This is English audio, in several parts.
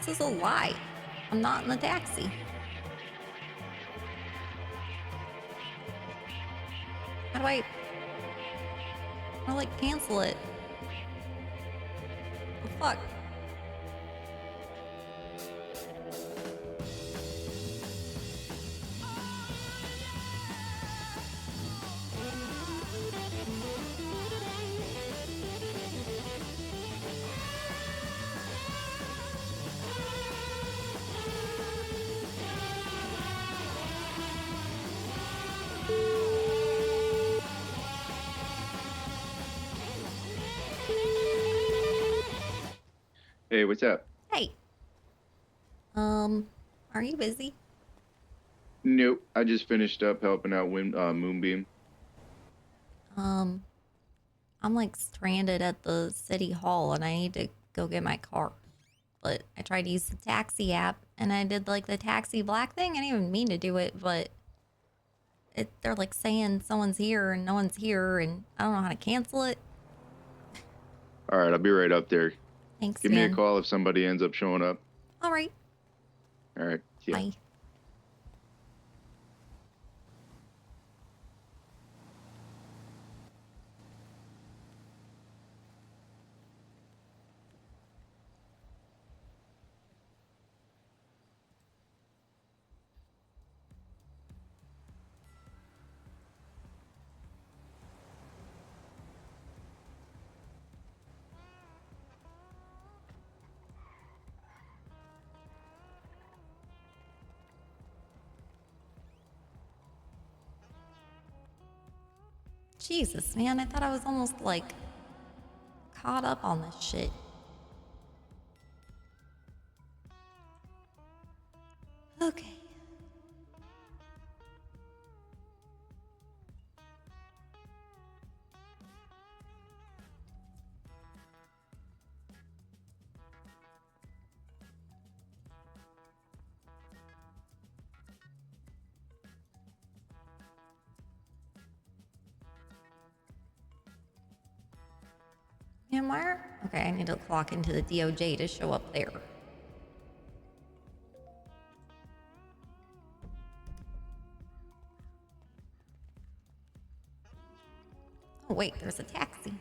This is a lie. I'm not in the taxi. How do I like cancel it? The fuck? Hey, what's up? Hey. Are you busy? Nope. I just finished up helping out Moonbeam. I'm like stranded at the city hall and I need to go get my car. But I tried to use the taxi app and I did like the taxi black thing. I didn't even mean to do it, but they're like saying someone's here and no one's here and I don't know how to cancel it. All right, I'll be right up there. Thanks, Give me a man. call if somebody ends up showing up. All right. All right. Yeah. Bye. Jesus, man, I thought I was almost like caught up on this shit. Okay. Man, where? Okay, I need to clock into the DOJ to show up there. Oh, wait, there's a taxi.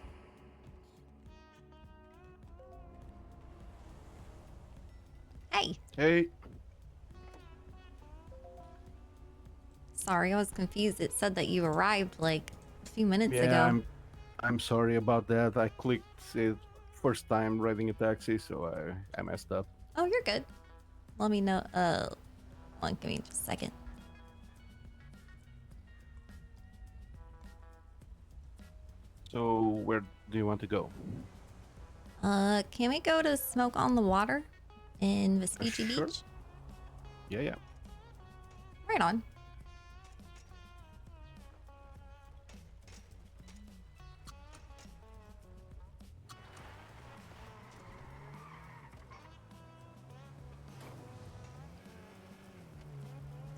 Hey. Hey. Sorry, I was confused. It said that you arrived like a few minutes ago. Yeah, I'm sorry about that. I clicked it first time riding a taxi, so I messed up. Oh, you're good. Let me know. Hold on, give me just a second. So where do you want to go? Can we go to Smoke on the Water in Vespucci Sure. Beach? Yeah. Right on.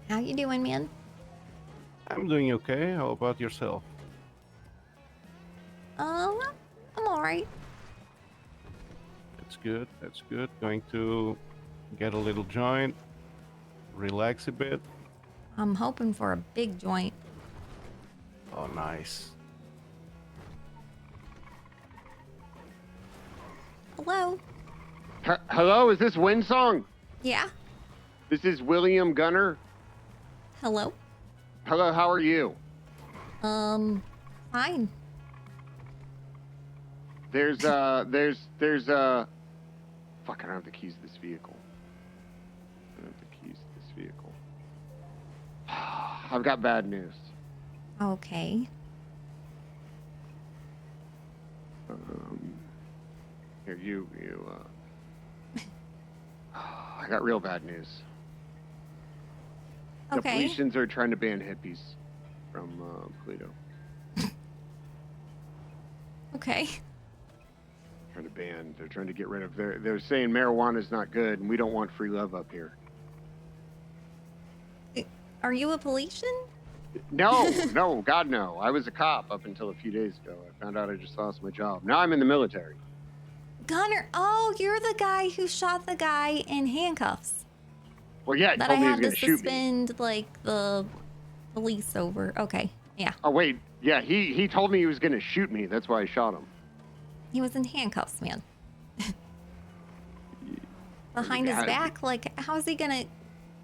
How you doing, man? I'm doing okay. How about yourself? Well, I'm all right. That's good. That's good. Going to get a little joint, relax a bit. I'm hoping for a big joint. Oh, nice. Hello? Hello, is this WindSong? Yeah? This is William Gunner. Hello? Hello, how are you? Fine. There's fuck, I don't have the keys to this vehicle. I've got bad news. Okay. Here, I got real bad news. The Okay. Felicians are trying to ban hippies from Pluto. Okay. They're trying to get rid of, they're saying marijuana is not good and we don't want free love up here. Are you a Felician? No, God no. I was a cop up until a few days ago. I found out I just lost my job. Now I'm in the military. Gunner. Oh, you're the guy who shot the guy in handcuffs. Well, yeah, he That I told me he was had going to to shoot me. suspend, like, the police over. Okay, yeah. Oh, wait. Yeah, he told me he was going to shoot me. That's why I shot him. He was in handcuffs, man. Behind his Yeah, back? Like, how is he gonna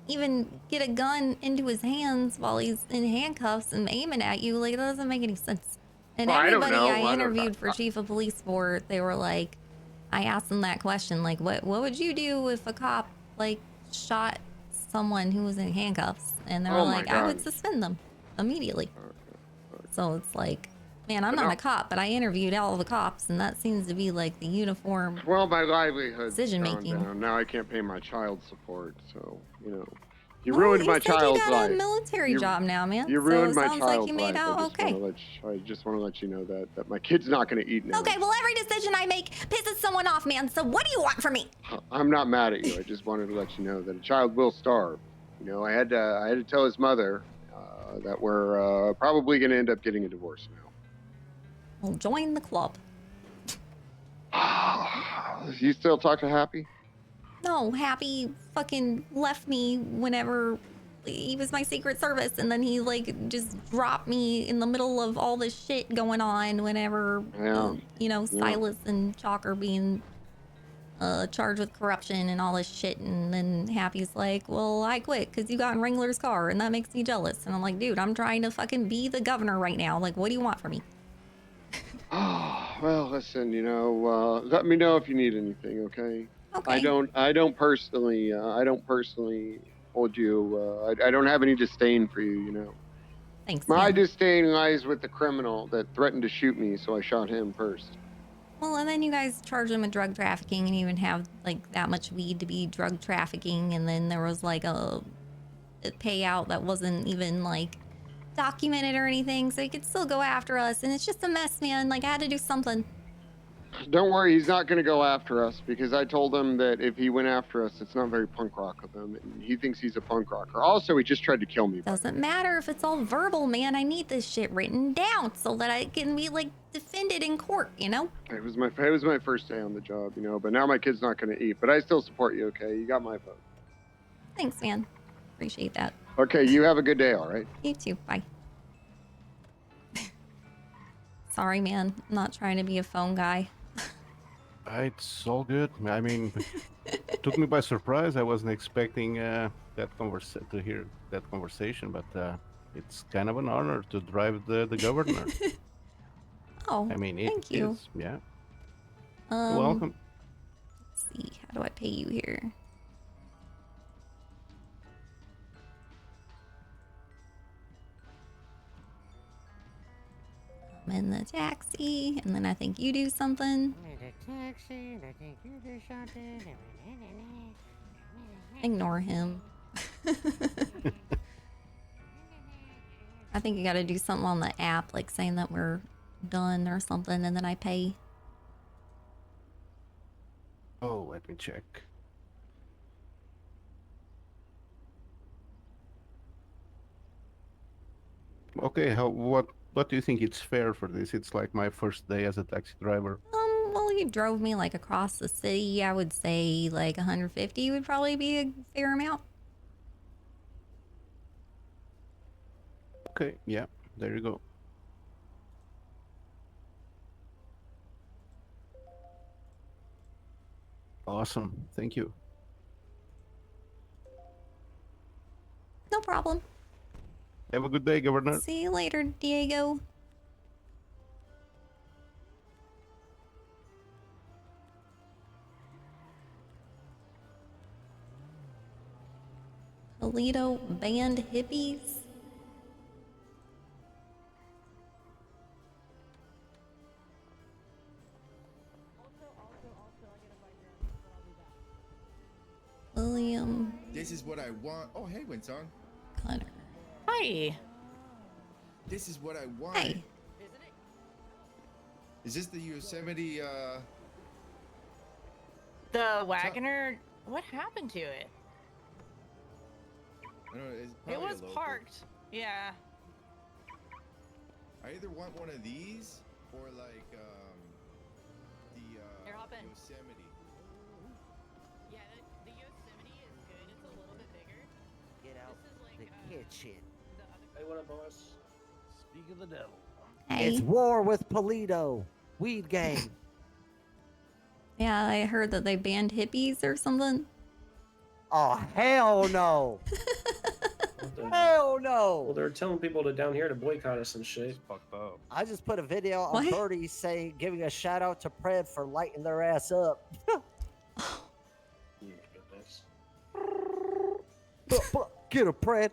even get a gun into his hands while he's in handcuffs and aiming at you? Like, that doesn't make any sense. And Well, I don't everybody know. I I don't- interviewed for chief of police for, they were like, I asked them that question, like, what would you do if a cop, like, shot someone who was in handcuffs? And they were Oh my like, I would God. suspend them immediately. So it's like, man, I'm But not no. a cop, but I interviewed all the cops, and that seems to be like the uniform. Well, my livelihood's Decision gone making. down. Now I can't pay my child support, so, you know. You Well, ruined you my said you child's got life. a military You- job now, man. You so ruined it my sounds like child's you made life. out okay. I just want to let you know that my kid's not going to eat now. Okay, well, every decision I make pisses someone off, man. So what do you want from me? I'm not mad at you. I just wanted to let you know that a child will starve. You know, I had to tell his mother that we're probably going to end up getting a divorce now. Well, join the club. You still talk to Happy? No, Happy fucking left me whenever he was my Secret Service, and then he like just dropped me in the middle of all this shit going on whenever Yeah. you know, Silas and Chalk are being charged with corruption and all this shit. And then Happy's like, well, I quit because you got in Wrangler's car and that makes me jealous. And I'm like, dude, I'm trying to fucking be the governor right now. Like, what do you want from me? Oh, well, listen, you know, let me know if you need anything, okay? Okay. I don't personally hold you, I don't have any disdain for you, you know. Thanks, My man. disdain lies with the criminal that threatened to shoot me, so I shot him first. Well, and then you guys charged him with drug trafficking and even have like that much weed to be drug trafficking. And then there was like a payout that wasn't even like documented or anything. So he could still go after us. And it's just a mess, man. Like, I had to do something. Don't worry, he's not going to go after us because I told him that if he went after us, it's not very punk rock of him. And he thinks he's a punk rocker. Also, he just tried to kill me. Doesn't matter if it's all verbal, man. I need this shit written down so that I can be like defended in court, you know? It was my first day on the job, you know, but now my kid's not going to eat. But I still support you, okay? You got my vote. Thanks, man. Appreciate that. Okay, you have a good day, all right? You too. Bye. Sorry, man. I'm not trying to be a phone guy. It's all good. I mean, it took me by surprise. I wasn't expecting to hear that conversation, but it's kind of an honor to drive the governor. Oh, I mean, thank you. is, yeah. You're welcome. Let's see. How do I pay you here? I'm in the taxi, and then I think you do something. Ignore him. I think you got to do something on the app, like saying that we're done or something, and then I pay. Oh, let me check. Okay, what do you think it's fair for this? It's like my first day as a taxi driver. Well, you drove me like across the city. I would say like 150 would probably be a fair amount. Okay, yeah, there you go. Awesome, thank you. No problem. Have a good day, Governor. See you later, Diego. Toledo band hippies. William This is what I want. Oh, hey, WindSong. Connor. Hi. This is what I want. Hey. Is this the Yosemite, The Wagoner, what happened to it? I don't know, it's It probably a was local. parked. Yeah. I either want one of these or like, Here, hop happened? Yosemite. Yeah, the Yosemite is good. It's a little bit bigger. Get out This is like the kitchen. the other. Hey, what up, boss? Speak of the devil. It's Hey. war with Polito. Weed gang. Yeah, I heard that they banned hippies or something. Oh, hell no. What the hell? Hell Well, no. they're telling people to down here to boycott us and shit. It's fucked up. I just put a video on What? Birdie saying, giving a shout out to Pred for lighting their ass up. Oh my goodness. Get a Pred.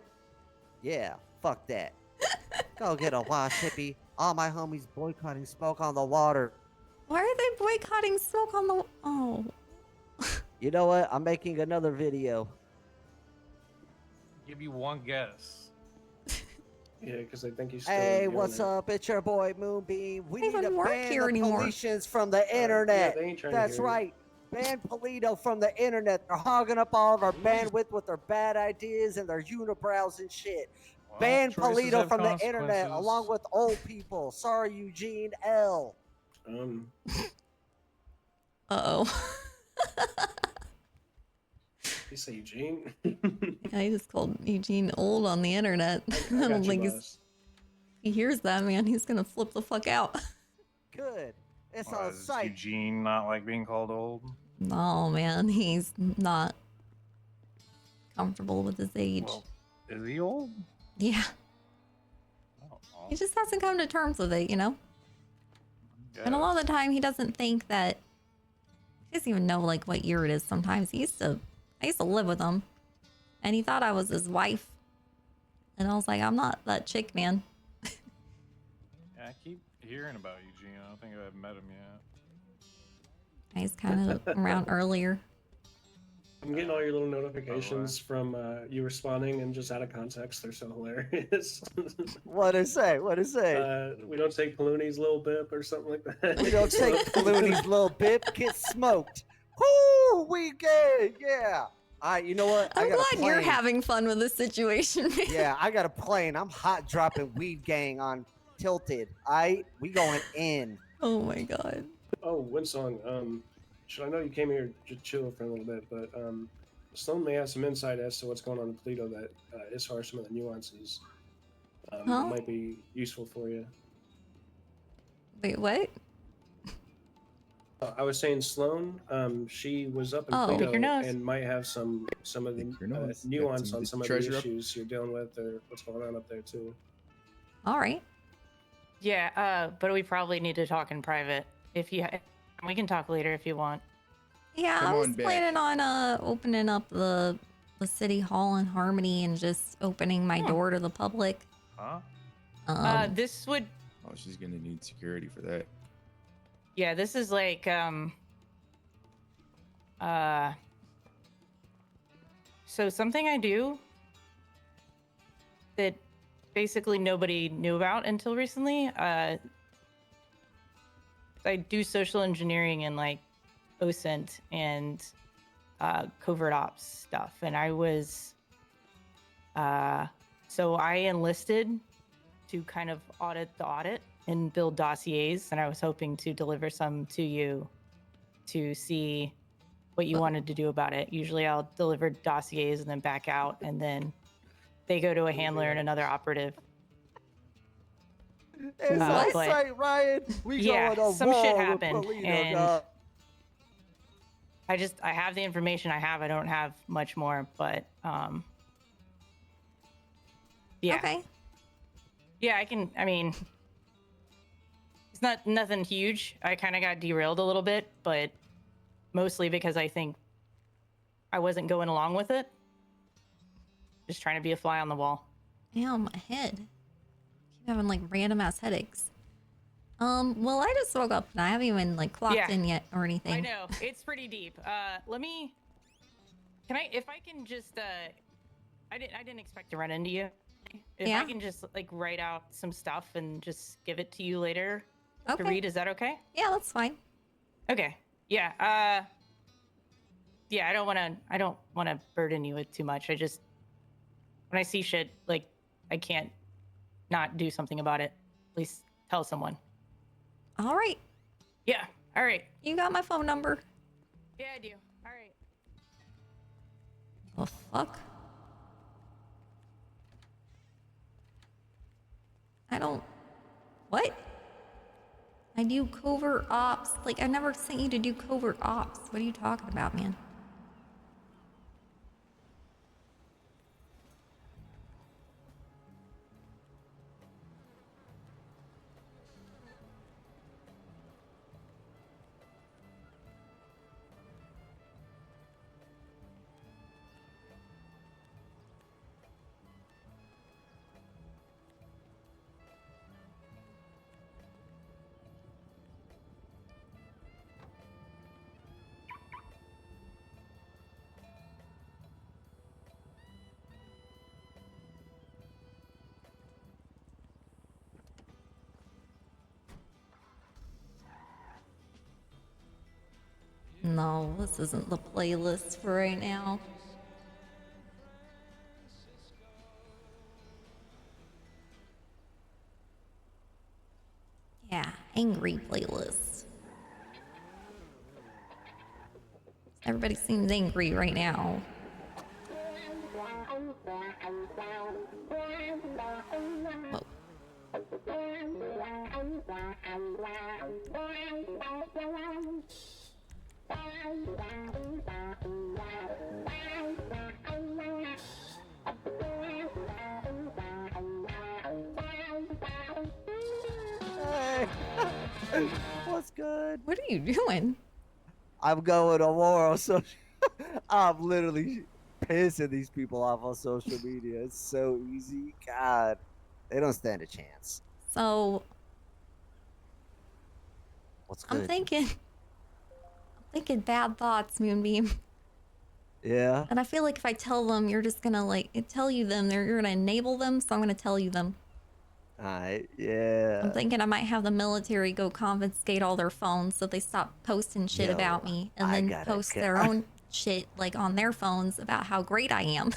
Yeah, fuck that. Go get a wash, hippie. All my homies boycotting smoke on the water. Why are they boycotting smoke on the? Oh, You know what? I'm making another video. Give you one guess. Yeah, because they think he's still Hey, doing what's it. up? It's your boy Moonbeam. We I need don't to even work ban here the anymore. Politians from the Yeah, internet. they ain't trying to That's hear you. right. Ban Polito from the internet. They're hogging up all of our bandwidth with their bad ideas and their unibrows and shit. Well, Ban choices Polito have from the internet consequences. along with old people. Sorry, Eugene L. oh. You say Eugene? I just called Eugene old on the internet. I I don't got you, think boss. he hears that, man. He's gonna flip the fuck out. Good. It's Well, on does site. Eugene not like being called old? No, man, he's not comfortable with his age. Well, is he old? Yeah, I don't know. he just hasn't come to terms with it, you know? And a lot of the time, he doesn't think that. He doesn't even know like what year it is. Sometimes I used to live with him, and he thought I was his wife, and I was like, I'm not that chick, man. Yeah, I keep hearing about Eugene. I don't think I've met him yet. He's kind of around earlier. I'm getting all your little notifications from you responding and just out of context. They're so hilarious. What to say? What to say? We don't take Paluni's little bip or something like that. We don't take Clooney's little bit. Get smoked. Woo! We gay. Yeah. All right. You know what? I'm got a glad you're plane. having fun with this situation, man. Yeah, I got a plane. I'm hot dropping weed gang on Tilted. We going in. Oh my god. Oh, WindSong. I know you came here to chill for a little bit, but Sloan may have some insight as to what's going on in Toledo that as far as some of the nuances Huh? that might be useful for you. Wait, what? I was saying Sloan, she was up in Oh. Toledo Pick your nose. and might have some of the Pick your nose. nuance Got on some some of the treasure up. issues you're dealing with or what's going on up there too. All right. Yeah, but we probably need to talk in private. If you, we can talk later if you want. Yeah, Come I was on back. planning on opening up the city hall in Harmony and just opening my door to the public. Huh? This would, Oh, she's gonna need security for that. yeah, this is like, so something I do that basically nobody knew about until recently. I do social engineering and like OSINT and covert ops stuff, and I was so I enlisted to kind of audit the audit and build dossiers, and I was hoping to deliver some to you to see what you wanted to do about it. Usually I'll deliver dossiers and then back out, and then they go to a handler and another operative. It's What? on But- site, Ryan. We Yeah, going to some war shit with happened, Polito, and- dog. I have the information I have. I don't have much more, but yeah. Okay. Yeah, I mean, it's not nothing huge. I kind of got derailed a little bit, but mostly because I think I wasn't going along with it. Just trying to be a fly on the wall. Damn, my head. Keep having like random ass headaches. Well, I just woke up and I haven't even like clocked Yeah. in yet or anything. I know it's pretty deep. Let me. If I can just. I didn't expect to run into you. If Yeah. I can just like write out some stuff and just give it to you later to Okay. read, is that okay? Yeah, that's fine. Okay. Yeah. Yeah. I don't want to burden you with too much. I just when I see shit like I can't not do something about it. At least tell someone. All right. Yeah. All right. You got my phone number. Yeah, I do. All right. The fuck? I don't... What? I do covert ops. Like, I never sent you to do covert ops. What are you talking about, man? No, this isn't the playlist for right now. Yeah, angry playlist. Everybody seems angry right now. Whoa. Hey. What's good? What are you doing? I'm going on war on social. I'm literally pissing these people off on social media. It's so easy. God, they don't stand a chance. So, What's good? I'm thinking bad thoughts, Moonbeam. Yeah. And I feel like if I tell them, you're just gonna you're gonna enable them, so I'm gonna tell you them. Alright, yeah. I'm thinking I might have the military go confiscate all their phones so they stop posting shit Yo, about me and I then gotta post get- their own shit like on their phones about how great I am.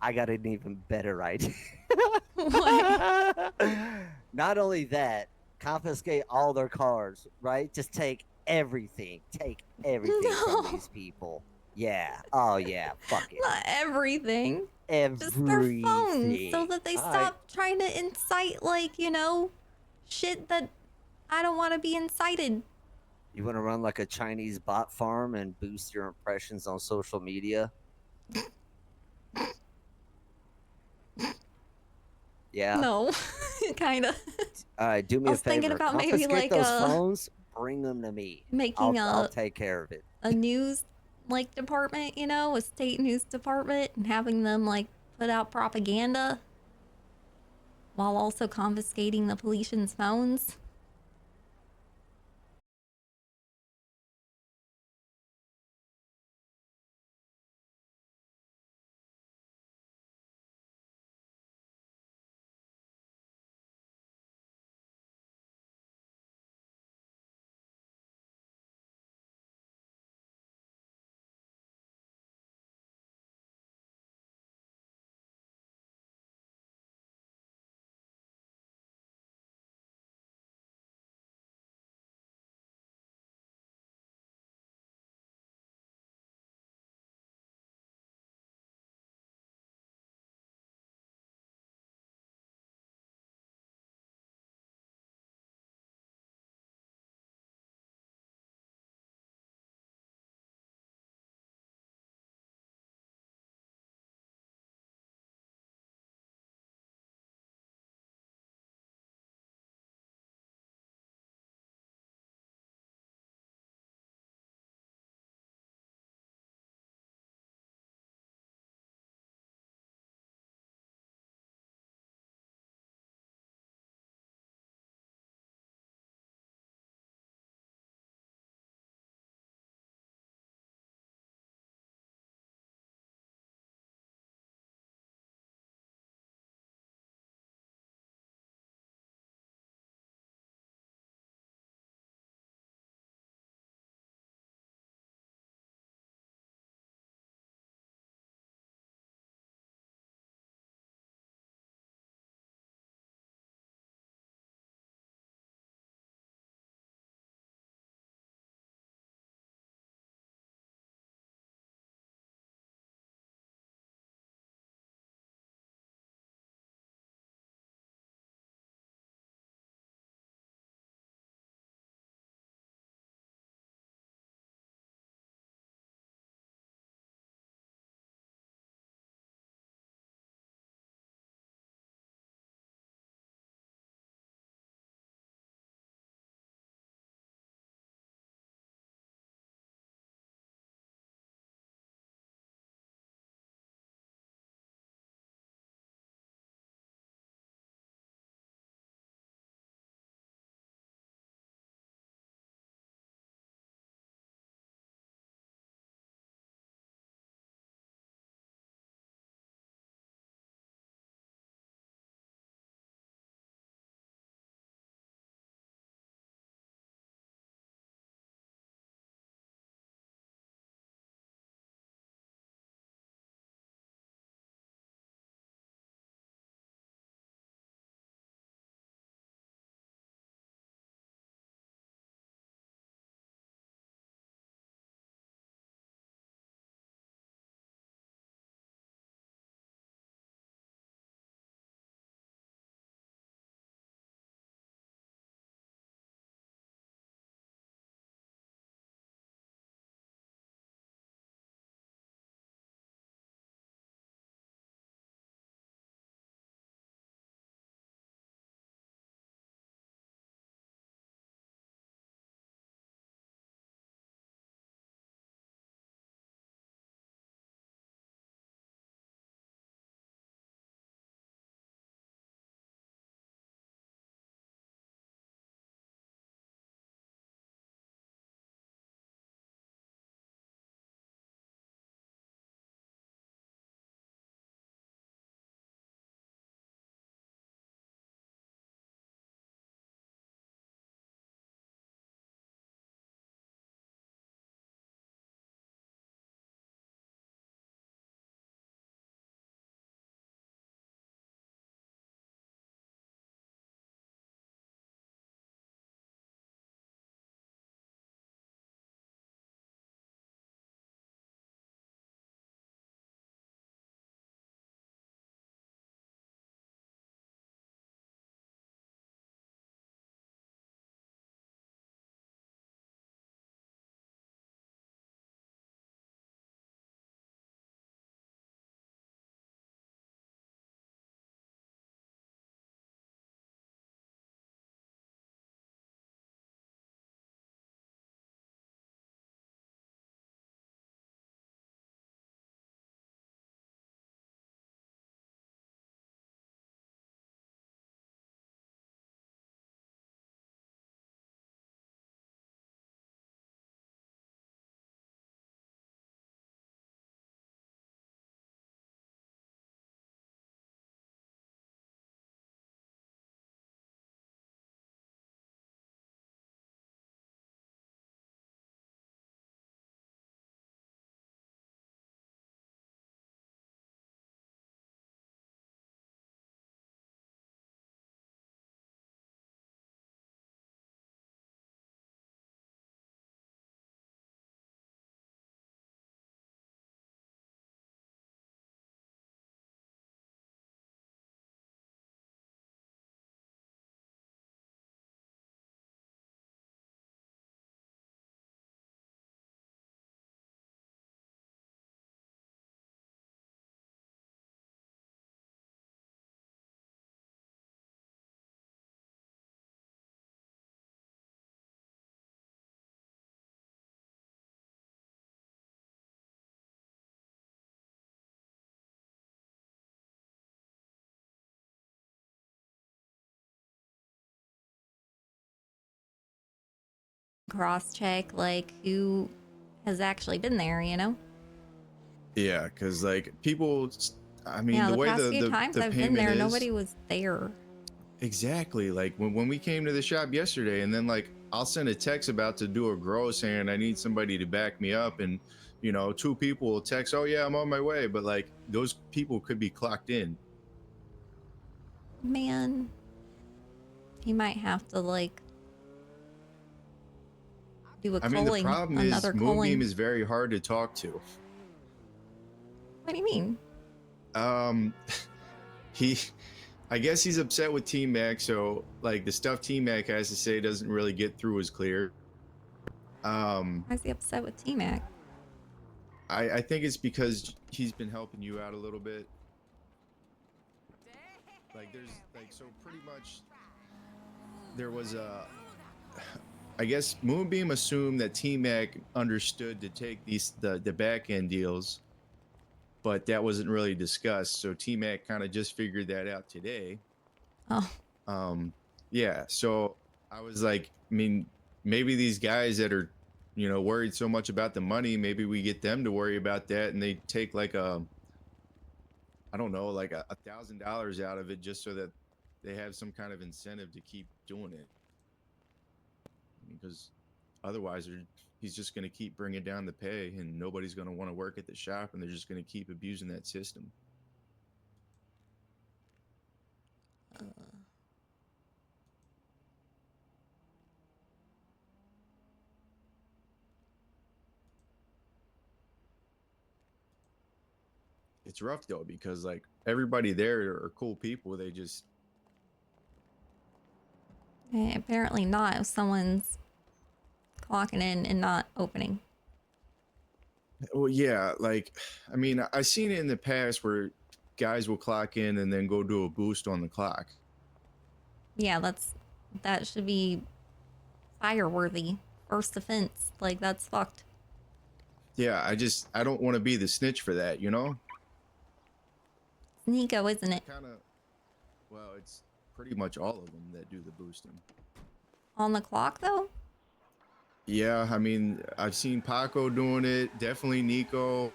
I got an even better idea. What? Not only that, confiscate all their cars, right? Just take everything. Take everything No. from these people. Yeah. Oh yeah. Fuck it. Not everything. Everything. Just their phones so that they All stop trying to incite, like, you know, shit that I don't want to be incited. You want to run like a Chinese bot farm and boost your impressions on social media? Yeah. No, kind of. All right. Do me I a was thinking favor. about maybe Confiscate like those phones. Bring them to me. making I'll take care of it. a news like department, you know, a state news department, and having them like put out propaganda while also confiscating the police's phones. cross check like who has actually been there, you know? Yeah, because like people, I mean, Yeah, the the way past few times the I've been payment there, is nobody was there. exactly like when we came to the shop yesterday, and then like I'll send a text about to do a grow saying I need somebody to back me up, and you know, two people will text, oh yeah, I'm on my way, but like those people could be clocked in. Man, he might have to like do a I mean, the calling, problem another is Moonbeam calling. is very hard to talk to. What do you mean? Um, he, I guess he's upset with T Mac, so like the stuff T Mac has to say doesn't really get through as clear. Why is he upset with T-Mac? I think it's because he's been helping you out a little bit. Like there's like so pretty much there was a I guess Moonbeam assumed that T-Mac understood to take the back end deals, but that wasn't really discussed. So T-Mac kind of just figured that out today. Oh, Yeah, so I was like, I mean, maybe these guys that are, you know, worried so much about the money, maybe we get them to worry about that and they take like I don't know, like $1,000 out of it just so that they have some kind of incentive to keep doing it. Because otherwise he's just going to keep bringing down the pay and nobody's going to want to work at the shop and they're just going to keep abusing that system. It's rough though because like everybody there are cool people. They just apparently not if someone's clocking in and not opening. well, yeah, like I mean, I've seen it in the past where guys will clock in and then go do a boost on the clock. Yeah, that should be fire-worthy. First offense. Like, that's fucked. Yeah, I don't want to be the snitch for that, you know? It's Nico, isn't it? Kind of well, it's pretty much all of them that do the boosting. On the clock, though? Yeah, I mean, I've seen Paco doing it, definitely Nico.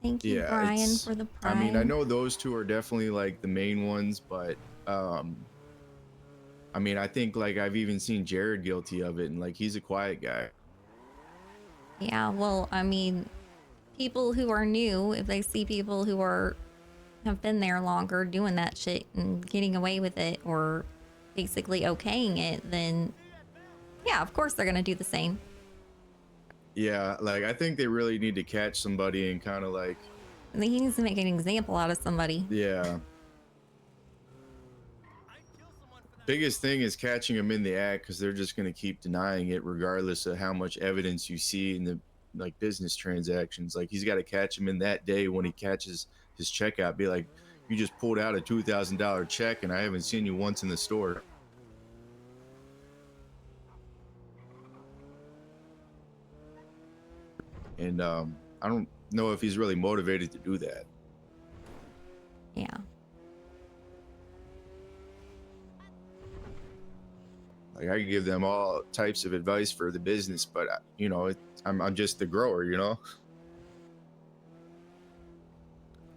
Thank you, Yeah, Brian, it's for the I mean, I prime. know those two are definitely like the main ones, but I mean, I think like I've even seen Jared guilty of it and like he's a quiet guy. Yeah, well, I mean, people who are new, if they see people who have been there longer doing that shit and getting away with it or basically okaying it, then yeah, of course they're gonna do the same. Yeah, like I think they really need to catch somebody and kind of like I think he needs to make an example out of somebody. yeah. Biggest thing is catching them in the act because they're just going to keep denying it regardless of how much evidence you see in the like business transactions. Like he's got to catch him in that day when he catches his checkout. Be like, you just pulled out a $2,000 check and I haven't seen you once in the store. And I don't know if he's really motivated to do that. Yeah. Like I could give them all types of advice for the business, but you know, I'm just the grower, you know,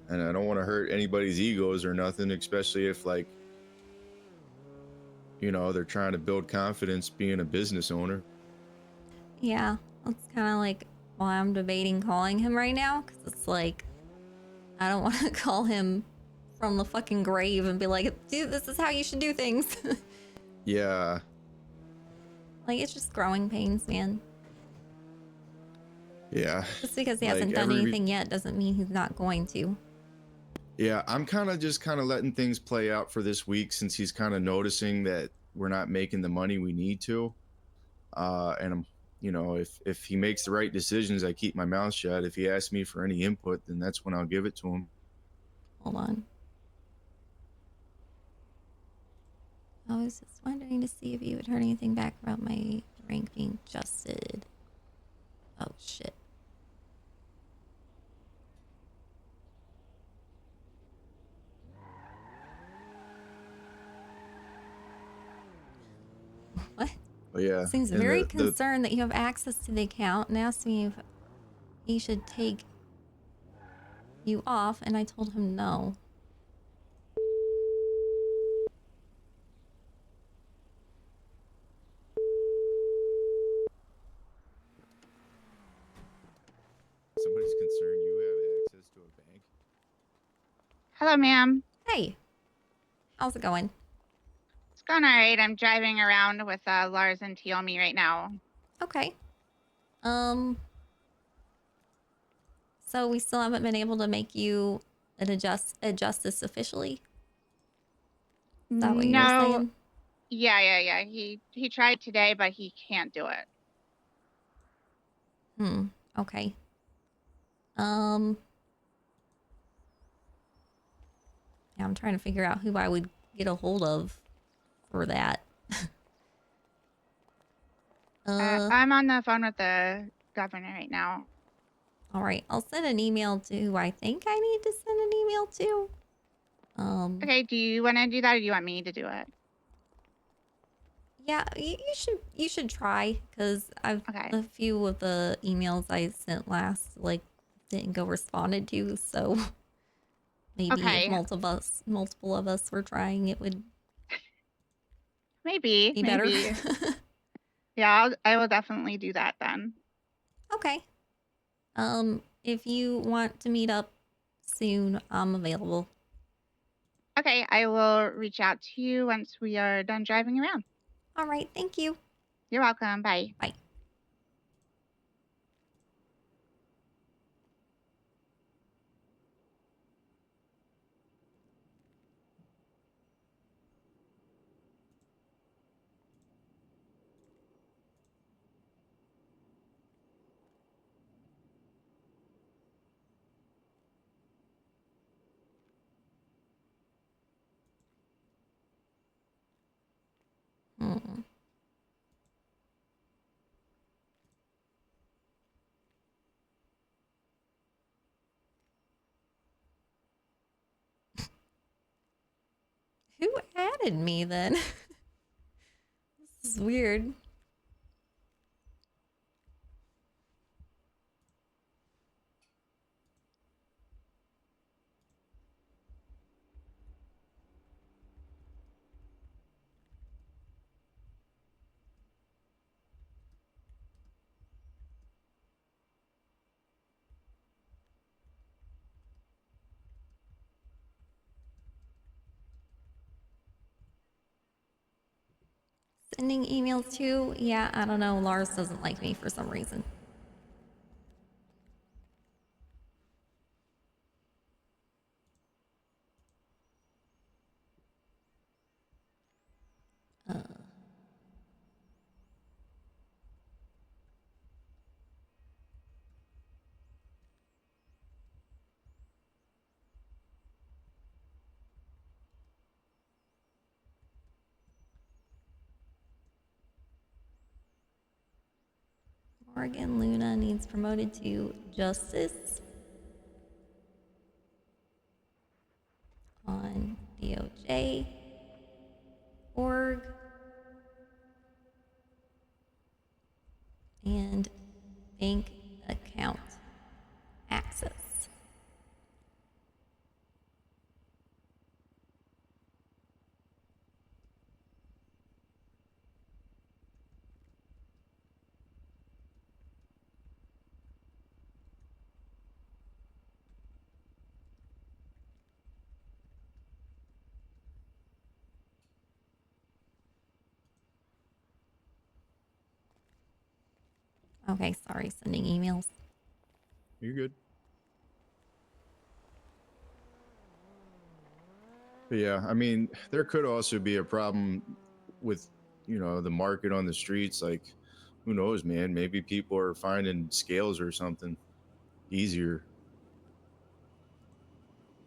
and I don't want to hurt anybody's egos or nothing, especially if like, you know, they're trying to build confidence being a business owner. Yeah, that's kind of like why I'm debating calling him right now, because it's like, I don't want to call him from the fucking grave and be like, dude, this is how you should do things. Yeah. Like, it's just growing pains, man. Yeah. Just because he Like hasn't done anything yet doesn't mean he's not going to. Yeah, I'm kind of letting things play out for this week since he's kind of noticing that we're not making the money we need to. And I'm, you know, if he makes the right decisions, I keep my mouth shut. If he asks me for any input, then that's when I'll give it to him. Hold on. I was just wondering to see if you had heard anything back about my rank being adjusted. Oh, shit. yeah. Seems And very the concerned that you have access to the account and asked me if he should take you off, and I told him no. somebody's concerned you have access to a bank. Hello, ma'am. Hey, how's it going? It's going all right. I'm driving around with Lars and Tiomi right now. Okay. So we still haven't been able to make you a justice officially? Is that what you were No. saying? Yeah. He tried today, but he can't do it. Okay. Yeah, I'm trying to figure out who I would get a hold of for that. I'm on the phone with the governor right now. All right, I'll send an email to who I think I need to send an email to. Okay, do you want to do that, or do you want me to do it? Yeah, you should try, because a few of the emails I sent last didn't go responded to, so maybe if multiple of us were trying, it would maybe be better. Yeah, I will definitely do that then. Okay. If you want to meet up soon, I'm available. Okay, I will reach out to you once we are done driving around. All right, thank you. You're welcome. Bye. Bye. Who added me then? This is weird. Sending emails too? Yeah, I don't know. Lars doesn't like me for some reason. Morgan Luna needs promoted to justice on DOJ org and bank account access. Okay, sorry, sending emails. You're good. But yeah, I mean, there could also be a problem with, the market on the streets. Like, who knows, man? Maybe people are finding scales or something easier.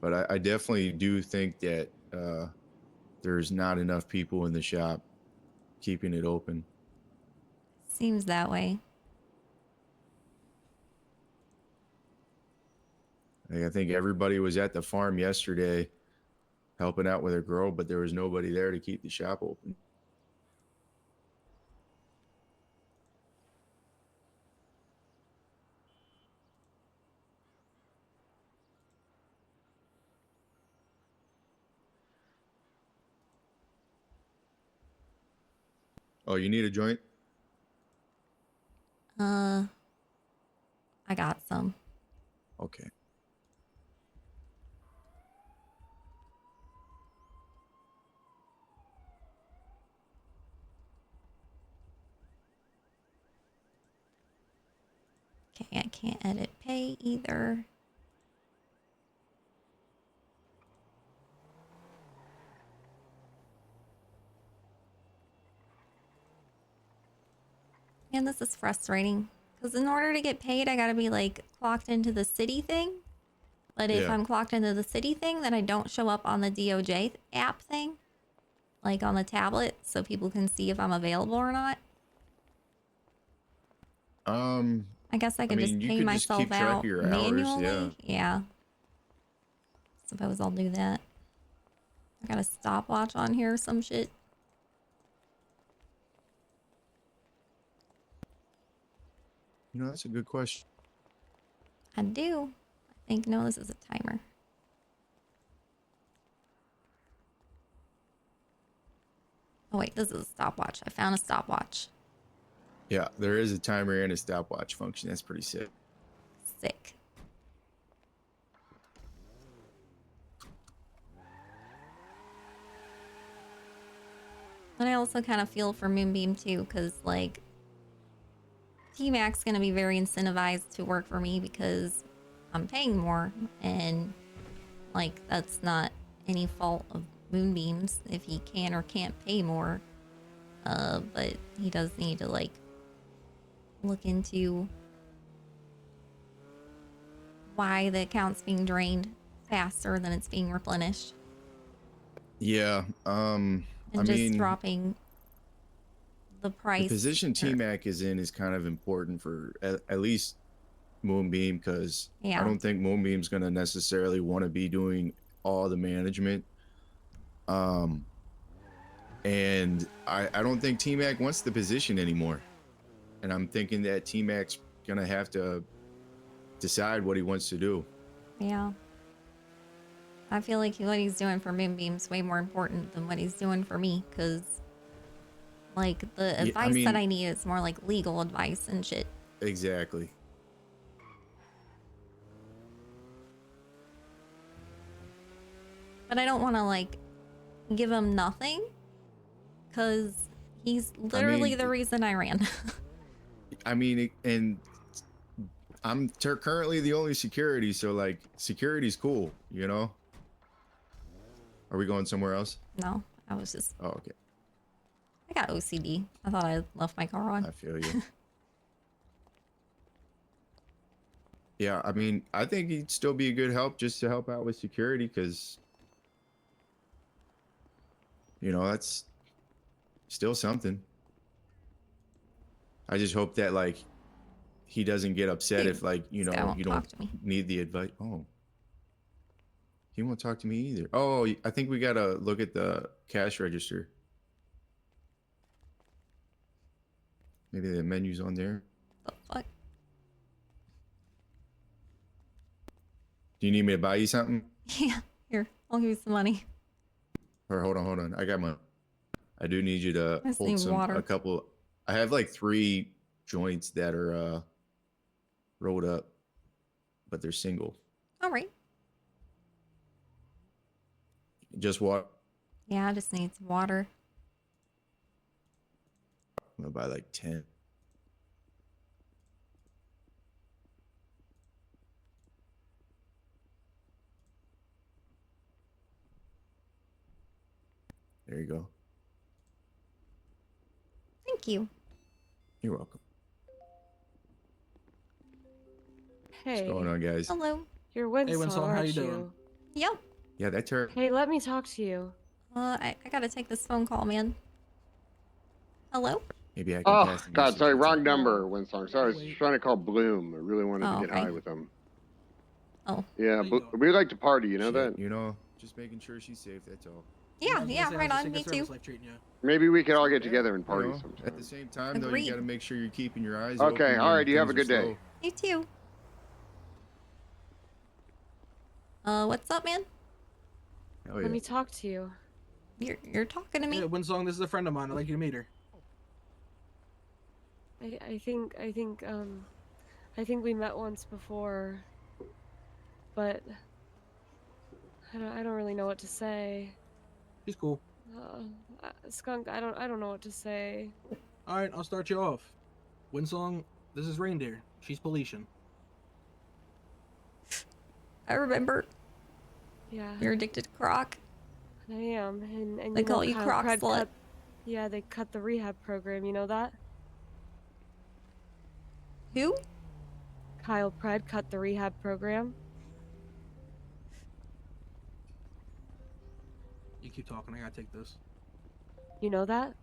But I definitely do think that there's not enough people in the shop keeping it open. Seems that way. Like, I think everybody was at the farm yesterday helping out with a girl, but there was nobody there to keep the shop open. Oh, you need a joint? I got some. Okay. Okay, I can't edit pay either. Man, this is frustrating. Because in order to get paid, I gotta be like clocked into the city thing. But if Yeah. I'm clocked into the city thing, then I don't show up on the DOJ app thing. Like on the tablet, so people can see if I'm available or not. I guess I can just you pay could just myself keep track out of your manually. hours, Yeah. Suppose I'll do that. I got a stopwatch on here or some shit. You know, that's a good question. I do. I think, no, this is a timer. Oh wait, this is a stopwatch. I found a stopwatch. Yeah, there is a timer and a stopwatch function. That's pretty sick. Sick. But I also kind of feel for Moonbeam too, because like T-Mac's gonna be very incentivized to work for me because I'm paying more, and like that's not any fault of Moonbeam's if he can or can't pay more. But he does need to like look into why the account's being drained faster than it's being replenished. Yeah. And I just mean, dropping the price. the position T-Mac is in is kind of important for at least Moonbeam, because Yeah. I don't think Moonbeam's going to necessarily want to be doing all the management. And I don't think T-Mac wants the position anymore. And I'm thinking that T-Mac's going to have to decide what he wants to do. Yeah. I feel like what he's doing for Moonbeam's way more important than what he's doing for me, because like the advice that I need is more like legal advice and shit. Exactly. But I don't want to like give him nothing, because he's literally the reason I ran. I mean, and I'm currently the only security, so like security's cool, you know? Are we going somewhere else? No, I was just, Oh, okay. I got OCD. I thought I left my car on. I feel you. Yeah, I mean, I think he'd still be a good help just to help out with security, because, you know, that's still something. I just hope that, like, he doesn't get upset if, like, you This guy know, won't you talk don't to me. need the advice. Oh. He won't talk to me either. Oh, I think we got to look at the cash register. Maybe the menu's on there. The fuck? Do you need me to buy you something? Yeah, here, I'll give you some money. Or hold on. I do need you to I just hold need water. a couple. I have like 3 joints that are rolled up, but they're single. All right. Just water. Yeah, I just need some water. I'm gonna buy like 10. There you go. Thank you. You're welcome. Hey. What's going on, guys? Hello. You're WindSong, Hey, WindSong, how aren't you doing? Yep. Yeah, that's her. Hey, let me talk to you. I gotta take this phone call, man. Hello? Maybe I can Oh, pass the God, message. sorry, What's wrong up? number, WindSong. Sorry, I was trying to call Bloom. I really wanted to Oh, get okay. high with him. Oh. Yeah, How you doing? we like to party, you know Shit, that? you know, just making sure she's safe, that's all. Yeah, yeah, right on. Me too. Maybe we could all get Yeah, together and you party know, sometime. at the same time, though, Agreed. you gotta make sure you're keeping your eyes Okay, open. all when right, you have a things good are day. slow. You too. What's up, man? Hell yeah. Let me talk to you. You're talking to me? Yeah, WindSong, this is a friend of mine. I'd like you to meet her. I think we met once before, but I don't really know what to say. She's cool. Skunk, I don't know what to say. All right, I'll start you off. WindSong, this is Reindeer. She's Felician. I remember. Yeah. You're addicted to Croc. I am, and They you know, call you Kyle Croc Pratt Slut. cut, yeah, they cut the rehab program. You know that? Who? Kyle Pratt cut the rehab program. You keep talking. I gotta take this. You know that?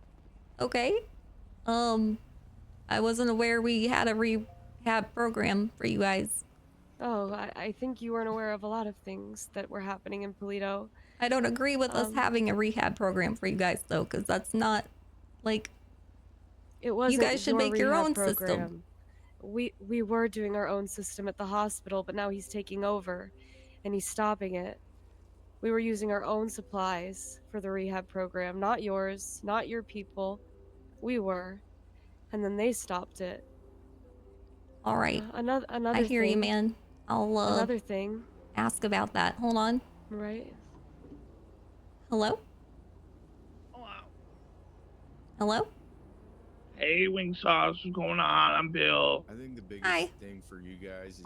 Okay. I wasn't aware we had a rehab program for you guys. Oh, I think you weren't aware of a lot of things that were happening in Polito. I don't agree with us having a rehab program for you guys though, because that's not like It wasn't you guys should make your rehab own program. system. We were doing our own system at the hospital, but now he's taking over, and he's stopping it. We were using our own supplies for the rehab program, not yours, not your people. We were, and then they stopped it. All right. Another I hear thing, you, man. I'll another thing. ask about that. Hold on. Right. Hello? Hello? Hey, Wing Sauce, what's going on? I'm Bill. I think the biggest Hi. thing for you guys is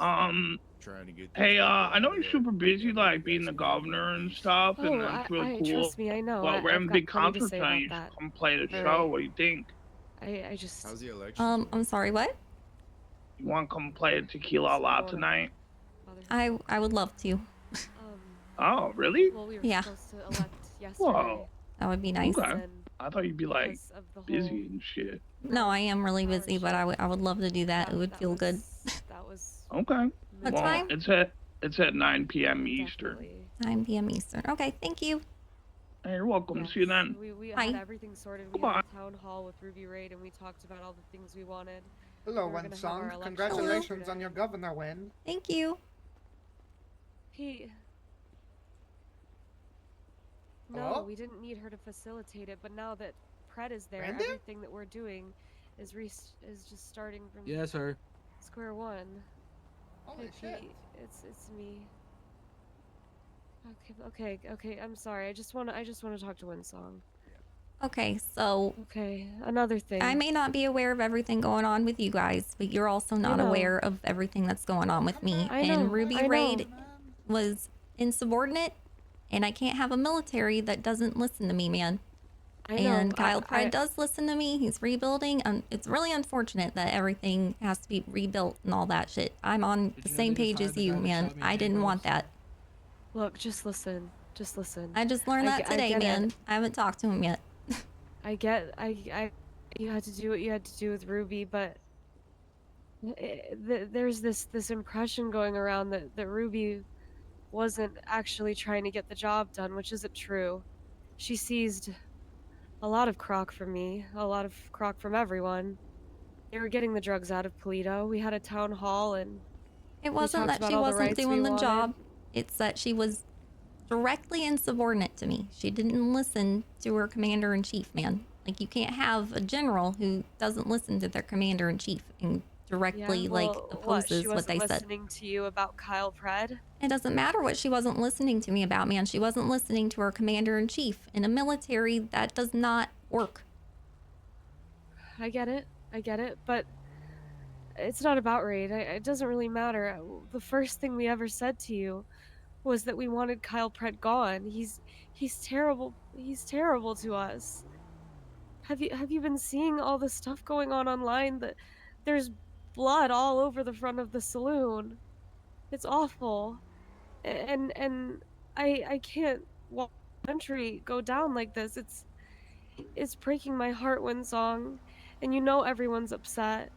trying to get. Hey, I know you're super busy, like being the governor and stuff, and Oh, that's really cool. trust me, I know. Well, we're I've having a got big plenty to concert say tonight. about You that. should come play the All show. right. What do you think? I just. How's the election? I'm sorry, what? You want to come play Tequila Lot tonight? I would love to. Oh, really? Well, we were Yeah. supposed to elect yesterday. Whoa. That would be nice. Okay. I thought you'd be like because of the busy whole- and shit. No, I am really busy, but I would love to do that. It would feel good. That was Okay. What well, time? It's at 9 p.m. Eastern. 9 p.m. Eastern. Okay, thank you. Hey, you're welcome. See you then. We Hi. had everything sorted. We Goodbye. had a town hall with Ruby Raid, and we talked about all the things we wanted. Hello, We were gonna have our WindSong. election Congratulations yesterday. on your governor win. Thank you. He. Hello? No, we didn't need her to facilitate it, but now that Pred is there, Reindeer? everything that we're doing is just starting from Yeah, sir. square one. Holy Hey, shit. Pete, it's me. Okay. I'm sorry. I just wanna talk to WindSong. Okay, so Okay, another thing. I may not be aware of everything going on with you guys, but you're also not know. aware of everything that's going on with me. I know, And Ruby I know. Raid was insubordinate, and I can't have a military that doesn't listen to me, man. I know. And Kyle I- Pride does listen to me. He's rebuilding. It's really unfortunate that everything has to be rebuilt and all that shit. I'm on the same page as you, man. I didn't want that. Look, just listen. Just listen. I just learned that I today, get man. it. I haven't talked to him yet. You had to do what you had to do with Ruby, but there's this impression going around that Ruby wasn't actually trying to get the job done, which isn't true. She seized a lot of crock from me, a lot of crock from everyone. They were getting the drugs out of Polito. We had a town hall, and It we wasn't talked that about she all the wasn't rights we doing the wanted. job. It's that she was directly insubordinate to me. She didn't listen to her commander-in-chief, man. Like, you can't have a general who doesn't listen to their commander-in-chief and directly, like, opposes she what wasn't they said. listening to you about Kyle Pred? It doesn't matter what she wasn't listening to me about, man. She wasn't listening to her commander-in-chief. In a military, that does not work. I get it, but it's not about Raid. It doesn't really matter. The first thing we ever said to you was that we wanted Kyle Pred gone. He's terrible. He's terrible to us. Have you been seeing all the stuff going on online? That there's blood all over the front of the saloon. It's awful, and I can't watch the country go down like this. It's breaking my heart, WindSong, and you know everyone's upset.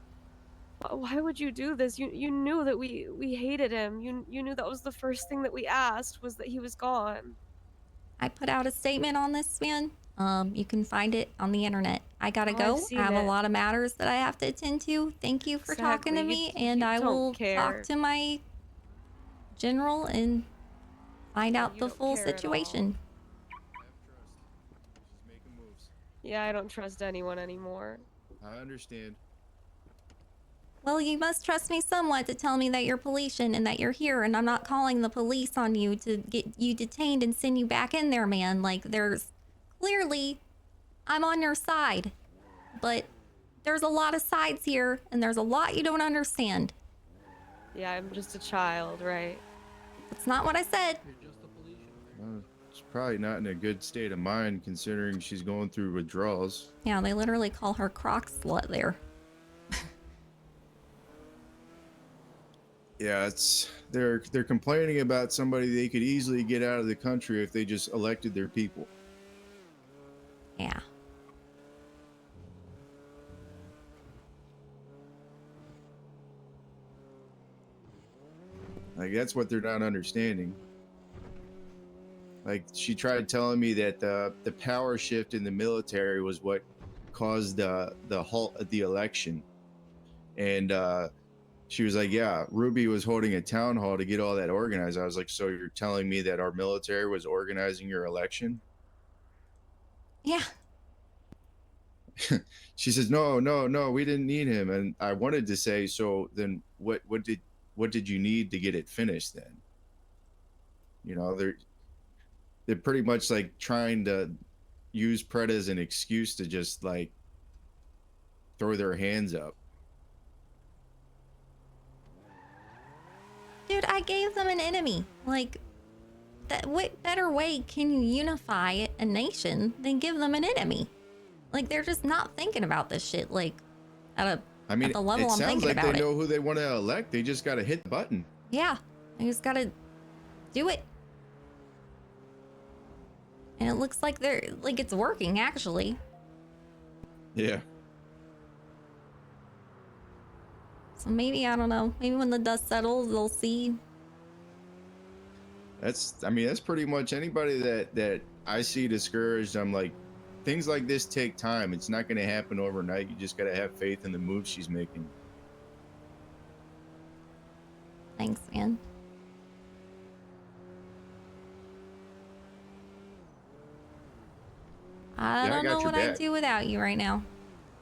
Why would you do this? You knew that we hated him. You knew that was the first thing that we asked, was that he was gone. I put out a statement on this, man. You can find it on the internet. I gotta Oh, go. I've seen I have a it. lot of matters that I have to attend to. Thank you for talking to Exactly. me, You and I don't will care. talk to my general and find out You the don't full care at all. situation. Yeah, I don't trust anyone anymore. I understand. Well, you must trust me somewhat to tell me that you're Politian and that you're here, and I'm not calling the police on you to get you detained and send you back in there, man. Like, there's clearly, I'm on your side, but there's a lot of sides here, and there's a lot you don't understand. Yeah, I'm just a child, right? That's not what I said. She's probably not in a good state of mind considering she's going through withdrawals. Yeah, they literally call her Croc Slut there. Yeah, they're complaining about somebody they could easily get out of the country if they just elected their people. Yeah. Like, that's what they're not understanding. Like, she tried telling me that the power shift in the military was what caused the halt of the election. And she was like, yeah, Ruby was holding a town hall to get all that organized. I was like, so you're telling me that our military was organizing your election? Yeah. She says, no, we didn't need him. And I wanted to say, so then what did you need to get it finished then? You know, they're pretty much like trying to use Pred as an excuse to just like throw their hands up. Dude, I gave them an enemy. Like, what better way can you unify a nation than give them an enemy? Like, they're just not thinking about this shit, like, at the level I'm thinking about it. It sounds like they know who they want to elect. They just got to hit the button. Yeah, they just gotta do it. And it looks like it's working, actually. Yeah. So maybe, I don't know, maybe when the dust settles, they'll see. That's pretty much anybody that I see discouraged. I'm like, things like this take time. It's not going to happen overnight. You just got to have faith in the moves she's making. Thanks, man. I don't know what I'd do without you right now.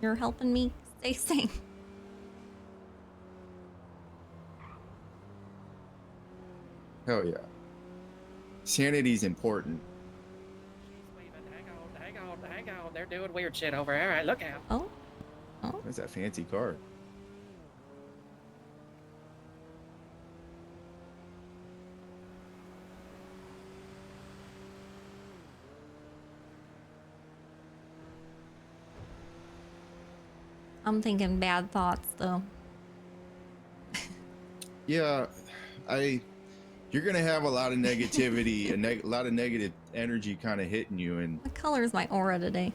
You're helping me stay sane. Hell yeah. Sanity's important. Hang on. They're doing weird shit over here. All right, look out. Oh. What's that fancy car? I'm thinking bad thoughts, though. Yeah, you're gonna have a lot of negativity, a lot of negative energy kind of hitting you, and What color is my aura today?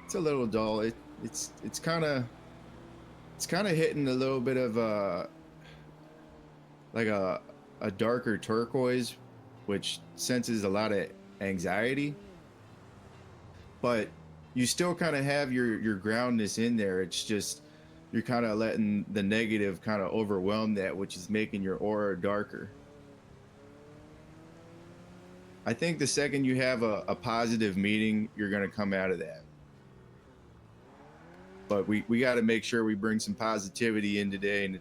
it's a little dull. It's kind of hitting a little bit of like a darker turquoise, which senses a lot of anxiety, but you still kind of have your groundness in there. It's just you're kind of letting the negative kind of overwhelm that, which is making your aura darker. I think the second you have a positive meeting, you're going to come out of that. But we got to make sure we bring some positivity in today, and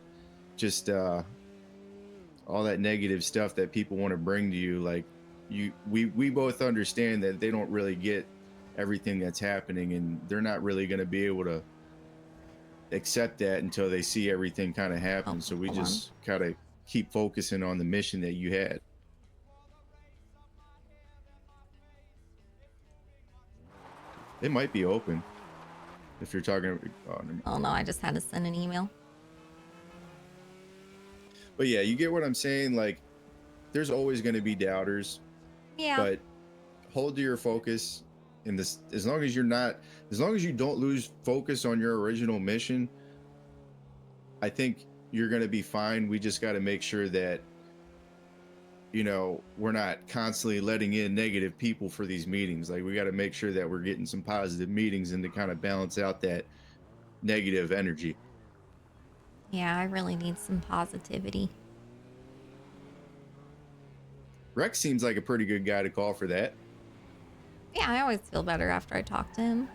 just all that negative stuff that people want to bring to you. Like we both understand that they don't really get everything that's happening, and they're not really going to be able to accept that until they see everything kind of happen. So we just kind of keep focusing on the mission that you had. It might be open if you're talking. Oh no, I just had to send an email. But yeah, you get what I'm saying. Like, there's always going to be doubters. Yeah. But hold to your focus. In this, as long as you don't lose focus on your original mission, I think you're going to be fine. We just got to make sure that, you know, we're not constantly letting in negative people for these meetings. Like, we got to make sure that we're getting some positive meetings and to kind of balance out that negative energy. Yeah, I really need some positivity. Rex seems like a pretty good guy to call for that. Yeah, I always feel better after I talk to him.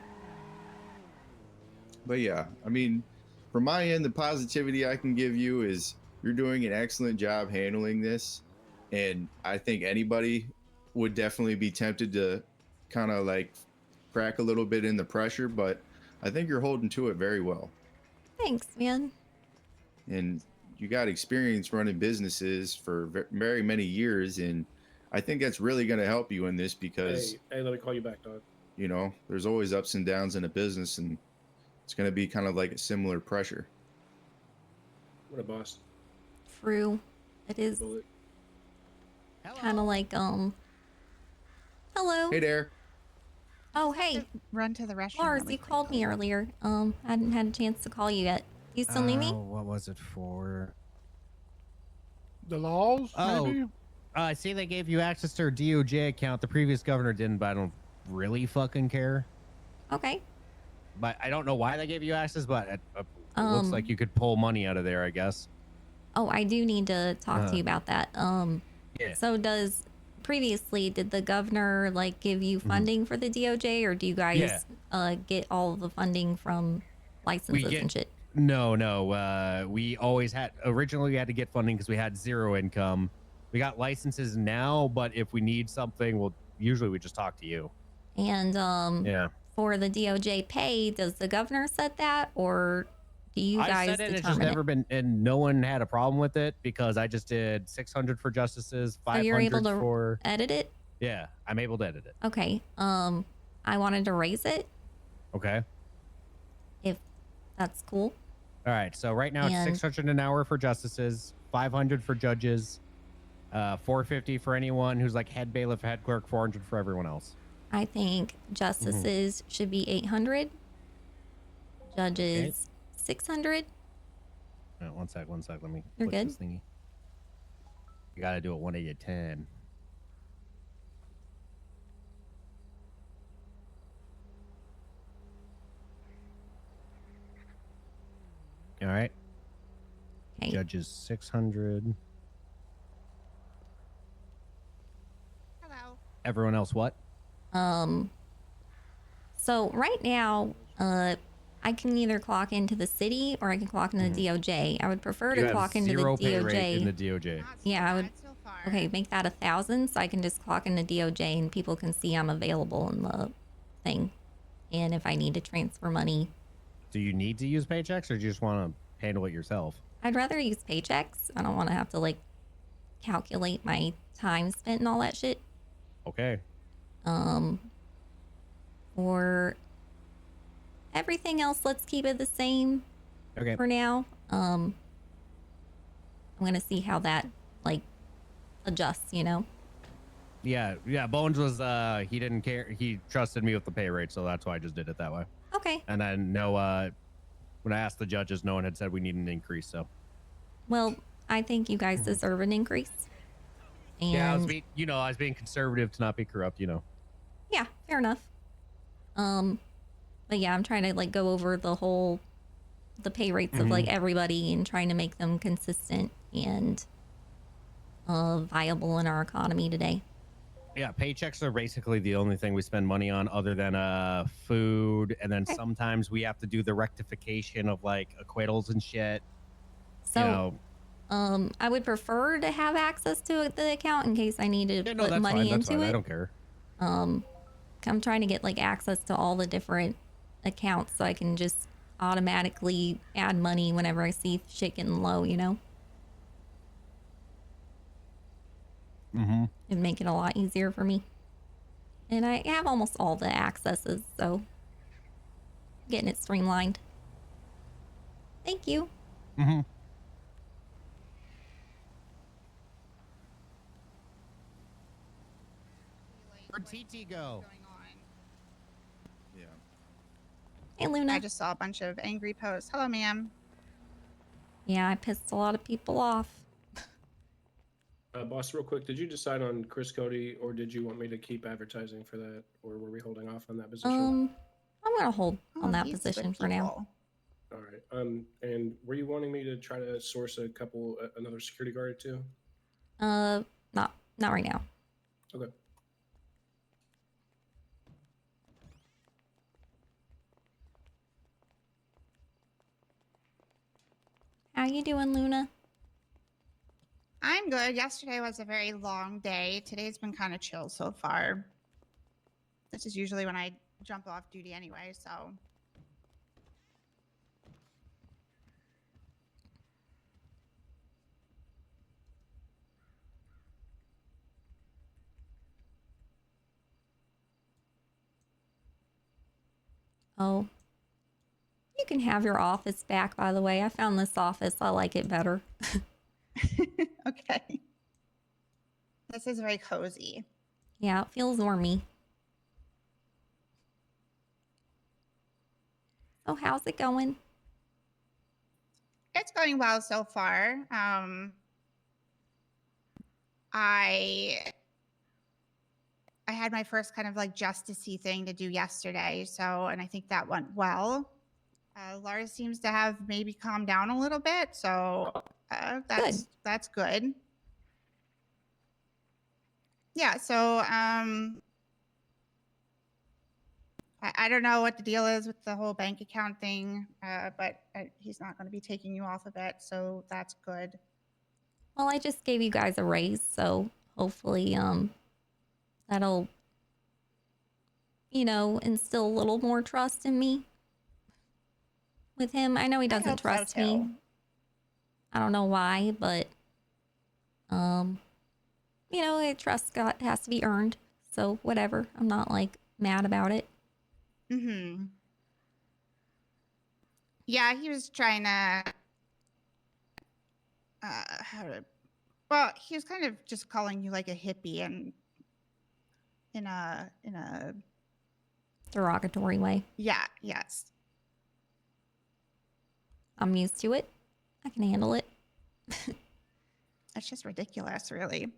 But yeah, I mean, from my end, the positivity I can give you is you're doing an excellent job handling this, and I think anybody would definitely be tempted to kind of like crack a little bit in the pressure, but I think you're holding to it very well. Thanks, man. And you got experience running businesses for very many years, and I think that's really going to help you in this because Hey, let me call you back, dog. you know there's always ups and downs in a business, and it's going to be kind of like a similar pressure. What a boss. True. It is Bullet. kind of like Hello. Hey there. Oh, hey. Run to the restroom. Lars, really you called me earlier. I hadn't had a chance to call you yet. Do you still need me? What was it for? The laws, Oh, maybe? I see they gave you access to her DOJ account. The previous governor didn't, but I don't really fucking care. Okay. But I don't know why they gave you access, but it looks like you could pull money out of there, I guess. Oh, I do need to talk to you about that. Yeah. So previously, did the governor like give you funding for the DOJ, or do you guys get all of the funding from licenses and shit? No. We always originally we had to get funding because we had zero income. We got licenses now, but if we need something, we just talk to you. And for the DOJ pay, does the governor set that, or do you guys I said it, it's just never been, and no one had a problem with it because I just did 600 for justices, 500 So you're able to for edit it? Yeah, I'm able to edit it. Okay. I wanted to raise it, Okay. if that's cool. All right. So right now it's And- 600 an hour for justices, 500 for judges, 450 for anyone who's like head bailiff, head clerk, 400 for everyone else. I think justices should be 800, judges 600. One sec. Let me You're click good? this thingy. You got to do it 180 to 10. All right. Okay. Judges 600. Hello. Everyone else what? So right now, I can either clock into the city or I can clock into the DOJ. I would prefer You to have clock into the zero pay DOJ. rate in the DOJ. Yeah, I would. Okay, make that 1,000 so I can just clock in the DOJ and people can see I'm available in the thing. And if I need to transfer money, Do you need to use paychecks or do you just want to handle it yourself? I'd rather use paychecks. I don't want to have to like calculate my time spent and all that shit. Okay. For everything else, let's keep it the same. Okay. For now. I'm gonna see how that like adjusts, you know. Yeah. Bones was he didn't care. He trusted me with the pay rate, so that's why I just did it that way. Okay. And then when I asked the judges, no one had said we need an increase. So Well, I think you guys deserve an increase. And yeah, I was being conservative to not be corrupt. yeah, fair enough. But yeah, I'm trying to like go over the pay rates of like everybody and trying to make them consistent and viable in our economy today. Yeah, paychecks are basically the only thing we spend money on other than food, and then sometimes we have to do the rectification of like acquittals and shit. So, I would prefer to have access to the account in case I need to put that's money fine, that's into fine. it. I don't care. I'm trying to get like access to all the different accounts so I can just automatically add money whenever I see shit getting low, you know? It'd make it a lot easier for me. And I have almost all the accesses, so getting it streamlined. Thank you. Where'd TT go? Yeah. Hey, Luna. I just saw a bunch of angry posts. Hello, ma'am. Yeah, I pissed a lot of people off. Boss, real quick, did you decide on Chris Cody, or did you want me to keep advertising for that, or were we holding off on that position? I'm gonna hold on that these position good for now. people. All right. And were you wanting me to try to source another security guard too? Not right now. Okay. How you doing, Luna? I'm good. Yesterday was a very long day. Today's been kind of chill so far. This is usually when I jump off duty anyway, so. Oh. You can have your office back, by the way. I found this office. I like it better. Okay. This is very cozy. Yeah, it feels warmy. So how's it going? It's going well so far. I had my first kind of like justice-y thing to do yesterday, so, and I think that went well. Lars seems to have maybe calmed down a little bit, so that's good. Yeah, so I don't know what the deal is with the whole bank account thing, but he's not going to be taking you off of it, so that's good. Well, I just gave you guys a raise, so hopefully that'll, you know, instill a little more trust in me with him. I know he doesn't trust me. I don't know why, but you know, trust has to be earned. So whatever. I'm not like mad about it. Mm-hmm. Yeah, he was trying to well, he was kind of just calling you like a hippie and in a derogatory way. Yeah, yes. I'm used to it. I can handle it. That's just ridiculous, really.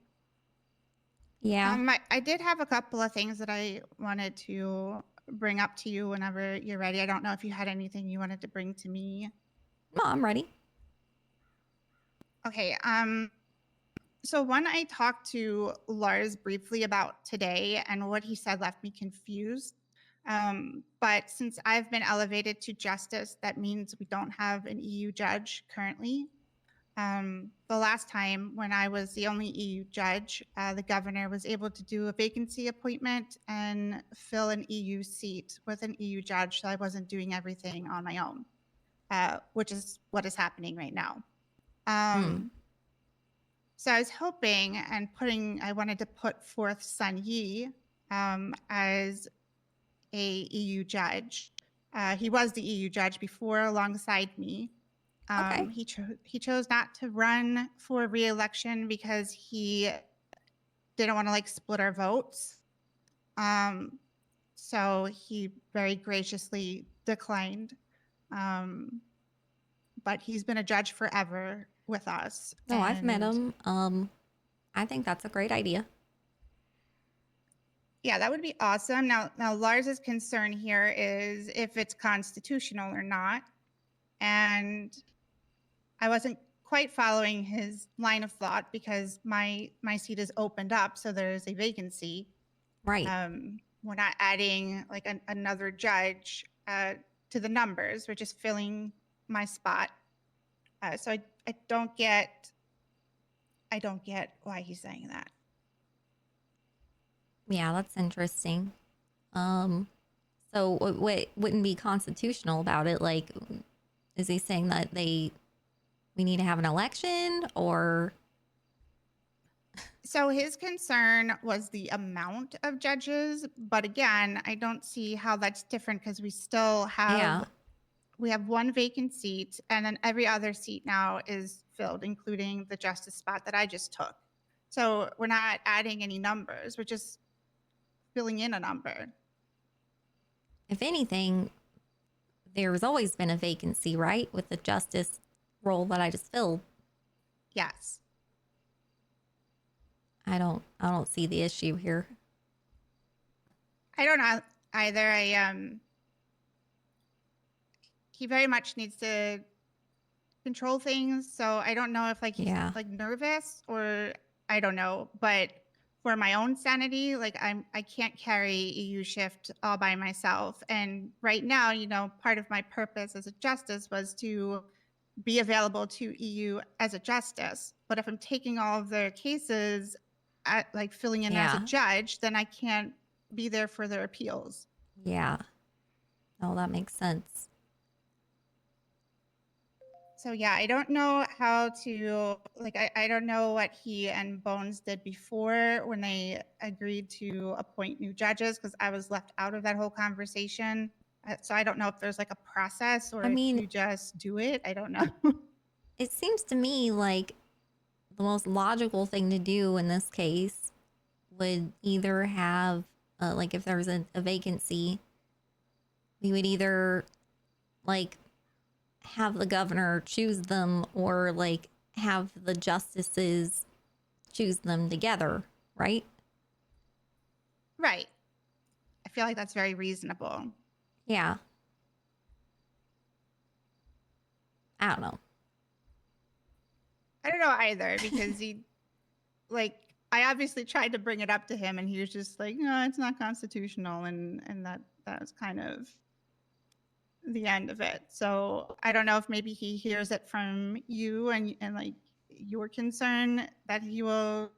Yeah. I did have a couple of things that I wanted to bring up to you whenever you're ready. I don't know if you had anything you wanted to bring to me. No, I'm ready. Okay. So one I talked to Lars briefly about today, and what he said left me confused. But since I've been elevated to justice, that means we don't have an EU judge currently. The last time when I was the only EU judge, the governor was able to do a vacancy appointment and fill an EU seat with an EU judge, so I wasn't doing everything on my own, which is what is happening right now. So I was hoping and I wanted to put forth Sun Yi as a EU judge. He was the EU judge before alongside me. He chose not to run for re-election because he didn't want to like split our votes. So he very graciously declined. But he's been a judge forever with us. No, I've met him. I think that's a great idea. Yeah, that would be awesome. Now Lars's concern here is if it's constitutional or not. And I wasn't quite following his line of thought because my seat is opened up, so there's a vacancy. Right. We're not adding like another judge to the numbers. We're just filling my spot. So I don't get why he's saying that. Yeah, that's interesting. So what wouldn't be constitutional about it? Like, is he saying that we need to have an election, or? So his concern was the amount of judges, but again, I don't see how that's different because we still have we have one vacant seat, and then every other seat now is filled, including the justice spot that I just took. So we're not adding any numbers; we're just filling in a number. If anything, there's always been a vacancy, right, with the justice role that I just filled. Yes. I don't see the issue here. I don't know either. He very much needs to control things, so I don't know if like he's like nervous or I don't know, but for my own sanity, like I can't carry EU shift all by myself. And right now, you know, part of my purpose as a justice was to be available to EU as a justice. But if I'm taking all of their cases at like filling in as a Yeah. judge, then I can't be there for their appeals. Yeah. Oh, that makes sense. So yeah, I don't know how to like I don't know what he and Bones did before when they agreed to appoint new judges because I was left out of that whole conversation. So I don't know if there's like a process or I if mean- you just do it. I don't know. It seems to me like the most logical thing to do in this case would either have, like, if there's a vacancy, we would either, like, have the governor choose them or, like, have the justices choose them together, right? Right. I feel like that's very reasonable. Yeah. I don't know. I don't know either because he, like, I obviously tried to bring it up to him and he was just like, no, it's not constitutional. And that was kind of the end of it. So I don't know if maybe he hears it from you and like your concern that he will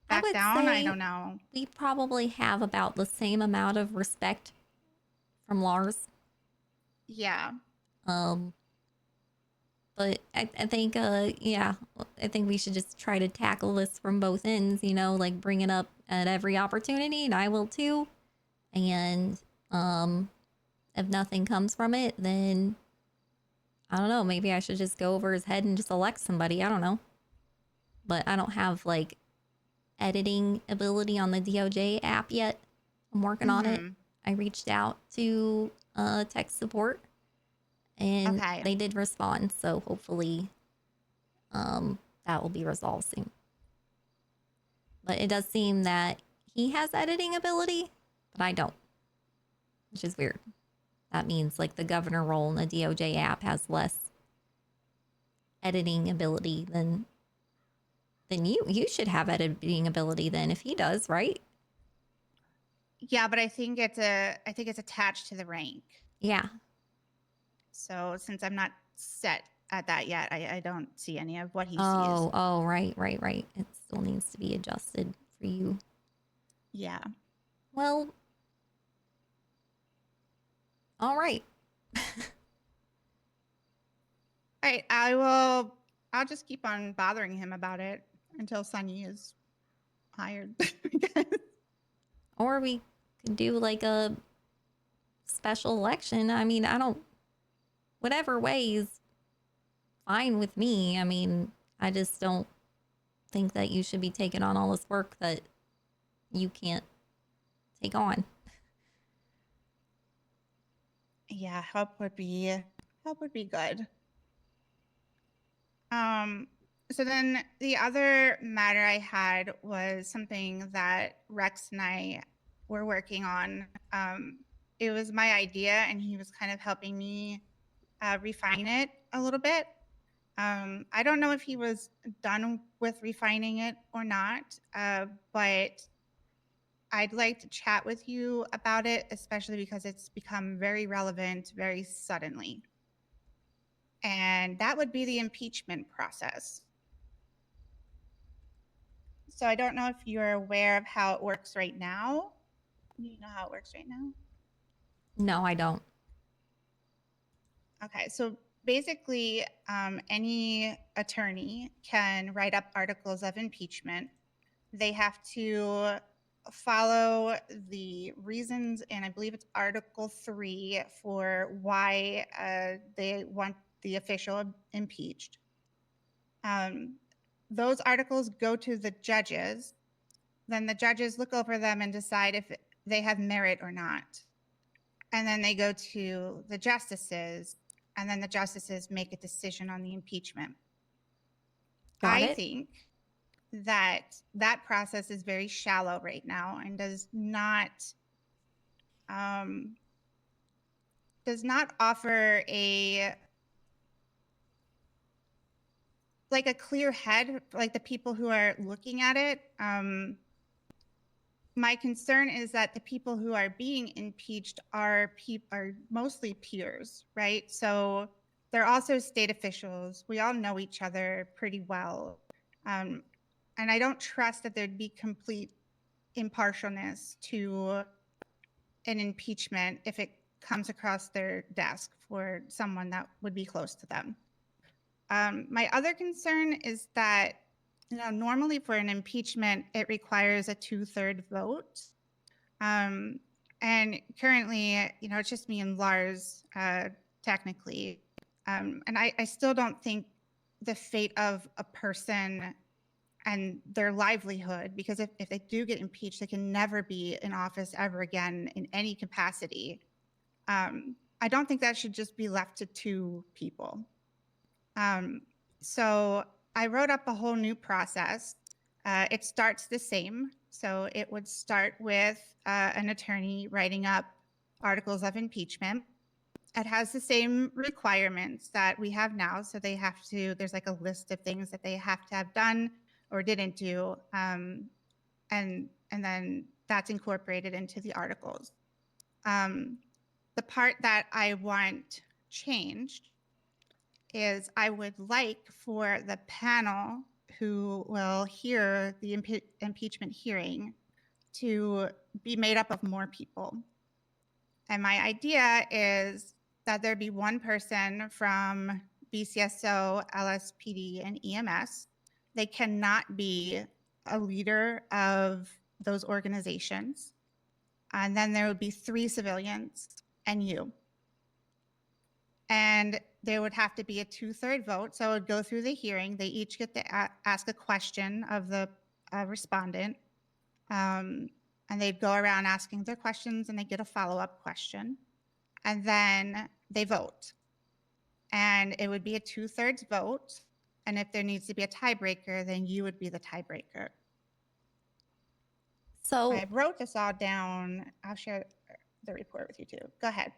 I back would down. I say don't know. we probably have about the same amount of respect from Lars. Yeah. But I think, yeah, I think we should just try to tackle this from both ends, you know, like bring it up at every opportunity, and I will too. And, if nothing comes from it, then I don't know, maybe I should just go over his head and just elect somebody. I don't know. But I don't have like editing ability on the DOJ app yet. I'm working on it. I reached out to tech support and Okay. they did respond, so hopefully that will be resolved soon. But it does seem that he has editing ability, but I don't, which is weird. That means like the governor role in the DOJ app has less editing ability than you. You should have editing ability then if he does, right? Yeah, but I think it's attached to the rank. Yeah. So since I'm not set at that yet, I don't see any of what he Oh, sees. oh, right. It still needs to be adjusted for you. Yeah. Well, all right. All right, I'll just keep on bothering him about it until Sunny is hired. Or we could do like a special election. I mean, whatever way is fine with me. I mean, I just don't think that you should be taking on all this work that you can't take on. Yeah, help would be good. So then the other matter I had was something that Rex and I were working on. It was my idea, and he was kind of helping me refine it a little bit. I don't know if he was done with refining it or not, but I'd like to chat with you about it, especially because it's become very relevant very suddenly. And that would be the impeachment process. So I don't know if you're aware of how it works right now. You know how it works right now? No, I don't. Okay, so basically, any attorney can write up articles of impeachment. They have to follow the reasons, and I believe it's Article 3 for why they want the official impeached. Those articles go to the judges. Then the judges look over them and decide if they have merit or not. And then they go to the justices, and then the justices make a decision on the impeachment. I think that that process is very shallow right now and does not offer a clear head, like the people who are looking at it. My concern is that the people who are being impeached are mostly peers, right? So they're also state officials. We all know each other pretty well. And I don't trust that there'd be complete impartialness to an impeachment if it comes across their desk for someone that would be close to them. My other concern is that, normally for an impeachment, it requires a 2/3 vote. And currently, it's just me and Lars, technically. And I still don't think the fate of a person and their livelihood, because if they do get impeached, they can never be in office ever again in any capacity. I don't think that should just be left to 2 people. So I wrote up a whole new process. It starts the same. So it would start with an attorney writing up articles of impeachment. It has the same requirements that we have now. So they have to, there's like a list of things that they have to have done or didn't do. And then that's incorporated into the articles. The part that I want changed is I would like for the panel who will hear the impeachment hearing to be made up of more people. And my idea is that there be one person from BCSO, LSPD, and EMS. They cannot be a leader of those organizations. And then there would be 3 civilians and you. And there would have to be a 2/3 vote. So it would go through the hearing. They each get to ask a question of the respondent. And they'd go around asking their questions and they get a follow-up question. And then they vote. And it would be a 2/3 vote. And if there needs to be a tiebreaker, then you would be the tiebreaker. So I wrote this all down. I'll share the report with you too. Go ahead.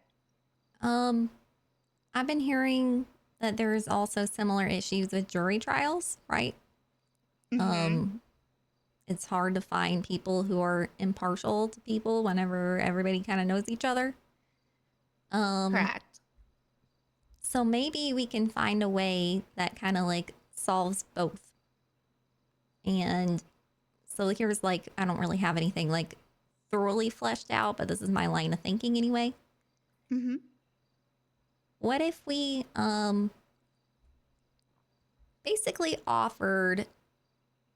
I've been hearing that there's also similar issues with jury trials, right? It's hard to find people who are impartial to people whenever everybody kind of knows each other. Correct. So maybe we can find a way that kind of like solves both. And so here's like, I don't really have anything like thoroughly fleshed out, but this is my line of thinking anyway. What if we basically offered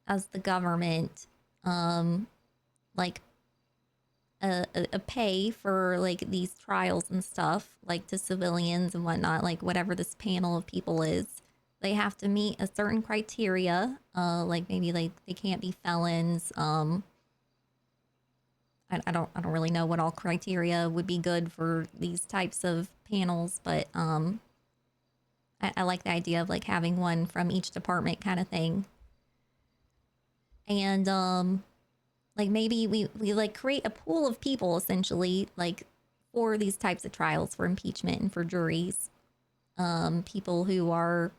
as the government like a pay for like these trials and stuff, like to civilians and whatnot, like whatever this panel of people is, they have to meet a certain criteria, like maybe like they can't be felons. I don't really know what all criteria would be good for these types of panels, but I like the idea of like having one from each department kind of thing. And like maybe we like create a pool of people essentially like for these types of trials for impeachment and for juries. People who are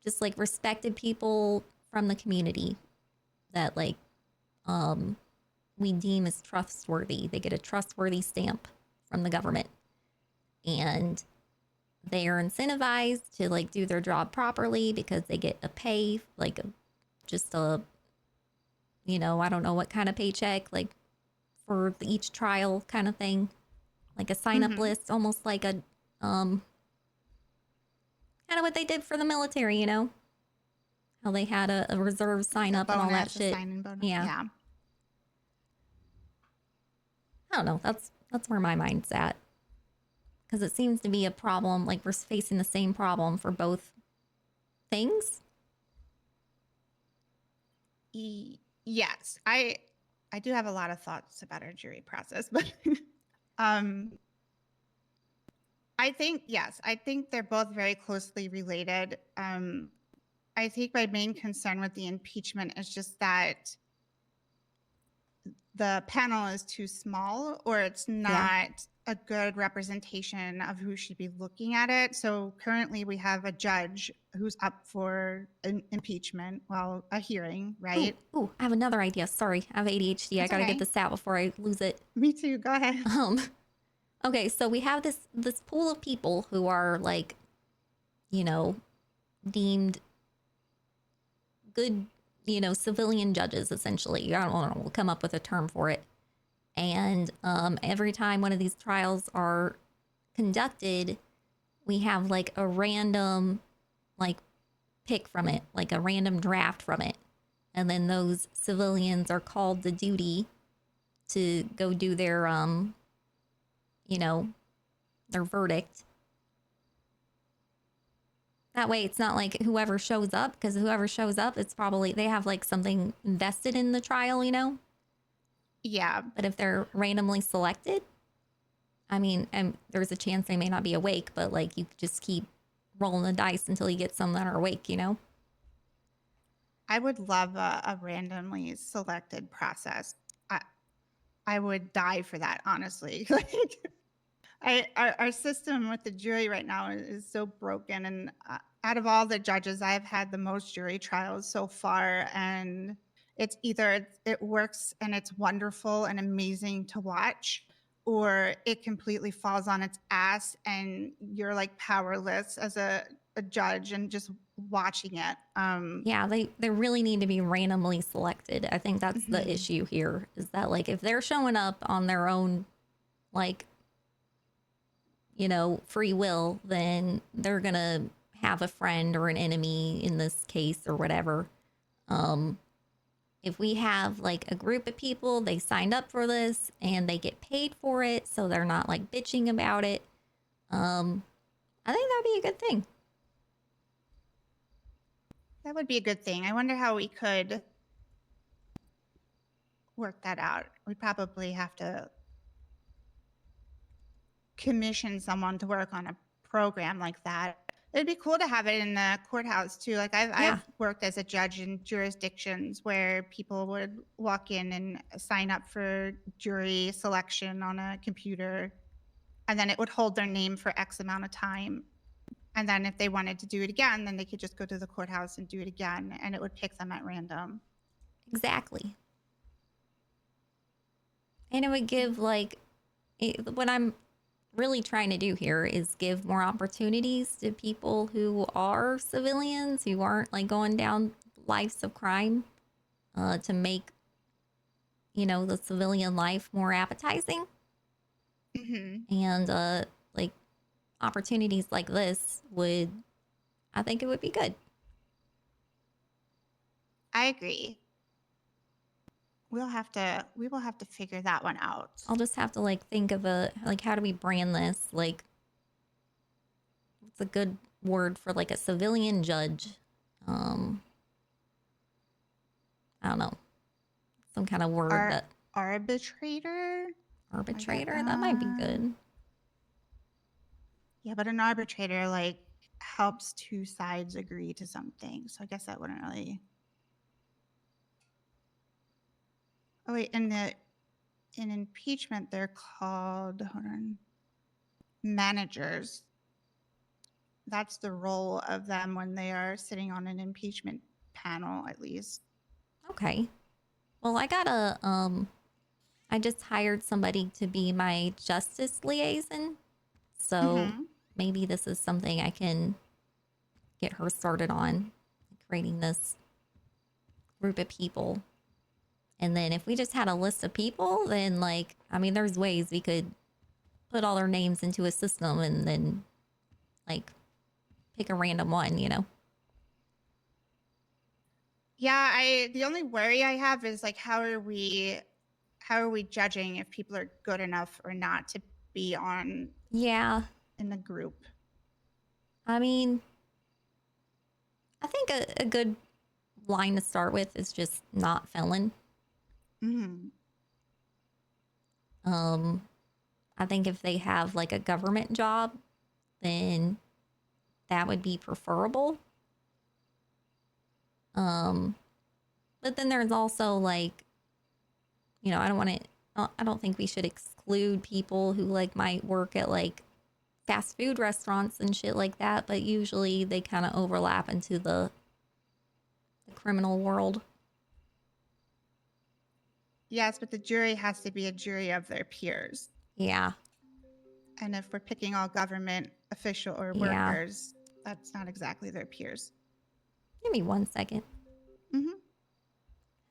just like respected people from the community that like we deem as trustworthy. They get a trustworthy stamp from the government. And they are incentivized to like do their job properly because they get a pay, like just a, I don't know what kind of paycheck, like for each trial kind of thing, like a sign up list, almost like a, kind of what they did for the military, how they had a reserve sign up and all that shit. Yeah. I don't know. That's where my mind's at. Because it seems to be a problem, like we're facing the same problem for both things. Yes, I do have a lot of thoughts about our jury process, but I think, yes, I think they're both very closely related. I think my main concern with the impeachment is just that the panel is too small, or it's not a good representation of who should be looking at it. So currently we have a judge who's up for an impeachment, well, a hearing, right? Ooh, I have another idea. Sorry, I have ADHD. That's I gotta okay. get this out before I lose it. Me too. Go ahead. Okay, so we have this pool of people who are like you know, deemed good, you know, civilian judges, essentially. I don't know, we'll come up with a term for it. And every time one of these trials are conducted, we have like a random like pick from it, like a random draft from it. And then those civilians are called to duty to go do their, you know, their verdict. That way it's not like whoever shows up, because whoever shows up, it's probably, they have like something invested in the trial, you know? Yeah. But if they're randomly selected, I mean, and there's a chance they may not be awake, but like you just keep rolling the dice until you get some that are awake, you know? I would love a randomly selected process. I would die for that, honestly. Like, our system with the jury right now is so broken, and out of all the judges, I've had the most jury trials so far, and it's either it works and it's wonderful and amazing to watch, or it completely falls on its ass and you're like powerless as a judge and just watching it. Yeah, they really need to be randomly selected. I think that's the Mhm. issue here, is that like if they're showing up on their own, like, you know, free will, then they're gonna have a friend or an enemy in this case or whatever. If we have like a group of people, they signed up for this and they get paid for it, so they're not like bitching about it. I think that'd be a good thing. That would be a good thing. I wonder how we could work that out. We'd probably have to commission someone to work on a program like that. It'd be cool to have it in the courthouse too. Like I've worked as a judge in jurisdictions where people would walk in and sign up for jury selection on a computer, and then it would hold their name for X amount of time. And then if they wanted to do it again, then they could just go to the courthouse and do it again, and it would pick them at random. Exactly. And it would give like, what I'm really trying to do here is give more opportunities to people who are civilians, who aren't like going down lives of crime, to make, you know, the civilian life more appetizing. Mm-hmm. And like opportunities like this would, I think it would be good. I agree. We will have to figure that one out. I'll just have to like think of a, like, how do we brand this? Like, what's a good word for like a civilian judge? I don't know. Some kind of word that Arbitrator? Arbitrator? That might be good. Yeah, but an arbitrator like helps two sides agree to something. So I guess that wouldn't really. Oh wait, in impeachment they're called, hold on, managers. That's the role of them when they are sitting on an impeachment panel, at least. Okay. Well, I just hired somebody to be my justice liaison. So maybe this is something I can get her started on, creating this group of people. And then if we just had a list of people, then like, I mean, there's ways we could put all their names into a system and then like pick a random one, you know? Yeah, the only worry I have is like how are we judging if people are good enough or not to be on in the group? I mean, I think a good line to start with is just not felon. I think if they have like a government job, then that would be preferable. But then there's also like, you know, I don't think we should exclude people who like might work at like fast food restaurants and shit like that, but usually they kind of overlap into the criminal world. Yes, but the jury has to be a jury of their peers. Yeah. And if we're picking all government official or Yeah. workers, That's not exactly their peers. Give me 1 second. Mm-hmm.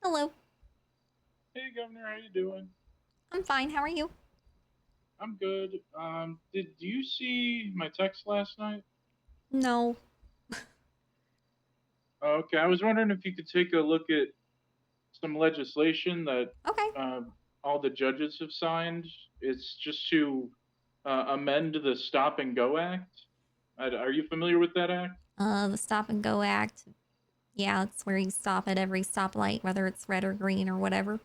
Hello. Hey, Governor, how you doing? I'm fine. How are you? I'm good. Did you see my text last night? No. Okay, I was wondering if you could take a look at some legislation that all the judges have signed. It's just to amend the Stop and Go Act. Are you familiar with that act? The Stop and Go Act. Yeah, it's where you stop at every stoplight, whether it's red or green or whatever.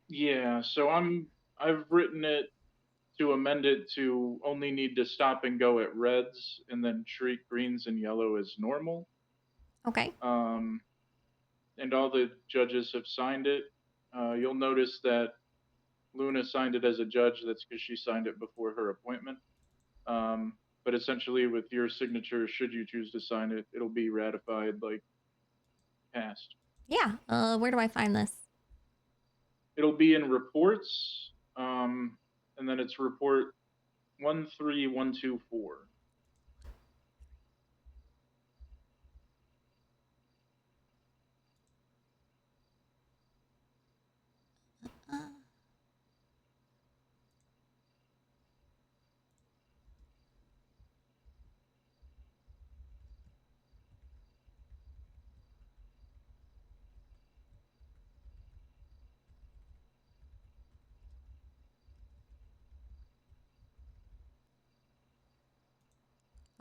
Yeah, so I've written it to amend it to only need to stop and go at reds and then treat greens and yellow as normal. Okay. And all the judges have signed it. You'll notice that Luna signed it as a judge. That's because she signed it before her appointment. But essentially, with your signature, should you choose to sign it, it'll be ratified, like passed. Yeah. Where do I find this? It'll be in reports, and then it's report 13124.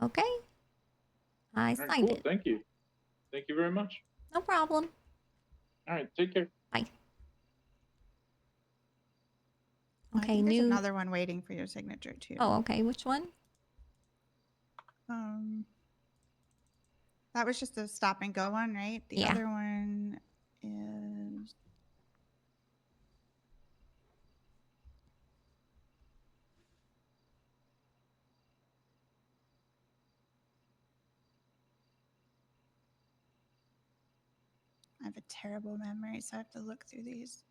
Okay. I All right, signed cool. it. Thank you. Thank you very much. No problem. All right, take care. Bye. I Okay, think there's new. another one waiting for your signature too. Oh, okay. Which one? That was just a stop and go one, right? The Yeah. other one is I have a terrible memory, so I have to look through these.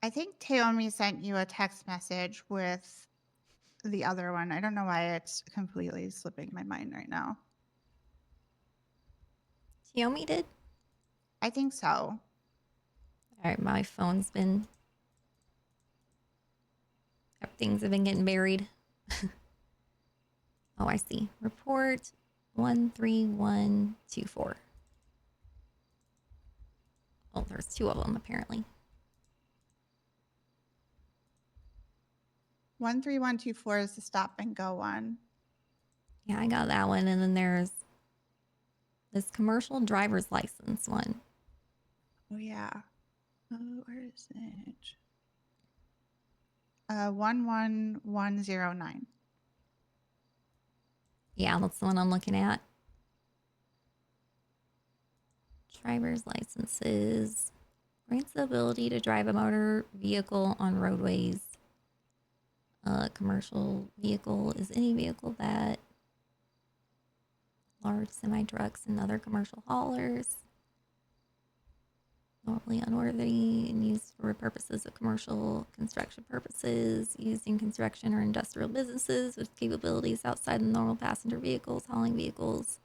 I think Taomi sent you a text message with the other one. I don't know why it's completely slipping my mind right now. Xiaomi did? I think so. All right, my phone's been. Things have been getting buried. Oh, I see. Report 13124. Oh, there's two of them apparently. 13124 is the stop and go one. Yeah, I got that one. And then there's this commercial driver's license one. Oh yeah. Where is it? 11109. Yeah, that's the one I'm looking at. Driver's licenses. Grants the ability to drive a motor vehicle on roadways. Commercial vehicle is any vehicle that large semi-trucks and other commercial haulers normally unworthy and used for purposes of commercial construction purposes, used in construction or industrial businesses with capabilities outside the normal passenger vehicles, hauling vehicles.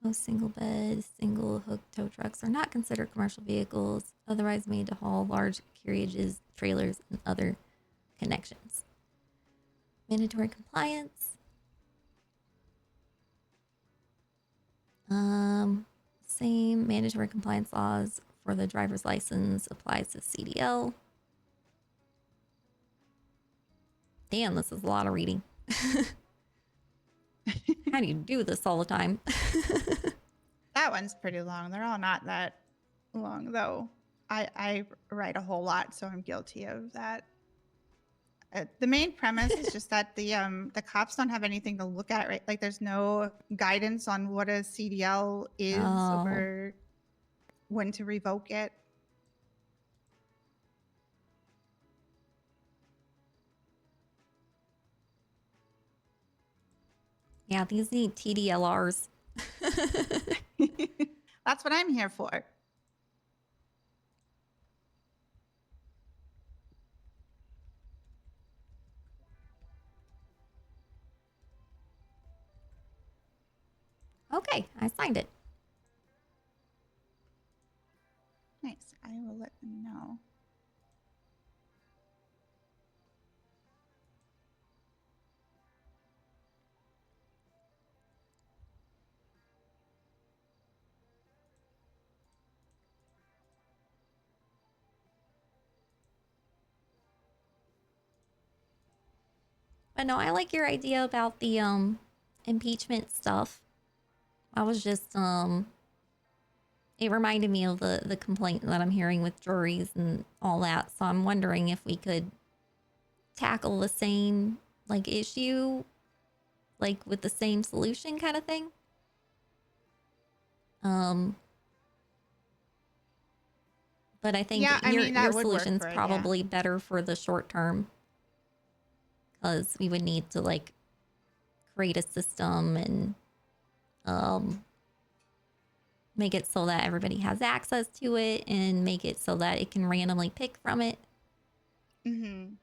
Most single bed, single hook tow trucks are not considered commercial vehicles, otherwise made to haul large carriages, trailers, and other connections. Mandatory compliance. Same mandatory compliance laws for the driver's license applies to CDL. Damn, this is a lot of reading. How do you do this all the time? That one's pretty long. They're all not that long though. I write a whole lot, so I'm guilty of that. The main premise is just that the cops don't have anything to look at, right? Like there's no guidance on what a CDL is or when to revoke it. Yeah, these need TDLRs. That's what I'm here for. Okay, I signed it. Nice. I will let them know. But no, I like your idea about the impeachment stuff. I was just it reminded me of the complaint that I'm hearing with juries and all that. So I'm wondering if we could tackle the same like issue, like with the same solution kind of thing. But I think Yeah, I mean, that your would work solution's for it, yeah. probably better for the short term. Because we would need to like create a system and make it so that everybody has access to it and make it so that it can randomly pick from it. Mm-hmm.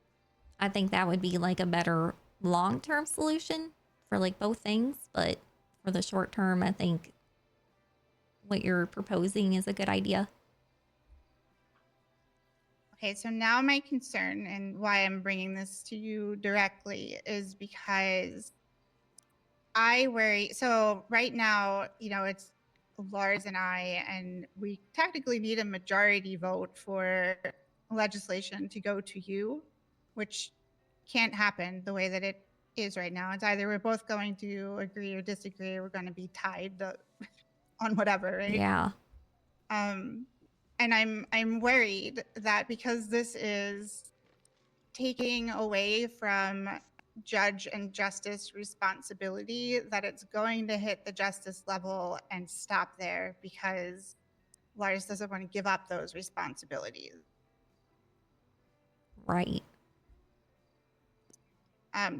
I think that would be like a better long-term solution for like both things, but for the short term, I think what you're proposing is a good idea. Okay, so now my concern and why I'm bringing this to you directly is because I worry. So right now, it's Lars and I, and we technically need a majority vote for legislation to go to you, which can't happen the way that it is right now. It's either we're both going to agree or disagree, or we're going to be tied on whatever, right? Yeah. And I'm worried that because this is taking away from judge and justice responsibility, that it's going to hit the justice level and stop there because Lars doesn't want to give up those responsibilities. Right.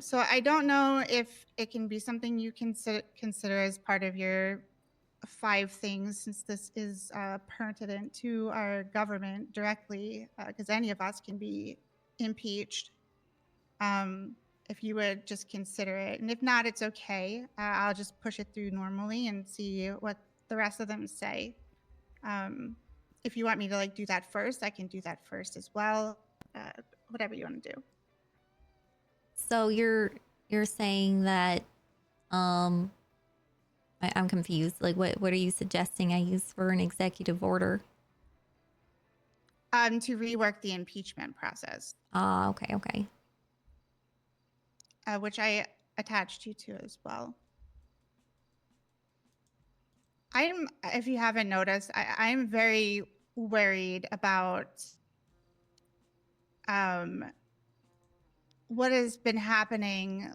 So I don't know if it can be something you consider as part of your 5 things, since this is pertinent to our government directly, because any of us can be impeached. If you would just consider it, and if not, it's okay. I'll just push it through normally and see what the rest of them say. If you want me to like do that first, I can do that first as well. Whatever you want to do. So you're saying that I'm confused. Like what are you suggesting I use for an executive order? To rework the impeachment process. Okay. Which I attached you to as well. If you haven't noticed, I'm very worried about what has been happening.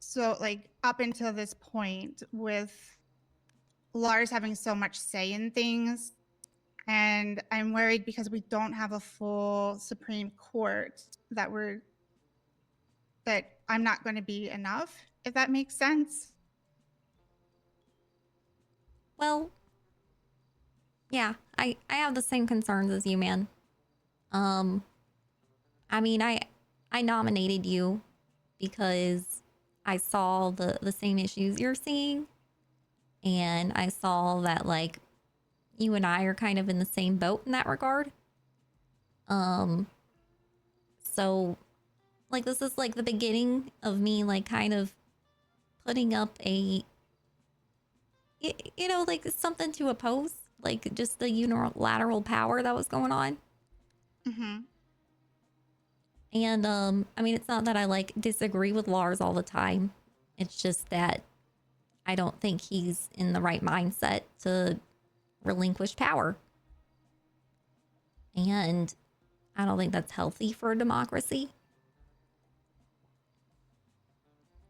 So like up until this point with Lars having so much say in things. And I'm worried because we don't have a full Supreme Court that I'm not going to be enough, if that makes sense. Well, yeah, I have the same concerns as you, man. I mean, I nominated you because I saw the same issues you're seeing, and I saw that like you and I are kind of in the same boat in that regard. So like this is like the beginning of me like kind of putting up a like something to oppose, like just the unilateral power that was going on. Mm-hmm. And I mean, it's not that I like disagree with Lars all the time. It's just that I don't think he's in the right mindset to relinquish power. And I don't think that's healthy for a democracy.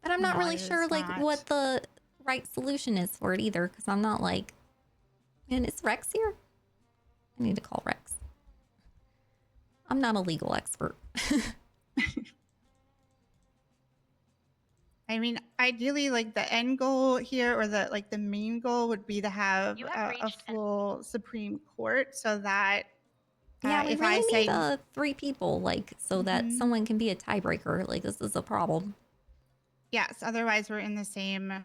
But I'm not No, really it sure is like not. what the right solution is for it either, because I'm not like, man, is Rex here? I need to call Rex. I'm not a legal expert. I mean, ideally, like the end goal here, or the main goal would be to have a full Supreme Court, so that Yeah, we if I really say need 3 people, like, so that Mhm. someone can be a tiebreaker. Like, this is a problem. yes, otherwise we're in the same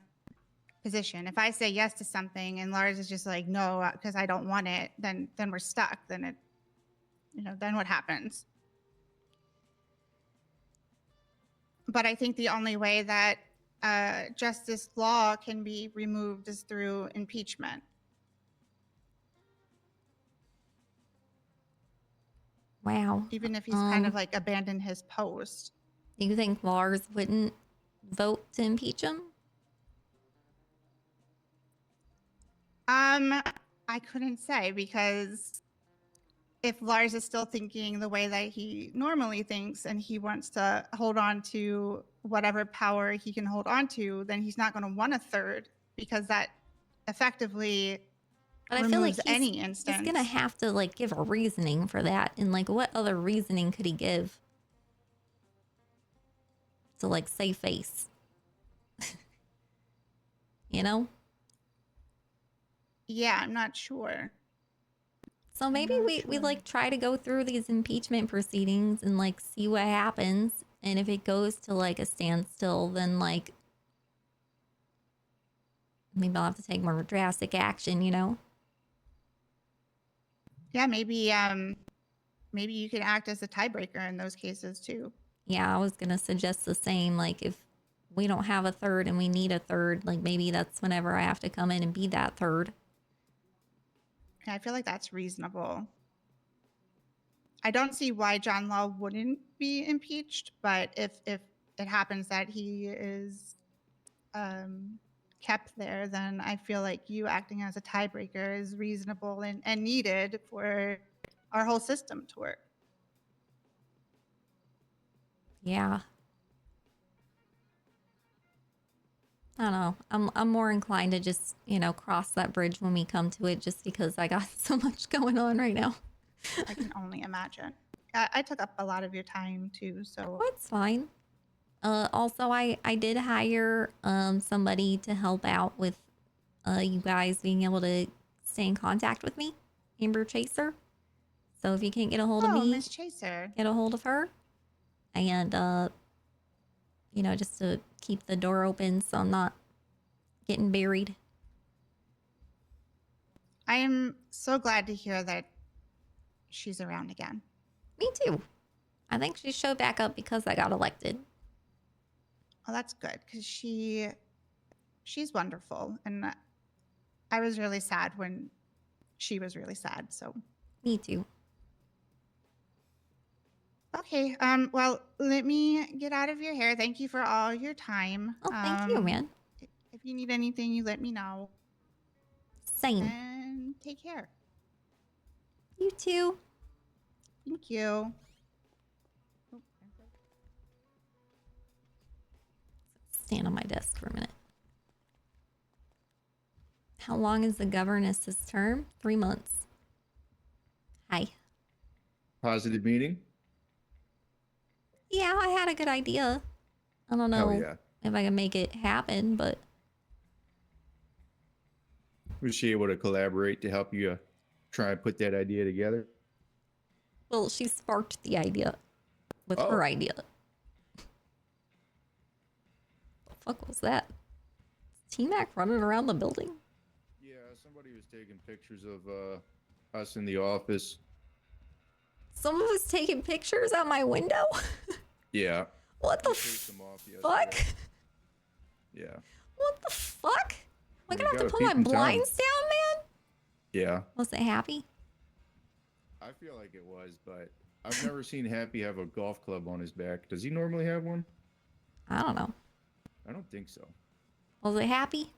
position. If I say yes to something and Lars is just like no because I don't want it, then we're stuck. Then then what happens? But I think the only way that justice law can be removed is through impeachment. Wow. Even if he's kind of like abandoned his post. Do you think Lars wouldn't vote to impeach him? I couldn't say, because if Lars is still thinking the way that he normally thinks and he wants to hold on to whatever power he can hold on to, then he's not going to want a third, because that effectively But I feel like removes any he's instance. gonna have to like give a reasoning for that. And like, what other reasoning could he give to like save face? You know? Yeah, I'm not sure. So maybe we like try to go through these impeachment proceedings and like see what happens. And if it goes to like a standstill, then like maybe I'll have to take more drastic action, you know? Yeah, maybe maybe you can act as a tiebreaker in those cases too. Yeah, I was gonna suggest the same. Like if we don't have a third and we need a third, like maybe that's whenever I have to come in and be that third. Yeah, I feel like that's reasonable. I don't see why John Law wouldn't be impeached, but if it happens that he is kept there, then I feel like you acting as a tiebreaker is reasonable and needed for our whole system to work. Yeah. I don't know. I'm more inclined to just, you know, cross that bridge when we come to it, just because I got so much going on right now. I can only imagine. I took up a lot of your time too, so It's fine. Also, I did hire somebody to help out with you guys being able to stay in contact with me, Amber Chaser. So if you can't get a hold of me, Miss Chaser, get a hold of her, and you know, just to keep the door open so I'm not getting buried. I am so glad to hear that she's around again. Me too. I think she showed back up because I got elected. Well, that's good, because she's wonderful, and I was really sad when she was really sad. So Me too. okay, well, let me get out of your hair. Thank you for all your time. Oh, thank you, man. If you need anything, you let me know. Same. And take care. You too. Thank you. Stand on my desk for a minute. How long is the governess's term? 3 months. Hi. Positive meeting? Yeah, I had a good idea. I don't Hell know yeah. if I can make it happen, but Was she able to collaborate to help you try and put that idea together? well, she sparked the idea with Oh. her idea. The fuck was that? Is T-Mac running around the building? Yeah, somebody was taking pictures of us in the office. Someone was taking pictures out my window? Yeah. What the We chased them off yesterday. fuck? Yeah. What the fuck? Am I We gonna have to gotta pull my peep in town. blinds down, man? Yeah. Was it Happy? I feel like it was, but I've never seen Happy have a golf club on his back. Does he normally have one? I don't know. I don't think so. Was it Happy?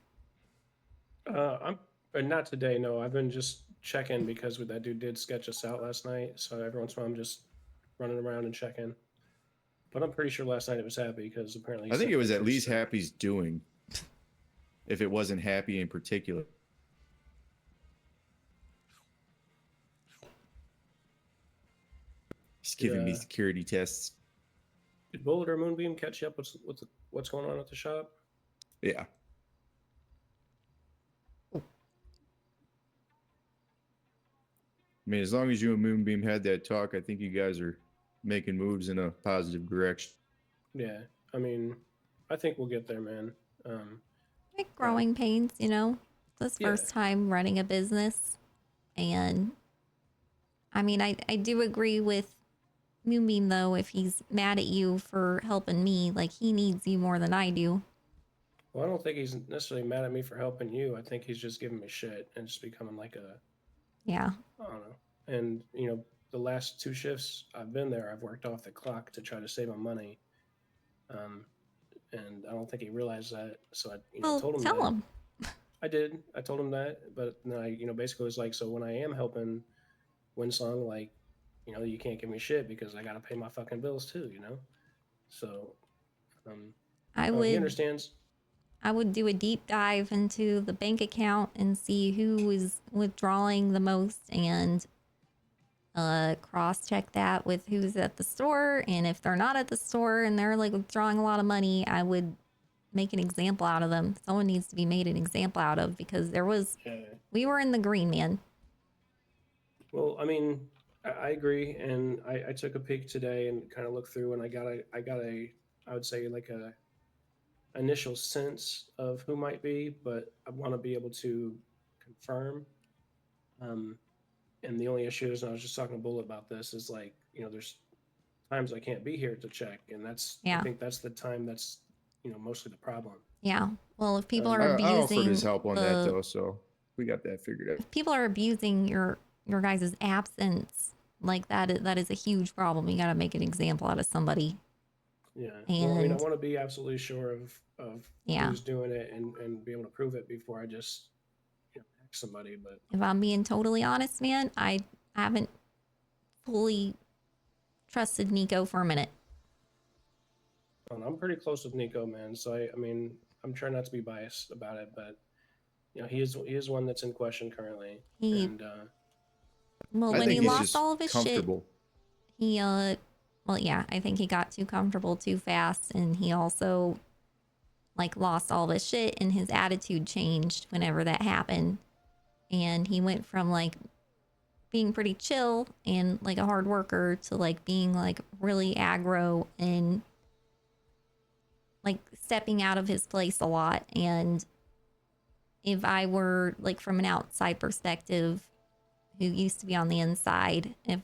I'm not today. No, I've been just checking because that dude did sketch us out last night. So every once in a while, I'm just running around and checking. But I'm pretty sure last night it was Happy because apparently. he I think sent it was at pictures, least so- Happy's doing. If it wasn't Happy in particular. He's giving me Yeah. security tests. Did Bullet or Moonbeam catch you up with what's going on at the shop? Yeah. I mean, as long as you and Moonbeam had that talk, I think you guys are making moves in a positive direction. Yeah, I mean, I think we'll get there, man. Like growing pains, you know. This Yeah. first time running a business, and I mean, I do agree with Moonbeam though. If he's mad at you for helping me, like he needs you more than I do. Well, I don't think he's necessarily mad at me for helping you. I think he's just giving me shit and just becoming like a, Yeah. I don't know. And the last 2 shifts I've been there, I've worked off the clock to try to save him money. And I don't think he realized that. So I, Well, told him tell that. him. I did. I told him that, but then I, basically was like, so when I am helping WindSong, like, you can't give me shit because I gotta pay my fucking bills too, So, I he would understands. I would do a deep dive into the bank account and see who is withdrawing the most and cross check that with who's at the store. And if they're not at the store and they're like withdrawing a lot of money, I would make an example out of them. Someone needs to be made an example out of because we were in the green, man. Well, I mean, I agree, and I took a peek today and kind of looked through, and I got a I would say like a initial sense of who might be, but I want to be able to confirm. And the only issue is, and I was just talking to Bullet about this, is like, there's times I can't be here to check, and I think that's the time that's, mostly the problem. Yeah. Well, if people are I abusing offered his help on that the- though, so we got that figured out. if people are abusing your guys' absence, like that is a huge problem. You got to make an example out of somebody. Yeah. Well, I And want to be absolutely sure of Yeah. who's doing it and be able to prove it before I just ask somebody. But if I'm being totally honest, man, I haven't fully trusted Nico for a minute. I'm pretty close with Nico, man. So I mean, I'm trying not to be biased about it, but he is one that's in question currently. He- And Well, I when think he he's lost just all of his shit, comfortable. he well, yeah, I think he got too comfortable too fast, and he also like lost all of his shit, and his attitude changed whenever that happened, and he went from like being pretty chill and like a hard worker to like being like really aggro and like stepping out of his place a lot. And if I were like from an outside perspective who used to be on the inside, if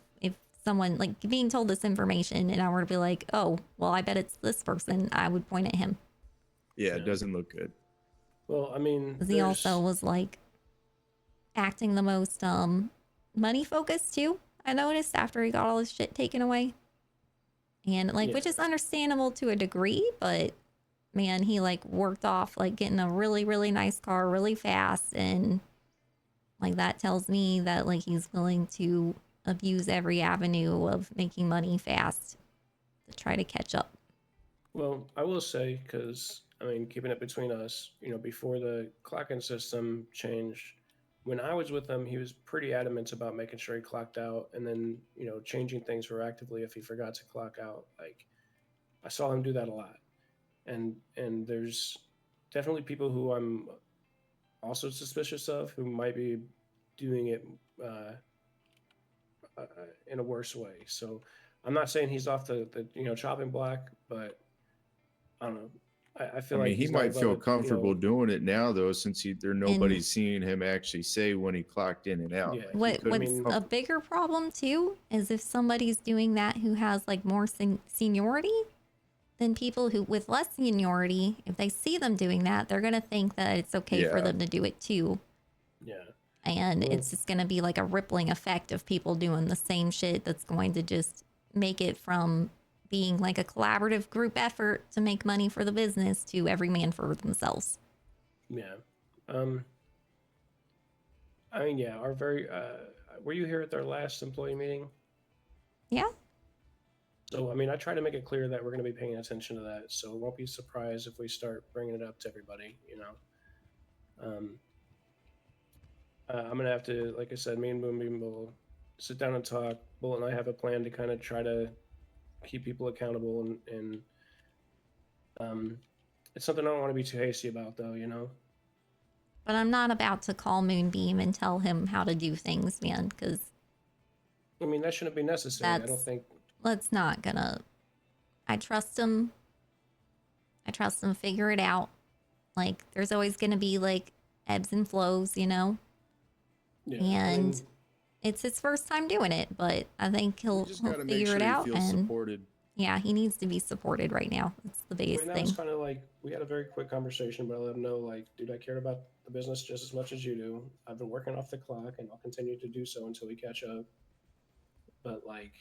someone like being told this information and I were to be like, oh, well, I bet it's this person, I would point at him. Yeah, it doesn't look good. well, I mean, 'Cause he also was like acting the most money focused too. I noticed after he got all his shit taken away. And like, which is understandable to a degree, but man, he like worked off like getting a really, really nice car really fast. And like, that tells me that like he's willing to abuse every avenue of making money fast to try to catch up. Well, I will say, because I mean, keeping it between us, before the clocking system changed, when I was with him, he was pretty adamant about making sure he clocked out, and then changing things proactively if he forgot to clock out. Like, I saw him do that a lot, and there's definitely people who I'm also suspicious of who might be doing it in a worse way. So I'm not saying he's off the chopping block, but I don't know. I feel I mean, like he he's not might feel above it, comfortable doing it now, though, since nobody's seeing him actually say when he clocked in and out. Yeah. Like, he What's couldn't- a bigger problem too is if somebody's doing that who has like more seniority than people who with less seniority. If they see them doing that, they're gonna think that it's okay for Yeah. them to do it too. Yeah. And Well- it's just gonna be like a rippling effect of people doing the same shit that's going to just make it from being like a collaborative group effort to make money for the business to every man for themselves. Yeah. I mean, yeah. Our very. Were you here at our last employee meeting? Yeah. So I mean, I try to make it clear that we're going to be paying attention to that. So won't be surprised if we start bringing it up to everybody. I'm gonna have to, like I said, me and Boom will sit down and talk. Bullet and I have a plan to kind of try to keep people accountable, and it's something I don't want to be too hasty about, though. You know. But I'm not about to call Moonbeam and tell him how to do things, man, because I mean, that shouldn't be necessary. I don't that's think. let's not gonna. I trust him. I trust him to figure it out. Like, there's always gonna be like ebbs and flows, you know. Yeah, And I mean, it's his first time doing it, but I think You he'll just gotta make figure sure it he out. feels And supported. yeah, he needs to be supported right now. It's the biggest right now it's thing. kind of like we had a very quick conversation, but I let him know, like, dude, I care about the business just as much as you do. I've been working off the clock, and I'll continue to do so until we catch up. But like,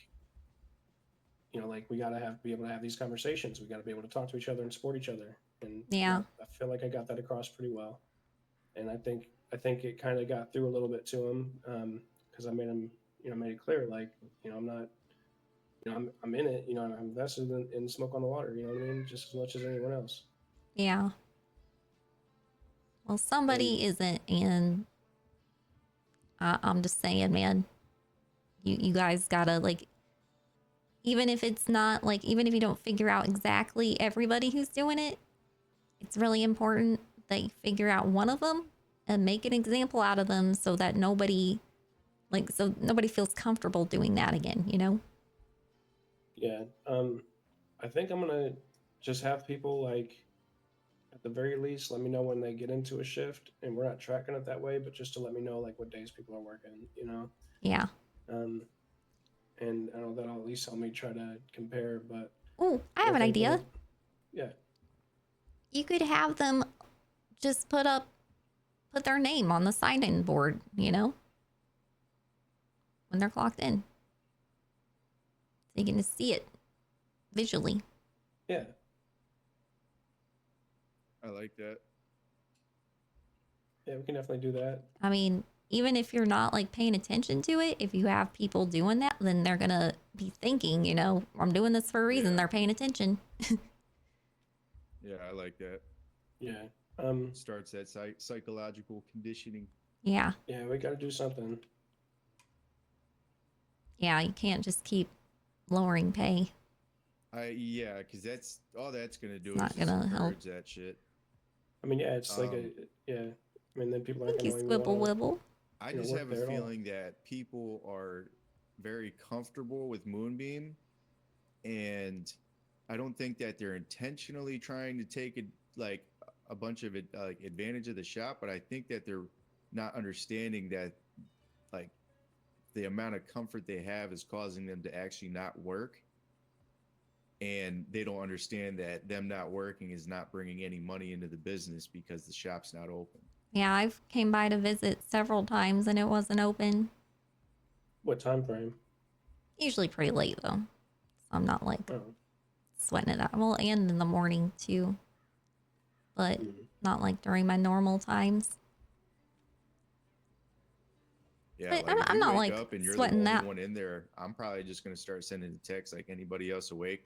you know, like we gotta be able to have these conversations. We gotta be able to talk to each other and support each other. And Yeah. I feel like I got that across pretty well. And I think it kind of got through a little bit to him because I made him, you know, made it clear, like, you know, I'm not, you know, I'm in it, you know, I'm invested in Smoke on the Water, you know what I mean, just as much as anyone else. Yeah. Well, somebody isn't, and I'm just saying, man. You guys gotta, like, even if it's not like, even if you don't figure out exactly everybody who's doing it, it's really important that you figure out one of them and make an example out of them so that nobody, like, so nobody feels comfortable doing that again, you know? Yeah. I think I'm gonna just have people, like, at the very least, let me know when they get into a shift, and we're not tracking it that way, but just to let me know, like, what days people are working, you know. Yeah. And I know that'll at least help me try to compare. But Oh, I have an think idea. yeah. You could have them just put their name on the sign-in board, you know? When they're clocked in. So you can just see it visually. Yeah. I like that. Yeah, we can definitely do that. I mean, even if you're not like paying attention to it, if you have people doing that, then they're gonna be thinking, you know, I'm doing this for a reason. They're paying attention. Yeah, I like that. Yeah. Starts that psychological conditioning. Yeah. Yeah, we got to do something. Yeah, you can't just keep lowering pay. Yeah, because that's all that's gonna do Not is just gonna help. encourage that shit. I mean, yeah, it's like yeah. I mean, then people aren't Thank going you, to Squibble want Wibble. I to just work have there a at all. feeling that people are very comfortable with Moonbeam, and I don't think that they're intentionally trying to take a bunch of like advantage of the shop, but I think that they're not understanding that like the amount of comfort they have is causing them to actually not work, and they don't understand that them not working is not bringing any money into the business because the shop's not open. Yeah, I've came by to visit several times and it wasn't open. What time frame? Usually pretty late though. So I'm not like Oh. sweating it out. Well, and in the morning too. But not like during my normal times. Yeah, But like if I'm you not wake like up and you're the sweating only that. one in there, I'm probably just gonna start sending a text like anybody else awake.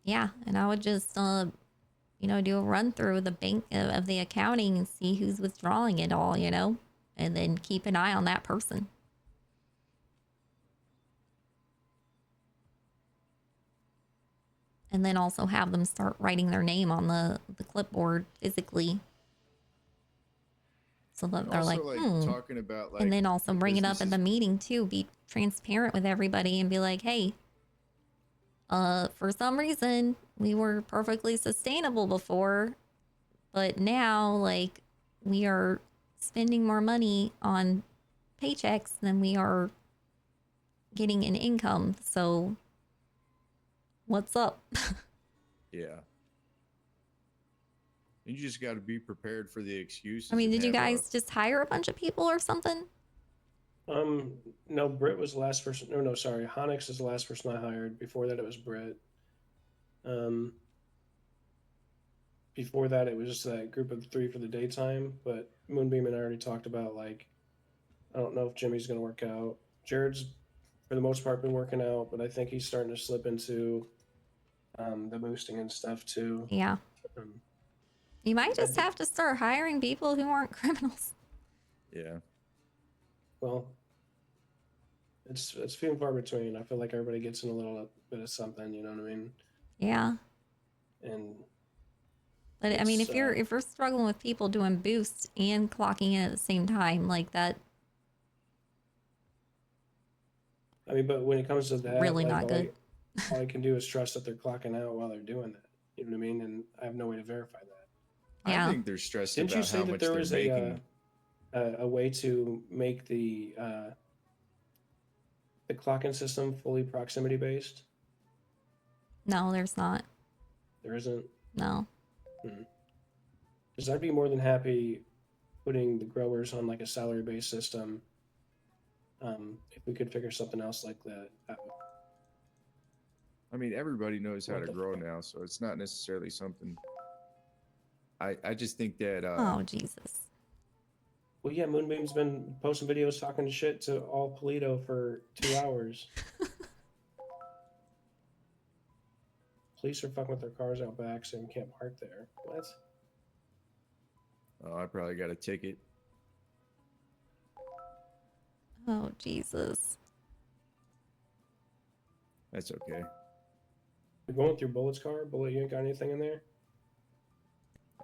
Yeah, and I would just you know, do a run through of the bank of the accounting and see who's withdrawing it all, you know, and then keep an eye on that person. And then also have them start writing their name on the clipboard physically. So that And they're also, like, talking about and then also bring it up at businesses- the meeting too. Be transparent with everybody and be like, hey, for some reason we were perfectly sustainable before, but now like we are spending more money on paychecks than we are getting in income. So what's up? Yeah. You just got to be prepared for the excuses. I mean, and did you have guys just hire a bunch of people or something? No, Britt was the last person. No, sorry, Honix is the last person I hired. Before that, it was Britt. Before that, it was just that group of 3 for the daytime. But Moonbeam and I already talked about, like, I don't know if Jimmy's going to work out. Jared's, for the most part, been working out, but I think he's starting to slip into the boosting and stuff too. Yeah. You might just have to start hiring people who aren't criminals. Yeah. Well, It's few and far between. I feel like everybody gets in a little bit of something. You know what I mean? Yeah. And But I mean, it's, if you're struggling with people doing boosts and clocking in at the same time, like that, I mean, but when it comes to that, really like not good. all I can do is trust that they're clocking out while they're doing that. You know what I mean? And I have no way to verify that. Yeah. I think they're stressed Didn't you about say how that much there they're was making. a way to make the clock-in system fully proximity based? No, there's not. There isn't. No. Because I'd be more than happy putting the growers on like a salary based system. If we could figure something else like that out. I mean, everybody knows how What to the grow now, so it's not necessarily something. I just think that. Oh Jesus. Well, yeah, Moonbeam's been posting videos talking shit to all Polito for 2 hours. Police are fucking with their cars out back, saying we can't park there. What? Oh, I probably got a ticket. Oh Jesus. That's okay. You're going through Bullet's car? Bullet, you ain't got anything in there?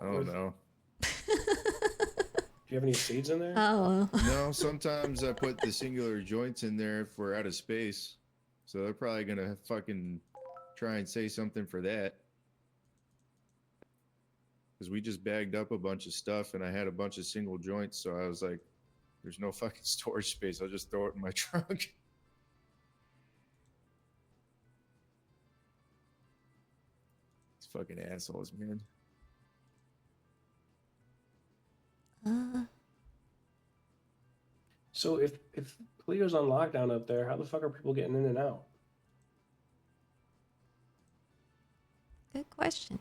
I don't know. Do you have any seeds in there? Oh. No, sometimes I put the singular joints in there if we're out of space. So they're probably gonna fucking try and say something for that. Because we just bagged up a bunch of stuff and I had a bunch of single joints, so I was like, there's no fucking storage space. I'll just throw it in my trunk. These fucking assholes, man. So if Polito's on lockdown up there, how the fuck are people getting in and out? Good question.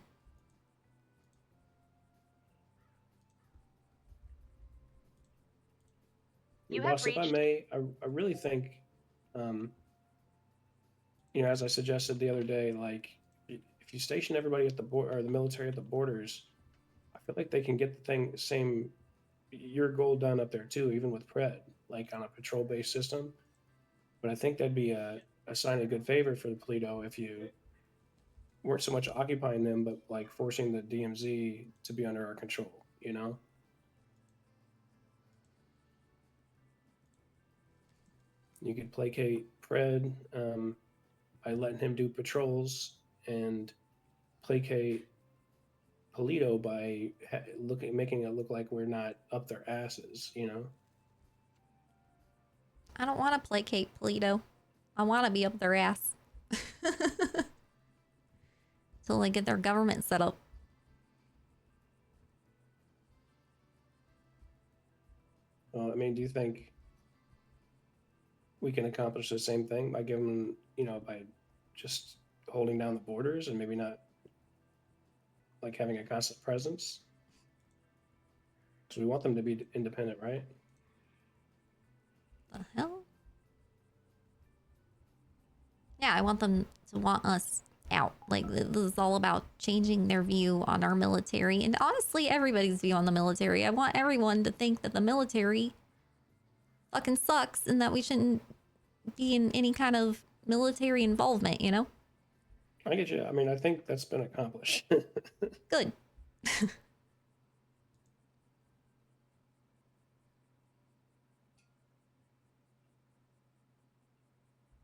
You boss, if I may, I really think, you know, as I suggested the other day, like if you station everybody at the border or the military at the borders, I feel like they can get the same your goal done up there too, even with Pred, like on a patrol-based system. But I think that'd be a sign of good favor for the Polito if you weren't so much occupying them, but like forcing the DMZ to be under our control, you know? You could placate Pred by letting him do patrols and placate Polito by making it look like we're not up their asses, you know? I don't want to placate Polito. I want to be up their ass. Till they get their government set up. Well, I mean, do you think we can accomplish the same thing by giving, you know, by just holding down the borders and maybe not like having a constant presence? Because we want them to be independent, right? The hell? Yeah, I want them to want us out. Like, this is all about changing their view on our military. And honestly, everybody's view on the military. I want everyone to think that the military fucking sucks and that we shouldn't be in any kind of military involvement, you know? I get you. I mean, I think that's been accomplished. Good.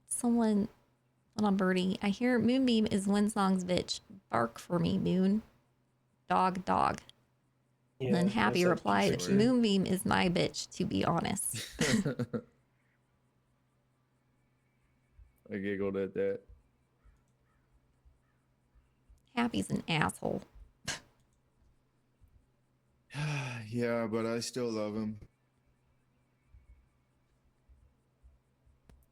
Someone, hold on, Birdie. I hear Moonbeam is WindSong's bitch. Bark for me, Moon. Dog, dog. Yeah, And then Happy that's like replied, P60. Moonbeam is my bitch, to be honest. I giggled at that. Happy's an asshole. Yeah, but I still love him.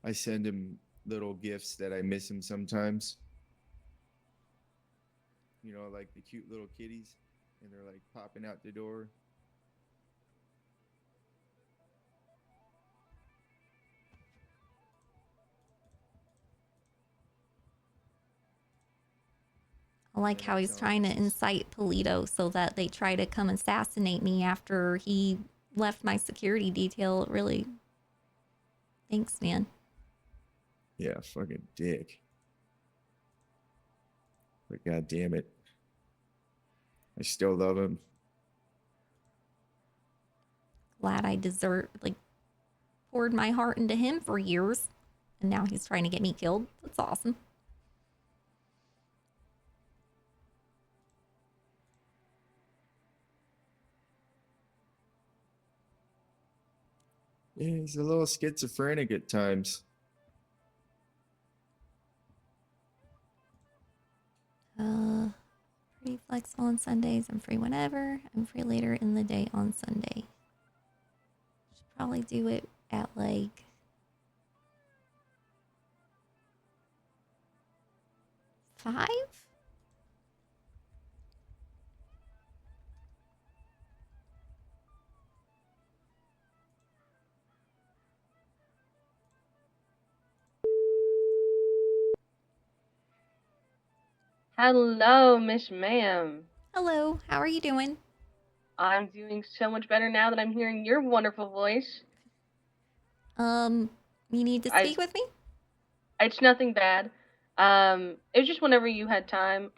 I send him little gifts that I miss him sometimes. You know, like the cute little kitties, and they're like popping out the door. I like how he's trying to incite Polito so that they try to come assassinate me after he left my security detail. Really. Thanks, man. Yeah, fucking dick. But god damn it. I still love him. Glad I poured my heart into him for years. And now he's trying to get me killed. That's awesome. Yeah, he's a little schizophrenic at times. Pretty flexible on Sundays. I'm free whenever. I'm free later in the day on Sunday. Should probably do it at like 5? Hello, Miss Ma'am. Hello, how are you doing? I'm doing so much better now that I'm hearing your wonderful voice. You need to speak with me? It's nothing bad. It was just whenever you had time.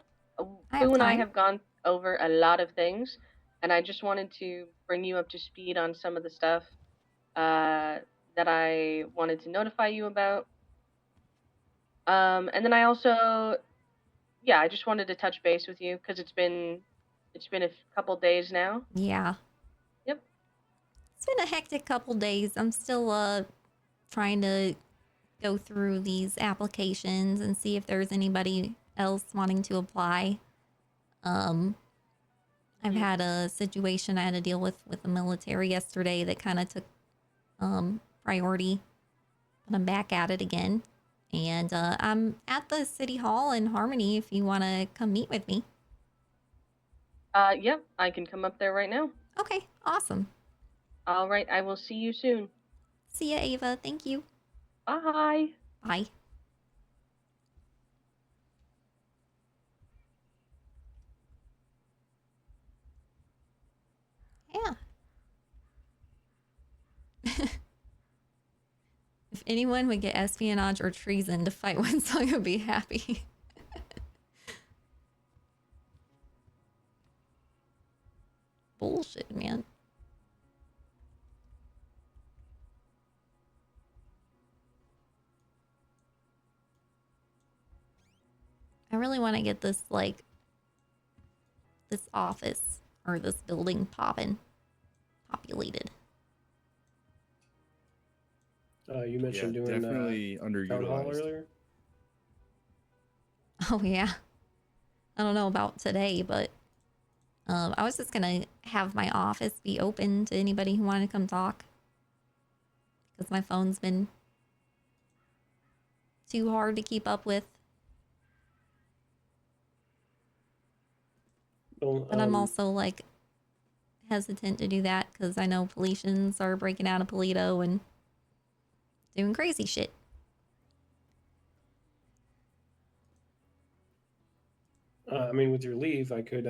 I have Boo and I time. have gone over a lot of things, and I just wanted to bring you up to speed on some of the stuff that I wanted to notify you about. And then I also, yeah, I just wanted to touch base with you because it's been a couple days now. Yeah. Yep. It's been a hectic couple days. I'm still trying to go through these applications and see if there's anybody else wanting to apply. I've had a situation I had to deal with the military yesterday that kind of took priority, but I'm back at it again. And I'm at the city hall in Harmony if you want to come meet with me. Yeah, I can come up there right now. Okay, awesome. All right, I will see you soon. See ya, Ava. Thank you. Bye. Bye. Yeah. If anyone would get espionage or treason to fight WindSong, I'd be happy. Bullshit, man. I really want to get this, like, this office or this building populated. You mentioned doing definitely town hall underutilized. earlier. Oh, yeah. I don't know about today, but I was just going to have my office be open to anybody who wanted to come talk. Because my phone's been too hard to keep up with. Well, But I'm also, like, hesitant to do that because I know Politians are breaking out of Polito and doing crazy shit. I mean, with your leave, I could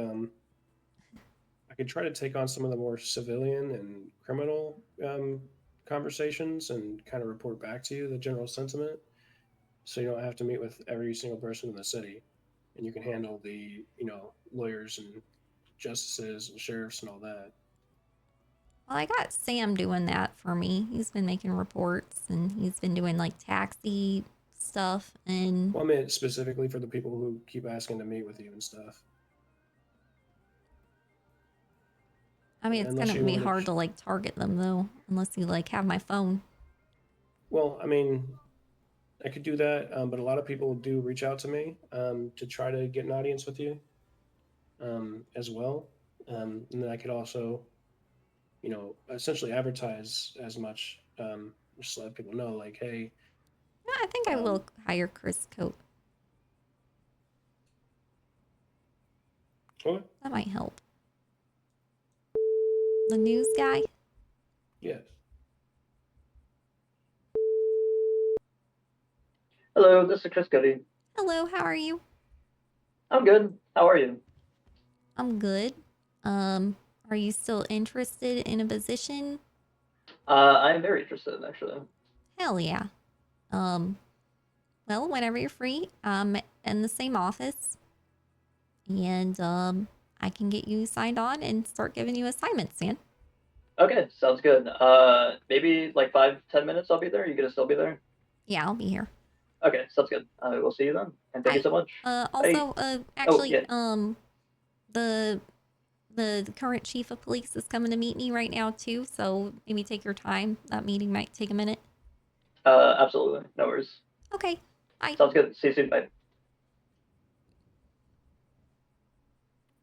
try to take on some of the more civilian and criminal conversations and kind of report back to you the general sentiment, so you don't have to meet with every single person in the city, and you can handle the lawyers and justices and sheriffs and all that. Well, I got Sam doing that for me. He's been making reports and he's been doing like taxi stuff and Well, I mean specifically for the people who keep asking to meet with you and stuff. I mean, it's Unless gonna you be wanted- hard to like target them though, unless you like have my phone. Well, I mean, I could do that, but a lot of people do reach out to me to try to get an audience with you as well. And then I could also, essentially advertise as much, just to let people know, like, hey. No, I think I will hire Chris Cope. Okay. That might help. The news guy? Yes. Hello, this is Chris Cody. Hello, how are you? I'm good. How are you? I'm good. Are you still interested in a position? I'm very interested, actually. Hell yeah. Well, whenever you're free, in the same office, and I can get you signed on and start giving you assignments, man. Okay, sounds good. Maybe like 5-10 minutes. I'll be there. You gonna still be there? Yeah, I'll be here. Okay, sounds good. We'll see you then. And thank you so much. Bye. Also, Oh actually, yeah. The current chief of police is coming to meet me right now too. So maybe take your time. That meeting might take a minute. Absolutely. No worries. Okay. Bye. Sounds good. See you soon. Bye.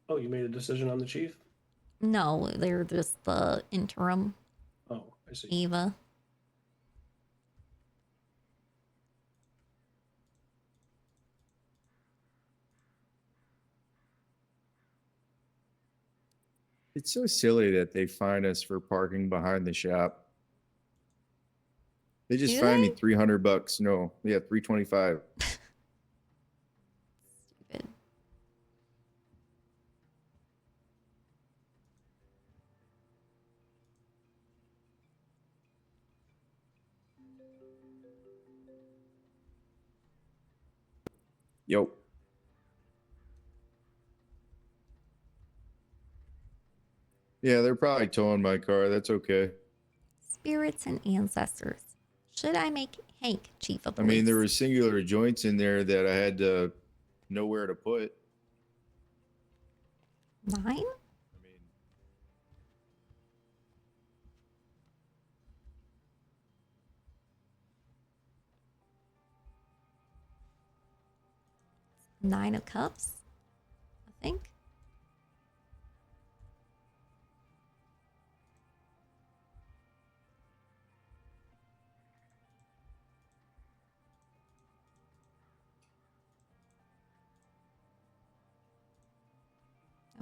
Oh, you made a decision on the chief? No, they're just the interim. Oh, I see. Eva. It's so silly that they fine us for parking behind the shop. They just Do fined me they? $300. No, yeah, 325. Stupid. Yo. Yeah, they're probably towing my car. That's okay. Spirits and ancestors. Should I make Hank chief of I police? mean, there were singular joints in there that I had to know where to put. 9? Nine of Cups, I think.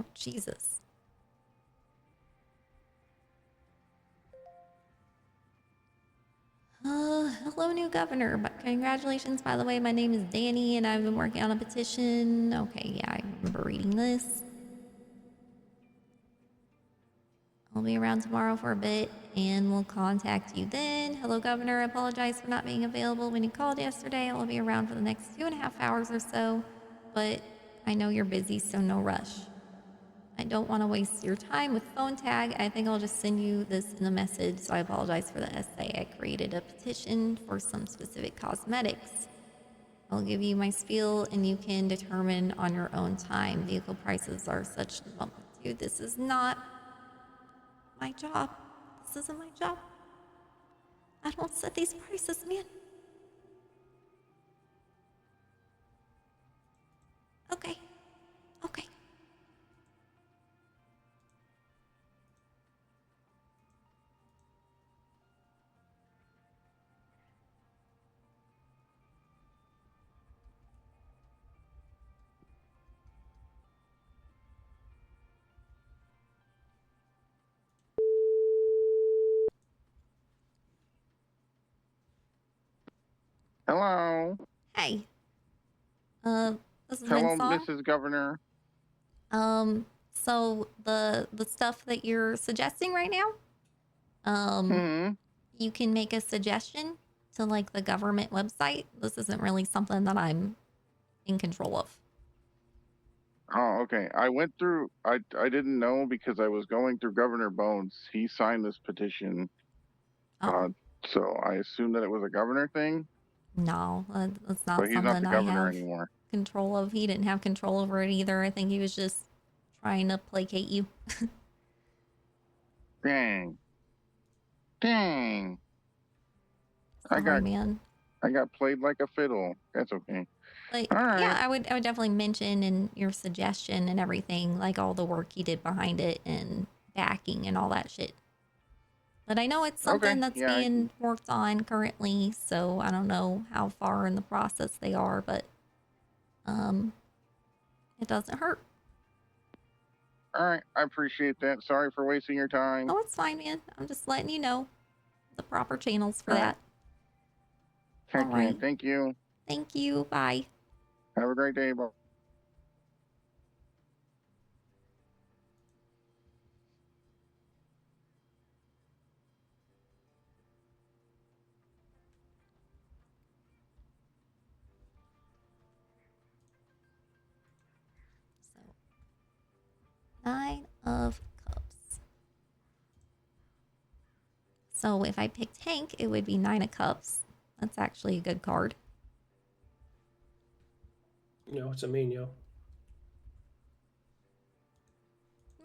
Oh, Jesus. Hello, new governor. But congratulations, by the way. My name is Danny, and I've been working on a petition. Okay, yeah, I remember reading this. I'll be around tomorrow for a bit, and we'll contact you then. Hello, governor. I apologize for not being available when you called yesterday. I'll be around for the next 2.5 hours or so, but I know you're busy, so no rush. I don't want to waste your time with phone tag. I think I'll just send you this in a message, so I apologize for the essay. I created a petition for some specific cosmetics. I'll give you my spiel, and you can determine on your own time. Vehicle prices are such... Well, dude, this is not my job. This isn't my job. I don't set these prices, man. Okay. Okay. Hello. Hey. This is Hello, WindSong. Mrs. Governor. So the stuff that you're suggesting right now, you can make a suggestion to like the government website. This isn't really something that I'm in control of. Oh, okay. I went through. I didn't know because I was going through Governor Bones. He signed this petition. So I assumed that it was a governor thing. No, that's not But he's not something the I governor have anymore. control of. He didn't have control over it either. I think he was just trying to placate you. Dang. Dang. Sorry, man. I got played like a fiddle. That's okay. But All right. yeah, I would definitely mention in your suggestion and everything, like all the work you did behind it and backing and all that shit. But I know it's something that's being worked on currently, so I don't know how far in the process they are, but it doesn't hurt. All right. I appreciate that. Sorry for wasting your time. Oh, it's fine, man. I'm just letting you know the proper channels for All that. Heck All yeah. right. Thank you. Thank you. Bye. Have a great day. Bye. Nine of Cups. So if I picked Hank, it would be Nine of Cups. That's actually a good card. You know, what's it mean, yo?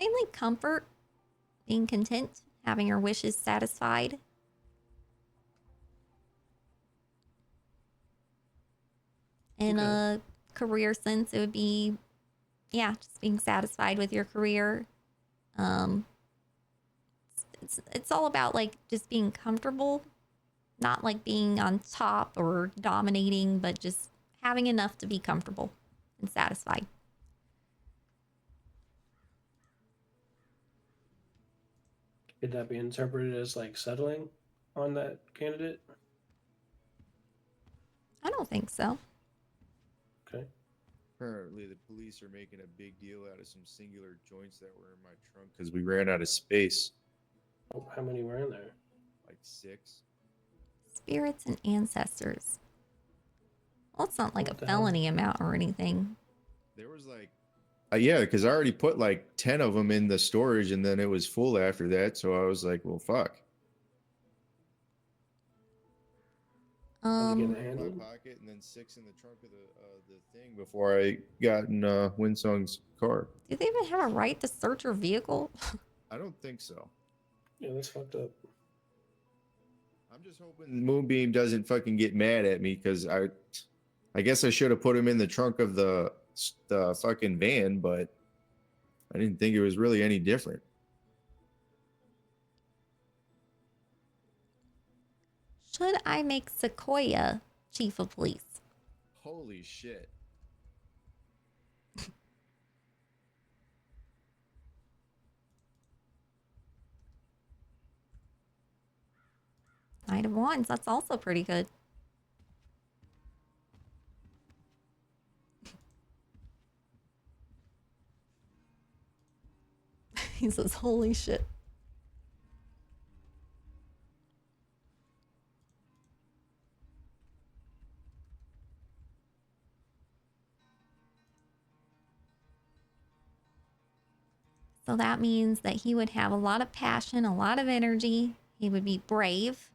Mainly comfort, being content, having your wishes satisfied. In a career sense, it would be, yeah, just being satisfied with your career. It's all about like just being comfortable, not like being on top or dominating, but just having enough to be comfortable and satisfied. Could that be interpreted as like settling on that candidate? I don't think so. Okay. Apparently, the police are making a big deal out of some singular joints that were in my trunk because we ran out of space. Oh, how many were in there? Like 6. Spirits and ancestors. Well, it's not like What a the hell? felony amount or anything. There was like, yeah, because I already put like 10 of them in the storage and then it was full after that. So I was like, well, fuck. Did you get it In handled? my pocket and then 6 in the trunk of the thing before I got in WindSong's car. Do they even have a right to search your vehicle? I don't think so. Yeah, that's fucked up. I'm just hoping Moonbeam doesn't fucking get mad at me because I guess I should have put him in the trunk of the fucking van, but I didn't think it was really any different. Should I make Sequoia chief of police? Holy shit. Knight of Wands, that's also pretty good. He says, holy shit. So that means that he would have a lot of passion, a lot of energy. He would be brave.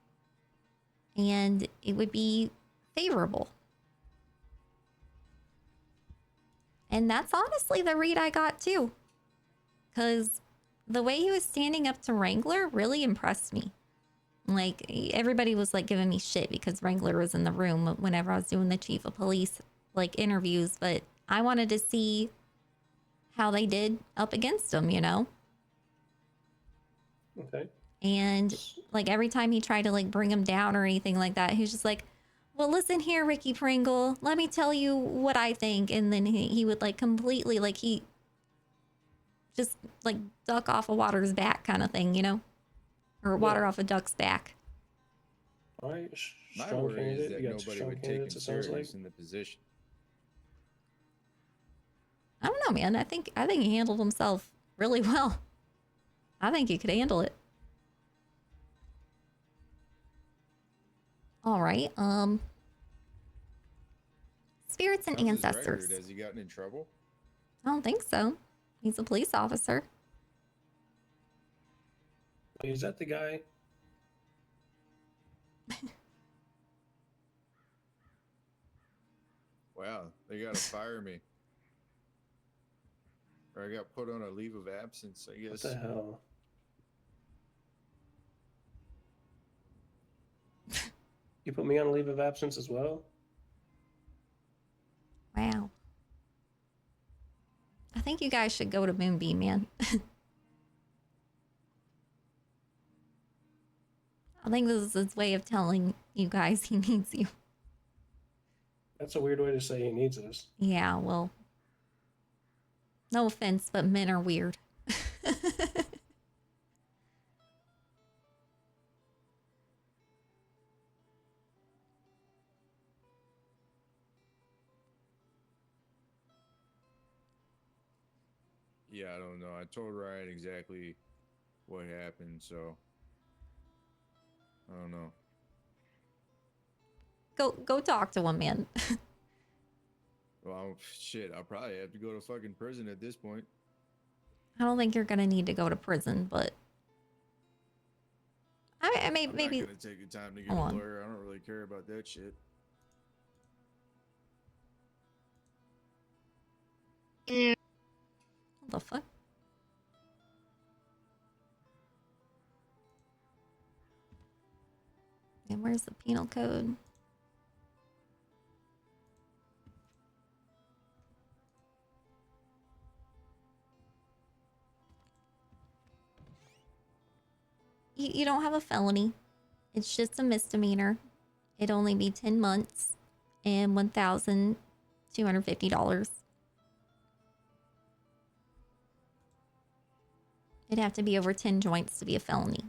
And it would be favorable. And that's honestly the read I got too. Because the way he was standing up to Wrangler really impressed me. Like, everybody was like giving me shit because Wrangler was in the room whenever I was doing the chief of police like interviews. But I wanted to see how they did up against him, you know? Okay. And like every time he tried to like bring him down or anything like that, he was just like, well, listen here, Ricky Pringle, let me tell you what I think. And then he would like completely like he just like duck off a water's back kind of thing, you know? Or water off a duck's back. All right. My Strong worry is candidate. that You got nobody strong would take him candidates, it sounds like. serious in the position. I don't know, man. I think he handled himself really well. I think he could handle it. All right. Spirits and How's his ancestors. record? Has he gotten in trouble? I don't think so. He's a police officer. Is that the guy? Wow, they gotta fire me. Or I got put on a leave of absence, I guess. What the hell? You put me on a leave of absence as well? Wow. I think you guys should go to Moonbeam, man. I think this is his way of telling you guys he needs you. That's a weird way to say he needs us. Yeah, well, no offense, but men are weird. Yeah, I don't know. I told Ryan exactly what happened, so I don't know. Go talk to him, man. Well, shit, I'll probably have to go to fucking prison at this point. I don't think you're gonna need to go to prison, but I may I'm maybe. not gonna take the time to get Hold a on. lawyer. I don't really care about that shit. What the fuck? And where's the penal code? You don't have a felony. It's just a misdemeanor. It'd only be 10 months and $1,250. It'd have to be over 10 joints to be a felony.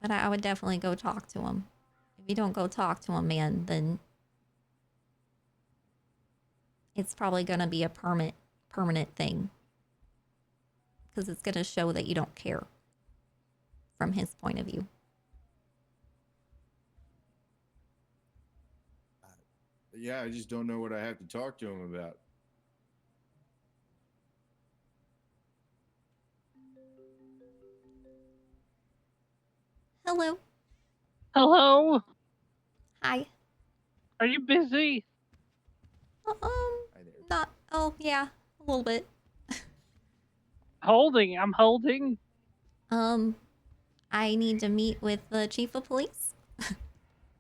But I would definitely go talk to him. If you don't go talk to him, man, then it's probably gonna be a permanent thing. Because it's gonna show that you don't care from his point of view. Yeah, I just don't know what I have to talk to him about. Hello. Hello? Hi. Are you busy? Not. Oh, yeah, a little bit. Holding. I'm holding. I need to meet with the chief of police.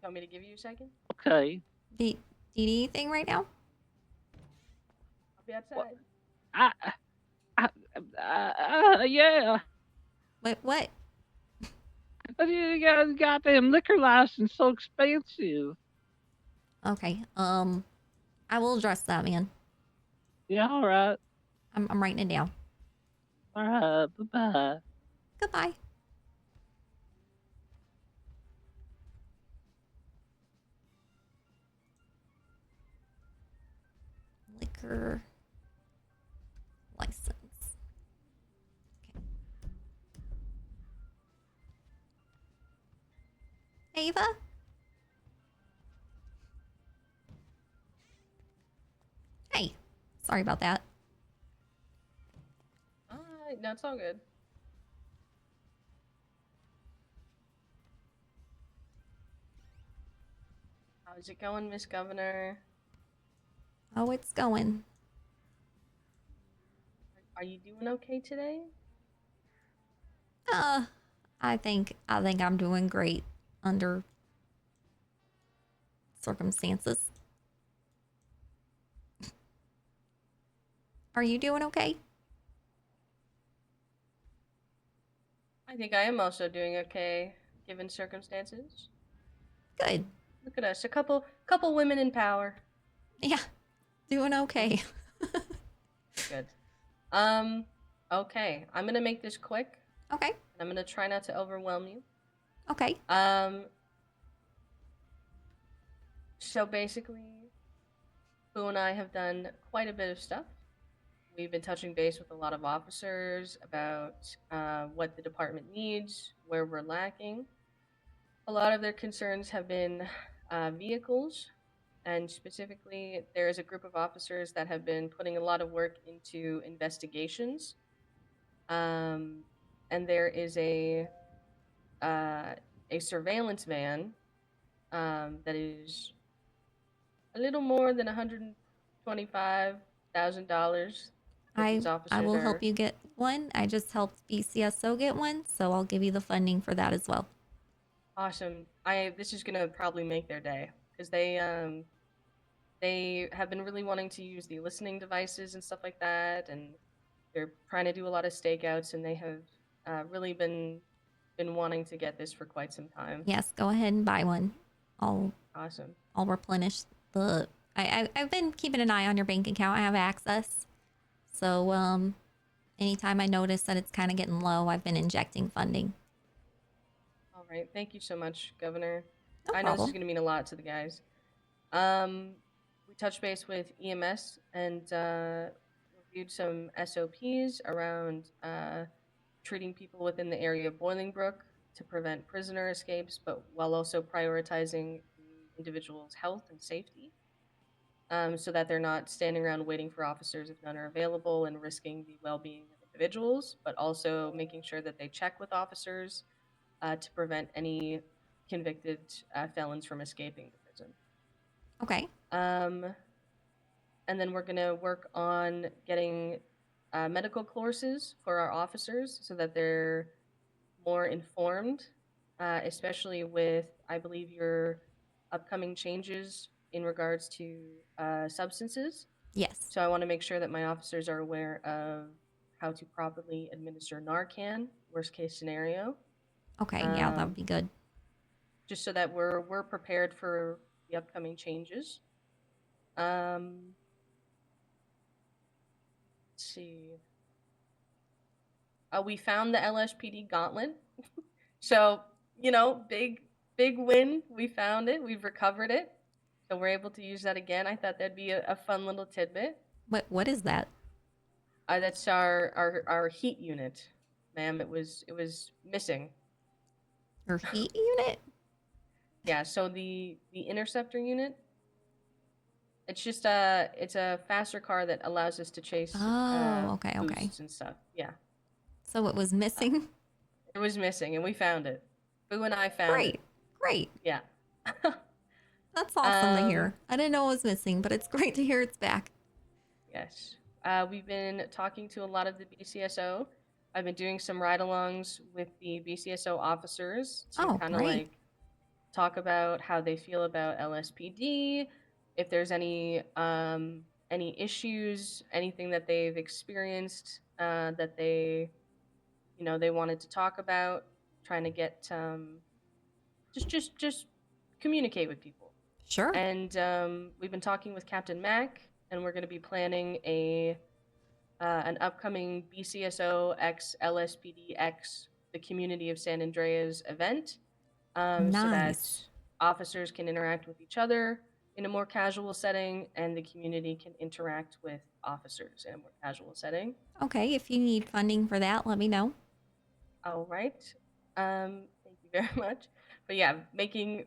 Want me to give you a second? Okay. Do you need anything right now? I'll be outside. Yeah. Wait, what? But you guys got them liquor license so expensive. Okay. I will address that, man. Yeah, all right. I'm writing it down. All right. Bye-bye. Goodbye. Liquor license. Okay. Ava? Hey. Sorry about that. No, it's all good. How's it going, Miss Governor? Oh, it's going. Are you doing okay today? I think I'm doing great under circumstances. Are you doing okay? I think I am also doing okay, given circumstances. Good. Look at us, a couple women in power. Yeah, doing okay. Good. Okay. I'm gonna make this quick. Okay. And I'm gonna try not to overwhelm you. Okay. So basically, Boo and I have done quite a bit of stuff. We've been touching base with a lot of officers about what the department needs, where we're lacking. A lot of their concerns have been vehicles, and specifically, there is a group of officers that have been putting a lot of work into investigations. And there is a surveillance van that is a little more than $125,000. I These officers will are help you get one. I just helped BCSO get one, so I'll give you the funding for that as well. awesome. This is gonna probably make their day because they have been really wanting to use the listening devices and stuff like that, and they're trying to do a lot of stakeouts, and they have really been wanting to get this for quite some time. Yes, go ahead and buy one. Awesome. I'll replenish the. I've been keeping an eye on your bank account. I have access, so anytime I notice that it's kind of getting low, I've been injecting funding. All right. Thank you so much, Governor. No I know this problem. is going to mean a lot to the guys. We touched base with EMS and reviewed some SOPs around treating people within the area of Boilingbrook to prevent prisoner escapes, but while also prioritizing the individuals' health and safety, so that they're not standing around waiting for officers if none are available and risking the well-being of individuals, but also making sure that they check with officers to prevent any convicted felons from escaping the prison. Okay. And then we're going to work on getting medical courses for our officers so that they're more informed, especially with, I believe, your upcoming changes in regards to substances. Yes. So I want to make sure that my officers are aware of how to properly administer Narcan, worst case scenario. Okay, yeah, that would be good. Just so that we're prepared for the upcoming changes. Let's see. We found the LSPD gauntlet. So, you know, big win. We found it. We've recovered it. So we're able to use that again. I thought that'd be a fun little tidbit. What is that? That's our heat unit, ma'am. It was missing. Your heat unit? Yeah, so the interceptor unit, it's just it's a faster car that allows us to chase okay. boosts and stuff. Yeah. So it was missing? It was missing and we found it. Boo and I found it. Great. Yeah. That's awesome to hear. I didn't know it was missing, but it's great to hear it's back. Yes. We've been talking to a lot of the BCSO. I've been doing some ride-alongs with the BCSO officers to kind of like talk about how they feel about LSPD, if there's any issues, anything that they've experienced that they wanted to talk about, trying to get just communicate with people. Sure. And we've been talking with Captain Mac, and we're going to be planning an upcoming BCSO x LSPD x the Community of San Andreas event, so that officers can interact with each other in a more casual setting, and the community can interact with officers in a more casual setting. Okay, if you need funding for that, let me know. All right. Thank you very much. But yeah, making,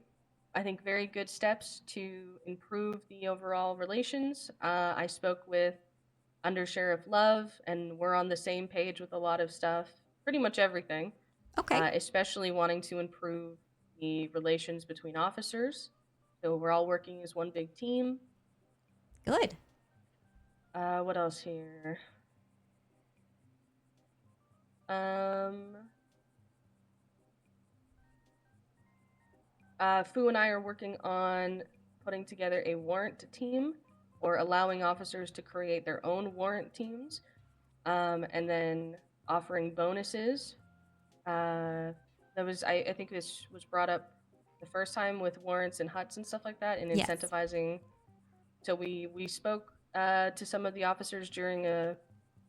I think, very good steps to improve the overall relations. I spoke with Under Sheriff Love, and we're on the same page with a lot of stuff, pretty much everything. Okay. Especially wanting to improve the relations between officers. So we're all working as one big team. Good. What else here? Fu and I are working on putting together a warrant team, or allowing officers to create their own warrant teams, and then offering bonuses. I think this was brought up the first time with warrants and huts and stuff like that, and incentivizing. So we spoke to some of the officers during a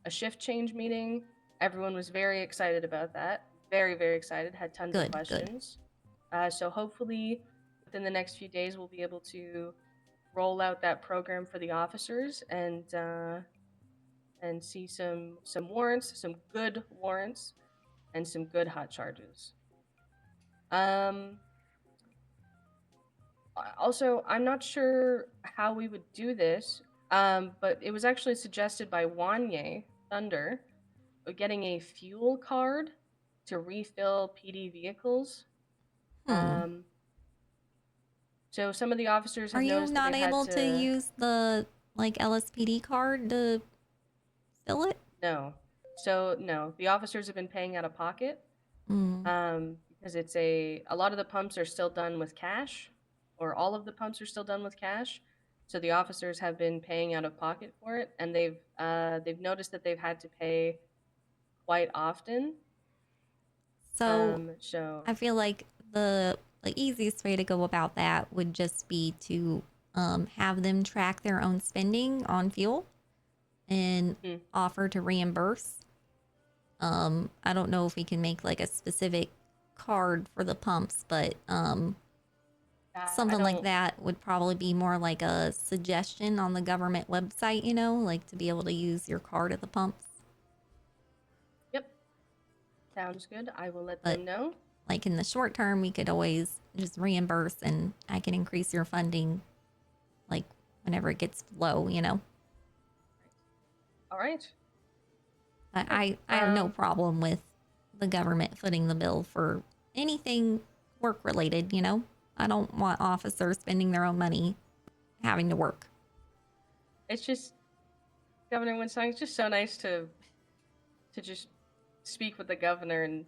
shift change meeting. Everyone was very excited about that. Very, very excited. Had tons of questions. So hopefully within the next few days we'll be able to roll out that program for the officers and see some warrants, some good warrants, and some good hot charges. Also, I'm not sure how we would do this, but it was actually suggested by Wanye Thunder, getting a fuel card to refill PD vehicles. So some of the officers have Are you noticed that not they've able had to use the LSPD card to fill it? No. So no, the officers have been paying out of pocket. Because it's a lot of the pumps are still done with cash, or all of the pumps are still done with cash. So the officers have been paying out of pocket for it, and they've noticed that they've had to pay quite often. So I feel like the easiest way to go about that would just be to have them track their own spending on fuel and offer to reimburse. I don't know if we can make like a specific card for the pumps, but something like that would probably be more like a suggestion on the government website, you know, like to be able to use your card at the pumps. Yep. Sounds good. I will let them know. like in the short term, we could always just reimburse and I can increase your funding like whenever it gets low, you know? All right. I have no problem with the government footing the bill for anything work related, you know? I don't want officers spending their own money having to work. It's just Governor WindSong. It's just so nice to just speak with the governor and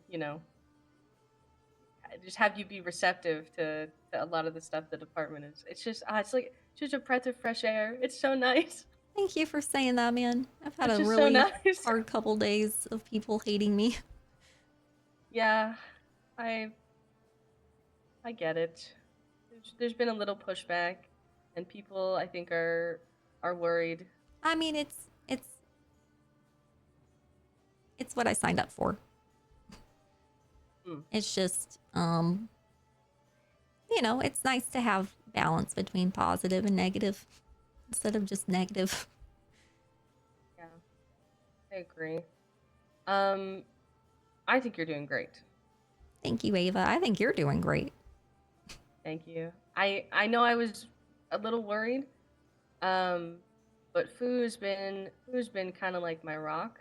just have you be receptive to a lot of the stuff the department is. It's just it's like just a breath of fresh air. It's so nice. Thank you for saying that, man. I've had It's a just so really nice. hard couple days of people hating me. Yeah, I get it. There's been a little pushback, and people I think are worried. I mean, it's what I signed up for. It's just you know, it's nice to have balance between positive and negative instead of just negative. Yeah, I agree. I think you're doing great. Thank you, Ava. I think you're doing great. Thank you. I know I was a little worried, but Foo's been kind of like my rock,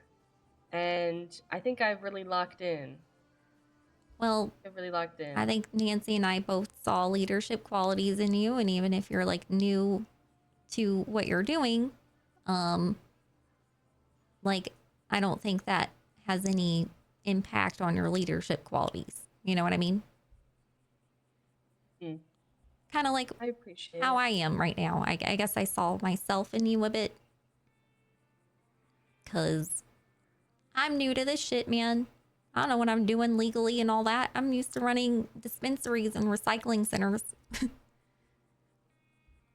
and I think I've really locked in. Well, I've really locked in. I think Nancy and I both saw leadership qualities in you, and even if you're like new to what you're doing, like I don't think that has any impact on your leadership qualities. You know what I mean? Kind of like I appreciate how it. I am right now. I guess I saw myself in you a bit. Because I'm new to this shit, man. I don't know what I'm doing legally and all that. I'm used to running dispensaries and recycling centers.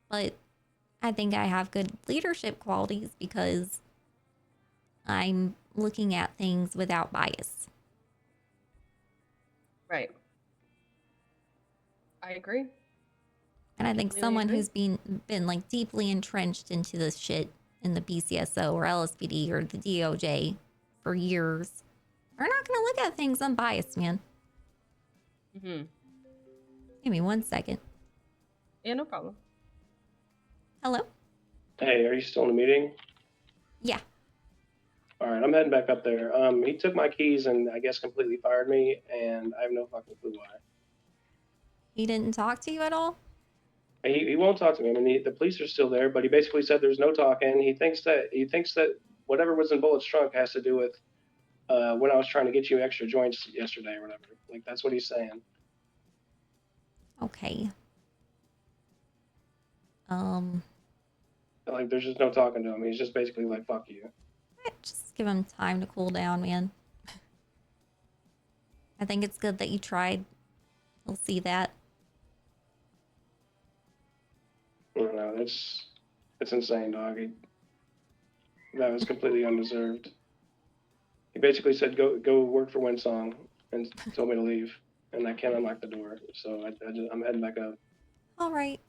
But I think I have good leadership qualities because I'm looking at things without bias. Right. I agree. And I think Completely someone agree. who's been like deeply entrenched into this shit in the BCSO or LSPD or the DOJ for years are not going to look at things unbiased, man. Mm-hmm. Give me 1 second. Yeah, no problem. Hello? Hey, are you still in the meeting? Yeah. All right, I'm heading back up there. He took my keys and I guess completely fired me, and I have no fucking clue why. He didn't talk to you at all? He won't talk to me. I mean, the police are still there, but he basically said there's no talking. He thinks that whatever was in Bullet's trunk has to do with when I was trying to get you extra joints yesterday or whatever. Like that's what he's saying. Okay. Like there's just no talking to him. He's just basically like fuck you. Just give him time to cool down, man. I think it's good that you tried. He'll see that. I don't know. It's insane, dog. That was completely undeserved. He basically said go work for WindSong and told me to leave, and I can't unlock the door. So I'm heading back up. All right.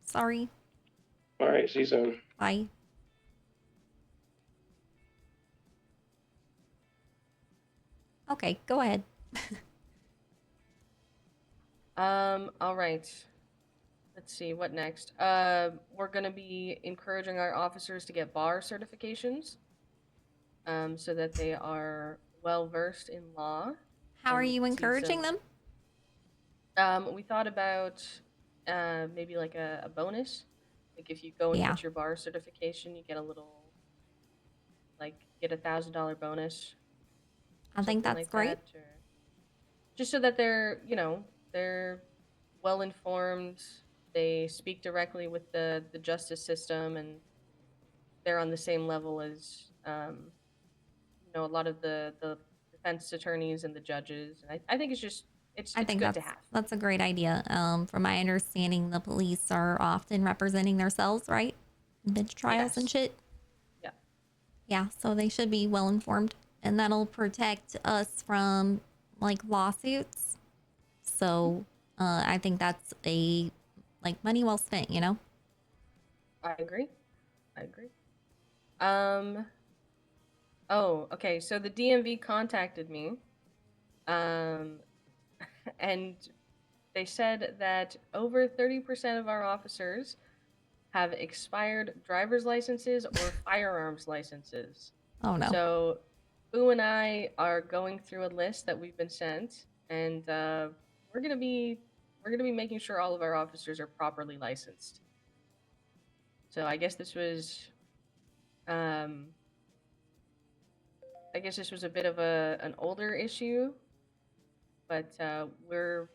Sorry. All right, see you soon. Bye. Okay, go ahead. All right. Let's see, what next? We're gonna be encouraging our officers to get bar certifications, so that they are well versed in law. How are and you see encouraging them? We thought about maybe like a bonus. Like if you go and Yeah. get your bar certification, you get a little, like, get $1,000 bonus. I think something that's like great. that, or just so that they're, they're well informed. They speak directly with the justice system, and they're on the same level as a lot of the defense attorneys and the judges. And I think it's just it's I think good to have. that's a great idea. From my understanding, the police are often representing themselves, right? In bench trials and shit. Yeah. Yeah, so they should be well informed, and that'll protect us from like lawsuits. So I think that's a like money well spent, you know? I agree. Oh, okay. So the DMV contacted me. and they said that over 30% of our officers have expired driver's licenses or firearms licenses. Oh no. So, Boo and I are going through a list that we've been sent, and we're gonna be making sure all of our officers are properly licensed. So I guess this was, um, a bit of an older issue, but we're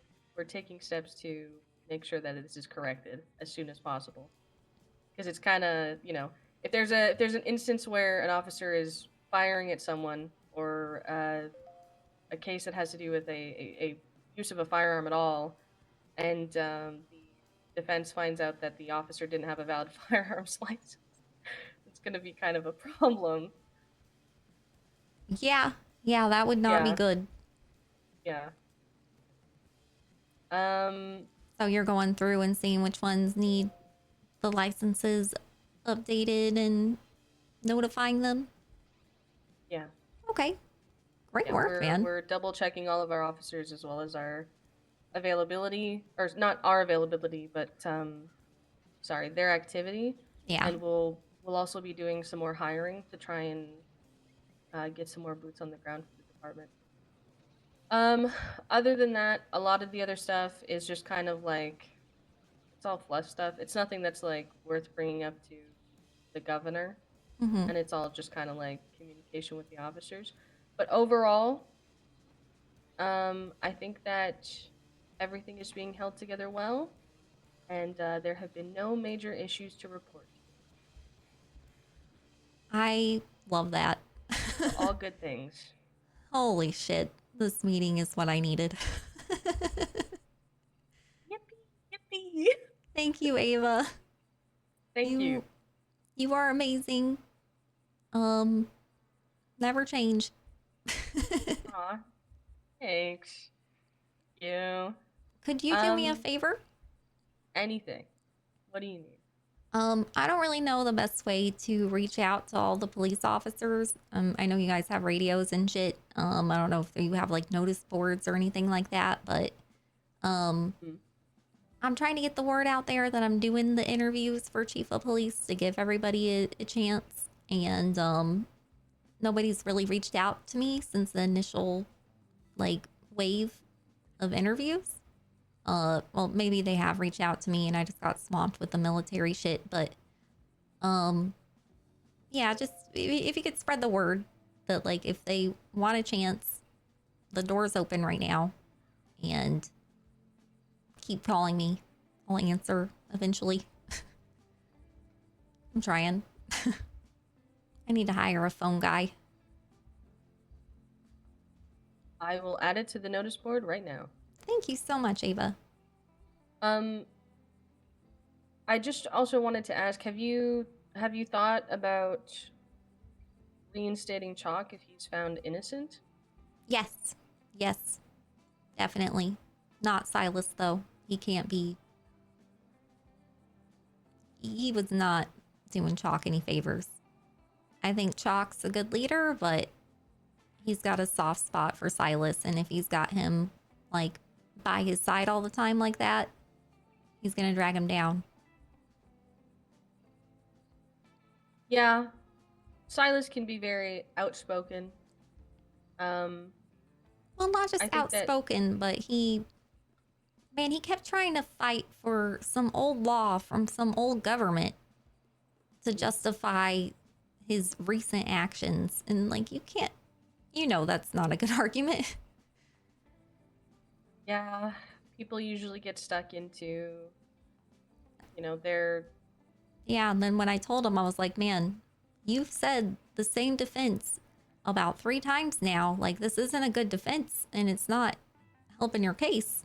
taking steps to make sure that this is corrected as soon as possible. Because it's kind of, if there's an instance where an officer is firing at someone, or a case that has to do with a use of a firearm at all, and the defense finds out that the officer didn't have a valid firearms license, it's going to be kind of a problem. Yeah, that would not be Yeah. good. Yeah. So you're going through and seeing which ones need the licenses updated and notifying them? Yeah. Okay. Great Yeah, work, man. we're double checking all of our officers as well as our availability, or not our availability, but sorry, their activity. Yeah. And we'll also be doing some more hiring to try and get some more boots on the ground for the department. Other than that, a lot of the other stuff is just kind of like, it's all fluff stuff. It's nothing that's like worth bringing up to the governor, Mhm. and it's all just kind of like communication with the officers. But overall, I think that everything is being held together well, and there have been no major issues to report. I love that. So all good things. Holy shit. This meeting is what I needed. Yippee! Thank you, Ava. Thank you. You are amazing. Never change. Aw, thanks. You. Could you do me a favor? Anything. What do you need? I don't really know the best way to reach out to all the police officers. I know you guys have radios and shit. I don't know if you have like notice boards or anything like that, but I'm trying to get the word out there that I'm doing the interviews for chief of police to give everybody a chance. And nobody's really reached out to me since the initial like wave of interviews. Well, maybe they have reached out to me and I just got swamped with the military shit, but yeah, just if you could spread the word that like if they want a chance, the door's open right now, and keep calling me. I'll answer eventually. I'm trying. I need to hire a phone guy. I will add it to the notice board right now. Thank you so much, Ava. I just also wanted to ask, have you thought about reinstating Chalk if he's found innocent? Yes. Yes. Definitely. Not Silas, though. He can't be. He was not doing Chalk any favors. I think Chalk's a good leader, but he's got a soft spot for Silas. And if he's got him, like, by his side all the time like that, he's going to drag him down. Yeah. Silas can be very outspoken. Well, not just outspoken, but he kept trying to fight for some old law from some old government to justify his recent actions. And like, you can't, that's not a good argument. Yeah, people usually get stuck into, their... Yeah, and then when I told him, I was like, man, you've said the same defense about 3 times now. Like, this isn't a good defense, and it's not helping your case.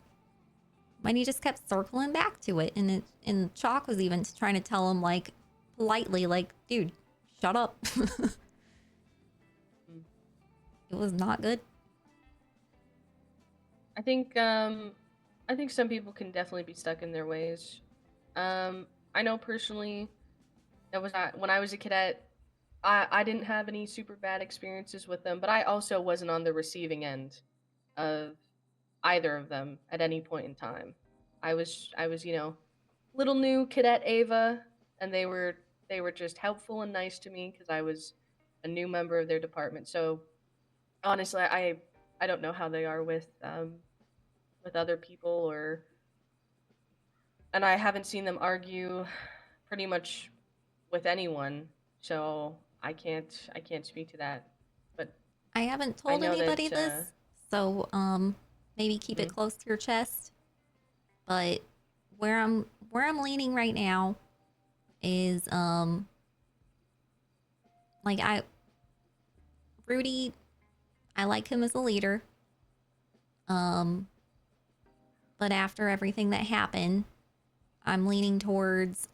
And he just kept circling back to it. And Chalk was even trying to tell him, like, politely, like, dude, shut up. It was not good. I think some people can definitely be stuck in their ways. I know personally, when I was a cadet, I didn't have any super bad experiences with them, but I also wasn't on the receiving end of either of them at any point in time. I was, little new cadet Ava, and they were just helpful and nice to me because I was a new member of their department. So honestly, I don't know how they are with other people, and I haven't seen them argue pretty much with anyone. So I can't speak to that. But I haven't I told know anybody that this, so maybe keep it close to your chest. But where I'm leaning right now is like Rudy, I like him as a leader. But after everything that happened, I'm leaning towards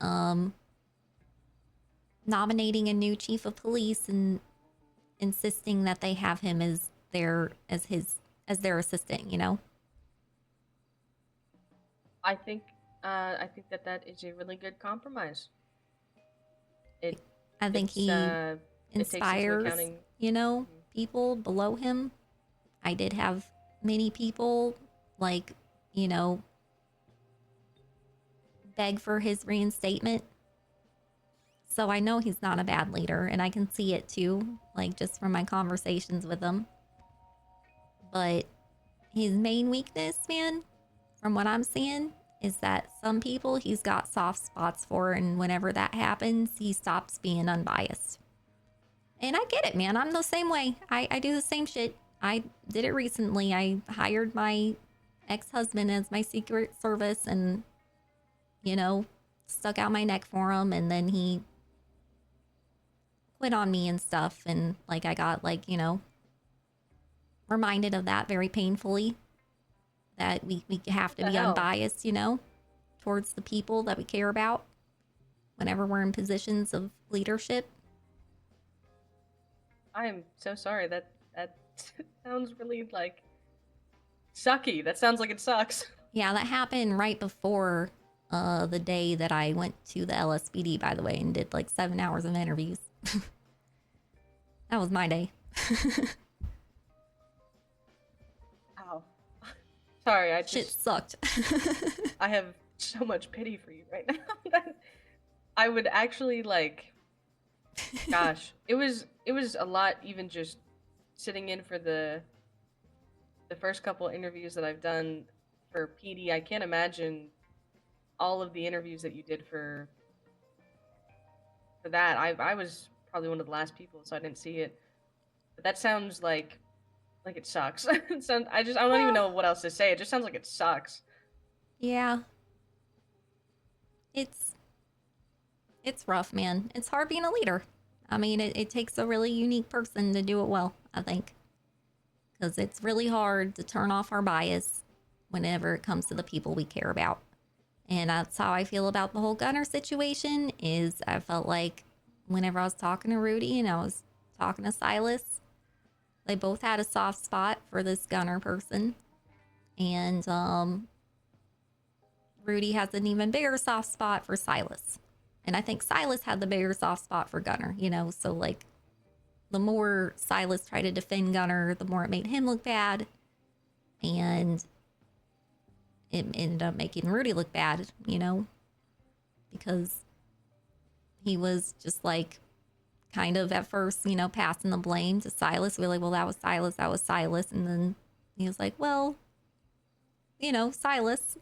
nominating a new chief of police and insisting that they have him as their assistant, you know? I think that is a really good compromise. I think he it takes into inspires, accounting. you know, people below him. I did have many people, like, you know, beg for his reinstatement. So I know he's not a bad leader, and I can see it too, like, just from my conversations with him. But his main weakness, man, from what I'm seeing, is that some people he's got soft spots for, and whenever that happens, he stops being unbiased. And I get it, man. I'm the same way. I do the same shit. I did it recently. I hired my ex-husband as my Secret Service and, you know, stuck out my neck for him, and then he quit on me and stuff. And, like, I got, like, you know, reminded of that very painfully, that we have to What be the hell? unbiased, you know, towards the people that we care about whenever we're in positions of leadership. I am so sorry. That sounds really like sucky. That sounds like it sucks. Yeah, that happened right before the day that I went to the LSPD, by the way, and did like 7 hours of interviews. That was my day. Ow. Sorry, I Shit just sucked. I have so much pity for you right now. That I would actually like. Gosh, it was a lot. Even just sitting in for the first couple interviews that I've done for PD. I can't imagine all of the interviews that you did for that. I was probably one of the last people, so I didn't see it. But that sounds like it sucks. It sounds, I don't even know what else to say. It just sounds like it sucks. Yeah. It's rough, man. It's hard being a leader. I mean, it takes a really unique person to do it well, I think. Because it's really hard to turn off our bias whenever it comes to the people we care about. And that's how I feel about the whole Gunner situation. Is I felt like whenever I was talking to Rudy and I was talking to Silas, they both had a soft spot for this Gunner person. And Rudy has an even bigger soft spot for Silas. And I think Silas had the bigger soft spot for Gunner, you know? So, like, the more Silas tried to defend Gunner, the more it made him look bad. And it ended up making Rudy look bad, you know? Because he was just, like, kind of at first, you know, passing the blame to Silas. We were like, well, that was Silas. And then he was like, well, you know, Silas.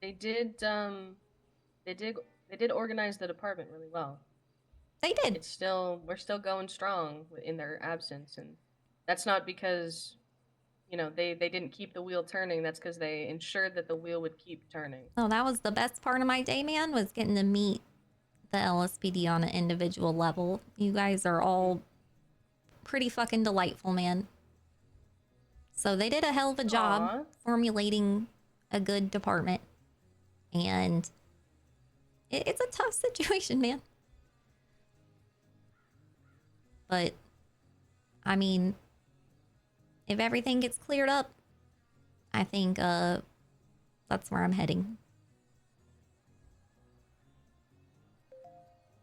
They did organize the department really well. They did. We're still going strong in their absence, and that's not because, you know, they didn't keep the wheel turning. That's because they ensured that the wheel would keep turning. Oh, that was the best part of my day, man, was getting to meet the LSPD on an individual level. You guys are all pretty fucking delightful, man. So they did a hell of a job formulating a good department. And it's a tough situation, man. But, I mean, if everything gets cleared up, I think that's where I'm heading.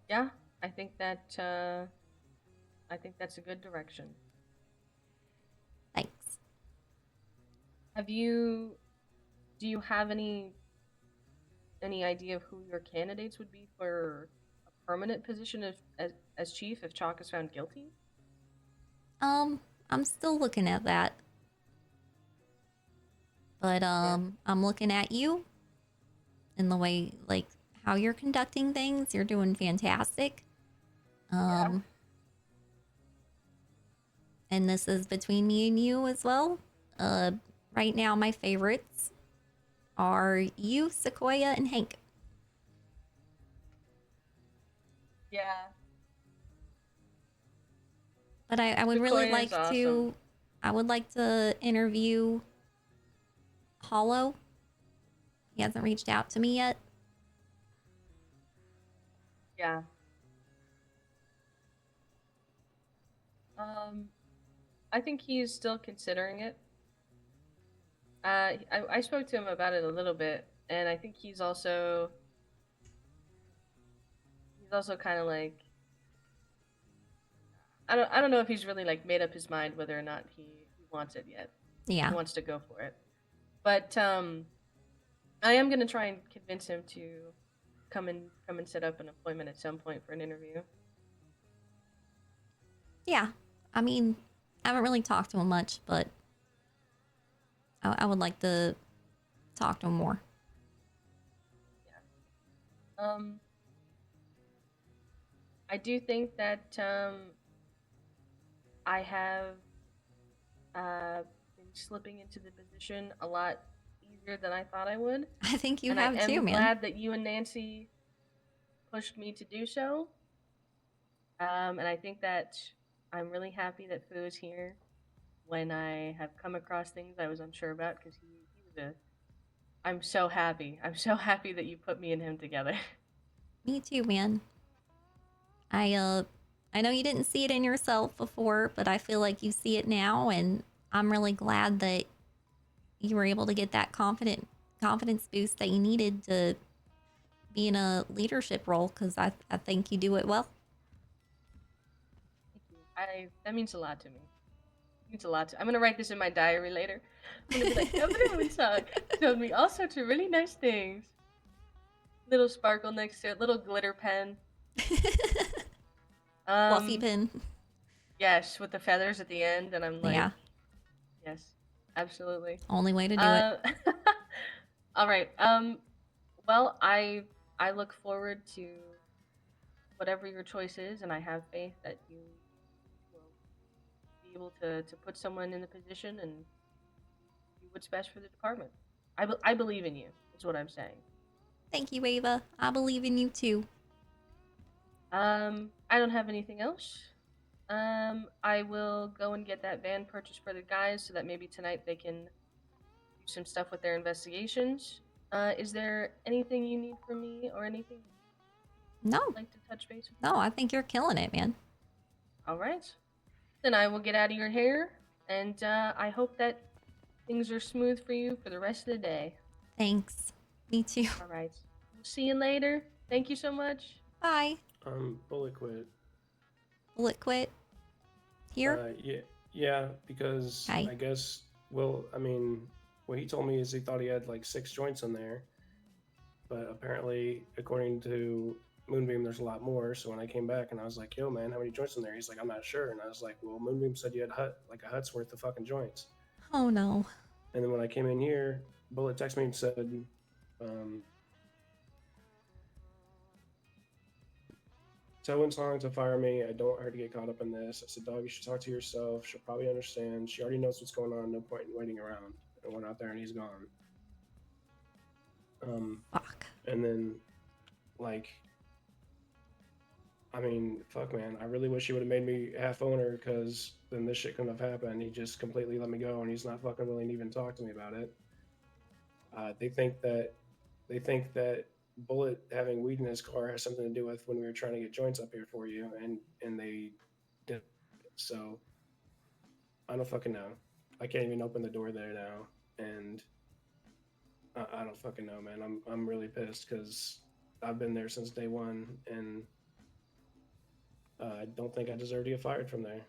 Yeah, I think that's a good direction. Do you have any idea of who your candidates would be for a permanent position as chief if Chalk is found guilty? I'm still looking at that. But I'm looking at you and the way like how you're conducting things. You're doing fantastic. And this is between me and you as well. Right now my favorites are you, Sequoia, and Hank. Yeah. But I would really Sequoia's like to interview Hollow. He hasn't reached out to me yet. Yeah. I think he's still considering it. I spoke to him about it a little bit, and I think he's also kind of like I don't know if he's really like made up his mind whether or not he wants it yet. Yeah. He wants to go for it. But I am gonna try and convince him to come and set up an appointment at some point for an interview. Yeah. I mean, I haven't really talked to him much, but I would like to talk to him more. I do think that I have been slipping into the position a lot easier than I thought I would. I think you and have I am too, man. glad that you and Nancy pushed me to do so. And I think that I'm really happy that Fu is here when I have come across things I was unsure about, because he was a. I'm so happy. I'm so happy that you put me and him together. Me too, man. I know you didn't see it in yourself before, but I feel like you see it now, and I'm really glad that you were able to get that confidence boost that you needed to be in a leadership role, because I think you do it well. That means a lot to me. It means a lot. I'm gonna write this in my diary later. I'm gonna be like, Governor WindSong told me all sorts of really nice things. Little sparkle next to it, little glitter pen. Fluffy pin. Yes, with the feathers at the end, and I'm like, Yeah. Yes, absolutely. Only way to do it. All right. Well, I look forward to whatever your choice is, and I have faith that you will be able to put someone in the position and do what's best for the department. I believe in you, is what I'm saying. Thank you, Ava. I believe in you too. I don't have anything else. I will go and get that van purchased for the guys so that maybe tonight they can do some stuff with their investigations. Is there anything you need from me or anything No. you'd like to touch base with? No, I think you're killing it, man. All right. Then I will get out of your hair, and I hope that things are smooth for you for the rest of the day. Thanks. Me too. All right. We'll see you later. Thank you so much. Bye. Bullet quit. Bullet quit. Here? Yeah, because Hi. I guess, well, I mean, what he told me is he thought he had like 6 joints in there, but apparently, according to Moonbeam, there's a lot more. So when I came back and I was like, yo, man, how many joints in there? He's like, I'm not sure. And I was like, well, Moonbeam said you had a hut's worth of fucking joints. Oh, no. And then when I came in here, Bullet texted me and said, tell WindSong to fire me. I don't want her to get caught up in this. I said, dog, you should talk to yourself. She'll probably understand. She already knows what's going on. No point in waiting around. I went out there and he's gone. Fuck. And then, like, I mean, fuck, man. I really wish he would have made me half owner, because then this shit couldn't have happened. He just completely let me go, and he's not fucking willing to even talk to me about it. They think that Bullet having weed in his car has something to do with when we were trying to get joints up here for you, and they did. So I don't fucking know. I can't even open the door there now, and I don't fucking know, man. I'm really pissed because I've been there since day one, and I don't think I deserve to get fired from there.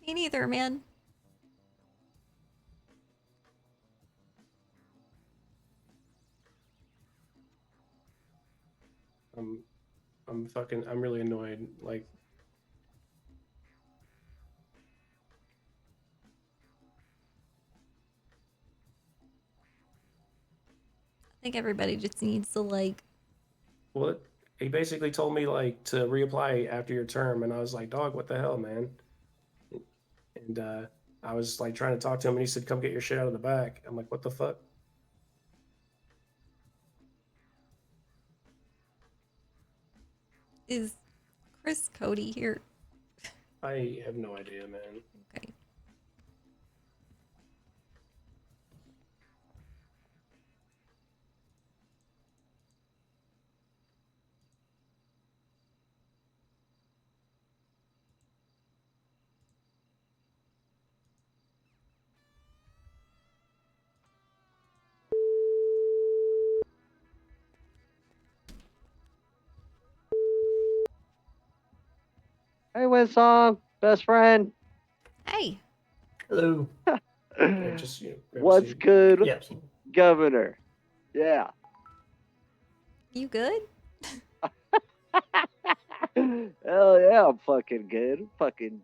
Me neither, man. I'm really annoyed. Like, I think everybody just needs to like. what? He basically told me like to reapply after your term, and I was like, dog, what the hell, man? And I was like trying to talk to him, and he said, come get your shit out of the back. I'm like, what the fuck? Is Chris Cody here? I have no idea, man. Okay. Hey, WindSong, best friend. Hey. Hello. Just grab a What's seat. good, Yeah. Governor? Yeah. You good? Hell yeah, I'm fucking good. I'm fucking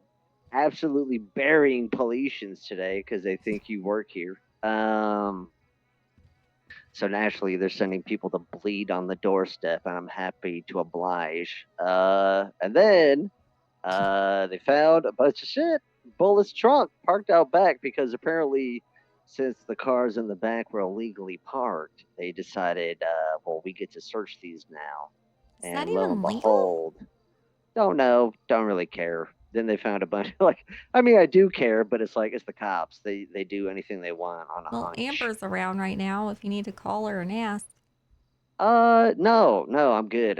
absolutely burying Paulicians today because they think you work here. So naturally, they're sending people to bleed on the doorstep, and I'm happy to oblige. And then they found a bunch of shit. Bullet's trunk parked out back because apparently, since the cars in the back were illegally parked, they decided, well, we get to search these now. Is that And lo even and legal? behold, don't know, don't really care. Then they found a bunch of I mean, I do care, but it's like it's the cops. They do anything they want on a Well, hunch. Amber's around right now if you need to call her and ask. No, I'm good.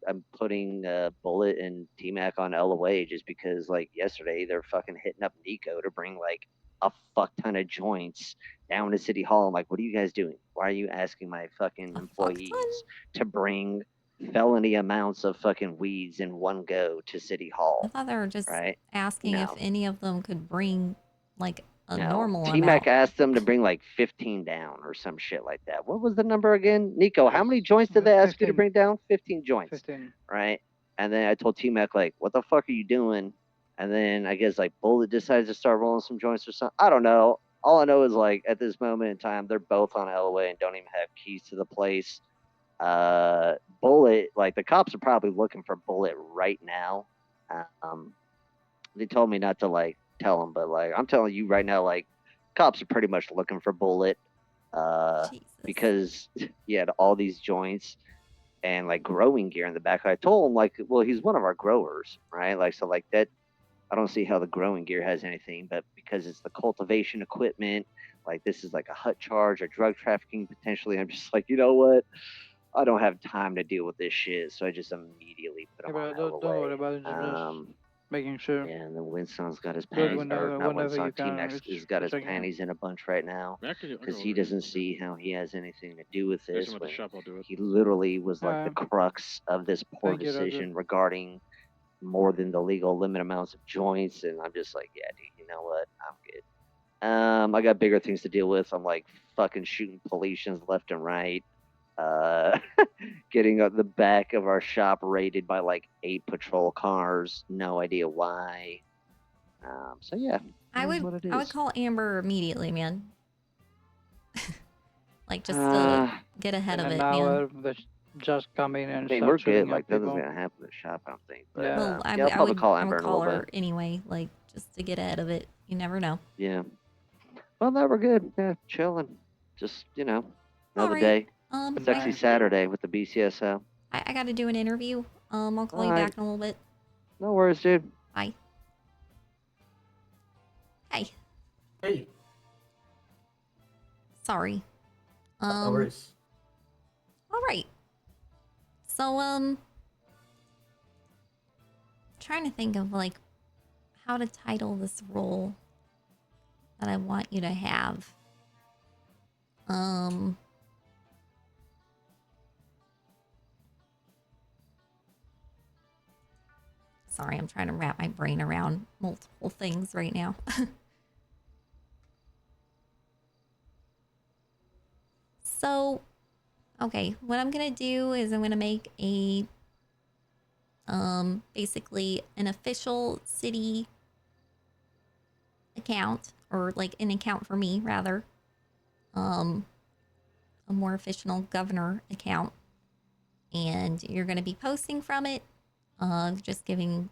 I'm putting Bullet and T-Mac on LOA just because like yesterday they're fucking hitting up Nico to bring like a fuck ton of joints down to City Hall. I'm like, what are you guys doing? Why are you asking my fucking employees to bring felony amounts of fucking weeds in one go to City I Hall? thought they were just Right? asking if No. any of them could bring like a No, normal T-Mac amount. asked them to bring like 15 down or some shit like that. What was the number again? Nico, how many joints did they ask you to 15. bring down? 15 joints. 15. Right? And then I told T-Mac, like, what the fuck are you doing? And then I guess like Bullet decides to start rolling some joints or something. I don't know. All I know is like at this moment in time, they're both on LOA and don't even have keys to the place. Bullet, like the cops are probably looking for Bullet right now. They told me not to like tell them, but like I'm telling you right now, like cops are pretty much looking for Bullet because he had all these joints and like growing gear in the back. I told him like, well, he's one of our growers, right? Like so like that I don't see how the growing gear has anything, but because it's the cultivation equipment, like this is like a hut charge or drug trafficking potentially. I'm just like, you know what? I don't have time to deal with this shit, so I just immediately put him on Don't worry about it. Just making sure. Yeah, and then Windsong's got his Do it panties, or not whenever you Windsong, can. T-Max has got his panties in a bunch right now because he doesn't see how he has anything to do with this. When he literally was like the crux of this poor Thank you, Roger. decision regarding more than the legal limit amounts of joints, and I'm just like, yeah, dude, you know what? I'm good. I got bigger things to deal with. I'm like fucking shooting Paulicians left and right. Getting the back of our shop raided by like 8 patrol cars. No idea why. So yeah, I it is would what it I would is. call Amber immediately, man. Like just to get ahead In of an it, hour, man. they just come in I and mean, we're start shooting good. at Like nothing's people. gonna happen to the shop, I don't think. But Yeah. Well, yeah, I'll probably call I Amber would in a little call her bit. anyway, like just to get ahead of it. You never know. Yeah. Well, no, we're good. Yeah, chilling. Just another Alright, day. I Sexy Saturday with the BCSO. I got to do an interview. I'll call you Alright. back in a little bit. No worries, dude. Bye. Hey. Hey. Sorry. No worries. All right. So trying to think of like how to title this role that I want you to have. Sorry, I'm trying to wrap my brain around multiple things right now. So, okay, what I'm gonna do is I'm gonna make a basically an official city account, or like an account for me rather. A more official governor account, and you're gonna be posting from it, just giving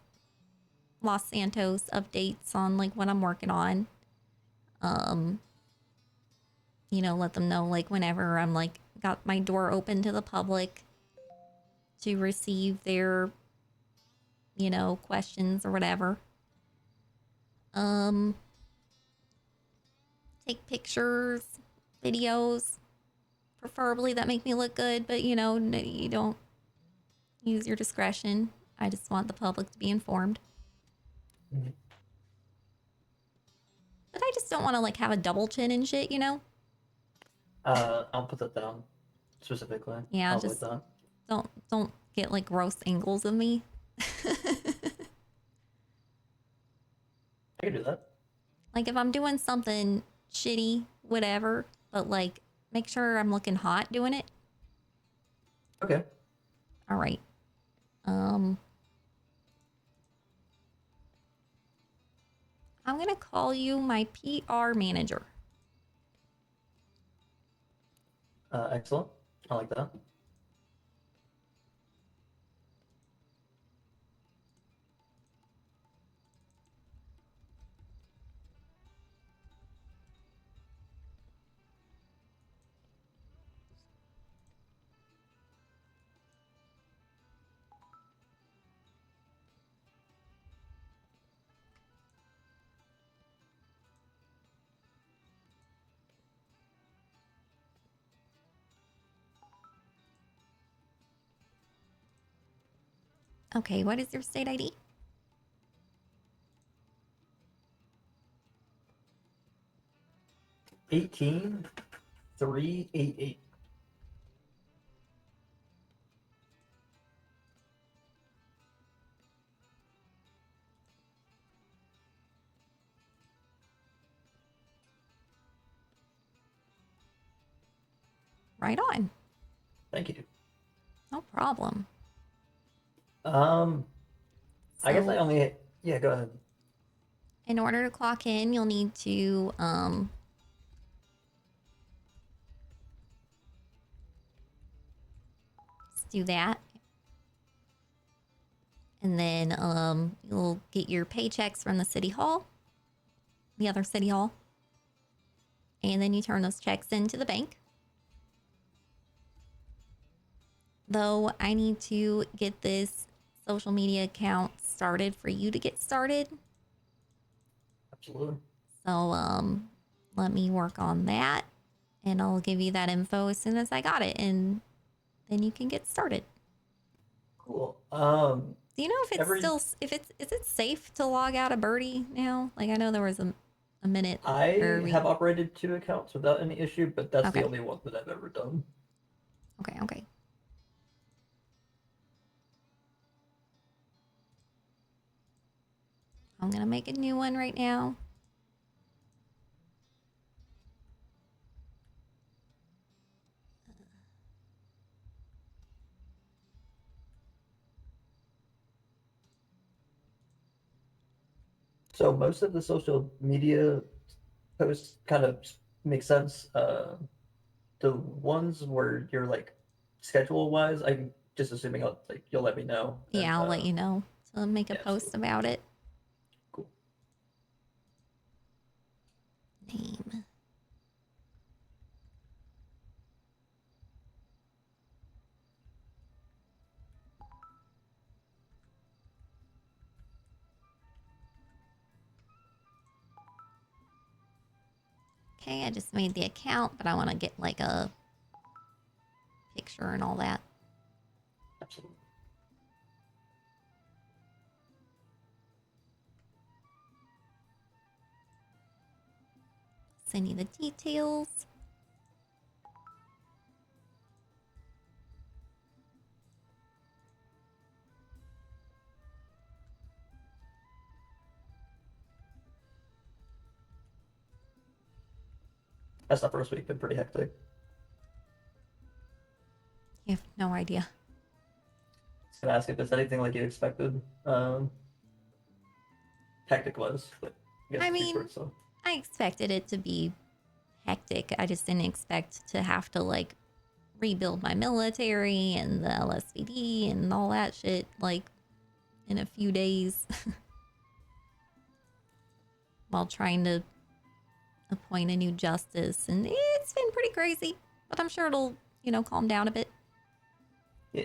Los Santos updates on like what I'm working on. You know, let them know like whenever I'm like got my door open to the public to receive their, you know, questions or whatever. Take pictures, videos, preferably that make me look good, but you know, you don't use your discretion. I just want the public to be informed. But I just don't want to like have a double chin and shit, you know? I'll put that down specifically. Yeah, I'll just avoid don't get like gross angles of me. I can do that. Like if I'm doing something shitty, whatever, but like make sure I'm looking hot doing it. Okay. All right. I'm gonna call you my PR manager. Excellent. I like that. Okay, what is your state ID? 18388. Right on. Thank you. No problem. I guess I So- only. Yeah, go ahead. In order to clock in, you'll need to just do that. And then you'll get your paychecks from the city hall, the other city hall. And then you turn those checks into the bank. Though I need to get this social media account started for you to get started. Absolutely. So let me work on that, and I'll give you that info as soon as I got it, and then you can get started. Cool. Do you know if it's still is it safe to log out a birdie now? Like I know there was a minute where I have operated 2 accounts without any issue, but that's Okay. the only one that I've ever done. Okay. I'm gonna make a new one right now. So most of the social media posts kind of make sense. The ones where you're like schedule wise, I'm just assuming you'll let me know. Yeah, I'll let you know to make a post about it. Cool. Name. Okay, I just made the account, but I want to get like a picture and all that. Absolutely. Send you the details. That's the first week been pretty hectic. You have no idea. I was gonna ask if it's anything like you expected. Hectic was, but I guess I it's too mean, short, so. I expected it to be hectic. I just didn't expect to have to like rebuild my military and the LSPD and all that shit like in a few days while trying to appoint a new justice. And it's been pretty crazy, but I'm sure it'll, you know, calm down a bit. Yeah.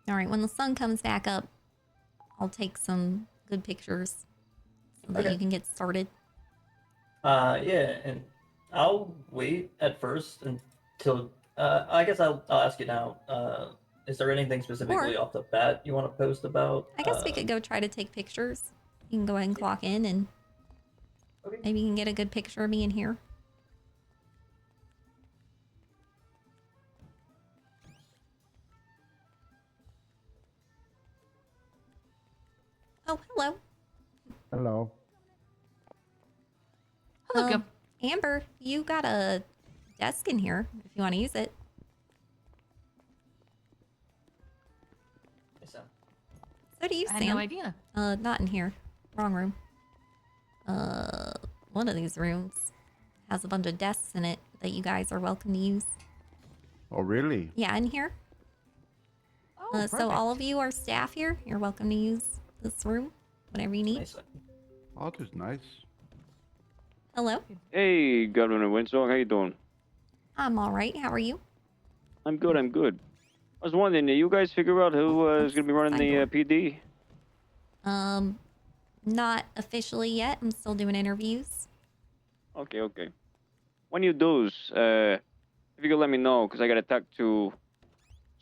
All right, when the sun comes back up, I'll take some good pictures so that Okay. you can get started. Yeah, and I'll wait at first until. I guess I'll ask you now. Is there anything specifically off the bat you want to post about? I guess we could go try to take pictures. You can go ahead and clock in and maybe you can get a good picture of me in here. Oh, hello. Hello. Amber, you got a desk in here if you want to use it. So do you, I Sam. had no idea. Not in here. Wrong room. One of these rooms has a bunch of desks in it that you guys are welcome to use. Oh, really? Yeah, in here. Oh, so all of you are staff here. You're welcome to use this room whenever you need. Oh, that's nice. Hello. Hey, Governor WindSong, how you doing? I'm all right. How are you? I'm good. I'm good. I was wondering, did you guys figure out who is going to be running the PD? Not officially yet. I'm still doing interviews. Okay, okay. When you do, if you could let me know, because I got to talk to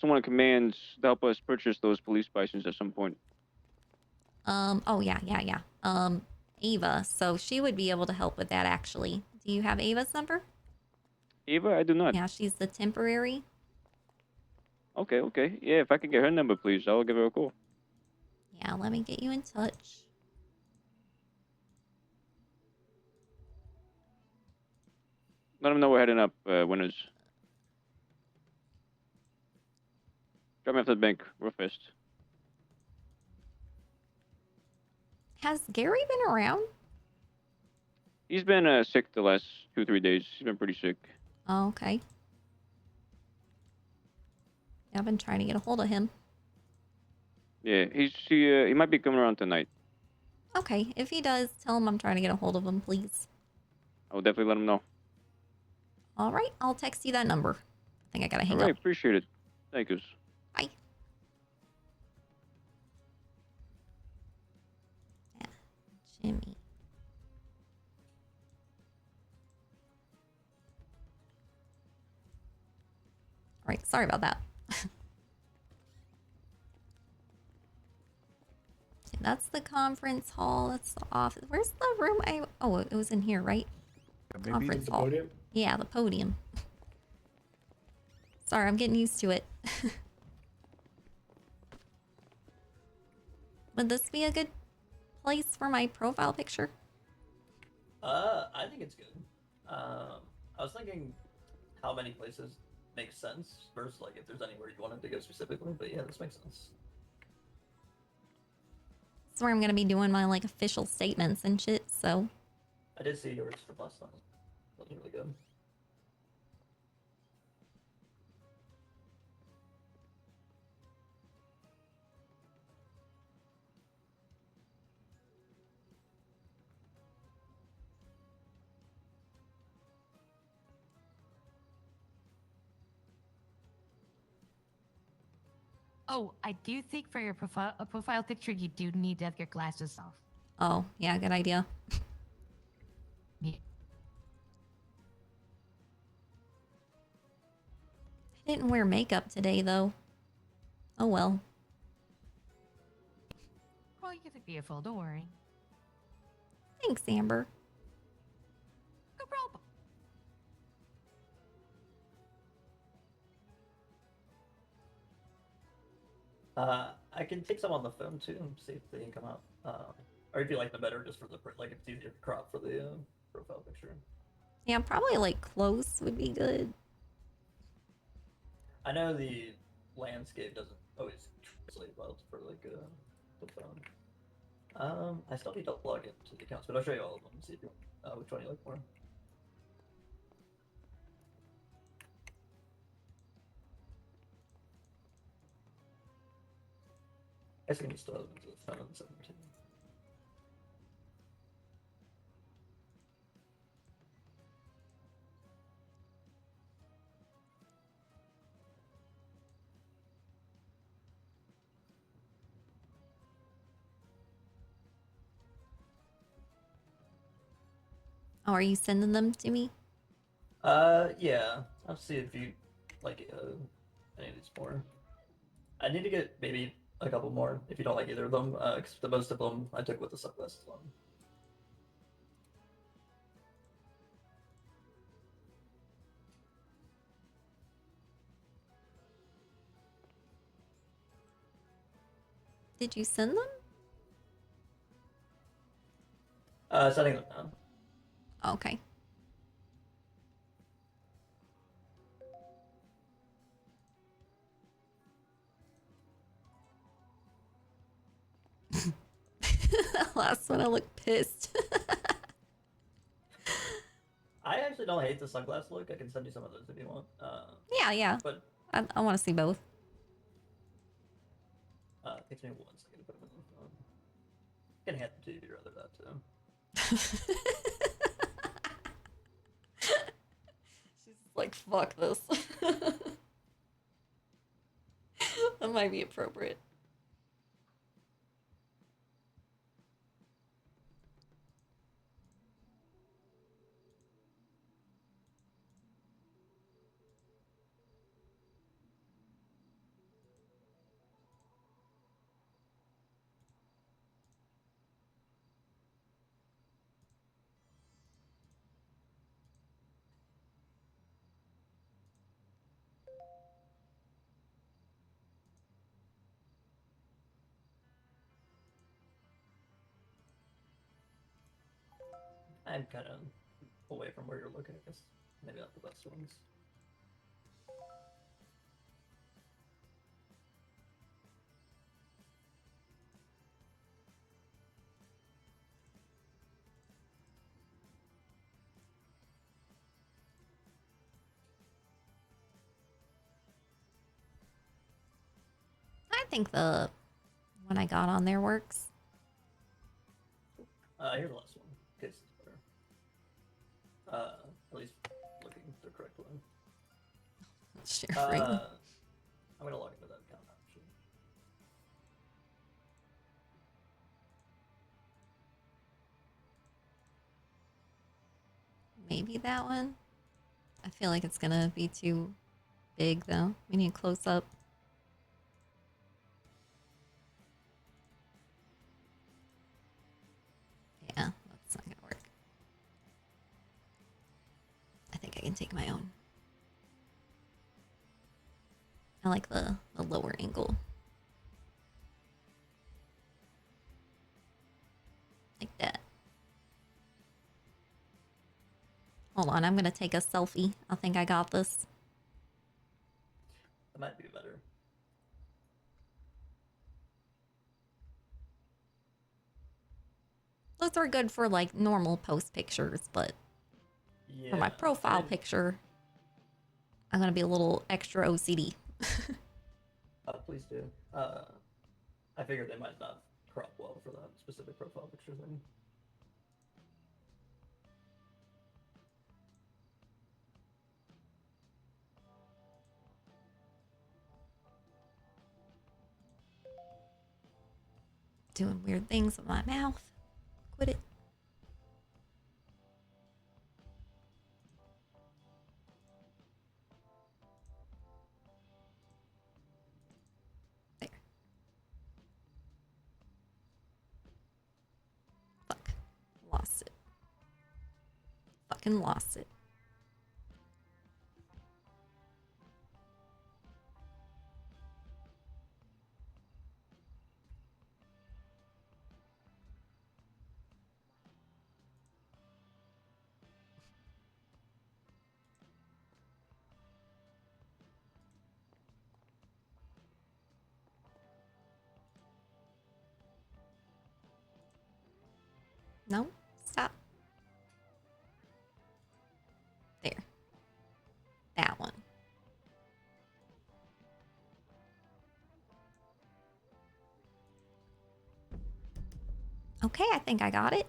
someone in commands to help us purchase those police licenses at some point. Oh yeah. Ava. So she would be able to help with that actually. Do you have Ava's number? Ava, I do not. Yeah, she's the temporary. Okay, okay. Yeah, if I can get her number, please, I'll give her a call. Yeah, let me get you in touch. Let them know we're heading up, winners. Drop me off to the bank real fast. Has Gary been around? He's been sick the last 2-3 days. He's been pretty sick. Oh, okay. I've been trying to get a hold of him. Yeah, he might be coming around tonight. Okay, if he does, tell him I'm trying to get a hold of him, please. I'll definitely let him know. All right, I'll text you that number. I think I gotta hang All right, up. appreciate it. Thank you. Bye. Yeah, Jimmy. All right, sorry about that. Okay, that's the conference hall. That's the office. Where's the room? Oh, it was in here, right? Maybe Conference The hall. podium? Yeah, the podium. Sorry, I'm getting used to it. Would this be a good place for my profile picture? I think it's good. I was thinking how many places make sense versus like if there's anywhere you wanted to go specifically, but yeah, this makes sense. This is where I'm gonna be doing my like official statements and shit, so. I did see yours from last time. Looking really good. Oh, I do think for your profile picture, you do need to have your glasses off. Oh, yeah, good idea. Yeah. I didn't wear makeup today, though. Oh well. Well, you look beautiful. Don't worry. Thanks, Amber. No problem. I can take some on the phone too and see if they can come out. Or if you like them better, just for the like if it's easier to crop for the profile picture. Yeah, probably like close would be good. I know the landscape doesn't always translate well for like the phone. I still need to log into the accounts, but I'll show you all of them and see if you which one you like more. I guess we can still have the phone on the 17. Oh, are you sending them to me? Yeah. I'll see if you like any of these more. I need to get maybe a couple more if you don't like either of them, because the most of them I took with the sunglasses on. Did you send them? Setting them now. Okay. Last one, I look pissed. I actually don't hate the sunglass look. I can send you some of those if you want. Yeah. But I want to see both. it takes me 1 second to put them in the phone. I can hand them to you if you'd rather that too. She's like, fuck this. That might be appropriate. I'm kind of away from where you're looking, I guess. Maybe not the best ones. I think the one I got on there works. Here's the last one. Okay, it's better. At least looking the correct one. Share freely. I'm gonna log into that account actually. Maybe that one. I feel like it's gonna be too big though. We need close up. Yeah, that's not gonna work. I think I can take my own. I like the lower angle. Like that. Hold on, I'm gonna take a selfie. I think I got this. That might be better. Those are good for like normal post pictures, but for my profile picture, I'm gonna be a little extra OCD. Please do. I figured they might not crop well for that specific profile picture thing. Doing weird things with my mouth. Quit it. There. Fuck. Lost it. Fucking lost it. No, stop. There. That one. Okay, I think I got it.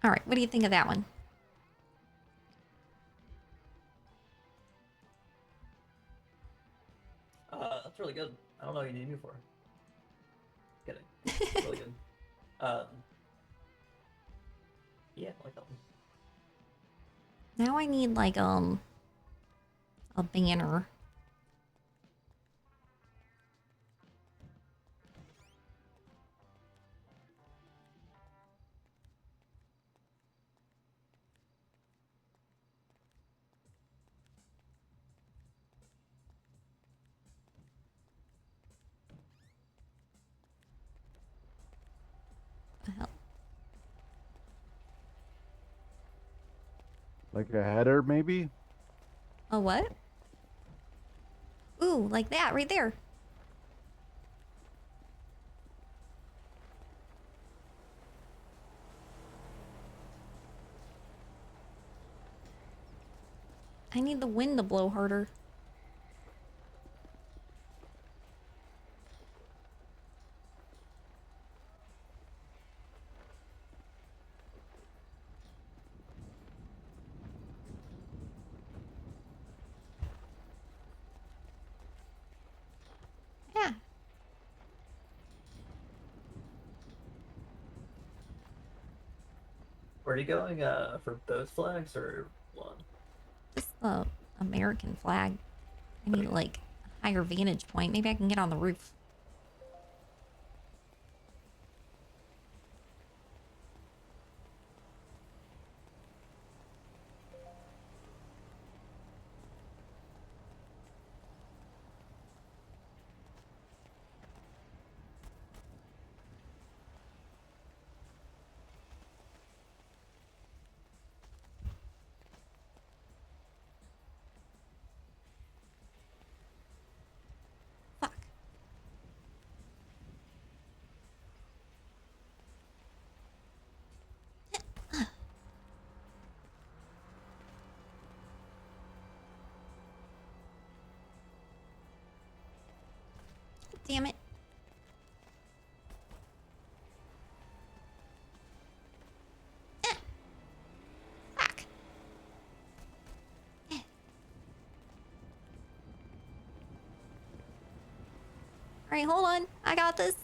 All right, what do you think of that one? That's really good. I don't know what you need me for. Kidding. It's really good. Yeah, I like that one. Now I need like a banner. Like a header, maybe? A what? Ooh, like that right there. I need the wind to blow harder. Yeah. Where are you going? For those flags or one? Just the American flag. I need like a higher vantage point. Maybe I can get on the roof. Damn it. Fuck. All right, hold on. I got this.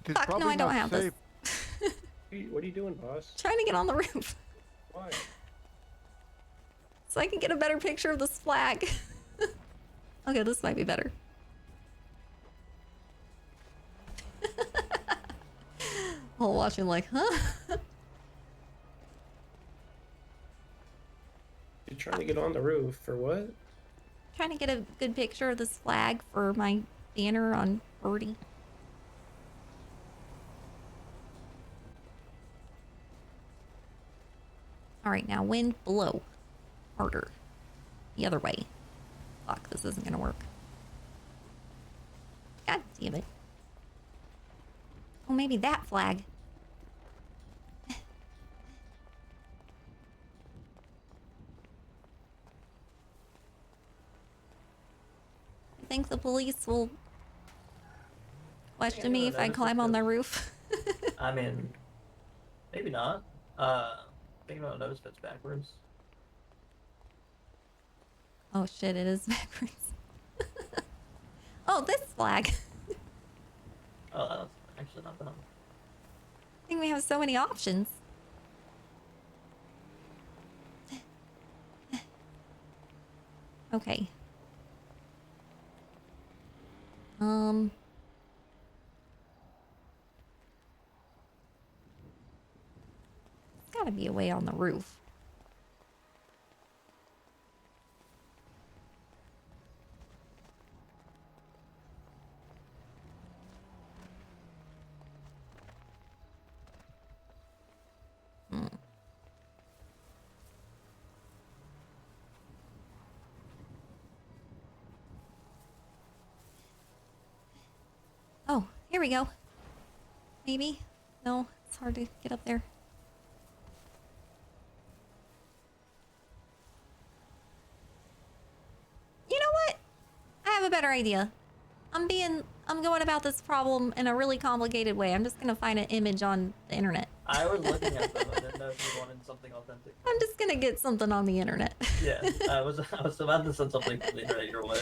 It is Fuck, no, probably I don't not have safe. this. What are you doing, boss? Trying to get on the roof Why? so I can get a better picture of this flag. Okay, this might be better. While watching like, huh? You're trying to get on the roof for what? Trying to get a good picture of this flag for my banner on Birdie. All right, now wind blow harder. The other way. Fuck, this isn't gonna work. God damn it. Oh, maybe that flag. I think the police will question me if I climb on the roof. I mean, maybe not. Think about notice if it's backwards. Oh shit, it is backwards. Oh, this flag. Oh, that's actually not bad. I think we have so many options. Okay. There's gotta be a way on the roof. Oh, here we go. Maybe? No, it's hard to get up there. You know what? I have a better idea. I'm going about this problem in a really complicated way. I'm just gonna find an image on the internet. I was looking at them. I didn't know if you wanted something authentic. I'm just gonna get something on the internet. Yeah, I was about to send something from the internet your way.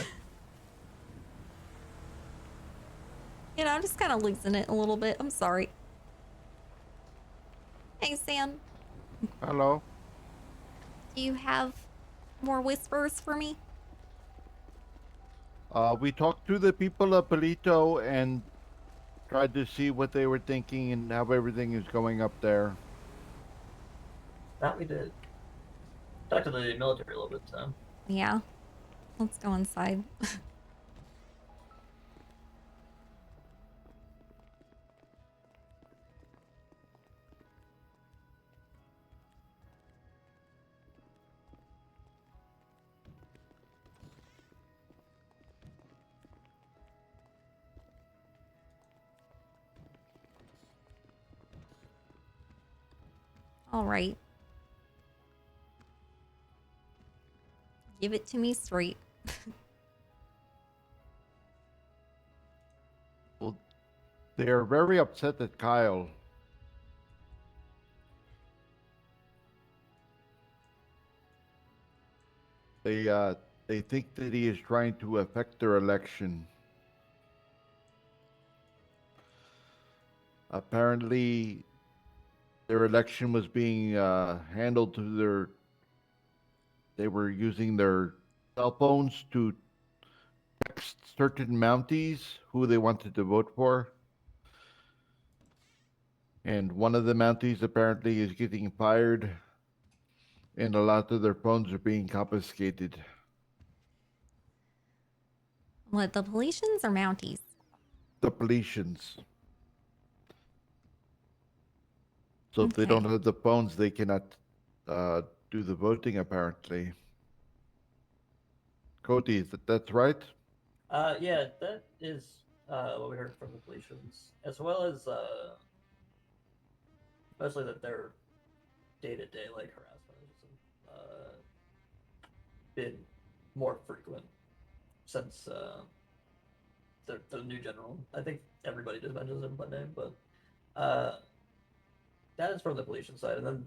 You know, I'm just kind of losing it a little bit. I'm sorry. Hey, Sam. Hello. Do you have more whispers for me? We talked to the people of Polito and tried to see what they were thinking and how everything is going up there. That we did. Talked to the military a little bit, Sam. Yeah. Let's go inside. All right. Give it to me straight. Well, they are very upset at Kyle. They think that he is trying to affect their election. Apparently, their election was being handled to their. They were using their cell phones to text certain Mounties who they wanted to vote for. And one of the Mounties apparently is getting fired, and a lot of their phones are being confiscated. What, the Politians or Mounties? The Politians. So if they don't have the phones, they cannot do the voting, apparently. Cody, that's right? Yeah, that is what we heard from the Galatians, as well as mostly that their day-to-day like harassment has been more frequent since the new general. I think everybody just mentions him by name, but that is from the Galatian side, and then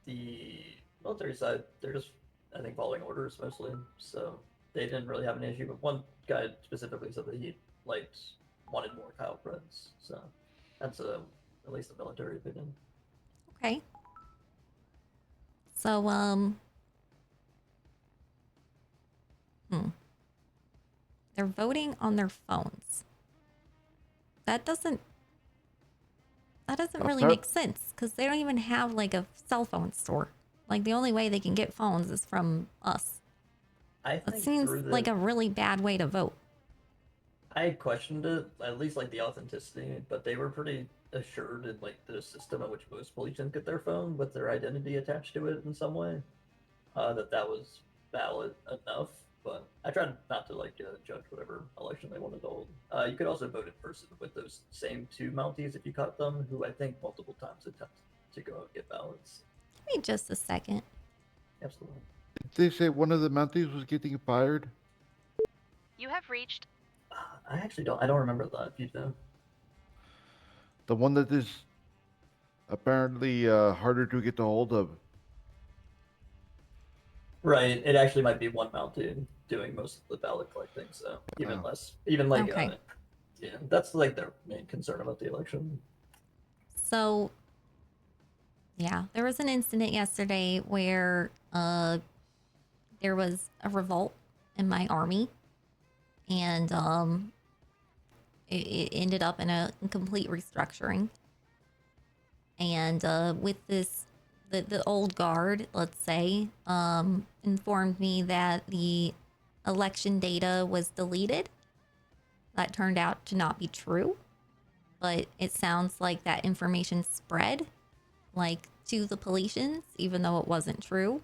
the military side, they're just I think following orders mostly, so they didn't really have an issue. But one guy specifically said that he wanted more Kyle Prince, so that's at least the military opinion. Okay. So, they're voting on their phones. That doesn't really make sense, because they don't even have like a cell phone store. Like the only way they can get phones is from us. That seems like a really bad way to vote. I questioned it, at least like the authenticity, but they were pretty assured in like the system in which most policemen get their phone with their identity attached to it in some way, that was valid enough. But I tried not to like judge whatever election they wanted to hold. You could also vote in person with those same two Mounties if you caught them, who I think multiple times attempted to go and get ballots. Give me just a second. Absolutely. Did they say one of the Mounties was getting fired? You have reached. I actually don't. I don't remember that. If you do. The one that is apparently harder to get a hold of. Right. It actually might be one Mountie doing most of the ballot collecting, so even less. Even like, Okay. Yeah, that's like their main concern about the election. So, yeah, there was an incident yesterday where there was a revolt in my army, and it ended up in a complete restructuring. And with this, the old guard, let's say, informed me that the election data was deleted. That turned out to not be true, but it sounds like that information spread like to the Policians, even though it wasn't true.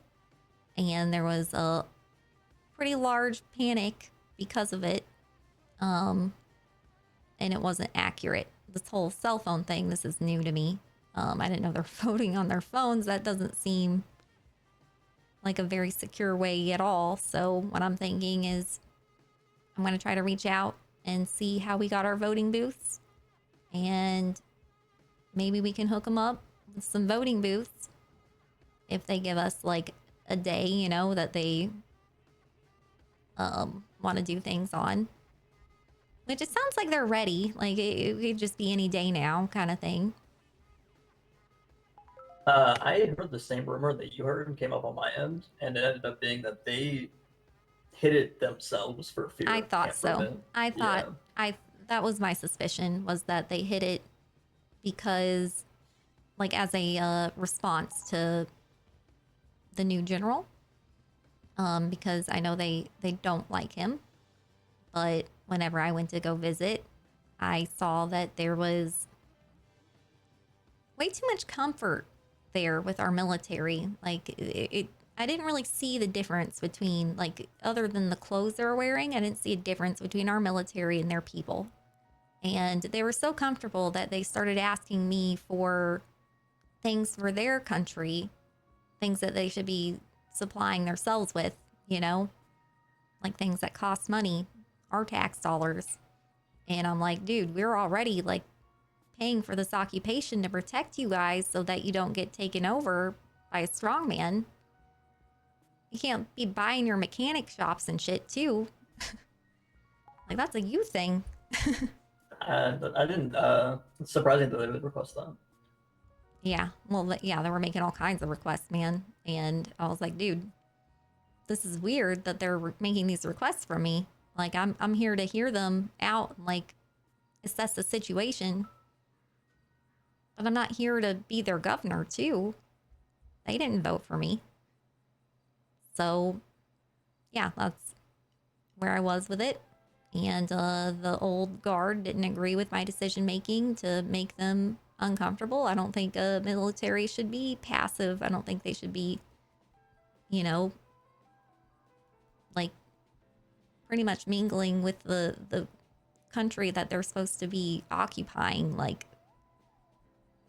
And there was a pretty large panic because of it. And it wasn't accurate. This whole cell phone thing, this is new to me. I didn't know they're voting on their phones. That doesn't seem like a very secure way at all. So what I'm thinking is I'm going to try to reach out and see how we got our voting booths. And maybe we can hook them up with some voting booths if they give us like a day, you know, that they want to do things on. Which it sounds like they're ready. Like it could just be any day now kind of thing. I had heard the same rumor that you heard came up on my end, and it ended up being that they hid it themselves for fear. I of thought so. tamperment. I thought that was my suspicion, was that they hid it because, like, as a response to the new general. Because I know they don't like him. But whenever I went to go visit, I saw that there was way too much comfort there with our military. Like I didn't really see the difference between, like, other than the clothes they're wearing, I didn't see a difference between our military and their people. And they were so comfortable that they started asking me for things for their country, things that they should be supplying themselves with, you know, like things that cost money, our tax dollars. And I'm like, dude, we're already like paying for this occupation to protect you guys so that you don't get taken over by a strongman. You can't be buying your mechanic shops and shit too. Like, that's a you thing. I didn't. It's surprising that they would request that. Yeah, well, yeah, they were making all kinds of requests, man. And I was like, dude, this is weird that they're making these requests from me. Like, I'm here to hear them out, like, assess the situation. But I'm not here to be their governor, too. They didn't vote for me. So, yeah, that's where I was with it. And the old guard didn't agree with my decision making to make them uncomfortable. I don't think a military should be passive. I don't think they should be, you know, like, pretty much mingling with the country that they're supposed to be occupying. Like,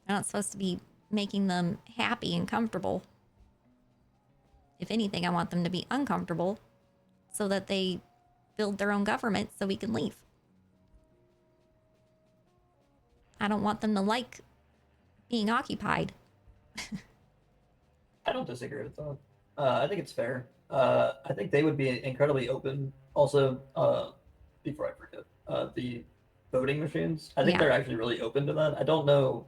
they're not supposed to be making them happy and comfortable. If anything, I want them to be uncomfortable so that they build their own government so we can leave. I don't want them to like being occupied. I don't disagree with that. I think it's fair. I think they would be incredibly open. Also, before I forget, the voting machines. I think they're actually really open to that. I don't know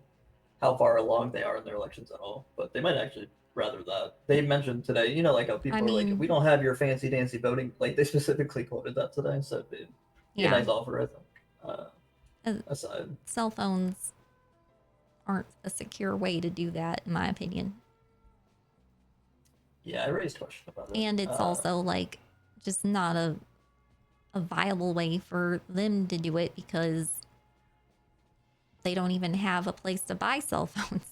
how far along they are in their elections at all, but they might actually rather that. They mentioned today, you know, like how people are like, we don't have your fancy dancy voting. Like, they specifically quoted that today, so it'd be a nice offer, I think. Aside. Cell phones aren't a secure way to do that, in my opinion. Yeah, I raised questions about it. And it's also, like, just not a viable way for them to do it, because they don't even have a place to buy cell phones.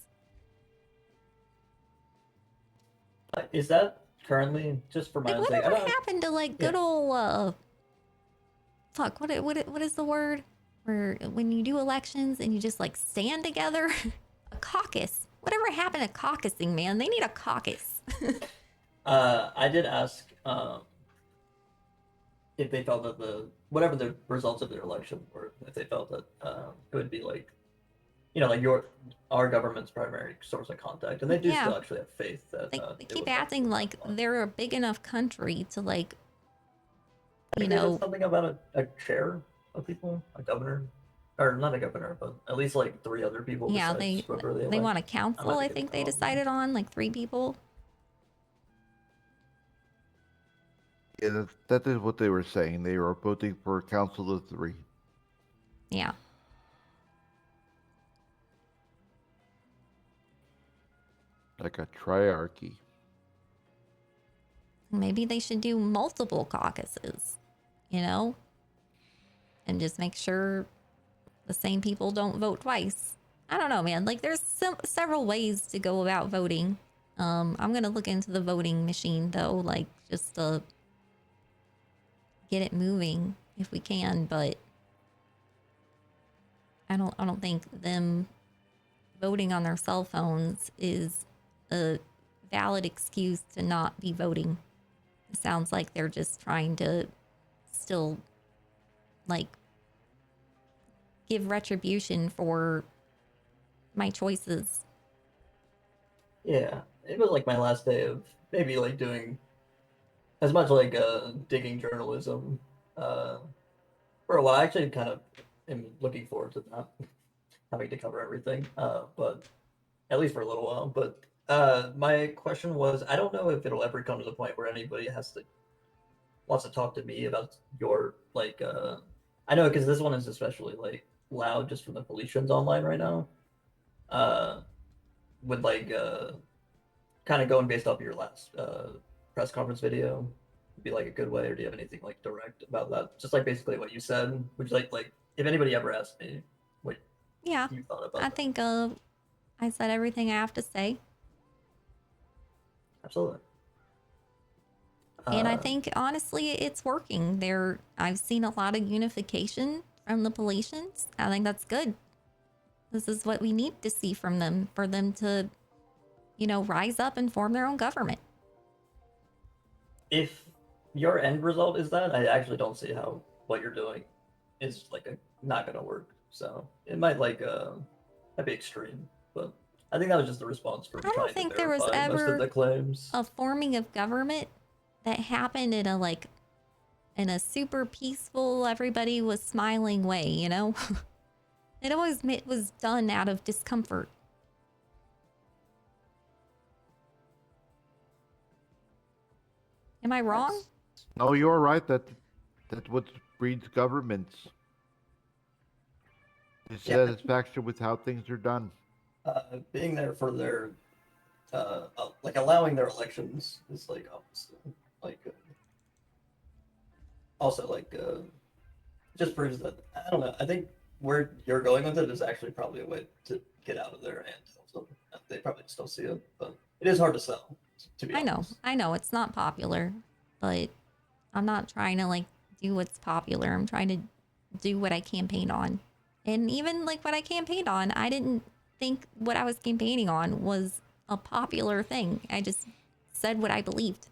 Is that currently, just for my Like, own sake? I whatever don't. happened to like good Yeah. old fuck, what is the word? Where when you do elections and you just like stand together? A caucus. Whatever happened to caucusing, man? They need a caucus. I did ask if they felt that whatever the results of their election were, if they felt that it would be like, like our government's primary source of contact, and they do Yeah. still actually have faith that They it keep would help acting like they're a big enough country to like, I you think they know, said something about a chair of people, a governor, or not a governor, but at least like 3 other people. yeah, besides whoever they they elect. want a council. I think they decided on like 3 people. Yeah, that is what they were saying. They were voting for a council of 3. Yeah. Like a triarchy. Maybe they should do multiple caucuses, you know, and just make sure the same people don't vote twice. I don't know, man. Like, there's several ways to go about voting. I'm gonna look into the voting machine though, like just to get it moving if we can. But I don't think them voting on their cell phones is a valid excuse to not be voting. It sounds like they're just trying to still like give retribution for my choices. Yeah, it was like my last day of maybe like doing as much like digging journalism for a while. I actually kind of am looking forward to not having to cover everything, but at least for a little while. But my question was, I don't know if it'll ever come to the point where anybody wants to talk to me about your like. I know because this one is especially like loud just from the policeans online right now. With like kind of going based off your last press conference video be like a good way, or do you have anything like direct about that? Just like basically what you said. Would you like if anybody ever asked me what Yeah, you thought about I that? think I said everything I have to say. Absolutely. And I think honestly it's working. I've seen a lot of unification from the Politians. I think that's good. This is what we need to see from them for them to, you know, rise up and form their own government. If your end result is that, I actually don't see how what you're doing is like not gonna work. So it might like that'd be extreme, but I think that was just the response for I don't trying think to there was verify most of ever the claims. a forming of government that happened in a super peaceful, everybody was smiling way, you know? It always was done out of discomfort. Am I wrong? No, you're right. That's what breeds governments. Dissatisfaction with how things are done. Being there for their like allowing their elections is like obviously like also like just proves that I don't know. I think where you're going with it is actually probably a way to get out of there, and also they probably still see it, but it is hard to sell. To be honest. I know it's not popular, but I'm not trying to like do what's popular. I'm trying to do what I campaigned on. And even like what I campaigned on, I didn't think what I was campaigning on was a popular thing. I just said what I believed.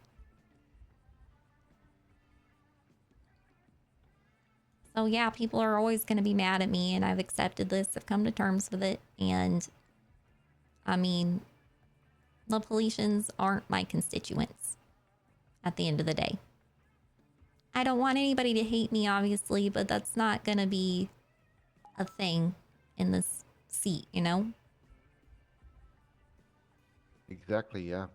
So yeah, people are always going to be mad at me, and I've accepted this. I've come to terms with it. And I mean, the Politians aren't my constituents at the end of the day. I don't want anybody to hate me, obviously, but that's not going to be a thing in this seat, you know? Exactly, yeah.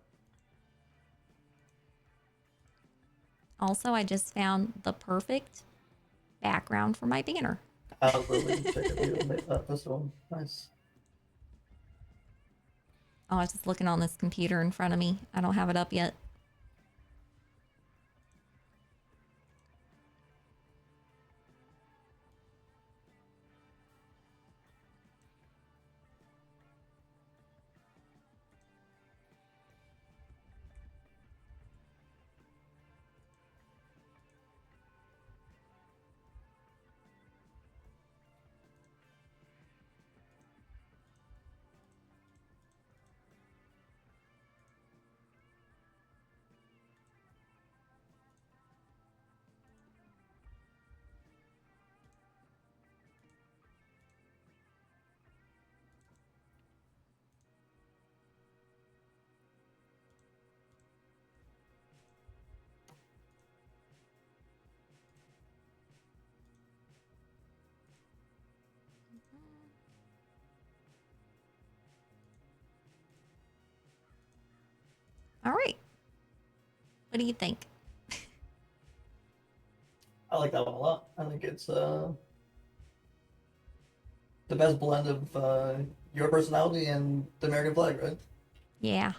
Also, I just found the perfect background for my banner. Lily, check it. You made that this one. Nice. Oh, I was just looking on this computer in front of me. I don't have it up yet. All right. What do you think? I like that one a lot. I think it's the best blend of your personality and the American flag, right? Yeah.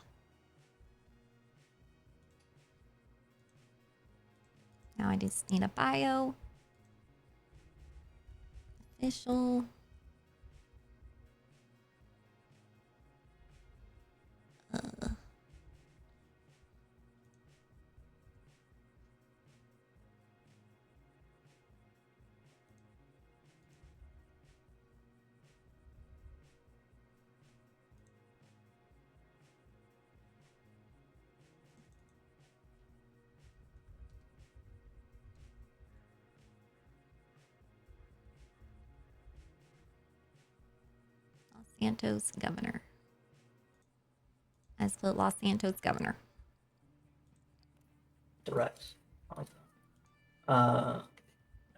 Now I just need a bio. Official. Los Santos governor. As the Los Santos governor. Direct. I like that.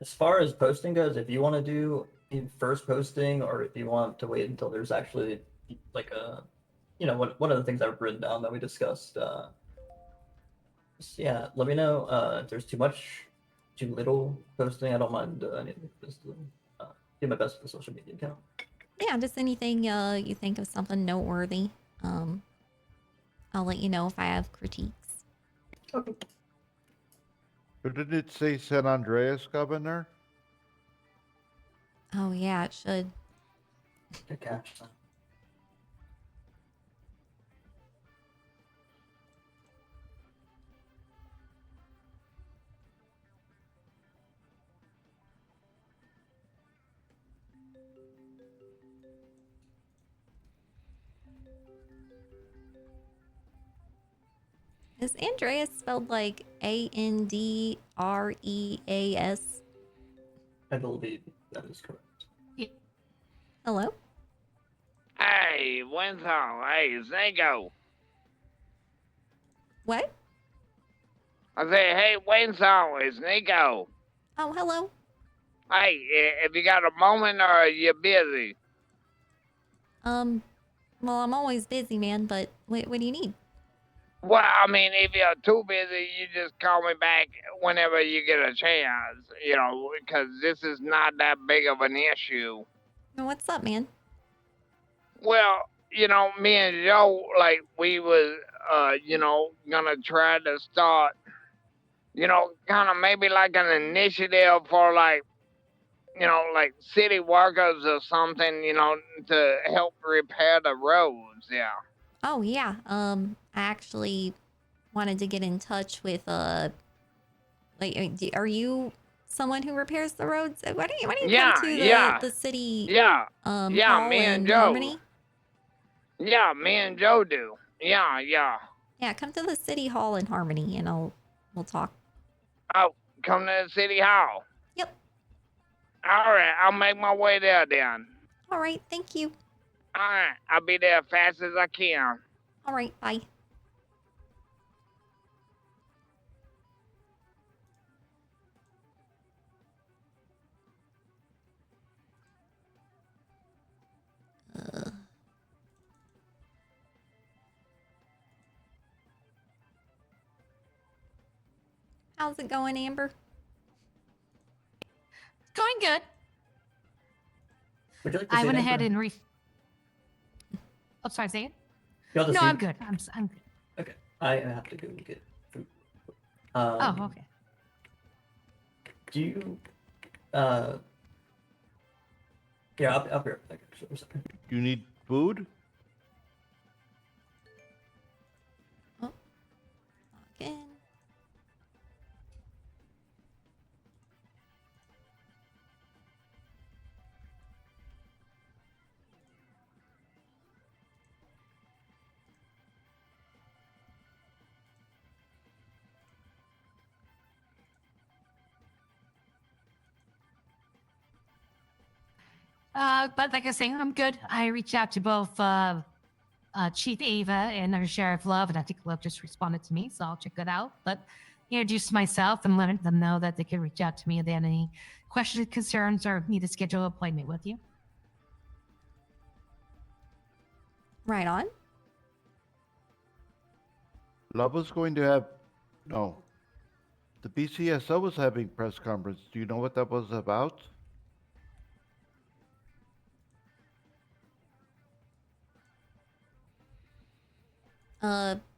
As far as posting goes, if you want to do first posting, or if you want to wait until there's actually like a, one of the things I've written down that we discussed. Yeah, let me know if there's too much, too little posting. I don't mind anything. Just do my best for the social media account. Yeah, just anything you think of something noteworthy. I'll let you know if I have critiques. Okay. Didn't it say San Andreas governor? Oh yeah, it should. Good catch. Is Andreas spelled like Andreas? I believe that is correct. Hello? Hey, WindSong. Hey, it's Nico. What? I say, hey, WindSong. It's Nico. Oh, hello. Hey, if you got a moment or you're busy. Well, I'm always busy, man, but what do you need? Well, I mean, if you're too busy, you just call me back whenever you get a chance, because this is not that big of an issue. What's up, man? Well, me and Joe, like, we was, gonna try to start, kind of maybe like an initiative for, like, like city workers or something, to help repair the roads, yeah. Oh, yeah. I actually wanted to get in touch with, are you someone who repairs the roads? Why don't you come to the city, hall me and in Joe. Harmony? Yeah, me and Joe do. Yeah. Yeah, come to the city hall in Harmony and we'll talk. Oh, come to the city hall? Yep. All right, I'll make my way there then. All right, thank you. All right, I'll be there as fast as I can. All right, bye. How's it going, Amber? Going good. Would you like to I see went it, ahead Amber? and Oh, sorry, say it. You want to No, see I'm it? good. I'm good. Okay, I have to go get food. Oh, okay. Do you? Yeah, I'll be right back. Actually, I'm sorry. You need food? Again. But like I was saying, I'm good. I reached out to both Chief Ava and our Sheriff Love, and I think Love just responded to me, so I'll check that out. But introduce myself and let them know that they can reach out to me if they had any questions, concerns, or need to schedule an appointment with you. Right on. Love was going to have, no. The BCSO was having press conference. Do you know what that was about?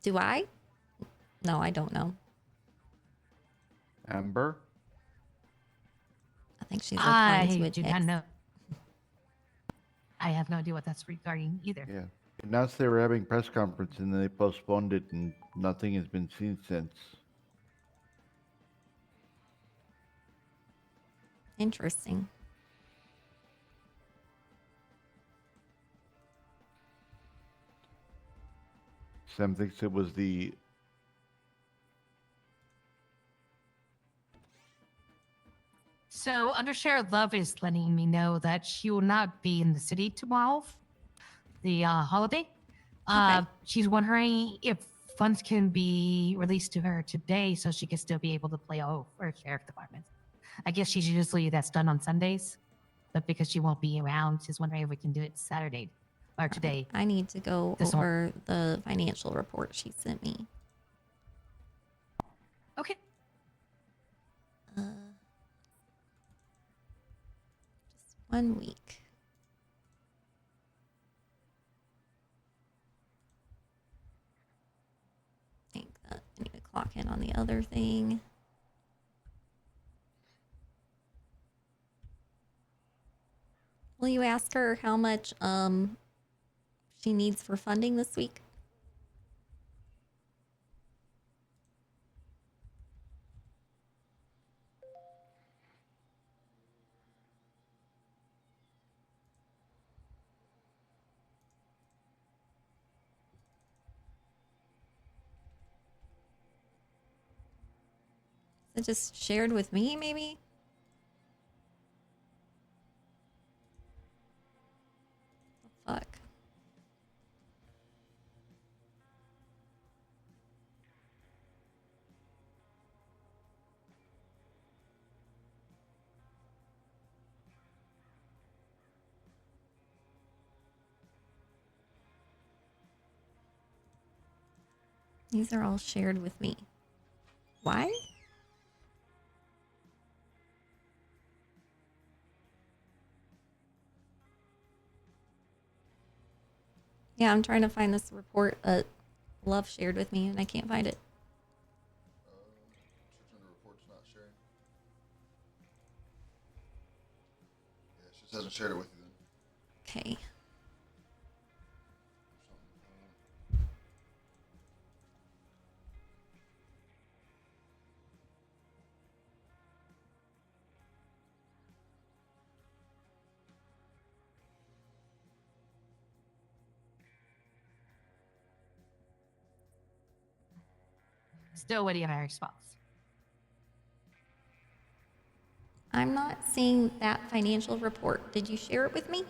Do I? No, I don't know. Amber? I think she's replying to I a do not text. know. I have no idea what that's regarding either. Yeah. Announced they were having press conference and then they postponed it and nothing has been seen since. Interesting. Sam thinks it was the So, Undersheriff Love is letting me know that she will not be in the city tomorrow, the holiday. She's wondering if funds can be released to her today so she can still be able to play her sheriff department. I guess she's usually that's done on Sundays, but because she won't be around, she's wondering if we can do it Saturday or today. I need to go over the financial report she sent me. Okay. Just 1 week. I think that I need to clock in on the other thing. Will you ask her how much she needs for funding this week? Is it just shared with me, maybe? Fuck. These are all shared with me. Why? Yeah, I'm trying to find this report that Love shared with me and I can't find it. She just hasn't shared it with you then. Okay. Still waiting on our response. I'm not seeing that financial report. Did you share it with me?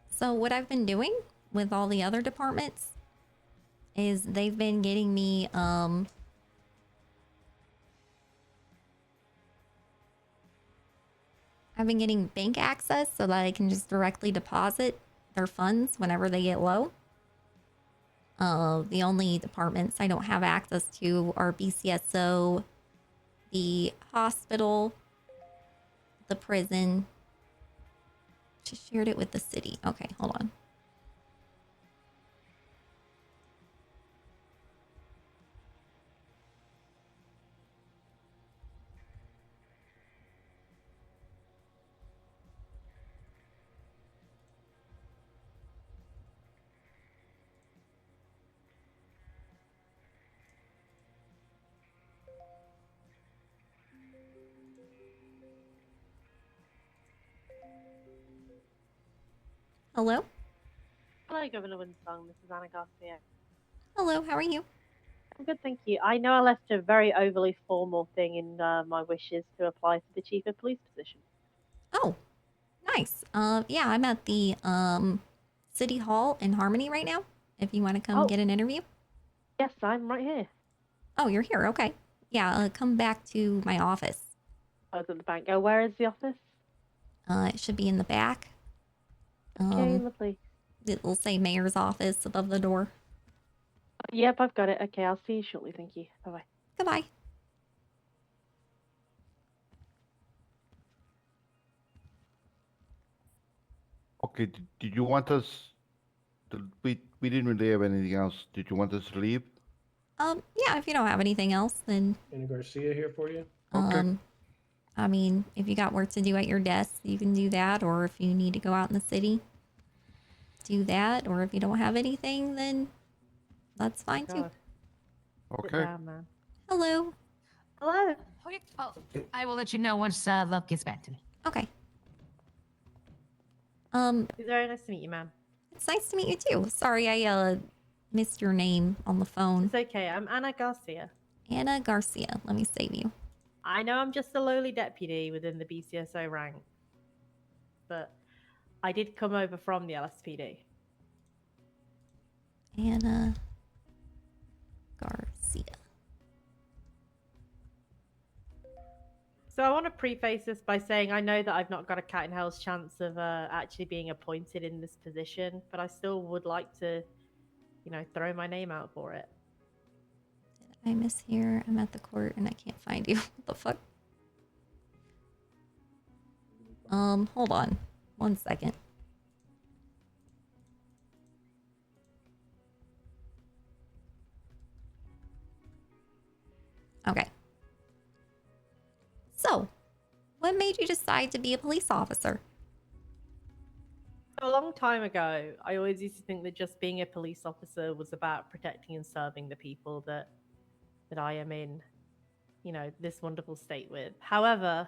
So what I've been doing with all the other departments is they've been getting me I've been getting bank access so that I can just directly deposit their funds whenever they get low. The only departments I don't have access to are BCSO, the hospital, the prison. She shared it with the city. Okay, hold on. Hello? Hello, Governor WindSong. This is Anna Garcia. Hello, how are you? I'm good, thank you. I know I left a very overly formal thing in my wishes to apply for the chief of police position. Oh, nice. Yeah, I'm at the City Hall in Harmony right now. If you want to come get an interview. Yes, I'm right here. Oh, you're here. Okay. Yeah, come back to my office. I was at the bank. Oh, where is the office? It should be in the back. Okay, lovely. It will say mayor's office above the door. Yep, I've got it. Okay, I'll see you shortly. Thank you. Bye-bye. Goodbye. Okay, did you want us to, we didn't really have anything else. Did you want us to leave? Yeah, if you don't have anything else, then Anna Garcia here for you. I mean, if you got work to do at your desk, you can do that, or if you need to go out in the city, do that, or if you don't have anything, then that's fine too. Okay. Down, man. Hello. Hello. Oh, I will let you know once Love gets back to me. Okay. It's very nice to meet you, ma'am. It's nice to meet you too. Sorry, I missed your name on the phone. It's okay. I'm Anna Garcia. Anna Garcia. Let me save you. I know I'm just a lowly deputy within the BCSO rank, but I did come over from the LSPD. Anna Garcia. So I want to preface this by saying I know that I've not got a cat in hell's chance of actually being appointed in this position, but I still would like to, throw my name out for it. I miss here. I'm at the court and I can't find you. What the fuck? Hold on. 1 second. Okay. So, what made you decide to be a police officer? A long time ago, I always used to think that just being a police officer was about protecting and serving the people that I am in, this wonderful state with. However,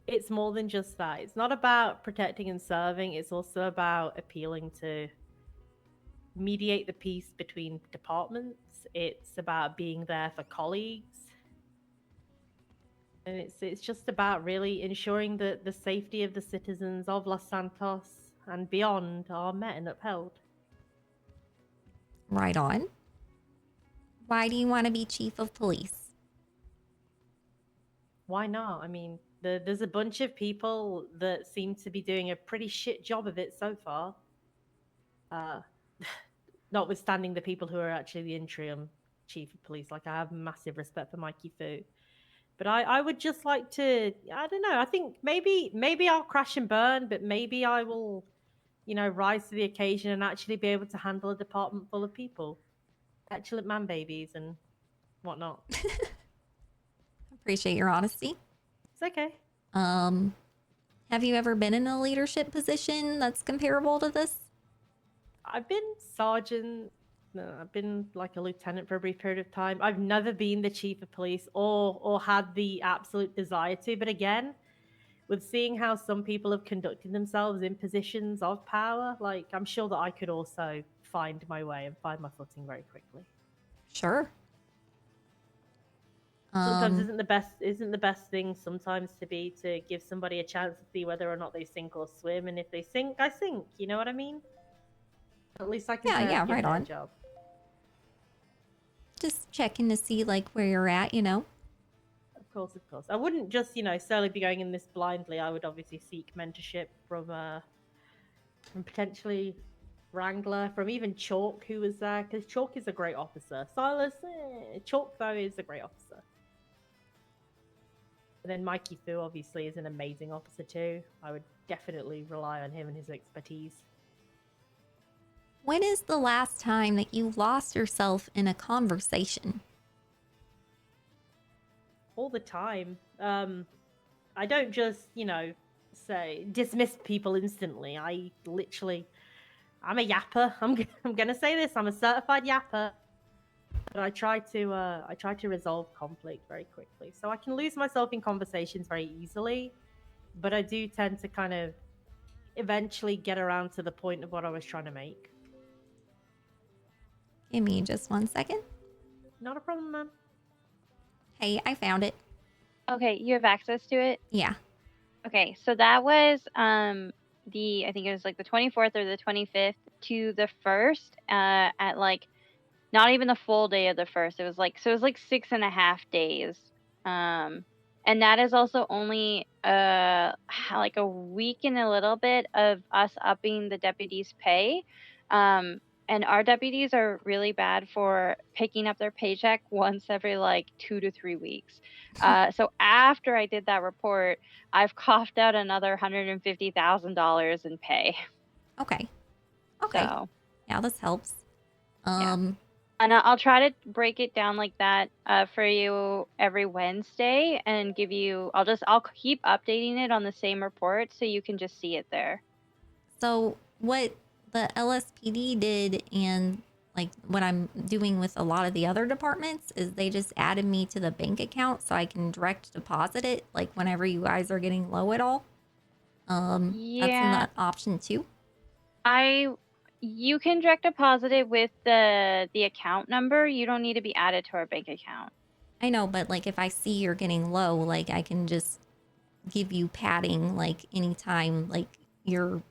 it's more than just that. It's not about protecting and serving. It's also about appealing to mediate the peace between departments. It's about being there for colleagues. And it's just about really ensuring that the safety of the citizens of Los Santos and beyond are met and upheld. Right on. Why do you want to be chief of police? Why not? I mean, there's a bunch of people that seem to be doing a pretty shit job of it so far. Notwithstanding the people who are actually the interim chief of police. Like, I have massive respect for Mikey Fu. But I would just like to, I don't know, I think maybe I'll crash and burn, but maybe I will, rise to the occasion and actually be able to handle a department full of people. Petulant man babies and whatnot. Appreciate your honesty. It's okay. Have you ever been in a leadership position that's comparable to this? I've been sergeant. No, I've been like a lieutenant for a brief period of time. I've never been the chief of police or had the absolute desire to. But again, with seeing how some people have conducted themselves in positions of power, like I'm sure that I could also find my way and find my footing very quickly. Sure. Sometimes isn't the best thing sometimes to give somebody a chance to see whether or not they sink or swim, and if they sink, I sink. You know what I mean? At least I can Yeah, give right their on. job. Just checking to see like where you're at, you know. Of course. I wouldn't just, solely be going in this blindly. I would obviously seek mentorship from potentially Wrangler, from even Chalk, who was there, because Chalk is a great officer. Silas, Chalk though is a great officer. And then Mikey Fu obviously is an amazing officer too. I would definitely rely on him and his expertise. When is the last time that you lost yourself in a conversation? All the time. I don't just, say dismiss people instantly. I'm a yapper. I'm gonna say this. I'm a certified yapper. But I try to resolve conflict very quickly. So I can lose myself in conversations very easily, but I do tend to kind of eventually get around to the point of what I was trying to make. Give me just 1 second. Not a problem, man. Hey, I found it. Okay, you have access to it? Yeah. Okay, so that was I think it was like the 24th or the 25th to the 1st at like not even the full day of the 1st. It was like 6.5 days. And that is also only like a week and a little bit of us upping the deputies' pay. And our deputies are really bad for picking up their paycheck once every like 2 to 3 weeks. So after I did that report, I've coughed out another $150,000 in pay. Okay. Okay. So, yeah, this helps. And I'll try to break it down like that for you every Wednesday and give you. I'll keep updating it on the same report so you can just see it there. So what the LSPD did and like what I'm doing with a lot of the other departments is they just added me to the bank account so I can direct deposit it like whenever you guys are getting low at all. That's an option too. You can direct deposit it with the account number. You don't need to be added to our bank account. I know, but like if I see you're getting low, like I can just give you padding like anytime like you're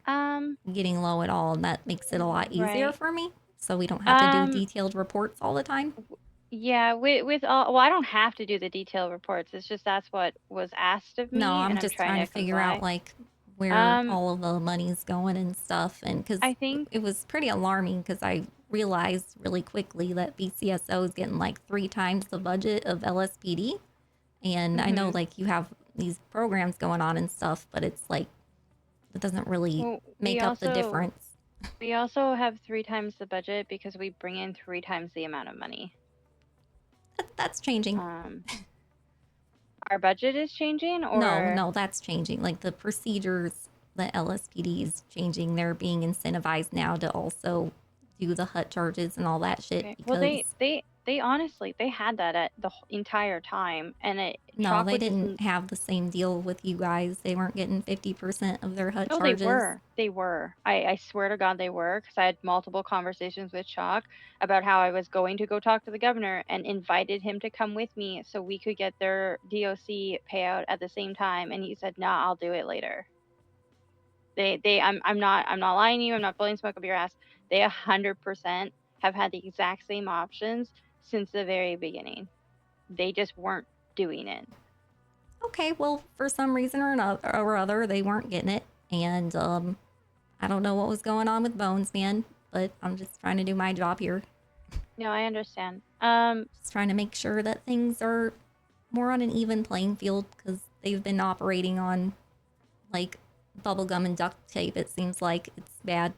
getting low at all, and that makes it a lot easier for me. So we don't have to do detailed reports all the time. Yeah, with all, well, I don't have to do the detailed reports. It's just that's what was asked of me. No, I'm and just trying to figure out like where all of the money's going and stuff. And because I think it was pretty alarming because I realized really quickly that BCSO is getting like 3 times the budget of LSPD. And I know like you have these programs going on and stuff, but it's like, it doesn't really make up the difference. We also have 3 times the budget because we bring in 3 times the amount of money. That's changing. Our budget is changing, or no, that's changing. Like the procedures, the LSPD is changing. They're being incentivized now to also do the HUT charges and all that shit. Okay. Because Well, they honestly they had that at the entire time, and it. No, they didn't have the same deal with you guys. They weren't getting 50% of their HUT charges. They were. They were. I swear to God they were, because I had multiple conversations with Chalk about how I was going to go talk to the governor and invited him to come with me so we could get their DOC payout at the same time, and he said, "Nah, I'll do it later." I'm not lying to you. I'm not blowing smoke up your ass. They 100% have had the exact same options since the very beginning. They just weren't doing it. Okay, well, for some reason or other, they weren't getting it, and I don't know what was going on with Bones, man. But I'm just trying to do my job here. No, I understand. Just trying to make sure that things are more on an even playing field because they've been operating on like bubblegum and duct tape. It seems like it's bad.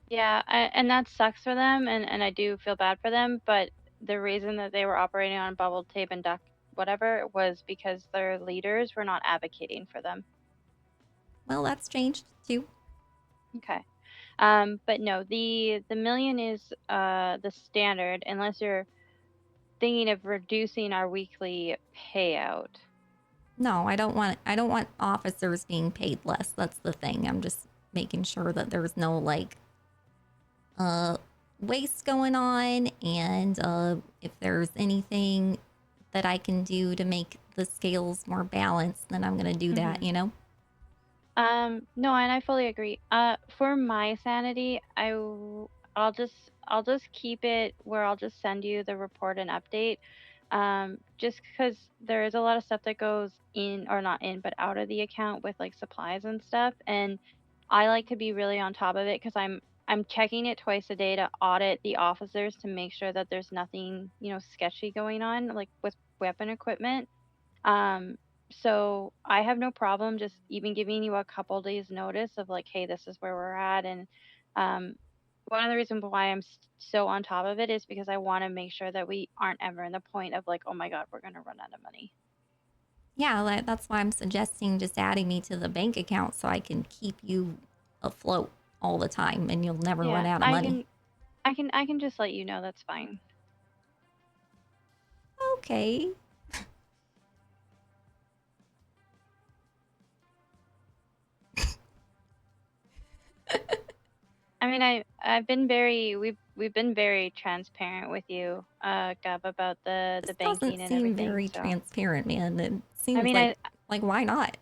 Yeah, and that sucks for them, and I do feel bad for them. But the reason that they were operating on bubble tape and duct whatever was because their leaders were not advocating for them. Well, that's changed too. Okay. But no, the million is the standard unless you're thinking of reducing our weekly payout. No, I don't want officers being paid less. That's the thing. I'm just making sure that there's no like waste going on, and if there's anything that I can do to make the scales more balanced, then I'm gonna do that, you know? No, and I fully agree. For my sanity, I'll just keep it where I'll just send you the report and update. Just because there is a lot of stuff that goes in, or not in, but out of the account with like supplies and stuff, and I like to be really on top of it because I'm checking it twice a day to audit the officers to make sure that there's nothing, sketchy going on, like with weapon equipment. So I have no problem just even giving you a couple days notice of like, hey, this is where we're at. And one of the reasons why I'm so on top of it is because I want to make sure that we aren't ever in the point of like, oh my God, we're going to run out of money. Yeah, that's why I'm suggesting just adding me to the bank account so I can keep you afloat all the time and you'll never run out of money. I can just let you know that's fine. Okay. I mean, I've been we've been very transparent with you, Gov, about the banking and everything. Doesn't seem very transparent, man. It seems I mean, like why not?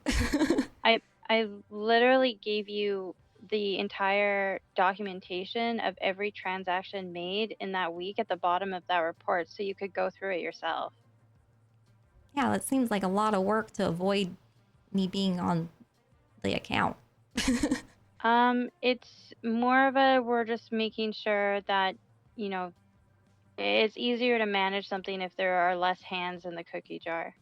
I literally gave you the entire documentation of every transaction made in that week at the bottom of that report so you could go through it yourself. Yeah, that seems like a lot of work to avoid me being on the account. It's more of a we're just making sure that, you know, it's easier to manage something if there are less hands in the cookie jar.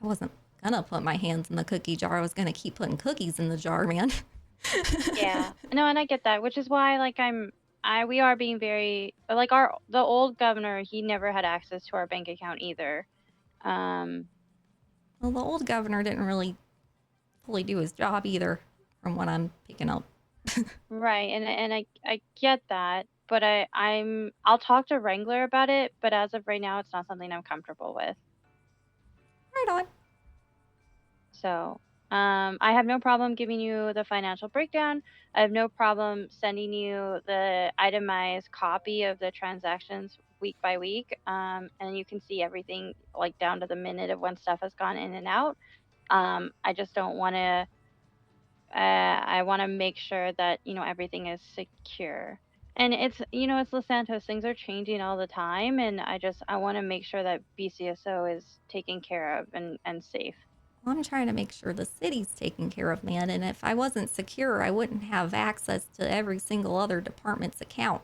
I wasn't gonna put my hands in the cookie jar. I was gonna keep putting cookies in the jar, man. Yeah. No, and I get that, which is why like we are being very like the old governor, he never had access to our bank account either. Well, the old governor didn't really fully do his job either, from what I'm picking up. Right, and I get that, but I'll talk to Wrangler about it, but as of right now, it's not something I'm comfortable with. Right on. So, I have no problem giving you the financial breakdown. I have no problem sending you the itemized copy of the transactions week by week, and you can see everything like down to the minute of when stuff has gone in and out. I just don't want to. I want to make sure that everything is secure. And it's it's Los Santos. Things are changing all the time, and I want to make sure that BCSO is taken care of and safe. I'm trying to make sure the city's taken care of, man. And if I wasn't secure, I wouldn't have access to every single other department's account.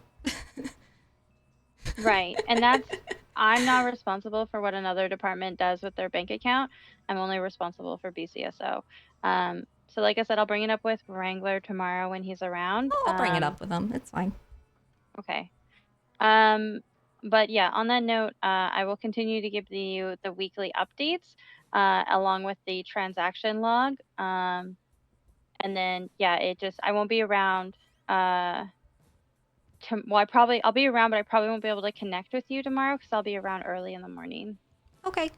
Right. And I'm not responsible for what another department does with their bank account. I'm only responsible for BCSO. So like I said, I'll bring it up with Wrangler tomorrow when he's around. I'll bring it up with him. It's fine. Okay. But yeah, on that note, I will continue to give you the weekly updates, along with the transaction log. And then yeah, I won't be around. I'll be around, but I probably won't be able to connect with you tomorrow because I'll be around early in the morning. Okay.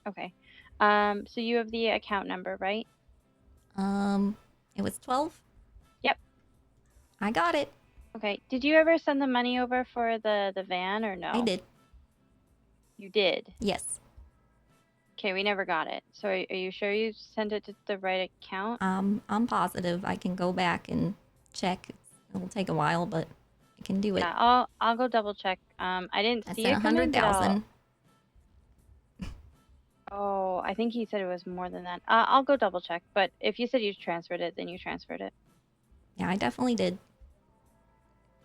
Okay. So you have the account number, right? It was 12? Yep. I got it. Okay. Did you ever send the money over for the van or no? I did. You did? Yes. Okay, we never got it. So are you sure you sent it to the right account? I'm positive. I can go back and check. It'll take a while, but I can do it. Yeah, I'll go double check. I didn't see it come in, but 100,000. Oh, I think he said it was more than that. I'll go double check. But if you said you transferred it, then you transferred it. Yeah, I definitely did.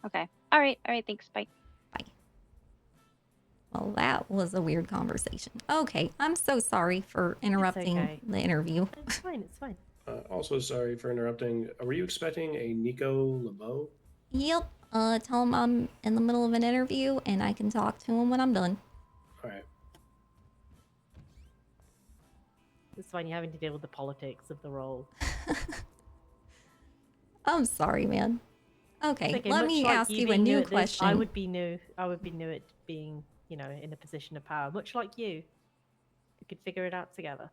Okay. All right. Thanks. Bye. Well, that was a weird conversation. Okay, I'm so sorry for interrupting okay. the interview. It's fine. It's fine. Also, sorry for interrupting. Were you expecting a Nico LeBeau? Yep. Tell him I'm in the middle of an interview and I can talk to him when I'm done. All right. It's fine. You're having to deal with the politics of the role. I'm sorry, man. Okay, Okay, let much me like ask you a being new new at this, question. I would be new at being, in a position of power, much like you. We could figure it out together.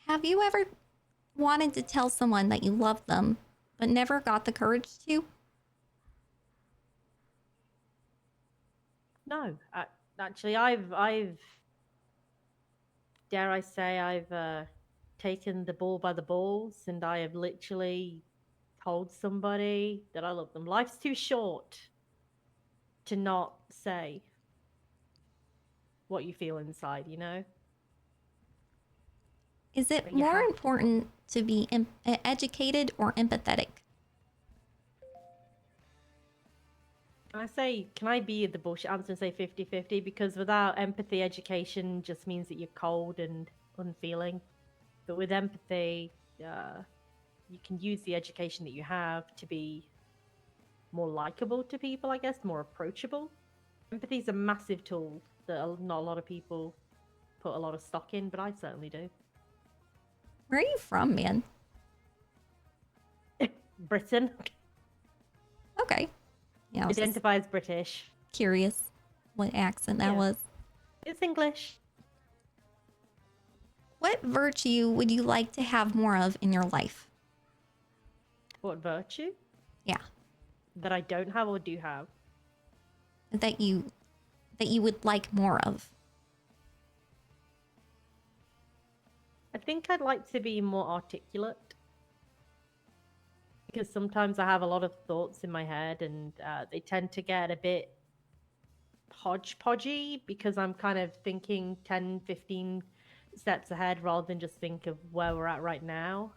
Have you ever wanted to tell someone that you love them, but never got the courage to? No, actually, I've dare I say, I've taken the ball by the balls, and I have literally told somebody that I love them. Life's too short to not say what you feel inside, Is it But you more have to. important to be educated or empathetic? Can I be the bullshit answer and say 50-50? Because without empathy, education just means that you're cold and unfeeling. But with empathy, you can use the education that you have to be more likable to people, I guess, more approachable. Empathy is a massive tool that not a lot of people put a lot of stock in, but I certainly do. Where are you from, man? Britain. Okay. Yeah, I was just Identify as British. curious what accent that Yeah. was. It's English. What virtue would you like to have more of in your life? What virtue? Yeah. That I don't have or do have? That you would like more of. I think I'd like to be more articulate. Because sometimes I have a lot of thoughts in my head and they tend to get a bit hodgepodgey because I'm kind of thinking 10, 15 steps ahead rather than just think of where we're at right now.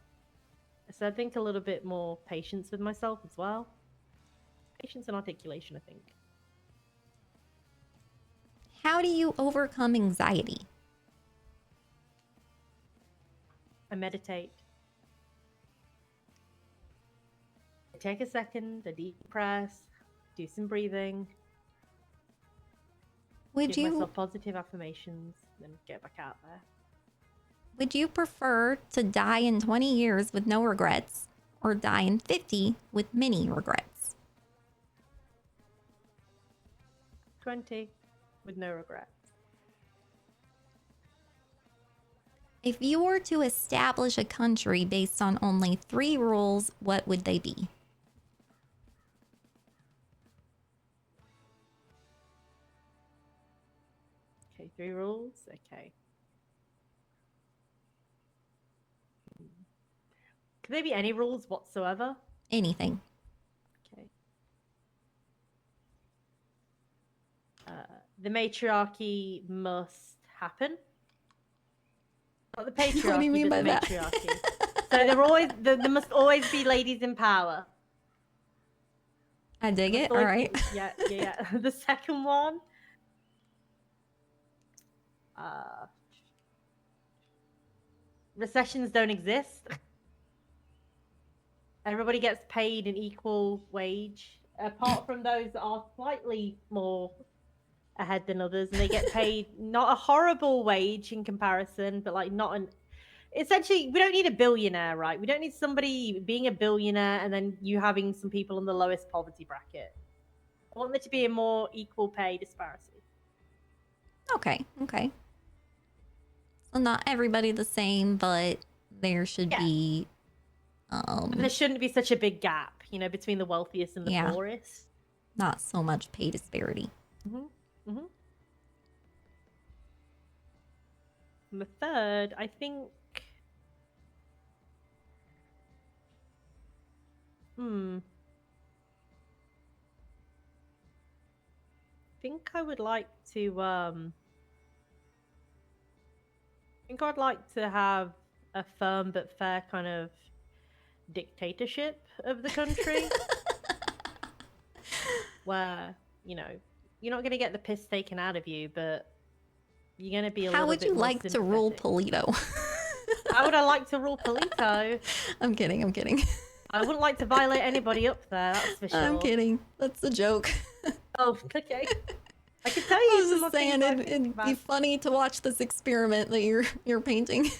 So I think a little bit more patience with myself as well. Patience and articulation, I think. How do you overcome anxiety? I meditate. I take a second, a deep press, do some breathing. Give myself positive affirmations, then get back out there. Would you prefer to die in 20 years with no regrets or die in 50 with many regrets? 20 with no regrets. If you were to establish a country based on only 3 rules, what would they be? Okay, 3 rules. Okay. Could there be any rules whatsoever? Anything. Okay. The matriarchy must happen. Not the patriarchy, What do you mean but by the that? matriarchy. So there must always be ladies in power. I dig Must it. All always right. be- yeah. The second one. Recessions don't exist. Everybody gets paid an equal wage, apart from those that are slightly more ahead than others, and they get paid not a horrible wage in comparison, but like not an. Essentially, we don't need a billionaire, right? We don't need somebody being a billionaire and then you having some people in the lowest poverty bracket. I want there to be a more equal pay disparity. Okay. So not everybody the same, but there should be But there shouldn't be such a big gap, between the wealthiest and the poorest. not so much pay disparity. Mm-hmm. And the third, I think. I think I would like to. I think I'd like to have a firm but fair kind of dictatorship of the country, where you're not going to get the piss taken out of you, but you're going to be a How little would bit you more like to rule Polito? How would I like to rule Polito? I'm kidding. I wouldn't like to violate anybody up there, that's for sure. I'm kidding. That's a joke. Oh, okay. I can tell you. I was just saying it'd be funny to watch this experiment that you're painting.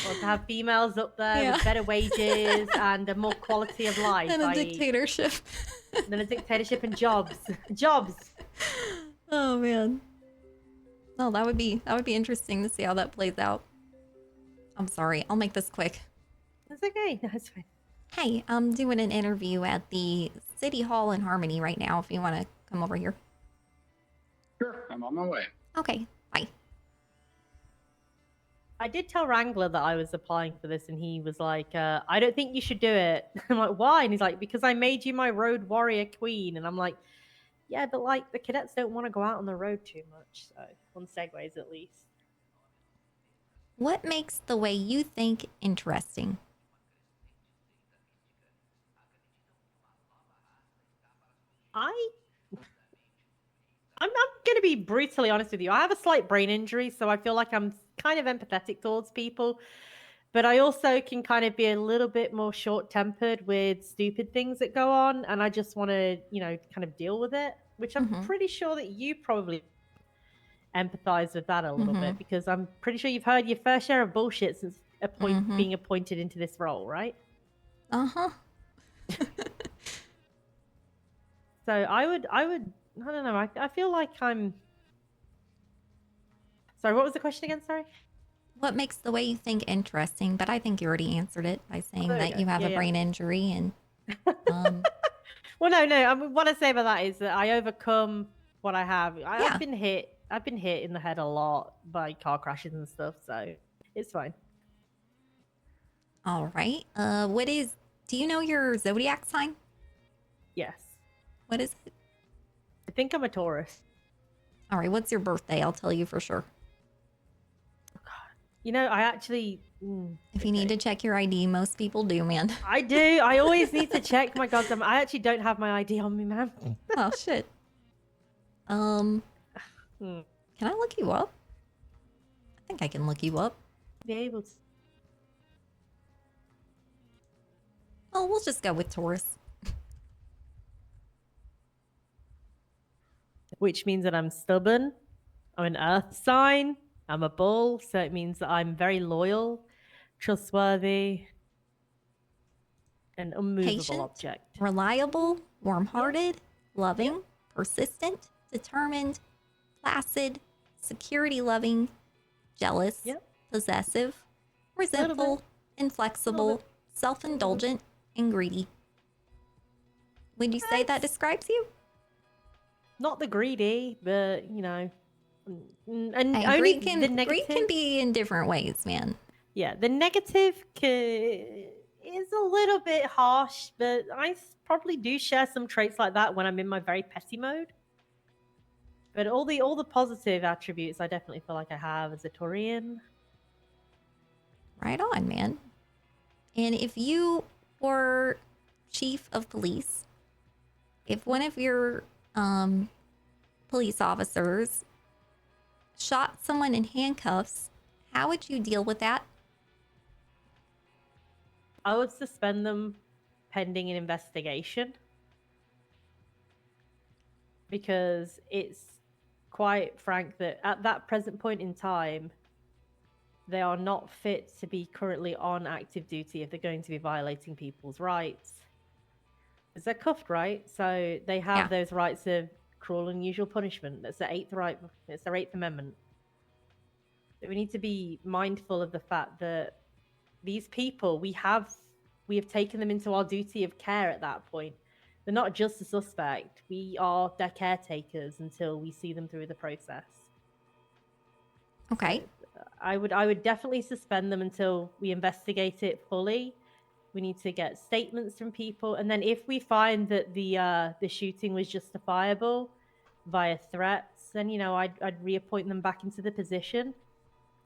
Or to have females up there with better wages and a more quality of life. And a dictatorship. Then a dictatorship and jobs. Jobs. Oh man. No, that would be interesting to see how that plays out. I'm sorry. I'll make this quick. That's okay. No, it's fine. Hey, I'm doing an interview at the City Hall in Harmony right now if you want to come over here. Sure, I'm on my way. Okay, bye. I did tell Wrangler that I was applying for this, and he was like, I don't think you should do it. I'm like, why? And he's like, because I made you my road warrior queen. And I'm like, yeah, but like the cadets don't want to go out on the road too much. So, on segways at least. What makes the way you think interesting? I'm going to be brutally honest with you. I have a slight brain injury, so I feel like I'm kind of empathetic towards people. But I also can kind of be a little bit more short-tempered with stupid things that go on. And I just want to, kind of deal with it, which I'm pretty sure that you probably empathize with that a little bit, because I'm pretty sure you've heard your fair share of bullshit since being appointed into this role, right? Uh-huh. So I would, I don't know. I feel like I'm. Sorry, what was the question again? Sorry. What makes the way you think interesting? But I think you already answered it by saying there we that go. you have Yeah, a yeah. brain injury and. Well, no. What I say about that is that I overcome what I have. I've been hit. I've been hit in the head a lot by car crashes and stuff, so it's fine. All right. Do you know your zodiac sign? Yes. What is it? I think I'm a Taurus. All right. What's your birthday? I'll tell you for sure. You know, I actually. If you need to check your ID, most people do, man. I do. I always need to check my goddamn. I actually don't have my ID on me, man. Oh shit. Can I look you up? I think I can look you up. Be able to. Oh, we'll just go with Taurus. Which means that I'm stubborn. I'm an earth sign. I'm a bull, so it means that I'm very loyal, trustworthy, an unmovable Patient, object. reliable, warm-hearted, loving, persistent, determined, placid, security-loving, jealous, possessive, resentful, inflexible, self-indulgent, and greedy. Would you say that describes you? Not the greedy, but you know, and Hey, only greed the negative can be in different ways, man. Yeah, the negative is a little bit harsh, but I probably do share some traits like that when I'm in my very petty mode. But all the positive attributes, I definitely feel like I have as a Taurian. Right on, man. And if you were chief of police, if one of your police officers shot someone in handcuffs, how would you deal with that? I would suspend them pending an investigation because it's quite frank that at that present point in time, they are not fit to be currently on active duty if they're going to be violating people's rights. Because they're cuffed, right? So they have those rights of cruel and unusual punishment. That's their eighth right. It's their Eighth Amendment. But we need to be mindful of the fact that these people, we have taken them into our duty of care at that point. They're not just a suspect. We are their caretakers until we see them through the process. Okay. So I would definitely suspend them until we investigate it fully. We need to get statements from people, and then if we find that the shooting was justifiable via threats, then I'd reappoint them back into the position.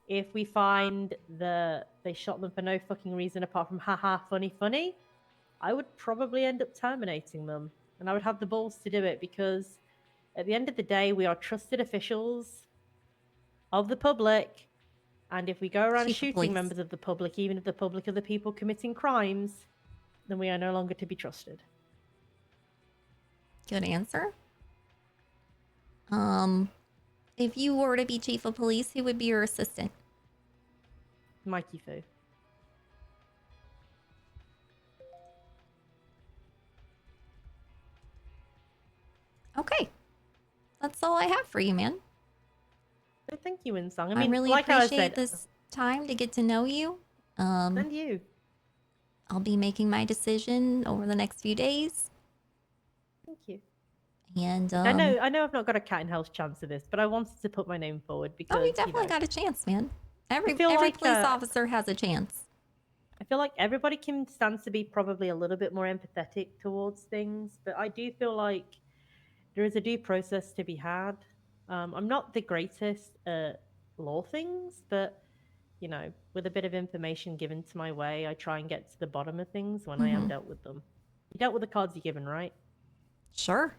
If we find that they shot them for no fucking reason apart from haha funny, I would probably end up terminating them. And I would have the balls to do it because at the end of the day, we are trusted officials of the public. And if we go around Chief of shooting police. members of the public, even if the public are the people committing crimes, then we are no longer to be trusted. Good answer. If you were to be chief of police, who would be your assistant? Mikey Fu. Okay. That's all I have for you, man. Thank you, WindSong. I really like I appreciate said, this time to get to know you. And you. I'll be making my decision over the next few days. Thank you. And I know I've not got a cat in hell's chance of this, but I wanted to put my name forward because you definitely got a chance, man. Every like, police officer has a chance. I feel like everybody can stand to be probably a little bit more empathetic towards things, but I do feel like there is a due process to be had. I'm not the greatest at law things, but with a bit of information given to my way, I try and get to the bottom of things when I am dealt with them. You dealt with the cards you're given, right? Sure.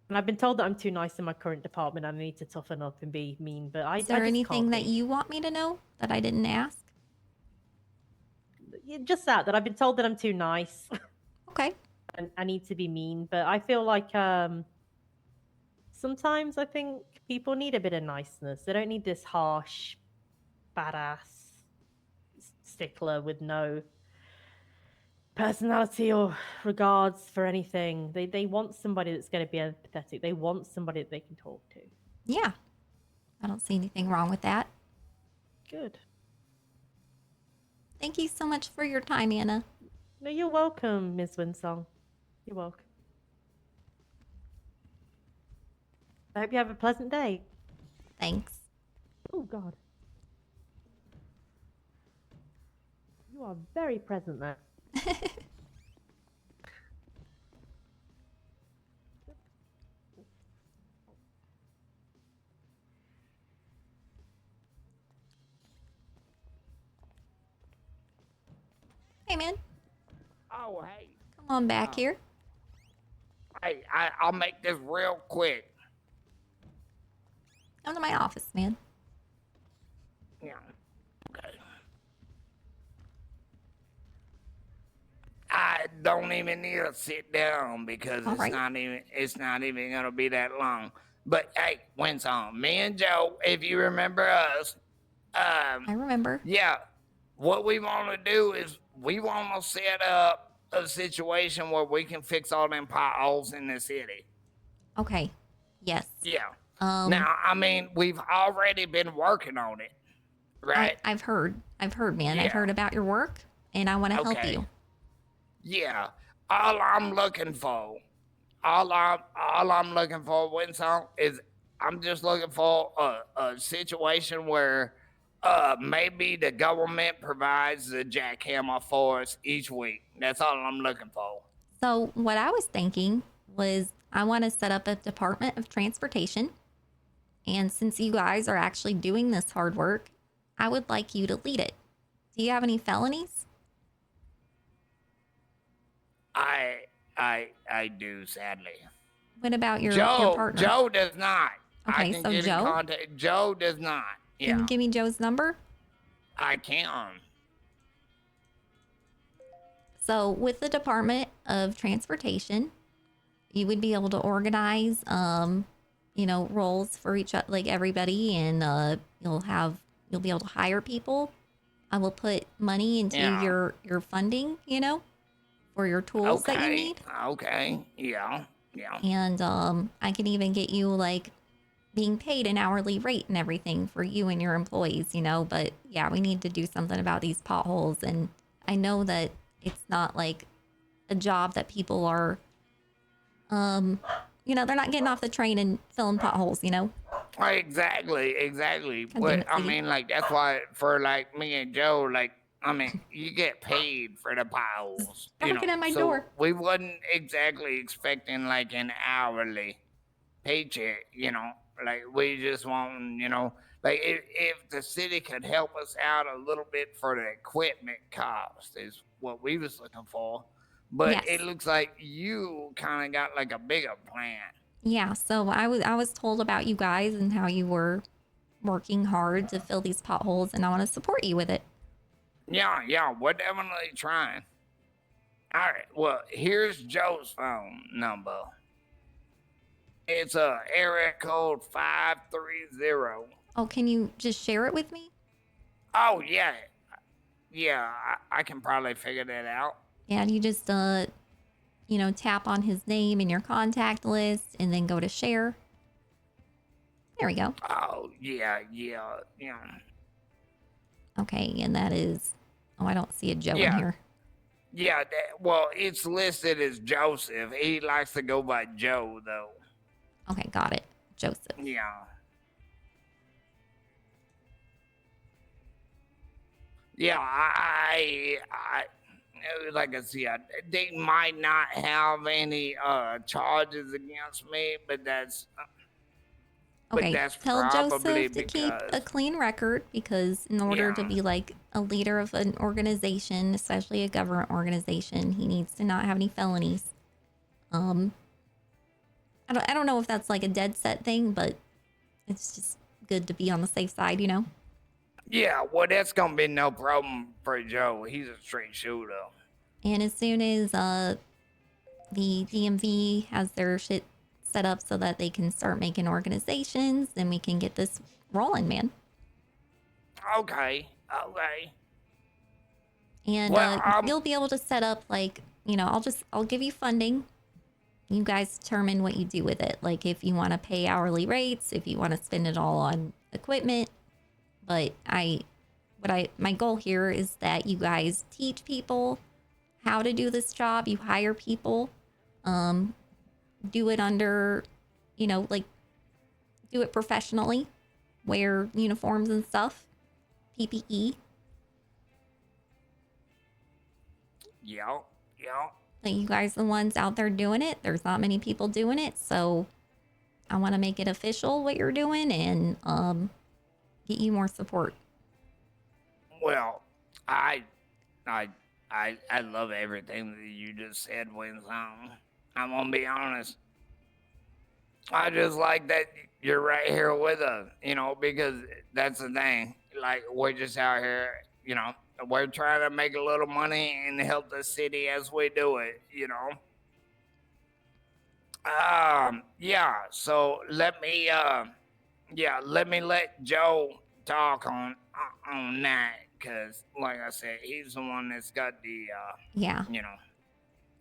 And I've been told that I'm too nice in my current department and I need to toughen up and be mean, but Is there anything that you want me to know that I didn't ask? Just that I've been told that I'm too nice. Okay. And I need to be mean, but I feel like sometimes I think people need a bit of niceness. They don't need this harsh, badass stickler with no personality or regards for anything. They want somebody that's going to be empathetic. They want somebody that they can talk to. Yeah. I don't see anything wrong with that. Good. Thank you so much for your time, Anna. No, you're welcome, Ms. WindSong. You're welcome. I hope you have a pleasant day. Thanks. Oh God. You are very present there. Hey, man. Oh, hey. Come on back here. Hey, I'll make this real quick. Come to my office, man. Yeah. Okay. I don't even need to sit down because it's not even gonna be that long. But hey, WindSong, me and Joe, if you remember us, I remember. Yeah, what we want to do is we want to set up a situation where we can fix all them potholes in the city. Okay. Yes. Yeah. Now, I mean, we've already been working on it, right? I've heard, man. I've Yeah. heard about your work, and I want to help Okay. you. Yeah. All I'm looking for, WindSong, is I'm just looking for a situation where maybe the government provides the jackhammer for us each week. That's all I'm looking for. So what I was thinking was I want to set up a Department of Transportation. And since you guys are actually doing this hard work, I would like you to lead it. Do you have any felonies? I do, sadly. What about your partner? Joe does not. I Okay, can so get in Joe? contact. Joe does not. Can Yeah, you give me Joe's number? I can. So with the Department of Transportation, you would be able to organize, roles for like everybody, and you'll be able to hire people. I will put money into your funding, for your tools that you need. Okay. Yeah. And I can even get you like being paid an hourly rate and everything for you and your employees, but yeah, we need to do something about these potholes. And I know that it's not like a job that people are, they're not getting off the train and filling potholes, Exactly. But I mean, like, that's why for like me and Joe, like, I mean, you get paid for the potholes. Knocking at my so door. We wasn't exactly expecting like an hourly paycheck, Like we just want, like if the city could help us out a little bit for the equipment cost is what we was looking for. But Yes. it looks like you kind of got like a bigger plan. Yeah, so I was told about you guys and how you were working hard to fill these potholes, and I want to support you with it. Yeah, we're definitely trying. All right, well, here's Joe's phone number. It's area code 530. Oh, can you just share it with me? Oh, yeah. Yeah, I can probably figure that out. Yeah, you just tap on his name in your contact list and then go to share. There we go. Oh, yeah. Okay, and that is... Oh, I don't see a Joe in here. Yeah, well, it's listed as Joseph. He likes to go by Joe, though. Okay, got it. Joseph. Yeah. Yeah, I like I said, they might not have any charges against me, but that's... Okay, tell probably Joseph to keep a clean record, because in order to be like a leader of an organization, especially a government organization, he needs to not have any felonies. I don't know if that's like a dead set thing, but it's just good to be on the safe side, Yeah, well, that's gonna be no problem for Joe. He's a straight shooter. And as soon as the DMV has their shit set up so that they can start making organizations, then we can get this rolling, man. Okay. And you'll be able to set up like, I'll give you funding. You guys determine what you do with it. Like if you want to pay hourly rates, if you want to spend it all on equipment. But my goal here is that you guys teach people how to do this job. You hire people, do it under, do it professionally. wear uniforms and stuff. PPE. Yeah. Like you guys are the ones out there doing it. There's not many people doing it, so I want to make it official what you're doing and get you more support. Well, I love everything that you just said, WindSong. I'm gonna be honest. I just like that you're right here with us, because that's the thing. Like, we're just out here, we're trying to make a little money and help the city as we do it, Yeah, so let me let Joe talk on that, because like I said, he's the one that's got the Yeah.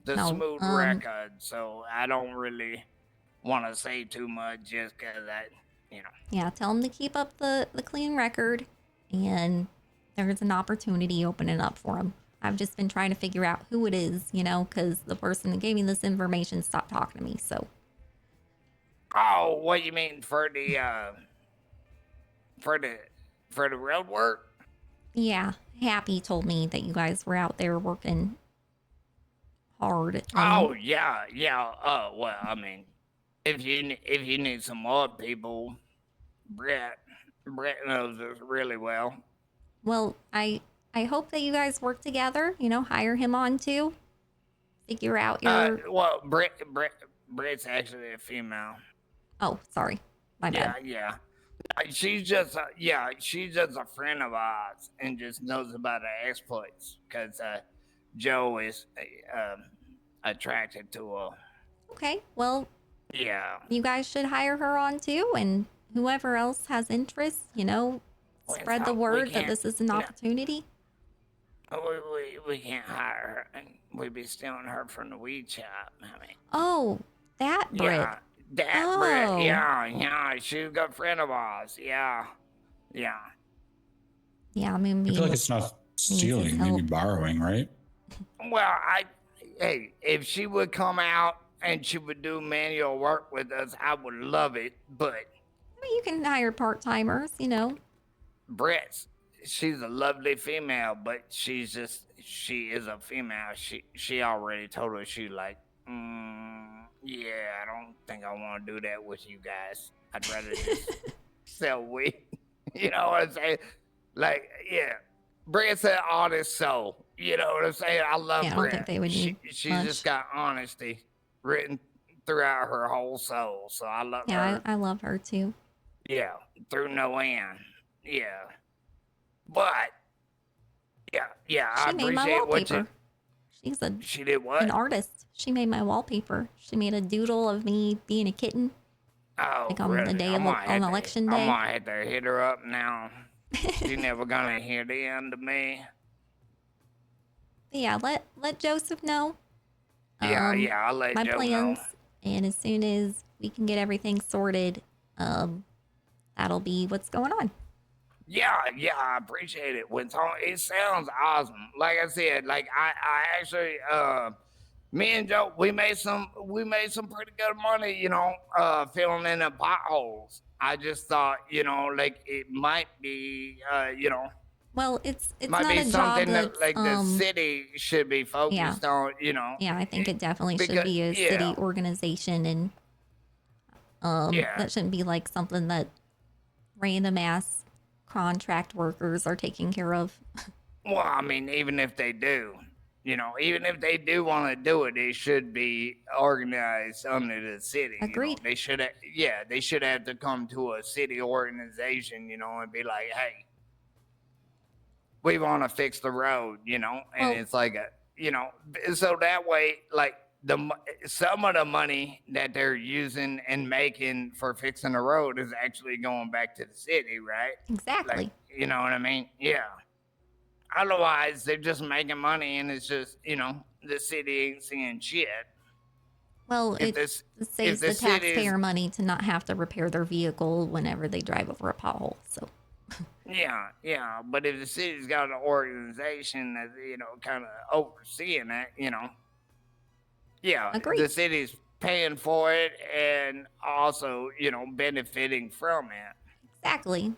the No, smooth record, so I don't really want to say too much just because Yeah, tell him to keep up the clean record, and there's an opportunity opening up for him. I've just been trying to figure out who it is, because the person that gave me this information stopped talking to me, so. Oh, what you mean for the road work? Yeah, Happy told me that you guys were out there working hard. Oh yeah. Well, I mean, if you need some more people, Brett knows us really well. Well, I hope that you guys work together, hire him on too. Figure out your... Well, Brett's actually a female. Oh, sorry. My bad. Yeah. She's just a friend of ours and just knows about her exploits because Joe is attracted to her. Okay, well, Yeah. you guys should hire her on too, and whoever else has interest, spread the word that this is an opportunity. We can't hire her, and we'd be stealing her from the weed shop. I mean, Oh, that Brit. yeah, that Brit. Yeah, she's a good friend of ours. Yeah. Yeah, I mean, I feel like it's not stealing, maybe borrowing, right? Well, hey, if she would come out and she would do manual work with us, I would love it. But I mean, you can hire part-timers, Brett's, she's a lovely female, but she is a female. She already told her she like, yeah, I don't think I want to do that with you guys. I'd rather just sell weed. You know what I'm saying? Like, yeah. Brett's an honest soul. You know what I'm saying? I love Yeah, I don't Brett. think they would need She's much. just got honesty written throughout her whole soul. So I love her. Yeah, I love her too. Yeah, through no end. Yeah. But yeah, I She made my appreciate what you. wallpaper. She did what? An artist. She made my wallpaper. She made a doodle of me being a kitten. Oh, like on really? the day of on election day. I might have to hit her up now. She's never gonna hear the end of me. But yeah, let Joseph know. Yeah, I'll let my Joe plans, know. and as soon as we can get everything sorted, that'll be what's going on. Yeah, I appreciate it. It sounds awesome. Like I said, like I actually, me and Joe, we made some pretty good money, filling in the potholes. I just thought, like it might be, Well, it's might not be a job something that's that the city should be focused on, Yeah, I think it definitely should be a city organization, and that shouldn't be like something that random ass contract workers are taking care of. Well, I mean, even if they do, even if they do want to do it, it should be organized under the city. Agreed. They should have to come to a city organization, and be like, hey, we want to fix the road, and it's like so that way, like some of the money that they're using and making for fixing the road is actually going back to the city, right? Exactly. Like, you know what I mean? Yeah. Otherwise, they're just making money, and it's just, the city ain't seeing shit. Well, it saves the taxpayer money to not have to repair their vehicle whenever they drive over a pothole. So. Yeah. But if the city's got an organization that, kind of overseeing that, Agreed. the city's paying for it and also, benefiting from it. Exactly.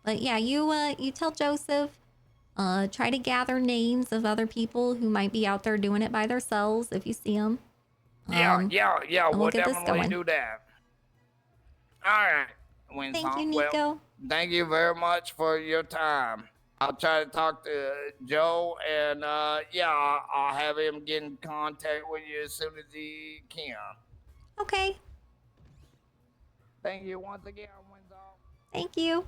But yeah, you tell Joseph, try to gather names of other people who might be out there doing it by themselves if you see them. Yeah, And we'll we'll get this definitely going. do that. All right, WindSong. Thank you, Well, Nico. thank you very much for your time. I'll try to talk to Joe, and I'll have him get in contact with you as soon as he can. Okay. Thank you once again, WindSong. Thank you.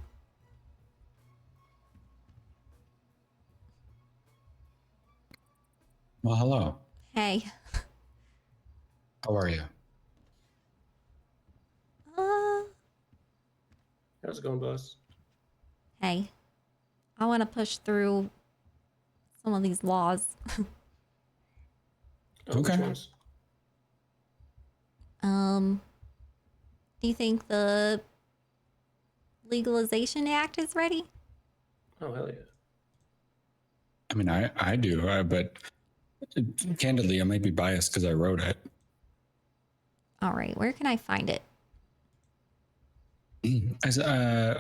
Well, hello. Hey. How are you? How's it going, boss? Hey. I want to push through some of these laws. Which ones? Do you think the Legalization Act is ready? Oh, hell yeah. I mean, I do, but candidly, I might be biased because I wrote it. All right, where can I find it?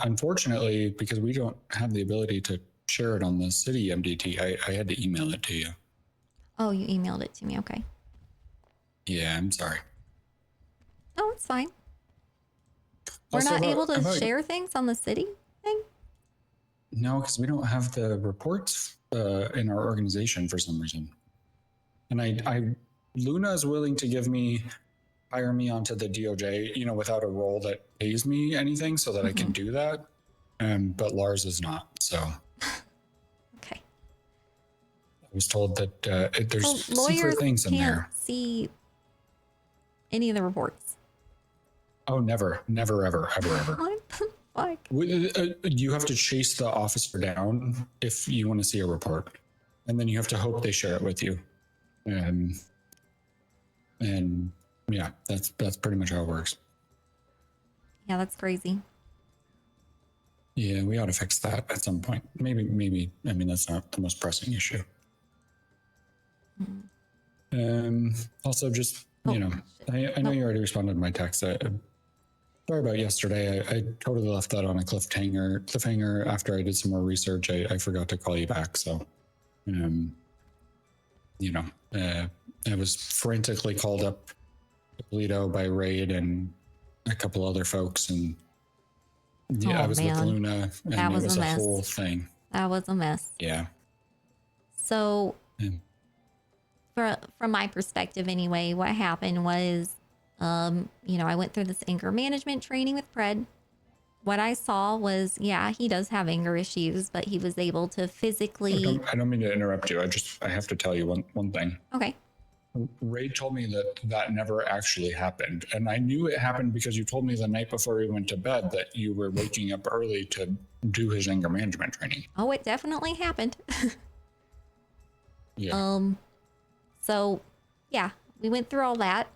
Unfortunately, because we don't have the ability to share it on the city MDT, I had to email it to you. Oh, you emailed it to me. Okay. Yeah, I'm sorry. Oh, it's fine. We're Also, not able to about- share things on the city thing? No, because we don't have the reports in our organization for some reason. And Luna is willing to hire me onto the DOJ, without a role that pays me anything so that I can do that. But Lars is not, so. Okay. I was told that there's So lawyers secret things in can't there. see any of the reports. Oh, never, ever. What the fuck? You have to chase the officer down if you want to see a report, and then you have to hope they share it with you. And yeah, that's pretty much how it works. Yeah, that's crazy. Yeah, we ought to fix that at some point. Maybe. I mean, that's not the most pressing issue. Also, just I know you already responded to my text. Sorry about yesterday. I totally left that on a cliffhanger. After I did some more research, I forgot to call you back. So, I was frantically called up to Toledo by Raid and a couple other folks, and I was with Luna, and That was it was a a mess. whole thing. That was a mess. Yeah. So, from my perspective anyway, what happened was, I went through this anger management training with Pred. What I saw was, yeah, he does have anger issues, but he was able to physically... I don't mean to interrupt you. I have to tell you one thing. Okay. Ray told me that never actually happened. And I knew it happened because you told me the night before we went to bed that you were waking up early to do his anger management training. Oh, it definitely happened. Yeah. So, yeah, we went through all that.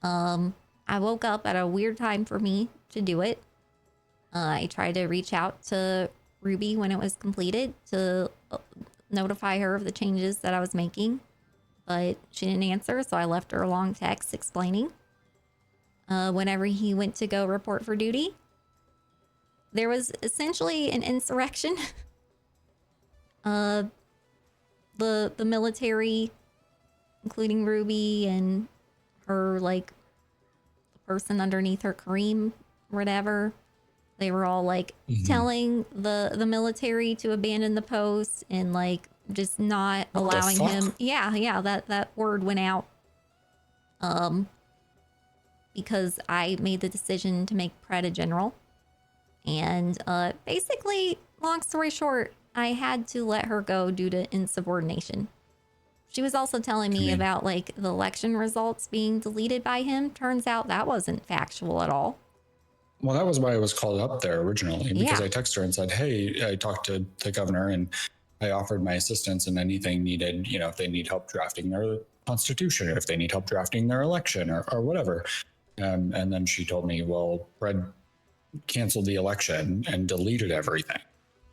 I woke up at a weird time for me to do it. I tried to reach out to Ruby when it was completed to notify her of the changes that I was making, but she didn't answer, so I left her a long text explaining. Whenever he went to go report for duty, there was essentially an insurrection. The military, including Ruby and her, the person underneath her, Kareem, whatever, they were all telling the military to abandon the post and just not allowing him. Yeah, that word went out. Because I made the decision to make Pred a general. And basically, long story short, I had to let her go due to insubordination. She was also telling me about the election results being deleted by him. Turns out that wasn't factual at all. Well, that was why I was called up there originally, because Yeah. I texted her and said, hey, I talked to the governor and I offered my assistance in anything needed, if they need help drafting their constitution, or if they need help drafting their election or whatever. And then she told me, well, Fred canceled the election and deleted everything.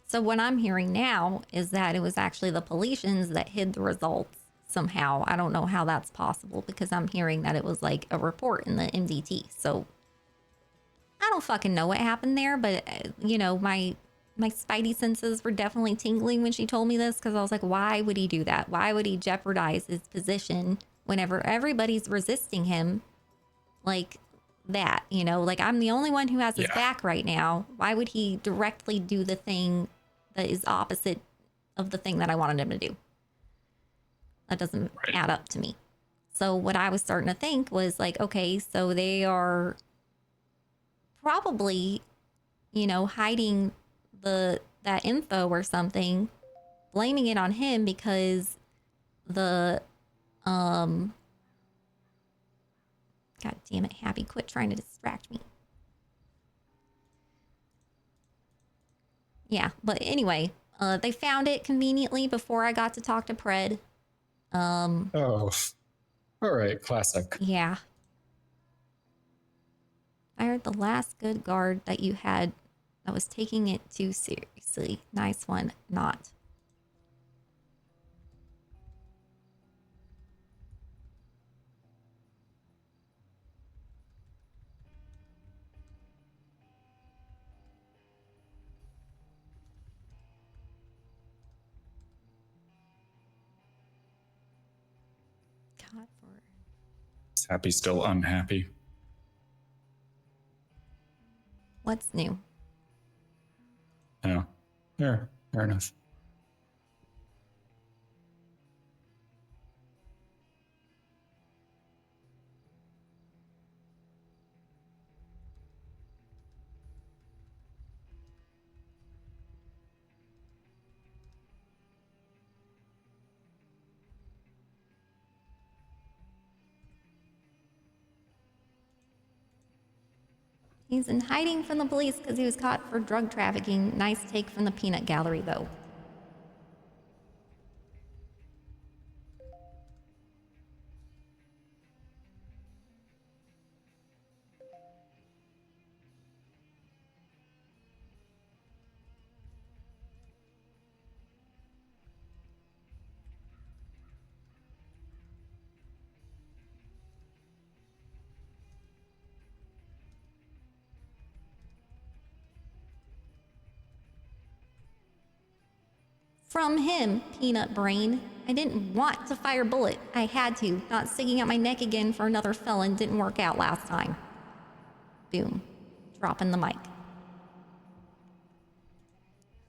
So what I'm hearing now is that it was actually the Politians that hid the results somehow. I don't know how that's possible because I'm hearing that it was a report in the MDT. So I don't fucking know what happened there, but you know, my spidey senses were definitely tingling when she told me this, because I was like, why would he do that? Why would he jeopardize his position whenever everybody's resisting him like that? You know, like, I'm the only one who has his back right now. Why would he directly do the thing that is opposite of the thing that I wanted him to do? That doesn't add up to me. So what I was starting to think was like, okay, so they are probably, you know, hiding that info or something, blaming it on him because God damn it, Happy, quit trying to distract me. Yeah, but anyway, they found it conveniently before I got to talk to Pred. Oh, all right, classic. Yeah. Fired the last good guard that you had that was taking it too seriously. Nice one, not. God, for Is Happy still unhappy? what's new? Yeah, fair enough. He's in hiding from the police because he was caught for drug trafficking. Nice take from the peanut gallery, though. From him, peanut brain. I didn't want to fire a bullet. I had to. Not sticking out my neck again for another felon didn't work out last time. Boom. Dropping the mic.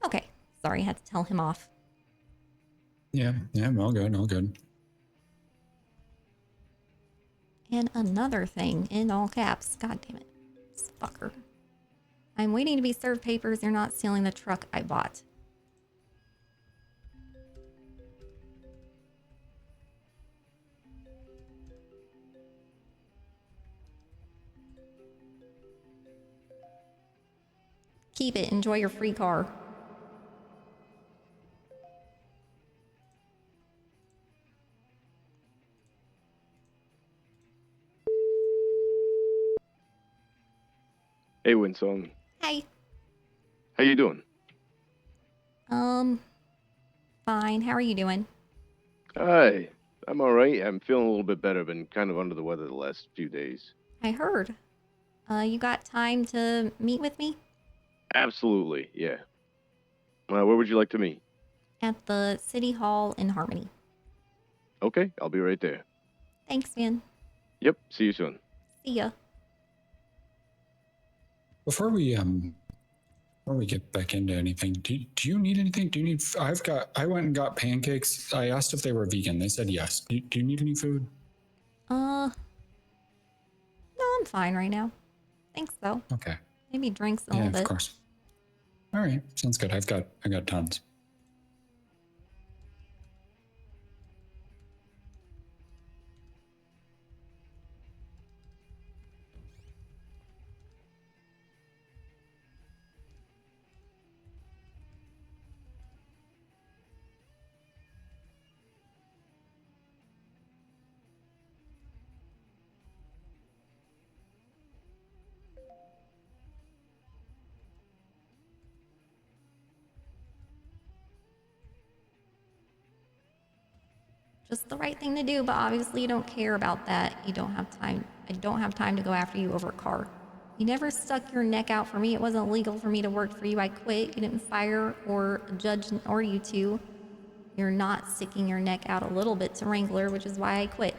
Okay. Sorry, I had to tell him off. Yeah, all good. And another thing, in all caps. God damn it. This fucker. I'm waiting to be served papers. You're not stealing the truck I bought. Keep it. Enjoy your free car. Hey, WindSong. Hey. How you doing? Fine. How are you doing? Hi. I'm all right. I'm feeling a little bit better. Been kind of under the weather the last few days. I heard. You got time to meet with me? Absolutely, yeah. Where would you like to meet? At the City Hall in Harmony. Okay, I'll be right there. Thanks, man. Yep, see you soon. See ya. Before we get back into anything, do you need anything? Do you need? I went and got pancakes. I asked if they were vegan. They said yes. Do you need any food? No, I'm fine right now. Thanks, though. Okay. Maybe drinks a Yeah, little bit. of course. All right, sounds good. I got tons. Just the right thing to do, but obviously you don't care about that. You don't have time. I don't have time to go after you over a car. You never stuck your neck out for me. It wasn't legal for me to work for you. I quit. You didn't fire or judge or you two. You're not sticking your neck out a little bit to Wrangler, which is why I quit.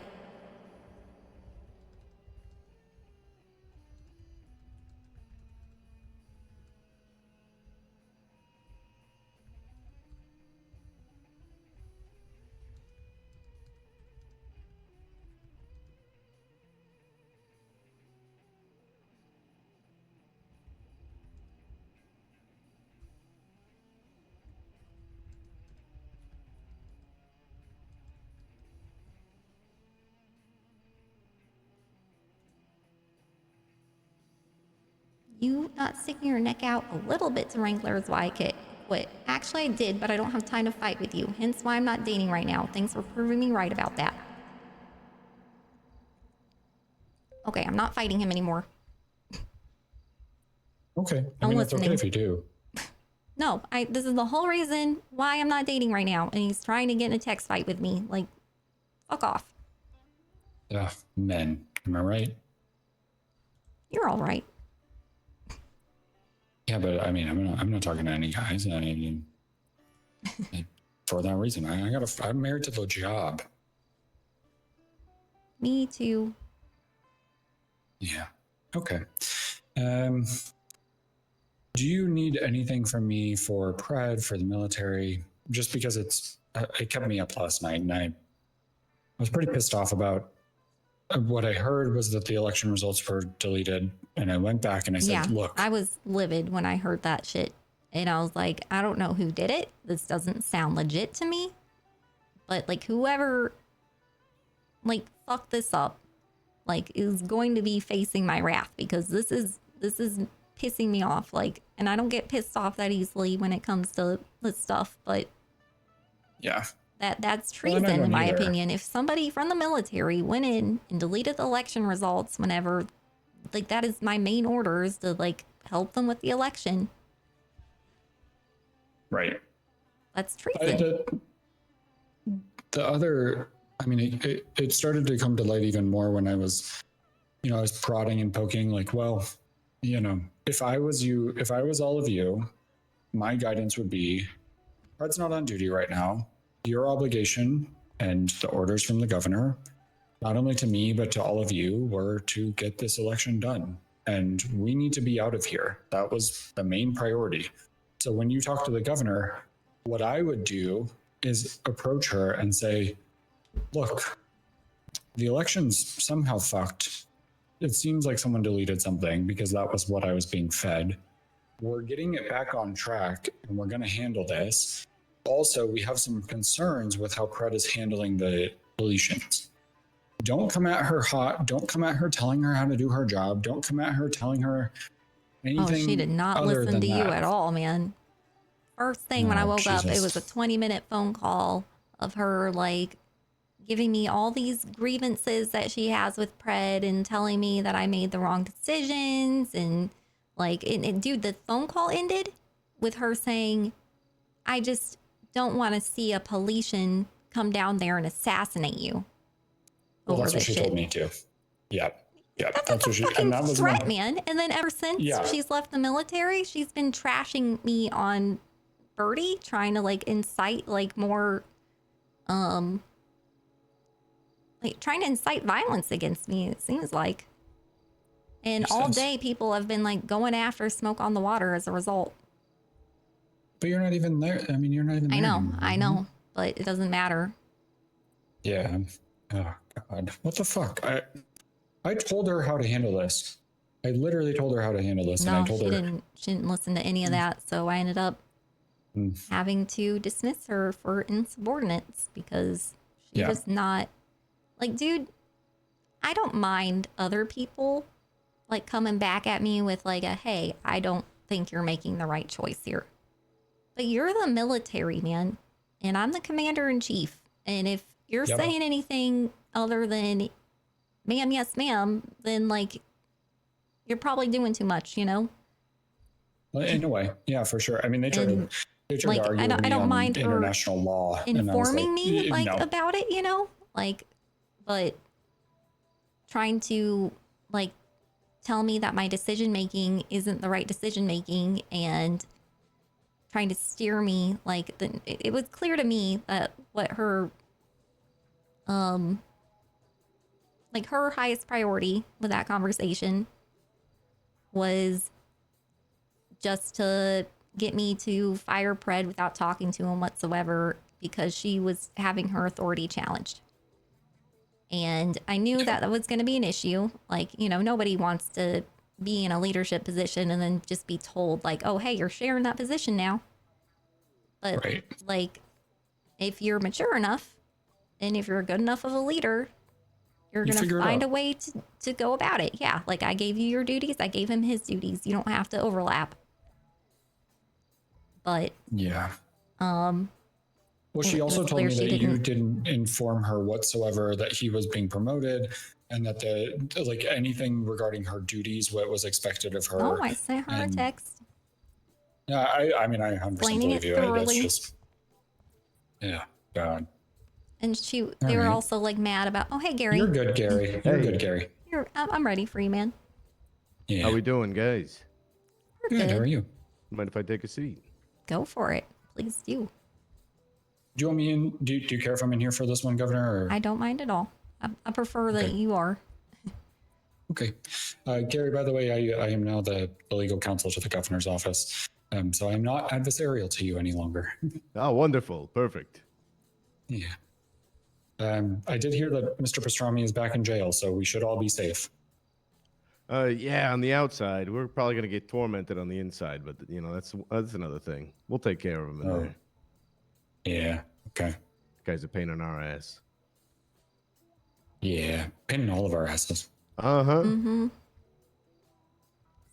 You not sticking your neck out a little bit to Wrangler is why I quit. Actually, I did, but I don't have time to fight with you. Hence why I'm not dating right now. Thanks for proving me right about that. Okay, I'm not fighting him anymore. Okay. I mean, it's okay if you do. No, this is the whole reason why I'm not dating right now. And he's trying to get in a text fight with me. Like, fuck off. Ugh, men. Am I right? You're all right. Yeah, but I mean, I'm not talking to any guys. I mean, for that reason, I'm married to the job. Me too. Yeah. Okay. Do you need anything from me for Pride, for the military? Just because it kept me up last night, and I was pretty pissed off about what I heard was that the election results were deleted, and I went back and I said, look. I was livid when I heard that shit. And I was like, I don't know who did it. This doesn't sound legit to me. But like whoever like fucked this up, like is going to be facing my wrath because this is pissing me off. Like, and I don't get pissed off that easily when it comes to this stuff, but yeah. That's treason, in my opinion. If somebody from the military went in and deleted the election results whenever, like, that is my main orders to, like, help them with the election. Right. That's treason. The other, I mean, it started to come to light even more when I was, I was prodding and poking, like, well, if I was all of you, my guidance would be, Fred's not on duty right now. Your obligation and the orders from the governor, not only to me, but to all of you, were to get this election done. And we need to be out of here. That was the main priority. So when you talk to the governor, what I would do is approach her and say, look, the election's somehow fucked. It seems like someone deleted something because that was what I was being fed. We're getting it back on track and we're going to handle this. Also, we have some concerns with how Pred is handling the deletions. Don't come at her hot. Don't come at her telling her how to do her job. Don't come at her telling her anything. Oh, she did not listen to you at all, man. First thing when I woke up, it was a 20-minute phone call of her, like, giving me all these grievances that she has with Pred and telling me that I made the wrong decisions. And, like, dude, the phone call ended with her saying, I just don't want to see a Politian come down there and assassinate you. Well, that's what she told me too. Yeah. Yeah. That's what she, and that was threat, man. And then ever since she's left the military, she's been trashing me on Birdie, trying to like incite like more, like trying to incite violence against me, it seems like. And all day people have been like going after Smoke on the Water as a result. But you're not even there. I mean, you're not even there. I know, but it doesn't matter. Yeah. Oh, God. What the fuck? I told her how to handle this. I literally told her how to handle this. No, and I told she didn't listen to any of that. So I ended up having to dismiss her for insubordinates because she was not like, dude, I don't mind other people like coming back at me with like a, hey, I don't think you're making the right choice here. But you're the military, man, and I'm the commander in chief. And if you're saying anything other than ma'am, yes, ma'am, then like you're probably doing too much, you know? Well, in a way, yeah, for sure. I mean, they tried to like, argue with I me don't on mind international law informing me like no. about it, you know? Like, but trying to like tell me that my decision making isn't the right decision making and trying to steer me. Like, it was clear to me that what her like her highest priority with that conversation was just to get me to fire Pred without talking to him whatsoever because she was having her authority challenged. And I knew that was going to be an issue. Like, you know, nobody wants to be in a leadership position and then just be told like, oh, hey, you're sharing that position now. But like, if you're mature enough and if you're good enough of a leader, you're going to find a way to go about it. Yeah. Like, I gave you your duties. I gave him his duties. You don't have to overlap. But yeah. Well, she also told me that you didn't inform her whatsoever that he was being promoted and that like anything regarding her duties, what was expected of her. Oh, I sent her a text. Yeah, I mean, I 100% believe you. That's just, yeah, God. And they were also like mad about, oh, hey, Gary. You're good, Gary. You're good, Gary. I'm ready for you, man. Yeah. How we doing, guys? We're good. How are you? Mind if I take a seat? Go for it. Please do. Do you want me in? Do you care if I'm in here for this one, Governor? Or? I don't mind at all. I prefer that you are. Okay. Gary, by the way, I am now the legal counsel to the governor's office. So I'm not adversarial to you any longer. Oh, wonderful. Perfect. Yeah. I did hear that Mr. Pastrami is back in jail, so we should all be safe. Yeah, on the outside, we're probably gonna get tormented on the inside, but you know that's another thing. We'll take care of him in there. Yeah. Okay. Guy's a pain in our ass. Yeah, pain in all of our asses. Mm-hmm.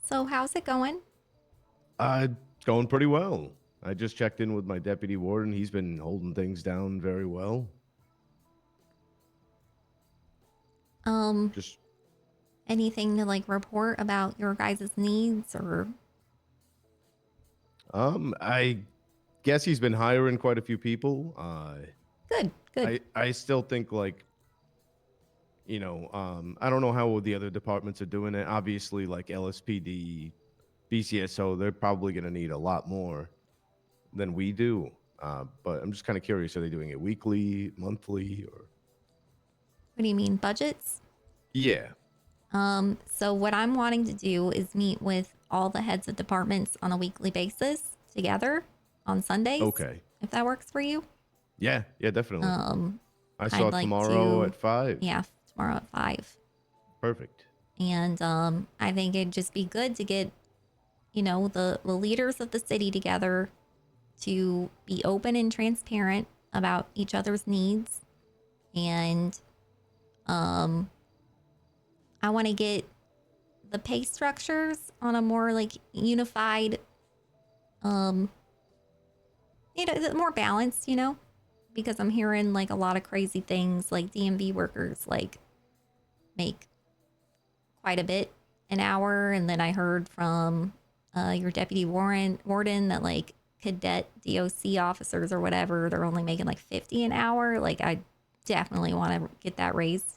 So how's it going? It's going pretty well. I just checked in with my deputy warden. He's been holding things down very well. Just anything to like report about your guys' needs or? I guess he's been hiring quite a few people. Good. I still think like, you know, I don't know how the other departments are doing it. Obviously, like LSPD, BCSO, they're probably going to need a lot more than we do. But I'm just kind of curious, are they doing it weekly, monthly, or? What do you mean, budgets? Yeah. So what I'm wanting to do is meet with all the heads of departments on a weekly basis together on Sundays. Okay. If that works for you. Yeah, definitely. I saw I'd like tomorrow to- at 5. Yeah, tomorrow at 5. Perfect. And I think it'd just be good to get, you know, the leaders of the city together to be open and transparent about each other's needs. And I want to get the pay structures on a more like unified, you know, more balanced, you know, because I'm hearing like a lot of crazy things like DMV workers like make quite a bit an hour. And then I heard from your deputy warden that like cadet DOC officers or whatever, they're only making like 50 an hour. Like I definitely want to get that raised.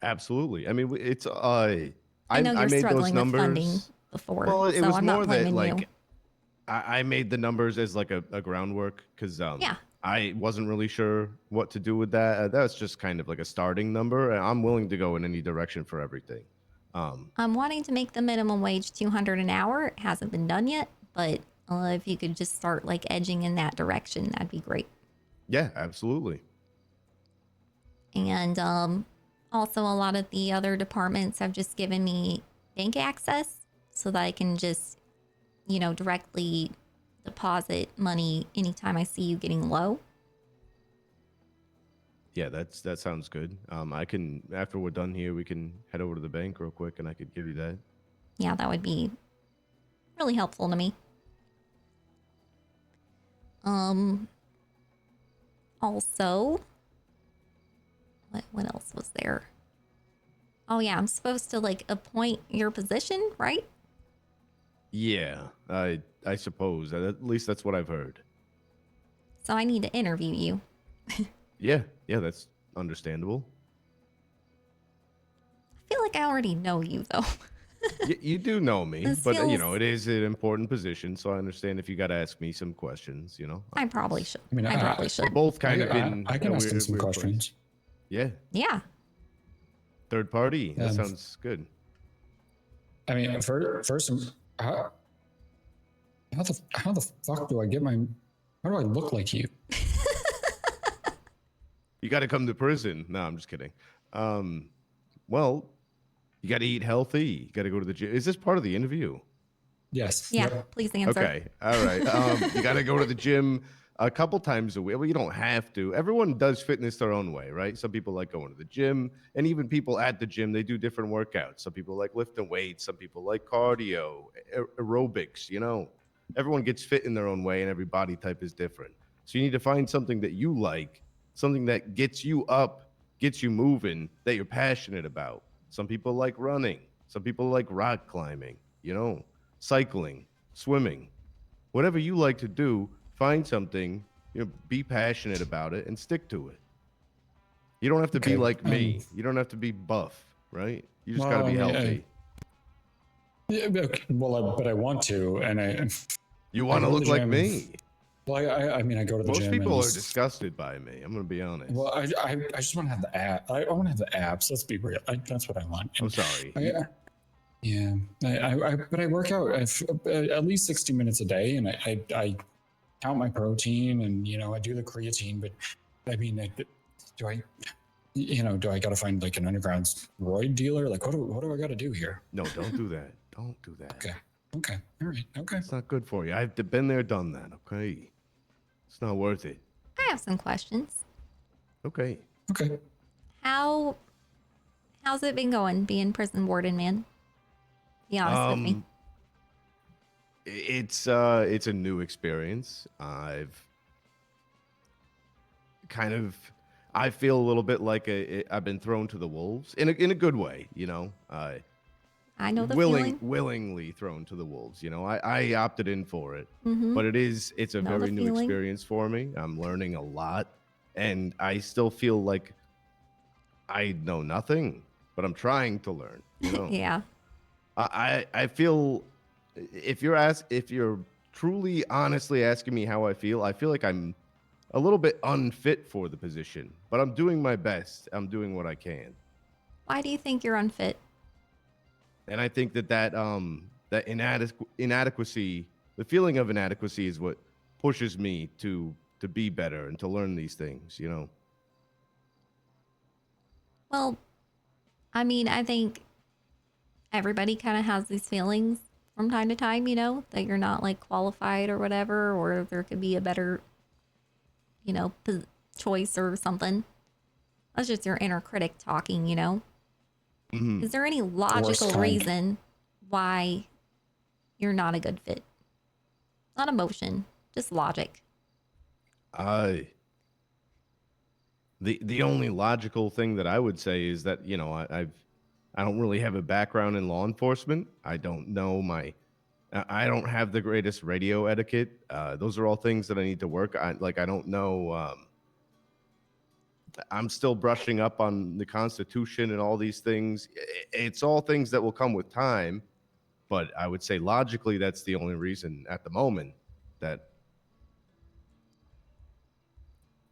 Absolutely. I mean, it's I know you're made struggling those with numbers funding before, Well, it so was I'm more not that blaming like you. I made the numbers as like a groundwork because I wasn't really sure what to do with that. That's just kind of like a starting number. And I'm willing to go in any direction for everything. I'm wanting to make the minimum wage $200 an hour. It hasn't been done yet, but if you could just start like edging in that direction, that'd be great. Yeah, absolutely. And also a lot of the other departments have just given me bank access so that I can just, you know, directly deposit money anytime I see you getting low. Yeah, that sounds good. I can, after we're done here, we can head over to the bank real quick and I could give you that. Yeah, that would be really helpful to me. Also, what else was there? Oh yeah, I'm supposed to like appoint your position, right? Yeah, I suppose. At least that's what I've heard. So I need to interview you. Yeah, that's understandable. I feel like I already know you though. You do know me, This but you feels- know it is an important position, so I understand if you got to ask me some questions. You know, I probably should. I mean, I probably should. we're both kind of in I can a ask them weird, some weird questions. place. Yeah, Yeah. third party. That Um, sounds good. I mean, first, how the fuck do I get my? How do I look like you? You got to come to prison. No, I'm just kidding. Well, you got to eat healthy. You got to go to the gym. Is this part of the interview? Yes. Yeah. Please answer. Okay. All right. You got to go to the gym a couple times a week. Well, you don't have to. Everyone does fitness their own way, right? Some people like going to the gym, and even people at the gym, they do different workouts. Some people like lifting weights. Some people like cardio, aerobics. You know, everyone gets fit in their own way, and every body type is different. So you need to find something that you like, something that gets you up, gets you moving, that you're passionate about. Some people like running. Some people like rock climbing, you know, cycling, swimming. Whatever you like to do, find something, you know, be passionate about it and stick to it. You don't have to be Okay, like me. You don't have to be buff, right? You just got to be healthy. Yeah, okay, well, but I want to, and I. You want to go look the like gym. me. Well, I mean, I go to the Most gym. people and are disgusted by me. I'm going to be honest. Well, I just want to have the app. I want to have the abs. Let's be real. That's what I want. I'm sorry. Yeah, but I work out at least 60 minutes a day, and I count my protein, and you know I do the creatine. But I mean, do I got to find like an underground steroid dealer? Like, what do I got to do here? No, don't do that. Don't do that. Okay, all right, okay. It's not good for you. I've been there, done that. Okay, it's not worth it. I have some questions. Okay. How's it been going being prison warden, man? Be honest with me. It's a new experience. I feel a little bit like I've been thrown to the wolves in a good way, you know. I know the feeling. Willingly thrown to the wolves, you know. I opted in for it, Mhm. but it's a Know the very new feeling. experience for me. I'm learning a lot, and I still feel like I know nothing, but I'm trying to learn, you know. Yeah. I feel if you're truly honestly asking me how I feel like I'm a little bit unfit for the position, but I'm doing my best. I'm doing what I can. Why do you think you're unfit? And I think that inadequacy, the feeling of inadequacy is what pushes me to be better and to learn these things, you know. Well, I mean, I think everybody kind of has these feelings from time to time, you know, that you're not like qualified or whatever, or there could be a better, you know, choice or something. That's just your inner critic talking, you know. Mhm. Is there any worst logical kind. reason why you're not a good fit? Not emotion, just logic. The only logical thing that I would say is that, you know, I don't really have a background in law enforcement. I don't know I don't have the greatest radio etiquette. Those are all things that I need to work on. Like, I don't know. I'm still brushing up on the Constitution and all these things. It's all things that will come with time. But I would say logically, that's the only reason at the moment that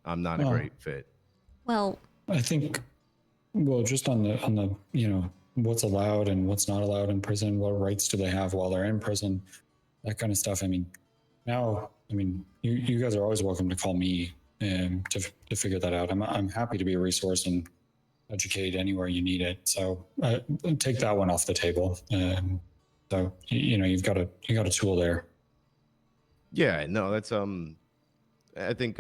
I'm not a Well, great fit. Well, I think, well, just on the you know what's allowed and what's not allowed in prison, what rights do they have while they're in prison, that kind of stuff. I mean, now, I mean, you guys are always welcome to call me to figure that out. I'm happy to be a resource and educate anywhere you need it. So take that one off the table. So you know you got a tool there. Yeah, no, that's I think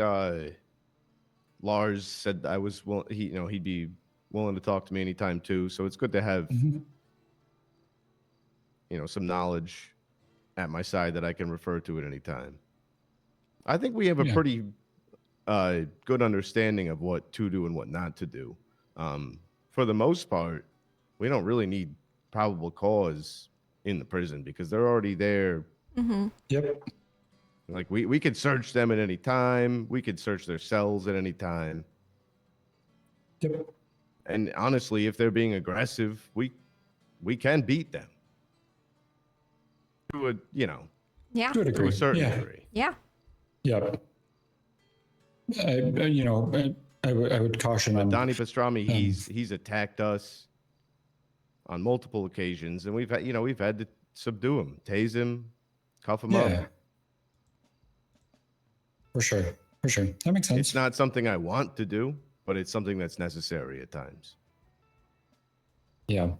Lars said I was he'd be willing to talk to me anytime too. So it's good to have you know some knowledge at my side that I can refer to at any time. I think we have a pretty good understanding of what to do and what not to do. For the most part, we don't really need probable cause in the prison because they're already there. Mm-hmm. Yep. Like we could search them at any time. We could search their cells at any time. Yep. And honestly, if they're being aggressive, we can beat them. To a, you know, Yeah. To a to degree. a certain Yeah. degree. Yeah. Yeah. I would caution But him. Donnie Pastrami, he's attacked us on multiple occasions, and we've had to subdue him, tase him, cuff him Yeah. up. For sure. That makes sense. It's not something I want to do, but it's something that's necessary at times. Yeah.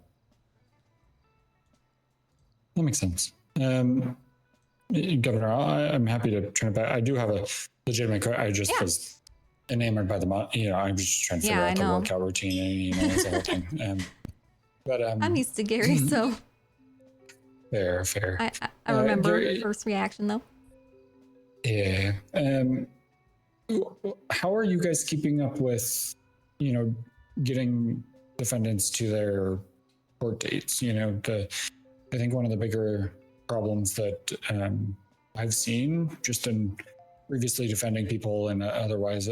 That makes sense. Governor, I'm happy to turn it back. I do have a legitimate. I just was enamored by the. I was just trying to figure out the workout routine, and it's the whole thing. But I'm used to Gary, so fair. I remember first reaction though. Yeah. How are you guys keeping up with, getting defendants to their court dates? I think one of the bigger problems that I've seen just in previously defending people and otherwise,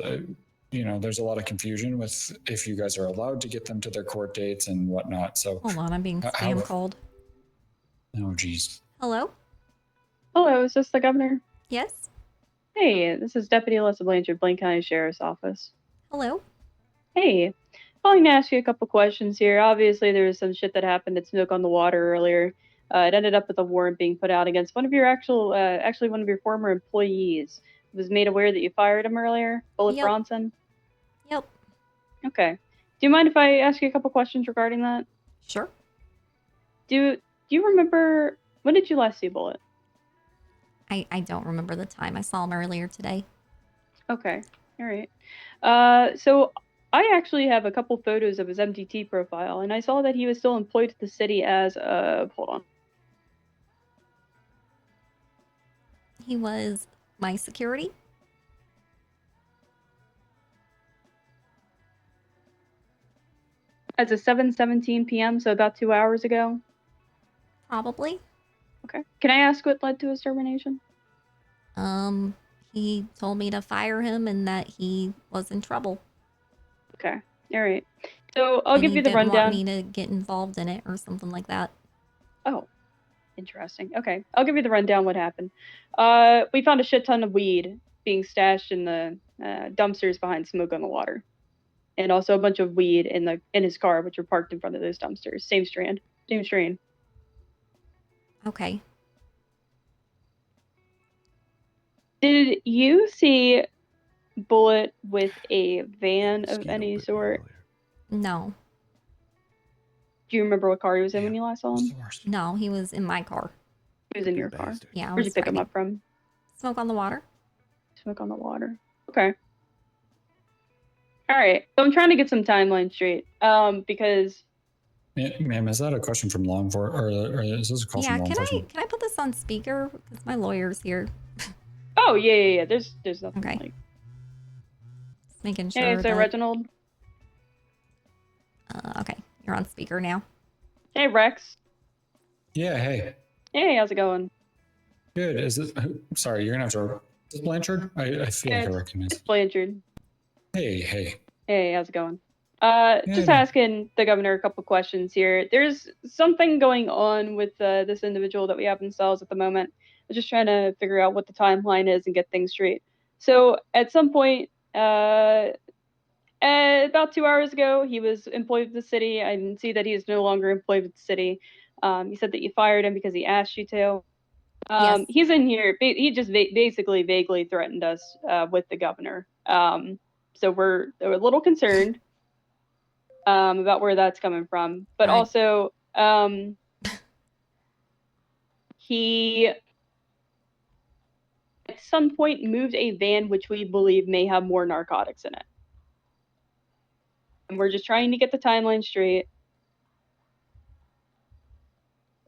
there's a lot of confusion with if you guys are allowed to get them to their court dates and whatnot. So hold on, I'm being spam called. Oh, geez. Hello? Hello, is this the governor? Yes. Hey, this is Deputy Alyssa Blanchard, Blaine County Sheriff's Office. Hello. Hey, calling to ask you a couple questions here. Obviously, there was some shit that happened at Smoke on the Water earlier. It ended up with a warrant being put out against one of your actually one of your former employees. Was made aware that you fired him earlier, Bullet Bronson. Yep. Okay. Do you mind if I ask you a couple questions regarding that? Sure. Do you remember, when did you last see Bullet? I don't remember the time. I saw him earlier today. Okay. All right. So I actually have a couple photos of his MDT profile, and I saw that he was still employed at the city as hold on. He was my security. As of 7:17 p.m., so about 2 hours ago. Probably. Okay. Can I ask what led to his termination? He told me to fire him and that he was in trouble. Okay. All right. So I'll give you the rundown. Want me to get involved in it or something like that. Oh, interesting. Okay, I'll give you the rundown. What happened? We found a shit ton of weed being stashed in the dumpsters behind Smoke on the Water, and also a bunch of weed in his car, which were parked in front of those dumpsters. Same strain. Okay. Did you see Bullet with a van of any sort? No. Do you remember what car he was in when you last saw him? No, he was in my car. He was in your car? Yeah. Where'd you pick him up from? Smoke on the Water. Smoke on the Water. Okay. All right. So I'm trying to get some timeline straight. Because. Ma'am, is that a question from law enforcement, or is this a call from law enforcement? Can I put this on speaker because my lawyer's here? Oh yeah. There's nothing. Okay. Like... Just making sure. Hey, is there Reginald? Okay, you're on speaker now. Hey, Rex. Yeah. Hey. Hey, how's it going? Good. Is it? Sorry, you're gonna have to. Is this Blanchard? I feel like I recognize. It's Blanchard. Hey. Hey, how's it going? Just asking the governor a couple questions here. There's something going on with this individual that we have in cells at the moment. I'm just trying to figure out what the timeline is and get things straight. So at some point, about 2 hours ago, he was employed with the city. I can see that he is no longer employed with the city. You said that you fired him because he asked you to. Yes. He's in here. He just basically vaguely threatened us with the governor. So we're a little concerned about where that's coming from. But also, he at some point moved a van which we believe may have more narcotics in it. And we're just trying to get the timeline straight.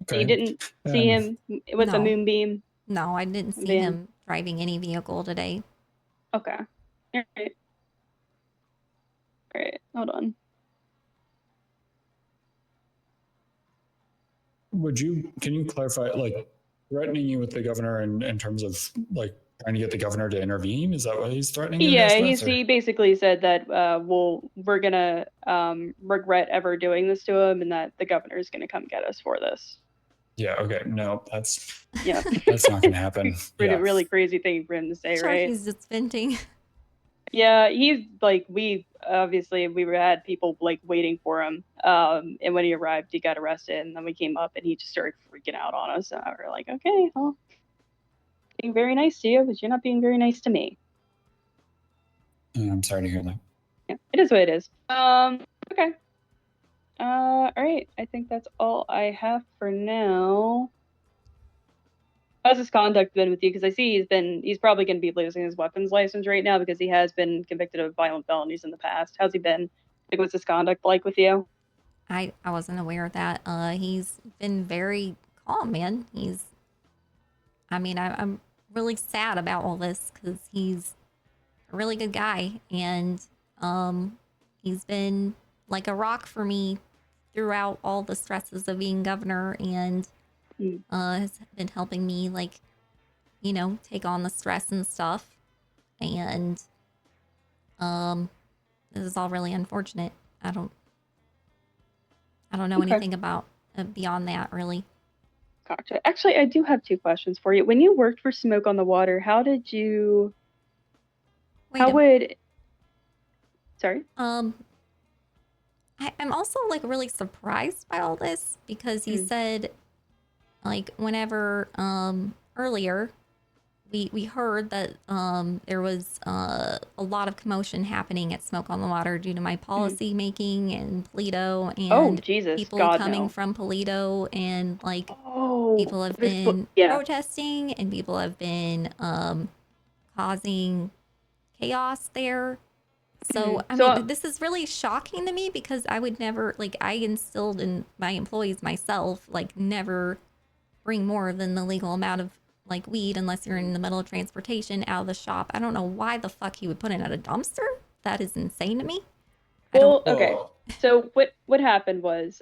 Okay. You didn't see him with the moonbeam? No, I didn't see him driving any vehicle today. Okay. All right. Hold on. Can you clarify, like, threatening you with the governor in terms of, like, trying to get the governor to intervene? Is that what he's threatening you Yeah, guys with, he basically said that we're gonna regret ever doing this to him, and that the governor is gonna come get us for this. Yeah. Okay. No, that's Yeah. that's not gonna happen. Really, Yeah. really crazy thing for him to say, right? He's just venting. Yeah, he's like we had people like waiting for him. And when he arrived, he got arrested, and then we came up, and he just started freaking out on us. And we were like, okay, well, being very nice to you, but you're not being very nice to me. I'm sorry to hear that. Yeah, it is what it is. Okay. All right. I think that's all I have for now. How's his conduct been with you? Because I see he's probably going to be losing his weapons license right now because he has been convicted of violent felonies in the past. How's he been? Like, what's his conduct like with you? I wasn't aware of that. He's been very calm, man. I'm really sad about all this because he's a really good guy, and he's been like a rock for me throughout all the stresses of being governor, and has been helping me, like, take on the stress and stuff. And this is all really unfortunate. I don't know anything about beyond that, really. Gotcha. Actually, I do have 2 questions for you. When you worked for Smoke on the Water, how did you? Sorry. I'm also like really surprised by all this because he said, like, whenever earlier we heard that there was a lot of commotion happening at Smoke on the Water due to my policy making in Paleto, and people God, coming no. from Paleto, and like people have there's been yeah. protesting, and people have been causing chaos there. So, I mean, this is really shocking to me because I would never, like, I instilled in my employees myself, like, never bring more than the legal amount of, like, weed unless you're in the middle of transportation out of the shop. I don't know why the fuck he would put it at a dumpster. That is insane to me. Well, okay. So what happened was,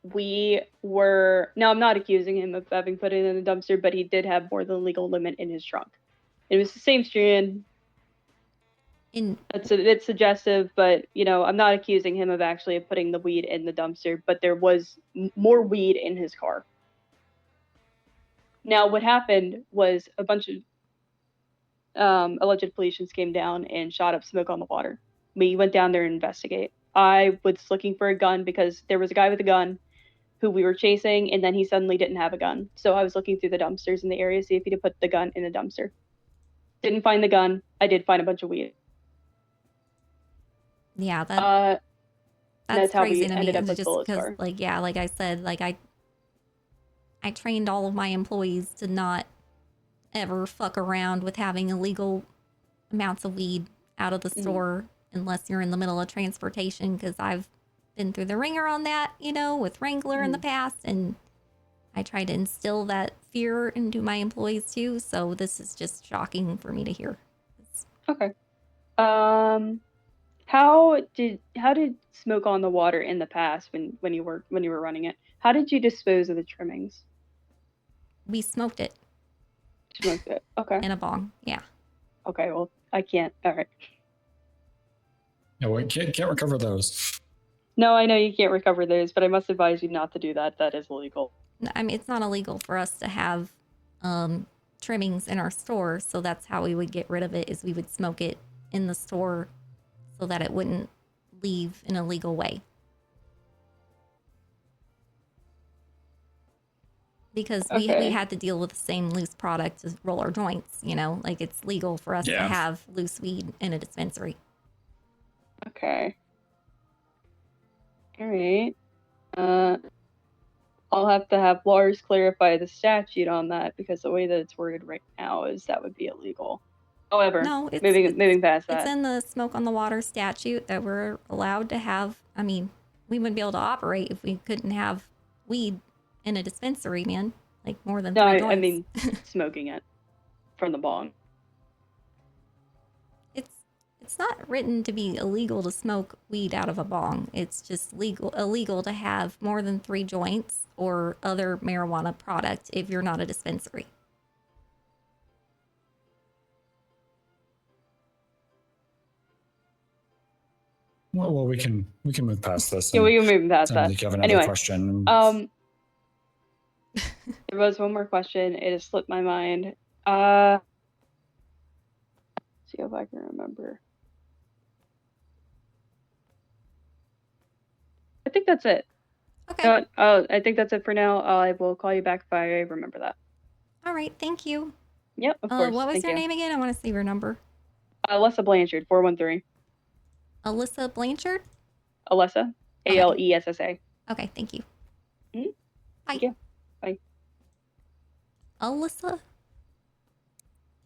we were, now I'm not accusing him of having put it in a dumpster, but he did have more than the legal limit in his trunk. It was the same strand. It's suggestive, but I'm not accusing him of actually putting the weed in the dumpster, but there was more weed in his car. Now, what happened was a bunch of alleged politicians came down and shot up Smoke on the Water. We went down there and investigate. I was looking for a gun because there was a guy with a gun who we were chasing, and then he suddenly didn't have a gun. So I was looking through the dumpsters in the area to see if he'd put the gun in the dumpster. Didn't find the gun. I did find a bunch of weed. Yeah, that's how crazy we to me. ended up It's with just Bullet's because, car. like, yeah, like I said, like I trained all of my employees to not ever fuck around with having illegal amounts of weed out of the store unless you're in the middle of transportation, because I've been through the ringer on that, with Wrangler in the past, and I try to instill that fear into my employees too. So this is just shocking for me to hear. Okay. How did Smoke on the Water in the past when you were running it? How did you dispose of the trimmings? We smoked it. Smoked it. Okay. In a bong. Yeah. Okay. Well, I can't. All right. No, we can't recover those. No, I know you can't recover those, but I must advise you not to do that. That is illegal. I mean, it's not illegal for us to have trimmings in our store, so that's how we would get rid of it, is we would smoke it in the store so that it wouldn't leave in a legal way. Because we had to deal with the same loose product to roll our joints, like it's legal for us to have loose weed in a dispensary. Okay. All right. I'll have to have Lars clarify the statute on that, because the way that it's worded right now is that would be illegal. However, moving past that. It's in the Smoke on the Water statute that we're allowed to have. I mean, we wouldn't be able to operate if we couldn't have weed in a dispensary, man. Like more than 3 joints. I mean smoking it from the bong. It's not written to be illegal to smoke weed out of a bong. It's just illegal to have more than 3 joints or other marijuana product if you're not a dispensary. Well, we can move past this. Yeah, we can move past that. You have another Anyway, question. There was one more question. It has slipped my mind. See if I can remember. I think that's it. Okay. I think that's it for now. I will call you back if I remember that. All right. Thank you. Yep, of course. What was Thank your you. name again? I want to save your number. Alessa Blanchard, 413. Alyssa Blanchard? Alessa. Alessa. Okay. Thank you. Mm-hmm. Bye. Thank you. Bye. Alyssa?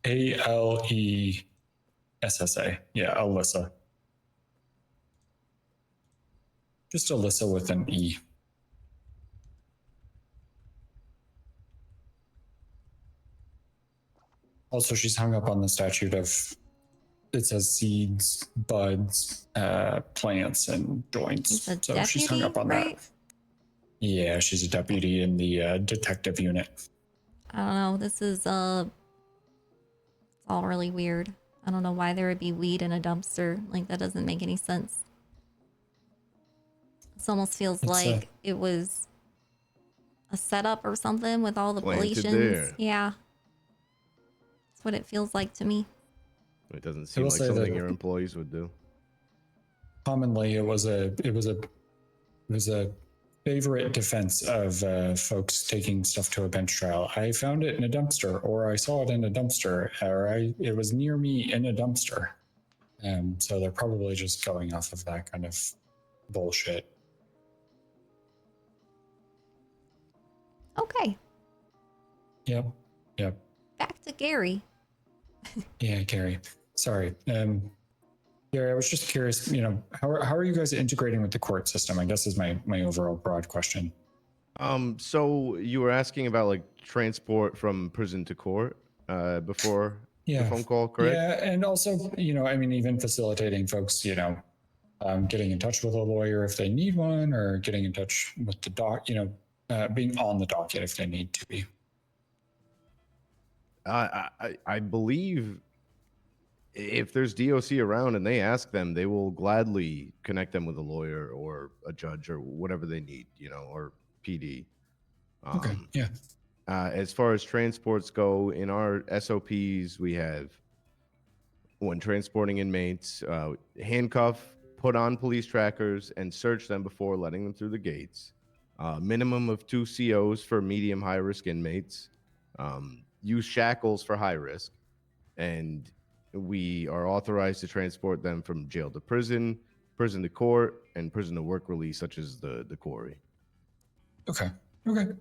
Alessa. Yeah, Alyssa. Just Alyssa with an E. Also, she's hung up on the statute of, it says seeds, buds, plants, and joints. She's a So she's hung up on right? that. Yeah, she's a deputy in the detective unit. I don't know. This is it's all really weird. I don't know why there would be weed in a dumpster. Like, that doesn't make any sense. This almost feels like it was a setup or something with all the Planted Galatians. there. Yeah. That's what it feels like to me. It doesn't seem like something your employees would do. Commonly, it was a favorite defense of folks taking stuff to a bench trial. I found it in a dumpster, or I saw it in a dumpster, or it was near me in a dumpster. So they're probably just going off of that kind of bullshit. Okay. Yep. Back to Gary. Yeah, Gary. Sorry. Gary, I was just curious, how are you guys integrating with the court system? I guess is my overall broad question. So you were asking about like transport from prison to court before the phone call, correct? Yeah, and also, even facilitating folks, getting in touch with a lawyer if they need one, or getting in touch with the being on the docket if they need to be. I believe if there's DOC around and they ask them, they will gladly connect them with a lawyer or a judge or whatever they need, or PD. Okay, yeah. As far as transports go, in our SOPs, we have when transporting inmates, handcuff, put on police trackers, and search them before letting them through the gates. Minimum of 2 COs for medium high risk inmates. Use shackles for high risk. And we are authorized to transport them from jail to prison, prison to court, and prison to work release, such as the quarry. Okay,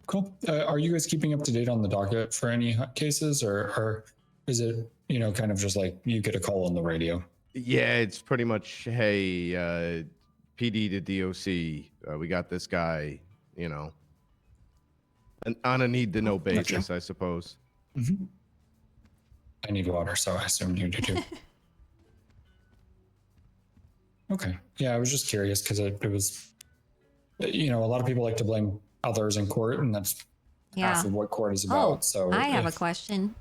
cool. Are you guys keeping up to date on the docket for any cases, or is it, kind of just like you get a call on the radio? Yeah, it's pretty much, hey, PD to DOC, we got this guy, on a need-to-know basis, I suppose. Mm-hmm. I need water, so I assume you do too. Okay. Yeah, I was just curious because it was, a lot of people like to blame others in court, and that's half of what court is about. So I have a question.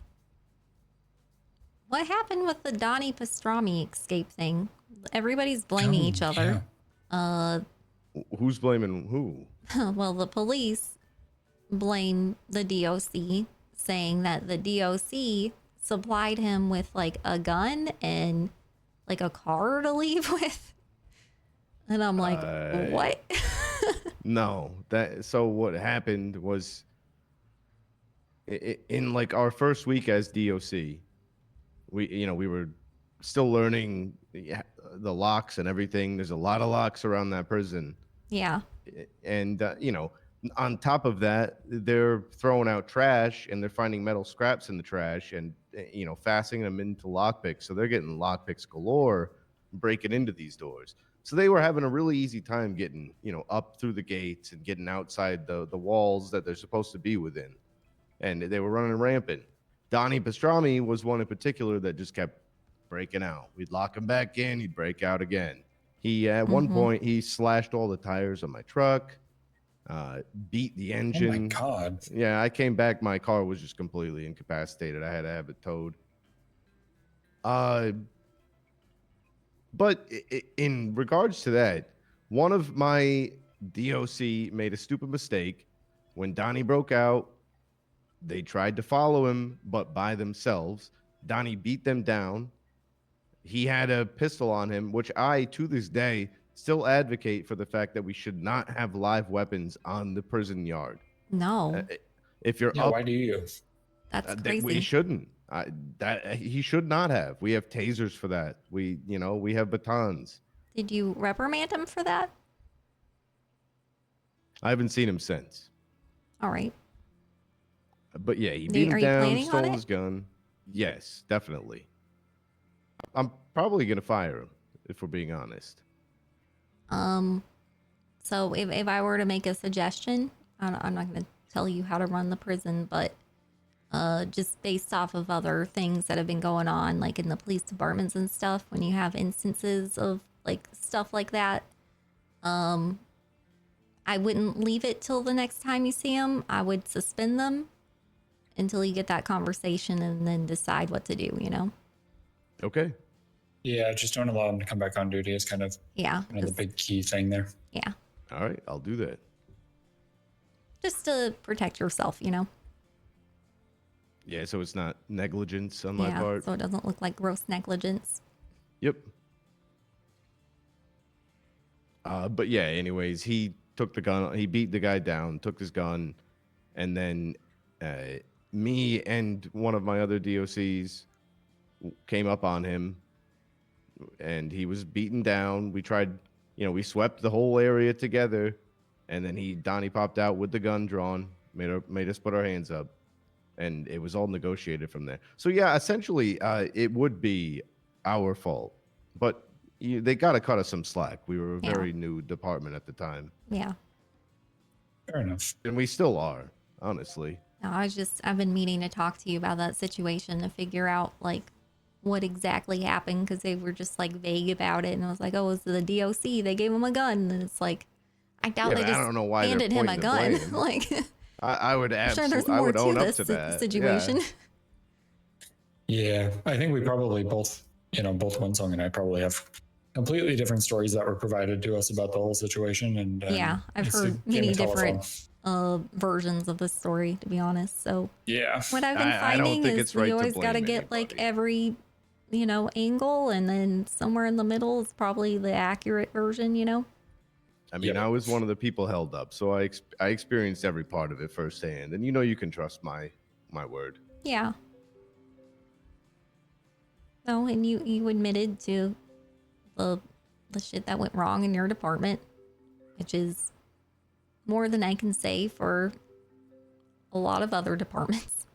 What happened with the Donnie Pastrami escape thing? Everybody's blaming each other. Who's blaming who? Well, the police blame the DOC, saying that the DOC supplied him with like a gun and like a car to leave with. And I'm like, what? No, so what happened was in like our first week as DOC, we were still learning the locks and everything. There's a lot of locks around that prison. Yeah. And on top of that, they're throwing out trash and they're finding metal scraps in the trash and fastening them into lockpicks. So they're getting lockpicks galore, breaking into these doors. So they were having a really easy time getting up through the gates and getting outside the walls that they're supposed to be within. And they were running rampant. Donnie Pastrami was one in particular that just kept breaking out. We'd lock him back in, he'd break out again. He at one point he slashed all the tires on my truck, beat the engine. Oh my God. Yeah, I came back, my car was just completely incapacitated. I had to have it towed. But in regards to that, one of my DOC made a stupid mistake, When Donnie broke out, they tried to follow him, but by themselves. Donnie beat them down. He had a pistol on him, which I, to this day, still advocate for the fact that we should not have live weapons on the prison yard. No. If you're Yeah, up, why do you? That's we crazy. shouldn't. He should not have. We have tasers for that. We have batons. Did you reprimand him for that? I haven't seen him since. All right. But yeah, he beat him Are you down, planning on stole it? his gun. Yes, definitely. I'm probably gonna fire him if we're being honest. So if I were to make a suggestion, I'm not going to tell you how to run the prison, but just based off of other things that have been going on, like in the police departments and stuff, when you have instances of like stuff like that, I wouldn't leave it till the next time you see them. I would suspend them until you get that conversation and then decide what to do, you know? Okay. Yeah, just don't allow him to come back on duty is kind of the big key thing there. Yeah. All right, I'll do that. Just to protect yourself, you know? Yeah, so it's not negligence on my part. So it doesn't look like gross negligence. Yep. But yeah, anyways, he took the gun, he beat the guy down, took his gun, and then me and one of my other DOCs came up on him, and he was beaten down. We tried, we swept the whole area together, and then Donnie popped out with the gun drawn, made us put our hands up, and it was all negotiated from there. So yeah, essentially, it would be our fault, but they got to cut us some slack. We were a very new department at the time. Yeah. Fair enough. And we still are, honestly. No, I've been meaning to talk to you about that situation to figure out like what exactly happened, because they were just like vague about it, and I was like, oh, it was the DOC, they gave him a gun, and it's like, I doubt they just I don't know why handed him a gun. blame. Like, I would I'm sure absolutely, there's I more would to own up this to that situation. Yeah, I think we probably both WindSong and I probably have completely different stories that were provided to us about the whole situation. And Yeah, I've it's a heard game many of telephone. different versions of this story, to be honest. So yeah, what I've been I don't finding think is it's right we to always got to blame get like every, angle, and then somewhere in the middle is probably the accurate version, I mean, I was one of the people held up, so I experienced every part of it firsthand, and you can trust my word. Yeah. No, and you admitted to the shit that went wrong in your department, which is more than I can say for a lot of other departments.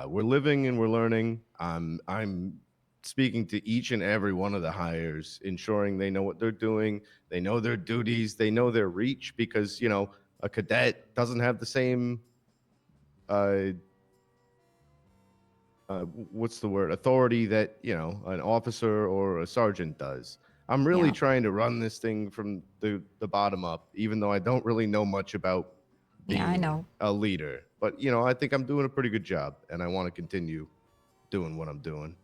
We're living and we're learning. I'm speaking to each and every one of the hires, ensuring they know what they're doing, they know their duties, they know their reach, because a cadet doesn't have the same what's the word, authority that an officer or a sergeant does. I'm really trying to run this thing from the bottom up, even though I don't really know much about being I know. a leader. But I think I'm doing a pretty good job, and I want to continue doing what I'm doing.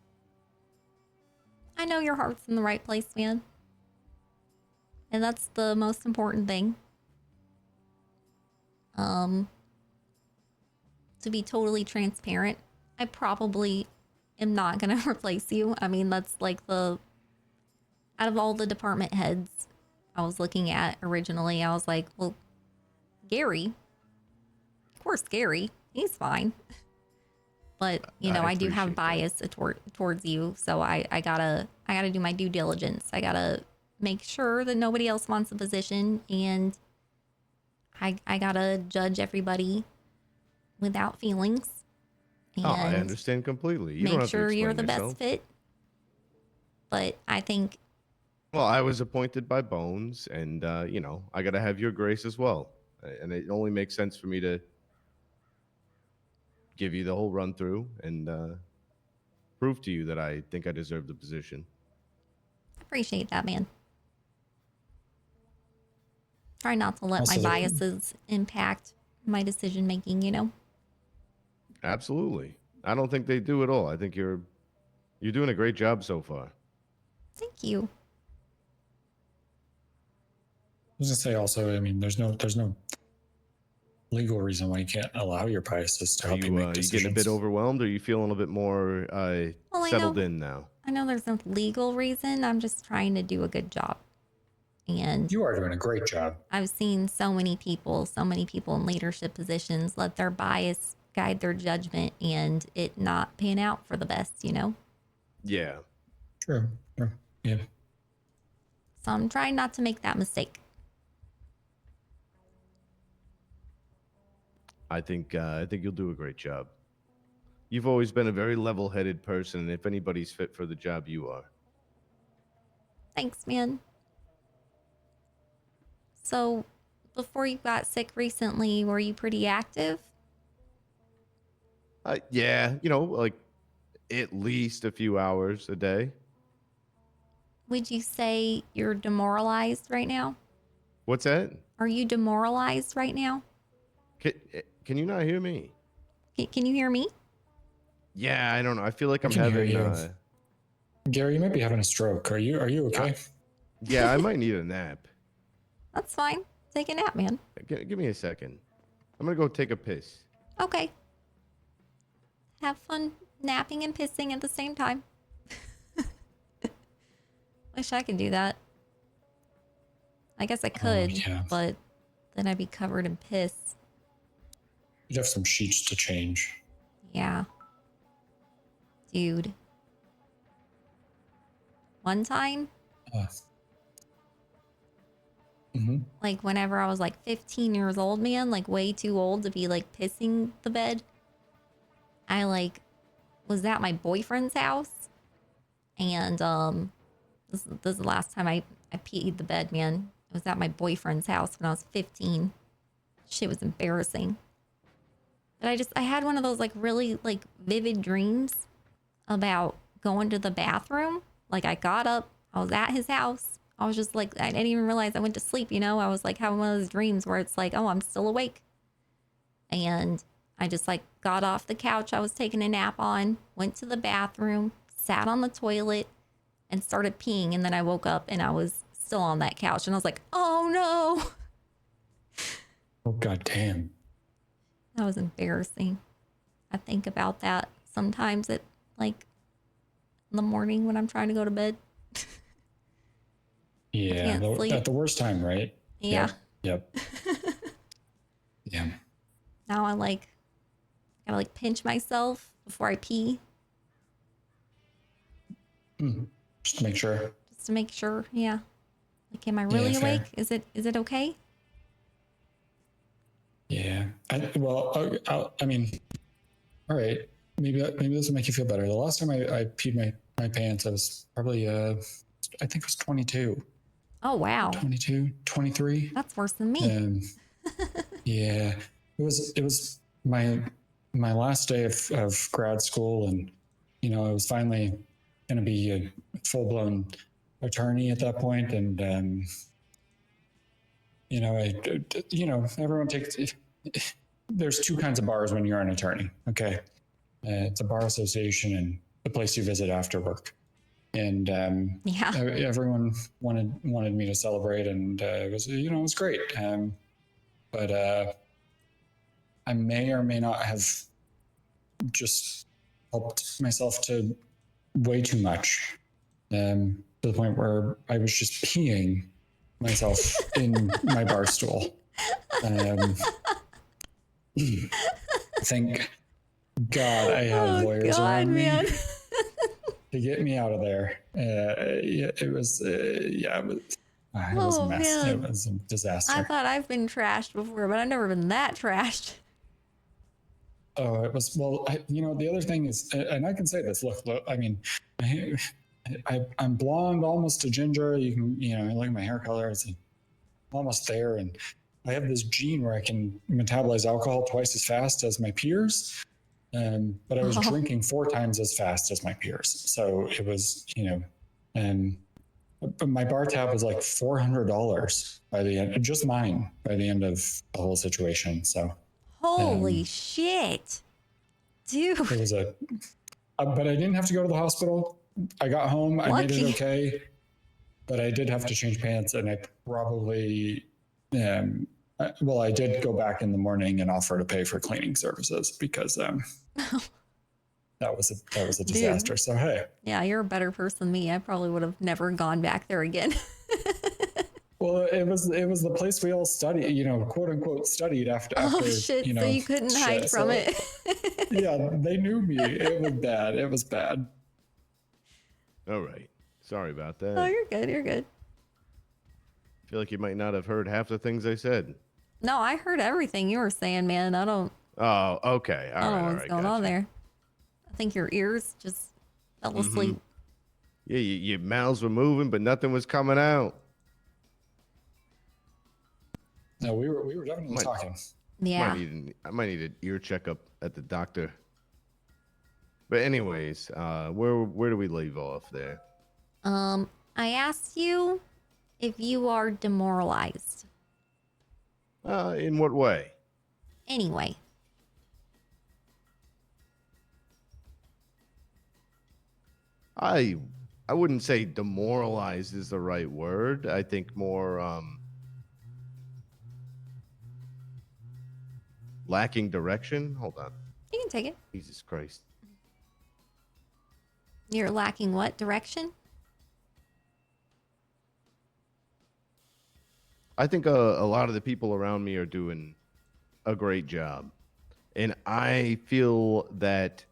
I know your heart's in the right place, man. And that's the most important thing. To be totally transparent, I probably am not going to replace you. I mean, that's like out of all the department heads I was looking at originally, I was like, well, Gary, of course, Gary, he's fine. But, I do have bias towards you. So I gotta do my due diligence. I gotta make sure that nobody else wants the position. And I gotta judge everybody without feelings. And I understand completely. You don't make have sure to you're explain the yourself. best fit. But I think, Well, I was appointed by Bones, and I got to have your grace as well. And it only makes sense for me to give you the whole run through and prove to you that I think I deserve the position. appreciate that, man. Try not to let my Also, biases impact my decision making, Absolutely. I don't think they do at all. I think you're doing a great job so far. Thank you. I was gonna say also, I mean, there's no legal reason why you can't allow your biases to Are help you make you decisions. getting a bit overwhelmed, or are you feeling a bit more Well, settled in now? I know there's no legal reason. I'm just trying to do a good job. And you are doing a great job. I've seen so many people in leadership positions let their bias guide their judgment and it not pan out for the best, you know? Yeah. True. Yeah. So I'm trying not to make that mistake. I think you'll do a great job. You've always been a very level-headed person, and if anybody's fit for the job, you are. Thanks, man. So, before you got sick recently, were you pretty active? Yeah, like at least a few hours a day. Would you say you're demoralized right now? What's that? Are you demoralized right now? Can you not hear me? Can you hear me? Yeah, I don't know. I feel like I'm can hear having. you. Gary, you might be having a stroke. Are you okay? Yeah, I might need a nap. That's fine. Take a nap, man. Give me a second. I'm gonna go take a piss. Okay. Have fun napping and pissing at the same time. Wish I could do that. I guess I could, yeah. but then I'd be covered in piss. You'd have some sheets to change. Yeah. Dude. One time, like whenever I was like 15 years old, man, like way too old to be like pissing the bed, I like was at my boyfriend's house, and this is the last time I peed the bed, man. It was at my boyfriend's house when I was 15. Shit was embarrassing. But I had one of those like really like vivid dreams about going to the bathroom. Like I got up, I was at his house. I was just like, I didn't even realize I went to sleep, you know? I was like having one of those dreams where it's like, oh, I'm still awake. And I just like got off the couch I was taking a nap on, went to the bathroom, sat on the toilet, and started peeing. And then I woke up and I was still on that couch. And I was like, oh no. Oh, God damn. That was embarrassing. I think about that sometimes at like in the morning when I'm trying to go to bed. Yeah, at the worst time, right? Yeah. Yep. Yeah. Now I like gotta like pinch myself before I pee. Just to make sure. Just to make sure, yeah. Like, am I really fair. awake? Is it okay? Yeah. I mean, all right. Maybe this will make you feel better. The last time I peed my pants, I was probably I think it was 22. Oh wow. 22, 23. That's worse than me. Yeah. It was my last day of grad school, and I was finally gonna be a full-blown attorney at that point, and everyone takes. There's two kinds of bars when you're an attorney. Okay, it's a bar association and the place you visit after work. And everyone wanted me to celebrate, and it was great. But I may or may not have just helped myself to way too much, to the point where I was just peeing myself in my bar stool. Thank God I have lawyers around me to get me out of there. It was a mess. Man. It was a disaster. I thought I've been trashed before, but I've never been that trashed. Oh, it was, well, the other thing is, and I can say this, look, I mean, I'm blonde, almost to ginger. You can, look at my hair color, it's almost there. And I have this gene where I can metabolize alcohol twice as fast as my peers. But I was drinking 4 times as fast as my peers. So it was, my bar tab was like $400 by the end, just mine, by the end of the whole situation. So holy shit, dude. It was but I didn't have to go to the hospital. I got home, I made it okay, but I did have to change pants, and I probably Well, I did go back in the morning and offer to pay for cleaning services because that was a disaster. Dude. So hey. Yeah, you're a better person than me. I probably would have never gone back there again. Well, it was the place we all studied, quote unquote studied after Oh shit! So you couldn't hide from it. Yeah, they knew me. It was bad. It was bad. All right. Sorry about that. Oh, you're good. You're good. I feel like you might not have heard half the things I said. No, I heard everything you were saying, man. I don't Oh, okay. know what's going on there. I think your ears just fell asleep. Yeah, your mouths were moving, but nothing was coming out. No, we were definitely talking. Yeah. I might need an ear checkup at the doctor. But anyways, where do we leave off there? I asked you if you are demoralized. In what way? Anyway. I wouldn't say demoralized is the right word. I think more lacking direction. Hold on. You can take it. Jesus Christ. You're lacking what? Direction? I think a lot of the people around me are doing a great job. And I feel that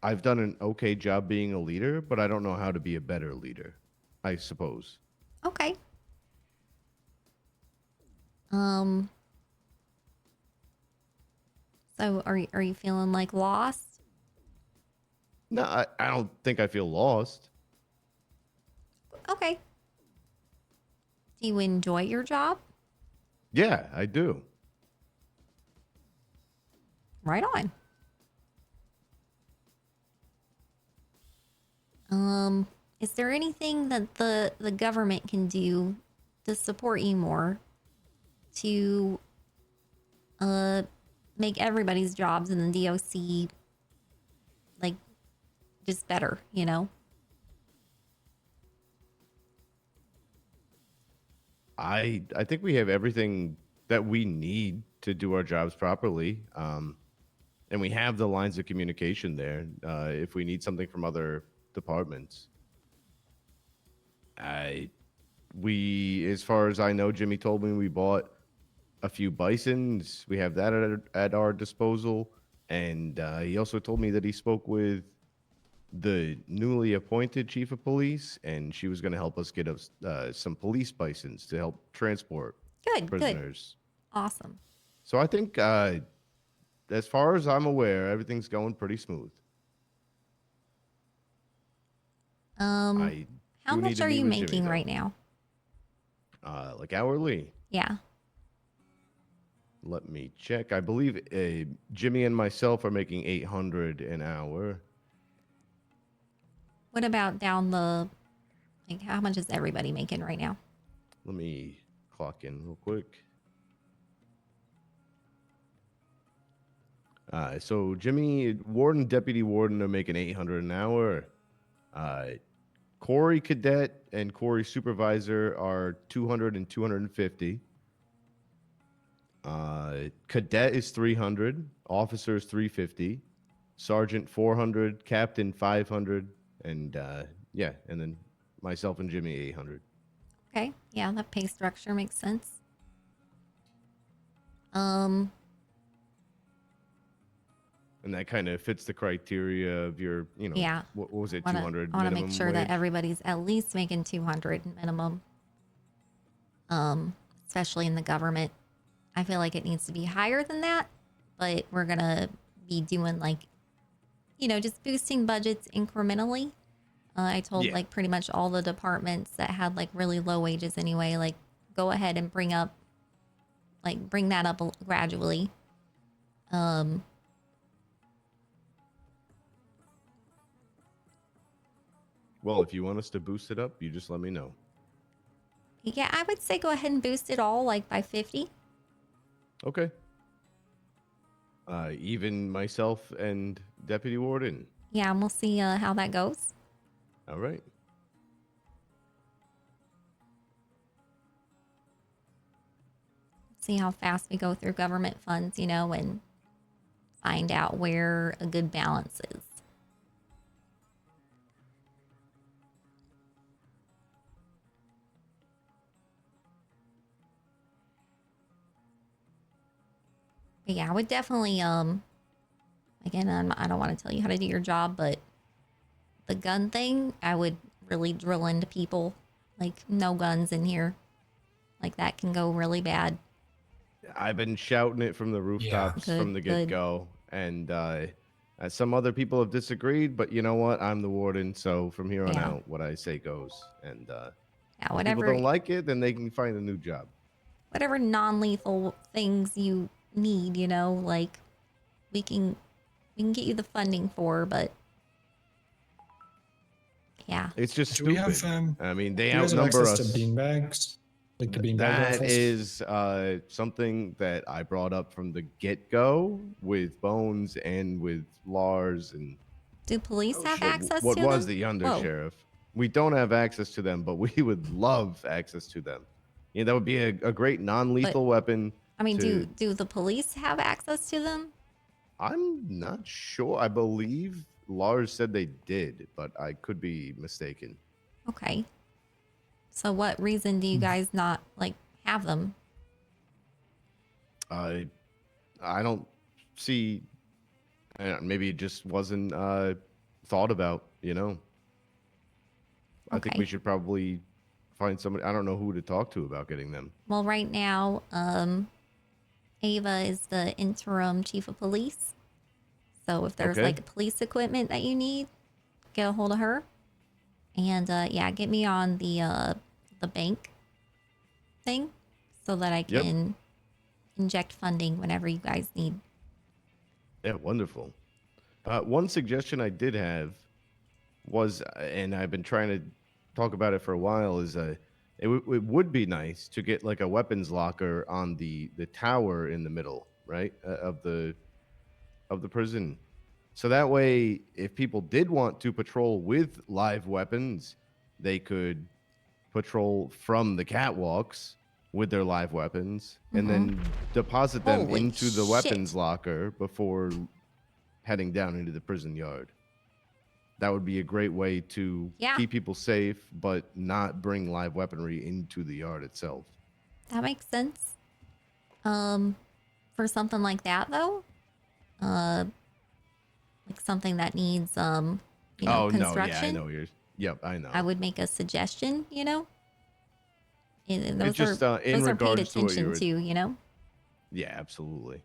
I've done an okay job being a leader, but I don't know how to be a better leader, I suppose. Okay. So are you feeling like lost? No, I don't think I feel lost. Okay. Do you enjoy your job? Yeah, I do. Right on. Is there anything that the government can do to support you more to make everybody's jobs in the DOC like just better, you know? I think we have everything that we need to do our jobs properly. And we have the lines of communication there if we need something from other departments. As far as I know, Jimmy told me we bought a few bisons. We have that at our disposal. And he also told me that he spoke with the newly appointed chief of police, and she was going to help us get us some police bisons to help transport prisoners. Good. Awesome. So I think, as far as I'm aware, everything's going pretty smooth. How much are you making Jimmy, right now? Like hourly? Yeah. Let me check. I believe Jimmy and myself are making $800 an hour. What about down the, like, how much is everybody making right now? Let me clock in real quick. So Jimmy, Warden, Deputy Warden are making $800 an hour. Corey Cadet and Corey Supervisor are $200 and $250. Cadet is $300. Officer is $350. Sergeant $400. Captain $500. And yeah, and then myself and Jimmy $800. Okay, yeah, that pay structure makes sense. And that kind of fits the criteria of your, yeah. What was it, 200 I want to minimum make sure wage? that everybody's at least making 200 minimum. Especially in the government. I feel like it needs to be higher than that, but we're going to be doing like, just boosting budgets incrementally. I told like pretty much all the departments that had like really low wages anyway, like go ahead and bring that up gradually. Well, if you want us to boost it up, you just let me know. Yeah, I would say go ahead and boost it all like by 50. Okay. Even myself and Deputy Warden. Yeah, and we'll see how that goes. All right. see how fast we go through government funds, you know, and find out where a good balance is. But yeah, I would definitely, again, I don't want to tell you how to do your job, but the gun thing, I would really drill into people. Like, no guns in here. Like, that can go really bad. I've been shouting it from the rooftops from the get-go, and some other people have disagreed, but you know what? I'm the warden, so from here on out, what I say goes. And yeah, if whatever. people don't like it, then they can find a new job. Whatever non-lethal things you need, you know, like we can get you the funding for, but yeah, It's just Do we stupid. have, I mean, they do you guys have outnumber access us. to beanbags? Like the beanbag That rifles? is something that I brought up from the get-go with Bones and with Lars and do police have access what to was them? the Whoa. undersheriff. We don't have access to them, but we would love access to them. Yeah, that would be a great non-lethal weapon. I mean, do the police have access to them? I'm not sure. I believe Lars said they did, but I could be mistaken. Okay. So what reason do you guys not like have them? I don't see. Maybe it just wasn't thought about. You know. I think Okay. we should probably find somebody. I don't know who to talk to about getting them. Well, right now, Ava is the interim chief of police. So if there's Okay. like police equipment that you need, get a hold of her. And yeah, get me on the bank thing so that I can inject funding whenever you guys need. Yeah, wonderful. One suggestion I did have was, and I've been trying to talk about it for a while, is it would be nice to get like a weapons locker on the tower in the middle, right, of the prison. So that way, if people did want to patrol with live weapons, they could patrol from the catwalks with their live weapons and then deposit them Holy into the shit. weapons locker before heading down into the prison yard. That would be a great way to keep people safe, but not bring live weaponry into the yard itself. That makes sense. For something like that though, like something that needs you know, construction. No, yeah, I know yours. Yep, I know. I would make a suggestion, you know. And It's just in those are paid regards to what you attention were. to, you know. Yeah, absolutely.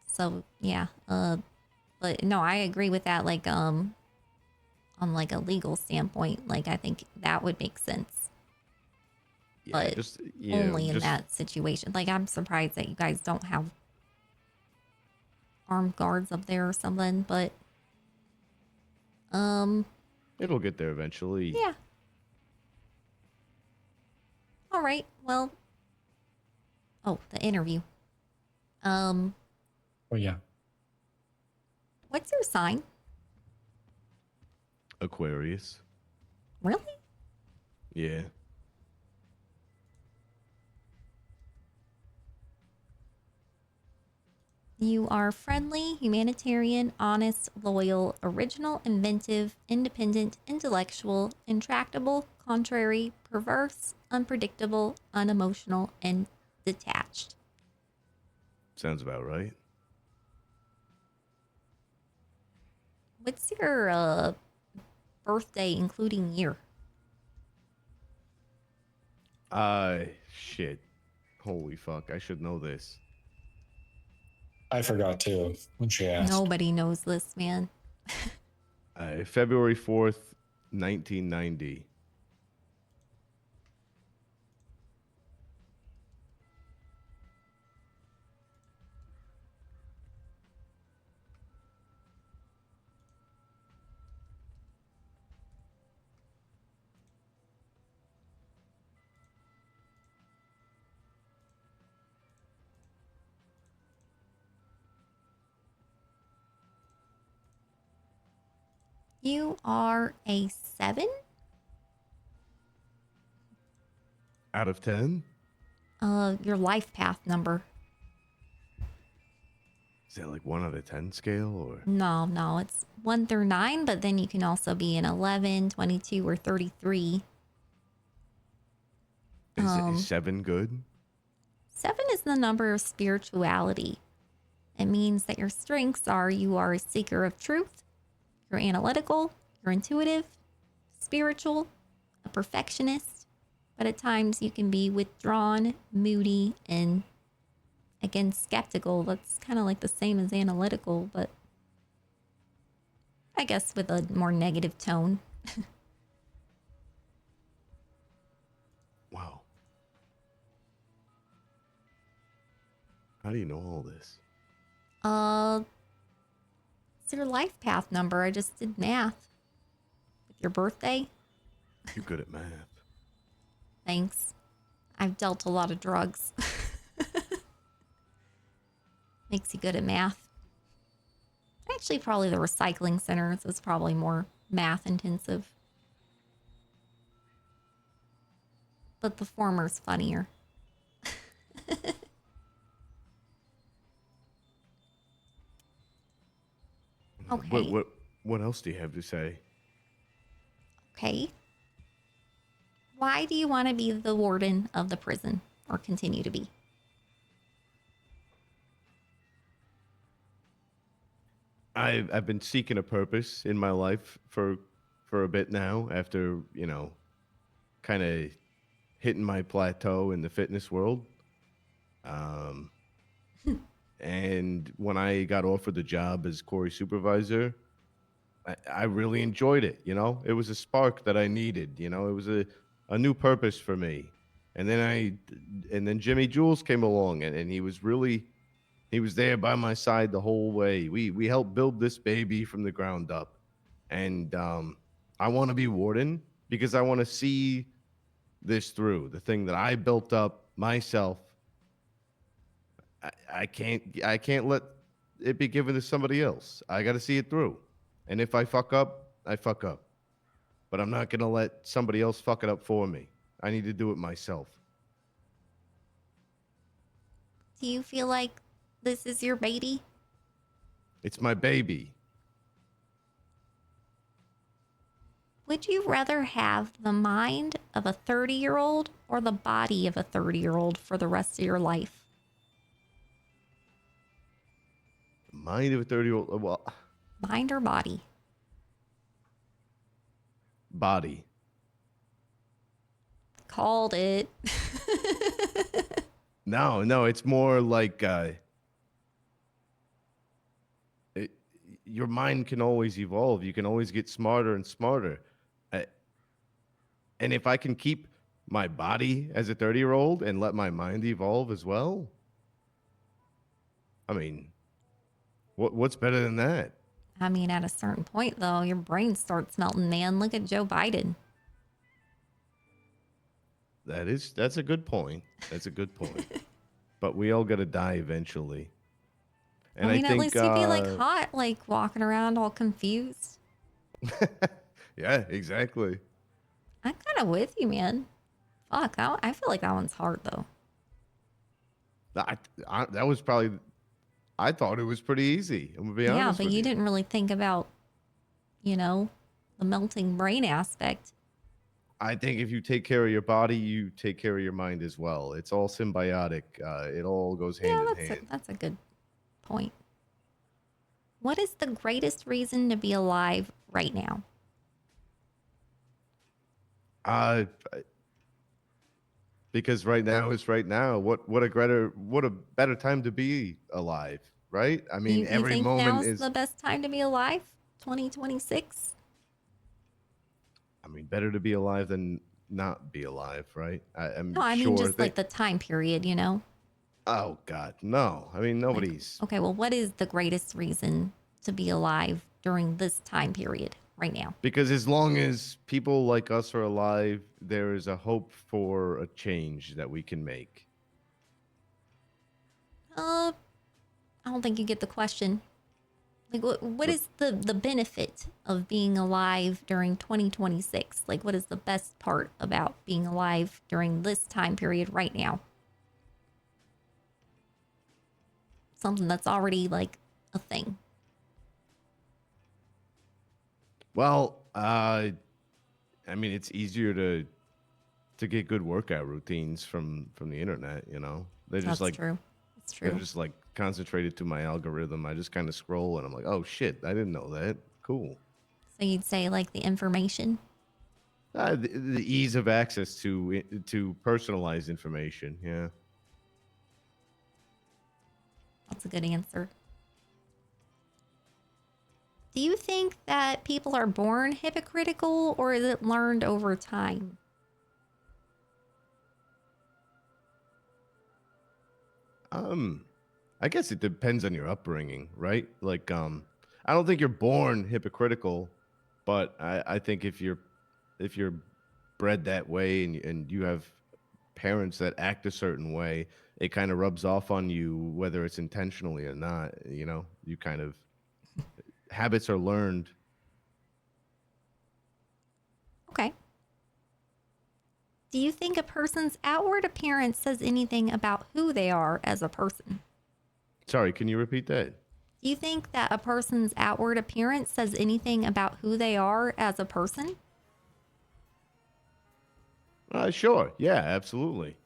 So yeah, but no, I agree with that. Like on like a legal standpoint, like I think that would make sense. Yeah, But just only in that situation. Like I'm surprised that you guys don't have armed guards up there or something, but it'll get there eventually. yeah. All right. Well, oh, the interview. Oh yeah. What's your sign? Aquarius. Really? Yeah. You are friendly, humanitarian, honest, loyal, original, inventive, independent, intellectual, intractable, contrary, perverse, unpredictable, unemotional, and detached. Sounds about right. What's your birthday, including year? Shit. Holy fuck, I should know this. I forgot too when she asked. Nobody knows this, man. February 4th, 1990. You are a 7? Out of 10? Your life path number. Is that like 1 out of 10 scale or? No, it's 1 through 9, but then you can also be an 11, 22, or 33. Is 7 good? 7 is the number of spirituality. It means that your strengths are you are a seeker of truth, you're analytical, you're intuitive, spiritual, a perfectionist, but at times you can be withdrawn, moody, and again, skeptical. That's kind of like the same as analytical, but I guess with a more negative tone. Wow. How do you know all this? It's your life path number. I just did math. With your birthday. You're good at math. Thanks. I've dealt a lot of drugs. Makes you good at math. Actually, probably the recycling centers is probably more math intensive. But the former's funnier. Okay. What else do you have to say? Okay. Why do you want to be the warden of the prison or continue to be? I've been seeking a purpose in my life for a bit now after, you know, kind of hitting my plateau in the fitness world. And when I got offered the job as Corey supervisor, I really enjoyed it. You know, it was a spark that I needed. You know, it was a new purpose for me. And then Jimmy Jules came along, and he was there by my side the whole way. We helped build this baby from the ground up, and I want to be warden because I want to see this through. The thing that I built up myself. I can't let it be given to somebody else. I got to see it through. And if I fuck up, I fuck up. But I'm not going to let somebody else fuck it up for me. I need to do it myself. Do you feel like this is your baby? It's my baby. Would you rather have the mind of a 30-year-old or the body of a 30-year-old for the rest of your life? Mind of a 30-year-old. Well, mind or body? Body. Called it. No, it's more like your mind can always evolve. You can always get smarter and smarter. And if I can keep my body as a 30-year-old and let my mind evolve as well, I mean, what's better than that? I mean, at a certain point, though, your brain starts melting, man. Look at Joe Biden. That's a good point. That's a good point. But we all got to die eventually. And I mean, think, at least you'd be like hot, like walking around all confused. Yeah, exactly. I'm kind of with you, man. Fuck, I feel like that one's hard, though. That was probably... I thought it was pretty easy. I'm going to be honest Yeah, but you didn't really think about, you know, the melting brain aspect. I think if you take care of your body, you take care of your mind as well. It's all symbiotic. It all goes hand in hand. That's a good point. What is the greatest reason to be alive right now? Because right now is right now. What a better time to be alive, right? I mean, You think moment now's is the best time to be alive? 2026? I mean, better to be alive than not be alive, right? I'm No, I mean sure just like the time period, you know? Oh God, no. I mean, nobody's. Okay, well, what is the greatest reason to be alive during this time period right now? Because as long as people like us are alive, there is a hope for a change that we can make. I don't think you get the question. Like, what is the benefit of being alive during 2026? Like, what is the best part about being alive during this time period right now? something that's already like a thing? Well, I mean, it's easier to get good workout routines from the internet. You know, they're just That's like true. It's they're true. just like concentrated to my algorithm. I just kind of scroll and I'm like, oh shit, I didn't know that. Cool. So you'd say like the information. The ease of access to personalized information. Yeah. That's a good answer. Do you think that people are born hypocritical or is it learned over time? I guess it depends on your upbringing, right? Like, I don't think you're born hypocritical, but I think if you're bred that way and you have parents that act a certain way, it kind of rubs off on you, whether it's intentionally or not. You know, you kind of habits are learned. Okay. Do you think a person's outward appearance says anything about who they are as a person? Sorry, can you repeat that? Do you think that a person's outward appearance says anything about who they are as a person? Sure. Yeah, absolutely.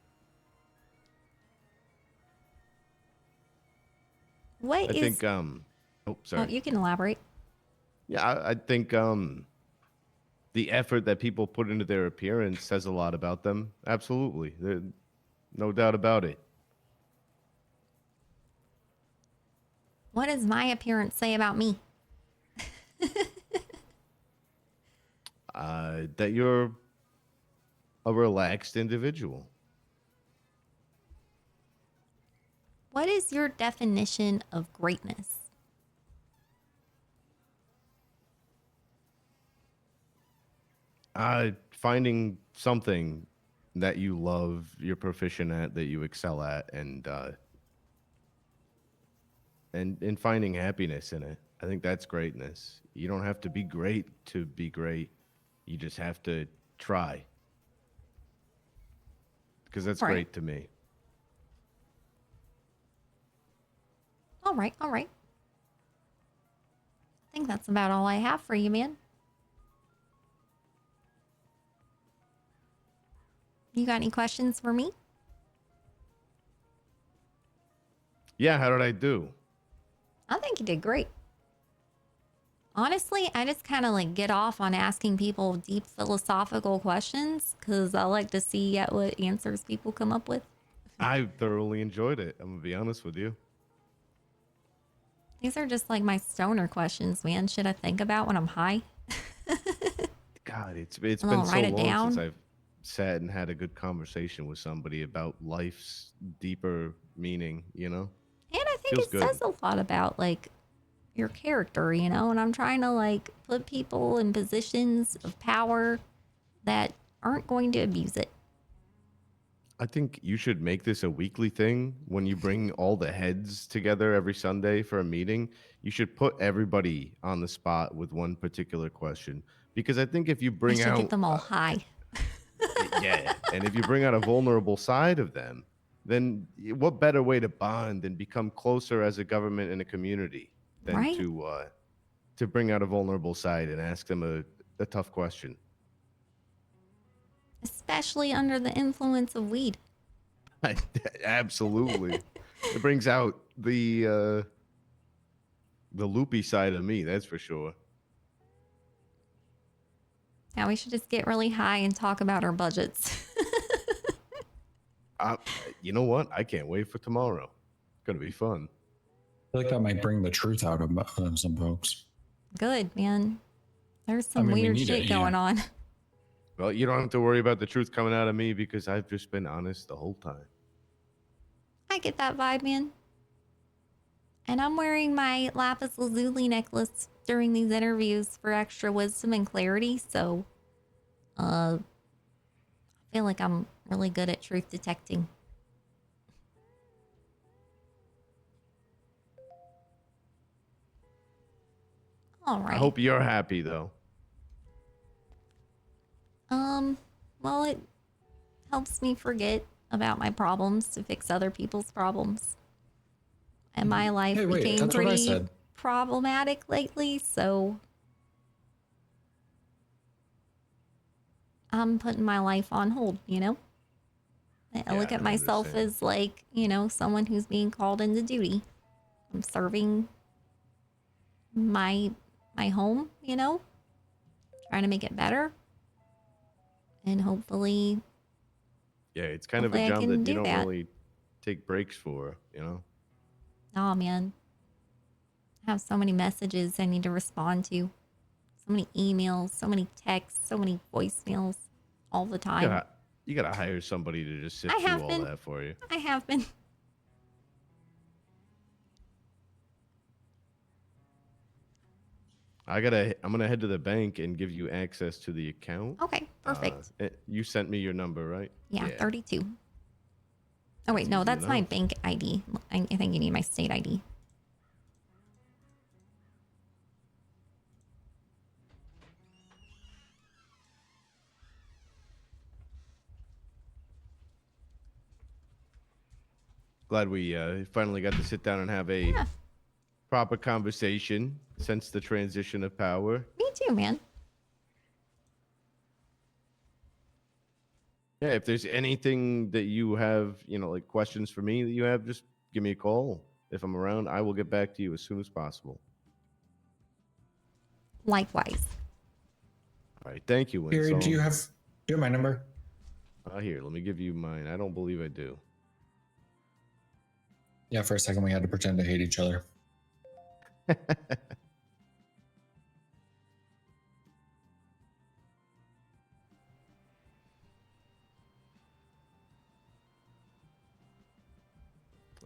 What I is... think oh, Oh, sorry. you can elaborate. Yeah, I think the effort that people put into their appearance says a lot about them. Absolutely. No doubt about it. What does my appearance say about me? That you're a relaxed individual. What is your definition of greatness? Finding something that you love, you're proficient at, that you excel at, and finding happiness in it. I think that's greatness. You don't have to be great to be great. You just have to try. Because that's All right. great to me. All right, all right. I think that's about all I have for you, man. You got any questions for me? Yeah, how did I do? I think you did great. Honestly, I just kind of like get off on asking people deep philosophical questions because I like to see what answers people come up with. I thoroughly enjoyed it. I'm going to be honest with you. These are just like my stoner questions, man. Should I think about when I'm high? God, it's been I'll so write it long since down. I've sat and had a good conversation with somebody about life's deeper meaning, you know? And I think Feels it good. says a lot about like your character, you know, and I'm trying to like put people in positions of power that aren't going to abuse it. I think you should make this a weekly thing. When you bring all the heads together every Sunday for a meeting, you should put everybody on the spot with one particular question. Because I think if you I bring should out, get them all high. yeah, and if you bring out a vulnerable side of them, then what better way to bond and become closer as a government and a community than Right? to bring out a vulnerable side and ask them a tough question. Especially under the influence of weed. Absolutely. It brings out the loopy side of me, that's for sure. Yeah, we should just get really high and talk about our budgets. You know what? I can't wait for tomorrow. It's going to be fun. I feel like that might bring the truth out of some folks. Good, man. There's some I mean, we weird need shit it, going yeah. on. Well, you don't have to worry about the truth coming out of me because I've just been honest the whole time. I get that vibe, man. And I'm wearing my lapis lazuli necklace during these interviews for extra wisdom and clarity, so I feel like I'm really good at truth detecting. All right. I hope you're happy though. Well, it helps me forget about my problems to fix other people's problems. and my life Hey, wait, became that's what I pretty said. problematic lately, so I'm putting my life on hold, you know? I look Yeah, at I myself understand. as like, you know, someone who's being called into duty. I'm serving my home, you know, trying to make it better. And hopefully Yeah, it's kind of a I job can that you do don't that. really take breaks for, you know? Oh man. I have so many messages I need to respond to. So many emails, so many texts, so many voicemails all the time. You gotta hire somebody to just sit I through have all been. that for you. I have been. I'm gonna head to the bank and give you access to the account. Okay, perfect. You sent me your number, right? Yeah, 32. Oh wait, no, easy that's my enough. bank ID. I think you need my state ID. Glad we finally got to sit down and have a proper conversation since the transition of power. Me too, man. Yeah, if there's anything that you have, you know, like questions for me that you have, just give me a call. If I'm around, I will get back to you as soon as possible. Likewise. All right, thank you, Gary, WindSong. do you have my number? Here, let me give you mine. I don't believe I do. Yeah, for a second we had to pretend to hate each other.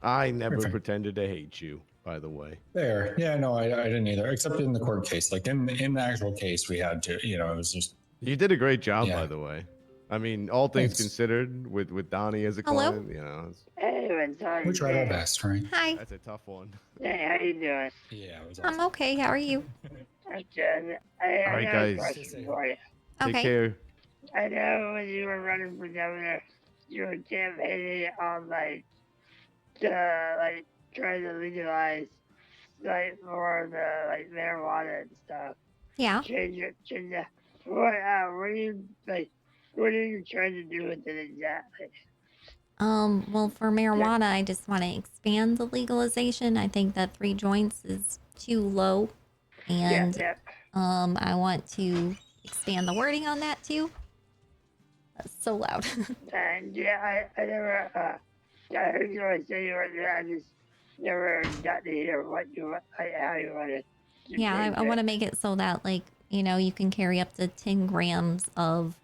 I never Perfect. pretended to hate you, by the way. There. Yeah, no, I didn't either. Except in the court case. Like in the actual case, we had to, you know, it was just. You did a great job, Yeah. by the way. I mean, all things Thanks. considered, with Donnie as a Hello? client, you know, We tried our best, right? Hi. that's a tough one. Hey, how you doing? Yeah, it was I'm okay. How are you? I'm good. I All right, got guys. a question for you. Take Okay. care. I know when you were running for governor, you were campaigning on trying to legalize more the marijuana and stuff. Yeah. Change it. What are you what are you trying to do with it exactly? Well, for marijuana, I just want to expand the legalization. I think that 3 joints is too low. And Yeah. I want to expand the wording on that too. That's so loud. And yeah, I never I heard you always say you were there. I just never got to hear how you want it. Yeah, I want to make it so that, like, you know, you can carry up to 10 grams of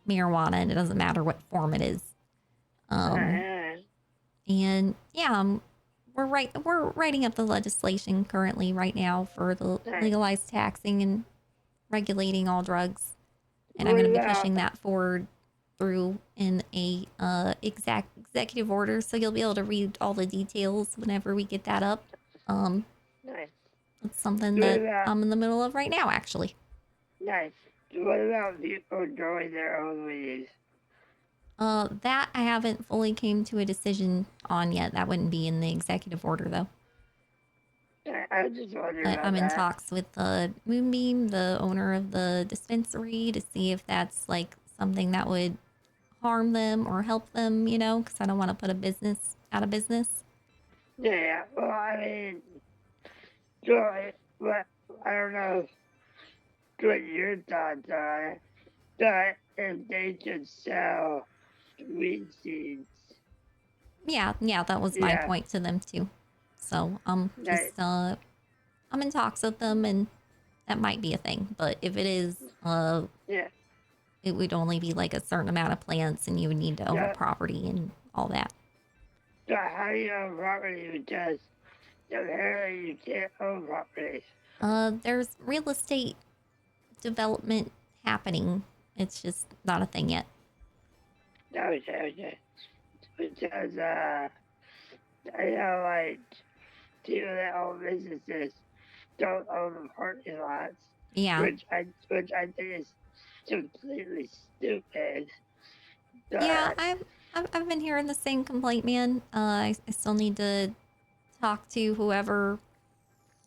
marijuana and it doesn't matter what form it is. And yeah, we're writing up the legislation currently right now for the legalized taxing and regulating all drugs. And I'm going to be pushing that forward through in a executive order, so you'll be able to read all the details whenever we get that up. Nice. It's something that I'm in the middle of right now, actually. Nice. What about people growing their own weed? That I haven't fully came to a decision on yet. That wouldn't be in the executive order, though. I was just wondering about I'm in that. talks with Moonbeam, the owner of the dispensary, to see if that's like something that would harm them or help them, you know, because I don't want to put a business out of business. Yeah, well, I mean, but I don't know what your thoughts are, but if they could sell weed seeds. Yeah, that was my point to them too. So just I'm in talks with them, and that might be a thing. But if it is, it would only be like a certain amount of plants, and you would need to own a property and all that. So how do you own property? Because apparently you can't own property. There's real estate development happening. It's just not a thing yet. Okay. Because I know people that own businesses don't own the parking lots. Yeah. Which I think is completely stupid. Yeah, I've been hearing the same complaint, man. I still need to talk to whoever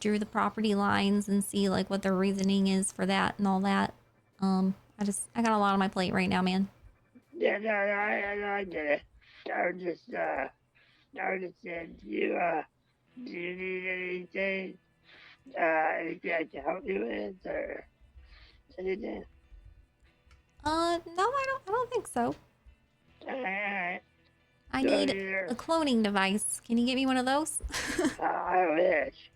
drew the property lines and see like what their reasoning is for that and all that. I got a lot on my plate right now, man. Yeah, no, I get it. I was just saying, do you need anything? Anything I can help you with, or anything? No, I don't think so. Alright. I So need you're- a cloning device. Can you get me one of those? I wish.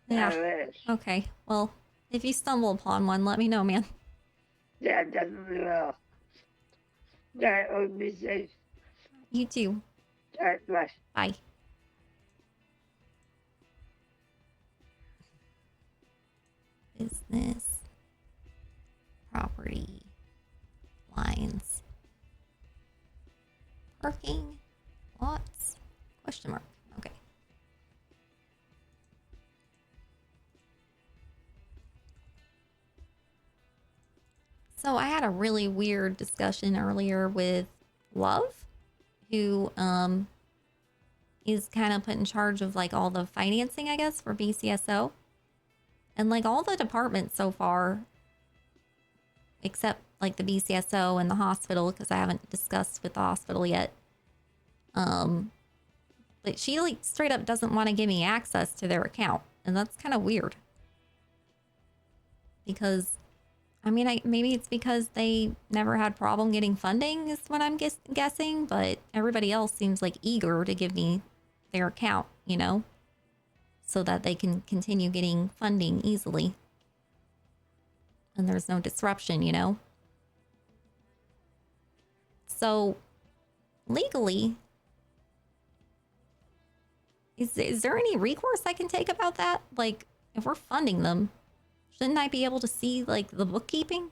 Yeah. I wish. Okay. Well, if you stumble upon one, let me know, man. Yeah, definitely will. Alright, well, be safe. You too. Alright, bye. Bye. Business. Property. Lines. Parking. Lots. Question mark. Okay. So I had a really weird discussion earlier with Love, who is kind of put in charge of like all the financing, I guess, for BCSO. And like all the departments so far, except like the BCSO and the hospital, because I haven't discussed with the hospital yet. But she like straight up doesn't want to give me access to their account. And that's kind of weird. Because, I mean, maybe it's because they never had problem getting funding is what I'm guessing. But everybody else seems like eager to give me their account, you know? So that they can continue getting funding easily. And there's no disruption, you know? So, legally, is there any recourse I can take about that? Like, if we're funding them, shouldn't I be able to see, like, the bookkeeping?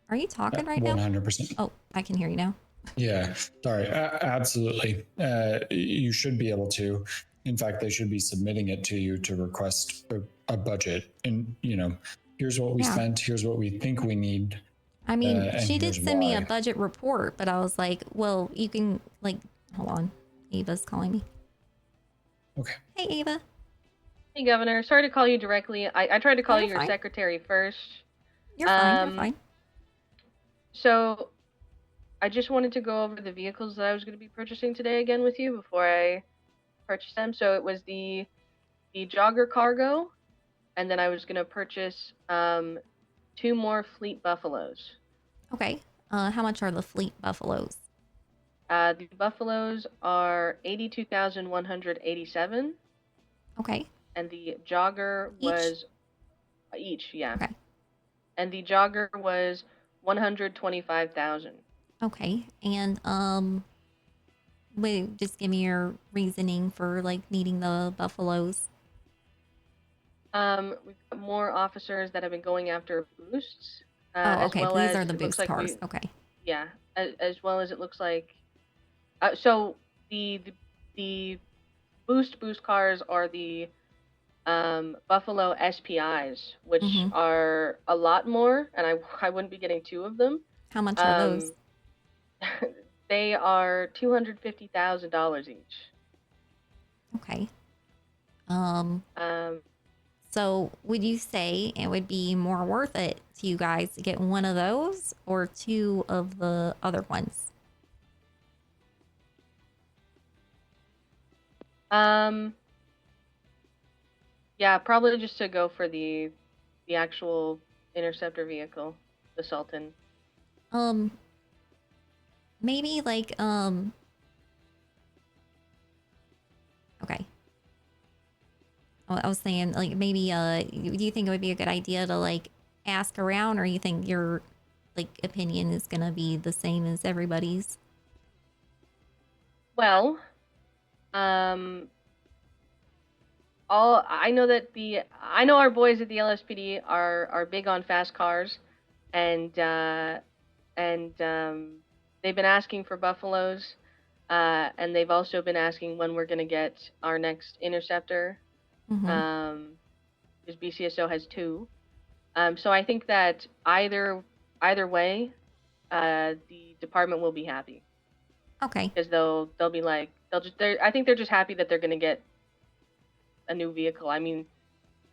Are you talking right now? 100%. Oh, I can hear you now. Yeah, sorry. Absolutely. You should be able to. In fact, they should be submitting it to you to request a budget. And, you know, here's what we spent, here's what we think we need. I mean, and she did here's send me a why. budget report, but I was like, well, you can, like, hold on. Ava's calling me. Okay. Hey, Ava. Hey, Governor. Sorry to call you directly. I tried to call you're your fine. secretary first. You're fine. You're fine. So, I just wanted to go over the vehicles that I was going to be purchasing today again with you before I purchase them. So it was the Jogger Cargo, and then I was going to purchase 2 more Fleet Buffaloes. Okay. How much are the Fleet Buffaloes? The Buffaloes are 82,187. Okay. And the Jogger was each, yeah. Okay. And the Jogger was 125,000. Okay. And wait, just give me your reasoning for like needing the Buffaloes. We've got more officers that have been going after boosts. Oh, okay. As well These as are the it looks boost like cars. Okay. Yeah, as well as it looks like. So the boost cars are the Buffalo SPIs, which are a lot more, and I wouldn't be getting 2 of them. How much are those? They are $250,000 each. Okay. So would you say it would be more worth it to you guys to get one of those or 2 of the other ones? Yeah, probably just to go for the actual interceptor vehicle, the Sultan. Maybe like okay. I was saying like maybe do you think it would be a good idea to like ask around, or you think your like opinion is gonna be the same as everybody's? Well, I know that I know our boys at the LSPD are big on fast cars, and they've been asking for Buffaloes, and they've also been asking when we're gonna get our next interceptor. Because BCSO has 2. So I think that either way, the department will be happy. Okay. Because they'll be like I think they're just happy that they're gonna get a new vehicle. I mean,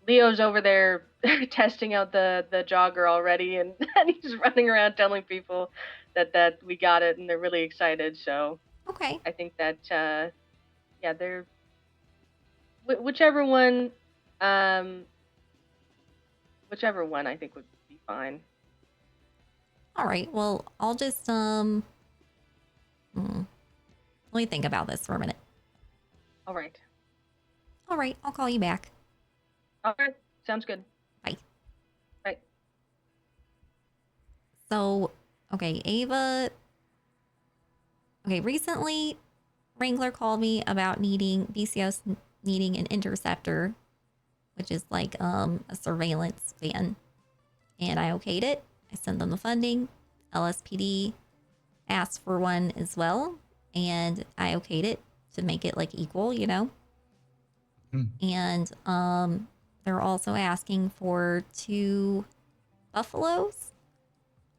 Leo's over there testing out the jogger already, and, and he's running around telling people that we got it, and they're really excited. So okay, I think that yeah, they're whichever one I think would be fine. all right. Well, I'll just let me think about this for a minute. All right. All right, I'll call you back. All right. Sounds good. Bye. Bye. So, okay, Ava. Okay, recently, Wrangler called me about BCS needing an interceptor, which is like a surveillance van, and I okayed it. I sent them the funding. LSPD asked for one as well, and I okayed it to make it like equal, you know. And they're also asking for 2 buffaloes,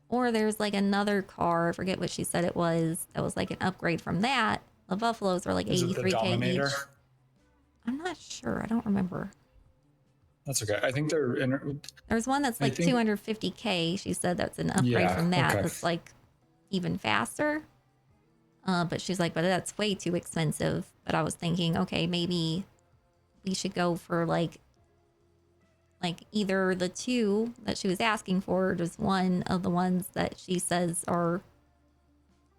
or there's like another car, I forget what she said it was, that was like an upgrade from that. The buffaloes are like Is it the 83K each. Dominator? I'm not sure, I don't remember. That's okay. I think they're There's one that's like 250K. She said that's an upgrade from that. Okay. That's like even faster. But she's like, but that's way too expensive. But I was thinking, okay, maybe we should go for like either the 2 that she was asking for, or just one of the ones that she says are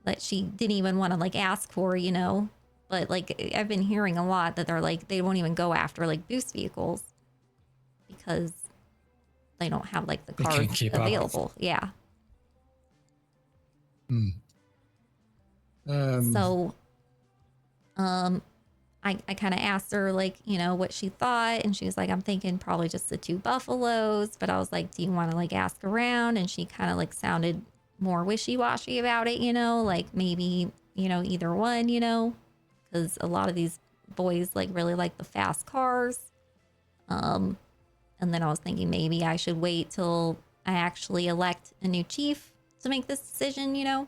that she didn't even want to like ask for, you know. But like I've been hearing a lot that they're like they won't even go after like boost vehicles because they don't have like the cars available. Yeah. So I kind of asked her like, you know, what she thought, and she was like, I'm thinking probably just the 2 buffaloes. But I was like, do you want to like ask around? And she kind of like sounded more wishy-washy about it, you know, like maybe, you know, either one, you know, because a lot of these boys like really like the fast cars. And then I was thinking maybe I should wait till I actually elect a new chief to make this decision, you know.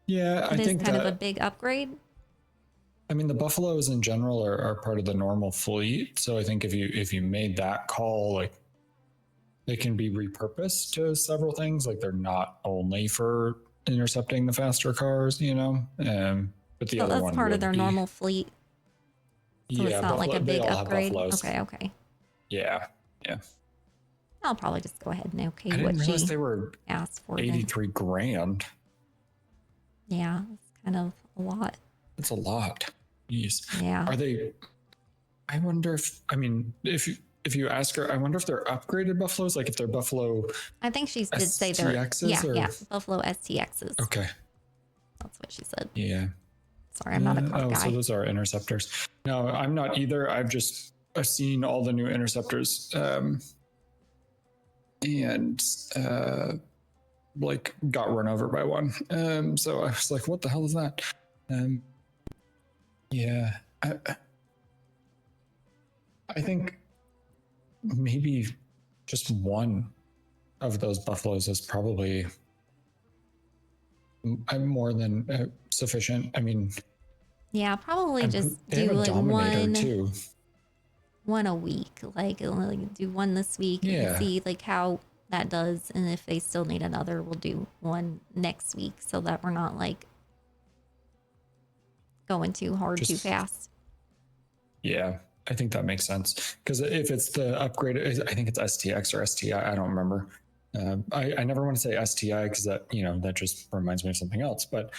Yeah, I It is think kind that, of a big upgrade. I mean, the buffaloes in general are part of the normal fleet. So I think if you made that call, like they can be repurposed to several things. Like they're not only for intercepting the faster cars, you know. But the So other that's one part of would their be, normal fleet. So yeah, it's not like a they big all upgrade. have buffaloes. Okay. Yeah. I'll probably just go ahead and okay I what didn't realize she they were asked for. then. 83 grand. Yeah, it's kind of a lot. That's a lot. Jeez. Yeah. Are they? I wonder if. I mean, if you ask her, I wonder if they're upgraded buffaloes. Like if they're buffalo. I think she did say they're STXs or- yeah, Buffalo STXs. Okay. That's what she said. Yeah. Sorry, I'm not a car guy. So those are interceptors. No, I'm not either. I've seen all the new interceptors, and like got run over by one. So I was like, what the hell is that? Yeah. I think maybe just one of those buffaloes is probably more than sufficient. I mean, Yeah, probably just they do have a like Dominator too. one a week. Like do one this week Yeah. and see like how that does, and if they still need another, we'll do one next week so that we're not like going too hard too fast. Yeah, I think that makes sense. Because if it's the upgrade, I think it's STX or STI. I don't remember. I never want to say STI because that that just reminds me of something else. But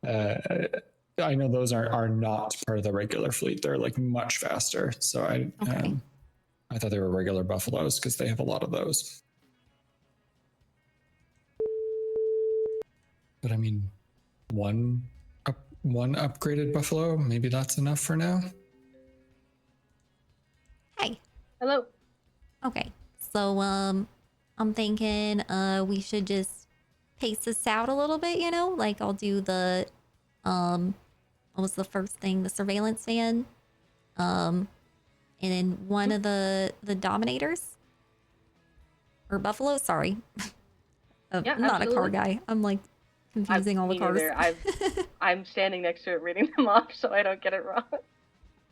I know those are not part of the regular fleet. They're like much faster. So I thought they were regular buffaloes because they have a lot of those. But I mean, one upgraded buffalo, maybe that's enough for now. Hey. Hello. Okay. So I'm thinking we should just pace this out a little bit, you know? Like I'll do the what was the first thing? The surveillance van. And then one of the Dominators. Or Buffalo, sorry. Yeah, I'm not a car absolutely. guy. I'm like confusing all the Me cars. neither. I'm standing next to it reading them off so I don't get it wrong.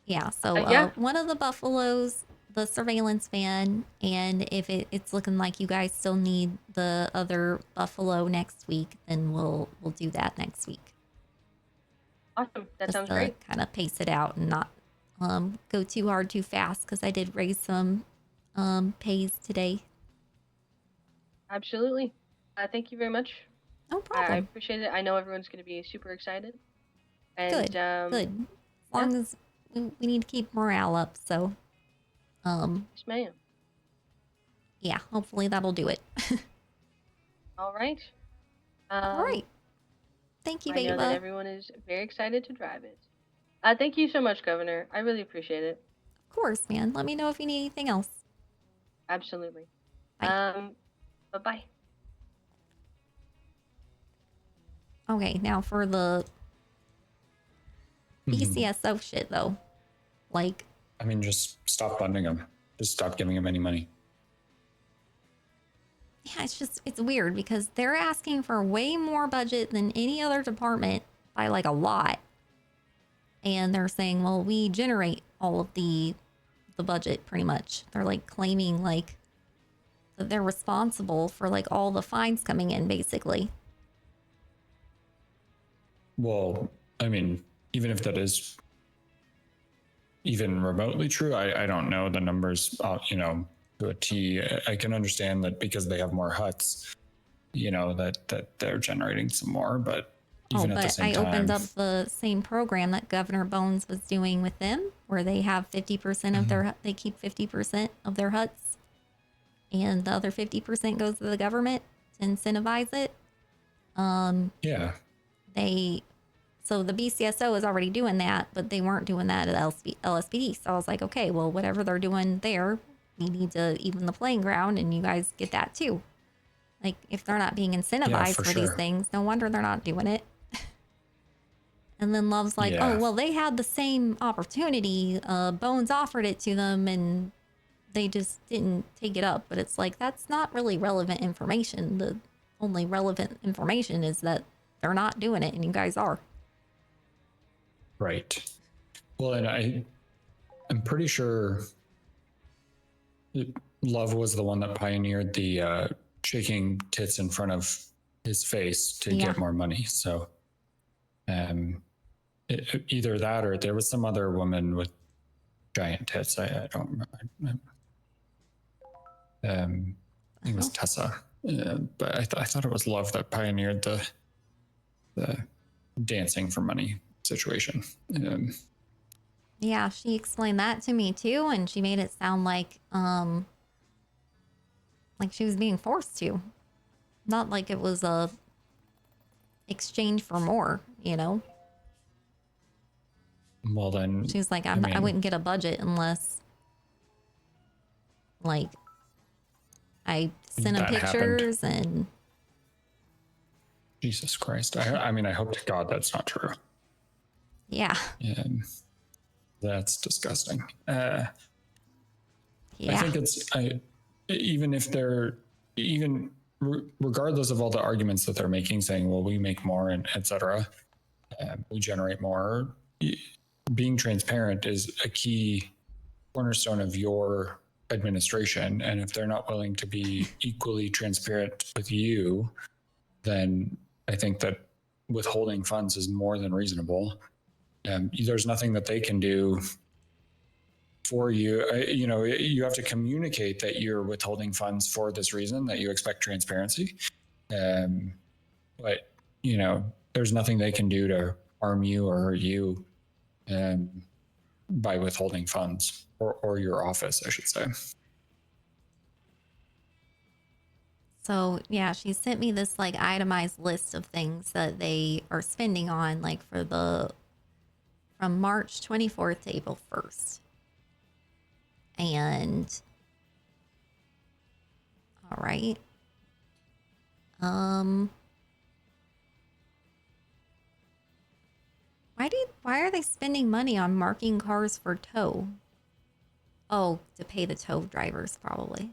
Yeah, so Yeah. one of the buffaloes, the surveillance van, and if it's looking like you guys still need the other buffalo next week, then we'll do that next week. Awesome. That Just sounds to great. kind of pace it out and not go too hard too fast, because I did raise some pays today. Absolutely. Thank you very much. No I problem. appreciate it. I know everyone's going to be super excited. And Good. Good. As long as we need to keep morale up, so yes, ma'am. yeah, hopefully that'll do it. All right. All right. Thank you, I know that Beba. everyone is very excited to drive it. Thank you so much, Governor. I really appreciate it. Of course, man. Let me know if you need anything else. Absolutely. Bye. Bye-bye. Okay, now for the BCSO shit, though. Like, I mean, just stop funding them. Just stop giving them any money. yeah, it's weird because they're asking for way more budget than any other department by like a lot. And they're saying, well, we generate all of the budget pretty much. They're like claiming like that they're responsible for like all the fines coming in, basically. Well, I mean, even if that is even remotely true, I don't know the numbers, to a T. I can understand that because they have more huts, that they're generating some more, but even at the same time. I opened up the same program that Governor Bones was doing with them, where they have 50% of their, they keep 50% of their huts, and the other 50% goes to the government to incentivize it. Yeah. So the BCSO is already doing that, but they weren't doing that at LSPD. So I was like, okay, well, whatever they're doing there, we need to even the playing ground, and you guys get that too. Like, if they're not being incentivized for these things, no wonder they're not doing it. And then Love's like, oh, well, they had the same opportunity. Bones offered it to them, and they just didn't take it up. But it's like, that's not really relevant information. The only relevant information is that they're not doing it, and you guys are. Right. Well, and I'm pretty sure Love was the one that pioneered the shaking tits in front of his face to get more money. So either that or there was some other woman with giant tits. I don't remember. I think it was Tessa. But I thought it was Love that pioneered the dancing for money situation. Yeah, she explained that to me too, and she made it sound like she was being forced to. Not like it was a exchange for more, Well, then she was like, I wouldn't get a budget unless like I sent them pictures and Jesus Christ. I mean, I hope to God that's not true. Yeah. That's disgusting. I think even if they're regardless of all the arguments that they're making, saying, well, we make more and etc. We generate more. Being transparent is a key cornerstone of your administration. And if they're not willing to be equally transparent with you, then I think that withholding funds is more than reasonable. There's nothing that they can do for you. You have to communicate that you're withholding funds for this reason, that you expect transparency. But, there's nothing they can do to harm you or hurt you by withholding funds or your office, I should say. So yeah, she sent me this like itemized list of things that they are spending on, like from March 24th to April 1st. And all right. Why are they spending money on marking cars for tow? Oh, to pay the tow drivers, probably.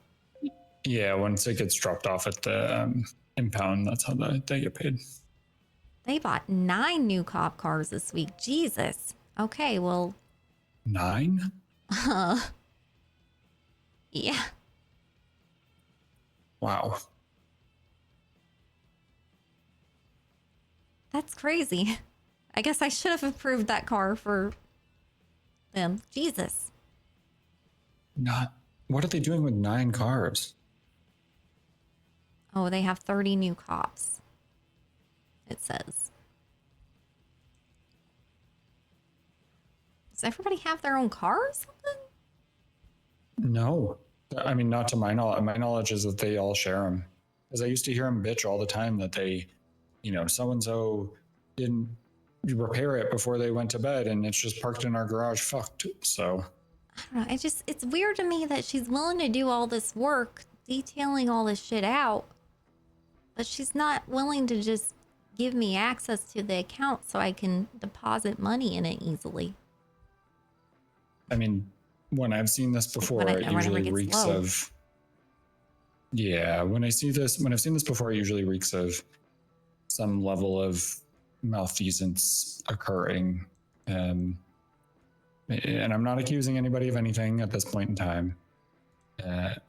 Yeah, once it gets dropped off at the impound. That's how they get paid. They bought 9 new cop cars this week. Jesus. Okay, well. 9? Yeah. Wow. That's crazy. I guess I should have approved that car for them. Jesus. What are they doing with 9 cars? Oh, they have 30 new cops. It says. Does everybody have their own car or something? No. I mean, not to my knowledge. My knowledge is that they all share them. Because I used to hear them bitch all the time that they, so-and-so didn't repair it before they went to bed and it's just parked in our garage fucked. So. I don't know. It's weird to me that she's willing to do all this work, detailing all this shit out, but she's not willing to just give me access to the account so I can deposit money in it easily. I mean, when I've seen this before, it usually reeks of. Yeah, when I've seen this before, it usually reeks of some level of malfeasance occurring. And I'm not accusing anybody of anything at this point in time.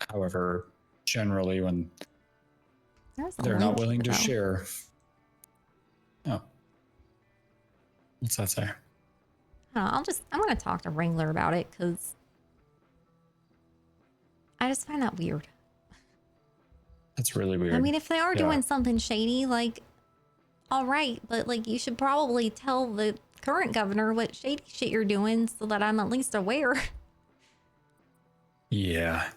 However, generally, when they're not willing to share. Oh. What's that say? I'm going to talk to Wrangler about it because I just find that weird. That's really weird. I mean, if they are doing something shady, like, all right, but like you should probably tell the current governor what shady shit you're doing so that I'm at least aware. Yeah.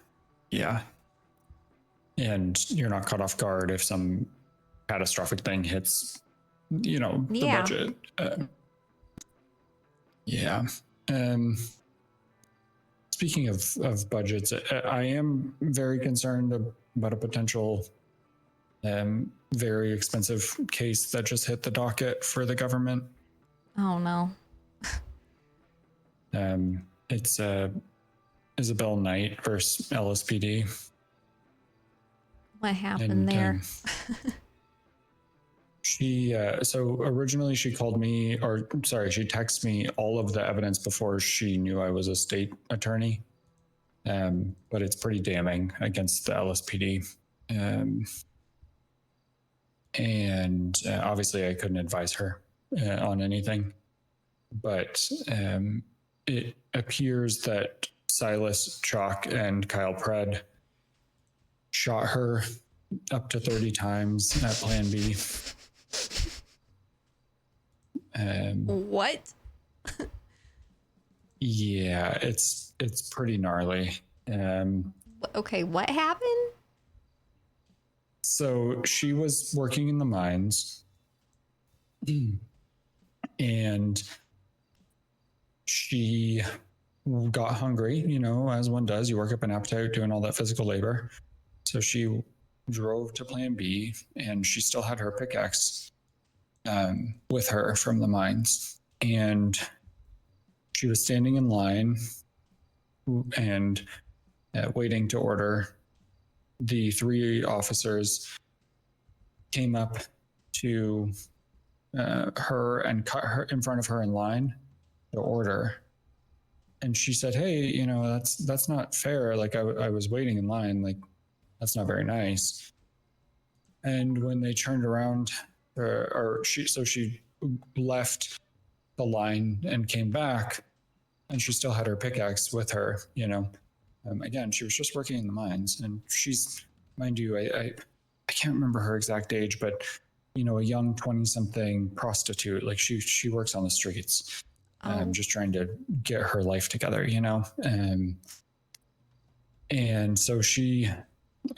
And you're not caught off guard if some catastrophic thing hits, the budget. Speaking of budgets, I am very concerned about a potential very expensive case that just hit the docket for the government. Oh no. It's Isabel Knight versus LSPD. What happened there? She so originally she called me, she texted me all of the evidence before she knew I was a state attorney. But it's pretty damning against the LSPD. And obviously I couldn't advise her on anything. But it appears that Silas Chalk and Kyle Pred shot her up to 30 times at Plan B. What? Yeah, it's pretty gnarly. Okay, what happened? So she was working in the mines and she got hungry, as one does. You work up an appetite doing all that physical labor. So she drove to Plan B and she still had her pickaxe with her from the mines. And she was standing in line and waiting to order. The 3 officers came up to her and cut her in front of her in line to order. And she said, "Hey, that's not fair. Like I was waiting in line. Like that's not very nice." And when they turned around, she left the line and came back, and she still had her pickaxe with her. Again, she was just working in the mines, and she's, mind you, I can't remember her exact age, but a young 20-something prostitute. Like she works on the streets, just trying to get her life together. And so she,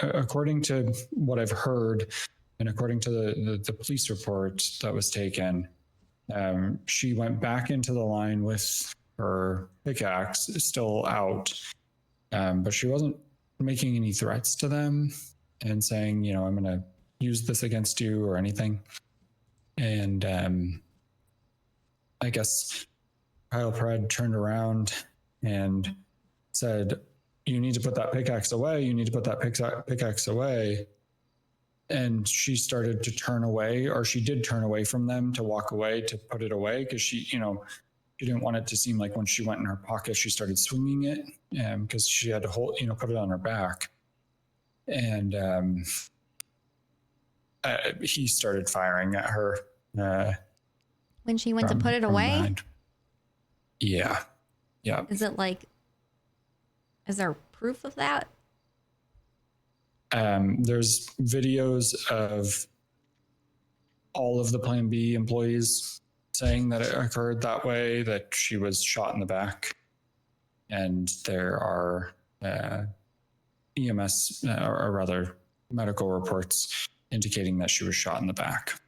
according to what I've heard, and according to the police report that was taken, she went back into the line with her pickaxe still out, but she wasn't making any threats to them and saying, I'm going to use this against you or anything. And I guess Kyle Pred turned around and said, "You need to put that pickaxe away. You need to put that pickaxe away." and she started to turn away, or she did turn away from them to walk away to put it away because she didn't want it to seem like when she went in her pocket she started swinging it because she had to put it on her back, and he started firing at her when she went to put it away. Behind. Yeah. Is it like? Is there proof of that? There's videos of all of the Plan B employees saying that it occurred that way, that she was shot in the back. And there are EMS, or rather medical reports indicating that she was shot in the back.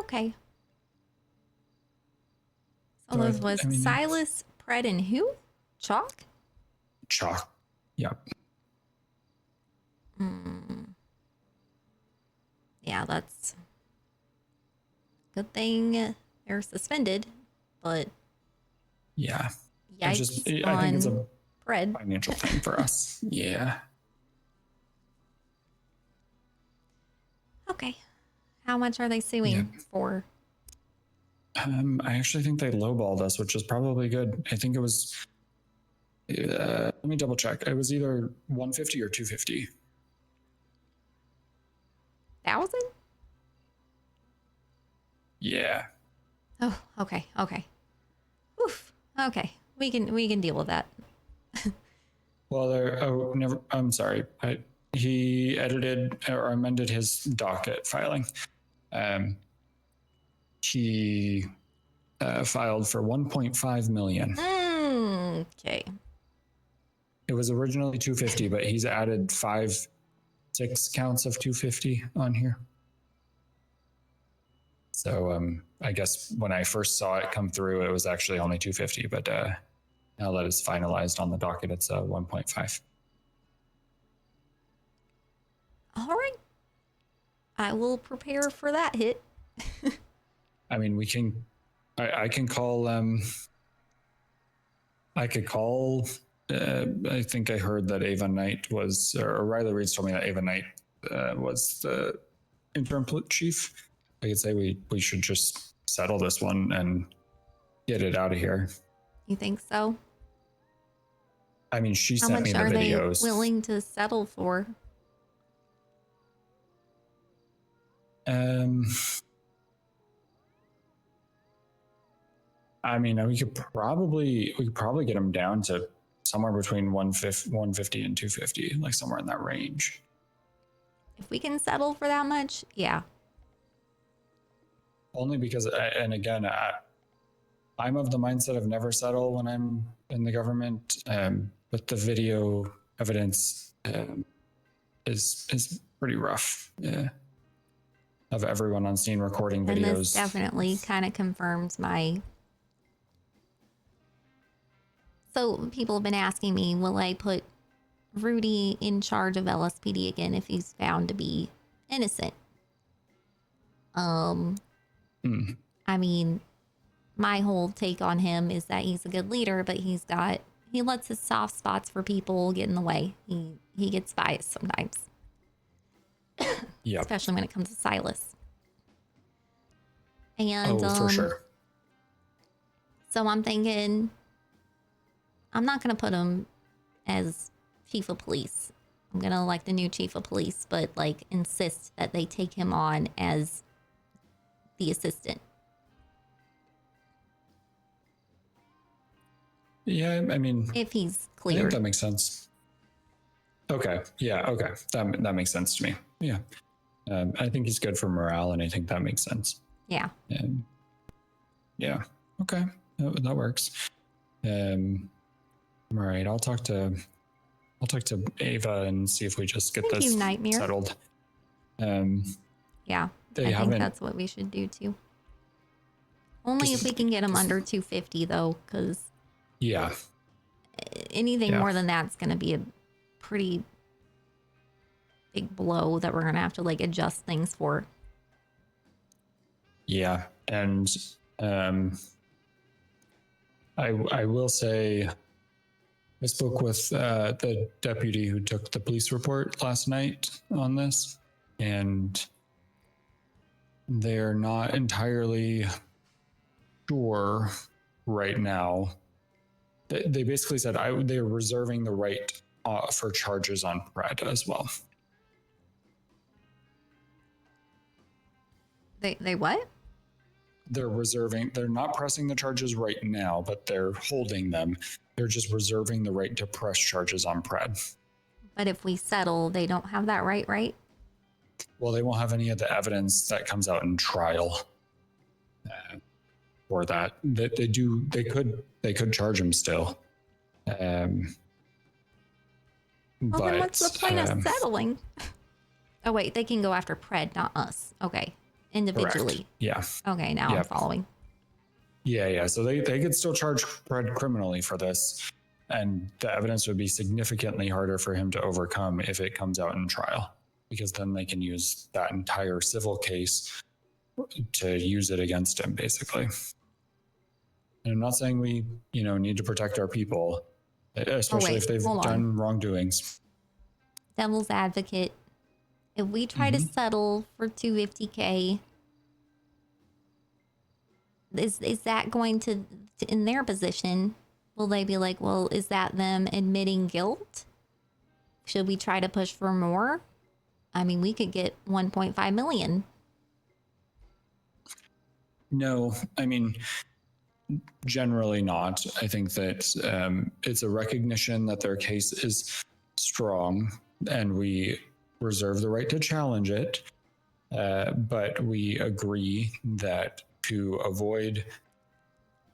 Okay. So those was Silas, Pred, and who? Chalk? Chalk. Yep. Yeah, that's good thing they're suspended, but yeah. Yikes I think it's a Pred. financial thing for us. Yeah. Okay. How much are they suing for? I actually think they lowballed us, which is probably good. I think it was. Let me double check. It was either 150 or 250. 1,000? Yeah. Oh, okay. Oof. Okay, we can deal with that. Well, never. I'm sorry. He edited or amended his docket filing. He filed for 1.5 million. Okay. It was originally 250, but he's added 6 counts of 250 on here. So I guess when I first saw it come through, it was actually only 250, but now that it's finalized on the docket, it's 1.5. All right. I will prepare for that hit. I mean, I can call, I could call, I think I heard that Ava Knight was, or Riley Reed told me that Ava Knight was the interim chief. I could say we should just settle this one and get it out of here. You think so? I mean, she How sent much me the are videos. they willing to settle for? I mean, we could probably get them down to somewhere between 150 and 250, like somewhere in that range. If we can settle for that much, yeah. Only because, and again, I'm of the mindset of never settle when I'm in the government. But the video evidence is pretty rough. Of everyone on scene recording videos. And this definitely kind of confirms my. So people have been asking me, will I put Rudy in charge of LSPD again if he's found to be innocent? I mean, my whole take on him is that he's a good leader, but he lets his soft spots for people get in the way. He gets biased sometimes. Yeah. Especially when it comes to Silas. And for sure. So I'm thinking I'm not gonna put him as chief of police. I'm gonna elect the new chief of police, but like insist that they take him on as the assistant. Yeah, I mean, if he's I cleared. think that makes sense. Okay. Yeah. Okay. That makes sense to me. Yeah. I think he's good for morale, and I think that makes sense. Yeah. Yeah. Okay. That works. All right. I'll talk to Ava and see if we just get Thank this you, Nightmare. settled. Yeah. I think that's what we should do too. Only if we can get him under 250 though, because yeah, anything more than that's going to be a pretty big blow that we're going to have to like adjust things for. Yeah, and I will say I spoke with the deputy who took the police report last night on this, and they're not entirely sure right now. They basically said they're reserving the right for charges on Pred as well. They what? They're not pressing the charges right now, but they're holding them. They're just reserving the right to press charges on Pred. But if we settle, they don't have that right? Well, they won't have any of the evidence that comes out in trial for that. They could charge him still. Well, then what's the point of settling? Oh wait, they can go after Pred, not us. Okay, individually. Correct. Yeah. Okay, now I'm following. Yeah. So they could still charge Pred criminally for this, and the evidence would be significantly harder for him to overcome if it comes out in trial, because then they can use that entire civil case to use it against him, basically. And I'm not saying we, need to protect our people, especially if they've done wrongdoings. Devil's advocate. If we try to settle for $250K, is that going to, in their position, will they be like, well, is that them admitting guilt? Should we try to push for more? I mean, we could get 1.5 million. No, I mean, generally not. I think that it's a recognition that their case is strong, and we reserve the right to challenge it. But we agree that to avoid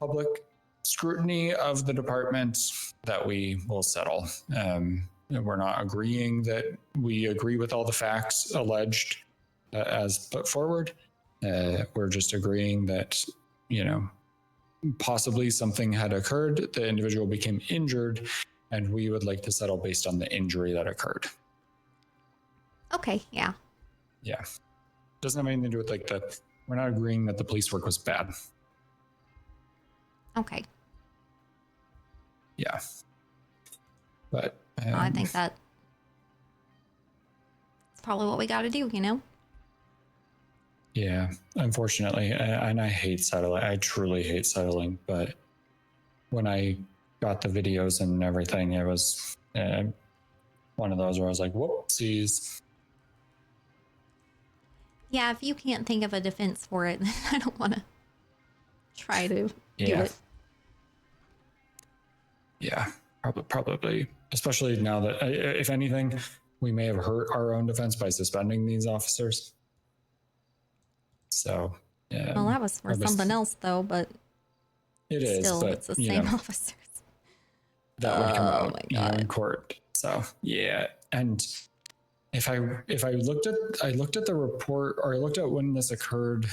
public scrutiny of the department, that we will settle. We're not agreeing that we agree with all the facts alleged as put forward. We're just agreeing that, possibly something had occurred, the individual became injured, and we would like to settle based on the injury that occurred. Okay, yeah. Yeah. Doesn't have anything to do with we're not agreeing that the police work was bad. Okay. Yeah. But I think that's probably what we got to do, Yeah, unfortunately, and I hate settling. I truly hate settling. But when I got the videos and everything, it was one of those where I was like, whoopsies. Yeah, if you can't think of a defense for it, then I don't want to try to do it. Yeah, probably. Especially now that, if anything, we may have hurt our own defense by suspending these officers. So, well, that was for something else, though, but it is. Still, but it's the same officers. That would come out in court. So, yeah. And if I looked at the report, or I looked at when this occurred,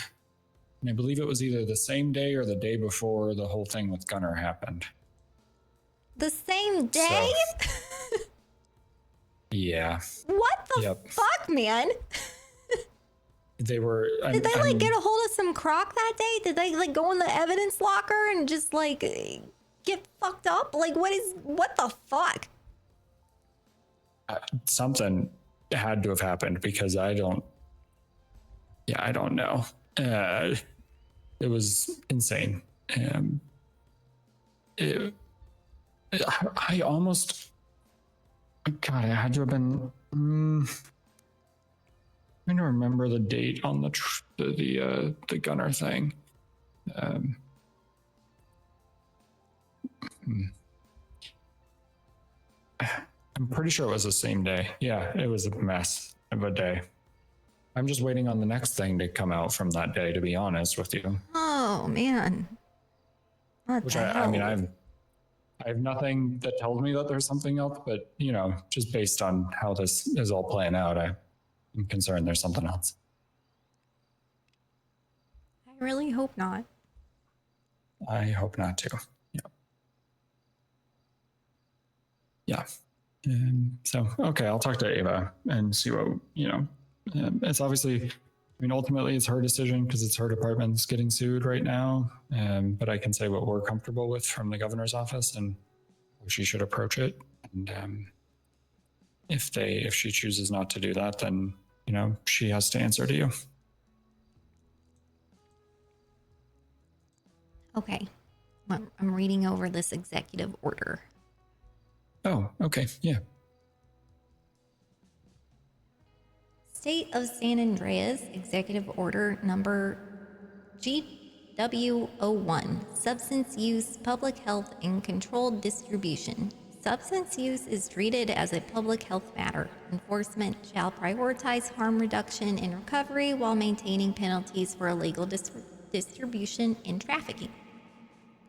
and I believe it was either the same day or the day before the whole thing with Gunner happened. The same day? So, yeah. What the fuck, man? They were. Did they get a hold of some crock that day? Did they go in the evidence locker and just get fucked up? What the fuck? Something had to have happened, because I don't know. It was insane. I almost, God, it had to have been. I don't remember the date on the Gunner thing. I'm pretty sure it was the same day. Yeah, it was a mess of a day. I'm just waiting on the next thing to come out from that day, to be honest with you. Oh man. Which I mean, I have nothing that tells me that there's something else, but just based on how this is all playing out, I'm concerned there's something else. I really hope not. I hope not too. Yeah. So, okay, I'll talk to Ava and see what, it's obviously, I mean, ultimately it's her decision, because it's her department that's getting sued right now. But I can say what we're comfortable with from the governor's office, and she should approach it. And if she chooses not to do that, then she has to answer to you. Okay. I'm reading over this executive order. Oh, okay, yeah. State of San Andreas Executive Order number GW01, Substance Use, Public Health, and Controlled Distribution. Substance use is treated as a public health matter. Enforcement shall prioritize harm reduction and recovery while maintaining penalties for illegal distribution and trafficking.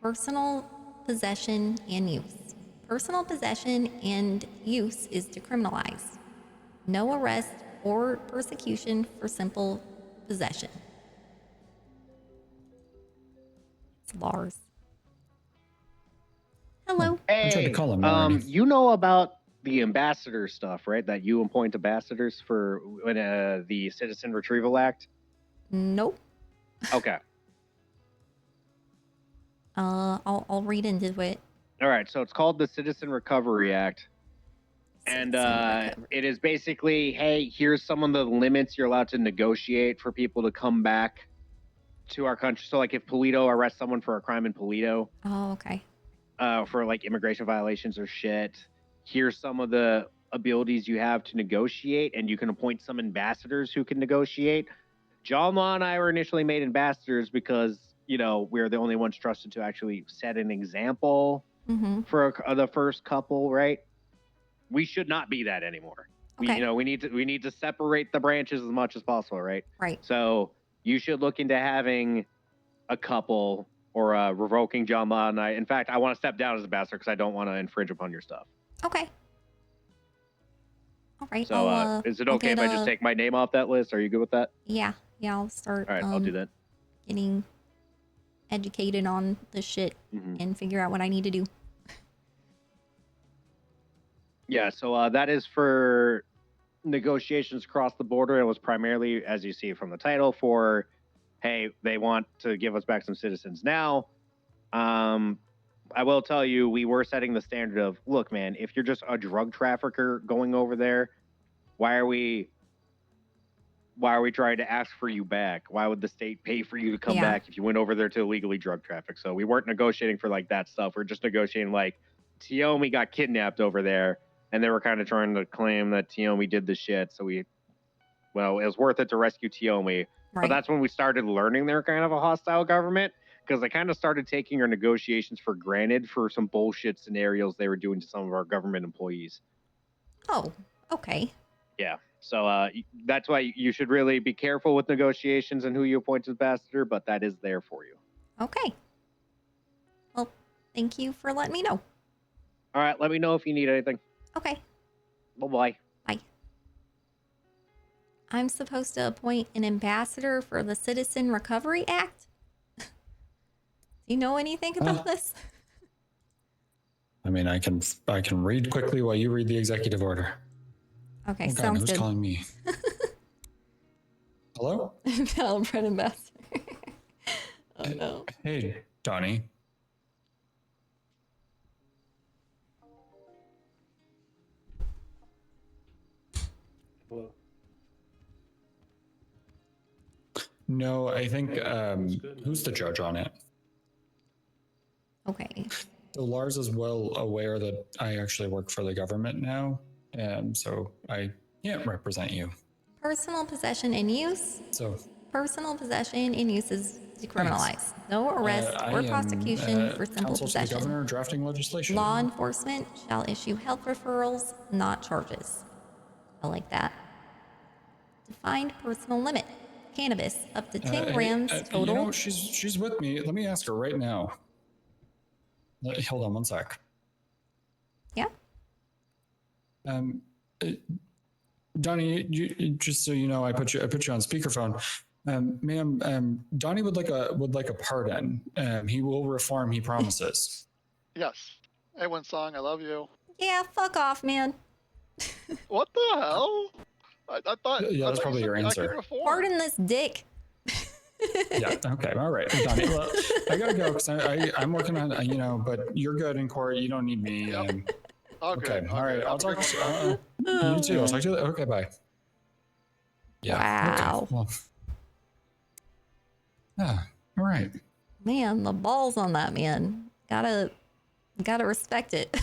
Personal possession and use. Personal possession and use is decriminalized. No arrest or persecution for simple possession. It's Lars. Hello. I tried to Hey, call him already. you know about the ambassador stuff, right? That you appoint ambassadors for when the Citizen Retrieval Act? Nope. Okay. I'll read into it. All right, so it's called the Citizen Recovery Act. And it is basically, hey, here's some of the limits you're allowed to negotiate for people to come back to our country. So, like, if Polito arrests someone for a crime in Polito, Oh, okay. for like immigration violations or shit, here's some of the abilities you have to negotiate, and you can appoint some ambassadors who can negotiate. John Law and I were initially made ambassadors because, we're the only ones trusted to actually set an example for the first couple, right? We should not be that anymore. Okay. We need to separate the branches as much as possible, right? Right. So you should look into having a couple or revoking John Law and I. In fact, I want to step down as ambassador because I don't want to infringe upon your stuff. Okay. All right. So is it okay if I just take my name off that list? Are you good with that? Yeah. I'll start. All right, I'll do that. Getting educated on the shit and figure out what I need to do. Yeah, so that is for negotiations across the border. It was primarily, as you see from the title, for, hey, they want to give us back some citizens. Now, I will tell you, we were setting the standard of, look, man, if you're just a drug trafficker going over there, why are we trying to ask for you back? Why would the state pay for you to come back if you went over there to illegally drug traffic? So we weren't negotiating for like that stuff. We're just negotiating like Tiomi got kidnapped over there. And they were kind of trying to claim that Tiomi did the shit. So it was worth it to rescue Tiomi. Right. But that's when we started learning they're kind of a hostile government, because they kind of started taking our negotiations for granted for some bullshit scenarios they were doing to some of our government employees. Oh, okay. Yeah. So that's why you should really be careful with negotiations and who you appoint as ambassador, but that is there for you. Okay. Well, thank you for letting me know. All right. Let me know if you need anything. Okay. Bye-bye. Bye. I'm supposed to appoint an ambassador for the Citizen Recovery Act? Do you know anything about this? I mean, I can read quickly while you read the executive order. Okay, Oh God, sounds who's good. calling me? Hello? Valbred ambassador. Oh no. Hey, Donnie. Hello. No, I think who's the judge on it? Okay. So Lars is well aware that I actually work for the government now, so I can't represent you. Personal possession and use. So Personal possession and use is decriminalized. No arrest or prosecution for simple counsel to the possession. governor drafting legislation. Law enforcement shall issue health referrals, not charges. I like that. Defined personal limit. Cannabis, up to 10 grams total. You know, she's with me. Let me ask her right now. Hold on one sec. Yeah. Donnie, you, just so you know, I put you on speakerphone. Ma'am, Donnie would like a pardon. He will reform. He promises. Yes. Hey, WindSong, I love you. Yeah, fuck off, man. What the hell? I thought. Yeah, that's I thought probably you your said I answer. could reform. Pardon this dick. Yeah. Okay. All right. Donnie, well, I gotta go because I'm working on but you're good in court. You don't need me. And Okay. okay. All right. Have I'll a talk good to one, you. bro. You too. I'll talk to you later. Okay. Bye. Yeah. Wow. Okay. Well. Yeah. All right. Man, the balls on that man. Gotta respect it.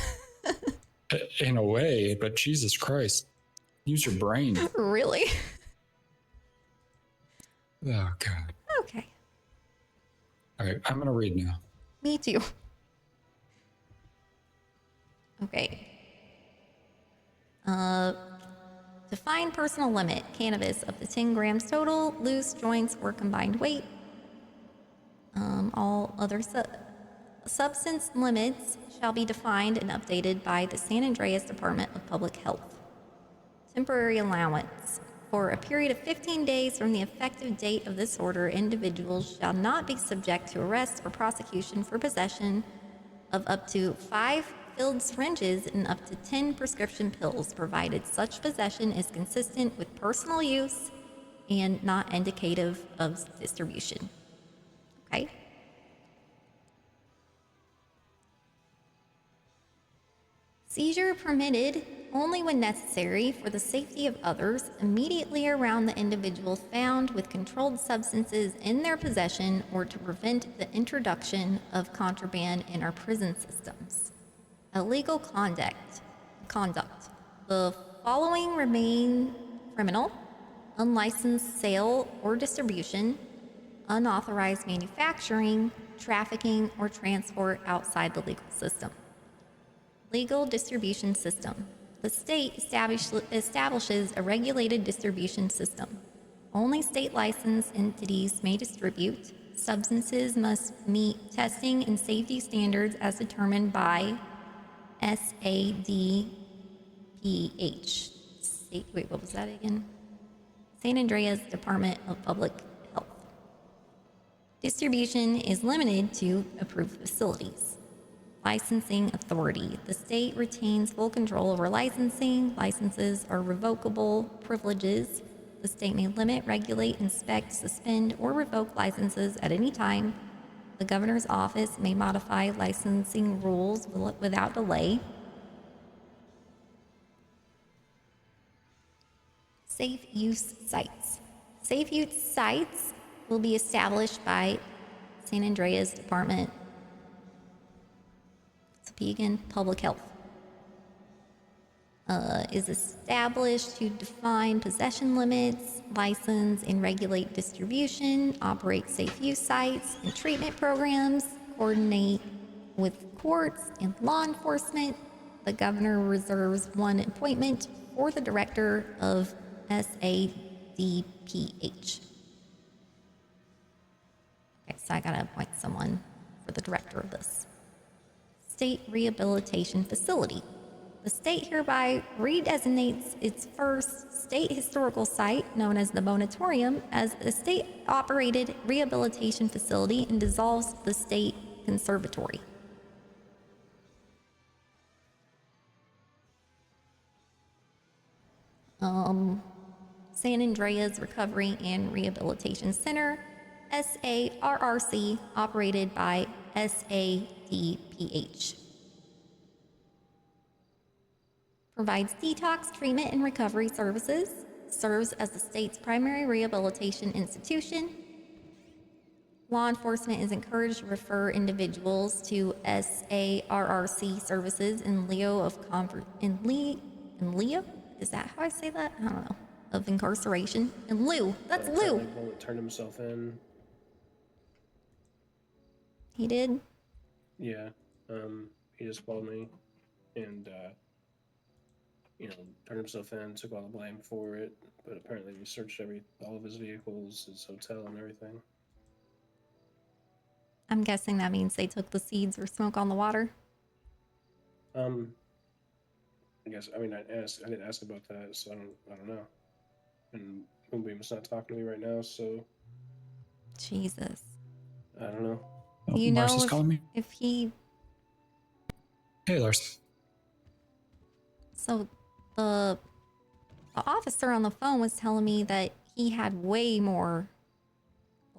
In a way, but Jesus Christ, use your brain. Really? Oh God. Okay. All right. I'm gonna read now. Me too. Okay. Define personal limit. Cannabis up to 10 grams total, loose joints or combined weight. All other substance limits shall be defined and updated by the San Andreas Department of Public Health. Temporary allowance. For a period of 15 days from the effective date of this order, individuals shall not be subject to arrest or prosecution for possession of up to 5 filled syringes and up to 10 prescription pills, provided such possession is consistent with personal use and not indicative of distribution. Okay? Seizure permitted only when necessary for the safety of others immediately around the individual found with controlled substances in their possession or to prevent the introduction of contraband in our prison systems. Illegal conduct. The following remain criminal: unlicensed sale or distribution, unauthorized manufacturing, trafficking, or transport outside the legal system. Legal distribution system. The state establishes a regulated distribution system. Only state licensed entities may distribute. Substances must meet testing and safety standards as determined by SADPH. Wait, what was that again? San Andreas Department of Public Health. Distribution is limited to approved facilities. Licensing authority. The state retains full control over licensing. Licenses are revocable privileges. The state may limit, regulate, inspect, suspend, or revoke licenses at any time. The governor's office may modify licensing rules without delay. Safe use sites. Safe use sites will be established by San Andreas Department Public Health. Is established to define possession limits, license and regulate distribution, operate safe use sites and treatment programs, coordinate with courts and law enforcement. The governor reserves one appointment for the director of SADPH. Okay, so I gotta appoint someone for the director of this. State Rehabilitation Facility. The state hereby redesignates its first state historical site, known as the Bonatorium, as a state-operated rehabilitation facility and dissolves the state conservatory. San Andreas Recovery and Rehabilitation Center, SARRC, operated by SADPH. Provides detox, treatment, and recovery services. Serves as the state's primary rehabilitation institution. Law enforcement is encouraged to refer individuals to SARRC services in lieu of Is that how I say that? I don't know. Of incarceration. In lieu. That's lieu. Bullet turned himself in. He did? Yeah. He just called me and turned himself in, took all the blame for it, but apparently we searched all of his vehicles, his hotel and everything. I'm guessing that means they took the seeds or smoke on the water. I guess I didn't ask about that, so I don't know. And Moonbeam's not talking to me right now, so Jesus. I don't know. Do you Lars know is calling me. if he... Hey, Lars. So the officer on the phone was telling me that he had way more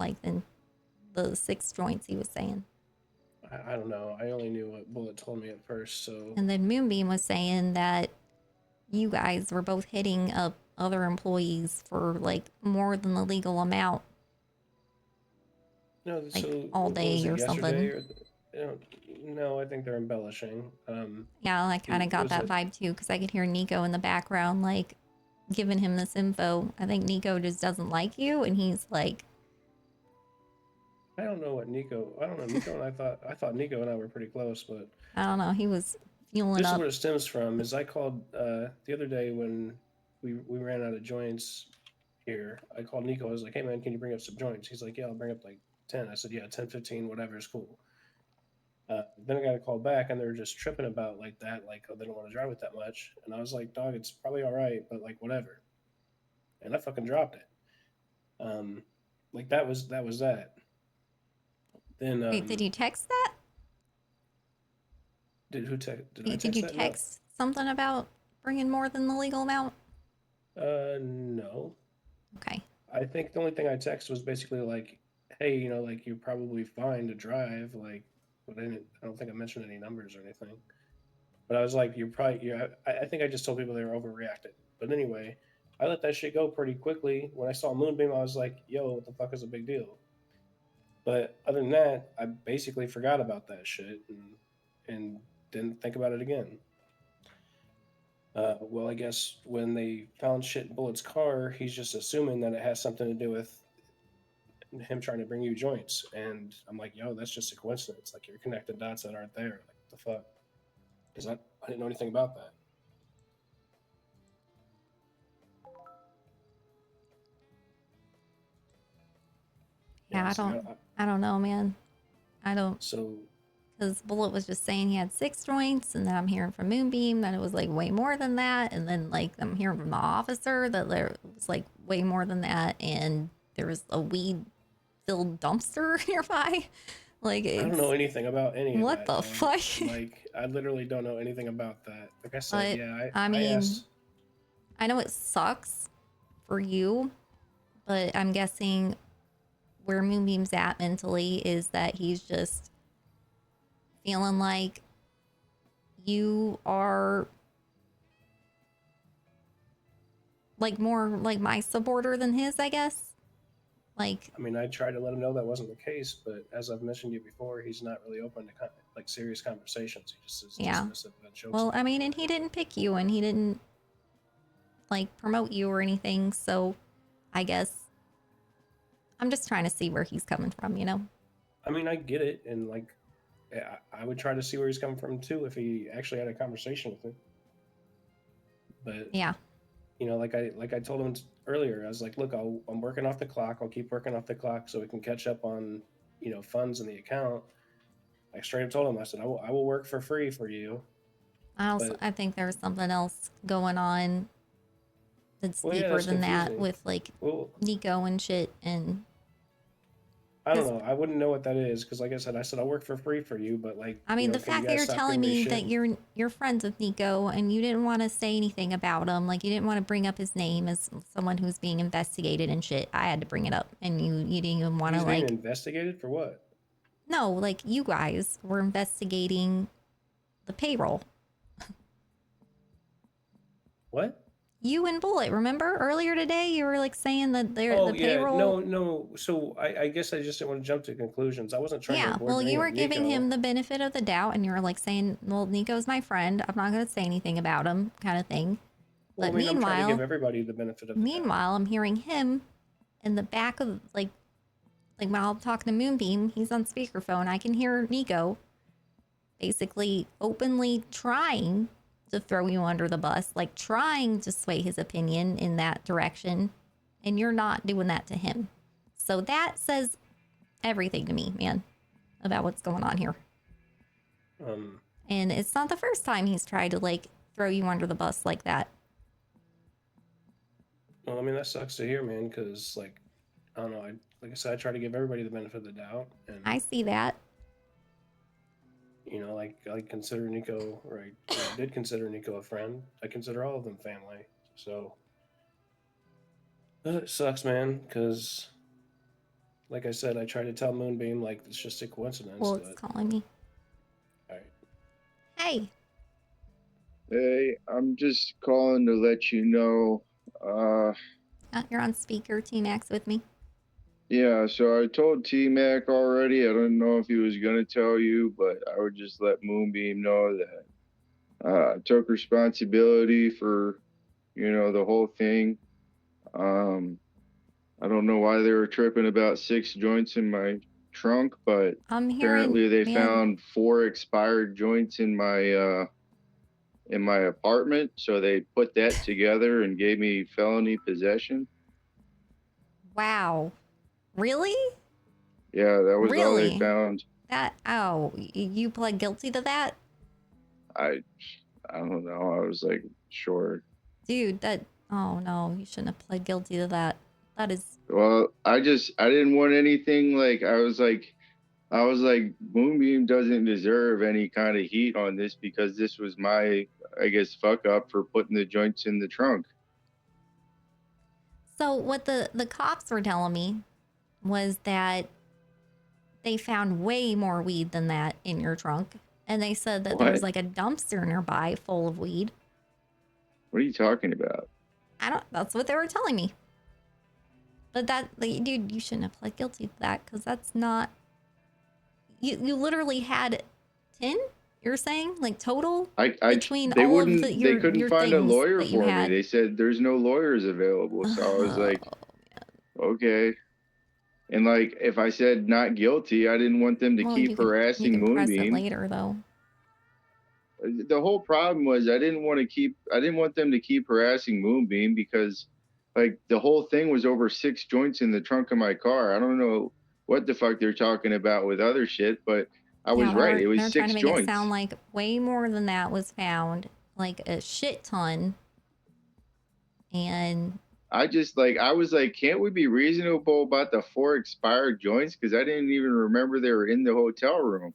like than the 6 joints he was saying. I don't know. I only knew what Bullet told me at first, so. And then Moonbeam was saying that you guys were both hitting up other employees for like more than the legal amount. No, like so all what day was it, or yesterday something. no, I think they're embellishing. Yeah, I kind of got that vibe too because I could hear Nico in the background like giving him this info. I think Nico just doesn't like you, and he's like, I don't know what Nico. I don't know Nico, and I thought Nico and I were pretty close, but I don't know. He was fueling this is up. where it stems from. Is I called the other day when we ran out of joints here. I called Nico. I was like, "Hey man, can you bring up some joints?" He's like, "Yeah, I'll bring up like 10." I said, "Yeah, 10, 15, whatever is cool." Then I got a call back, and they were just tripping about like that, like, oh, they don't want to drive it that much. And I was like, "Dog, it's probably all right, but like whatever." And I fucking dropped it. Like that was that. Then Wait, did you text that? Did I Did text you that? text something about bringing more than the legal amount? No. Okay. I think the only thing I texted was basically like, hey, you know, like you're probably fine to drive, like, but I don't think I mentioned any numbers or anything. But I was like, I think I just told people they were overreacting. But anyway, I let that shit go pretty quickly. When I saw Moonbeam, I was like, yo, what the fuck is a big deal? But other than that, I basically forgot about that shit and didn't think about it again. Well, I guess when they found shit in Bullet's car, he's just assuming that it has something to do with him trying to bring you joints. And I'm like, yo, that's just a coincidence. Like, you're connecting dots that aren't there. Like, what the fuck? Because I didn't know anything about that. Yeah, I don't know, man. I don't. So. Because Bullet was just saying he had 6 joints, and then I'm hearing from Moonbeam that it was like way more than that, and then like I'm hearing from the officer that there was like way more than that, and there was a weed-filled dumpster nearby. Like, I don't know anything about any of what that. the fuck? Like, I literally don't know anything about that. Like I said, But, yeah, I mean, I asked. I know it sucks for you, but I'm guessing where Moonbeam's at mentally is that he's just feeling like you are like more like my supporter than his, I guess. Like, I mean, I tried to let him know that wasn't the case, but as I've mentioned to you before, he's not really open to like serious conversations. He just is yeah. dismissive and jokes. Well, I mean, and he didn't pick you, and he didn't like promote you or anything. So, I guess I'm just trying to see where he's coming from, you know. I mean, I get it, and like, I would try to see where he's coming from too if he actually had a conversation with me. But yeah, you know, like I told him earlier, I was like, look, I'm working off the clock. I'll keep working off the clock so we can catch up on, you know, funds in the account. I straight up told him, I said, I will work for free for you. I think there's something else going on that's deeper than that with like Nico and shit. And I don't know. I wouldn't know what that is because, like I said, I'll work for free for you. But like, I mean, the fact that you're telling me that you're friends with Nico and you didn't want to say anything about him, like you didn't want to bring up his name as someone who's being investigated and shit. I had to bring it up, and you didn't even want to like. Being investigated for what? No, like you guys were investigating the payroll. What? You and Bullet, remember earlier today you were like saying that the payroll. No. So I guess I just didn't want to jump to conclusions. I wasn't trying to. Yeah, well, you were giving him the benefit of the doubt, and you were like saying, "Well, Nico's my friend. I'm not going to say anything about him," kind of thing. Well, But I mean, I'm trying to meanwhile, give everybody the benefit of the doubt. I'm hearing him in the back of like when I'll talk to Moonbeam, he's on speakerphone. I can hear Nico basically openly trying to throw you under the bus, like trying to sway his opinion in that direction, and you're not doing that to him. So that says everything to me, man, about what's going on here. And it's not the first time he's tried to like throw you under the bus like that. Well, I mean, that sucks to hear, man, because like, I don't know. Like I said, I try to give everybody the benefit of the doubt. And I see that. You know, like I consider Nico, or I did consider Nico a friend. I consider all of them family. So it sucks, man, because like I said, I tried to tell Moonbeam like it's just a coincidence. Well, it's calling me. All right. Hey. Hey, I'm just calling to let you know. You're on speaker, T-Max, with me. Yeah, so I told T-Mac already. I don't know if he was gonna tell you, but I would just let Moonbeam know that I took responsibility for, the whole thing. I don't know why they were tripping about 6 joints in my trunk, but apparently they found 4 expired joints in my apartment, so they put that together and gave me felony possession. Wow. Really? Yeah, that was all they Really? found. You pled guilty to that? I don't know. I was like, sure. Dude, oh no, you shouldn't have pled guilty to that. That is... Well, I didn't want anything like, I was like, Moonbeam doesn't deserve any kind of heat on this because this was my, I guess, fuck up for putting the joints in the trunk. So what the cops were telling me was that they found way more weed than that in your trunk. And they said that there was like a dumpster nearby full of weed. What are you talking about? That's what they were telling me. But dude, you shouldn't have pled guilty to that because that's not... You literally had 10, you're saying? Like total? Between they all wouldn't, of they couldn't find a things lawyer that you for me. had. They said there's no lawyers available. So I was like, okay. And like, if I said not guilty, I didn't want them to keep harassing you can press it Moonbeam. later though. The whole problem was I didn't want them to keep harassing Moonbeam because like the whole thing was over 6 joints in the trunk of my car. I don't know what the fuck they're talking about with other shit, but I was right. It was They're 6 trying to make joints. it sound like way more than that was found, like a shit ton. And I was like, can't we be reasonable about the 4 expired joints? Because I didn't even remember they were in the hotel room.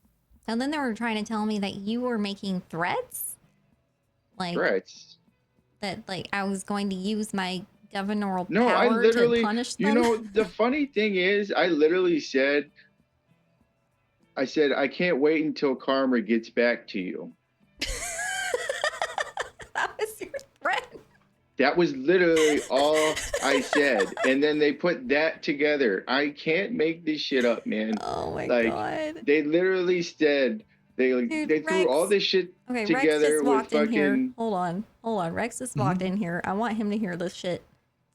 and then they were trying to tell me that you were making threats. Like Threats? That like I was going to use my governorial No, I power literally, to punish them. the funny thing is, I literally said, I can't wait until karma gets back to you. That was your threat. That was literally all I said. And then they put that together. I can't make this shit up, man. Oh my God. They literally said, they threw all this shit Okay, together Rex just with walked in here. fucking... Hold on. Rex just walked in here. I want him to hear this shit.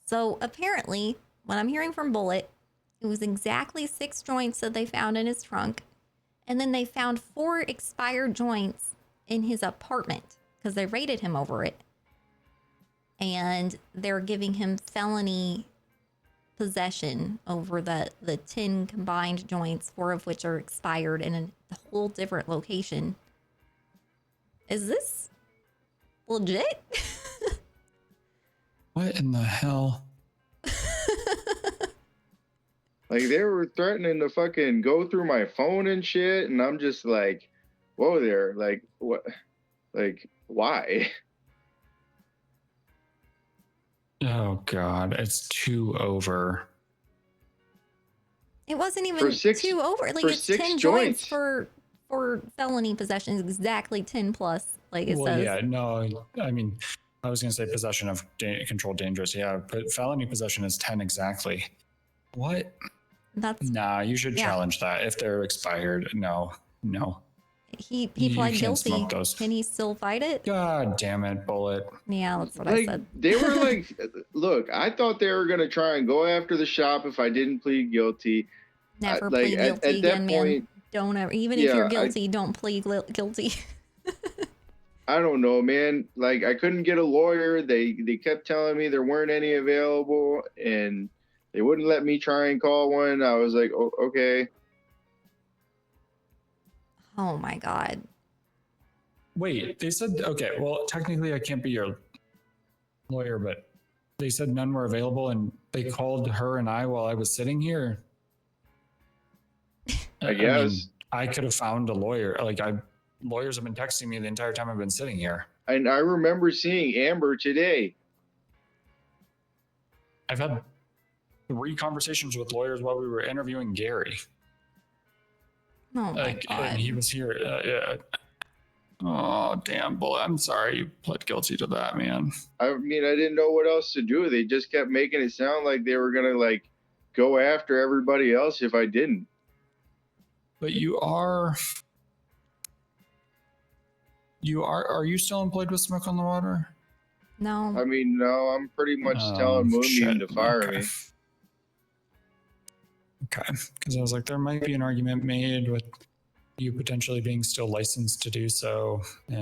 So apparently, what I'm hearing from Bullet, it was exactly 6 joints that they found in his trunk. And then they found 4 expired joints in his apartment because they raided him over it. And they're giving him felony possession over the 10 combined joints, 4 of which are expired in a whole different location. Is this legit? What in the hell? Like, they were threatening to fucking go through my phone and shit, and I'm just like, whoa there, like, what, like, why? Oh God, it's 2 over. It wasn't even 2 over. Like, it's 10 joints for felony possession. Exactly 10 plus, like it says. Yeah, no, I mean, I was gonna say possession of controlled dangerous. Yeah, but felony possession is 10 exactly. What? Nah, you should challenge that. If they're expired, no. He You pled can't guilty. smoke those. Can he still fight it? God damn it, Bullet. Yeah, that's what I said. They were like, look, I thought they were going to try and go after the shop if I didn't plead guilty. Never like, plead guilty at again, that point, man. Don't ever. Even if you're guilty, don't plead guilty. I don't know, man. Like, I couldn't get a lawyer. They kept telling me there weren't any available, and they wouldn't let me try and call one. I was like, oh, okay. Oh my God. Wait, they said, okay, well, technically I can't be your lawyer, but they said none were available and they called her and I while I was sitting here. I guess. I mean, I could have found a lawyer. Lawyers have been texting me the entire time I've been sitting here. And I remember seeing Amber today. 3 conversations with lawyers while we were interviewing Gary. Oh my God. And he was here. Yeah. Oh, damn, boy. I'm sorry you pled guilty to that, man. I mean, I didn't know what else to do. They just kept making it sound like they were gonna like go after everybody else if I didn't. But are you still employed with Smoke on the Water? No. I mean, no, I'm pretty much telling Moonbeam to fire me. Okay, because I was like, there might be an argument made with you potentially being still licensed to do so. I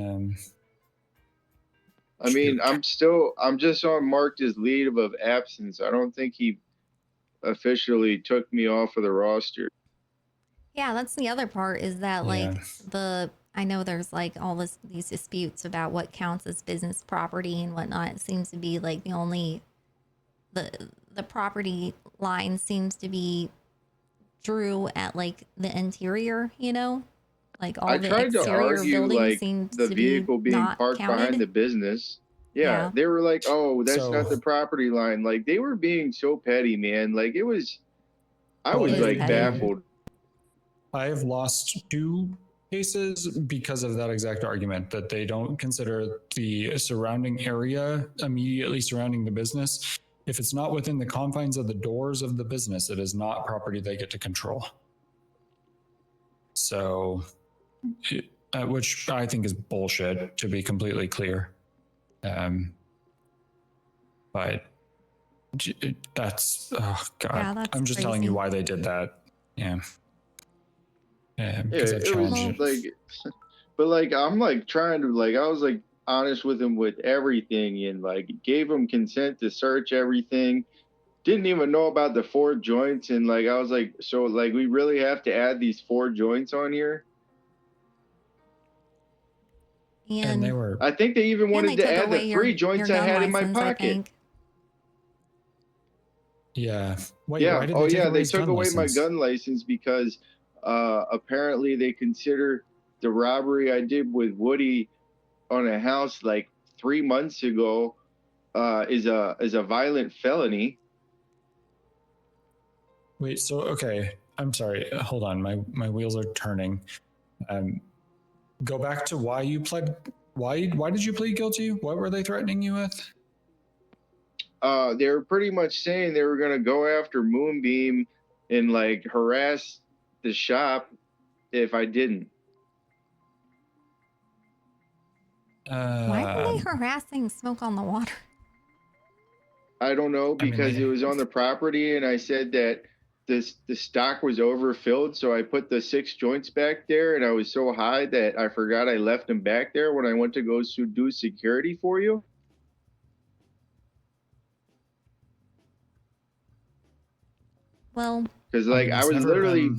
mean, I'm just on marked as leave of absence. I don't think he officially took me off of the roster. Yeah, that's the other part is that like I know there's like all these disputes about what counts as business property and whatnot. It seems to be like the only the property line seems to be drew at like the interior, you know? Like all I the tried to exterior argue buildings like seem the to vehicle be being not parked counted. behind the business. Yeah, they were like, "Oh, that's not the property line." Like they were being so petty, man. Like it was, I was like baffled. I have lost 2 cases because of that exact argument, that they don't consider the surrounding area immediately surrounding the business. If it's not within the confines of the doors of the business, it is not property they get to control. So, which I think is bullshit, to be completely clear. But that's, oh God, Yeah, that's I'm just telling you crazy. why they did that. Yeah. Yeah, Because I've it was challenged it. like, but like I'm like trying to like I was like honest with him with everything and like gave him consent to search everything. Didn't even know about the 4 joints and like I was like, so like we really have to add these 4 joints on here. And they were. I think they even wanted to took add away the 3 your joints I gun had in my license, I pocket. think. Yeah. Wait, Yeah. why did Oh, they take yeah. away They his took gun away my license? gun license because apparently they consider the robbery I did with Woody on a house like 3 months ago is a violent felony. Wait, so okay, I'm sorry. Hold on, my wheels are turning. Go back to why you pled. Why did you plead guilty? What were they threatening you with? They were pretty much saying they were gonna go after Moonbeam and like harass the shop if I didn't. Why are they harassing Smoke on the Water? I don't know because it was on the property and I said that the stock was overfilled, so I put the 6 joints back there and I was so high that I forgot I left them back there when I went to go do security for you. Well, because like I was literally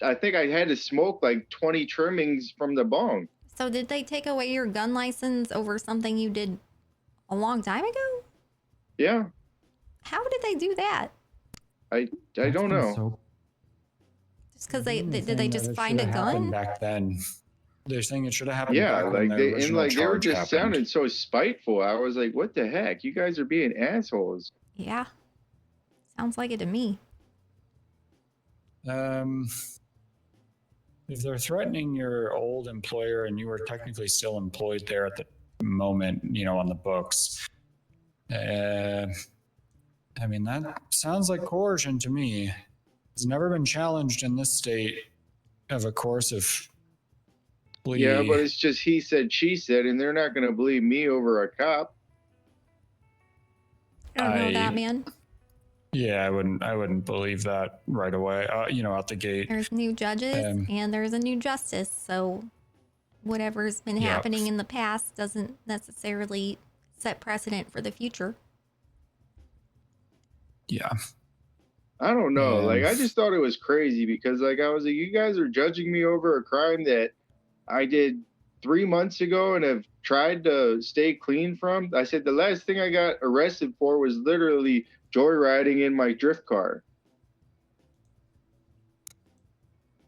I think I had to smoke like 20 trimmings from the bong. So did they take away your gun license over something you did a long time ago? Yeah, How did they do that? I don't know. Just because did they just find a gun? Back then, they're saying it should have happened. Yeah, back when like the they original and like they were charge just happened. sounding so spiteful. I was like, what the heck? You guys are being assholes. Yeah, sounds like it to me. If they're threatening your old employer and you were technically still employed there at the moment, you know, on the books, I mean, that sounds like coercion to me. It's never been challenged in this state of a coercive plea. Yeah, but it's just he said, she said, and they're not going to believe me over a cop. I don't know that, man. Yeah, I wouldn't believe that right away. You know, out the gate. There's new judges and there's a new justice, so whatever's been Yeah. happening in the past doesn't necessarily set precedent for the future. Yeah. I don't know. Like, I just thought it was crazy because, like, I was like, you guys are judging me over a crime that I did 3 months ago and have tried to stay clean from. I said the last thing I got arrested for was literally joyriding in my drift car.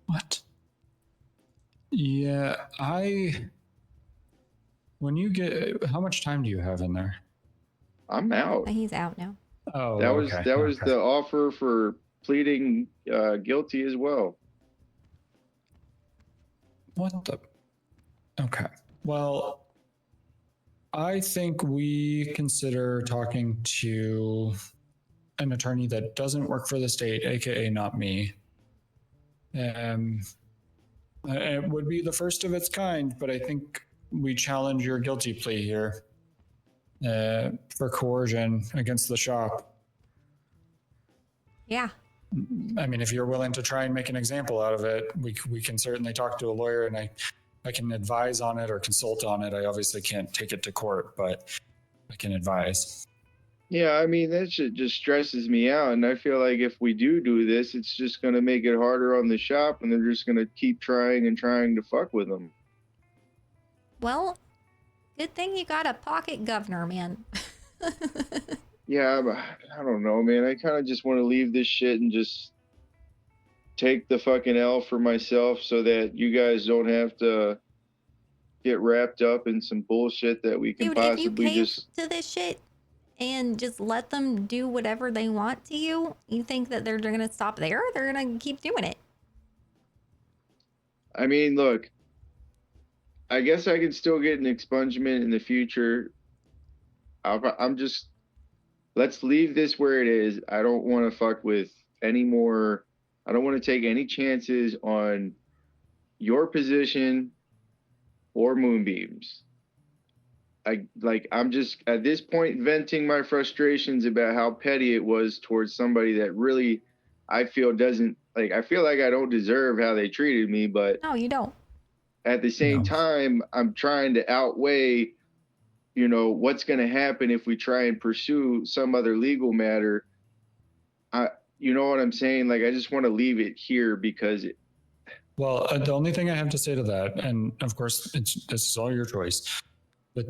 What? Yeah, when you get, how much time do you have in there? I'm out. He's out now. Oh, That was okay. the offer for pleading guilty as well. What the? Okay. Well, I think we consider talking to an attorney that doesn't work for the state, aka not me. It would be the first of its kind, but I think we challenge your guilty plea here for coercion against the shop. Yeah. I mean, if you're willing to try and make an example out of it, we can certainly talk to a lawyer, and I can advise on it or consult on it. I obviously can't take it to court, but I can advise. Yeah, I mean, that shit just stresses me out. And I feel like if we do this, it's just going to make it harder on the shop, and they're just going to keep trying and trying to fuck with them. Well, good thing you got a pocket governor, man. Yeah, but I don't know, man. I kind of just want to leave this shit and just take the fucking L for myself so that you guys don't have to get wrapped up in some bullshit that we can Dude, if you possibly pay just... to this shit and just let them do whatever they want to you, you think that they're going to stop there? They're going to keep doing it. I mean, look, I guess I can still get an expungement in the future. I'm just... Let's leave this where it is. I don't want to fuck with any more. I don't want to take any chances on your position or Moonbeam's. I'm just at this point venting my frustrations about how petty it was towards somebody that really I feel doesn't I feel like I don't deserve how they treated me, but no, you don't. At the same time, I'm trying to outweigh what's going to happen if we try and pursue some other legal matter. You know what I'm saying? I just want to leave it here because Well, the only thing I have to say to that, and of course, this is all your choice, but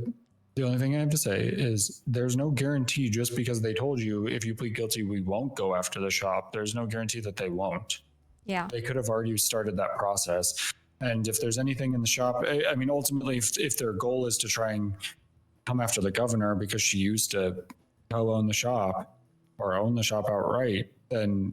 the only thing I have to say is there's no guarantee just because they told you if you plead guilty, we won't go after the shop. There's no guarantee that they won't. Yeah. They could have already started that process. And if there's anything in the shop, I mean, ultimately, if their goal is to try and come after the governor because she used to co-own the shop or own the shop outright, then,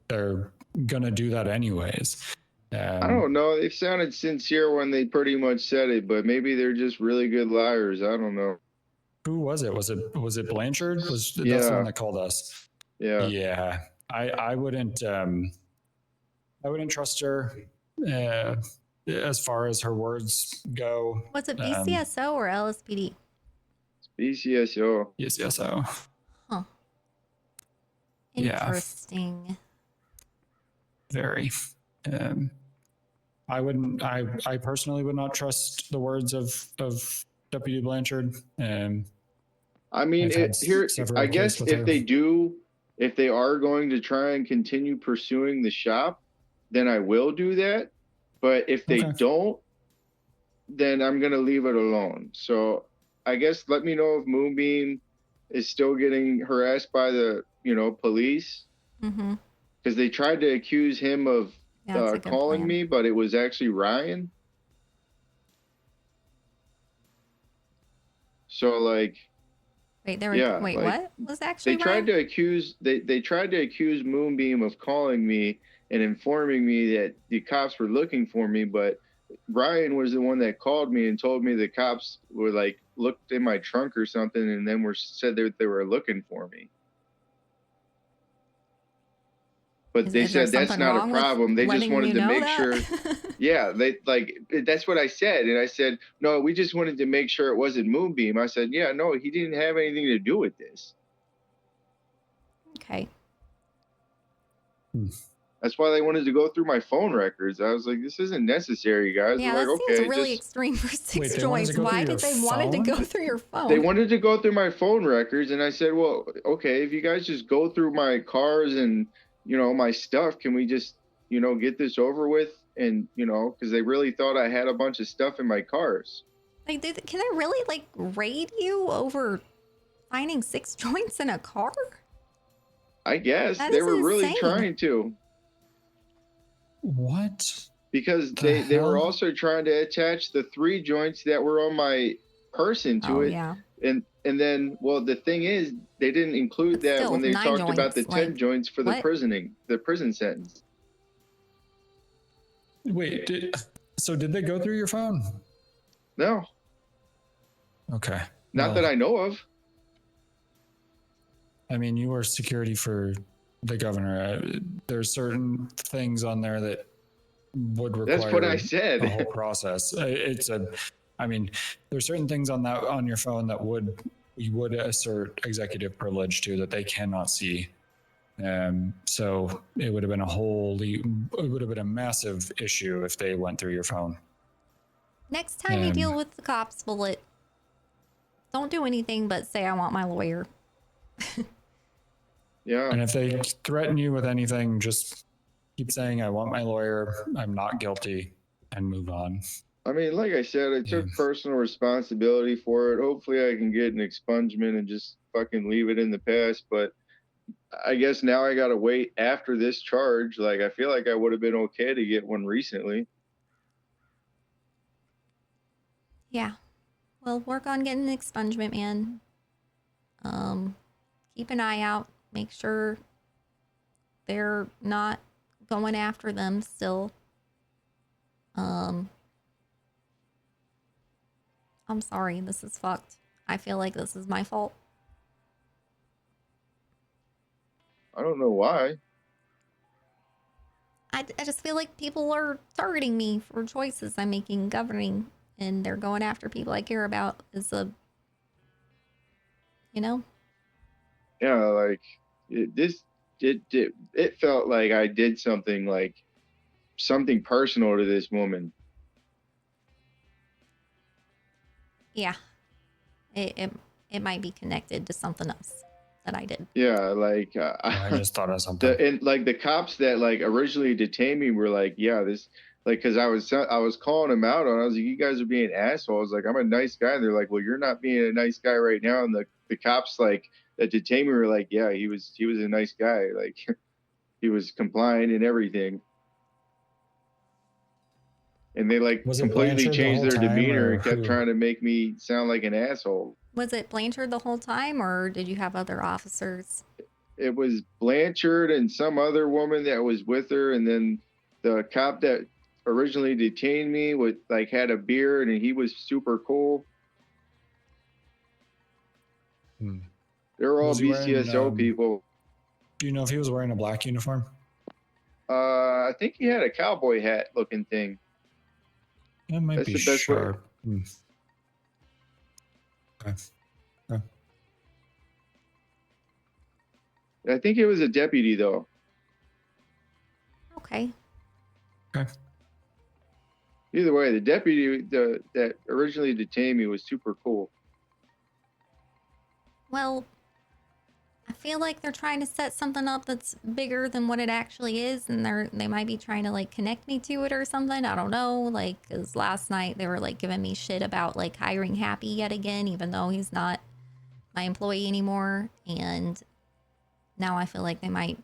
they're going to do that anyways. I don't know. They sounded sincere when they pretty much said it, but maybe they're just really good liars. I don't know. Who was it? Was it Blanchard? That's the one that called us. Yeah. Yeah. I wouldn't trust her as far as her words go. Was it BCSO or LSPD? BCSO. BCSO. Huh. Interesting. Yeah. Very. I personally would not trust the words of Deputy Blanchard. I mean, I guess if they are going to try and continue pursuing the shop, then I will do that. But if they don't, then I'm going to leave it alone. So I guess let me know if Moonbeam is still getting harassed by the, police. Mm-hmm. Because they tried to accuse him of calling me, but it was actually Ryan. So wait, what was actually they tried to accuse they tried to accuse Moonbeam of calling me and informing me that the cops were looking for me, but Ryan was the one that called me and told me the cops were looked in my trunk or something and then said that they were looking for me. But they said that's not a problem. They just wanted to make sure. Yeah, that's what I said. And I said, no, we just wanted to make sure it wasn't Moonbeam. I said, yeah, no, he didn't have anything to do with this. Okay. That's why they wanted to go through my phone records. I was like, this isn't necessary, guys. Yeah, that seems really extreme for six joints. Why did they want to go through your phone? They wanted to go through my phone records. And I said, well, okay, if you guys just go through my cars and my stuff, can we just, get this over with? And, because they really thought I had a bunch of stuff in my cars. Can they really, raid you over finding 6 joints in a car? I guess. They were really trying to. What? Because they were also trying to attach the 3 joints that were on my person to it. Yeah. And And then, well, the thing is, they didn't include But that still, when they 9 talked about the joints, 10 like, joints for the what? prison sentence. Wait, so did they go through your phone? No, Okay. not that I know of. I mean, you were security for the governor. There's certain things on there that would require That's what I said. a whole process. I mean, there's certain things on your phone that you would assert executive privilege to that they cannot see. So it would have been a massive issue if they went through your phone. Next time you deal with the cops, Bullet, don't do anything but say, I want my lawyer. Yeah. And if they threaten you with anything, just keep saying, I want my lawyer, I'm not guilty, and move on. I mean, like I said, I took personal responsibility for it. Hopefully I can get an expungement and just fucking leave it in the past. But I guess now I got to wait after this charge. Like, I feel like I would have been okay to get one recently. Yeah. Well, work on getting an expungement, man. Keep an eye out. Make sure they're not going after them still. I'm sorry, this is fucked. I feel like this is my fault. I don't know why. I just feel like people are targeting me for choices I'm making governing, and they're going after people I care about as a, you know? Yeah, like it felt like I did something personal to this woman. Yeah. It might be connected to something else that I did. Yeah, like I just thought of something. and like the cops that like originally detained me were like, yeah, this like because I was calling them out on. I was like, you guys are being assholes. Like, I'm a nice guy, and they're like, well, you're not being a nice guy right now. And the cops like that detained me were like, yeah, he was a nice guy. Like, he was compliant and everything. And they like Was it completely Blanchard the changed whole their time, demeanor or and kept who? trying to make me sound like an asshole. Was it Blanchard the whole time, or did you have other officers? It was Blanchard and some other woman that was with her, and then the cop that originally detained me with like had a beard and he was super cool. They were all Was he wearing, BCSO people. Do you know if he was wearing a black uniform? I think he had a cowboy hat looking thing. That might That's be the best way. sharp. Okay. I think it was a deputy though. Okay. Okay. Either way, the deputy that originally detained me was super cool. Well, I feel like they're trying to set something up that's bigger than what it actually is, and they might be trying to like connect me to it or something. I don't know. Like, cause last night they were like giving me shit about like hiring Happy yet again, even though he's not my employee anymore. And now I feel like they might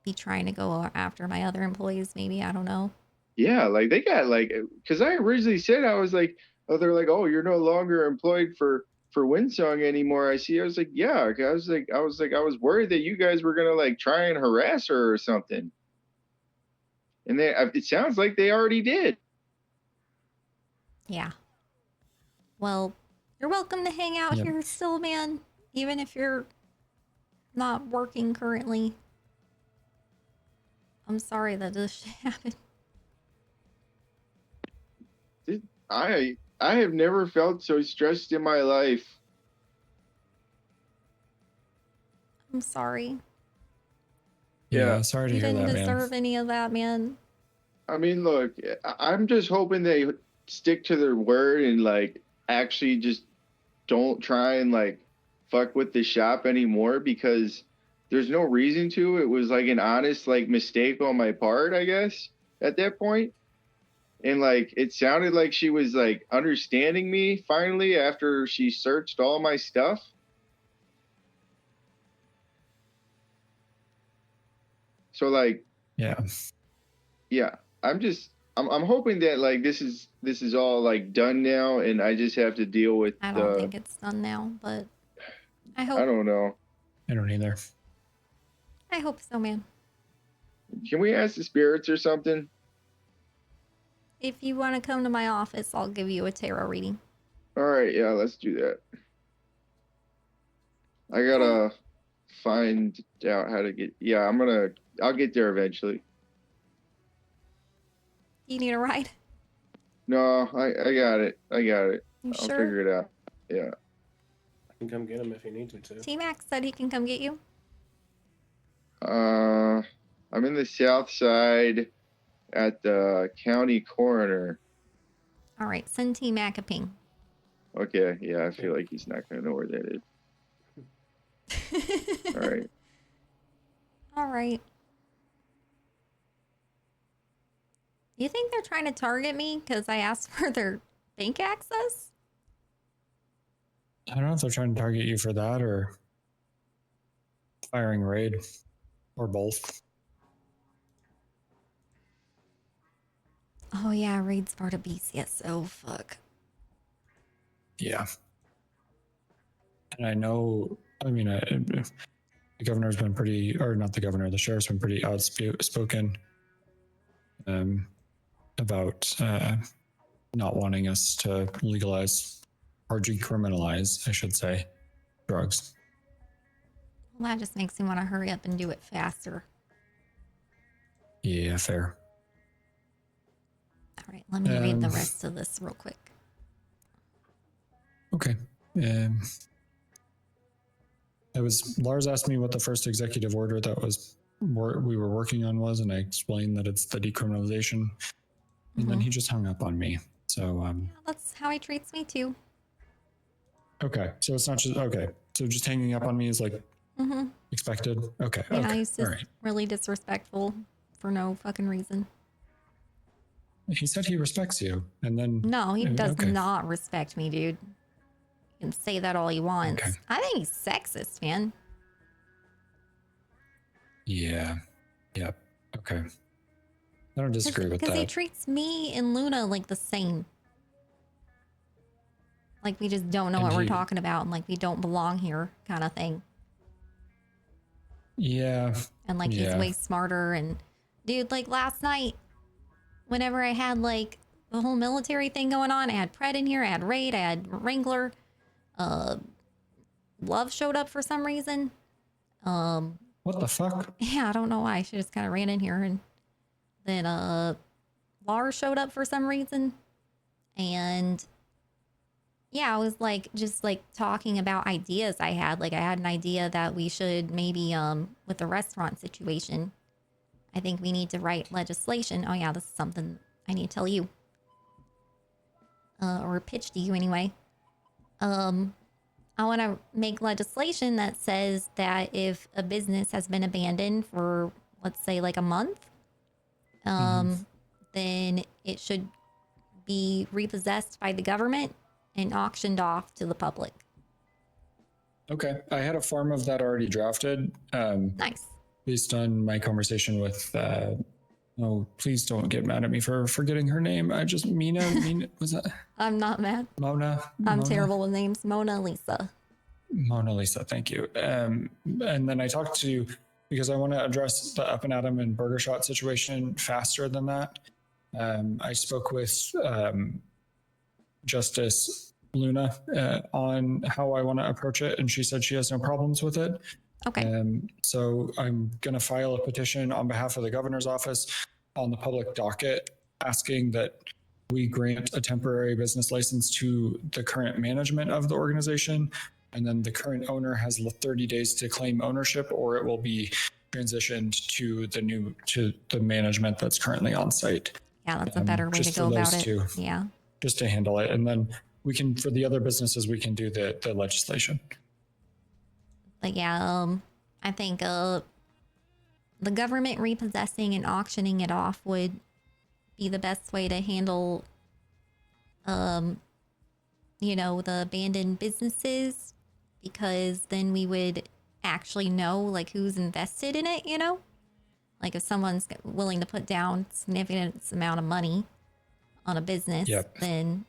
be trying to go after my other employees. Maybe, I don't know. Yeah, like they got like, because I originally said I was like, oh, they're like, oh, you're no longer employed for WindSong anymore. I was like, yeah. I was worried that you guys were gonna like try and harass her or something. And it sounds like they already did. Yeah. Well, you're welcome to hang out here still, man. Even if you're not working currently. I'm sorry that this shit happened. I have never felt so stressed in my life. I'm sorry. Yeah, sorry to You hear didn't that, man. deserve any of that, man. I mean, look, I'm just hoping they stick to their word and like actually just don't try and like fuck with the shop anymore, because there's no reason to. It was like an honest like mistake on my part, I guess, at that point. And like it sounded like she was like understanding me finally after she searched all my stuff. So like yeah, I'm hoping that like this is all like done now, and I just have to deal with I don't think it's done now, but I I hope. don't know. I don't either. I hope so, man. Can we ask the spirits or something? If you want to come to my office, I'll give you a tarot reading. All right, yeah, let's do that. I gotta find out how to get. Yeah, I'll get there eventually. You need a ride? No, I got it. I got it. You I'll sure? figure it out. Yeah. I can come get him if he needs me to. T-Max said he can come get you. I'm in the south side at the county coroner. All right, send T-Mac a ping. Okay, yeah, I feel like he's not gonna know where that is. All right. All right. You think they're trying to target me because I asked for their bank access? I don't know if they're trying to target you for that or firing raid or both. Oh yeah, raid's part of BCSO. Fuck. Yeah. And I know, I mean, the governor's been pretty, or not the governor, the sheriff's been pretty outspoken about not wanting us to legalize or decriminalize, I should say, drugs. Well, that just makes me want to hurry up and do it faster. Yeah, fair. All right, let me read the rest of this real quick. Okay. Lars asked me what the first executive order that we were working on was, and I explained that it's the decriminalization, and then he just hung up on me. So Yeah, that's how he treats me too. okay, so it's not just okay. So just hanging up on me is like expected. Okay. Yeah, okay. he's just really disrespectful for no fucking reason. He said he respects you, and then No, he does okay. not respect me, dude. You can say that all he wants. Okay. I think he's sexist, man. Yeah. Yep. Okay. I don't disagree with Because he that. treats me and Luna like the same. Like we just don't know And what we're he- talking about and like we don't belong here kind of thing. Yeah. And like he's Yeah. way smarter and dude, like last night, whenever I had like the whole military thing going on, I had Pred in here, I had Raid, I had Wrangler, Love showed up for some reason. What the fuck? Yeah, I don't know why. She just kind of ran in here and then Lars showed up for some reason. And yeah, I was like just like talking about ideas I had. Like I had an idea that we should maybe with the restaurant situation, I think we need to write legislation. Oh yeah, this is something I need to tell you. Or pitch to you anyway. I want to make legislation that says that if a business has been abandoned for, let's say, like a month, then it should be repossessed by the government and auctioned off to the public. Okay. I had a form of that already drafted. Nice. Based on my conversation with, oh, please don't get mad at me for forgetting her name. I just, Mina, was that? I'm not mad. Mona? I'm Mona? terrible with names. Mona Lisa. Mona Lisa, thank you. And then I talked to, because I want to address the Up and Atom and Burger Shot situation faster than that. I spoke with Justice Luna on how I want to approach it, and she said she has no problems with it. Okay. So I'm going to file a petition on behalf of the governor's office on the public docket asking that we grant a temporary business license to the current management of the organization. And then the current owner has 30 days to claim ownership, or it will be transitioned to the management that's currently on site. Yeah, that's a better way to just go for about those it. two. Yeah. Just to handle it. And then we can, for the other businesses, we can do the legislation. But yeah, I think the government repossessing and auctioning it off would be the best way to handle, you know, the abandoned businesses, because then we would actually know like who's invested in it, you know? Like if someone's willing to put down significant amount of money on a business, then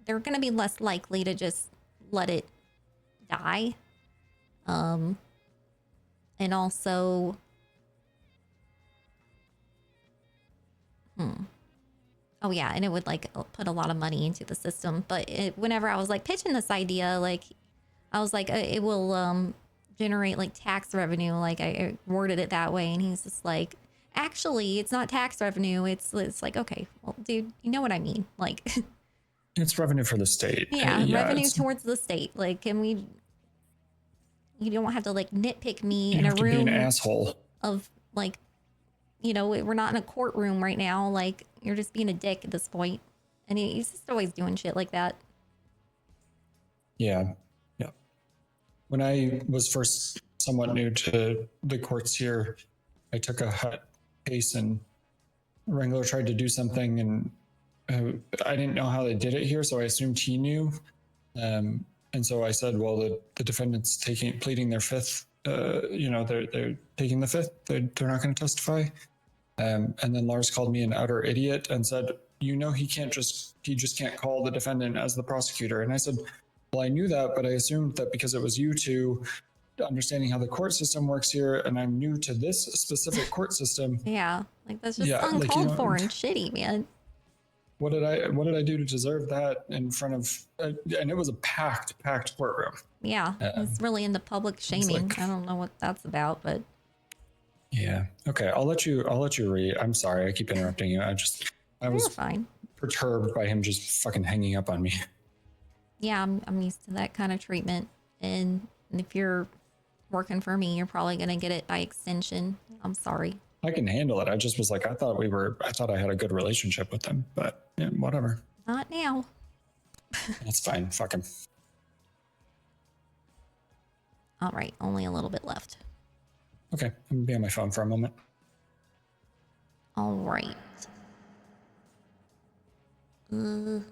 they're going to be less likely to just let it die. And also, oh yeah, and it would like put a lot of money into the system. But whenever I was like pitching this idea, like I was like, it will generate like tax revenue. Like I worded it that way, and he's just like, actually, it's not tax revenue. It's like, okay, well, dude, you know what I mean? Like, It's revenue for the state. yeah, revenue it's, towards the state. Like, can we? You don't have to like nitpick me you in a have to be an room asshole. of like, you know, we're not in a courtroom right now. Like, you're just being a dick at this point. And he's just always doing shit like that. Yeah. Yeah. When I was first somewhat new to the courts here, I took a hot case and Wrangler tried to do something, and I didn't know how they did it here, so I assumed he knew. And so I said, well, the defendant's pleading their fifth. They're taking the fifth. They're not going to testify. And then Lars called me an utter idiot and said, he just can't call the defendant as the prosecutor. And I said, well, I knew that, but I assumed that because it was you two understanding how the court system works here, and I'm new to this specific court system. Yeah, like that's just uncalled for and shitty, man. What did I do to deserve that in front of? And it was a packed courtroom. Yeah, he's really into public shaming. I don't know what that's about, but yeah. Okay, I'll let you read. I'm sorry, I keep interrupting you. I was fine. Perturbed by him just fucking hanging up on me. Yeah, I'm used to that kind of treatment, and if you're working for me, you're probably gonna get it by extension. I'm sorry. I can handle it. I just was like, I thought I had a good relationship with him, but yeah, whatever. Not now. That's fine. Fuck him. All right, only a little bit left. Okay, I'm gonna be on my phone for a moment. All right. The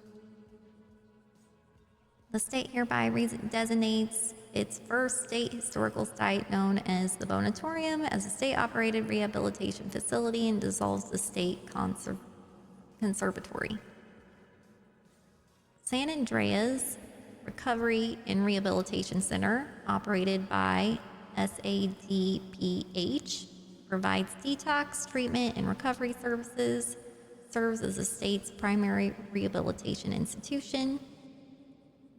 state hereby designates its first state historical site, known as the Bonatorium, as a state-operated rehabilitation facility and dissolves the state conservatory. San Andreas Recovery and Rehabilitation Center, operated by SADPH, provides detox, treatment, and recovery services, serves as the state's primary rehabilitation institution.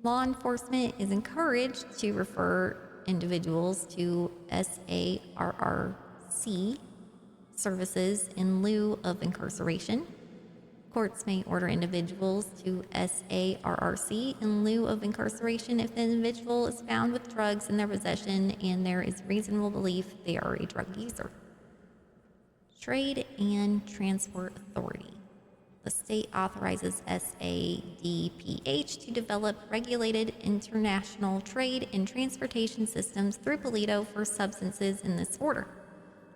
Law enforcement is encouraged to refer individuals to SARRC services in lieu of incarceration. Courts may order individuals to SARRC in lieu of incarceration if the individual is found with drugs in their possession and there is reasonable belief they are a drug user. Trade and Transport Authority. The state authorizes SADPH to develop regulated international trade and transportation systems through Polito for substances in this order.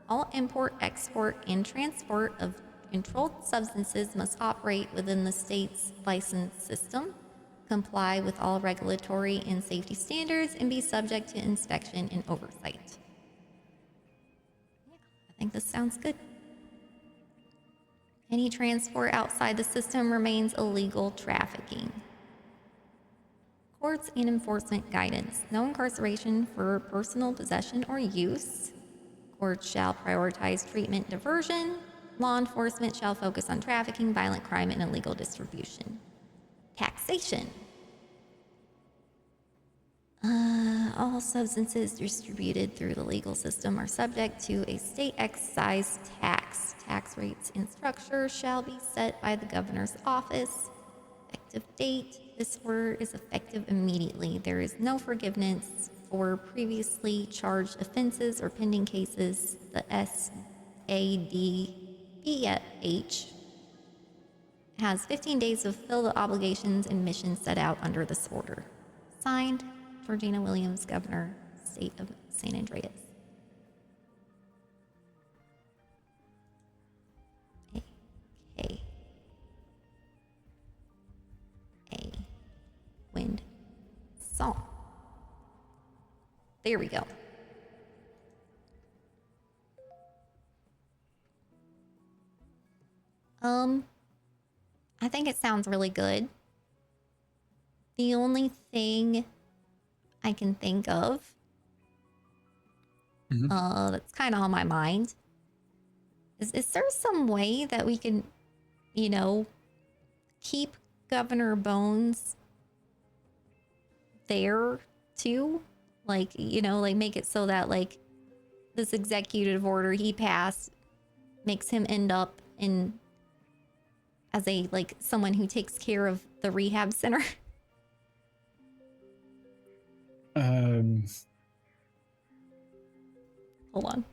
All import, export, and transport of controlled substances must operate within the state's license system, comply with all regulatory and safety standards, and be subject to inspection and oversight. Yeah, I think this sounds good. Any transport outside the system remains illegal trafficking. Courts and enforcement guidance. No incarceration for personal possession or use. Courts shall prioritize treatment diversion. Law enforcement shall focus on trafficking, violent crime, and illegal distribution. Taxation. All substances distributed through the legal system are subject to a state excise tax. Tax rates and structure shall be set by the governor's office. Effective date. This order is effective immediately. There is no forgiveness for previously charged offenses or pending cases. The SADPH has 15 days to fulfill the obligations and missions set out under this order. Signed, Georgina Williams, Governor, State of San Andreas. A WindSong. There we go. I think it sounds really good. The only thing I can think of that's kind of on my mind. Is there some way that we can, you know, keep Governor Bones there too? Like, you know, like make it so that like this executive order he passed makes him end up in as a like someone who takes care of the rehab center. Hold on.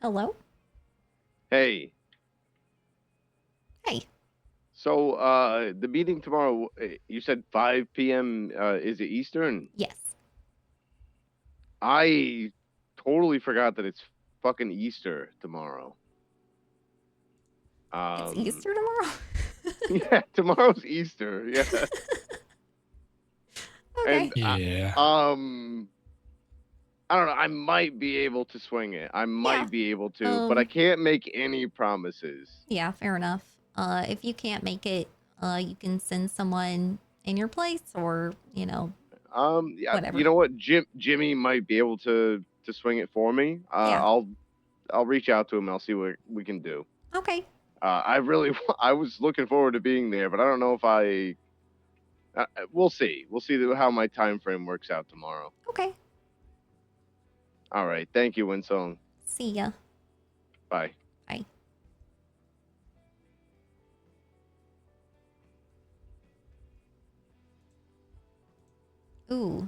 Hello? Hey. Hey. So, the meeting tomorrow, you said 5 p.m. Is it Eastern? Yes. I totally forgot that it's fucking Easter tomorrow. It's Easter tomorrow? Yeah, tomorrow's Easter. Yeah. Okay. And I don't know. I might be able to swing it. I might be able to, but I can't make any promises. Yeah, fair enough. If you can't make it, you can send someone in your place, or you know, Yeah, whatever. you know what? Jimmy might be able to swing it for me. Yeah. I'll reach out to him. I'll see what we can do. Okay. I was looking forward to being there, but I don't know if we'll see. We'll see how my time frame works out tomorrow. Okay. All right. Thank you, WindSong. See ya. Bye. Bye. Ooh.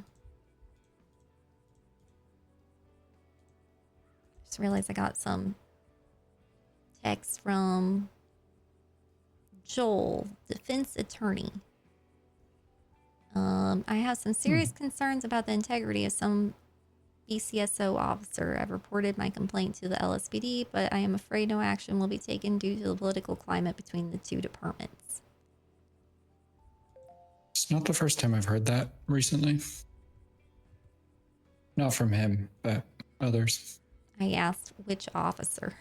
Just realized I got some text from Joel, defense attorney. I have some serious concerns about the integrity of some BCSO officer. I've reported my complaint to the LSPD, but I am afraid no action will be taken due to the political climate between the two departments. It's not the first time I've heard that recently. Not from him, but others. I asked which officer.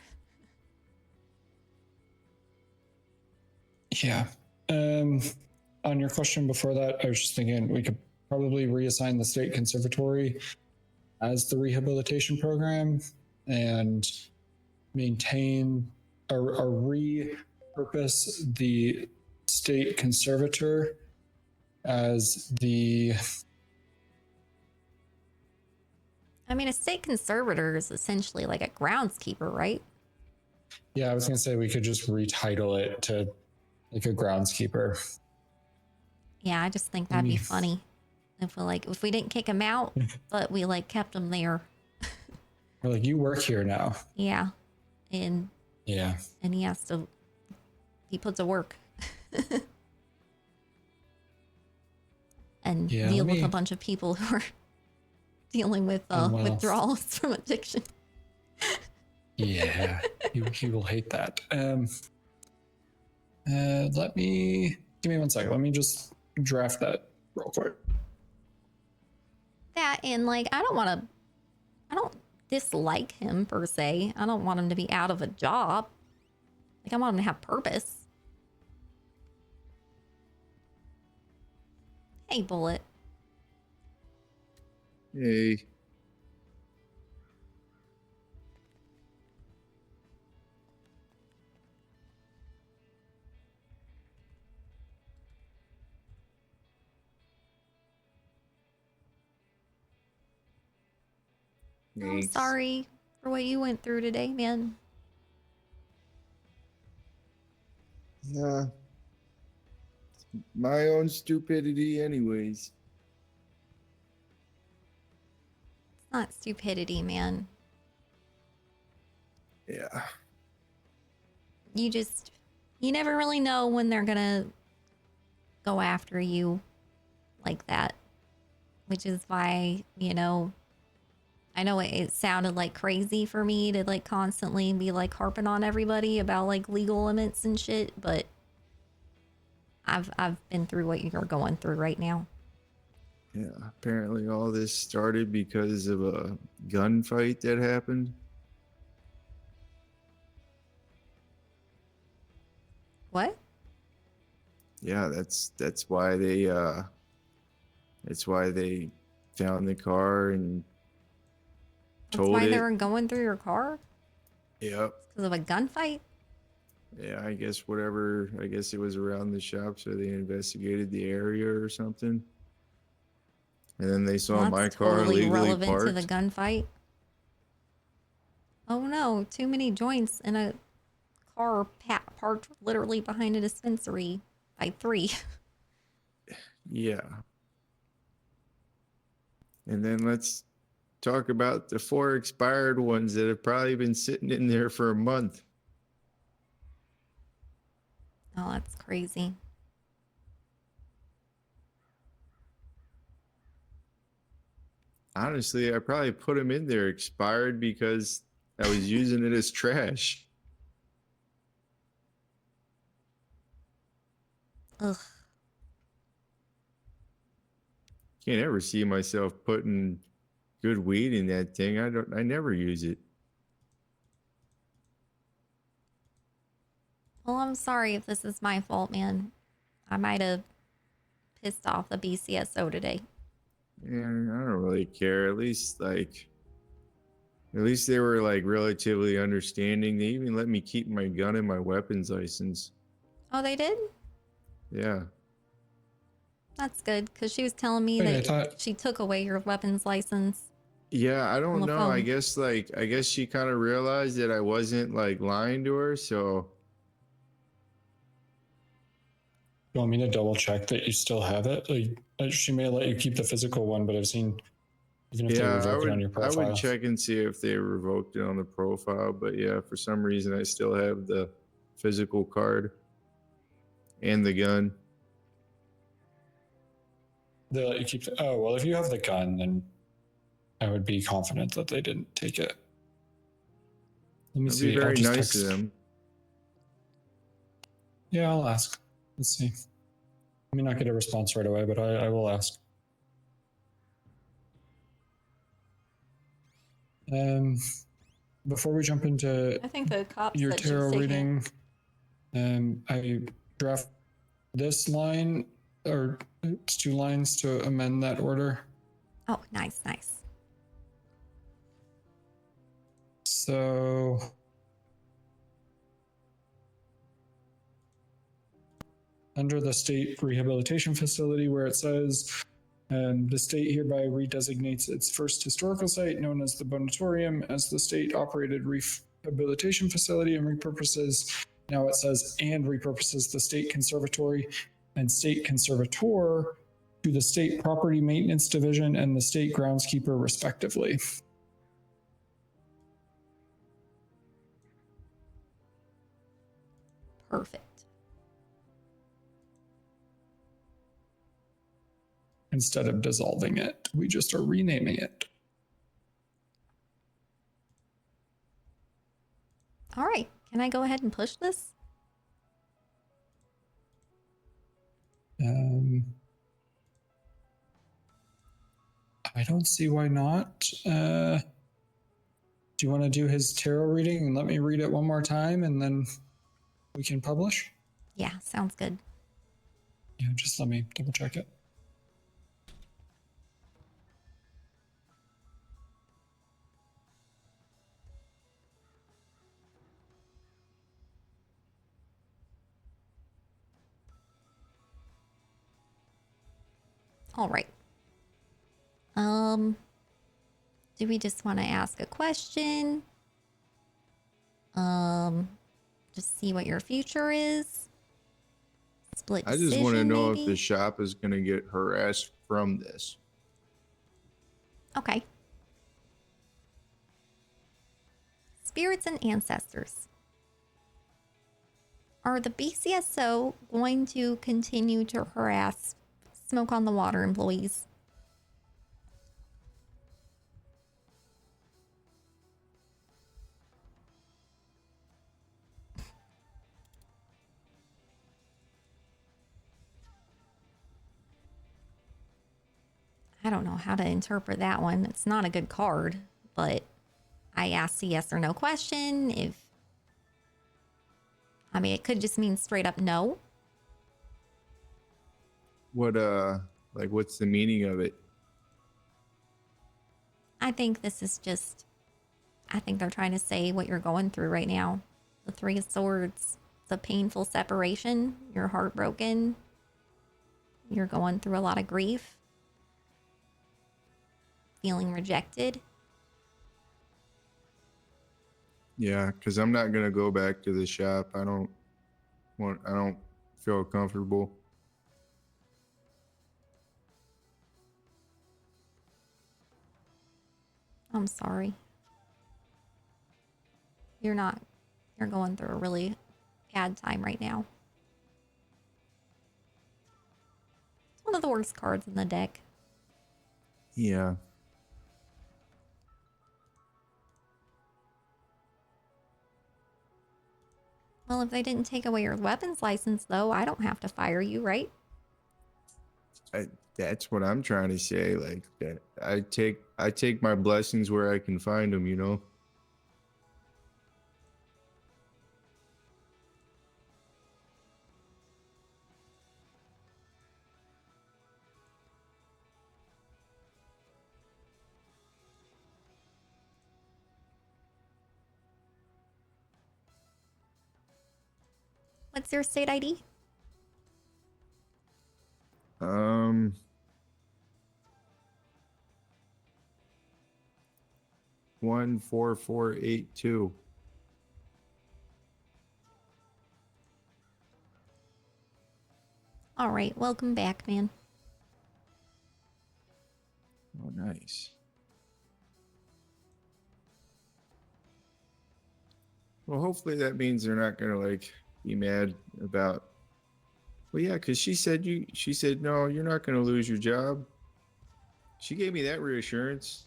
Yeah. On your question before that, I was just thinking we could probably reassign the state conservatory as the rehabilitation program and maintain or repurpose the state conservator as the... I mean, a state conservator is essentially like a groundskeeper, right? Yeah, I was going to say we could just retitle it to like a groundskeeper. Yeah, I just think that'd be funny. If we didn't kick him out, but we like kept him there. We're like, you work here now. Yeah. And yeah. And he puts to work. And deal with a bunch of people who are dealing with withdrawals from addiction. Yeah, he will hate that. Give me 1 second. Let me just draft that real quick. That and like I don't dislike him per se. I don't want him to be out of a job. Like I want him to have purpose. Hey, Bullet. Hey. I'm sorry for what you went through today, man. Yeah. My own stupidity, anyways. It's not stupidity, man. Yeah. You never really know when they're gonna go after you like that. Which is why, you know, I know it sounded like crazy for me to like constantly be like harping on everybody about like legal limits and shit, but I've been through what you're going through right now. Yeah. Apparently all this started because of a gunfight that happened. What? Yeah, that's why they found the car and That's told why it. they were going through your car? Yep. Because of a gunfight? Yeah, I guess whatever. I guess it was around the shop, so they investigated the area or something. And then they saw Well, my that's car totally legally relevant to the parked. gunfight. Oh no, too many joints in a car parked literally behind a dispensary by 3. Yeah. And then let's talk about the 4 expired ones that have probably been sitting in there for a month. Oh, that's crazy. Honestly, I probably put them in there expired because I was using it as trash. Ugh. Can't ever see myself putting good weed in that thing. I never use it. Well, I'm sorry if this is my fault, man. I might have pissed off the BCSO today. Yeah, I don't really care. At least they were like relatively understanding. They even let me keep my gun and my weapons license. Oh, they did? Yeah. That's good, because she was telling me Wait, I that thought- she took away your weapons license. Yeah, I On don't the know. I phone. guess she kind of realized that I wasn't like lying to her, so You want me to double check that you still have it? Like, she may let you keep the physical one, but I've seen even if they yeah, revoke it on your I profile. would check and see if they revoked it on the profile, but yeah, for some reason I still have the physical card and the gun. They let you keep. Oh well, if you have the gun, then I would be confident that they didn't take it. Let me That'd see. be very I'll just nice text of them. Yeah, I'll ask. Let's see. I may not get a response right away, but I will ask. Before we jump into I think the cop your said she was tarot taking it. reading, I draft this line, or it's 2 lines to amend that order. Oh, nice, nice. So under the state rehabilitation facility, where it says the state hereby redesignates its first historical site, known as the Bonatorium, as the state operated rehabilitation facility, and repurposes, now it says, and repurposes the state conservatory and state conservator to the state property maintenance division and the state groundskeeper, respectively. Perfect. Instead of dissolving it, we just are renaming it. All right. Can I go ahead and push this? I don't see why not. Do you want to do his tarot reading and let me read it one more time and then we can publish? Yeah, sounds good. Yeah, just let me double check it. All right. Do we just want to ask a question? Just see what your future is? Split I decision, just want to know maybe? if the shop is going to get harassed from this. Okay. Spirits and ancestors. Are the BCSO going to continue to harass Smoke on the Water employees? I don't know how to interpret that one. It's not a good card, but I asked a yes or no question. I mean, it could just mean straight up no. What's the meaning of it? I think this is just I think they're trying to say what you're going through right now. The Three of Swords. It's a painful separation. You're heartbroken. You're going through a lot of grief. Feeling rejected. Yeah, because I'm not gonna go back to the shop. I don't feel comfortable. I'm sorry. You're going through a really bad time right now. It's one of the worst cards in the deck. Yeah. Well, if they didn't take away your weapons license, though, I don't have to fire you, right? That's what I'm trying to say. Like that, I take my blessings where I can find them. You know. What's your state ID? 14482. All right, welcome back, man. Oh, nice. Well, hopefully that means they're not gonna like be mad about. Well, yeah, because she said no, you're not gonna lose your job. She gave me that reassurance.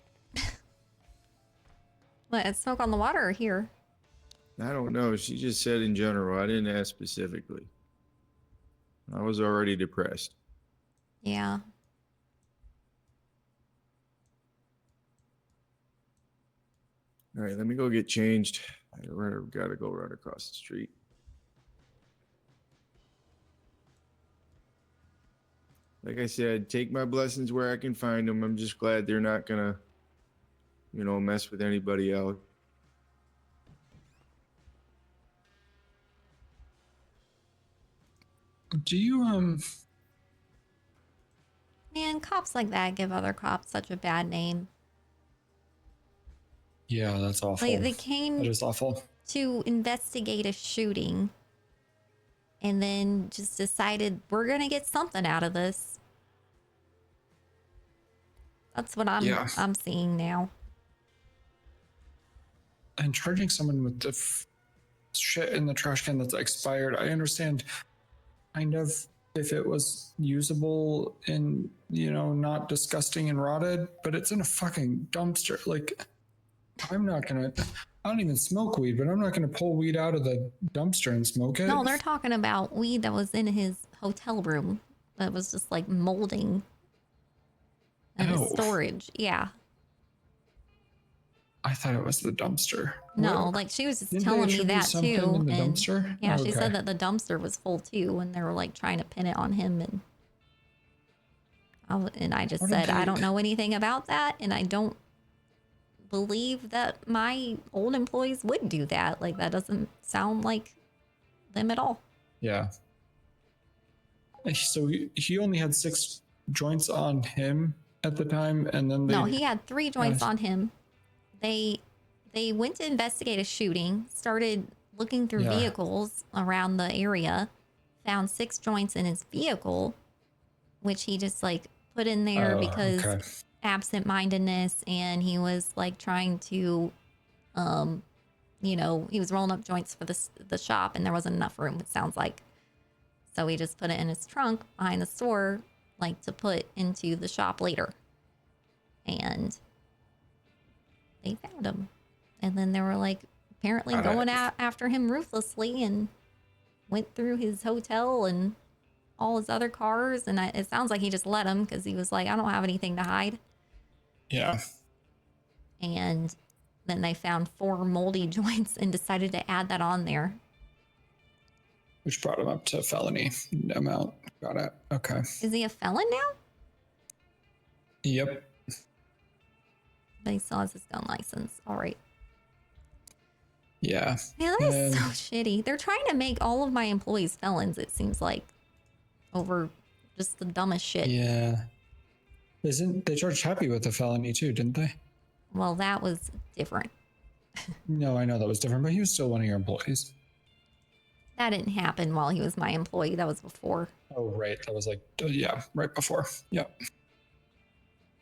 What, it's smoke on the water or here? I don't know. She just said in general. I didn't ask specifically. I was already depressed. Yeah. All right, let me go get changed. I gotta go run across the street. Like I said, take my blessings where I can find them. I'm just glad they're not gonna, mess with anybody else. Do you Man, cops like that give other cops such a bad name. Yeah, that's awful. Like, they came That is awful. to investigate a shooting and then just decided we're gonna get something out of this. That's what I'm seeing now. And charging someone with the shit in the trash can that's expired, I understand kind of if it was usable and, not disgusting and rotted, but it's in a fucking dumpster. Like, I don't even smoke weed, but I'm not going to pull weed out of the dumpster and smoke it. No, they're talking about weed that was in his hotel room that was just like molding in his storage. Yeah. I thought it was the dumpster. No, like she was just telling me that too. In the And dumpster? yeah, Oh, she okay. said that the dumpster was full too, and they were like trying to pin it on him. And I just said, I don't know anything about that, and I don't believe that my old employees would do that. Like, that doesn't sound like them at all. Yeah. So he only had 6 joints on him at the time, and then No, he had 3 joints on him. They went to investigate a shooting, started looking through vehicles around the area, found 6 joints in his vehicle, which he just like put in there because absent-mindedness, and he was like trying to, he was rolling up joints for the shop, and there wasn't enough room, it sounds like. So he just put it in his trunk behind the store, like to put into the shop later. And they found him. And then they were like apparently going out after him ruthlessly and went through his hotel and all his other cars. And it sounds like he just let him because he was like, I don't have anything to hide. Yeah. And then they found 4 moldy joints and decided to add that on there. Which brought him up to felony amount. Got it. Okay. Is he a felon now? Yep. But he still has his gun license. All right. Yeah. Man, that is so shitty. They're trying to make all of my employees felons, it seems like, over just the dumbest shit. Yeah. They charged Happy with a felony too, didn't they? Well, that was different. No, I know that was different, but he was still one of your employees. That didn't happen while he was my employee. That was before. Oh, right. That was like, yeah, right before. Yep.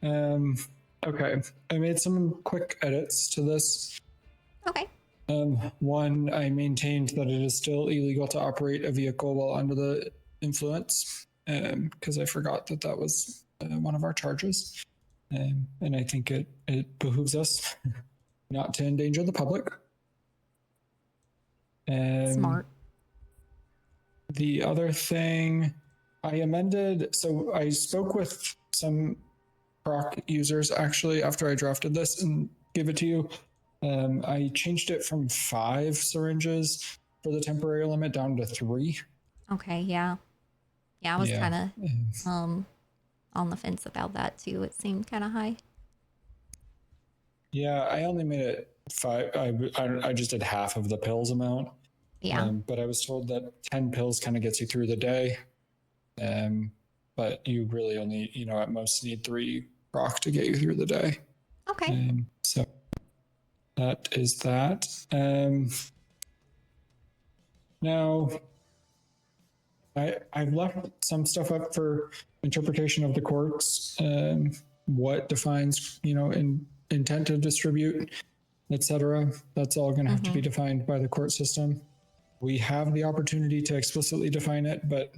Okay. I made some quick edits to this. Okay. One, I maintained that it is still illegal to operate a vehicle while under the influence, because I forgot that that was one of our charges. And I think it behooves us not to endanger the public. Smart. The other thing I amended, so I spoke with some proc users actually after I drafted this and gave it to you. I changed it from 5 syringes for the temporary limit down to 3. Okay, yeah. Yeah, I was Yeah. kind of on the fence about that too. It seemed kind of high. Yeah, I only made it 5. I just did half of the pills amount. Yeah. But I was told that 10 pills kind of gets you through the day. But you really only, at most need 3 proc to get you through the day. Okay. So that is that. Now, I've left some stuff up for interpretation of the courts. What defines, intent to distribute, etc. That's all going to have to be defined by the court system. We have the opportunity to explicitly define it, but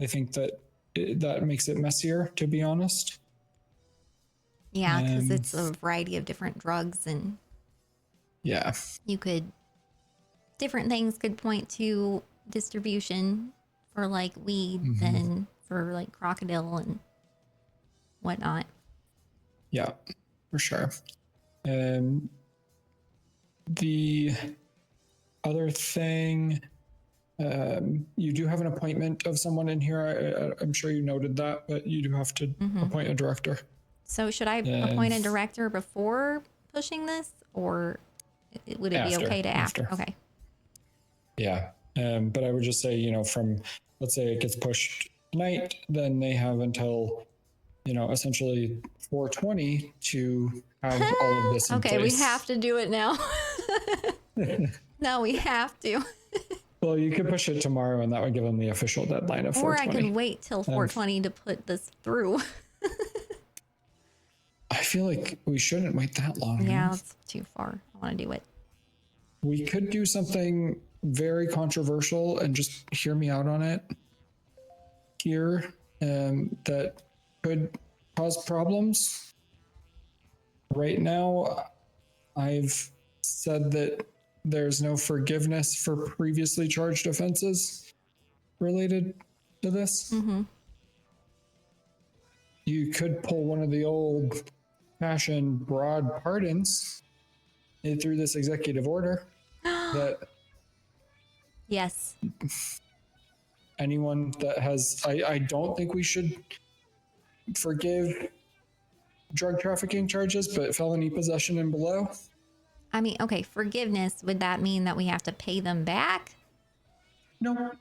I think that that makes it messier, to be honest. Yeah, because it's a variety of different drugs, and yeah, different things could point to distribution for like weed than for like crocodile and whatnot. Yeah, for sure. The other thing, you do have an appointment of someone in here. I'm sure you noted that, but you do have to appoint a director. So should I appoint a director before pushing this, or would it be okay to after? Okay. Yeah. But I would just say, from, let's say it gets pushed tonight, then they have until, essentially 4:20 to have all of this in okay, place. we have to do it now. No, we have to. Well, you could push it tomorrow, and that would give them the official deadline of 4:20. Or I can wait till 4:20 to put this through. I feel like we shouldn't wait that long. Yeah, that's too far. I want to do it. We could do something very controversial and just hear me out on it here, that could cause problems. Right now, I've said that there's no forgiveness for previously charged offenses related to this. You could pull one of the old fashioned broad pardons through this executive order that yes, anyone that has, I don't think we should forgive drug trafficking charges, but felony possession and below. I mean, okay, forgiveness, would that mean that we have to pay them back? No.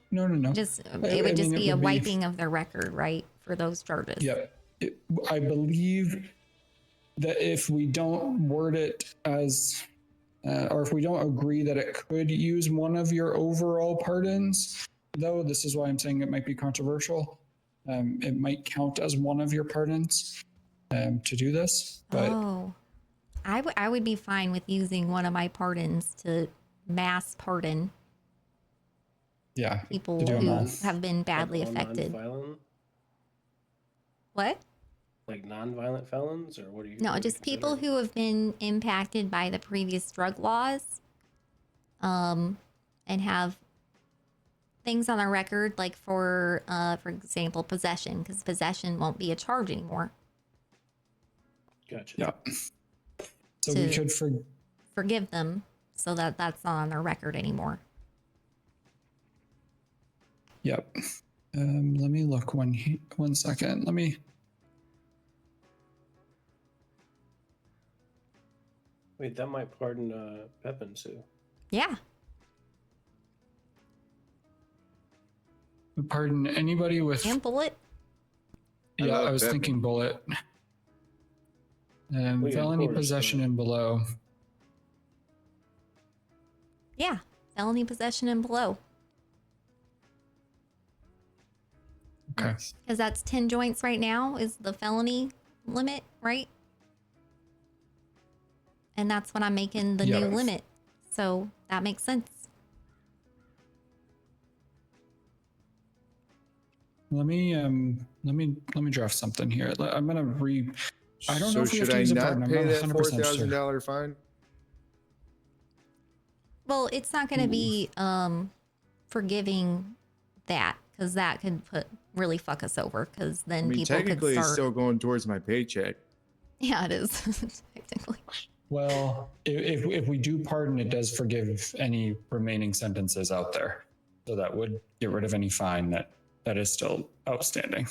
Just it would just be a wiping of their record, right, for those charges. Yeah. I believe that if we don't word it as, or if we don't agree that it could use one of your overall pardons, though, this is why I'm saying it might be controversial. It might count as one of your pardons to do this. But I would be fine with using one of my pardons to mass pardon. Yeah. People who have been badly affected. What? Like non-violent felons, or what are you? No, just people who have been impacted by the previous drug laws, and have things on their record, like for example, possession, because possession won't be a charge anymore. Gotcha. Yeah. So we could forgive them, so that that's not on their record anymore. Yep. Let me look one second. Let me. Wait, that might pardon Pep and Sue. Yeah. Pardon, anybody with... And bullet. Yeah, love I was Pepe. thinking bullet. Well, yeah, Felony of course, possession and below. Yeah. Felony possession and below. Okay. Because that's 10 joints right now is the felony limit, right? And that's what I'm making the new limit. So that makes sense. Let me draft something here. I'm gonna I don't know if we have should to I use a not pardon. I'm pay not that 100% sure. $4,000 fine? Well, it's not going to be forgiving that because that could really fuck us over because then I mean, people could technically, start. it's still going towards my paycheck. Yeah, it is technically. Well, if we do pardon, it does forgive any remaining sentences out there, so that would get rid of any fine that is still outstanding.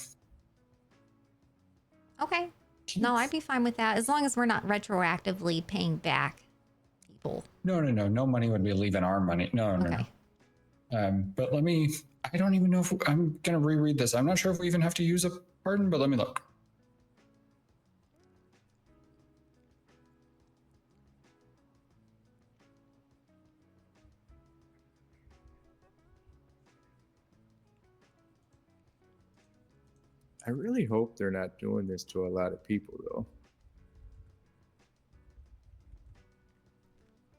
Okay. No, I'd be fine with that as long as we're not retroactively paying back people. No money would be leaving our money. No. But I don't even know if I'm gonna reread this. I'm not sure if we even have to use a pardon, but let me look. I really hope they're not doing this to a lot of people, though.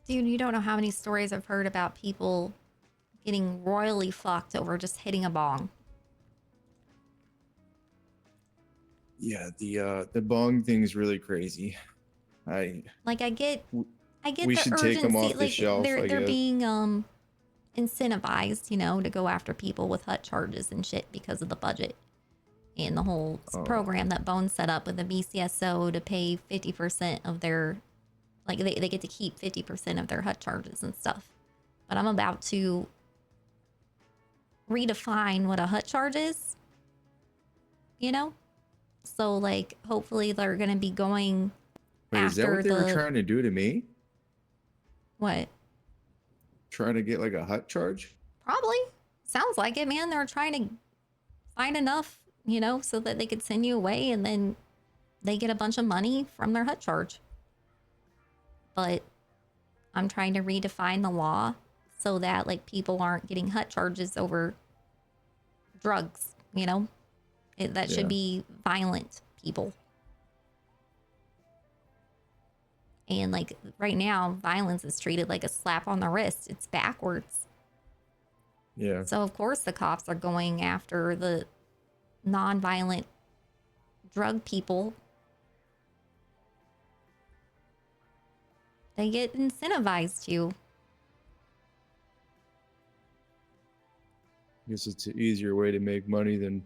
Dude, you don't know how many stories I've heard about people getting royally fucked over just hitting a bong. Yeah, the bong thing's really crazy. Like I get we the should urgency. take them off the Like shelf, they're I guess. being incentivized, to go after people with hut charges and shit because of the budget and the whole program that Bones set up with the BCSO to pay 50% of their, like they get to keep 50% of their hut charges and stuff. But I'm about to redefine what a hut charge is, So like hopefully they're gonna be going Wait, after is that what they were trying to do to me? What? Trying to get like a hut charge? Probably. Sounds like it, man. They were trying to find enough, so that they could send you away and then they get a bunch of money from their hut charge. But I'm trying to redefine the law so that like people aren't getting hut charges over drugs, that should be violent people. And like right now, violence is treated like a slap on the wrist. It's backwards. Yeah. So of course the cops are going after the non-violent drug people. They get incentivized to. I guess it's an easier way to make money than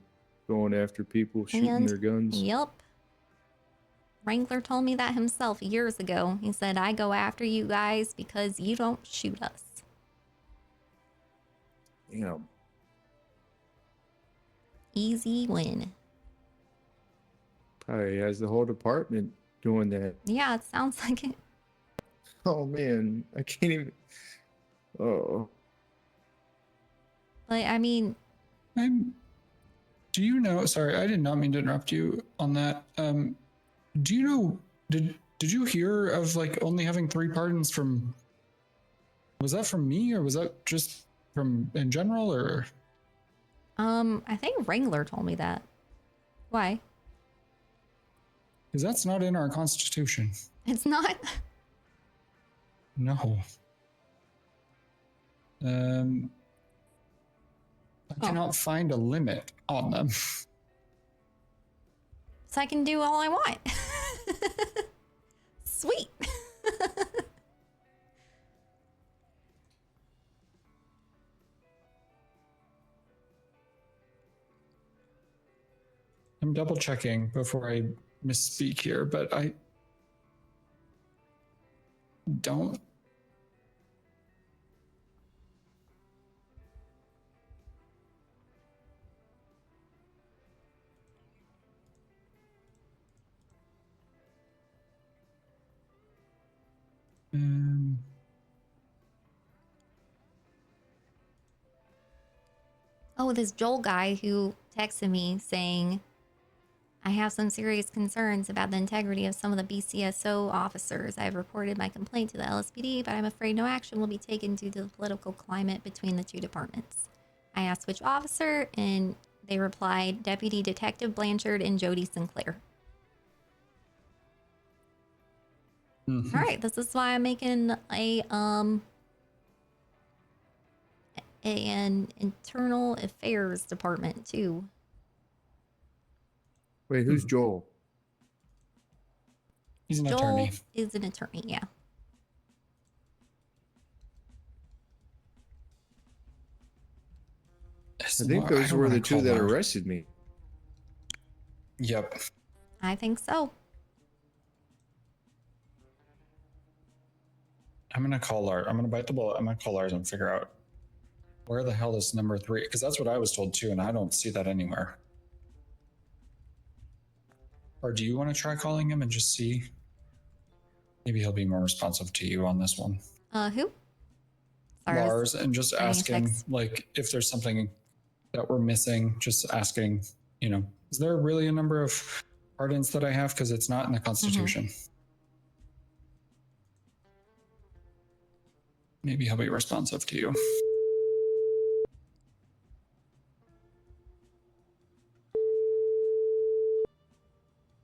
going after people shooting their guns. Yep. Wrangler told me that himself years ago. He said, I go after you guys because you don't shoot us. Damn. Easy win. Probably has the whole department doing that. Yeah, it sounds like it. Oh man, I can't even. Oh. But I mean, do you know? Sorry, I did not mean to interrupt you on that. Do you know? Did you hear of like only having 3 pardons from? Was that from me or was that just from in general or? I think Wrangler told me that. Why? Because that's not in our constitution. It's not. No. I cannot find a limit on them. So I can do all I want. Sweet. I'm double checking before I misspeak here, but I don't. Oh, this Joel guy who texted me saying, I have some serious concerns about the integrity of some of the BCSO officers. I have reported my complaint to the LSPD, but I'm afraid no action will be taken due to the political climate between the two departments. I asked which officer, and they replied, Deputy Detective Blanchard and Jody Sinclair. All right, this is why I'm making an internal affairs department too. Wait, who's Joel? He's an Joel attorney. is an attorney, yeah. I think those were the two that arrested me. Yep. I think so. I'm gonna call Lars. I'm gonna bite the bullet. I'm gonna call Lars and figure out where the hell is number 3, because that's what I was told too, and I don't see that anywhere. Or do you want to try calling him and just see? Maybe he'll be more responsive to you on this one. Who? Sorry, Lars, and just getting a asking, text. like, if there's something that we're missing, just asking, you know, is there really a number of pardons that I have? Because it's not in the Constitution. Maybe he'll be responsive to you.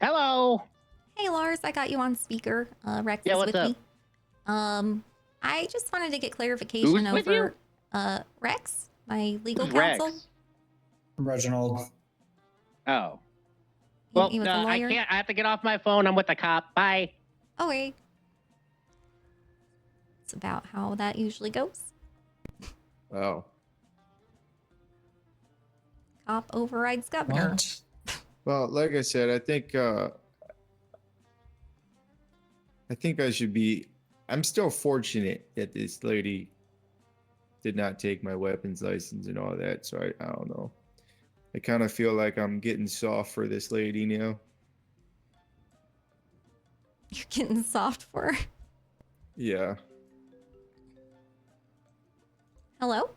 Hello. Hey Lars, I got you on speaker. Rex Yeah, is what's with up? me. I just wanted to get clarification Who's with over Rex, my legal counsel. Rex. Reginald. Oh. You Well, with the I lawyer? can't. I have to get off my phone. I'm with the cop. Bye. Okay. It's about how that usually goes. Oh. Cop overrides governor. What? Well, like I said, I think I should be. I'm still fortunate that this lady did not take my weapons license and all that. So I don't know. I kind of feel like I'm getting soft for this lady now. You're getting soft for her. Yeah. Hello?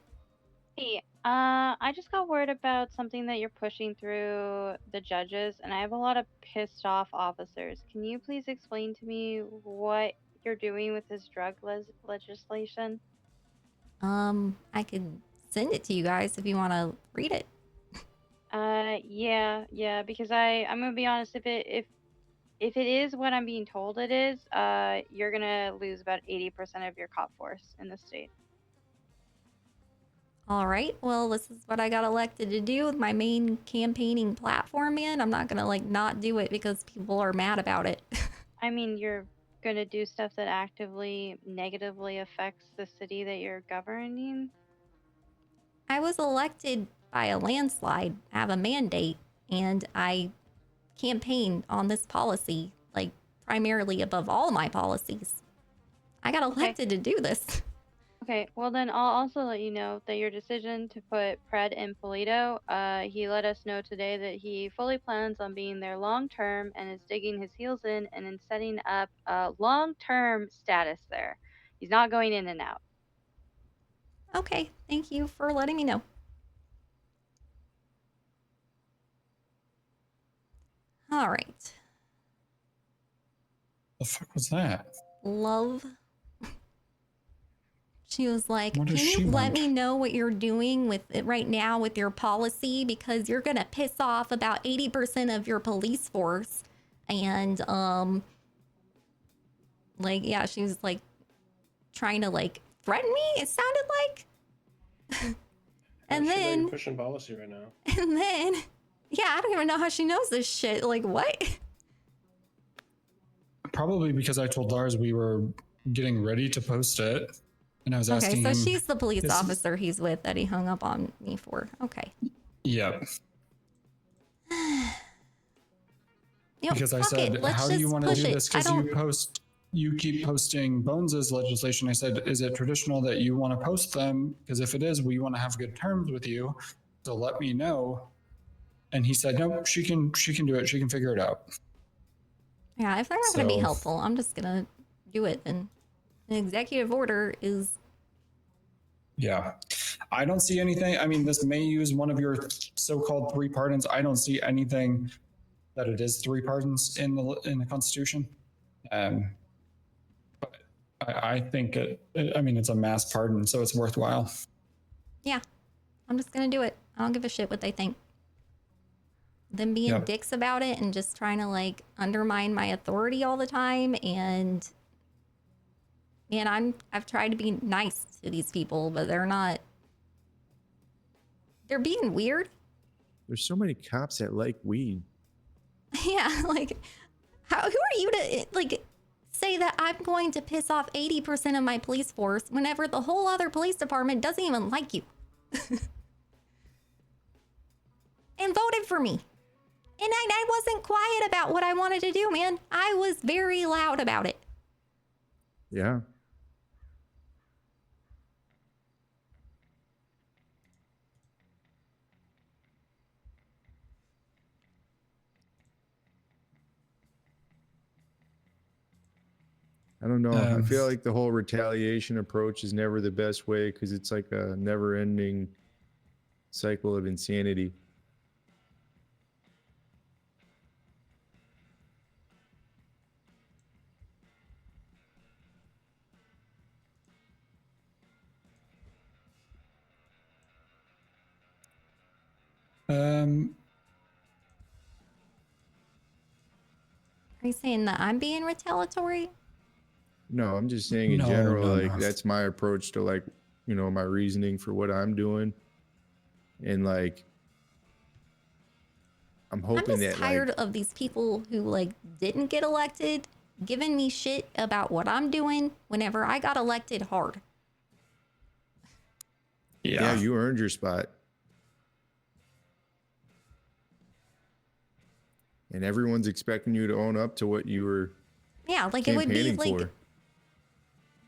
Hey, I just got word about something that you're pushing through the judges, and I have a lot of pissed off officers. Can you please explain to me what you're doing with this drug legislation? I could send it to you guys if you want to read it. Yeah, because I'm gonna be honest, if it is what I'm being told it is, you're gonna lose about 80% of your cop force in the state. All right, well, this is what I got elected to do with my main campaigning platform, man. I'm not gonna, like, not do it because people are mad about it. I mean, you're gonna do stuff that actively negatively affects the city that you're governing? I was elected by a landslide, I have a mandate, and I campaigned on this policy, like, primarily above all my policies. I got elected to do this. Okay, well then I'll also let you know that your decision to put Pred in Polito, he let us know today that he fully plans on being there long term and is digging his heels in and in setting up a long-term status there. He's not going in and out. Okay, thank you for letting me know. All right. The fuck was that? Love. She was like, What can does you she let want? me know what you're doing with it right now with your policy? Because you're going to piss off about 80% of your police force. And, like, yeah, she was like trying to like threaten me. It sounded like. And She's like then, pushing policy right now. and then, yeah, I don't even know how she knows this shit. Like, what? Probably because I told Lars we were getting ready to post it, and I was Okay, asking so him. she's the police is- officer he's with that he hung up on me for. Okay. Yep. You know, Because I fuck said, it. Let's how do you just want to push do it. this? I Because don't. you keep posting Bones's legislation. I said, is it traditional that you want to post them? Because if it is, we want to have good terms with you. So let me know. And he said, no, she can do it. She can figure it out. Yeah, if they're not going to be So- helpful, I'm just going to do it. And an executive order is. Yeah. I don't see anything. I mean, this may use one of your so-called 3 pardons. I don't see anything that it is 3 pardons in the Constitution. But I think I mean, it's a mass pardon, so it's worthwhile. Yeah, I'm just gonna do it. I don't give a shit what they think. Them being dicks about it and just trying to like undermine my authority all the time, and man, I've tried to be nice to these people, but they're not. They're being weird. There's so many cops that like weed. Yeah, like, who are you to like say that I'm going to piss off 80% of my police force whenever the whole other police department doesn't even like you and voted for me? And I wasn't quiet about what I wanted to do, man. I was very loud about it. Yeah. I don't know. I feel like the whole retaliation approach is never the best way because it's like a never-ending cycle of insanity. Are you saying that I'm being retaliatory? No, I'm just saying in general, like that's my approach to like, you know, my reasoning for what I'm doing. And like, I'm hoping I'm just tired like, of these people who like didn't get elected giving me shit about what I'm doing whenever I got elected hard. yeah, you earned your spot. And everyone's expecting you to own up to what you were Yeah, like it would be campaigning like, for.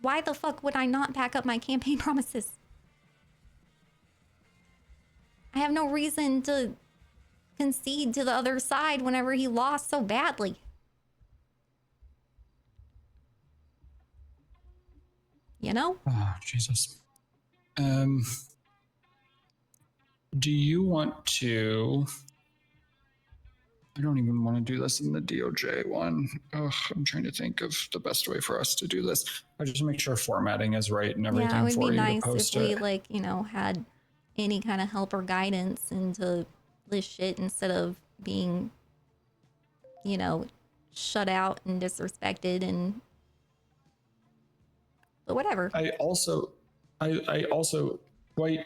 why the fuck would I not back up my campaign promises? I have no reason to concede to the other side whenever he lost so badly. You know? Oh, Jesus. Do you want to... I don't even want to do this in the DOJ one. Ugh, I'm trying to think of the best way for us to do this. I just make sure formatting is right and everything Yeah, it would for be you nice to post if we it. like, you know, had any kind of help or guidance into this shit instead of being, you know, shut out and disrespected and but whatever. I also quite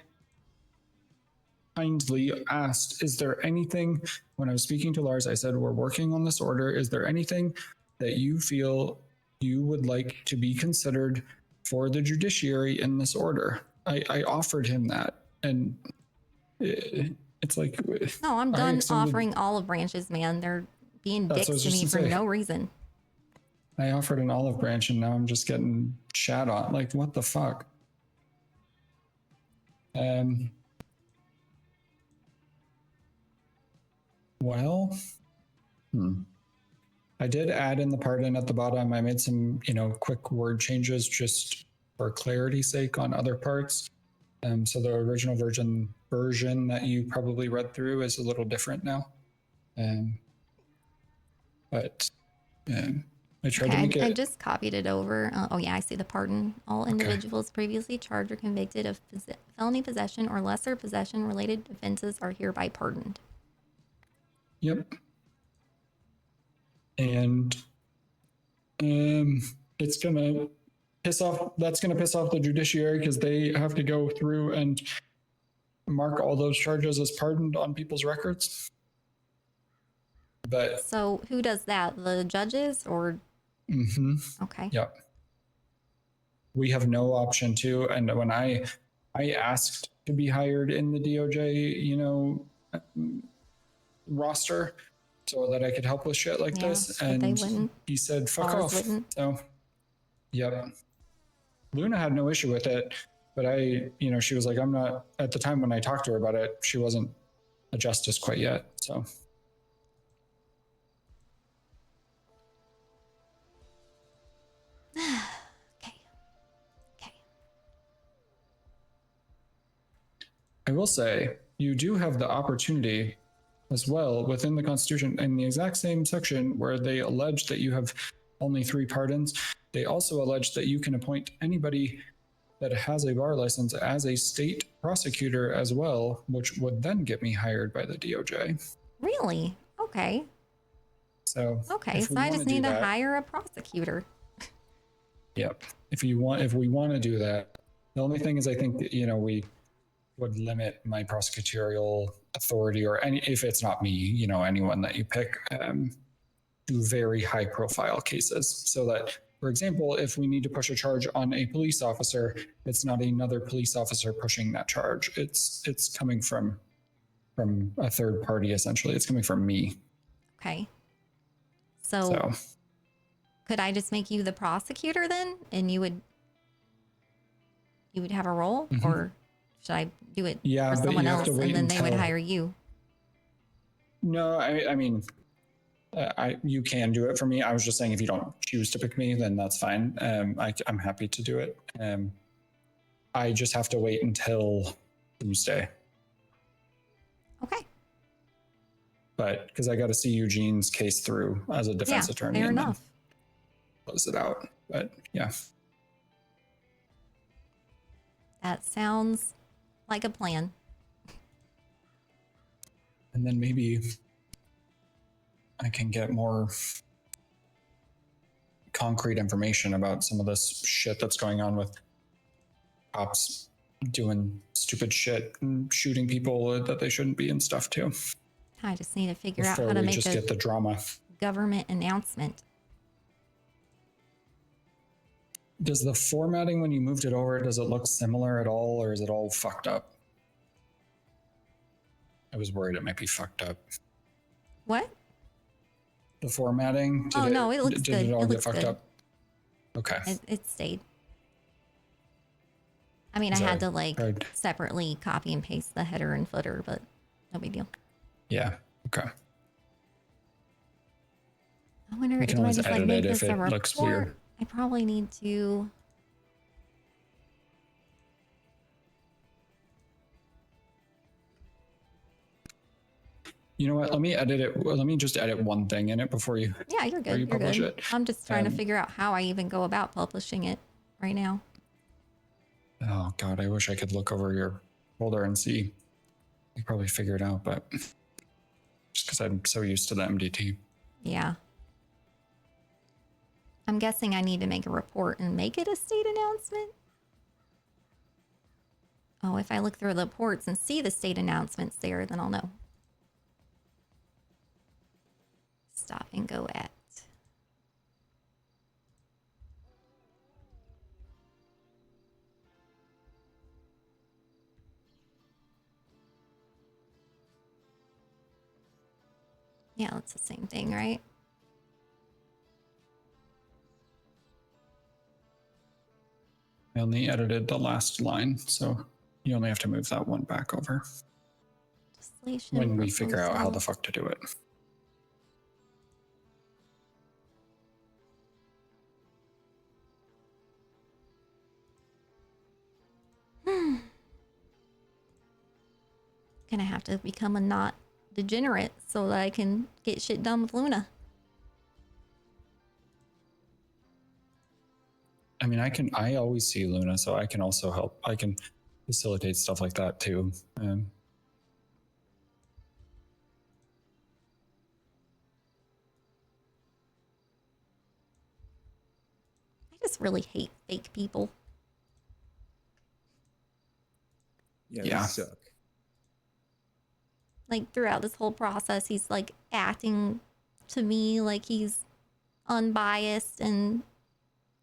kindly asked, is there anything, when I was speaking to Lars, I said, we're working on this order. Is there anything that you feel you would like to be considered for the judiciary in this order? I offered him that, and it's like, No, I'm I done extended- offering olive branches, man. They're being That's what I dicks was to just me for gonna say. no reason. I offered an olive branch and now I'm just getting shat on. Like, what the fuck? Well, I did add in the pardon at the bottom. I made some, you know, quick word changes just for clarity's sake on other parts. So the original version that you probably read through is a little different now. But I tried to make I it. just copied it over. Oh yeah, I see the pardon. All individuals previously charged or convicted of felony possession or lesser possession related offenses are hereby pardoned. Yep. And it's gonna piss off. That's gonna piss off the judiciary because they have to go through and mark all those charges as pardoned on people's records. But so who does that? The judges or? Okay. Yep. We have no option to. And when I asked to be hired in the DOJ, you know, roster, so that I could help with shit like this, but they and wouldn't. he said, "Fuck Ours off." wouldn't. So, yep. Luna had no issue with it, but you know, she was like, "I'm not." At the time when I talked to her about it, she wasn't a justice quite yet. So. will say you do have the opportunity as well within the Constitution in the exact same section where they allege that you have only 3 pardons. They also allege that you can appoint anybody that has a bar license as a state prosecutor as well, which would then get me hired by the DOJ. Really? Okay. So Okay, if so we I want just to do need to that, hire a prosecutor. yep. If we want to do that, the only thing is I think that, we would limit my prosecutorial authority, or if it's not me, anyone that you pick, to very high profile cases, so that, for example, if we need to push a charge on a police officer, it's not another police officer pushing that charge. It's coming from a third party, essentially. It's coming from me. Okay. So could I just make you the prosecutor then, and you would have a role, or should I do it for someone else and then they would hire you? No, I mean, you can do it for me. I was just saying, if you don't choose to pick me, then that's fine. I'm happy to do it. I just have to wait until Tuesday. Okay. But because I got to see Eugene's case through as a defense attorney. Fair and then enough. Close it out. But yeah. That sounds like a plan. And then maybe I can get more concrete information about some of this shit that's going on with cops doing stupid shit and shooting people that they shouldn't be and stuff too. I just need to figure out Before how to we make just get the drama. government announcement. Does the formatting when you moved it over, does it look similar at all, or is it all fucked up? I was worried it might be fucked up. What? The formatting? No, it looks did good. it all It get looks fucked good. up? Okay. It stayed. I mean, I had to separately copy and paste the header and footer, but no big deal. Yeah. Okay. I wonder, We can do I always just edit make it this if a it report? looks weird. I probably need to. You know what? Let me edit it. Let me just edit one thing in it before you. Yeah, you're good. You're publish good. it. I'm just trying to figure out how I even go about publishing it right now. Oh God, I wish I could look over your folder and see. You probably figure it out, but just because I'm so used to the MDT. Yeah. I'm guessing I need to make a report and make it a state announcement. Oh, if I look through the reports and see the state announcements there, then I'll know. Stop and go at. Yeah, that's the same thing, right? I only edited the last line, so you only have to move that one back over Legislation when we figure out how the proposal. fuck to do it. Gonna have to become a not degenerate so that I can get shit done with Luna. I mean, I always see Luna, so I can also help. I can facilitate stuff like that too. I just really hate fake people. Yeah, Yeah. they suck. Like throughout this whole process, he's like acting to me like he's unbiased and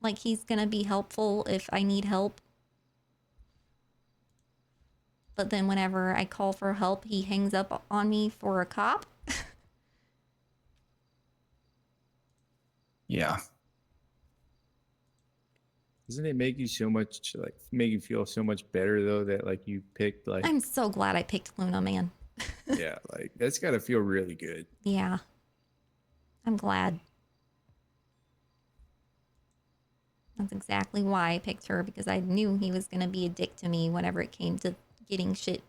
like he's gonna be helpful if I need help. But then whenever I call for help, he hangs up on me for a cop. Yeah. Doesn't it make you so much make you feel so much better though that like you picked like I'm so glad I picked Luna, man. yeah, like that's gotta feel really good. Yeah. I'm glad. That's exactly why I picked her, because I knew he was going to be a dick to me whenever it came to getting shit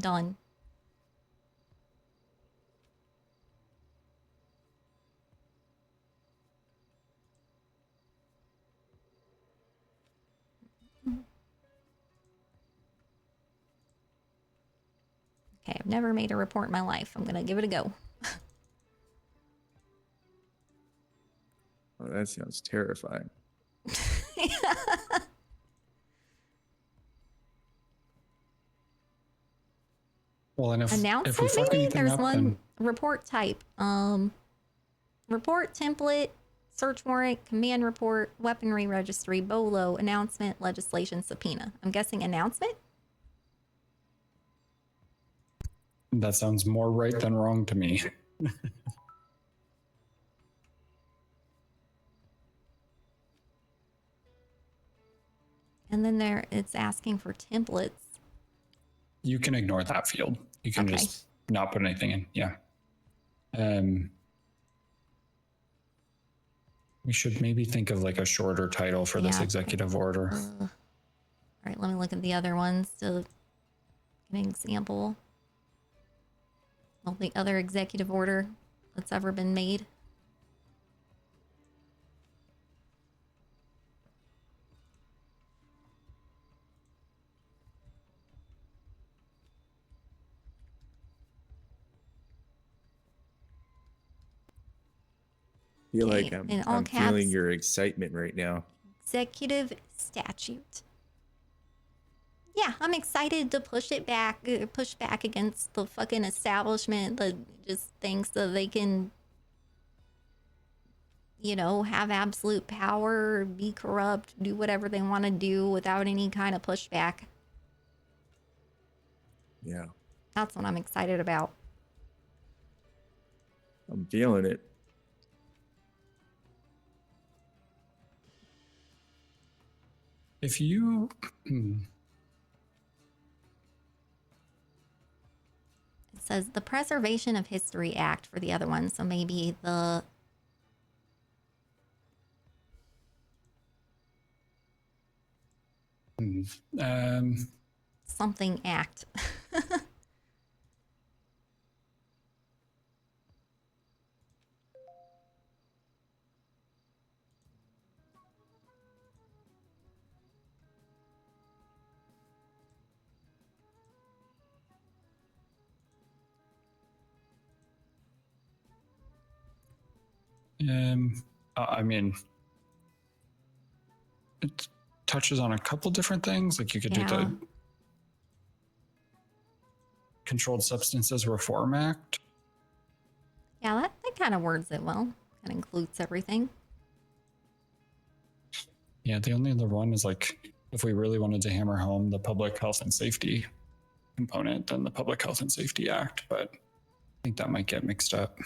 Done. Okay, I've never made a report in my life. I'm gonna give it a go. Oh, that sounds terrifying. Well, and if we Announcement, fuck maybe? anything There's up, one then report type. Report template, search warrant, command report, weaponry registry, BOLO, announcement, legislation, subpoena. I'm guessing announcement? that sounds more right than wrong to me. And then there, it's asking for templates. You can ignore that field. You can Okay. just not put anything in. Yeah. We should maybe think of like a shorter title for this Yeah. executive order. All right, let me look at the other ones to get an example. Well, the other executive order that's ever been made. I feel Okay, like in all I'm feeling caps. your excitement right now. Executive statute. Yeah, I'm excited to push back against the fucking establishment that just thinks that they can, you know, have absolute power, be corrupt, do whatever they want to do without any kind of pushback. Yeah, That's what I'm excited about. I'm feeling it. If you It says the Preservation of History Act for the other one, so maybe the something act. I mean, it touches on a couple different things. Like you could do Yeah. the Controlled Substances Reform Act. Yeah, that kind of words it well. That includes everything. Yeah, the only other one is like if we really wanted to hammer home the public health and safety component, then the Public Health and Safety Act, but I think that might get mixed up.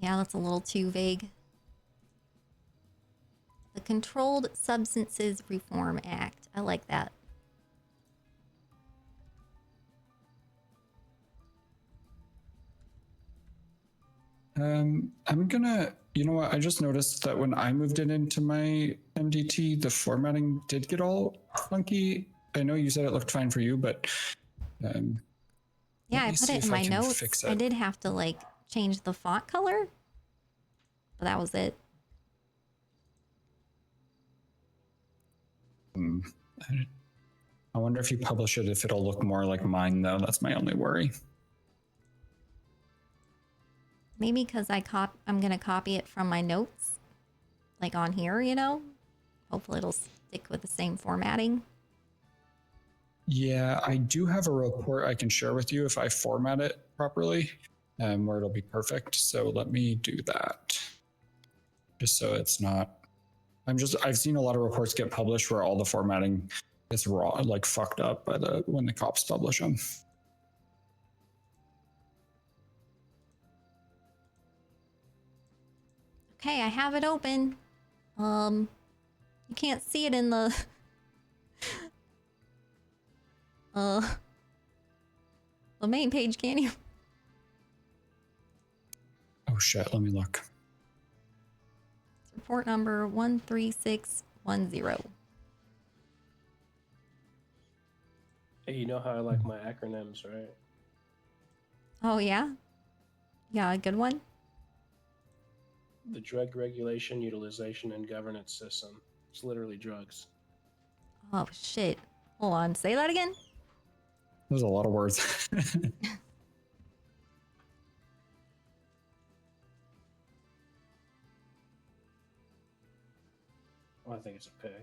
Yeah, that's a little too vague. The Controlled Substances Reform Act. I like that. I'm gonna, you know what? I just noticed that when I moved it into my MDT, the formatting did get all funky. I know you said it looked fine for you, but Yeah, let I me put see it if in I my can notes. fix I it. did have to like change the font color, but that was it. I wonder if you publish it, if it'll look more like mine, though. That's my only worry. Maybe because I'm gonna copy it from my notes, like on here, you know. Hopefully it'll stick with the same formatting. Yeah, I do have a report I can share with you if I format it properly, where it'll be perfect. So let me do that. Just so it's not. I've seen a lot of reports get published where all the formatting is raw, like fucked up by when the cops publish them. Okay, I have it open. You can't see it in the the main page, can you? Oh shit, let me look. Report number 13610. Hey, you know how I like my acronyms, right? Oh, yeah? Yeah, a good one? The Drug Regulation, Utilization, and Governance System. It's literally drugs. Oh, shit. Hold on. Say that again? There's a lot of words. Well, I think it's okay.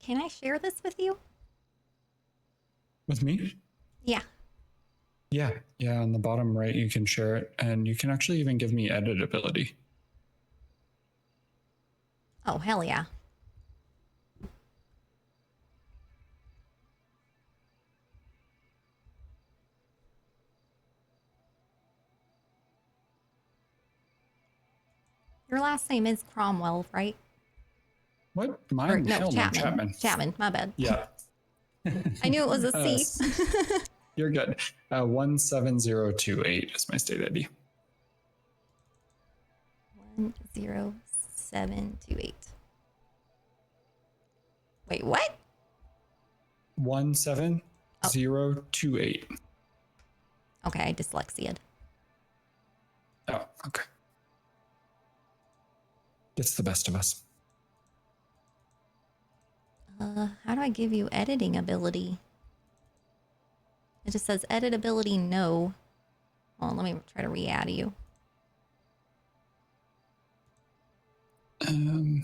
Can I share this with you? With me? Yeah. Yeah, on the bottom right, you can share it, and you can actually even give me editability. Oh, hell yeah. Your last name is Cromwell, right? What? Mine? No, Hell no, Chapman. Chapman. Chapman, my bad. Yeah. I knew it was a C. You're good. 17028 is my state ID. 10728. Wait, what? 17028. Okay, I dyslexiaed. Oh, okay. It's the best of us. How do I give you editing ability? It just says editability no. Hold on, let me try to re-add you. I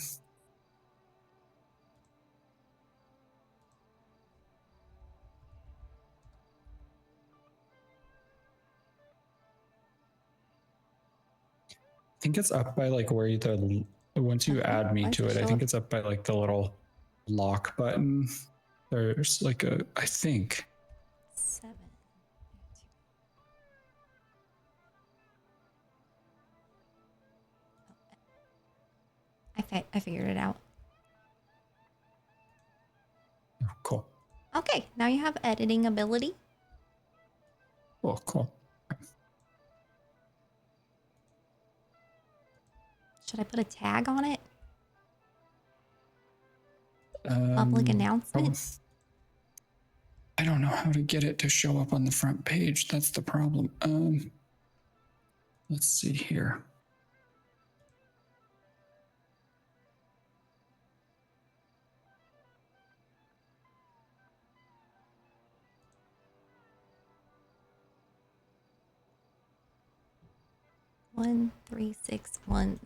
think it's up by like where the once you add me why to does it, it I show think up? it's up by like the little lock button. There's like I think. 7. I figured it out. Oh, cool. Okay, now you have editing ability. Oh, cool. Should I put a tag on it? Public announcement? I don't know how to get it to show up on the front page. That's the problem. Let's see here. $13610.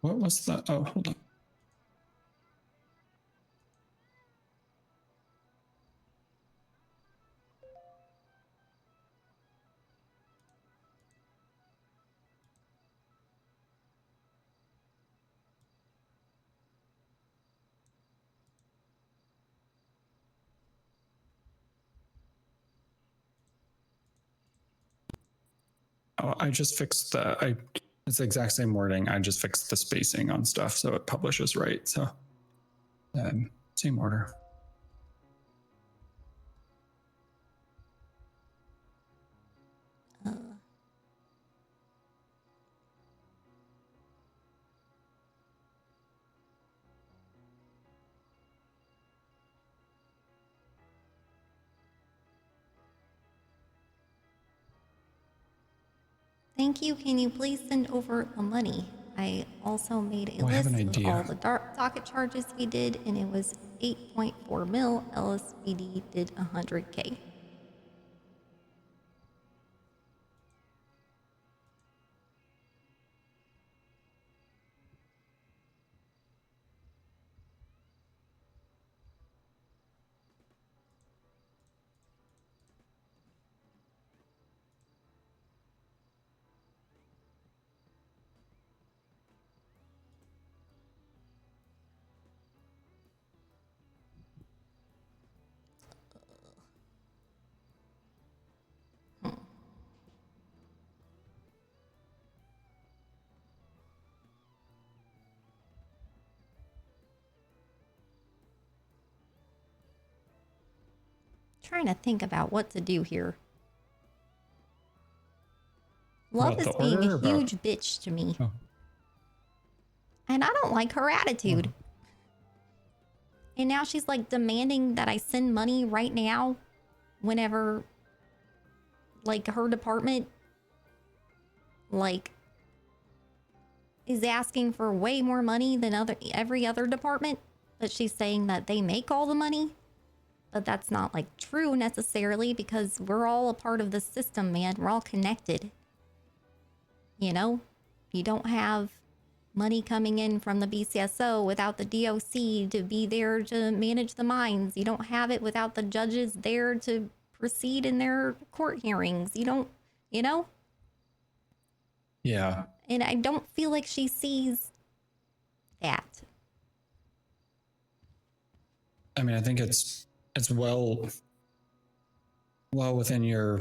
What was that? Oh, hold on. Oh, I just fixed the. It's the exact same wording. I just fixed the spacing on stuff so it publishes right. So, same order. Thank you. Can you please send over the money? I also made a Oh, I have list an of idea. all the docket charges we did, and it was 8.4 mil. LSPD did 100K. Trying to think about what to do here. Love About is the being order a or about- huge bitch to me. Oh. And I don't like her attitude. And now she's like demanding that I send money right now whenever like her department like is asking for way more money than every other department. But she's saying that they make all the money. But that's not like true necessarily because we're all a part of the system, man. We're all connected. You know, you don't have money coming in from the BCSO without the DOC to be there to manage the mines. You don't have it without the judges there to proceed in their court hearings. You don't, you know? Yeah. And I don't feel like she sees that. I mean, I think it's well within your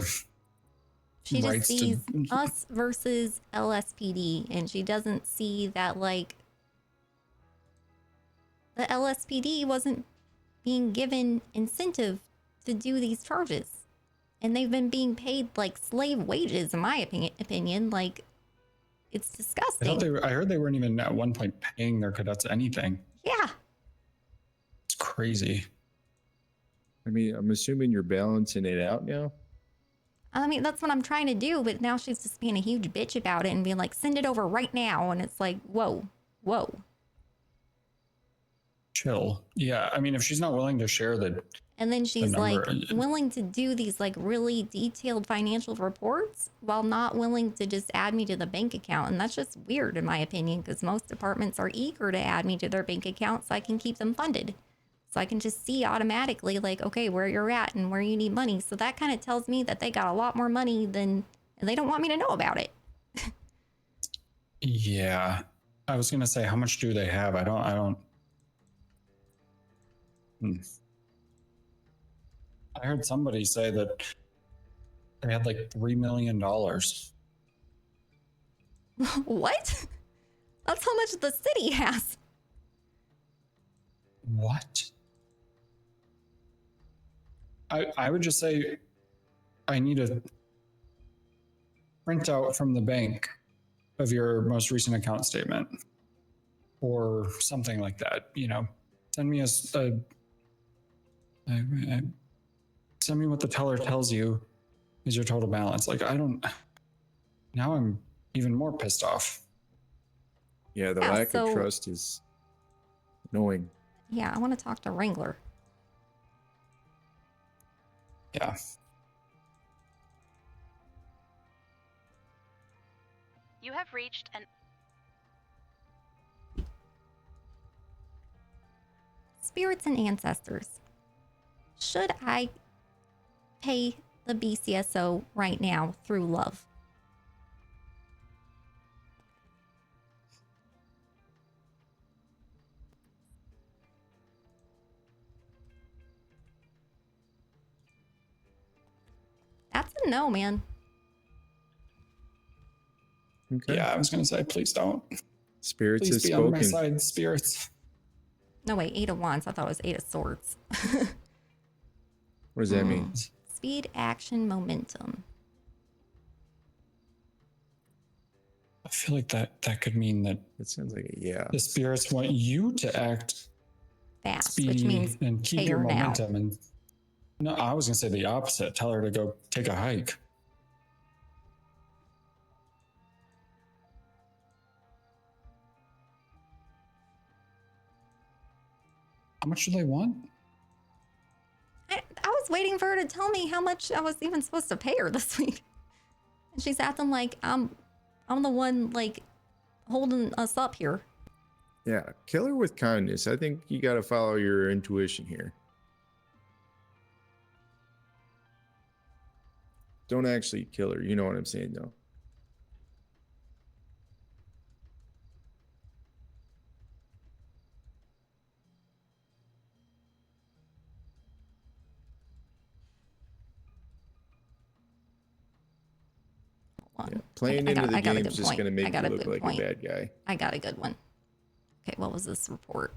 She just rights sees to. us versus LSPD, and she doesn't see that, like, the LSPD wasn't being given incentive to do these charges. And they've been being paid, like, slave wages, in my opinion. Like, it's disgusting. I heard they weren't even at one point paying their cadets anything. Yeah. It's crazy. I mean, I'm assuming you're balancing it out now. I mean, that's what I'm trying to do, but now she's just being a huge bitch about it and being like, send it over right now. And it's like, whoa, whoa. Chill. Yeah, I mean, if she's not willing to share the And then she's like number- willing to do these like really detailed financial reports while not willing to just add me to the bank account. And that's just weird in my opinion, because most departments are eager to add me to their bank account so I can keep them funded. So I can just see automatically like, okay, where you're at and where you need money. So that kind of tells me that they got a lot more money than, and they don't want me to know about it. Yeah, I was gonna say, how much do they have? I don't. I heard somebody say that they had like $3 million. What? That's how much the city has. What? I would just say I need a printout from the bank of your most recent account statement or something like that. You know, send me send me what the teller tells you is your total balance. Like, now I'm even more pissed off. Yeah, the Yeah, lack so- of trust is annoying. Yeah, I want to talk to Wrangler. Yeah. You have reached an Spirits and ancestors. Should I pay the BCSO right now through love? That's a no, man. Okay. Yeah, I was gonna say, please don't. Spirits Please has be on my spoken. side, spirits. No, wait, 8 of Wands. I thought it was 8 of Swords. What does that mean? Speed, action, momentum. I feel like that could mean that It sounds like a yeah. the spirits want you to act Fast, speedy which means and keep pay your her now. momentum. And no, I was gonna say the opposite. Tell her to go take a hike. How much do they want? I was waiting for her to tell me how much I was even supposed to pay her this week. And she's acting like I'm the one like holding us up here. Yeah, kill her with kindness. I think you got to follow your intuition here. Don't actually kill her. You know what I'm saying, though. Yeah, playing into the game is just going to make you look like a bad guy. I got a good one. Okay, what was this report?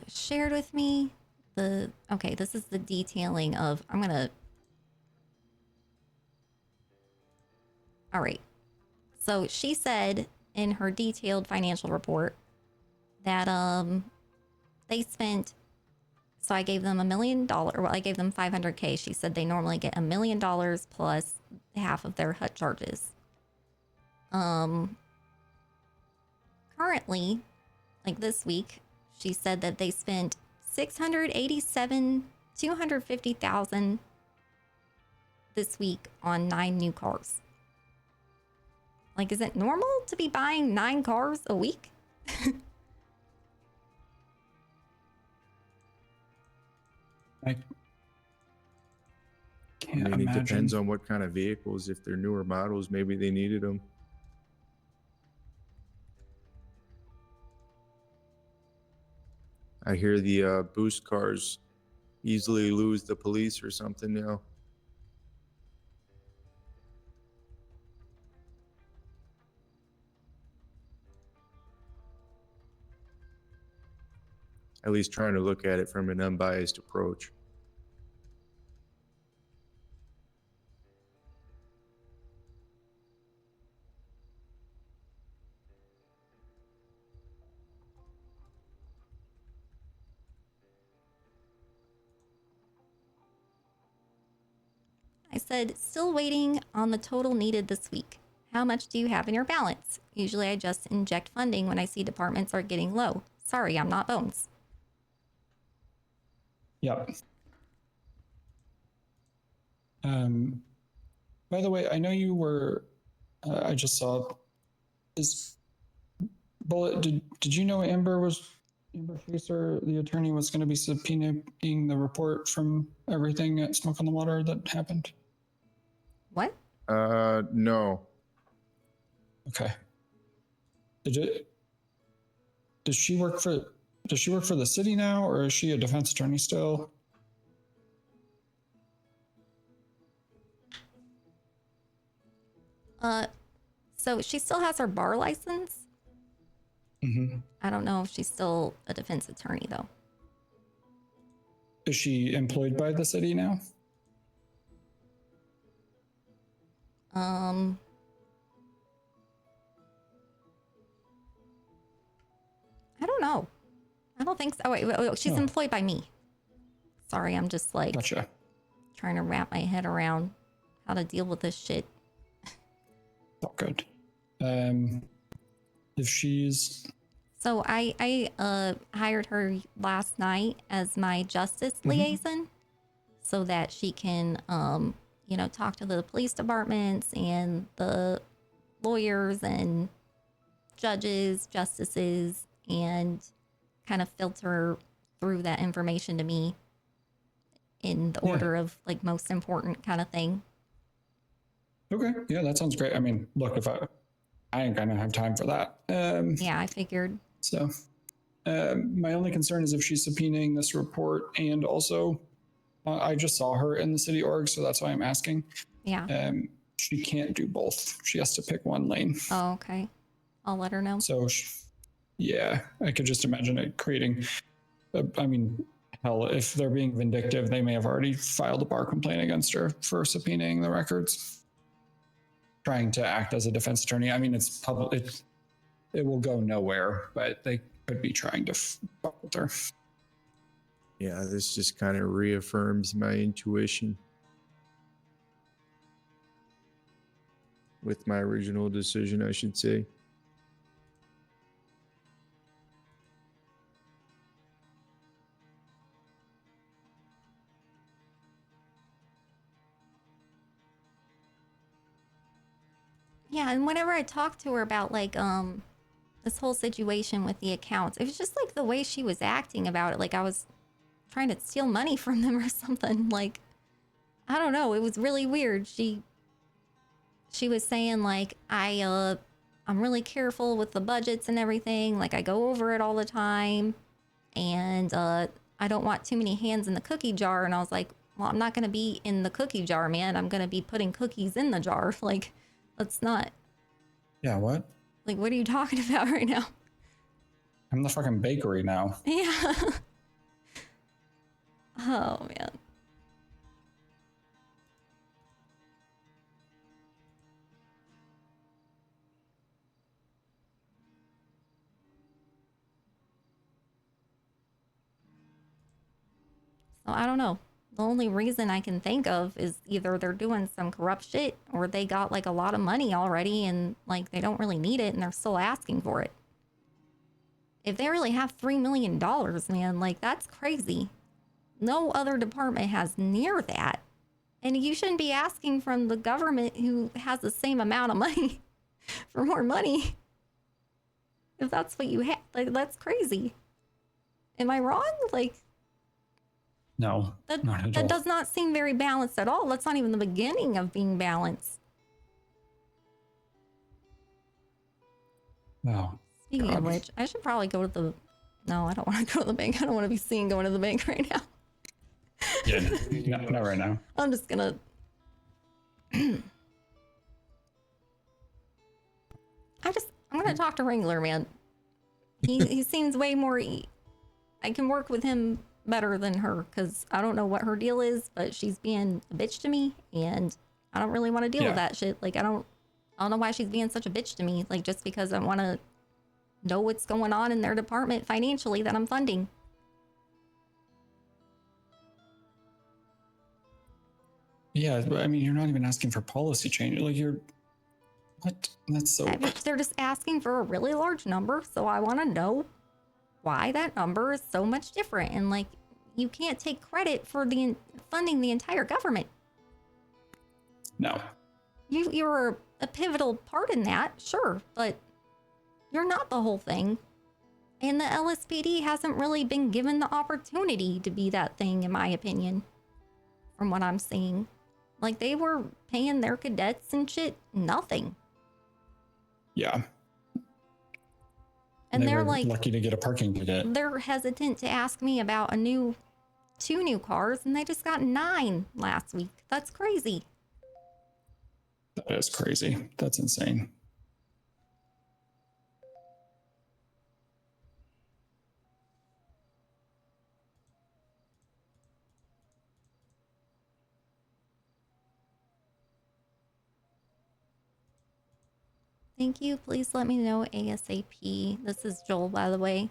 Shared with me okay, this is the detailing of, all right. So she said in her detailed financial report that, they spent, so I gave them $1 million, well, I gave them 500K. She said they normally get $1 million plus half of their HUD charges. Currently, like this week, she said that they spent $250,000 this week on 9 new cars. Like, is it normal to be buying 9 cars a week? I can't It imagine. depends on what kind of vehicles. If they're newer models, maybe they needed them. I hear the boost cars easily lose the police or something now. At least trying to look at it from an unbiased approach. I said, still waiting on the total needed this week. How much do you have in your balance? Usually I just inject funding when I see departments are getting low. Sorry, I'm not Bones. Yep. By the way, I know you were, I just saw, is Bullet, did you know Amber Chaser, the attorney, was going to be subpoenaing the report from everything at Smoke on the Water that happened? What? No. Okay. Does she work for the city now, or is she a defense attorney still? So she still has her bar license. Mm-hmm. I don't know if she's still a defense attorney though. Is she employed by the city now? I don't know. I don't think so. Oh, wait, she's employed by me. Sorry, I'm just like gotcha. Trying to wrap my head around how to deal with this shit. Oh, good. If she's So I hired her last night as my justice liaison, so that she can talk to the police departments and the lawyers and judges, justices, and kind of filter through that information to me in the order of like most important kind of thing. Okay, yeah, that sounds great. I mean, look, if I ain't gonna have time for that. Yeah, I figured. So, my only concern is if she's subpoenaing this report, and also, I just saw her in the city org, so that's why I'm asking. Yeah. She can't do both. She has to pick one lane. Oh, okay. I'll let her know. So, yeah, I could just imagine it creating. I mean, hell, if they're being vindictive, they may have already filed a bar complaint against her for subpoenaing the records. Trying to act as a defense attorney. I mean, it's public. It will go nowhere, but they could be trying to fuck with her. Yeah, this just kind of reaffirms my intuition with my original decision, I should say. Yeah, and whenever I talked to her about like this whole situation with the accounts, it was just like the way she was acting about it, like I was trying to steal money from them or something. Like, I don't know, it was really weird. She was saying like I'm really careful with the budgets and everything, like I go over it all the time, and I don't want too many hands in the cookie jar. And I was like, well, I'm not gonna be in the cookie jar, man. I'm gonna be putting cookies in the jar. Like, let's not. Yeah, what? Like, what are you talking about right now? I'm the fucking bakery now. Yeah. Oh, man. So I don't know. The only reason I can think of is either they're doing some corrupt shit or they got like a lot of money already and like they don't really need it and they're still asking for it. If they really have $3 million, man, like that's crazy. No other department has near that. And you shouldn't be asking from the government who has the same amount of money for more money. If that's what you have, like that's crazy. Am I wrong? Like, No, not at all. that does not seem very balanced at all. That's not even the beginning of being balanced. No. Speaking of which, I should probably go to the... No, I don't want to go to the bank. I don't want to be seen going to the bank right now. Yeah, not right now. I'm just gonna... I'm gonna talk to Wrangler, man. He seems way more... I can work with him better than her, because I don't know what her deal is, but she's being a bitch to me, and I don't really want to deal with that shit. Like, I don't know why she's being such a bitch to me, like, just because I want to know what's going on in their department financially that I'm funding. Yeah, but I mean, you're not even asking for policy change. Like, you're... What? That's so... They're just asking for a really large number, so I want to know why that number is so much different. And like, you can't take credit for funding the entire government. No. You're a pivotal part in that, sure, but you're not the whole thing. And the LSPD hasn't really been given the opportunity to be that thing, in my opinion, from what I'm seeing. Like, they were paying their cadets and shit nothing. Yeah. And they're were like lucky to get a parking ticket. They're hesitant to ask me about two new cars, and they just got 9 last week. That's crazy. That is crazy. That's insane. Thank you. Please let me know ASAP. This is Joel, by the way.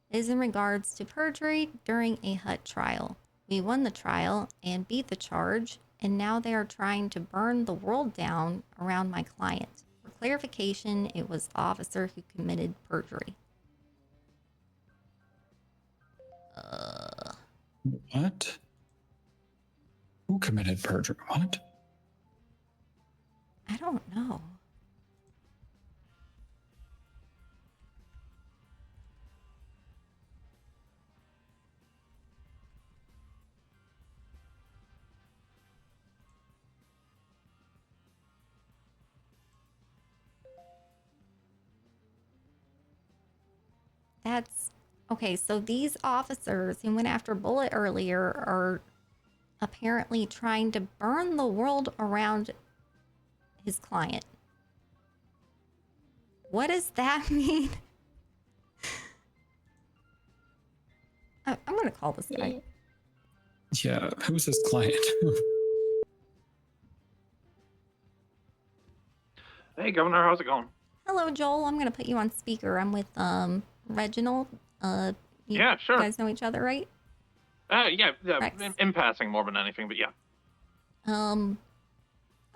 It is in regards to perjury during a HUT trial. We won the trial and beat the charge, and now they are trying to burn the world down around my client. For clarification, it was the officer who committed perjury. What? Who committed perjury? What? I don't know. That's okay. So these officers who went after Bullet earlier are apparently trying to burn the world around his client. What does that mean? I'm gonna call this guy. Yeah, who's his client? Hey, Governor, how's it going? Hello, Joel. I'm gonna put you on speaker. I'm with Reginald. Yeah, sure. You guys know each other, right? Yeah, Rex. in passing more than anything, but yeah.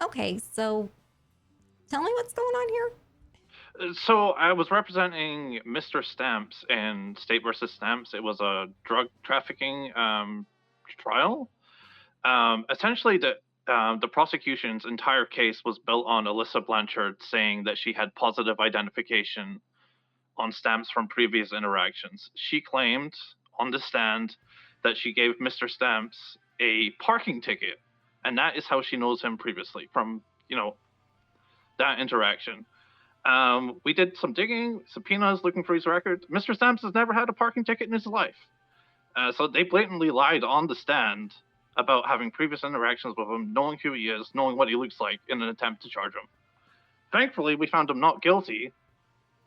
Okay, so tell me what's going on here. So I was representing Mr. Stamps in State versus Stamps. It was a drug trafficking trial. Essentially, the prosecution's entire case was built on Alyssa Blanchard saying that she had positive identification on Stamps from previous interactions. She claimed on the stand that she gave Mr. Stamps a parking ticket, and that is how she knows him previously from, that interaction. We did some digging, subpoenas looking for his record. Mr. Stamps has never had a parking ticket in his life. So they blatantly lied on the stand about having previous interactions with him, knowing who he is, knowing what he looks like in an attempt to charge him. Thankfully, we found him not guilty,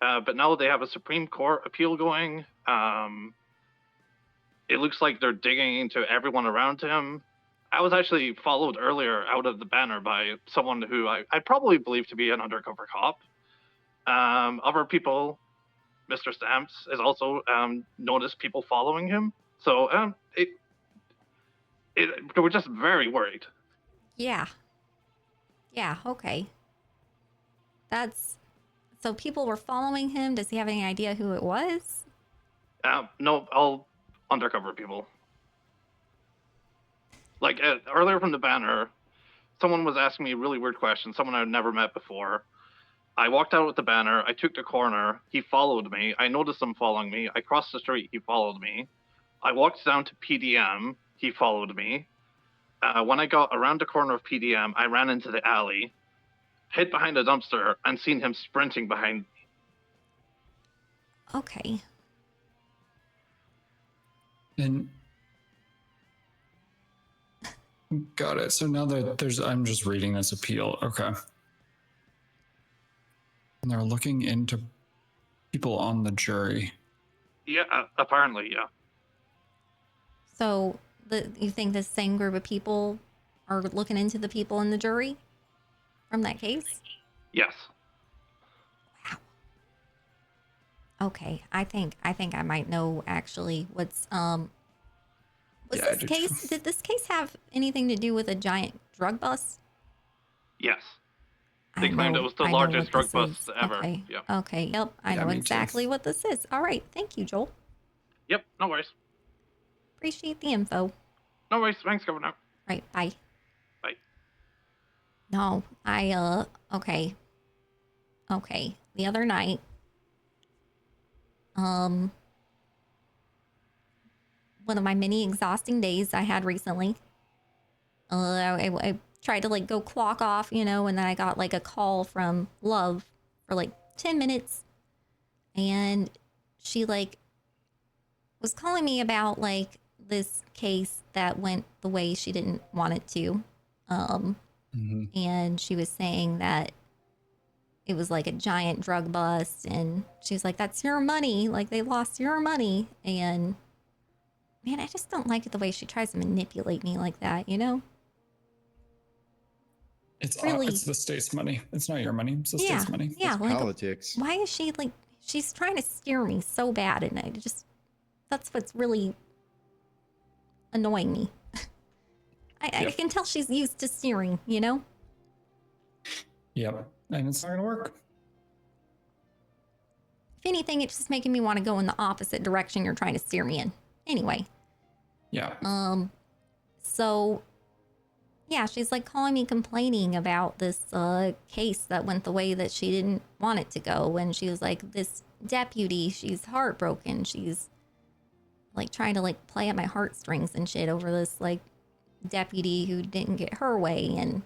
but now they have a Supreme Court appeal going. It looks like they're digging into everyone around him. I was actually followed earlier out of the banner by someone who I probably believe to be an undercover cop. Other people, Mr. Stamps has also noticed people following him. So they were just very worried. Yeah. Yeah, okay. So people were following him. Does he have any idea who it was? No, all undercover people. Like earlier from the banner, someone was asking me a really weird question, someone I'd never met before. I walked out with the banner, I took the corner, he followed me, I noticed him following me, I crossed the street, he followed me. I walked down to PDM, he followed me. When I got around the corner of PDM, I ran into the alley, hid behind a dumpster, and seen him sprinting behind me. Okay. And got it. So now that I'm just reading this appeal. Okay. And they're looking into people on the jury. Yeah, apparently, yeah. So you think the same group of people are looking into the people in the jury from that case? Yes. Okay, I think I might know actually what's did this case have anything to do with a giant drug bust? Yes. They claimed it was the largest drug bust ever. Okay. Yeah. Okay. Yep. I know exactly what this is. All right. Thank you, Joel. Yep. No worries. Appreciate the info. No worries. Thanks, Governor. Right. Bye. Bye. No, okay. Okay. The other night, one of my many exhausting days I had recently, I tried to like go clock off, and then I got like a call from Love for like 10 minutes, and she like was calling me about like this case that went the way she didn't want it to. And she was saying that it was like a giant drug bust, and she was like, that's your money, like they lost your money. And man, I just don't like it the way she tries to manipulate me like that, It's the state's money. It's not your money. It's the state's money. Yeah, It's like politics. why is she like, she's trying to steer me so bad, and that's what's really annoying me. I can tell she's used to steering, Yep. And it's not gonna work. If anything, it's just making me want to go in the opposite direction you're trying to steer me in. Anyway. Yeah. So yeah, she's like calling me complaining about this case that went the way that she didn't want it to go. And she was like, this deputy, she's heartbroken. She's like trying to like play at my heartstrings and shit over this like deputy who didn't get her way. And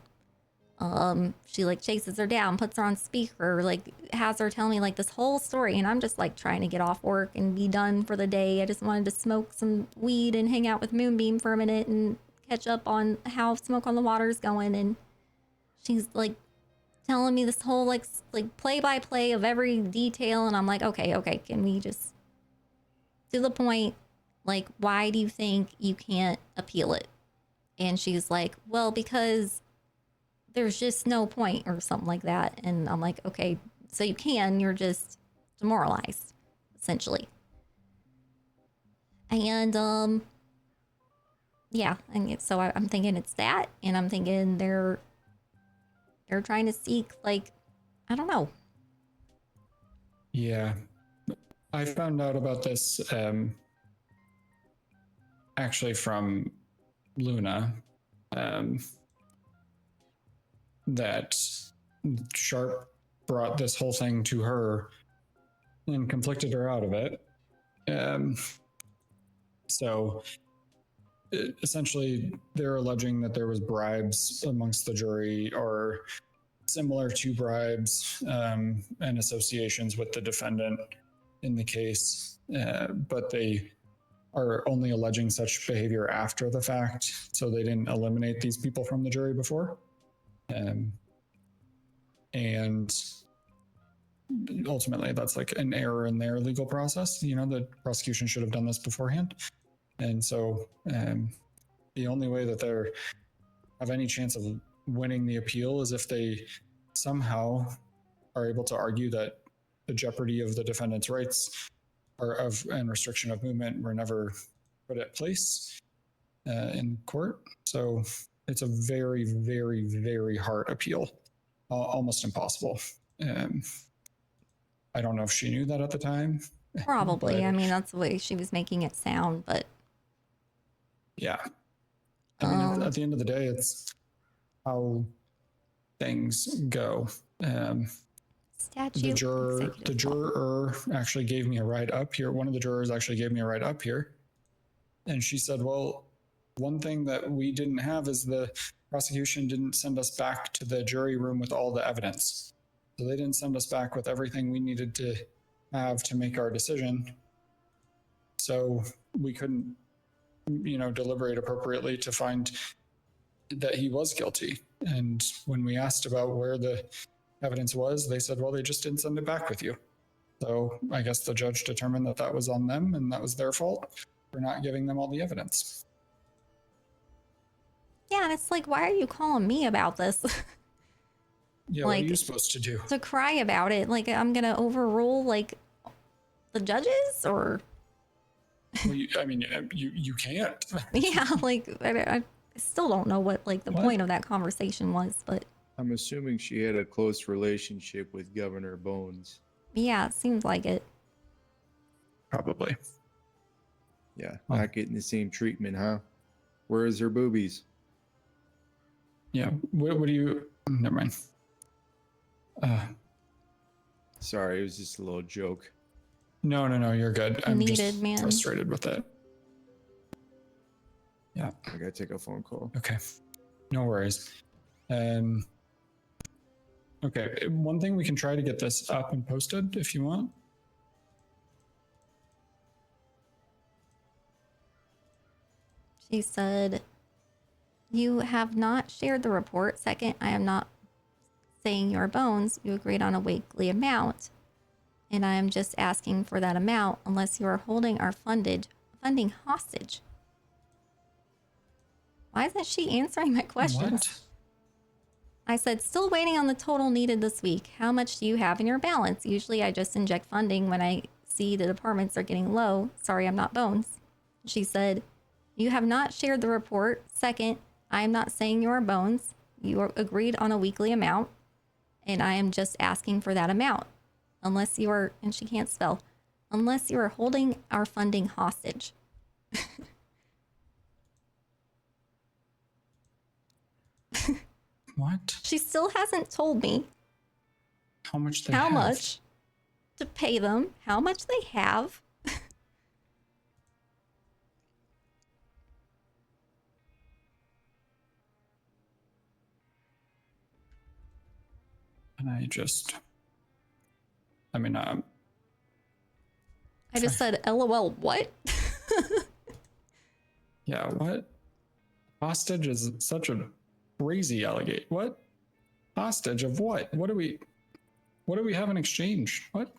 she like chases her down, puts her on speaker, like has her tell me like this whole story. And I'm just like trying to get off work and be done for the day. I just wanted to smoke some weed and hang out with Moonbeam for a minute and catch up on how Smoke on the Water's going. And she's like telling me this whole like play by play of every detail. And I'm like, okay, can we just to the point? Like, why do you think you can't appeal it? And she's like, well, because there's just no point or something like that. And I'm like, okay, so you can, you're just demoralized, essentially. And, yeah, and so I'm thinking it's that, and I'm thinking they're trying to seek, like, I don't know. Yeah. I found out about this, actually from Luna. that Sharp brought this whole thing to her and conflicted her out of it. So essentially, they're alleging that there was bribes amongst the jury or similar to bribes and associations with the defendant in the case, but they are only alleging such behavior after the fact, so they didn't eliminate these people from the jury before. And ultimately, that's like an error in their legal process. You know, the prosecution should have done this beforehand. And so the only way that they have any chance of winning the appeal is if they somehow are able to argue that the jeopardy of the defendant's rights and restriction of movement were never put at place in court. So it's a very, very, very hard appeal, almost impossible. I don't know if she knew that at the time. Probably. I mean, that's the way she was making it sound, but yeah. I mean, at the end of the day, it's how things go. The juror actually gave me a ride up here. One of the jurors actually gave me a ride up here. And she said, well, one thing that we didn't have is the prosecution didn't send us back to the jury room with all the evidence. So they didn't send us back with everything we needed to have to make our decision. So we couldn't, deliberate appropriately to find that he was guilty. And when we asked about where the evidence was, they said, well, they just didn't send it back with you. So I guess the judge determined that that was on them and that was their fault for not giving them all the evidence. yeah, and it's like, why are you calling me about this? Yeah, what are you supposed to do? To cry about it? Like, I'm gonna overrule like the judges, or? Well, you can't. Yeah, like I still don't know what like the point of that conversation was, but I'm assuming she had a close relationship with Governor Bones. yeah, it seems like it. Probably. Yeah, not getting the same treatment, huh? Where is her boobies? Yeah, what do you... Never mind. Sorry, it was just a little joke. No, you're good. I'm just man. frustrated with it. Yeah. I gotta take a phone call. Okay. No worries. Okay, one thing we can try to get this up and posted if you want. She said, you have not shared the report. Second, I am not saying your bones. You agreed on a weekly amount, and I am just asking for that amount unless you are holding our funding hostage. Why isn't she answering my questions? What? I said, still waiting on the total needed this week. How much do you have in your balance? Usually I just inject funding when I see the departments are getting low. Sorry, I'm not Bones. She said, you have not shared the report. Second, I am not saying you are Bones. You are agreed on a weekly amount, and I am just asking for that amount. Unless you are, and she can't spell, unless you are holding our funding hostage. What? She still hasn't told me how much much to pay them, how much they have. And I just said, LOL, what? Yeah, what? Hostage is such a crazy allegation. What? Hostage of what? What do we have in exchange? What?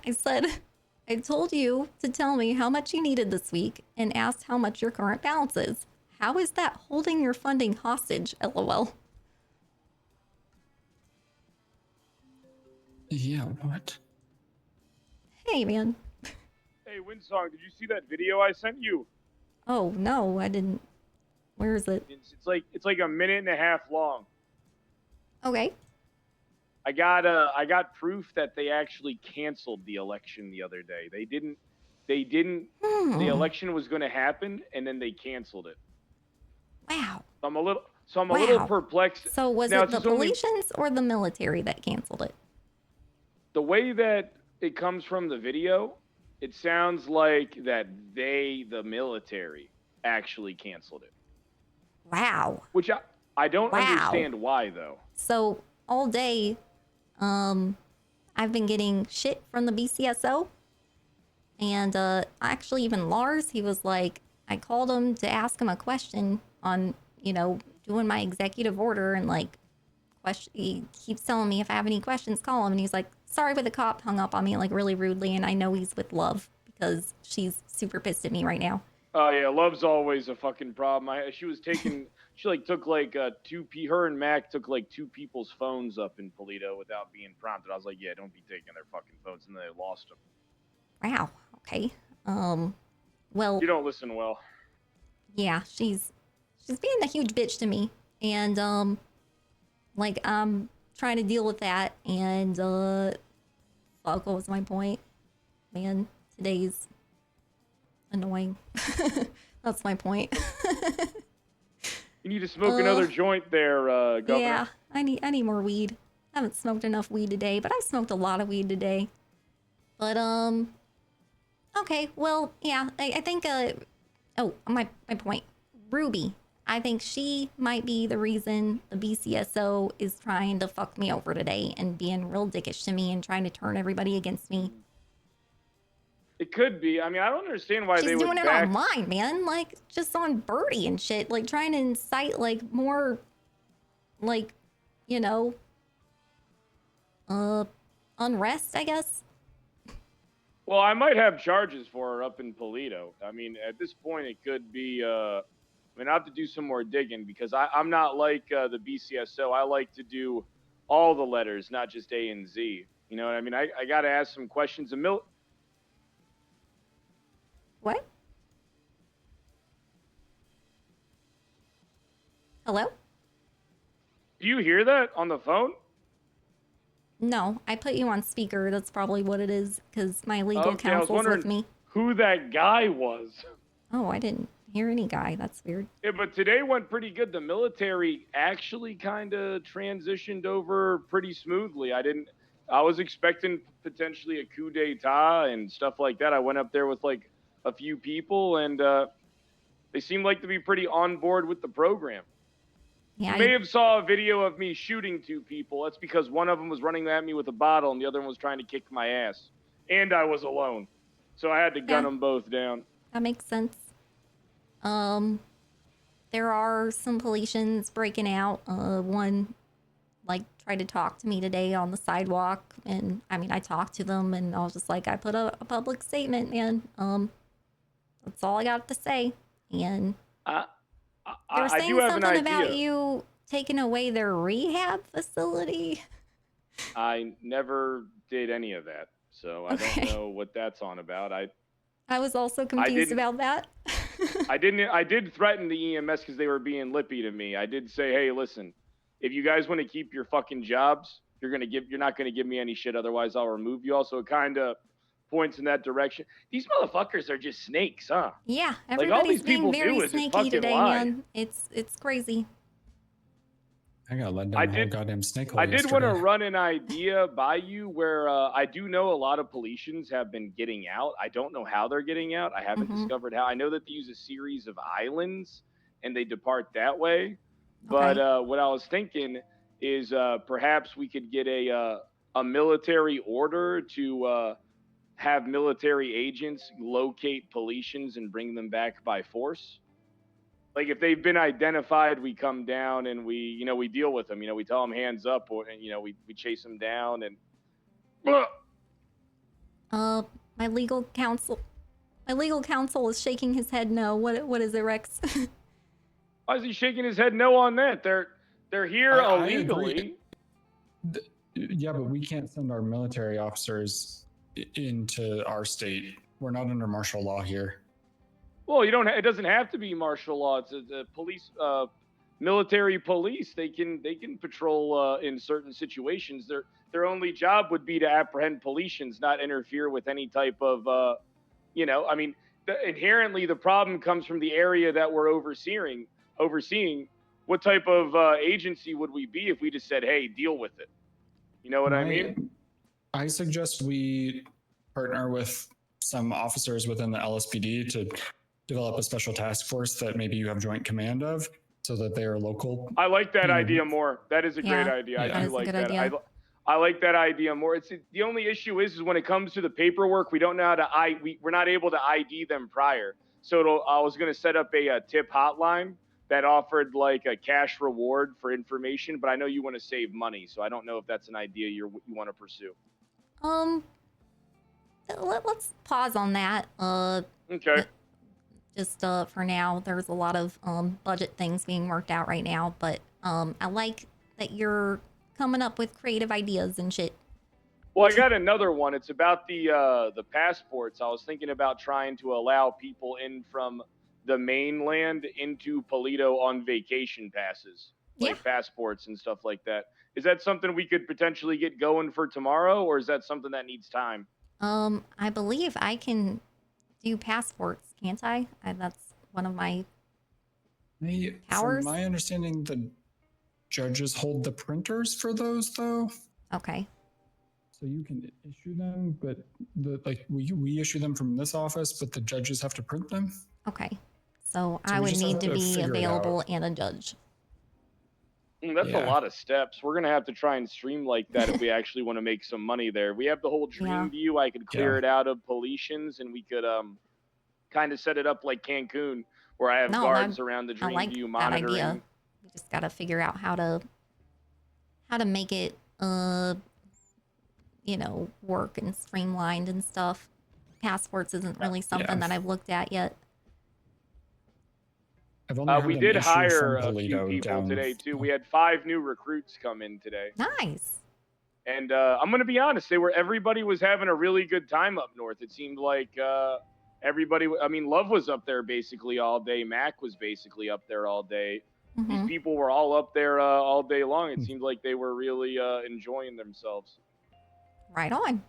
I said, I told you to tell me how much you needed this week and asked how much your current balance is. How is that holding your funding hostage, LOL? Yeah, what? Hey, man. Hey, WindSong, did you see that video I sent you? Oh, no, I didn't. Where is it? It's like a minute and a half long. Okay. I got proof that they actually canceled the election the other day. They didn't. The election was going to happen, and then they canceled it. Wow. So I'm a little Wow. perplexed. So was Now, it the it's only- Politians or the military that canceled it? The way that it comes from the video, it sounds like that the military, actually canceled it. Wow. Which I don't Wow. understand why, though. So all day, I've been getting shit from the BCSO. And actually even Lars, he was like, I called him to ask him a question on, you know, doing my executive order, and like he keeps telling me if I have any questions, call him. And he's like, sorry, but the cop hung up on me like really rudely, and I know he's with Love because she's super pissed at me right now. Oh yeah, Love's always a fucking problem. She was taking, she like took like her and Mac took like 2 people's phones up in Polito without being prompted. I was like, yeah, don't be taking their fucking phones, and they lost them. Wow. Okay. Well. You don't listen well. Yeah, she's being a huge bitch to me, and like I'm trying to deal with that, and fuck, what was my point? Man, today's annoying. That's my point. You need to smoke another joint there, Governor. Yeah, I need more weed. I haven't smoked enough weed today, but I smoked a lot of weed today. But okay, well, yeah, I think oh, my point. Ruby. I think she might be the reason the BCSO is trying to fuck me over today and being real dickish to me and trying to turn everybody against me. It could be. I mean, I don't understand why She's they would doing it back... online, man. Like, just on Birdie and shit. Like, trying to incite, like, more, like, you know, unrest, I guess. Well, I might have charges for her up in Polito. I mean, at this point, it could be... I mean, I have to do some more digging because I'm not like the BCSO. I like to do all the letters, not just A and Z. You know what I mean? I got to ask some questions. What? Hello? Do you hear that on the phone? No, I put you on speaker. That's probably what it is, because my legal Okay, I was counsel's wondering with me. who that guy was. Oh, I didn't hear any guy. That's weird. Yeah, but today went pretty good. The military actually kind of transitioned over pretty smoothly. I was expecting potentially a coup d'etat and stuff like that. I went up there with like a few people, and they seemed like to be pretty on board with the program. Yeah, You may have saw a video of me shooting 2 people. That's because one of them was running at me with a bottle, and the other one was trying to kick my ass. And I was alone, so I had to gun them both down. That makes sense. There are some Politians breaking out. One, like, tried to talk to me today on the sidewalk, and I mean, I talked to them, and I was just like, I put a public statement, man. That's all I got to say. And they were saying something about you taking away their rehab facility. I never did any of that, so I don't know what that's on about. I was also confused about that. I did threaten the EMS because they were being lippy to me. I did say, hey, listen, if you guys want to keep your fucking jobs, you're not gonna give me any shit. Otherwise, I'll remove you. Also, it kind of points in that direction. These motherfuckers are just snakes, huh? Yeah, Like all these everybody's being people very do is just snaky fucking today, lie. man. It's crazy. I got let down the whole goddamn snake hole I did want to yesterday. run an idea by you where I do know a lot of Politians have been getting out. I don't know how they're getting out. I haven't discovered how. I know that they use a series of islands and they depart that way. But what I was thinking is perhaps we could get a military order to have military agents locate Politians and bring them back by force. Like if they've been identified, we come down and we deal with them. We tell them hands up, and we chase them down and. My legal counsel is shaking his head no. What is it, Rex? Why is he shaking his head no on that? They're here I agree. illegally. Yeah, but we can't send our military officers into our state. We're not under martial law here. Well, you don't. It doesn't have to be martial law. It's a police, military police. They can patrol in certain situations. Their only job would be to apprehend Policians, not interfere with any type of, I mean, inherently the problem comes from the area that we're overseeing. What type of agency would we be if we just said, "Hey, deal with it"? You know what I mean? I suggest we partner with some officers within the LSPD to develop a special task force that maybe you have joint command of, so that they are local. I like that idea more. That is a great idea. Yeah. I do like that. I like that idea more. It's the only issue is when it comes to the paperwork, we don't know how to we're not able to ID them prior. So I was going to set up a tip hotline that offered like a cash reward for information, but I know you want to save money, so I don't know if that's an idea you want to pursue. Let's pause on that. Okay. Just for now, there's a lot of budget things being worked out right now, but I like that you're coming up with creative ideas and shit. Well, I got another one. It's about the passports. I was thinking about trying to allow people in from the mainland into Polito on vacation passes, like passports and stuff like that. Is that something we could potentially get going for tomorrow, or is that something that needs time? I believe I can do passports, can't I? That's one of my powers. From my understanding, the judges hold the printers for those, though. Okay. So you can issue them, but we issue them from this office, but the judges have to print them. Okay. So So I we would just need have to to be figure it available out. and a judge. That's a Yeah. lot of steps. We're going to have to try and stream like that if we actually want to make some money there. We have the whole dream Yeah. view. I could clear it out of Policians, and we could kind of set it up like Cancun, where I have guards around the I dream like view that monitoring. idea. We just got to figure out how to make it work and streamlined and stuff. Passports isn't really something that I've looked at yet. I've only heard We them did issued hire from a few Polito people down. today too. We had 5 new recruits come in today. Nice. And I'm going to be honest, everybody was having a really good time up north. It seemed like everybody, Love was up there basically all day. Mac was basically up there all day. These people were all up there all day long. It seemed like they were really enjoying themselves. Right on.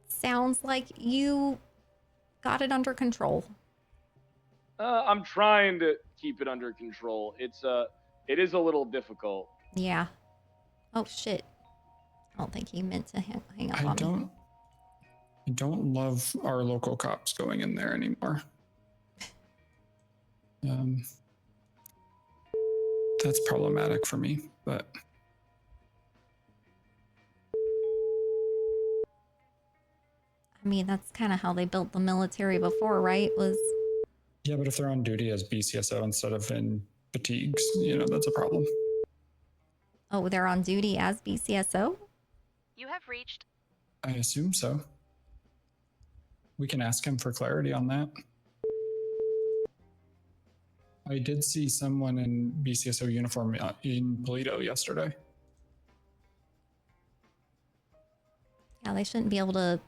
Sounds like you got it under control. I'm trying to keep it under control. It is a little difficult. Yeah. Oh shit. I don't think he meant to hang up I on me. don't love our local cops going in there anymore. That's problematic for me, but I mean, that's kind of how they built the military before, right? yeah, but if they're on duty as BCSO instead of in fatigues, that's a problem. Oh, they're on duty as BCSO? You have reached. I assume so. We can ask him for clarity on that. I did see someone in BCSO uniform in Polito yesterday. Yeah, they shouldn't be able to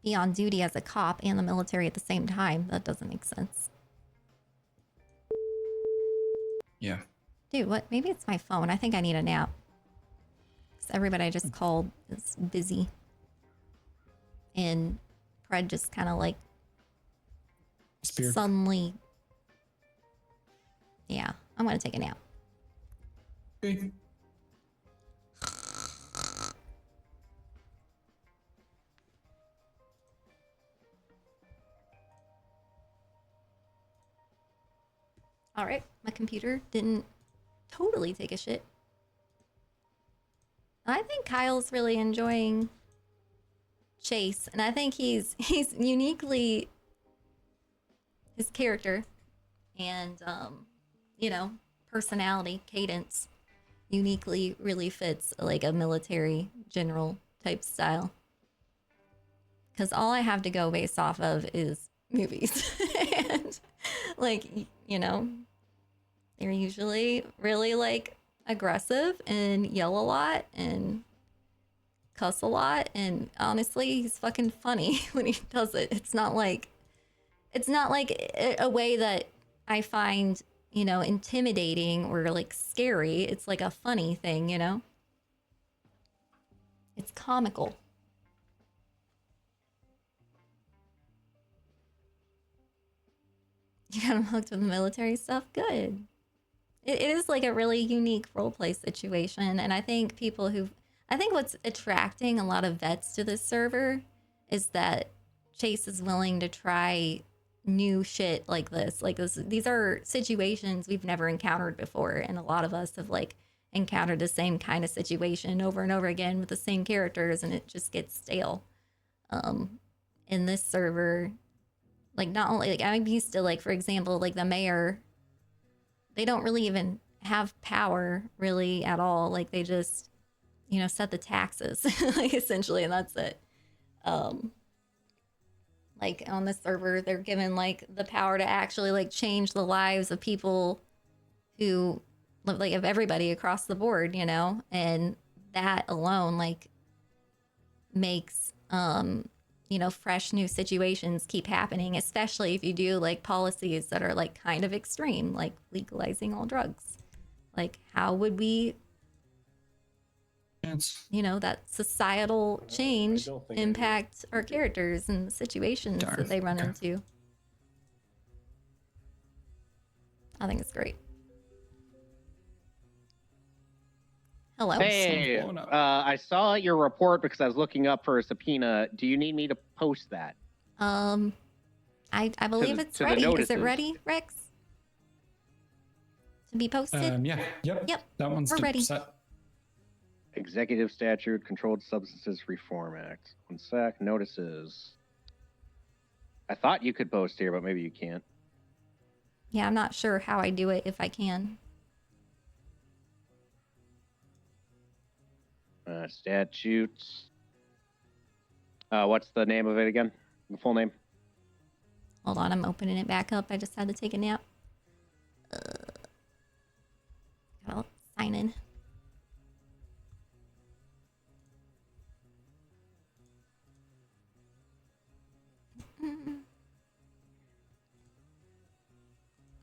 be on duty as a cop and the military at the same time. That doesn't make sense. Yeah. Dude, what? Maybe it's my phone. I think I need a nap. 'Cause everybody I just called is busy. And Fred just kind of like Spear. suddenly. Yeah, I'm gonna take a nap. Okay. All right, my computer didn't totally take a shit. I think Kyle's really enjoying Chase, and I think he's uniquely his character and personality, cadence uniquely really fits like a military general type style. Because all I have to go based off of is movies. And like, you know, they're usually really like aggressive and yell a lot and cuss a lot. And honestly, he's fucking funny when he does it. It's not like a way that I find, you know, intimidating or like scary. It's like a funny thing, you know? It's comical. You got him hooked with the military stuff? Good. It is like a really unique roleplay situation. And I think I think what's attracting a lot of vets to this server is that Chase is willing to try new shit like this. Like these are situations we've never encountered before. And a lot of us have like encountered the same kind of situation over and over again with the same characters, and it just gets stale. In this server, like not only like I'm used to like, for example, like the mayor, they don't really even have power really at all. Like they just, you know, set the taxes like essentially, and that's it. Like on the server, they're given like the power to actually like change the lives of people who like of everybody across the board, you know, and that alone like makes you know, fresh new situations keep happening, especially if you do like policies that are like kind of extreme, like legalizing all drugs. Like how would we, you know, that societal change impact our characters and the situations that they run into? I think it's great. Hello. Hey, I saw your report because I was looking up for a subpoena. Do you need me to post that? I believe it's ready. Is it ready, Rex? To be posted? Yeah. Yep. That one's we're ready. set. Executive Statute, Controlled Substances Reform Act. 1 sec. Notices. I thought you could post here, but maybe you can't. Yeah, I'm not sure how I do it if I can. Statutes. What's the name of it again? The full name? Hold on, I'm opening it back up. I just had to take a nap. I'll sign in.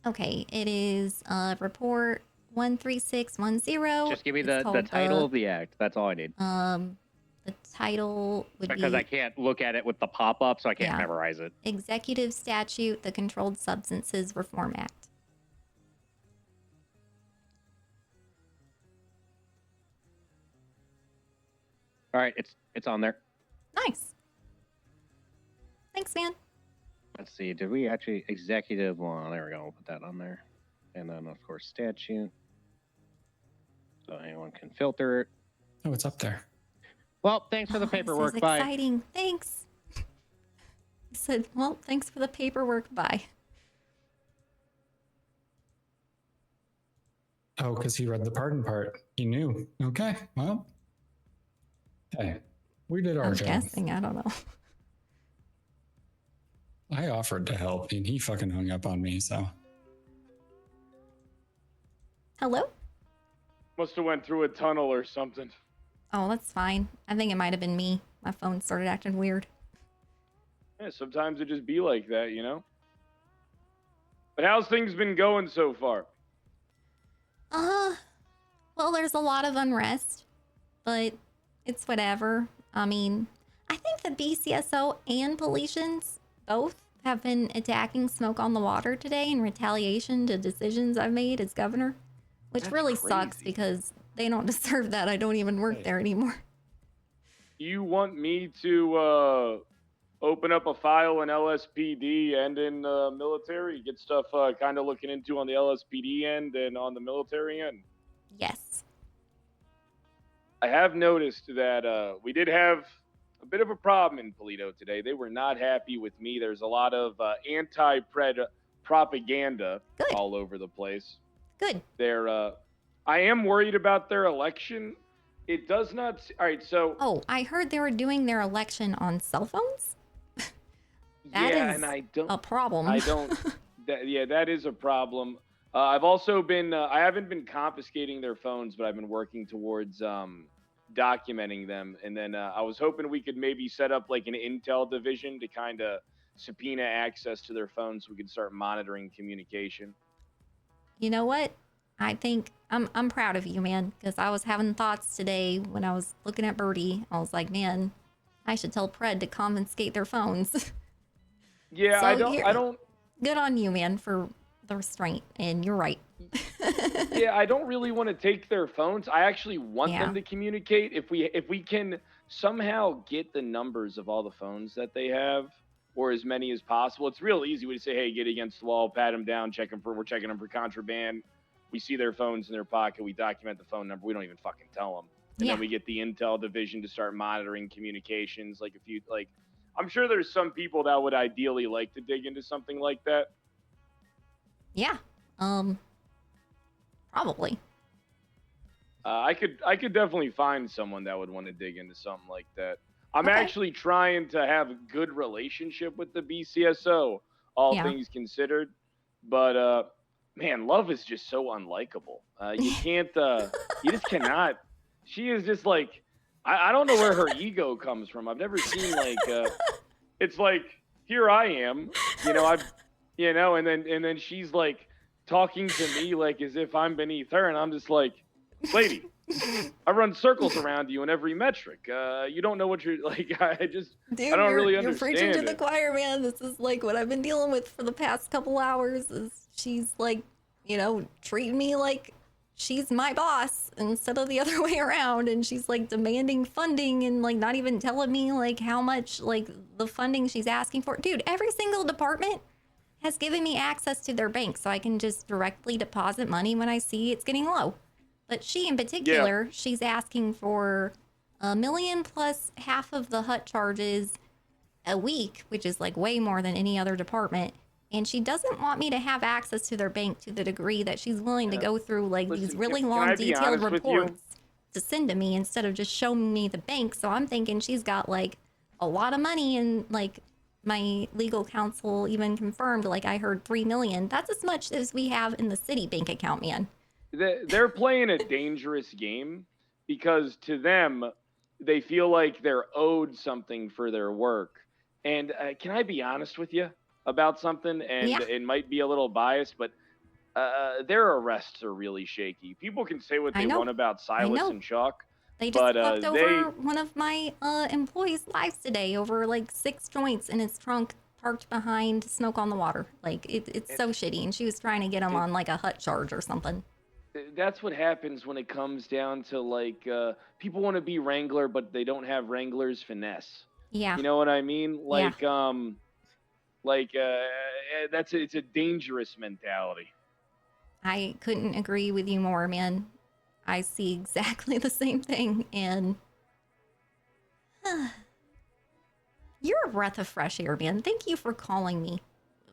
Okay, it is report 13610. Just give me the title of the act. That's all I need. The title would because be I can't look at it with the pop-up, so I can't Yeah. memorize it. Executive Statute, the Controlled Substances Reform Act. All right, it's on there. Nice. Thanks, man. Let's see. Did we actually executive law? There we go. We'll put that on there, and then of course statute, so anyone can filter it. Oh, it's up there. Well, thanks for the paperwork. This is Bye. exciting. Thanks. I said, well, thanks for the paperwork. Bye. Oh, because he read the pardon part. He knew. Okay, well. Hey, we did our I'm job. guessing. I don't know. I offered to help, and he fucking hung up on me, so. Hello? Must have went through a tunnel or something. Oh, that's fine. I think it might have been me. My phone started acting weird. Yeah, sometimes it just be like that, you know? But how's things been going so far? Well, there's a lot of unrest, but it's whatever. I mean, I think the BCSO and Politians both have been attacking Smoke on the Water today in retaliation to decisions I've made as governor, which That's really crazy. sucks because they don't deserve that. I don't even work there anymore. You want me to open up a file in LSPD and in military? Get stuff kind of looking into on the LSPD end and on the military end? Yes. I have noticed that we did have a bit of a problem in Polito today. They were not happy with me. There's a lot of anti-pred propaganda all over the place. Good. They're I am worried about their election. It does not. All right, so. Oh, I heard they were doing their election on cell phones. That Yeah, is and I don't. a problem. I don't. That is a problem. I've also been. I haven't been confiscating their phones, but I've been working towards documenting them. And then I was hoping we could maybe set up like an intel division to kind of subpoena access to their phones so we could start monitoring communication. You know what? I think I'm proud of you, man, because I was having thoughts today when I was looking at Birdie. I was like, man, I should tell Pred to confiscate their phones. Yeah, So I don't. Good on you, man, for the restraint. And you're right. Yeah, I don't really want to take their phones. I actually want Yeah. them to communicate. If we can somehow get the numbers of all the phones that they have, or as many as possible, it's real easy. We just say, hey, get against the wall, pat them down, we're checking them for contraband. We see their phones in their pocket. We document the phone number. We don't even fucking tell them. And then we get the intel division to start monitoring communications. I'm sure there's some people that would ideally like to dig into something like that. Yeah. Probably. I could definitely find someone that would want to dig into something like that. I'm Okay. actually trying to have a good relationship with the BCSO, all Yeah. things considered. But man, Love is just so unlikable. You can't, you just cannot. She is just like, I don't know where her ego comes from. I've never seen it's like, here I am, and then she's like talking to me like as if I'm beneath her, and I'm just like, lady, I run circles around you in every metric. You don't know what you're like. Dude, I don't really you're understand preaching to the it. choir, man. This is like what I've been dealing with for the past couple hours. Is she's like, treating me like she's my boss instead of the other way around, and she's like demanding funding and like not even telling me like how much like the funding she's asking for. Dude, every single department has given me access to their bank so I can just directly deposit money when I see it's getting low. But she in particular, she's asking for $1 million plus half of the HUT charges a week, which is like way more than any other department. And she doesn't want me to have access to their bank to the degree that she's willing to go through like these really long detailed reports to send to me instead of just showing me the bank. So I'm thinking she's got like a lot of money, and like my legal counsel even confirmed, like I heard 3 million. That's as much as we have in the city bank account, man. They're playing a dangerous game because to them, they feel like they're owed something for their work. And can I be honest with you about something? And it might be a little biased, but their arrests are really shaky. People can say what they want about Silas and Chalk. They just flipped over one of my employees' lives today over like 6 joints in his trunk parked behind Smoke on the Water. Like it's so shitty. And she was trying to get him on like a HUT charge or something. That's what happens when it comes down to like people want to be Wrangler, but they don't have Wrangler's finesse. Yeah. You know what I mean? Like Yeah. it's a dangerous mentality. I couldn't agree with you more, man. I see exactly the same thing, and you're a breath of fresh air, man. Thank you for calling me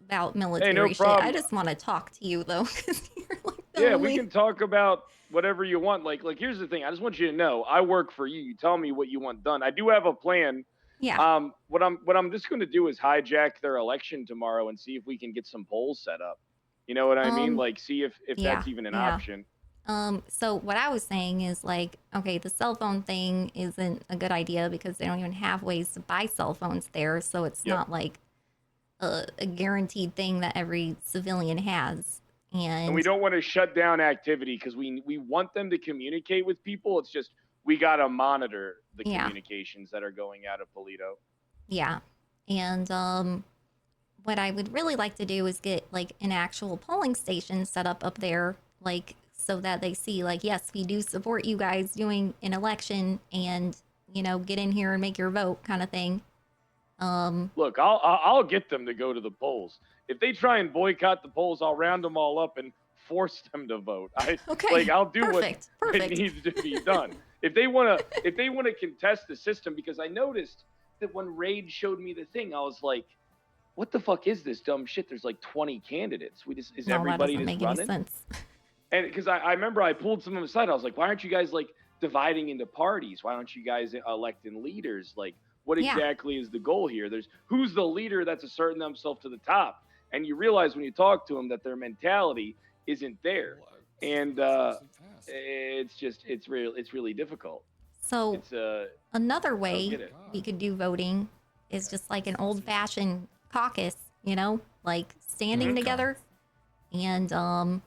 about military shit. problem. I just want to talk to you though, because you're like the Yeah, only... we can talk about whatever you want. Like here's the thing. I just want you to know, I work for you. You tell me what you want done. I do have a plan. Yeah. What I'm just going to do is hijack their election tomorrow and see if we can get some polls set up. You know what I mean? Like see if that's even an option. So what I was saying is like, okay, the cell phone thing isn't a good idea because they don't even have ways to buy cell phones there. So it's not like a guaranteed thing that every civilian has. And we don't want to shut down activity because we want them to communicate with people. It's just we got to monitor the communications that are going out of Polito. Yeah. And what I would really like to do is get like an actual polling station set up there, like so that they see like, yes, we do support you guys doing an election and, get in here and make your vote kind of thing. Look, I'll get them to go to the polls. If they try and boycott the polls, I'll round them all up and force them to vote. I'll do what needs to be done. If they want to contest the system, because I noticed that when Raid showed me the thing, I was like, what the fuck is this dumb shit? There's like 20 candidates. Everybody that doesn't just make running? any sense. And because I remember I pulled some of them aside, I was like, why aren't you guys like dividing into parties? Why don't you guys electing leaders? Like, what Yeah. exactly is the goal here? There's who's the leader that's asserting themselves to the top, and you realize when you talk to them that their mentality isn't there, and it's really difficult. So It's another I don't way get it. we could do voting is just like an old-fashioned caucus, you know, like standing Mhm. together, and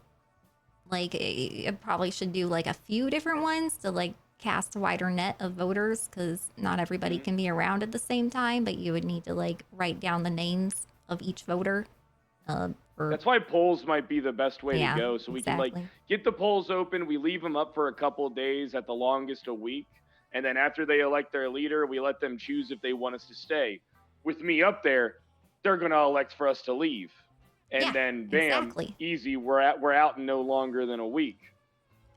like it probably should do like a few different ones to like cast a wider net of voters, because not everybody Mhm. can be around at the same time, but you would need to like write down the names of each voter. That's why polls might be the best way Yeah, to go. So we can like exactly. get the polls open. We leave them up for a couple of days, at the longest a week, and then after they elect their leader, we let them choose if they want us to stay. With me up there, they're gonna elect for us to leave, and Yeah, then bam, exactly. easy. We're out in no longer than a week.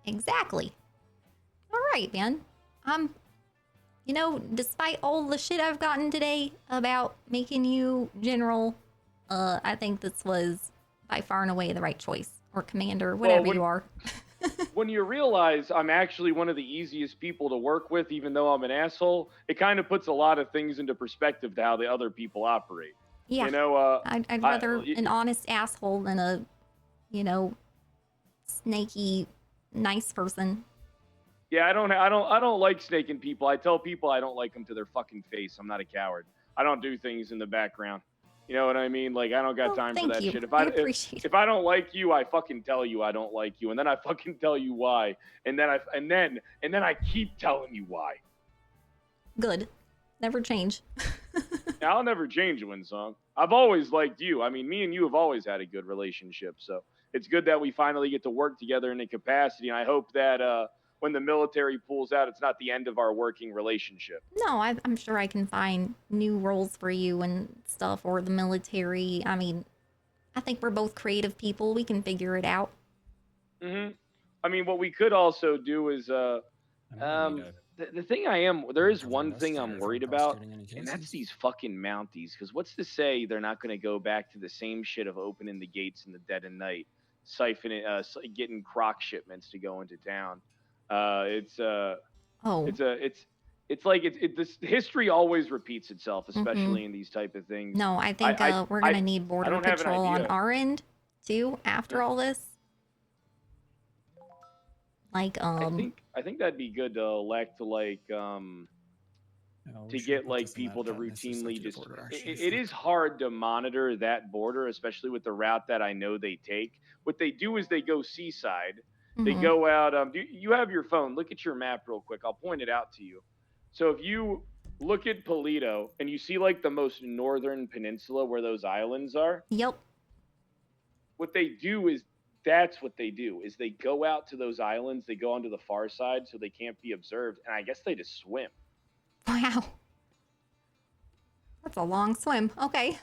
Exactly. All right, man. You know, despite all the shit I've gotten today about making you general, I think this was by far and away the right choice, or commander, whatever you are. When you realize I'm actually one of the easiest people to work with, even though I'm an asshole, it kind of puts a lot of things into perspective to how the other people operate. Yeah. You know, I'd rather an honest asshole than a, you know, snaky, nice person. Yeah, I don't like snaking people. I tell people I don't like them to their fucking face. I'm not a coward. I don't do things in the background. You know what I mean? Like, I don't got time for thank that you. shit. I appreciate if I don't like you, I fucking tell you I don't like you, and then I fucking tell you why, and then I keep telling you why. Good. Never change. Now, I'll never change, WindSong. I've always liked you. I mean, me and you have always had a good relationship, so it's good that we finally get to work together in a capacity, and I hope that when the military pulls out, it's not the end of our working relationship. No, I'm sure I can find new roles for you and stuff, or the military. I mean, I think we're both creative people. We can figure it out. Mm-hmm. I mean, what we could also do is, the thing there is one thing I'm worried about, and that's these fucking Mounties. Because what's to say they're not going to go back to the same shit of opening the gates in the dead of night, siphoning, getting crock shipments to go into town. This history always repeats itself, especially in these type of things. No, I think we're gonna need I border don't have an patrol on idea. our end too. After all this, like I think that'd be good to elect like to get like people to routinely just it is hard to monitor that border, especially with the route that I know they take. What they do is they go seaside. They Mhm. go out you have your phone, look at your map real quick. I'll point it out to you. So if you look at Polito and you see like the most northern peninsula where those islands are, yep. what they do is that's what they do is they go out to those islands, they go onto the far side so they can't be observed, and I guess they just swim. Wow. That's a long swim. Okay.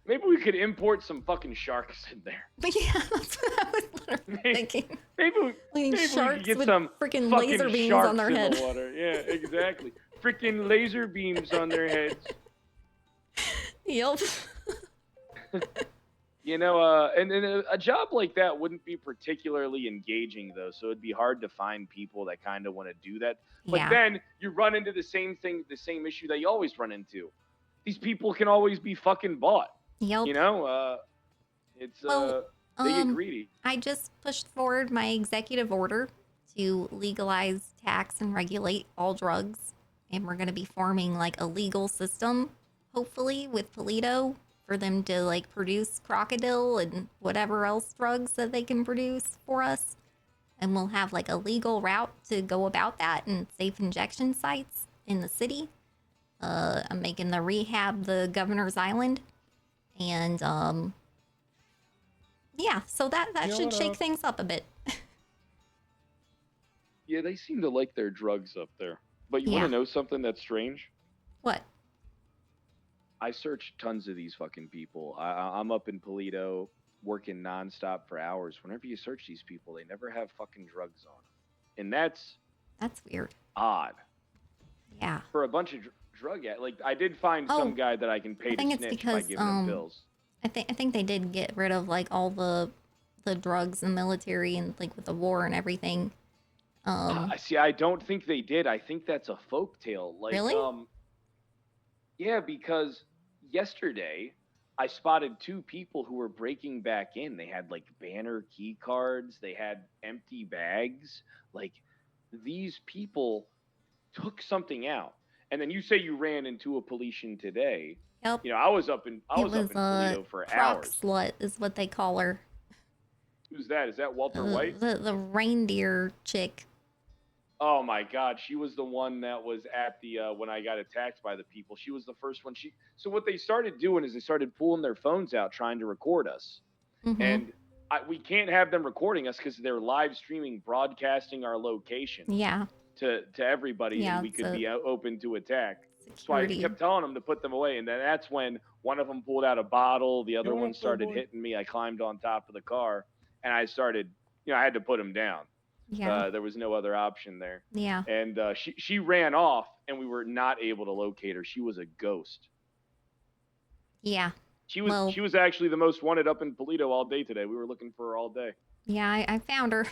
Maybe we could import some fucking sharks in there. But yeah, that's what I was literally thinking. Maybe we could Sharks get with some freaking fucking laser beams sharks on their in head. the water. Yeah, exactly. Freaking laser beams on their heads. Yep. You know, and a job like that wouldn't be particularly engaging though, so it'd be hard to find people that kind of want to do that. But Yeah. then you run into the same issue that you always run into. These people can always be fucking bought. Yep. You know, they get greedy. I just pushed forward my executive order to legalize, tax, and regulate all drugs. And we're going to be forming like a legal system, hopefully, with Polito for them to like produce crocodile and whatever else drugs that they can produce for us. And we'll have like a legal route to go about that and safe injection sites in the city. I'm making the rehab the governor's island. And yeah, so that should shake things up a bit. Yeah, they seem to like their drugs up there. But you want Yeah. to know something that's strange? What? I searched tons of these fucking people. I'm up in Polito working nonstop for hours. Whenever you search these people, they never have fucking drugs on them. And that's weird. Odd. Yeah. For a bunch of like I did find some guy that I can pay I think to it's snitch because by giving him pills. I think they did get rid of like all the the drugs and military and like with the war and everything. I see. I don't think they did. I think that's a folktale. Like, Really? yeah, because yesterday I spotted two people who were breaking back in. They had like banner key cards. They had empty bags. Like, these people took something out. And then you say you ran into a Politian today. Yep. You know, I was up in It was Toledo for croc hours. slut is what they call her. Who's that? Is that Walter White? The reindeer chick. Oh my God, she was the one that was at the when I got attacked by the people. She was the first one. So what they started doing is they started pulling their phones out trying to record us, and we can't have them recording us because they're live streaming, broadcasting our location. Yeah. To everybody, Yeah, and we could it's be open to attack. security. So I kept telling them to put them away, and then that's when one of them pulled out a bottle, the other one started hitting me. I climbed on top of the car, and I started, I had to put him down. Yeah. There was no other option there. Yeah. And she ran off, and we were not able to locate her. She was a ghost. Yeah. She was actually the most wanted up in Toledo all day today. We were looking for her all day. Yeah, I found her.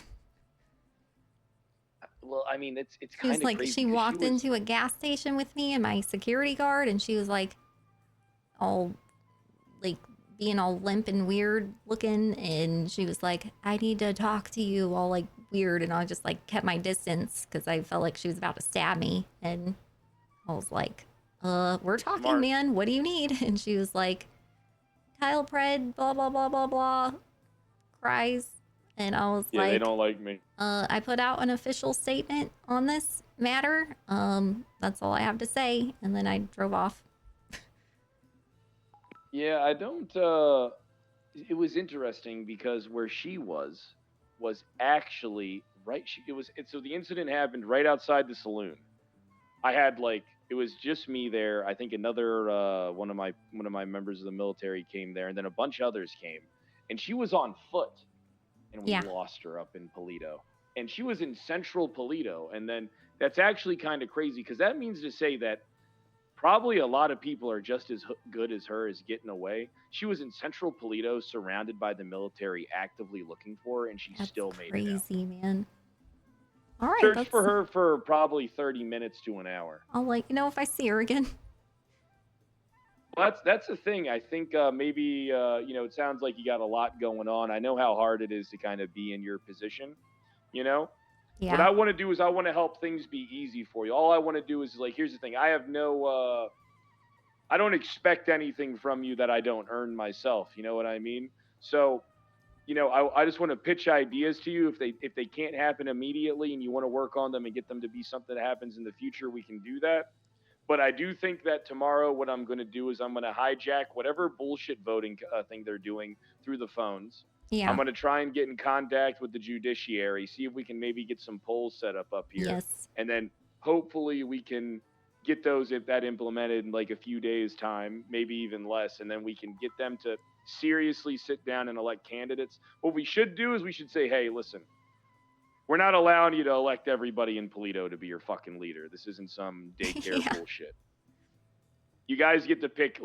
Well, I mean, it's She kind was of like, crazy. she walked into a gas station with me and my security guard, and she was like, all, like, being all limp and weird looking, and she was like, I need to talk to you, all like weird, and I just like kept my distance because I felt like she was about to stab me, and I was like, we're talking, Smart. man, what do you need? And she was like, Kyle Pred, blah blah blah blah blah, cries. And I was Yeah, like, they don't like me. I put out an official statement on this matter. That's all I have to say. And then I drove off. Yeah, I don't. It was interesting because where she was actually right. So the incident happened right outside the saloon. I had it was just me there. I think another one of my members of the military came there, and then a bunch of others came. And she was on foot, and we lost her up in Toledo. And she was in central Toledo, and then that's actually kind of crazy because that means to say that probably a lot of people are just as good as her as getting away. She was in central Toledo, surrounded by the military, actively looking for her, and she still made it out. Crazy, man. All right. Search for her for probably 30 minutes to an hour. I'll let you know if I see her again. Well, that's the thing. I think maybe it sounds like you got a lot going on. I know how hard it is to kind of be in your position, Yeah. What I want to do is I want to help things be easy for you. All I want to do is here's the thing. I have no I don't expect anything from you that I don't earn myself. You know what I mean? So, I just want to pitch ideas to you. If they can't happen immediately and you want to work on them and get them to be something that happens in the future, we can do that. But I do think that tomorrow what I'm going to do is I'm going to hijack whatever bullshit voting thing they're doing through the phones. Yeah. I'm going to try and get in contact with the judiciary, see if we can maybe get some polls set up here. Yes. And then hopefully we can get those, if that implemented in a few days time, maybe even less. And then we can get them to seriously sit down and elect candidates. What we should do is we should say, hey, listen, we're not allowing you to elect everybody in Toledo to be your fucking leader. This isn't some daycare bullshit. You guys get to pick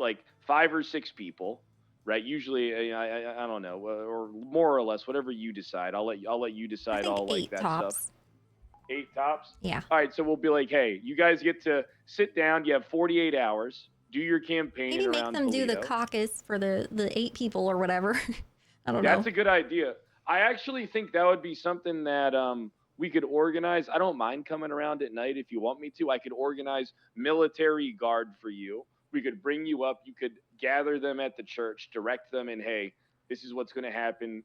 5 or 6 people, right? Usually, I don't know, or more or less, whatever you decide. I'll let you decide all 8 that tops. stuff. 8 tops? Yeah. All right, so we'll be like, hey, you guys get to sit down. You have 48 hours. Do your campaign Maybe make around them do the Toledo. caucus for the 8 people or whatever. I don't know. That's a good idea. I actually think that would be something that we could organize. I don't mind coming around at night if you want me to. I could organize military guard for you. We could bring you up. You could gather them at the church, direct them, and hey, this is what's going to happen.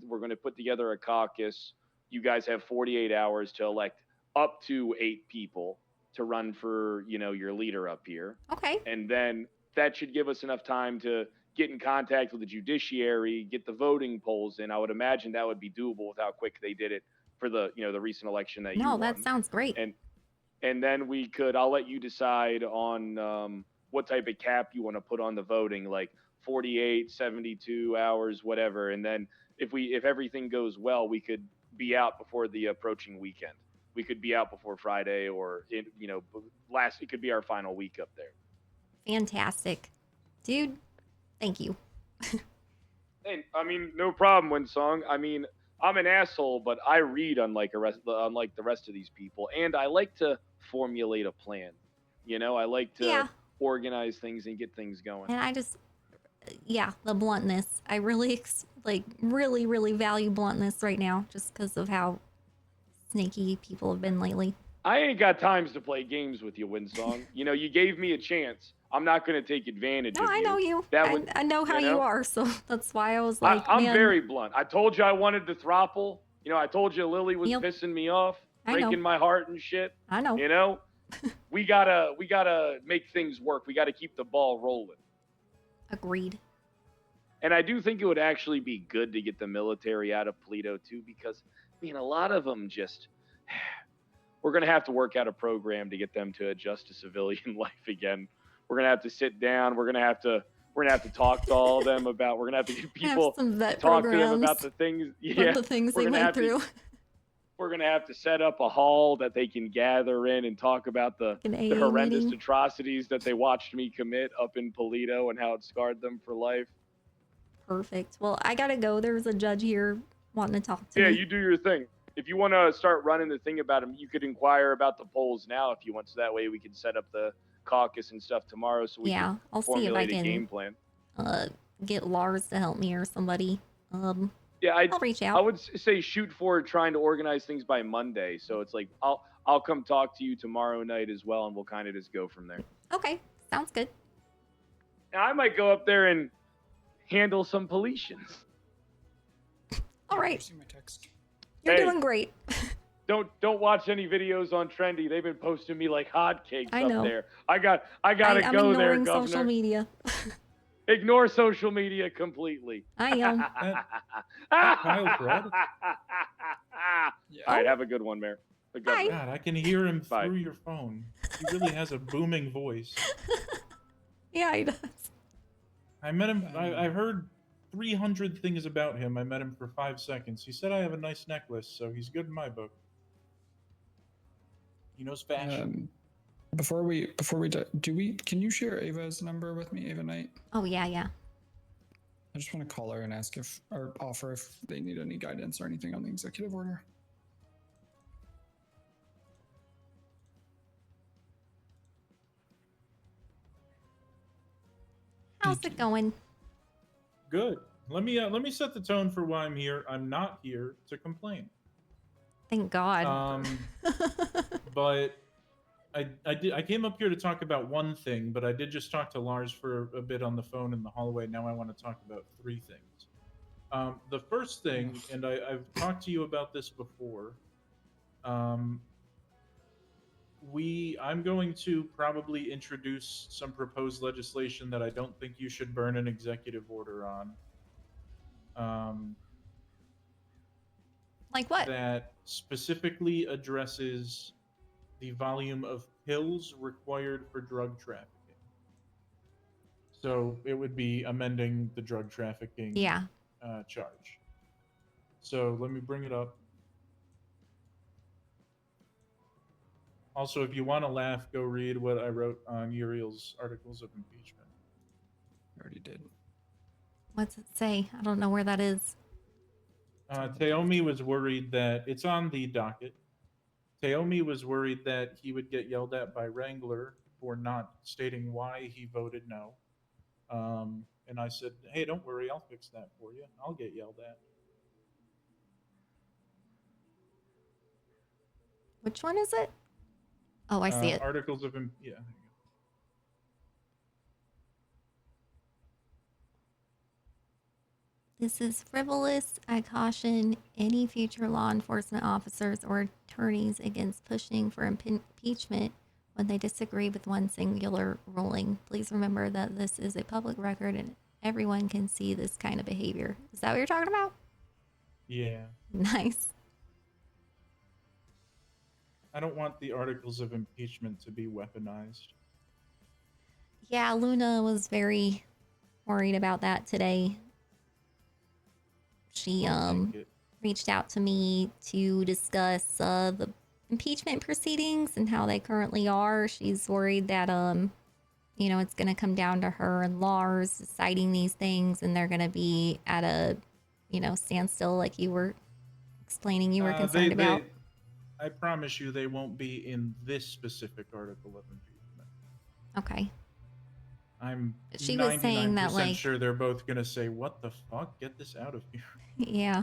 We're going to put together a caucus. You guys have 48 hours to elect up to 8 people to run for, your leader up here. Okay. And then that should give us enough time to get in contact with the judiciary, get the voting polls in. I would imagine that would be doable with how quick they did it for the, the recent election that you won. No, that sounds great. And then I'll let you decide on what type of cap you want to put on the voting, 48, 72 hours, whatever. And then if everything goes well, we could be out before the approaching weekend. We could be out before Friday, or it could be our final week up there. Fantastic. Dude, thank you. Hey, I mean, no problem, WindSong. I mean, I'm an asshole, but I read unlike the rest of these people, and I like to formulate a plan. You know, I like to Yeah. organize things and get things going. And I just, yeah, the bluntness. I really, really, really value bluntness right now just because of how snaky people have been lately. I ain't got times to play games with you, WindSong. You know, you gave me a chance. I'm not going to take advantage No, of you. I know you. That would, I know how you are, so that's why I was like, I'm man. very blunt. I told you I wanted the throuple. You know, I told you Lily was Yep. pissing me off, I know. breaking my heart and shit. I know. You know, we gotta make things work. We gotta keep the ball rolling. Agreed. And I do think it would actually be good to get the military out of Polito too, because I mean, a lot of them just. We're gonna have to work out a program to get them to adjust to civilian life again. We're gonna have to sit down. We're gonna have to talk to all of them about. We're gonna have to get people some vet talk to them programs about the things. the things we're they gonna went have to- through. We're gonna have to set up a hall that they can gather in and talk about the AA horrendous meeting. atrocities that they watched me commit up in Polito and how it scarred them for life. Perfect. Well, I gotta go. There's a judge here wanting to talk to Yeah, me. you do your thing. If you want to start running the thing about him, you could inquire about the polls now if you want, so that way we can set up the caucus and stuff tomorrow, so we Yeah, can I'll see if I formulate a can game plan. Get Lars to help me or somebody. Yeah, I'll reach out. I would say shoot for trying to organize things by Monday. So it's like I'll come talk to you tomorrow night as well, and we'll kind of just go from there. Okay, sounds good. Now I might go up there and handle some Politians. All right. See my text. You're Hey. doing great. Don't watch any videos on Trendy. They've been posting me like hotcakes I up know. there. I gotta I'm go there, ignoring Governor. social media. Ignore social media completely. I am. Kyle Crud? All right, have a good one, Mayor. The governor. God, I can hear him Bye. through your phone. He really has a booming voice. Yeah, he does. I met him. I heard 300 things about him. I met him for 5 seconds. He said I have a nice necklace, so he's good in my book. He knows fashion. Before we can you share Ava's number with me, Ava Knight? Oh yeah. I just want to call her and ask or offer if they need any guidance or anything on the executive order. How's it going? Good. Let me set the tone for why I'm here. I'm not here to complain. Thank God. But I came up here to talk about one thing, but I did just talk to Lars for a bit on the phone in the hallway. Now I want to talk about 3 things. The first thing, and I've talked to you about this before. I'm going to probably introduce some proposed legislation that I don't think you should burn an executive order on. Like what? That specifically addresses the volume of pills required for drug trafficking. So it would be amending the drug trafficking charge. So let me bring it up. Also, if you want to laugh, go read what I wrote on Uriel's articles of impeachment. I already did. What's it say? I don't know where that is. Taomi was worried that it's on the docket. Taomi was worried that he would get yelled at by Wrangler for not stating why he voted no. And I said, hey, don't worry, I'll fix that for you. I'll get yelled at. Which one is it? Oh, I see it. Articles of yeah. This is frivolous. I caution any future law enforcement officers or attorneys against pushing for impeachment when they disagree with one singular ruling. Please remember that this is a public record and everyone can see this kind of behavior. Is that what you're talking about? Yeah. Nice. I don't want the articles of impeachment to be weaponized. Yeah, Luna was very worried about that today. She reached out to me to discuss the impeachment proceedings and how they currently are. She's worried that you know, it's going to come down to her and Lars deciding these things, and they're going to be at a, you know, standstill like you were explaining you were concerned about? I promise you they won't be in this specific article of impeachment. Okay. I'm She was saying that, 99% like, sure they're both going to say, what the fuck? Get this out of here. yeah.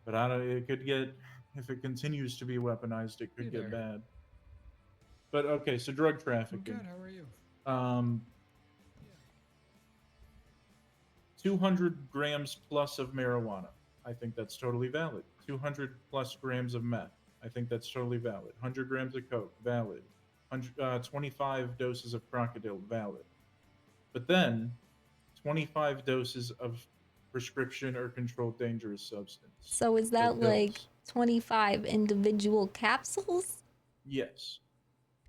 But I don't, it could get, if it continues to be weaponized, it could Hey get there. bad. But okay, so drug I'm trafficking. good. How are you? 200 grams plus of marijuana. I think that's totally valid. 200 plus grams of meth. I think that's totally valid. 100 grams of coke, valid. 25 doses of crocodile, valid. But then 25 doses of prescription or controlled dangerous substance. So is that like 25 individual capsules? Yes.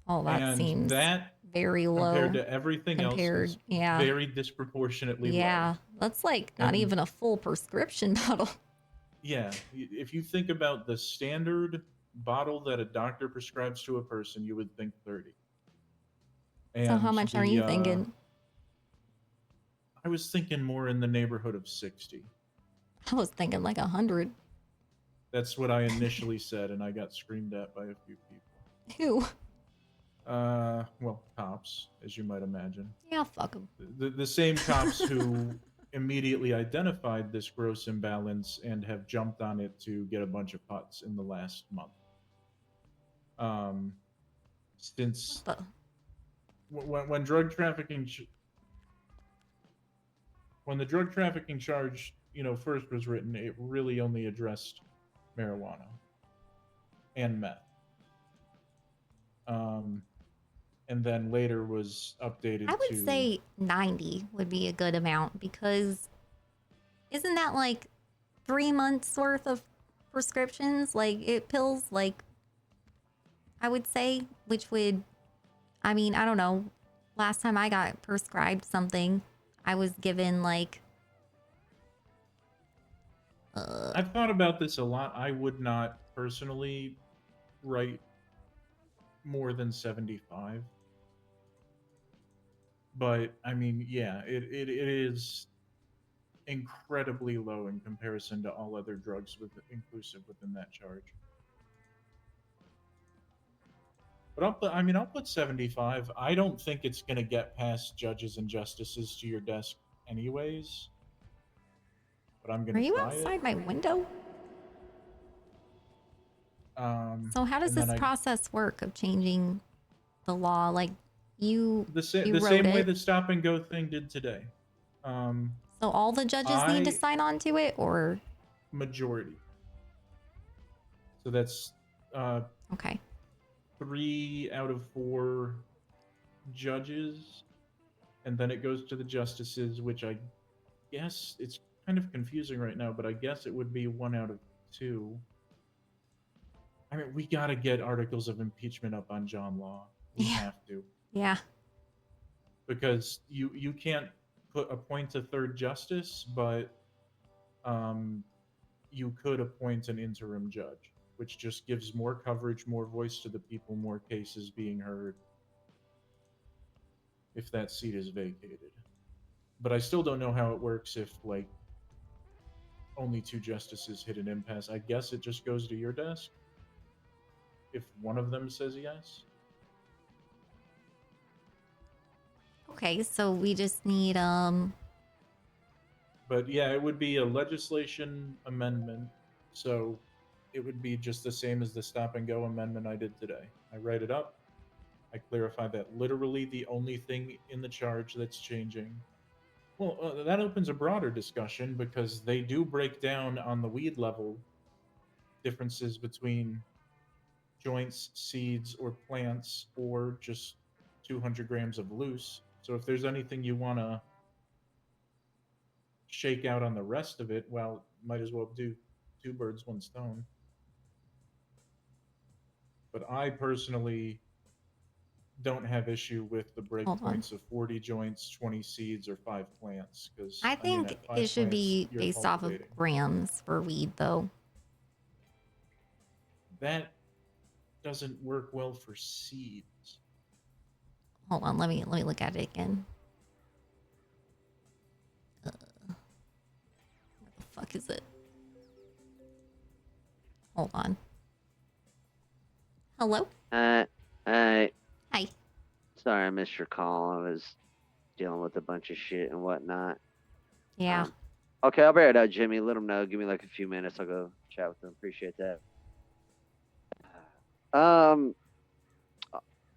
Oh, that And seems that, very low compared to everything else, is yeah. very disproportionately low. Yeah, that's like not And- even a full prescription bottle. Yeah, if you think about the standard bottle that a doctor prescribes to a person, you would think 30. So how And much are you thinking? I was thinking more in the neighborhood of 60. I was thinking like 100. That's what I initially said, and I got screamed at by a few people. Who? Well, cops, as you might imagine. Yeah, fuck them. The same cops who immediately identified this gross imbalance and have jumped on it to get a bunch of putts in the last month. Since when drug trafficking, when the drug trafficking charge, you know, first was written, it really only addressed marijuana and meth. And then later was updated I would to say 90 would be a good amount, because isn't that like 3 months worth of prescriptions? Like pills, like I would say, which would, I mean, I don't know. Last time I got prescribed something, I was given like I've thought about this a lot. I would not personally write more than 75. But I mean, yeah, it is incredibly low in comparison to all other drugs inclusive within that charge. But I'll put 75. I don't think it's going to get past judges and justices to your desk anyways. But I'm going Are to you try outside my window? So how does and then this process work of changing the law? Like you the wrote same way it, the stop and go thing did today. so all the judges need to sign on to it, or majority. So that's okay. 3 out of 4 judges, and then it goes to the justices, which I guess it's kind of confusing right now, but I guess it would be 1 out of 2. I mean, we got to get articles of impeachment up on John Law. We have to. Yeah. Because you can't appoint a third justice, but you could appoint an interim judge, which just gives more coverage, more voice to the people, more cases being heard if that seat is vacated. But I still don't know how it works if, like, only 2 justices hit an impasse. I guess it just goes to your desk if one of them says yes. Okay, so we just need But yeah, it would be a legislation amendment. So it would be just the same as the stop and go amendment I did today. I write it up. I clarify that literally the only thing in the charge that's changing. Well, that opens a broader discussion, because they do break down on the weed level differences between joints, seeds, or plants, or just 200 grams of loose. So if there's anything you want to shake out on the rest of it, well, might as well do 2 birds, 1 stone. But I personally don't have issue with the breakpoints of 40 joints, 20 seeds, or 5 plants, because I think it should be based off of grams for weed, though. That doesn't work well for seeds. Hold on, let me look at it again. Where the fuck is it? Hold on. Hello? Hi. Hi. Sorry I missed your call. I was dealing with a bunch of shit and whatnot. Yeah. Okay, I'll bear it out, Jimmy. Let him know. Give me like a few minutes. I'll go chat with him. Appreciate that.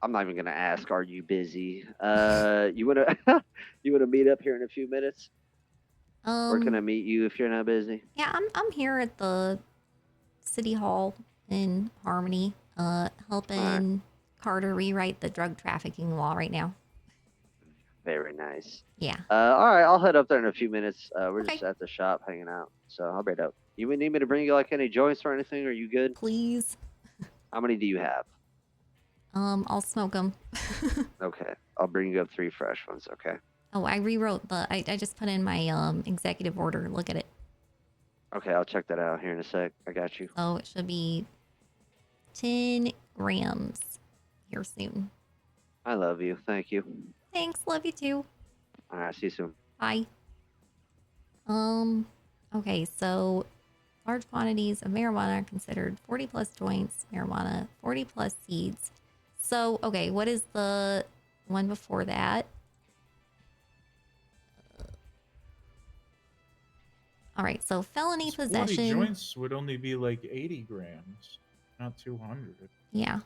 I'm not even gonna ask. Are you busy? You wanna you wanna meet up here in a few minutes? Where can I meet you if you're not busy? Yeah, I'm here at the City Hall in Harmony, helping Carter rewrite the drug trafficking law right now. Very nice. Yeah. All right, I'll head up there in a few minutes. We're Okay. just at the shop hanging out, so I'll be right up. You would need me to bring you like any joints or anything? Are you good? Please. How many do you have? I'll smoke them. Okay, I'll bring you up 3 fresh ones. Okay. Oh, I rewrote I just put in my executive order. Look at it. Okay, I'll check that out here in a sec. I got you. So it should be 10 grams here soon. I love you. Thank you. Thanks. Love you too. All right, see you soon. Bye. Okay, so large quantities of marijuana are considered 40 plus joints, marijuana, 40 plus seeds. So, okay, what is the one before that? All right, so felony 40 possession. joints would only be like 80 grams, not 200. Yeah.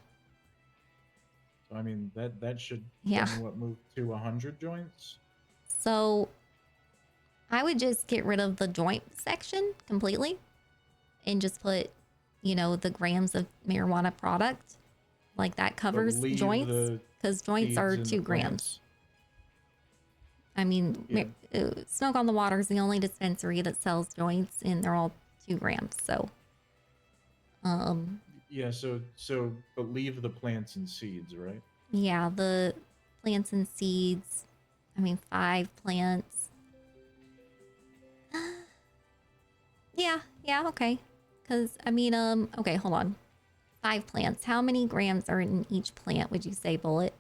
So I mean that should Yeah. then what move to 100 joints? So I would just get rid of the joint section completely and just put, the grams of marijuana product. Like that covers leave joints the because joints are seeds and 2 the grams. plants. I mean, Yeah. Smoke on the Water is the only dispensary that sells joints, and they're all 2 grams. So, Yeah, but leave the plants and seeds, right? yeah, the plants and seeds. I mean, 5 plants. Yeah, okay. Because, I mean, okay, hold on. 5 plants. How many grams are in each plant, would you say, Bullet?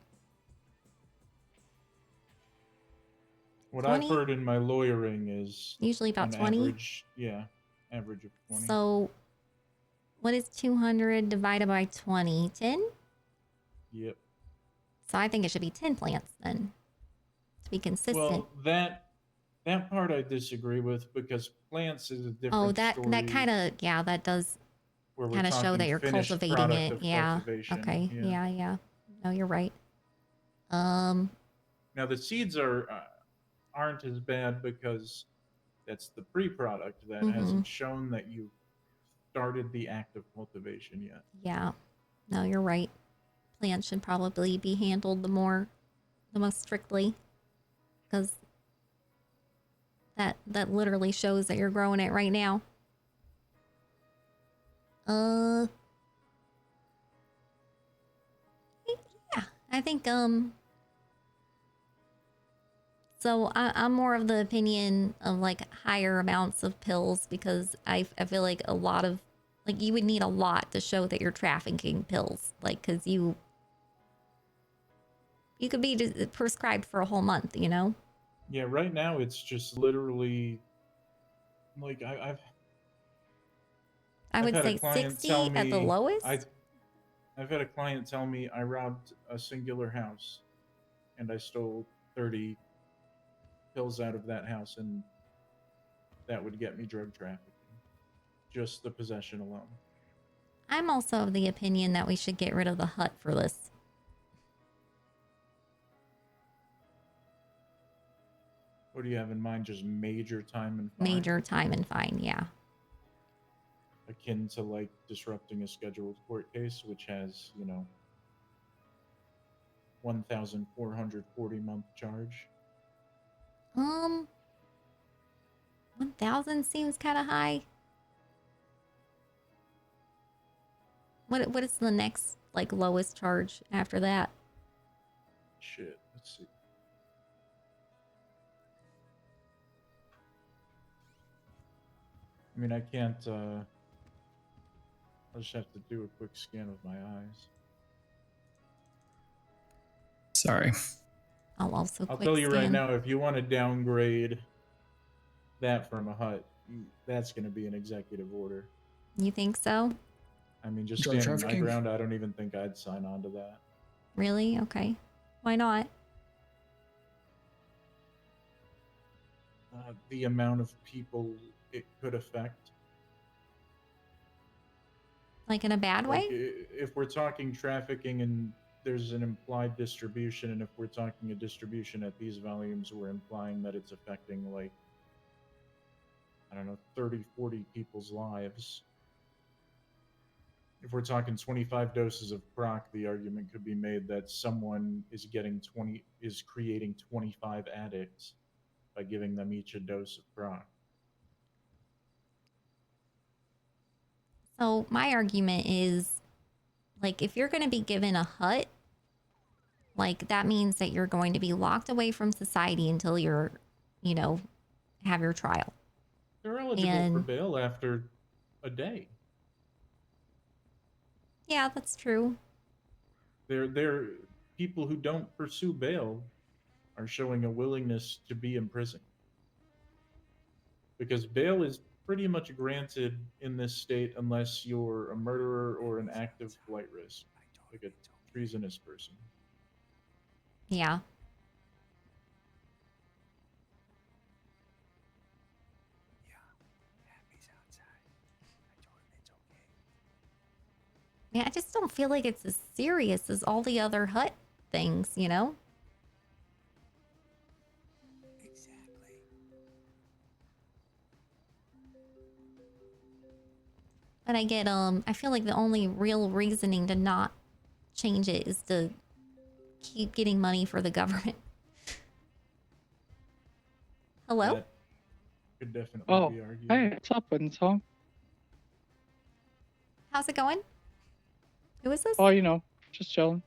What 20? I've heard in my lawyering is Usually about an 20? average, average of 20. So, what is 200 divided by 20? 10? Yep. So I think it should be 10 plants then, to be consistent. Well, that part I disagree with because plants is a different Oh, that story. kind of, yeah, that does where we're kind of show talking that you're finished cultivating product it. of Yeah. cultivation, Okay. yeah. Yeah. No, you're right. Now the seeds aren't as bad because that's the pre-product that hasn't shown that you started the act of cultivation yet. Yeah. No, you're right. Plants should probably be handled the most strictly, because that literally shows that you're growing it right now. Yeah, I think so I'm more of the opinion of like higher amounts of pills, because I feel like a lot of, like, you would need a lot to show that you're trafficking pills, like, because you could be prescribed for a whole month, Yeah, right now it's just literally like I would had a say client 60 tell at the me- lowest. I've had a client tell me I robbed a singular house and I stole 30 pills out of that house, and that would get me drug trafficking. Just the possession alone. I'm also of the opinion that we should get rid of the hut for this. What do you have in mind? Just major time and fine? Major time and fine, yeah. Akin to like disrupting a scheduled court case, which has, 1,440 month charge. 1,000 seems kind of high. What is the next, like, lowest charge after that? Shit, let's see. I mean, I can't, I'll just have to do a quick scan of my eyes. Sorry. I'll also I'll quick tell you right scan. now, if you want to downgrade that from a hut, that's going to be an executive order. You think so? I mean, just Drug standing my trafficking? ground, I don't even think I'd sign on to that. Really? Okay. Why not? The amount of people it could affect. Like in a bad Like, way? if we're talking trafficking and there's an implied distribution, and if we're talking a distribution at these volumes, we're implying that it's affecting, like, I don't know, 30, 40 people's lives. If we're talking 25 doses of Proc, the argument could be made that someone is creating 25 addicts by giving them each a dose of Proc. So my argument is, like, if you're going to be given a hut, like, that means that you're going to be locked away from society until you're, you know, have your trial. They're eligible for bail after a day. Yeah, that's true. They're people who don't pursue bail are showing a willingness to be in prison. Because bail is pretty much granted in this state unless you're a murderer or an active flight risk, like a treasonous person. Yeah. Yeah, I just don't feel like it's as serious as all the other hut things, you know? But I get, I feel like the only real reasoning to not change it is to keep getting money for the government. Hello? That could definitely Oh, be argued. hey, what's up, WindSong? How's it going? Who is this? Oh, you know, just chilling.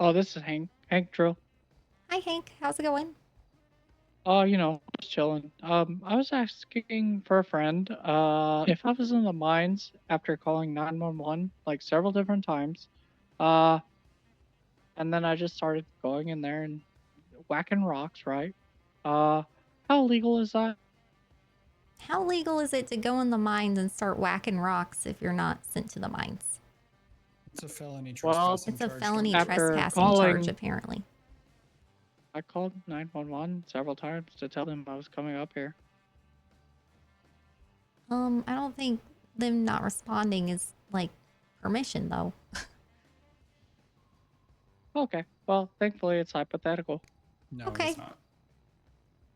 Oh, this is Hank Drill. Hi, Hank. How's it going? Oh, you know, just chilling. I was asking for a friend, if I was in the mines after calling 911 like several different times, and then I just started going in there and whacking rocks, right? How legal is that? How legal is it to go in the mines and start whacking rocks if you're not sent to the mines? It's a felony Well, trespassing It's a charge. felony after trespassing calling, charge, apparently. I called 911 several times to tell them I was coming up here. I don't think them not responding is, like, permission, though. Okay, well, thankfully it's hypothetical. No, Okay. it's not.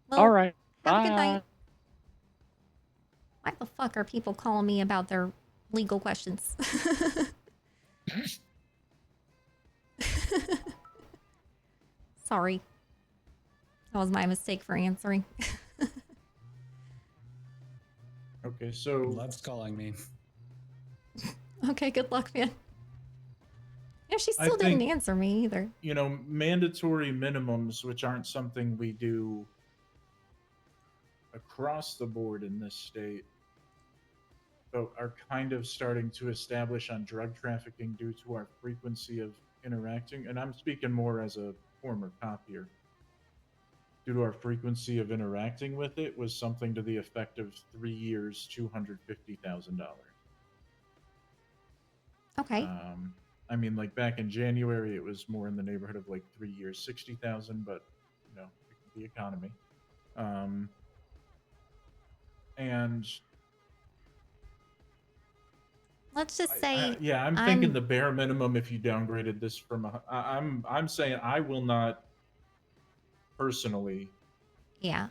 Well, All right, have a bye. good night. Why the fuck are people calling me about their legal questions? Sorry. That was my mistake for answering. Okay, so Love's calling me. Okay, good luck, man. Yeah, she I still didn't think, answer me either. you know, mandatory minimums, which aren't something we do across the board in this state, but are kind of starting to establish on drug trafficking due to our frequency of interacting. And I'm speaking more as a former cop here. Due to our frequency of interacting with it, was something to the effect of 3 years, $250,000. Okay. I mean, like back in January, it was more in the neighborhood of like 3 years, 60,000, but you know, the economy. And Let's just say, yeah, I'm thinking the bare minimum. If you downgraded this from I'm saying I will not personally. Yeah.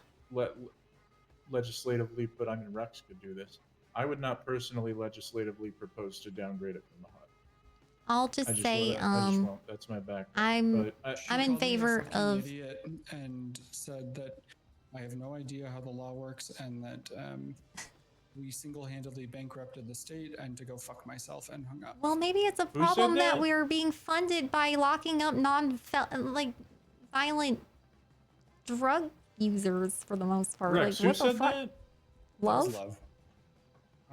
Legislatively, but I mean Rex could do this. I would not personally legislatively propose to downgrade it from the HUD. I'll just say, that's my background. I'm in favor of. Idiot and said that I have no idea how the law works and that we single-handedly bankrupted the state and to go fuck myself and hung up. Well, maybe it's a Who said problem that that? we're being funded by locking up violent drug users for the most part. Rex, like, what who the said fuck? that? Love?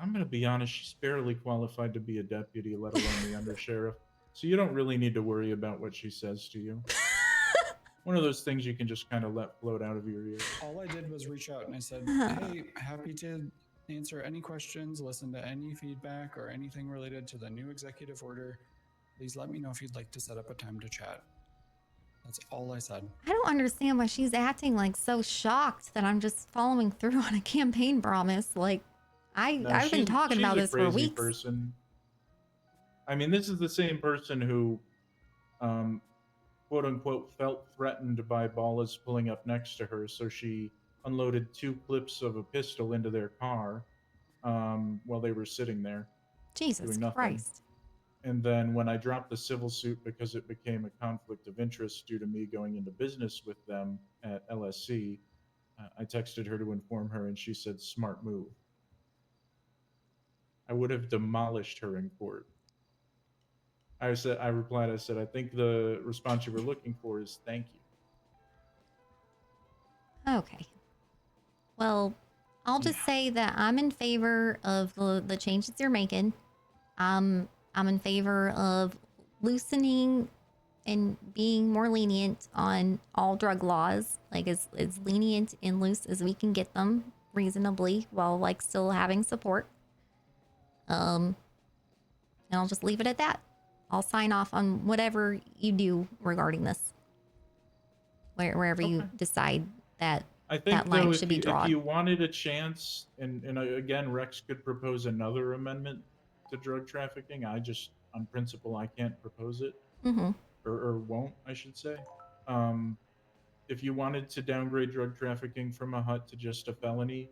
I'm gonna be honest. She's barely qualified to be a deputy, let alone the undersheriff. So you don't really need to worry about what she says to you. one of those things you can just kind of let float out of your ears. All I did was reach out and I said, hey, happy to answer any questions, listen to any feedback or anything related to the new executive order. Please let me know if you'd like to set up a time to chat. That's all I said. I don't understand why she's acting like so shocked that I'm just following through on a campaign promise. Like, I've been talking about this for weeks. Person. I mean, this is the same person who, quote unquote, felt threatened by Ballas pulling up next to her, so she unloaded 2 clips of a pistol into their car while they were sitting there. Jesus doing nothing. Christ. And then when I dropped the civil suit because it became a conflict of interest due to me going into business with them at LSC, I texted her to inform her, and she said, "Smart move." I would have demolished her in court. I replied, I said, "I think the response you were looking for is thank you." Okay. Well, I'll just say that I'm in favor of the changes you're making. I'm in favor of loosening and being more lenient on all drug laws, like as lenient and loose as we can get them reasonably while like still having support. And I'll just leave it at that. I'll sign off on whatever you do regarding this. Wherever you decide that I think that line though, should be if drawn. you wanted a chance, and again, Rex could propose another amendment to drug trafficking. I just, on principle, I can't propose it, Mm-hmm. or won't, I should say. If you wanted to downgrade drug trafficking from a hut to just a felony,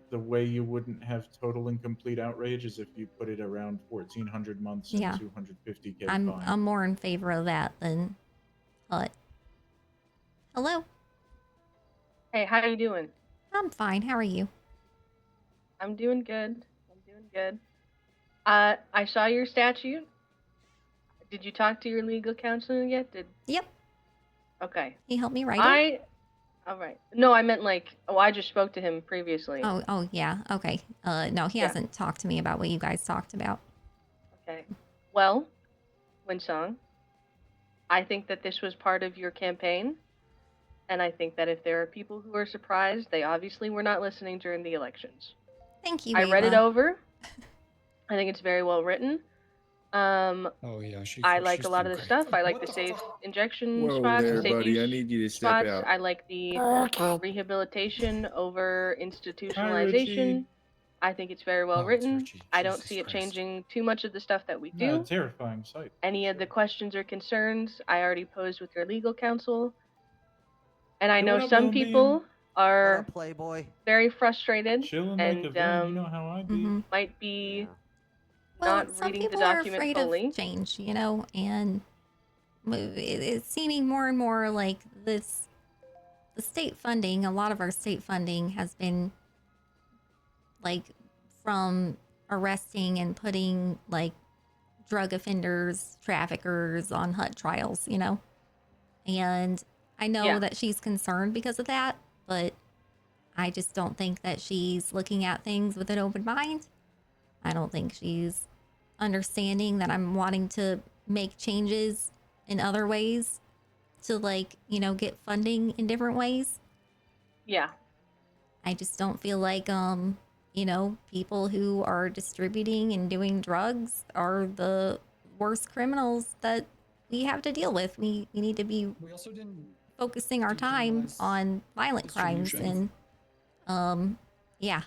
the way you wouldn't have total and complete outrage is if you put it around 1,400 months and Yeah. 250K I'm fine. more in favor of that than hut. Hello. Hey, how you doing? I'm fine. How are you? I'm doing good. I saw your statute. Did you talk to your legal counsel yet? Yep. Okay. He helped me write it. All right. No, I meant like, I just spoke to him previously. Oh yeah. Okay. No, he hasn't talked to me about what you guys talked about. Okay. Well, WindSong, I think that this was part of your campaign, and I think that if there are people who are surprised, they obviously were not listening during the elections. Thank you, I read it Ava. over. I think it's very well written. Oh yeah, I like she's a lot of doing the great. stuff. I like the safe injection Whoa spots, there, safe buddy. I use need you to step spots. out. I like the rehabilitation over Hi, institutionalization. Richie. I think it's very well Oh, it's written. Richie. I don't Jesus see it Christ. changing too much of the stuff that we No, do. terrifying sight. Any of the questions or concerns I already posed with your legal counsel. And I Hey, know what up, some Moonbeam? people are Playboy? very frustrated Chilling like a and villain. You know how I be. might be Well, not some reading the people are document afraid fully. of change, you know, and it's seeming more and more like the state funding, a lot of our state funding has been like from arresting and putting like drug offenders, traffickers on hut trials, you know? And I know that she's concerned because of that, but I just don't think that she's looking at things with an open mind. I don't think she's understanding that I'm wanting to make changes in other ways to, like, you know, get funding in different ways. Yeah. I just don't feel like, you know, people who are distributing and doing drugs are the worst criminals that we have to deal with. We need to be also didn't focusing our time on violent crimes distribution. and, yeah.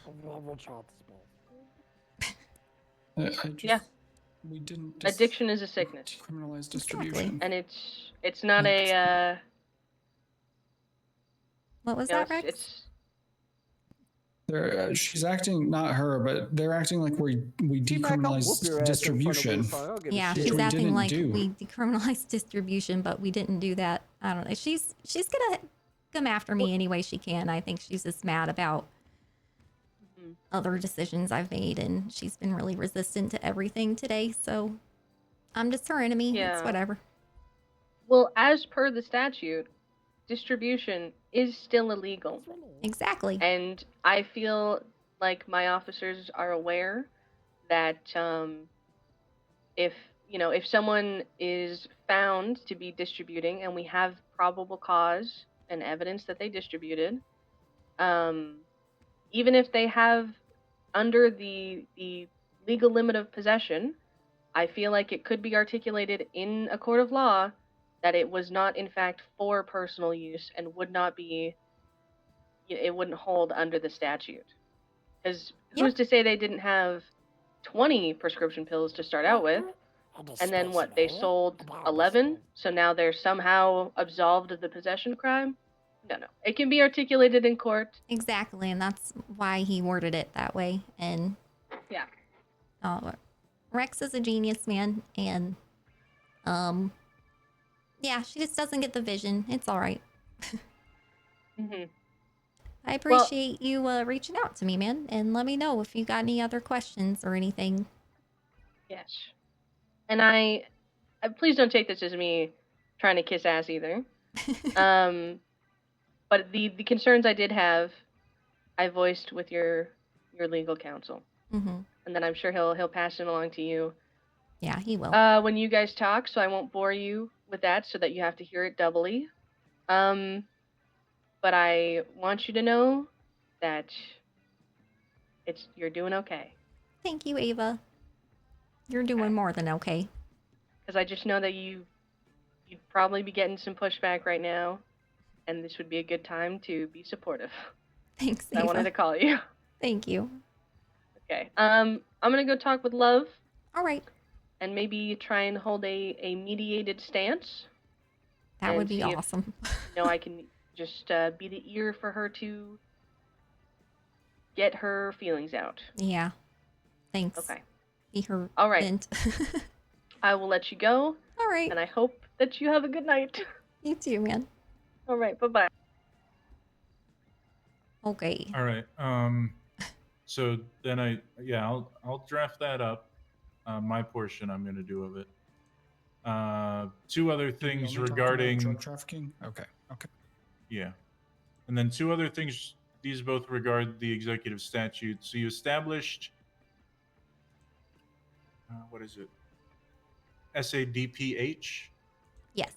We didn't Addiction is a sickness. criminalize distribution. And it's not a what was that, Rex? She's acting, not her, but they're acting like we decriminalized distribution. Yeah, which she's we acting didn't like do. we decriminalized distribution, but we didn't do that. I don't know. She's gonna come after me any way she can. I think she's just mad about other decisions I've made, and she's been really resistant to everything today. So I'm just her enemy. It's Yeah. whatever. Well, as per the statute, distribution is still illegal. Exactly. And I feel like my officers are aware that if someone is found to be distributing and we have probable cause and evidence that they distributed. Even if they have under the legal limit of possession, I feel like it could be articulated in a court of law that it was not in fact for personal use and would not be, it wouldn't hold under the statute. Because who's to say they didn't have 20 prescription pills to start out with, and then what, they sold 11, so now they're somehow absolved of the possession crime? No, it can be articulated in court. Exactly, and that's why he worded it that way. And yeah, Rex is a genius, man, and yeah, she just doesn't get the vision. It's all right. I appreciate you reaching out to me, man, and let me know if you got any other questions or anything. Yes. And I please don't take this as me trying to kiss ass either. But the concerns I did have, I voiced with your legal counsel. Mm-hmm. And then I'm sure he'll pass it along to you. Yeah, he will. When you guys talk, so I won't bore you with that so that you have to hear it doubly. But I want you to know that you're doing okay. Thank you, Ava. You're doing more than okay. Because I just know that you'd probably be getting some pushback right now, and this would be a good time to be supportive. Thanks, Ava. I wanted to call you. Thank you. Okay. I'm gonna go talk with Love. All right. And maybe try and hold a mediated stance. That would be awesome. I can just be the ear for her to get her feelings out. Yeah. Thanks. Okay. Be her All right. vent. I will let you go. All right. And I hope that you have a good night. You too, man. All right. Bye-bye. Okay. All right. So then I'll draft that up. My portion I'm going to do of it. Two other things regarding drug trafficking. Okay. Yeah, and then two other things. These both regard the executive statute. So you established what is it? SADPH. Yes.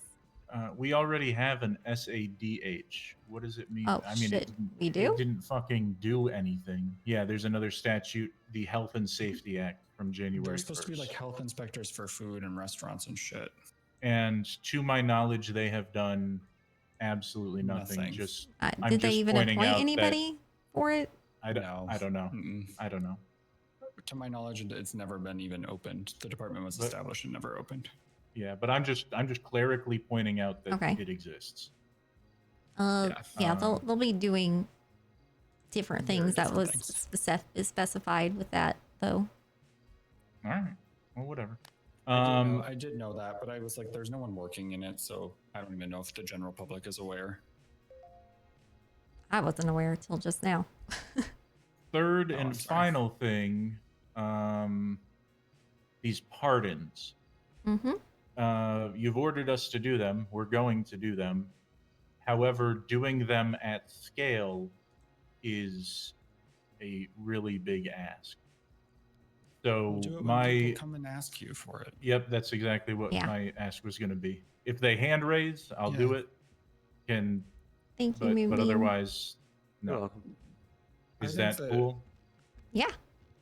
We already have an SADH. What does it mean? Oh, shit. We do? It didn't fucking do anything. Yeah, there's another statute, the Health and Safety Act from January They're supposed 1st. to be like health inspectors for food and restaurants and shit. And to my knowledge, they have done absolutely nothing. Just did they even appoint anybody for it? I don't know. I don't know. To my knowledge, it's never been even opened. The department was established and never opened. Yeah, but I'm just clerically pointing out that Okay. it exists. They'll be doing different things that was specified with that, though. All right. Well, whatever. I did know that, but I was like, there's no one working in it, so I don't even know if the general public is aware. I wasn't aware till just now. Third and final thing, these pardons. Mm-hmm. You've ordered us to do them. We're going to do them. However, doing them at scale is a really big ask. So We'll do it when people come and ask you for it. Yep, that's exactly what my ask was going to be. If they hand raise, I'll do it. Thank you, but Moonbeam. otherwise, no. Is that cool? Yeah.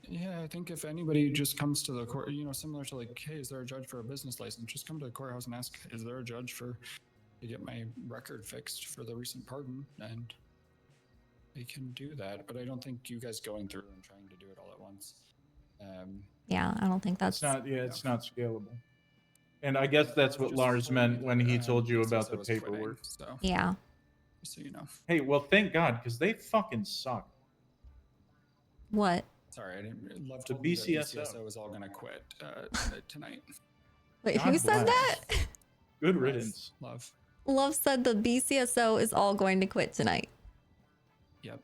Yeah, I think if anybody just comes to the court, similar to like, hey, is there a judge for a business license? Just come to the courthouse and ask, is there a judge to get my record fixed for the recent pardon? And they can do that, but I don't think you guys going through and trying to do it all at once. Yeah, I don't think that's It's not scalable. And I guess that's what Lars meant when he told you about the paperwork. Yeah. Just so you know. Hey, well, thank God, because they fucking suck. What? Sorry, I didn't love The told me that BCSO. BCSO is all gonna quit tonight. Wait, God who said bless. that? Good riddance. Love. Love said the BCSO is all going to quit tonight. Yep.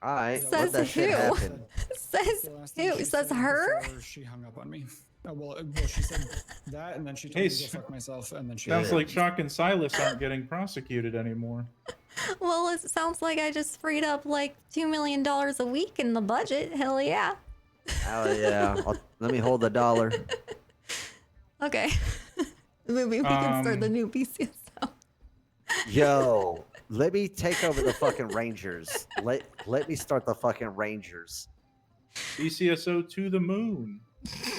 All right. Says let that shit who? happen. Says who? Says her? She hung up on me. Well, she said that, and then she told Hey, me to go fuck myself, and then she. Sounds like Shock and Silas aren't getting prosecuted anymore. Well, it sounds like I just freed up like $2 million a week in the budget. Hell yeah. Oh yeah. Let me hold the dollar. Okay. Maybe we can start the new BCSO. Yo, let me take over the fucking Rangers. Let me start the fucking Rangers. BCSO to the moon.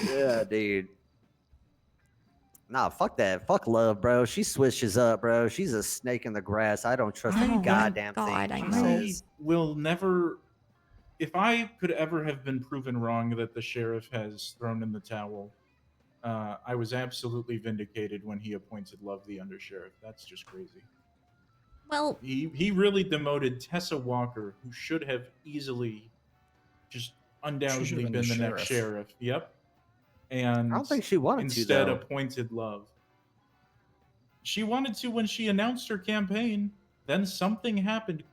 Yeah, dude. Nah, fuck that. Fuck love, bro. She switches up, bro. She's a snake in the grass. I don't trust a goddamn thing she says. Will never. If I could ever have been proven wrong that the sheriff has thrown in the towel, I was absolutely vindicated when he appointed Love the undersheriff. That's just crazy. Well, he really demoted Tessa Walker, who should have easily, just undoubtedly been been the the next sheriff. Yep. And I don't think she wanted to, instead though. appointed Love. She wanted to when she announced her campaign. Then something happened, ?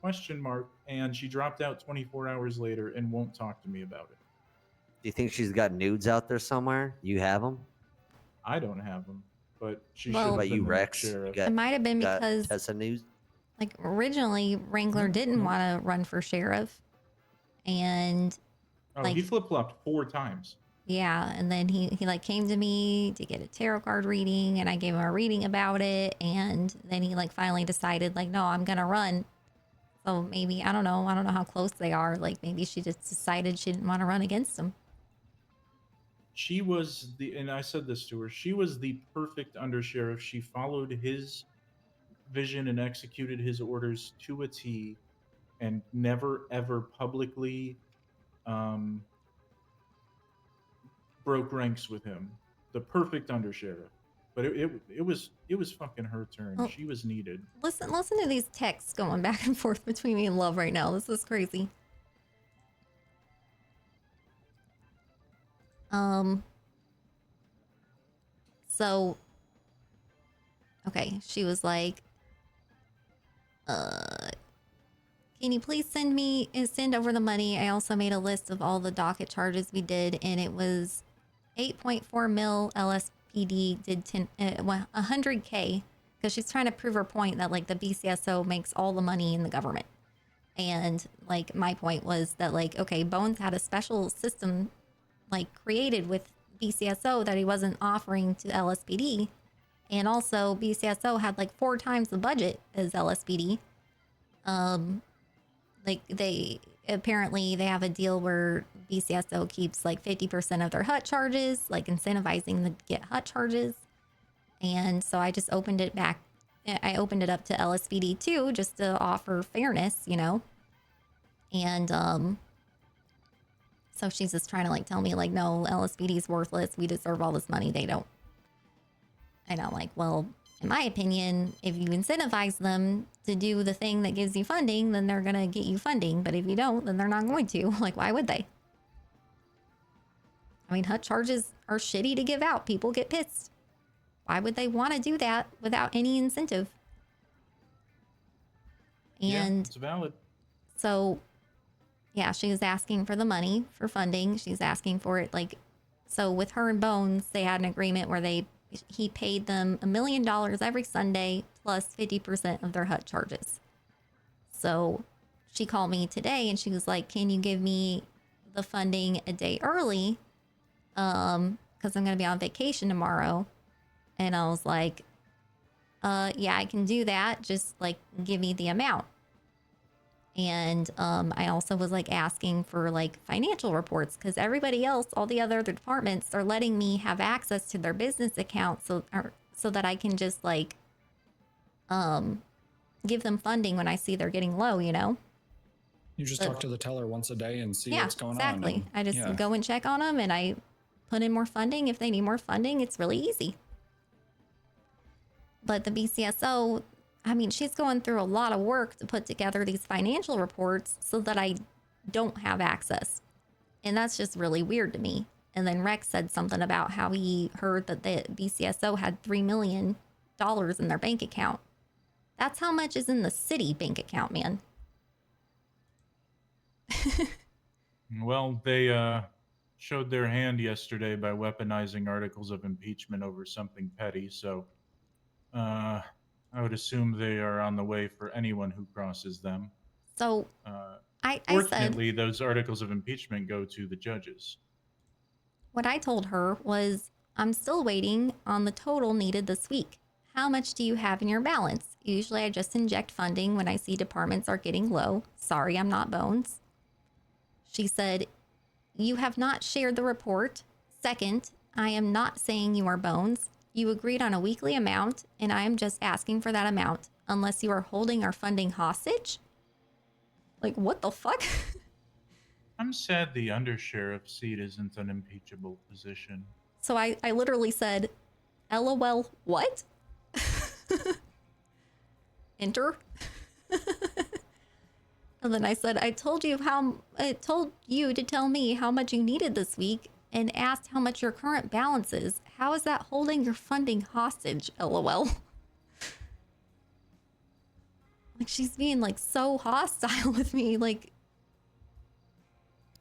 And she dropped out 24 hours later and won't talk to me about it. Do you think she's got nudes out there somewhere? You have them? I don't have them, but she Well- should What have about been you, the Rex? next sheriff. It might have been got because Tessa news? like originally Wrangler didn't want to run for sheriff, and Oh, like he flip-flopped 4 times. yeah, and then he like came to me to get a tarot card reading, and I gave him a reading about it, and then he like finally decided like, no, I'm gonna run. So maybe I don't know how close they are. Like maybe she just decided she didn't want to run against him. She was and I said this to her, she was the perfect undersheriff. She followed his vision and executed his orders to a T, and never ever publicly broke ranks with him. The perfect undersheriff. But it was fucking her turn. Oh. She was needed. Listen to these texts going back and forth between me and Love right now. This is crazy. So okay, she was like, can you please send over the money? I also made a list of all the docket charges we did, and it was 8.4 mil LSPD did 100K, because she's trying to prove her point that like the BCSO makes all the money in the government. And like my point was that like, okay, Bones had a special system like created with BCSO that he wasn't offering to LSPD. And also BCSO had like 4 times the budget as LSPD. Like they have a deal where BCSO keeps like 50% of their HUT charges, like incentivizing them to get HUT charges. And so I just opened it up to LSPD too, just to offer fairness, you know? And so she's just trying to like tell me like, no, LSPD is worthless. We deserve all this money. They don't. And I'm like, well, in my opinion, if you incentivize them to do the thing that gives you funding, then they're going to get you funding. But if you don't, then they're not going to. Like, why would they? I mean, HUT charges are shitty to give out. People get pissed. Why would they want to do that without any incentive? And yeah, it's valid. So, yeah, she was asking for the money for funding. She's asking for it like, so with her and Bones, they had an agreement where he paid them $1 million every Sunday plus 50% of their HUT charges. So she called me today and she was like, can you give me the funding a day early? Because I'm going to be on vacation tomorrow. And I was like, yeah, I can do that. Just like give me the amount. And I also was like asking for like financial reports, because everybody else, all the other departments are letting me have access to their business accounts so that I can just like give them funding when I see they're getting low, you know? You just talk to the teller once a day and see Yeah, what's going exactly. on. I just go and check on them and I put in more funding. If they need more funding, it's really easy. But the BCSO, I mean, she's going through a lot of work to put together these financial reports so that I don't have access. And that's just really weird to me. And then Rex said something about how he heard that the BCSO had $3 million in their bank account. That's how much is in the city bank account, man. Well, they showed their hand yesterday by weaponizing articles of impeachment over something petty, so I would assume they are on the way for anyone who crosses them. So Fortunately, those articles of impeachment go to the judges. What I told her was, I'm still waiting on the total needed this week. How much do you have in your balance? Usually I just inject funding when I see departments are getting low. Sorry, I'm not Bones. She said, you have not shared the report. Second, I am not saying you are Bones. You agreed on a weekly amount, and I am just asking for that amount, unless you are holding our funding hostage? Like, what the fuck? I'm sad the undersheriff seat isn't an impeachable position. So I literally said, LOL, what? Enter. And then I said, I told you to tell me how much you needed this week and asked how much your current balance is. How is that holding your funding hostage? LOL. Like, she's being like so hostile with me. Like,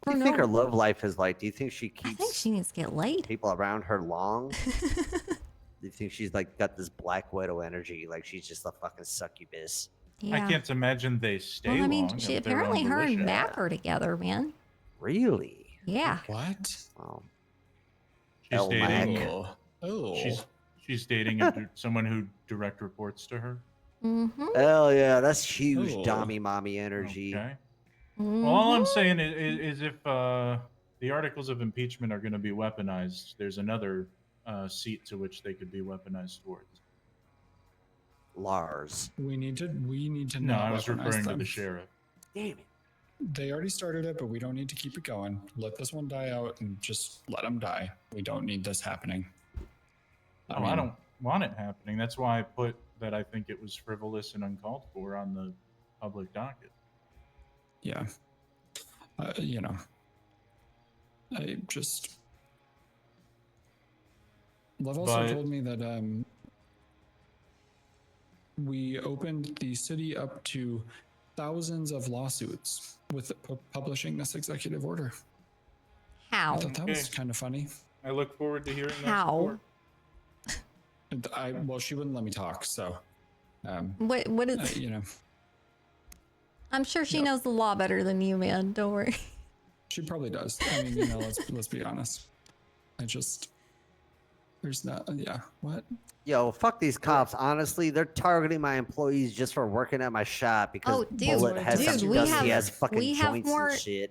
What do you think her love life is like? Do you think she I think keeps she needs to get laid. people around her long? Do you think she's like got this Black Widow energy? Like she's just a fucking succubus. I can't imagine they stay Well, I mean, long. she of their own apparently her and volition. Mac are together, man. Really? Yeah. What? Oh. She's El dating. Mac. Oh. She's dating someone who direct reports to her. Mm-hmm. Hell yeah, that's huge Oh. Dommy Mommy energy. Okay. Well, all I'm saying is if the articles of impeachment are going to be weaponized, there's another seat to which they could be weaponized towards. Lars. We need to No, not I was weaponize referring to them. the sheriff. Damn it. They already started it, but we don't need to keep it going. Let this one die out and just let them die. We don't need this happening. I don't want it happening. That's why I put that I think it was frivolous and uncalled for on the public docket. Yeah. You know, I just. Love also But- told me that we opened the city up to thousands of lawsuits with publishing this executive order. How? I thought that was kind of funny. I look forward to hearing that How? support. Well, she wouldn't let me talk, so. What is? You know, I'm sure she knows the law better than you, man. Don't worry. she probably does. I mean, you know, let's be honest. There's not. Yeah. What? Yo, fuck these cops. Honestly, they're targeting my employees just for working at my shop because Oh, dude, Bullet has some we dusty ass have fucking joints more and shit.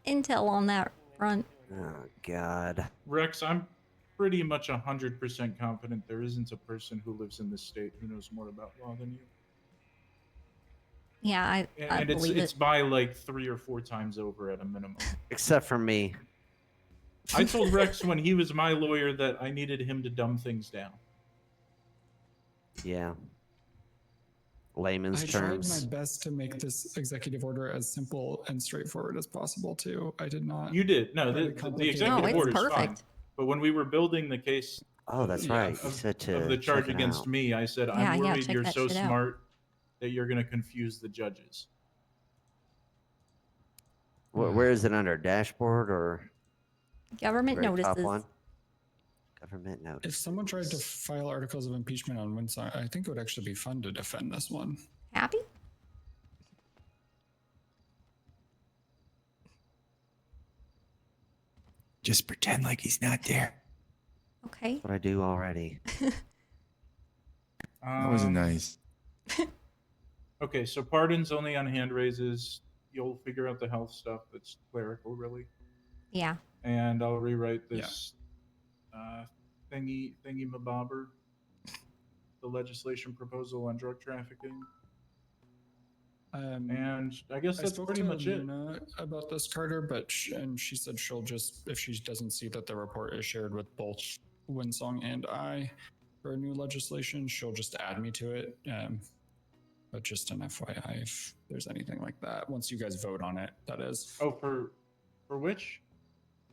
intel on that front. Oh God. Rex, I'm pretty much 100% confident there isn't a person who lives in this state who knows more about law than you. Yeah, I And it's believe it's it. by like 3 or 4 times over at a minimum. Except for me. I told Rex when he was my lawyer that I needed him to dumb things down. Yeah. Layman's I terms. tried my best to make this executive order as simple and straightforward as possible, too. I did not. You did. No, try to the complicate executive it. order is fine. But when we were building the case Oh, that's right. You said to of the charge check it against out. me, I said, Yeah, I'm yeah, worried check you're that so shit out. smart that you're going to confuse the judges. Where is it under? Dashboard or Government very top notices. one? Government notice. If someone tried to file articles of impeachment on WindSong, I think it would actually be fun to defend this one. Happy? Just pretend like he's not there. Okay. That's what I do already. That wasn't nice. Okay, so pardons only on hand raises. You'll figure out the health stuff that's clerical, really. Yeah. And I'll rewrite this thingy mabobber, the legislation proposal on drug trafficking. And I guess that's spoke pretty to much it. Luna about this, Carter, but she said she'll just, if she doesn't see that the report is shared with both WindSong and I for new legislation, she'll just add me to it. But just an FYI, if there's anything like that, once you guys vote on it, that is. Oh, for which?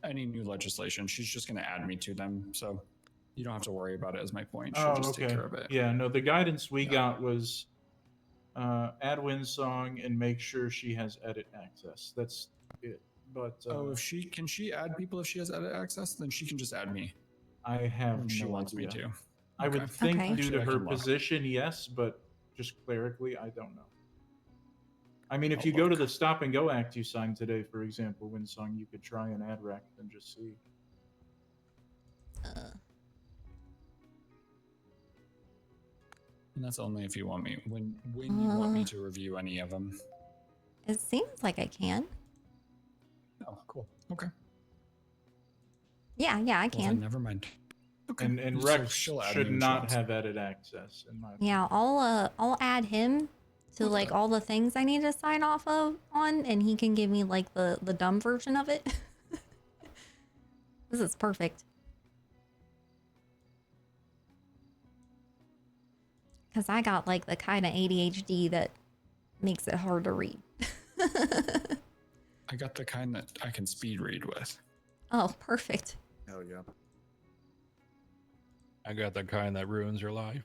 Any new legislation, she's just going to add me to them, so you don't have to worry about it. Is my point. She'll just take care of it. Yeah, no, the guidance we got was add WindSong and make sure she has edit access. That's it. But if she add people if she has edit access, then she can just add me. I have when she no wants me idea. to. I would Okay. think Okay. due Actually, to I her can look. position, yes, but just clerically, I don't know. I mean, if I'll you go to the Stop and Go Act you signed today, for example, WindSong, you could try an ad rec and just see. And that's only if you want me. When you want me to review any of them. It seems like I can. Oh, cool. Okay. Yeah, I Well, can. then never mind. Okay. And So Rex she'll add should me when she not wants. have edit access in my Yeah, I'll add him to like all the things I need to sign off of on, and he can give me like the dumb version of it. This is perfect. Cause I got like the kind of ADHD that makes it hard to read. I got the kind that I can speed read with. Oh, perfect. Hell yeah. I got the kind that ruins your life.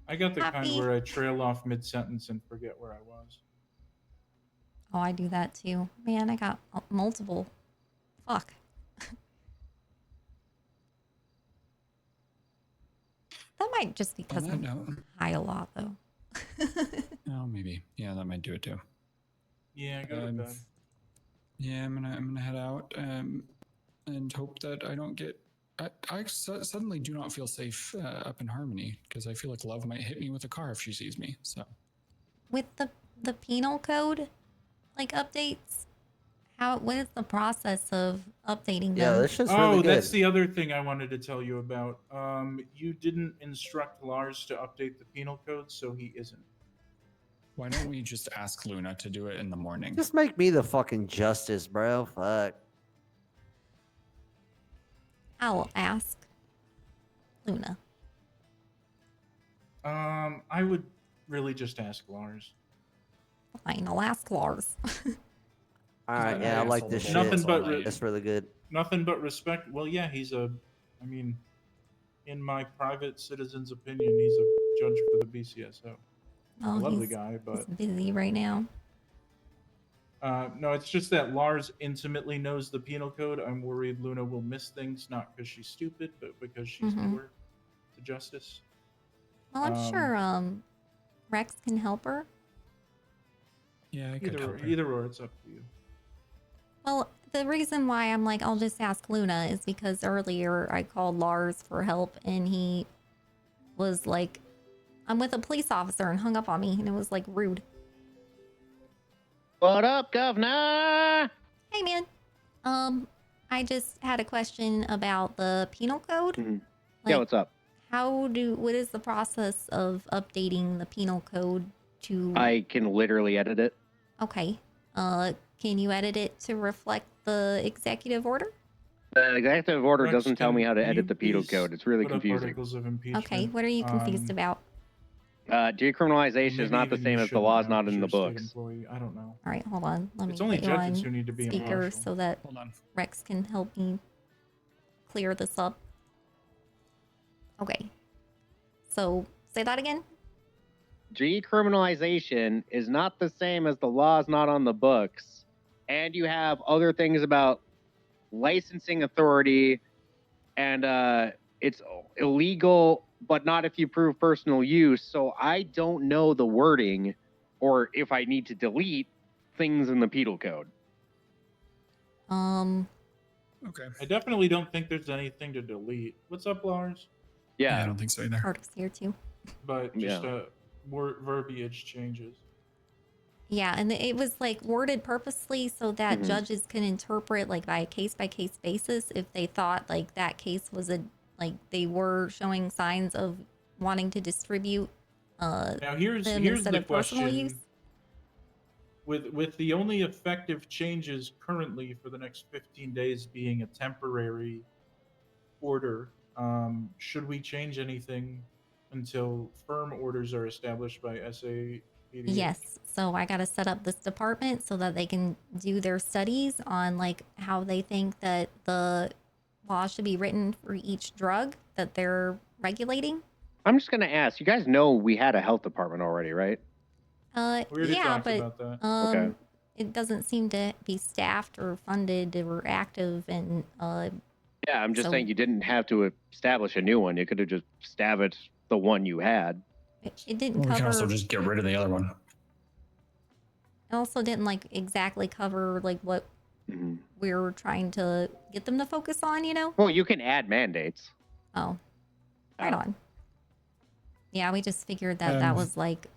I got the Happy. kind where I trail off mid-sentence and forget where I was. Oh, I do that too. Man, I got multiple. Fuck. That might just be because I'm high a lot, though. Oh, maybe. Yeah, that might do it too. Yeah, go to bed. Yeah, I'm gonna head out and hope that I don't get. I suddenly do not feel safe up in Harmony because I feel like Love might hit me with a car if she sees me. So With the penal code, like updates, what is the process of updating them? Oh, that's the other thing I wanted to tell you about. You didn't instruct Lars to update the penal code, so he isn't. why don't we just ask Luna to do it in the morning? Just make me the fucking justice, bro. Fuck. I'll ask Luna. I would really just ask Lars. Fine, I'll ask Lars. All right, yeah, I like this shit. Nothing but That's really good. Nothing but respect. Well, yeah, I mean, in my private citizen's opinion, he's a judge for the BCSO. I love the guy, but he's busy right now. no, it's just that Lars intimately knows the penal code. I'm worried Luna will miss things, not because she's stupid, but because she's newer to justice. Well, I'm sure Rex can help her. Yeah, I could help her. Either or, it's up to you. Well, the reason why I'm like, I'll just ask Luna is because earlier I called Lars for help and he was like, I'm with a police officer and hung up on me and it was like rude. What up, governor? Hey, man. I just had a question about the penal code. Yeah, what's up? What is the process of updating the penal code to... I can literally edit it. Okay. Can you edit it to reflect the executive order? The executive order Rex, doesn't tell me how to can you edit the penal please code. It's really put up confusing. articles of impeachment? Okay, what are you confused about? Decriminalization is not the same as the law is not in the books. Employee. I don't know. All right, hold on. Let me It's only put you on judges who need to be speaker impartial. so that Rex can help me clear this up. Okay. So, say that again? Decriminalization is not the same as the law is not on the books. And you have other things about licensing authority and it's illegal, but not if you prove personal use. So I don't know the wording or if I need to delete things in the penal code. Okay. I definitely don't think there's anything to delete. What's up, Lars? Yeah, I don't think so either. Carter's here too. But just verbiage changes. Yeah, and it was like worded purposely so that judges can interpret like by a case basis if they thought like that case was they were showing signs of wanting to distribute Now here's them the instead of personal question. use. With the only effective changes currently for the next 15 days being a temporary order, should we change anything until firm orders are established by SA? Yes, so I got to set up this department so that they can do their studies on like how they think that the law should be written for each drug that they're regulating. I'm just gonna ask. You guys know we had a health department already, right? We already Yeah, talked but about that. Okay. it doesn't seem to be staffed or funded or active, and Yeah, I'm just so- saying you didn't have to establish a new one. You could have just stabbed the one you had. it didn't Well, we cover. can also just get rid of the other one. It also didn't like exactly cover like what we were trying to get them to focus on, you know? Well, you can add mandates. Oh, right on. Yeah, we just figured that that was like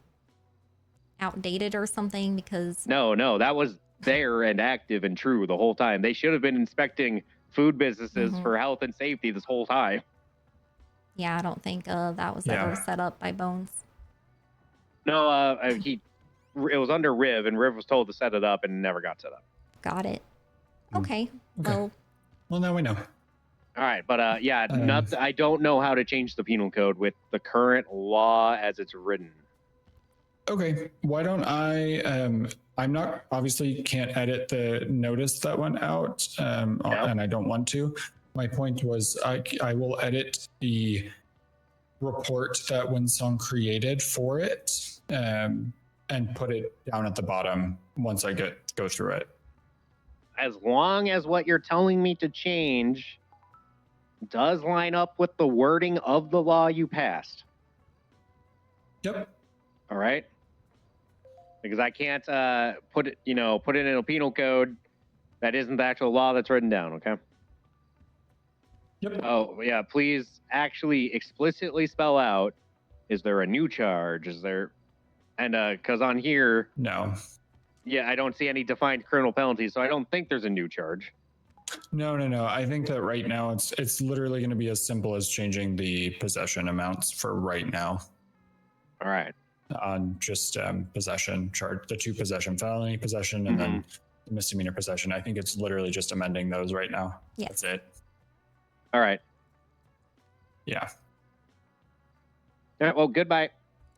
outdated or something because No, that was there and active and true the whole time. They should have been inspecting food businesses for health and safety this whole time. yeah, I don't think that was ever set up by Bones. No, it was under Riv, and Riv was told to set it up and never got set up. Got it. Okay. Well, now we know. All right, but yeah, I don't know how to change the penal code with the current law as it's written. Okay, why don't I'm not, obviously can't edit the notice that went out, and I don't want to. My point was I will edit the report that WindSong created for it, and put it down at the bottom once I go through it. As long as what you're telling me to change does line up with the wording of the law you passed. Yep. All right. Because I can't put it in a penal code that isn't the actual law that's written down. Okay. Yep. Oh yeah. Please actually explicitly spell out: is there a new charge? Is there? And because on here, no. Yeah, I don't see any defined criminal penalties, so I don't think there's a new charge. No. I think that right now it's literally going to be as simple as changing the possession amounts for right now. All right. On just possession charge, the 2 possession, felony possession, and then the misdemeanor possession. I think it's literally just amending those right now. Yes. That's it. All right. Yeah. All right. Well, goodbye.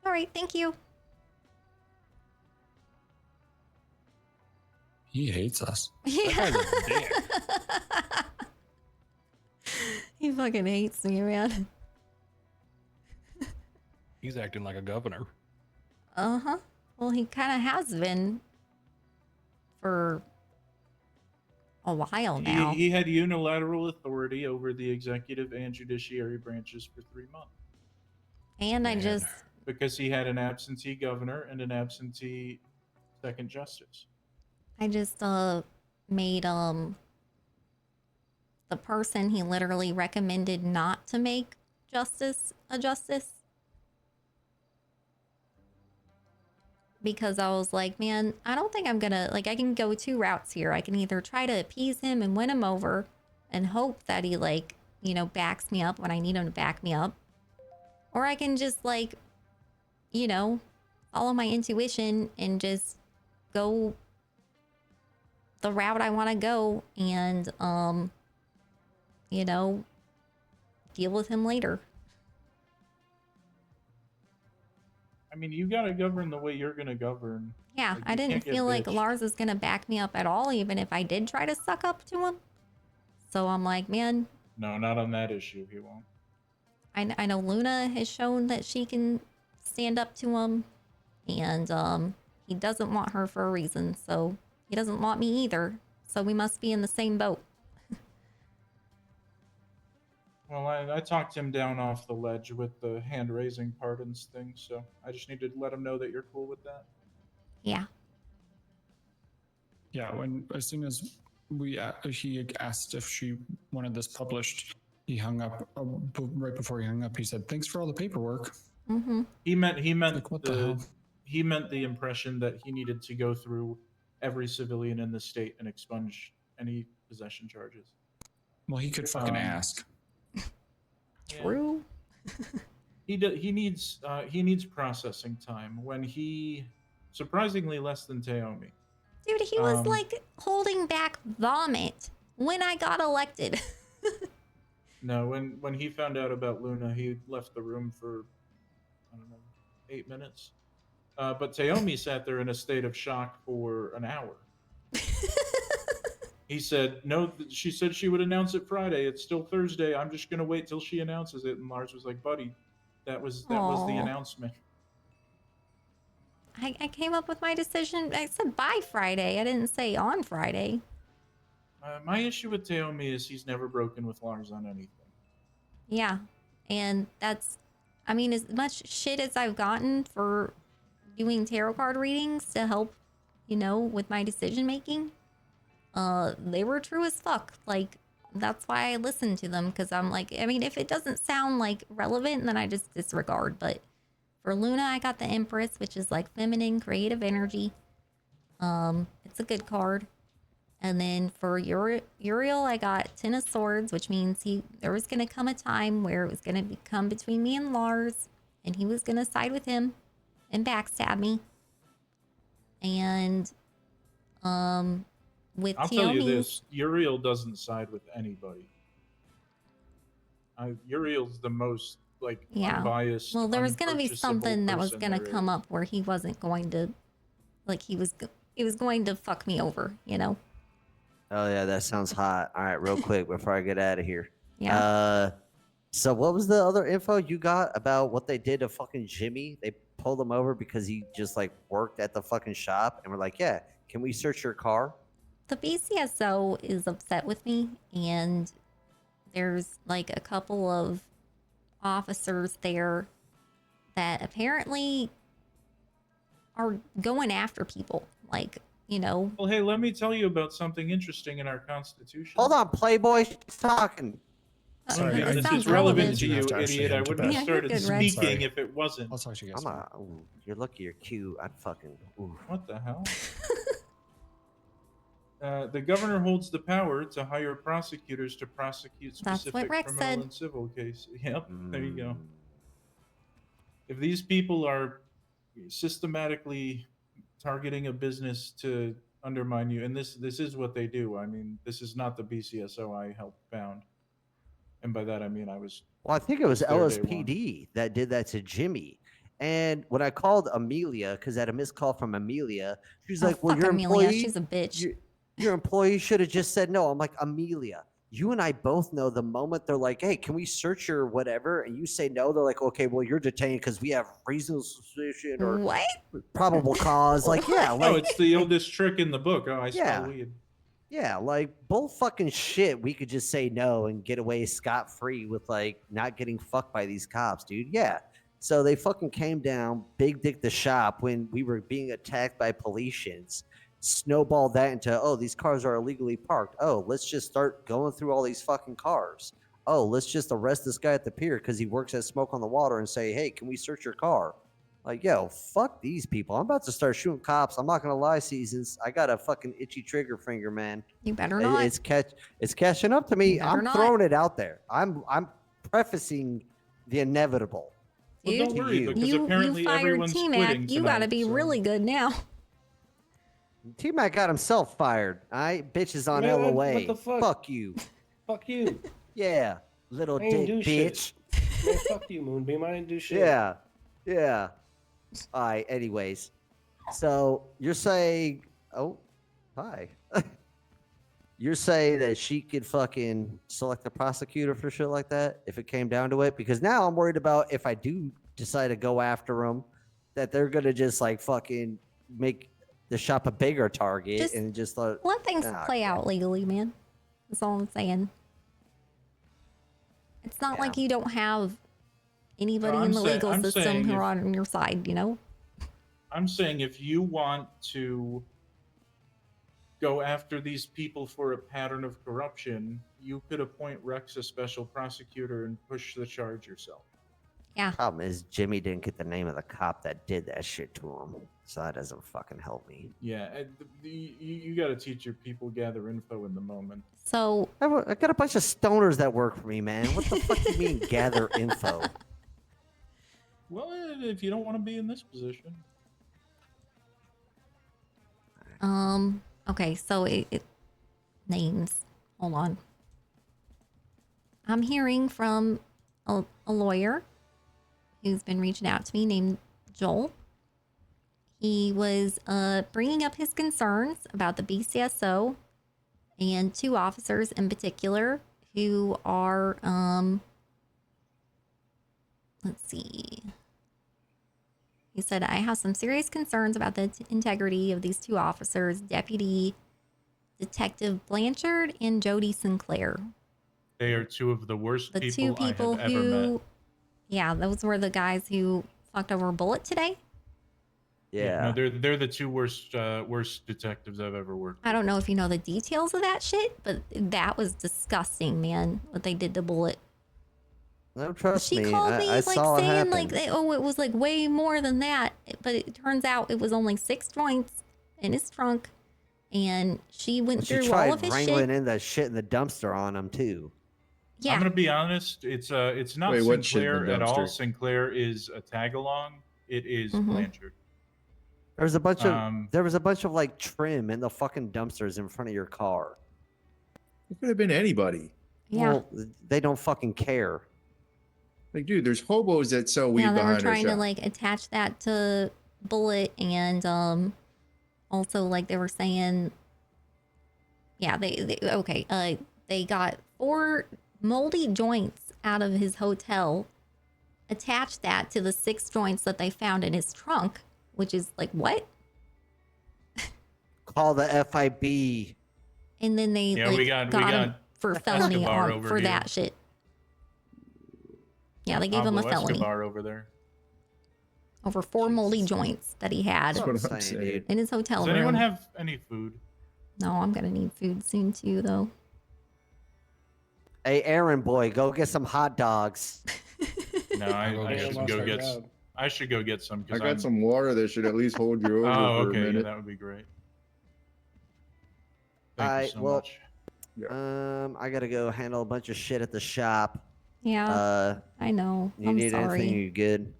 All right. Thank you. He hates us. Yeah. He fucking hates me, man. He's acting like a governor. Well, he kind of has been for a while now. He had unilateral authority over the executive and judiciary branches for 3 months. And I just... Because he had an absentee governor and an absentee second justice. I just made the person he literally recommended not to make justice a justice. Because I was like, man, I don't think I'm gonna, like, I can go 2 routes here. I can either try to appease him and win him over and hope that he, like, you know, backs me up when I need him to back me up. Or I can just, like, you know, follow my intuition and just go the route I want to go and, you know, deal with him later. I mean, you gotta govern the way you're gonna govern. Yeah, Like, I you didn't can't get feel like bitched. Lars is gonna back me up at all, even if I did try to suck up to him. So I'm like, man, No, not on that issue. He won't. I know Luna has shown that she can stand up to him, and he doesn't want her for a reason, so he doesn't want me either. So we must be in the same boat. Well, I talked him down off the ledge with the hand-raising pardons thing, so I just need to let him know that you're cool with that. Yeah. Yeah, as soon as he asked if she wanted this published, he hung up. Right before he hung up, he said, "Thanks for all the paperwork." Mm-hmm. He meant Like, what the hell? he meant the impression that he needed to go through every civilian in the state and expunge any possession charges. Well, he could fucking ask. True. He needs processing time. When he surprisingly less than Taomi. Dude, he was like holding back vomit when I got elected. No, when he found out about Luna, he left the room for, I don't know, 8 minutes. But Taomi sat there in a state of shock for an hour. He said, no, she said she would announce it Friday. It's still Thursday. I'm just going to wait till she announces it. And Lars was like, buddy, that was the Aw. announcement. I came up with my decision. I said by Friday. I didn't say on Friday. My issue with Taomi is he's never broken with Lars on anything. Yeah. And that's, I mean, as much shit as I've gotten for doing tarot card readings to help, you know, with my decision making, they were true as fuck. Like, that's why I listened to them, because I'm like, I mean, if it doesn't sound like relevant, then I just disregard. But For Luna, I got the Empress, which is like feminine, creative energy. It's a good card. And then for Uriel, I got Ten of Swords, which means there was going to come a time where it was going to come between me and Lars, and he was going to side with him and backstab me. And with I'll tell you Teomi, this: Uriel doesn't side with anybody. Uriel's the most like unbiased. Well, there was going to be unpurchasable something that was person going to there come is. up where he wasn't going to, like he was going to fuck me over, you know? Oh yeah, that sounds hot. All right, real quick before I get out of here. Yeah. So what was the other info you got about what they did to fucking Jimmy? They pulled him over because he just like worked at the fucking shop, and we're like, yeah, can we search your car? The BCSO is upset with me, and there's like a couple of officers there that apparently are going after people. Like, you know. Well, hey, let me tell you about something interesting in our Constitution. Hold on, Playboy, she's talking. Sorry, It this sounds is relevant relevant. to You you, have to actually idiot. I head to wouldn't have bed. started Yeah, you're good, Red. speaking Sorry. if it wasn't. I'll talk to you guys. Ooh, you're lucky you're cute. I'd fucking. Ooh. What the hell? The governor holds the power to hire prosecutors to prosecute That's what specific Rex criminal said. and civil cases. Yep, there you go. If these people are systematically targeting a business to undermine you, and this is what they do. I mean, this is not the BCSO I helped found, and by that I mean I was. Well, I think it was there day one. LSPD that did that to Jimmy. And when I called Amelia, because I had a missed call from Amelia, she's Oh, like, "Well, fuck your Amelia. employee, She's a bitch. your employee should have just said no." I'm like, Amelia, you and I both know the moment they're like, "Hey, can we search your whatever?" and you say no, they're like, "Okay, well, you're detained because we have reasonable suspicion or what? probable cause." Like, yeah, like Oh, it's the oldest trick in the book. Oh, I Yeah. smell weed. Yeah, like bull fucking shit. We could just say no and get away scot free with like not getting fucked by these cops, dude. Yeah. So they fucking came down, big dick the shop when we were being attacked by Policians, snowballed that into, oh, these cars are illegally parked. Oh, let's just start going through all these fucking cars. Oh, let's just arrest this guy at the pier because he works at Smoke on the Water and say, hey, can we search your car? Like, yo, fuck these people. I'm about to start shooting cops. I'm not gonna lie, Seasons. I got a fucking itchy trigger finger, man. You better not. It's catching up to me. You better I'm not. throwing it out there. I'm prefacing the inevitable. Well, Dude, don't worry, because you apparently fired everyone's T-Mac. quitting You gotta tonight, be so- really good now. T-Mac got himself fired. All right, bitches on Man, LOA. what the fuck? Fuck you. Fuck you. Yeah, little I didn't dick do shit. bitch. Man, fuck you, Moonbeam. I didn't do shit. Yeah, yeah. All right. Anyways, so you're saying, oh, hi. You're saying that she could fucking select a prosecutor for shit like that if it came down to it? Because now I'm worried about if I do decide to go after them, that they're gonna just like fucking make the shop a bigger target Just and just Let things Ah, play out legally, man. That's all I'm saying. It's not like you don't have anybody No, in the I'm say- legal I'm system saying who if- are on your side, you know? I'm saying if you want to go after these people for a pattern of corruption, you could appoint Rex a special prosecutor and push the charge yourself. Yeah. Problem is Jimmy didn't get the name of the cop that did that shit to him, so that doesn't fucking help me. Yeah, and you got to teach your people gather info in the moment. So I got a bunch of stoners that work for me, man. What the fuck do you mean gather info? Well, if you don't want to be in this position. Okay, so it names. Hold on. I'm hearing from a lawyer who's been reaching out to me named Joel. He was bringing up his concerns about the BCSO and two officers in particular who are, let's see. He said, I have some serious concerns about the integrity of these two officers, Deputy Detective Blanchard and Jody Sinclair. They are two of the worst The two people I have ever met. who, yeah, those were the guys who fucked over Bullet today. No, they're the two worst detectives I've ever worked with. I don't know if you know the details of that shit, but that was disgusting, man, what they did to Bullet. No, trust She me. called me I like saw it saying happen. oh, it was like way more than that. But it turns out it was only 6 joints in his trunk. And she went She through all tried of his wrangling shit. in that shit in the dumpster on him too. Yeah. I'm gonna be honest. It's not Wait, what shit in Sinclair the at all. dumpster? Sinclair is a tag along. It is Mhm. Blanchard. There was a bunch of Um, like trim in the fucking dumpsters in front of your car. It could have been anybody. Yeah. Well, they don't fucking care. Like, dude, there's hobos that sell weed Yeah, they were behind our trying to shop. like attach that to Bullet, and also like they were saying, yeah, they got 4 moldy joints out of his hotel, attached that to the 6 joints that they found in his trunk, which is like what? Call the FIB. And then they Yeah, like we got him for felony Escobar on over for here. that shit. Yeah, they gave him a Pablo felony Escobar over there. over 4 moldy joints that he had That's what I'm saying, dude. in his hotel Does room. anyone have any food? No, I'm gonna need food soon too, though. Hey, Aaron boy, go get some hot dogs. No, I Yeah, should lost go our get. job. I should go get some I because got some water that should at least hold you over Oh, for okay, a yeah, minute. that would be great. All Thank you right, so well, much. I gotta go handle a bunch of shit at the shop. Yeah, I know. You I'm need sorry. anything? You good?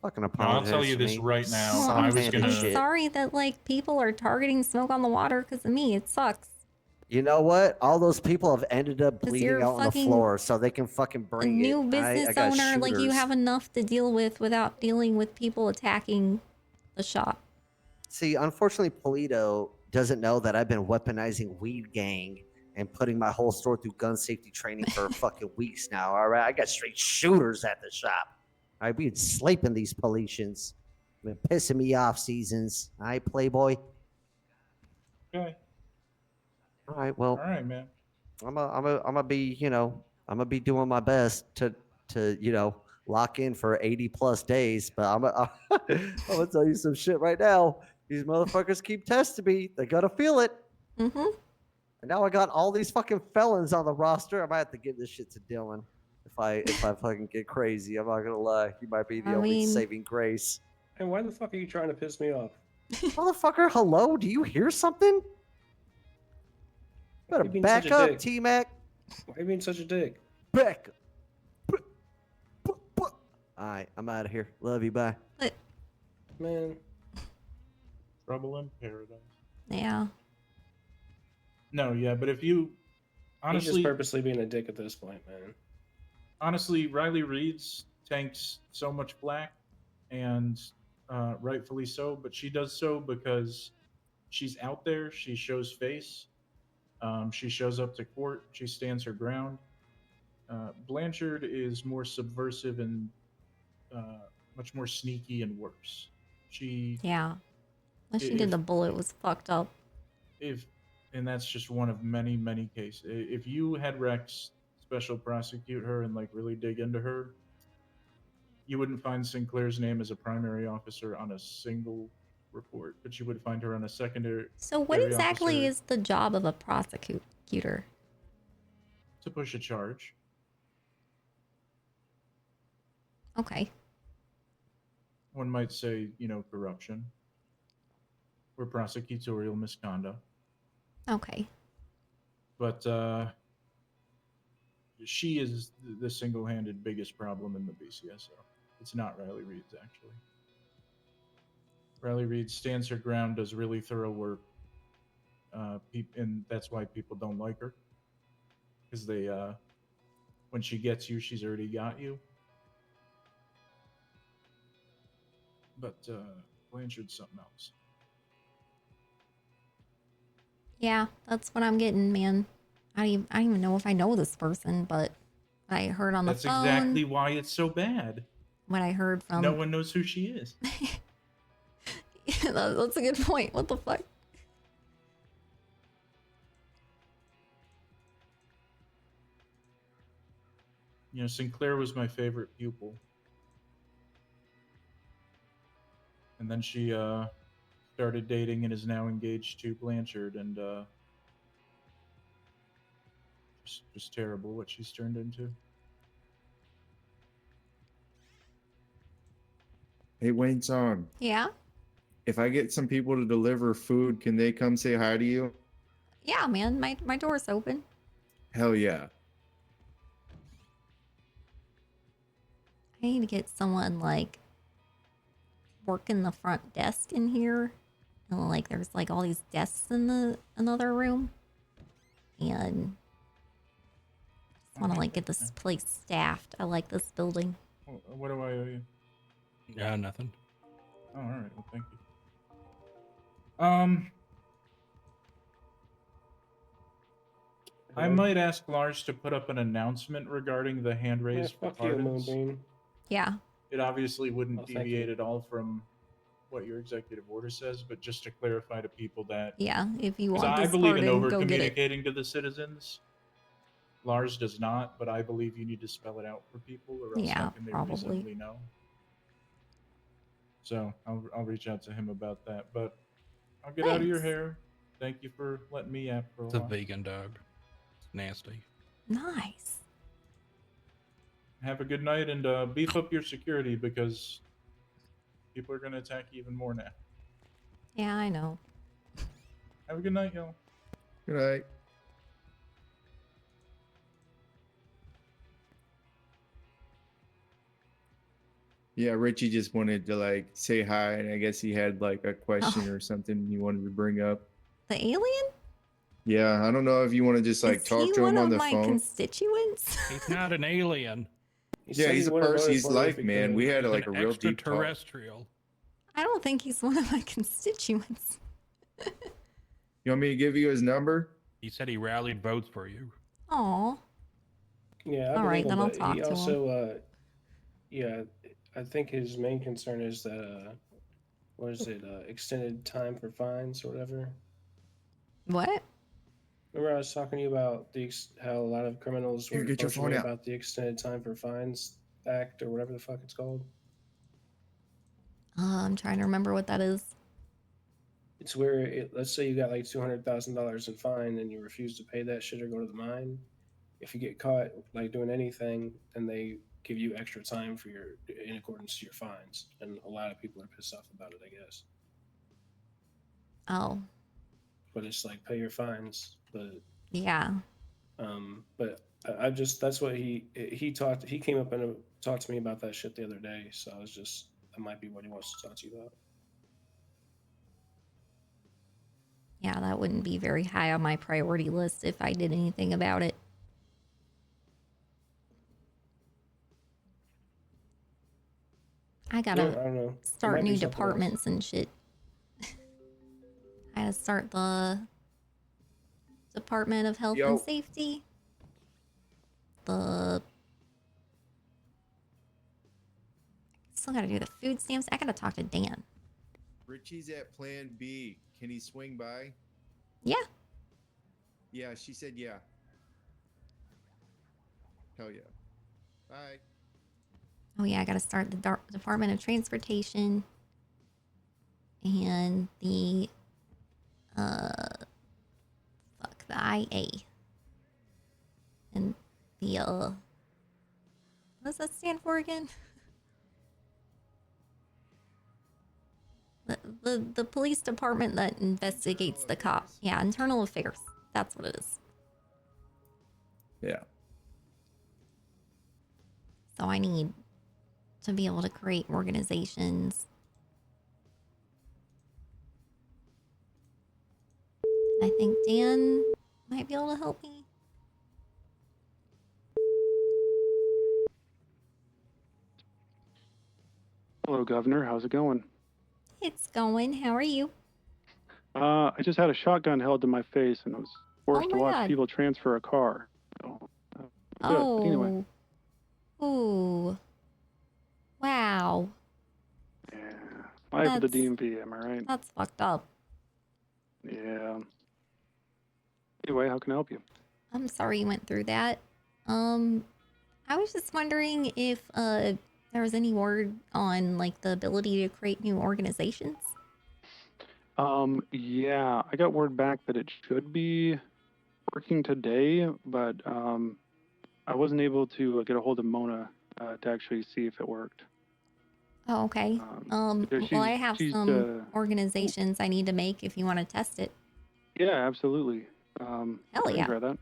Fucking No, apologize. I'll tell you to this me. right now. Well, I I'm, was I'm gonna. shit. sorry that like people are targeting Smoke on the Water because of me. It sucks. You know what? All those people have ended up 'Cause bleeding you're out on the fucking floor, so they can fucking A bring new it. business I got owner, like you shooters. have enough to deal with without dealing with people attacking the shop. See, unfortunately, Polito doesn't know that I've been weaponizing Weed Gang and putting my whole store through gun safety training for fucking weeks now. All right, I got straight shooters at the shop. All right, we been sleeping these Politians. Been pissing me off seasons. All right, Playboy. Okay. All right, well, All right, man. I'm gonna be, I'm gonna be doing my best to lock in for 80 plus days. But I'm gonna tell you some shit right now. These motherfuckers keep testing me. They gotta feel it. Mm-hmm. And now I got all these fucking felons on the roster. I might have to give this shit to Dylan if I fucking get crazy. I'm not gonna lie. He might be the only saving grace. And why the fuck are you trying to piss me off? Motherfucker, hello? Do you hear something? Better You being back such a up, dick? T-Mac. Why are you being such a dick? Back up. All right, I'm out of here. Love you. Bye. Man. Trouble in paradise. Yeah. No, yeah, but if you He's honestly, just purposely being a dick at this point, man. honestly, Riley Reed's tanks so much flack, and rightfully so. But she does so because she's out there. She shows face. She shows up to court. She stands her ground. Blanchard is more subversive and much more sneaky and worse. Yeah. What she did to Bullet was fucked up. And that's just one of many, many cases. If you had Rex special prosecute her and like really dig into her, you wouldn't find Sinclair's name as a primary officer on a single report, but you would find her on a secondary. So what exactly is the job of a prosecutor? To push a charge. Okay. One might say, corruption or prosecutorial misconduct. Okay. But she is the single-handed biggest problem in the BCSO. It's not Riley Reed's, actually. Riley Reed stands her ground, does really thorough work, and that's why people don't like her. Because when she gets you, she's already got you. But Blanchard's something else. Yeah, that's what I'm getting, man. I don't even know if I know this person, but I heard on the That's phone. exactly why it's so bad. What I heard from. No one knows who she is. Yeah, that's a good point. What the fuck? Sinclair was my favorite pupil. And then she started dating and is now engaged to Blanchard, and just terrible what she's turned into. Hey, WindSong. Yeah? If I get some people to deliver food, can they come say hi to you? Yeah, man. My door's open. Hell yeah. I need to get someone like working the front desk in here. And like there's like all these desks in the another room. And I just want to like get this place staffed. I like this building. What do I owe you? Yeah, nothing. Oh, all right. Well, thank you. I might ask Lars to put up an announcement regarding the hand raised for fuck you, pardons. Moonbeam. Yeah. It obviously wouldn't Oh, thank deviate you. at all from what your executive order says, but just to clarify to people that Yeah, if you 'cause want I this believe in pardon, over go get it. communicating to the citizens. Lars does not, but I believe you need to spell it out for people, or else Yeah, how can they probably. reasonably know? So I'll reach out to him about that. But I'll get out of your Thanks. hair. Thank you for letting me yap for a It's a while. vegan dog. It's nasty. Nice. Have a good night and beef up your security because people are gonna attack you even more now. Yeah, I know. Have a good night, y'all. Good night. Yeah, Richie just wanted to like say hi, and I guess he had like a question or something he wanted to bring up. The alien? Yeah, I don't know if you want to just like Is talk he to one him on of the my phone. constituents? He's not an alien. Yeah, he's a person. He's life, man. We had He's like a an real deep talk. extraterrestrial. I don't think he's one of my constituents. You want me to give you his number? He said he rallied votes for you. Aw. Yeah, I All believe right, him, then I'll but talk he to him. also, yeah, I think his main concern is that, what is it, extended time for fines or whatever. What? Remember I was talking to you about how a lot of criminals Here, were get your approaching phone me out. about the extended time for fines act or whatever the fuck it's called. I'm trying to remember what that is. It's where let's say you got like $200,000 in fine and you refuse to pay that shit or go to the mine. If you get caught like doing anything, then they give you extra time for your in accordance to your fines. And a lot of people are pissed off about it, I guess. Oh. But it's like pay your fines, but Yeah. but I just that's what he came up and talked to me about that shit the other day. So I was just that might be what he wants to talk to you about. Yeah, that wouldn't be very high on my priority list if I did anything about it. I gotta Yeah, I don't know. It start might be new something else. departments and shit. I gotta start the Department of Health and Safety. Still gotta do the food stamps. I gotta talk to Dan. Richie's at Plan B. Can he swing by? Yeah. Yeah, she said yeah. Hell yeah. Bye. Oh yeah, I gotta start the Department of Transportation and the the IA and the what does that stand for again? The police department that investigates the cop. Yeah, internal affairs. That's what it is. Yeah. So I need to be able to create organizations. I think Dan might be able to help me. Hello, Governor. How's it going? It's going. How are you? I just had a shotgun held to my face and was forced to my watch God. people transfer a car. So, good. Oh. But anyway, Ooh. Wow. life of the That's- DMV, am I right? That's fucked up. Yeah. Anyway, how can I help you? I'm sorry you went through that. I was just wondering if there was any word on like the ability to create new organizations. Yeah, I got word back that it should be working today, but I wasn't able to get a hold of Mona to actually see if it worked. Oh, okay. because Well, I have she's some organizations I need to make if you want to test it. yeah, absolutely. Hell I can yeah. try that.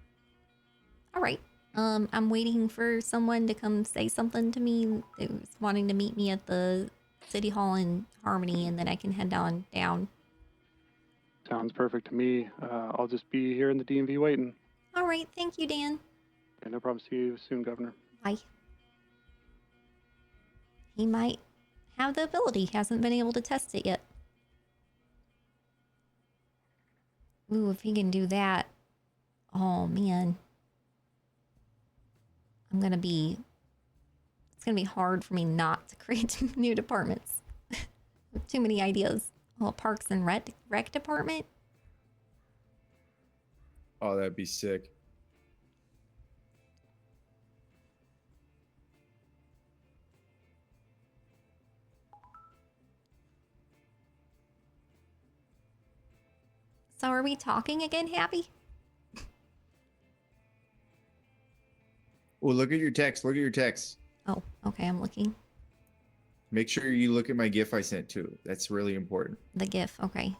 All right. I'm waiting for someone to come say something to me. They was wanting to meet me at the City Hall in Harmony, and then I can head down. Sounds perfect to me. I'll just be here in the DMV waiting. All right. Thank you, Dan. Okay, no problem. See you soon, Governor. Bye. He might have the ability. Hasn't been able to test it yet. Ooh, if he can do that. Oh, man. It's gonna be hard for me not to create new departments. Too many ideas. Well, Parks and Rec department. Oh, that'd be sick. So are we talking again, Happy? Well, look at your text. Look at your text. Oh, okay, I'm looking. Make sure you look at my GIF I sent too. That's really important. The GIF, okay.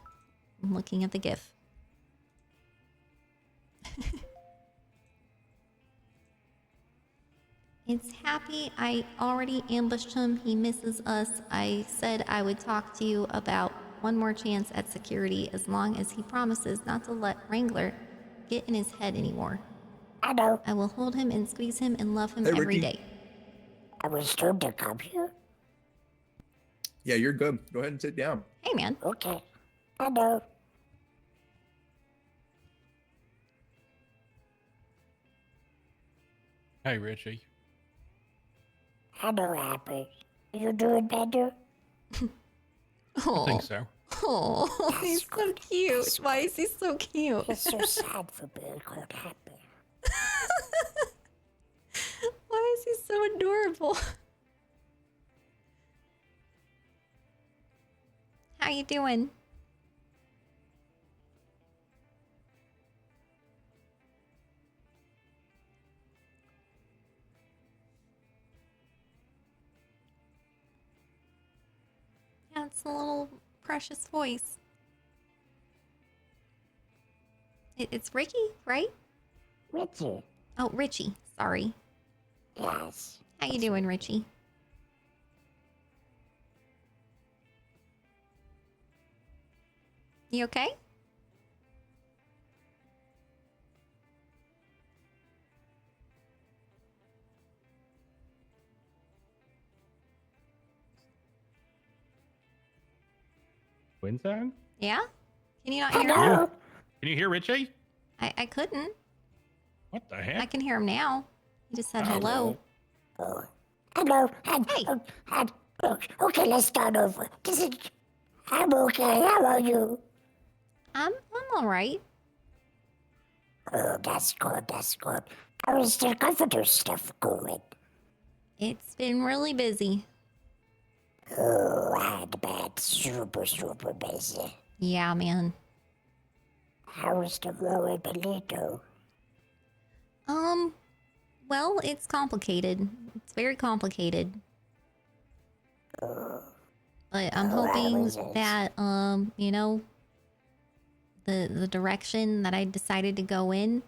I'm looking at the GIF. It's Happy. I already ambushed him. He misses us. I said I would talk to you about one more chance at security as long as he promises not to let Wrangler get in his head anymore. I know. I will hold him and squeeze him and love him Hey, every Ricky. day. I was told to come here. Yeah, you're good. Go ahead and sit down. Hey, man. Okay. I know. Hey, Richie. I know, Happy. You doing better? I think so. Oh, he's so cute. Why is he so cute? It's so sad for being called Happy. Why is he so adorable? How you doing? Yeah, it's a little precious voice. It's Ricky, right? Richie. Oh, Richie. Sorry. Yes. How you doing, Richie? You okay? WindSong? Yeah? Can you not hear him? Hello. Can you hear Richie? I couldn't. What the heck? I can hear him now. He just said hello. Oh. Hello. Hey. Okay, let's start over. I'm okay. How are you? I'm all right. Oh, that's good. That's good. How is the governor stuff going? It's been really busy. Oh, I had bad. Super, super busy. Yeah, man. How is the war in Benito? Well, it's complicated. It's very complicated. But I'm hoping that, you know, the direction that I decided to go in,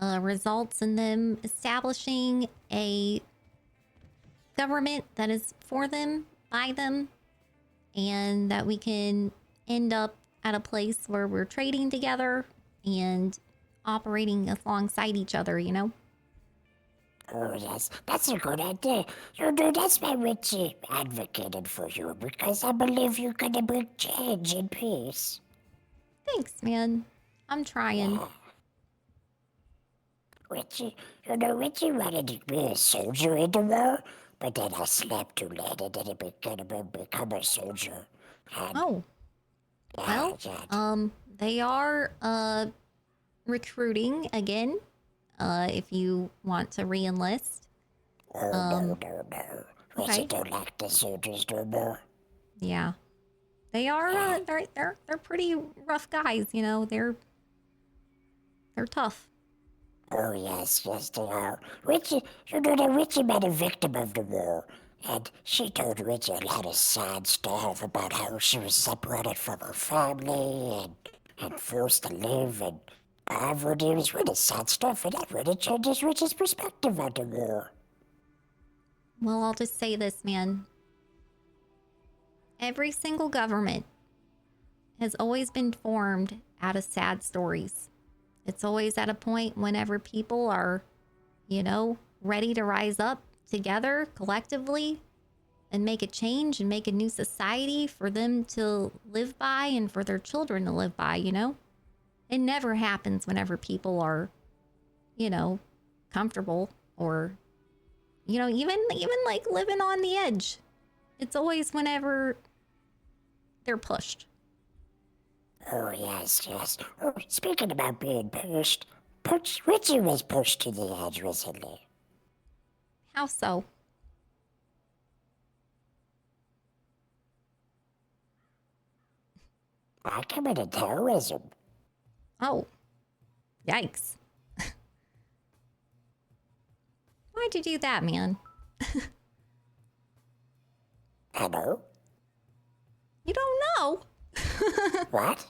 results in them establishing a government that is for them, by them, and that we can end up at a place where we're trading together and operating alongside each other, you know? Oh, yes, that's a good idea. You know, that's why Richie advocated for you, because I believe you're gonna bring change and peace. Thanks, man. I'm trying. Yeah. Richie, you know, Richie wanted to be a soldier in the war, but then I slept too late and then he become a soldier. And Oh. yeah, Well, they are, recruiting again, if you want to re-enlist. Oh, no. Richie Okay. don't like the soldiers no more. Yeah. They are, they're pretty rough guys, you know, they're tough. Oh, yes, they are. Richie, you know that Richie been a victim of the war. And she told Richie a lot of sad stuff about how she was separated from her family and forced to live in poverty. It was really sad stuff, and that really changes Richie's perspective on the war. Well, I'll just say this, man. Every single government has always been formed out of sad stories. It's always at a point whenever people are, ready to rise up together collectively and make a change and make a new society for them to live by and for their children to live by, It never happens whenever people are, comfortable or, even like living on the edge. It's always whenever they're pushed. Oh, yes, yes. Oh, speaking about being pushed, Richie was pushed to the edge recently. How so? I committed terrorism. Oh, yikes. Why'd you do that, man? Hello? You don't know? What?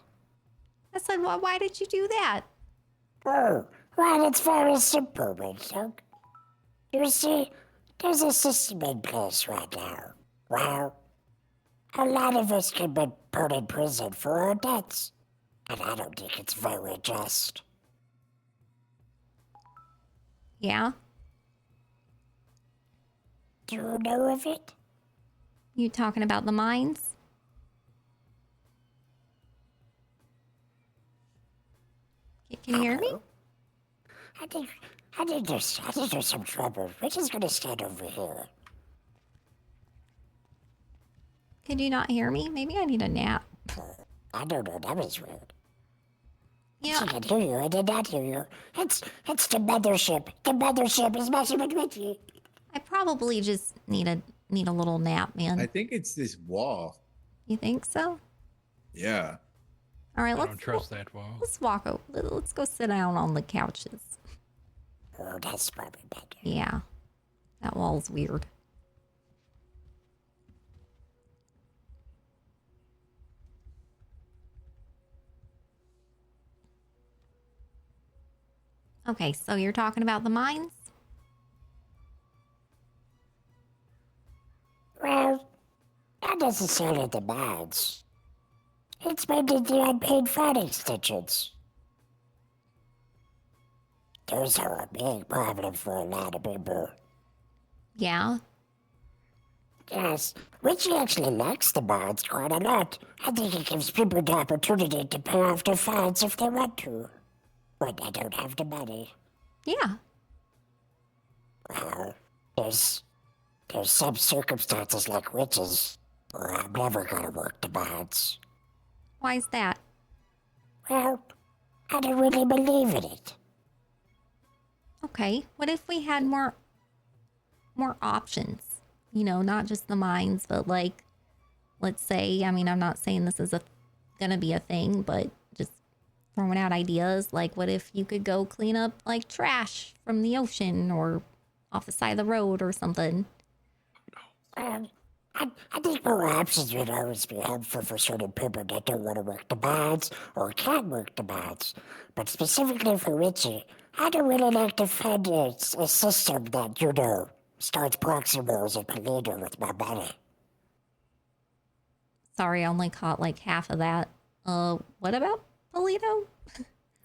I said, well, why did you do that? Oh, well, it's very simple, WindSong. You see, there's a system in place right now. Well, a lot of us can be put in prison for our debts, and I don't think it's very just. Yeah? Do you know of it? You talking about the mines? Can you hear me? I think there's some trouble. Richie's gonna stand over here. Could you not hear me? Maybe I need a nap. I don't know, that was rude. Yeah. I can hear you, I did not hear you. It's the mothership. The mothership is messing with Richie. I probably just need a little nap, man. I think it's this wall. You think so? Yeah. All right, I let's don't trust that wall. Let's walk over. Let's go sit down on the couches. Oh, that's probably better. Yeah. That wall's weird. Okay, so you're talking about the mines? Well, not necessarily the mines. It's mainly the unpaid fine extensions. Those are a big problem for a lot of people. Yeah. Yes, Richie actually likes the mines quite a lot. I think it gives people the opportunity to pay off their fines if they want to. But they don't have the money. Yeah. Well, there's some circumstances like Richie's where I'm never gonna work the mines. Why's that? Well, I don't really believe in it. Okay. What if we had more options? Not just the mines, but like, let's say, I'm not saying this is gonna be a thing, but just throwing out ideas. Like, what if you could go clean up like trash from the ocean or off the side of the road or something? I think more options would always be helpful for certain people that don't want to work the mines or can't work the mines. But specifically for Richie, I don't really like to fund a system that, starts proximals and Polito with my money. Sorry, I only caught like half of that. What about Polito?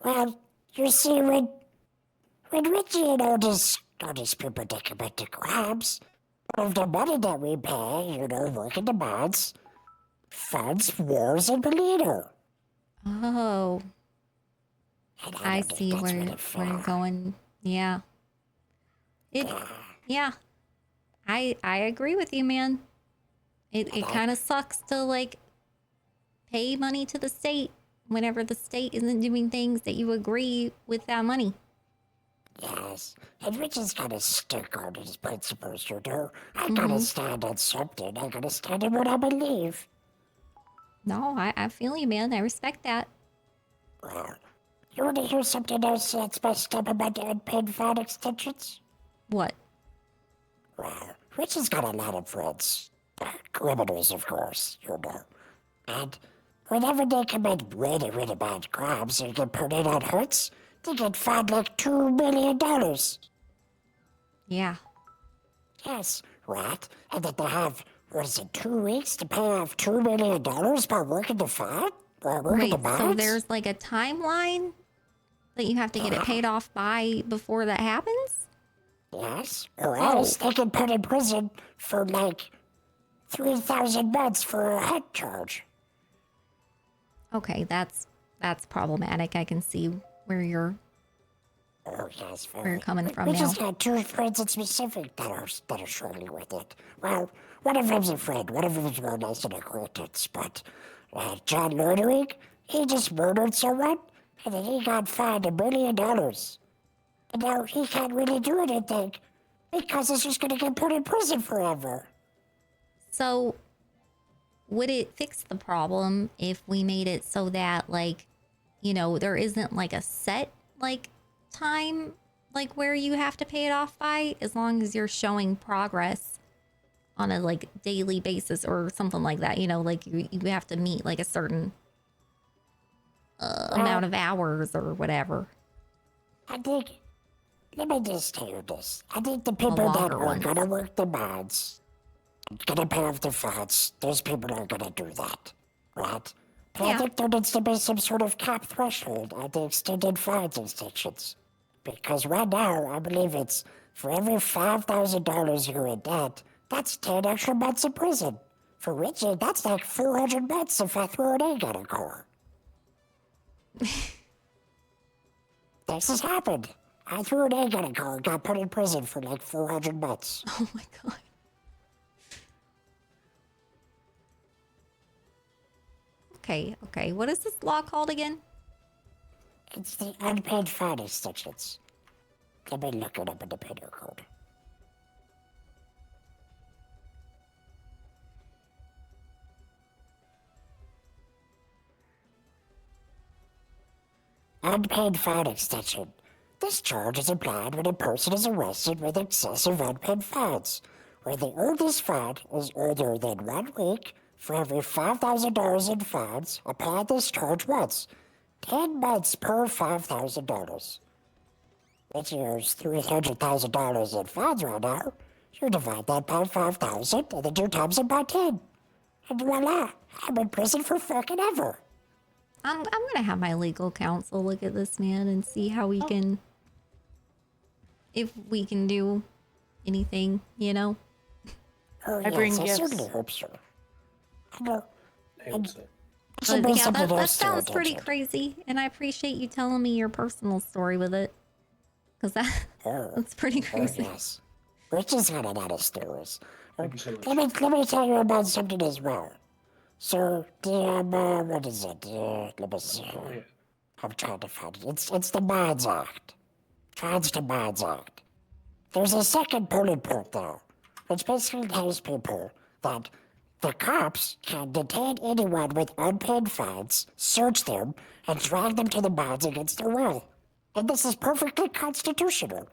Well, you see, when Richie and all these people that commit the crimes, of the money that we pay, working the mines, funds wars in Polito. Oh. I see where you're going. Yeah. Yeah. I agree with you, man. It kind of sucks to like pay money to the state whenever the state isn't doing things that you agree with that money. Yes, and Richie's gotta stick on his principles, I gotta stand on something. I gotta stand on what I believe. No, I feel you, man. I respect that. Well, you wanna hear something else that's messed up about the unpaid fine extensions? What? Well, Rich has got a lot of friends. Criminals, of course, you know. And whenever they commit really, really bad crimes and get put in on hurts, they get fined like $2 million. Yeah. Yes, right? And that they have, what is it, 2 weeks to pay off $2 million by working the fine? Or working the Wait, so mines? there's like a timeline that you have to get it paid off by before that happens? Yes, or else they can put in prison for like 3,000 months for a head charge. Okay, that's problematic. I can see where you're where you're coming from We now. just got 2 friends in specific that are struggling with it. Well, one of them's a friend, one of them's more nice an acquaintance, but John Loitering, he just murdered someone, and then he got fined $1 million. And now he can't really do anything, because he's just gonna get put in prison forever. So, would it fix the problem if we made it so that, like, you know, there isn't like a set like time like where you have to pay it off by, as long as you're showing progress on a like daily basis or something like that, you know, like you have to meet like a certain amount of hours or whatever. I think, let me just tell you this. I think the people that are gonna work the mines, gonna pay off the fines, those people are gonna do that, right? But I think there needs to be some sort of cap threshold on the extended fines extensions. Because right now, I believe it's for every $5,000 you're in debt, that's 10 extra months in prison. For Richard, that's like 400 months if I throw an egg at a car. This has happened. I threw an egg at a car and got put in prison for like 400 months. Oh my god. Okay. What is this law called again? It's the unpaid fine extensions. Let me look it up in the penal code. Unpaid fine extension. This charge is applied when a person is arrested with excessive unpaid fines, where the earliest fine is older than 1 week for every $5,000 in fines. Apply this charge once. 10 months per $5,000. Which is $300,000 in fines right now. You divide that by 5,000 and then 2 times it by 10. And voila, I'm in prison for fucking ever. I'm gonna have my legal counsel look at this, man, and see how we can, if we can do anything, you know. Oh, I bring yes, I gifts. certainly hope so. I know. But yeah, that sounds pretty crazy, and I appreciate you telling me your personal story with it, because that's pretty crazy. Yes. Rich has had a lot of stories. Let me tell you about something as well. So, what is it? Let me see. I'm trying to find it. It's the Mines Act. Fines to Mines Act. There's a second polling point, though, which basically tells people that the cops can detain anyone with unpaid fines, search them, and drag them to the mines against their will. And this is perfectly constitutional.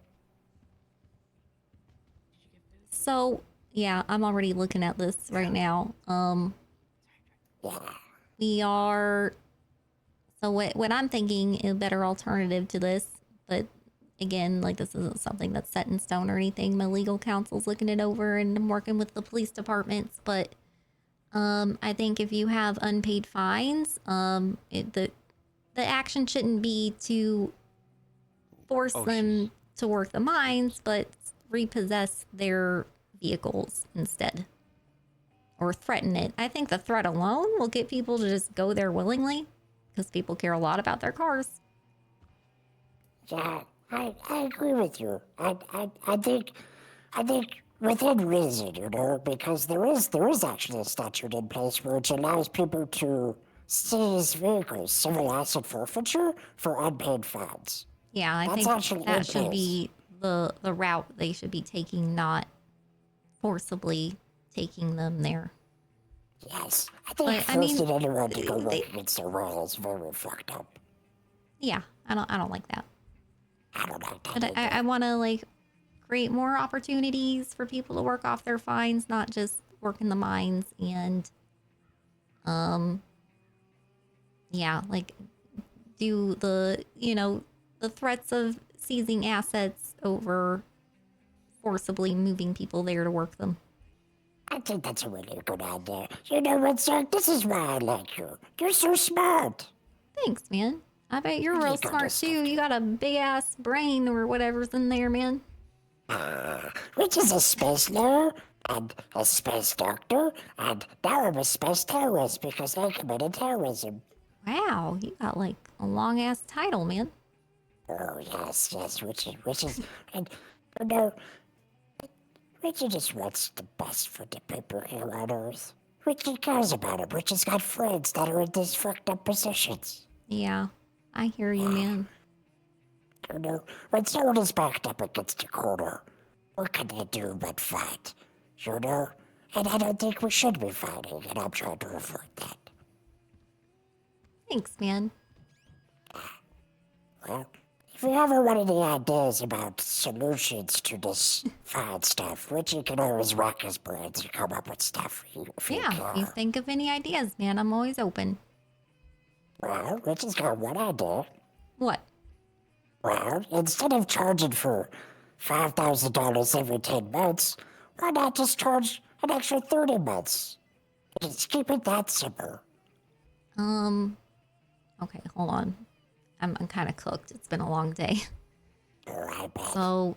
So, yeah, I'm already looking at this right now. We are, so what I'm thinking, a better alternative to this, but again, like this isn't something that's set in stone or anything. My legal counsel's looking it over and I'm working with the police departments, but I think if you have unpaid fines, the action shouldn't be to force them to work the mines, but repossess their vehicles instead. Or threaten it. I think the threat alone will get people to just go there willingly, because people care a lot about their cars. Yeah, I agree with you. I think within reason, you know, because there is actually a statute in place which allows people to seize vehicles, civil asset forfeiture, for unpaid fines. Yeah, I That's think actually that in should place. be the route they should be taking, not forcibly taking them there. Yes, I think But, I mean, forcing anyone to go work against their will is very fucked up. Yeah, I don't like that. I don't like that. But I want to like create more opportunities for people to work off their fines, not just work in the mines and, yeah, like do the, the threats of seizing assets over forcibly moving people there to work them. I think that's a really good idea. You know what, sir? This is why I like you. You're so smart. Thanks, man. I bet you're You real got smart this too. You got a big ass brain or whatever's in there, man. Which is a space lawyer, and a space doctor, and now I'm a space terrorist because I committed terrorism. Wow, you got like a long ass title, man. Oh, yes, which is, and, you know, Richie just wants the best for the people here on Earth. Richie cares about him. Richie's got friends that are in these fucked up positions. Yeah, I hear you, man. You know, when someone is backed up against a corner, what can they do but fight? You know? And I don't think we should be fighting, and I'm trying to avoid that. Thanks, man. Well, if you ever want any ideas about solutions to this fine stuff, Richie can always rack his brains and come up with stuff if you Yeah, care. if you think of any ideas, man, I'm always open. Well, Richie's got one idea. What? Well, instead of charging for $5,000 every 10 months, why not just charge an extra 30 months? Just keep it that simple. Okay, hold on. I'm kind of cooked. It's been a long day. So,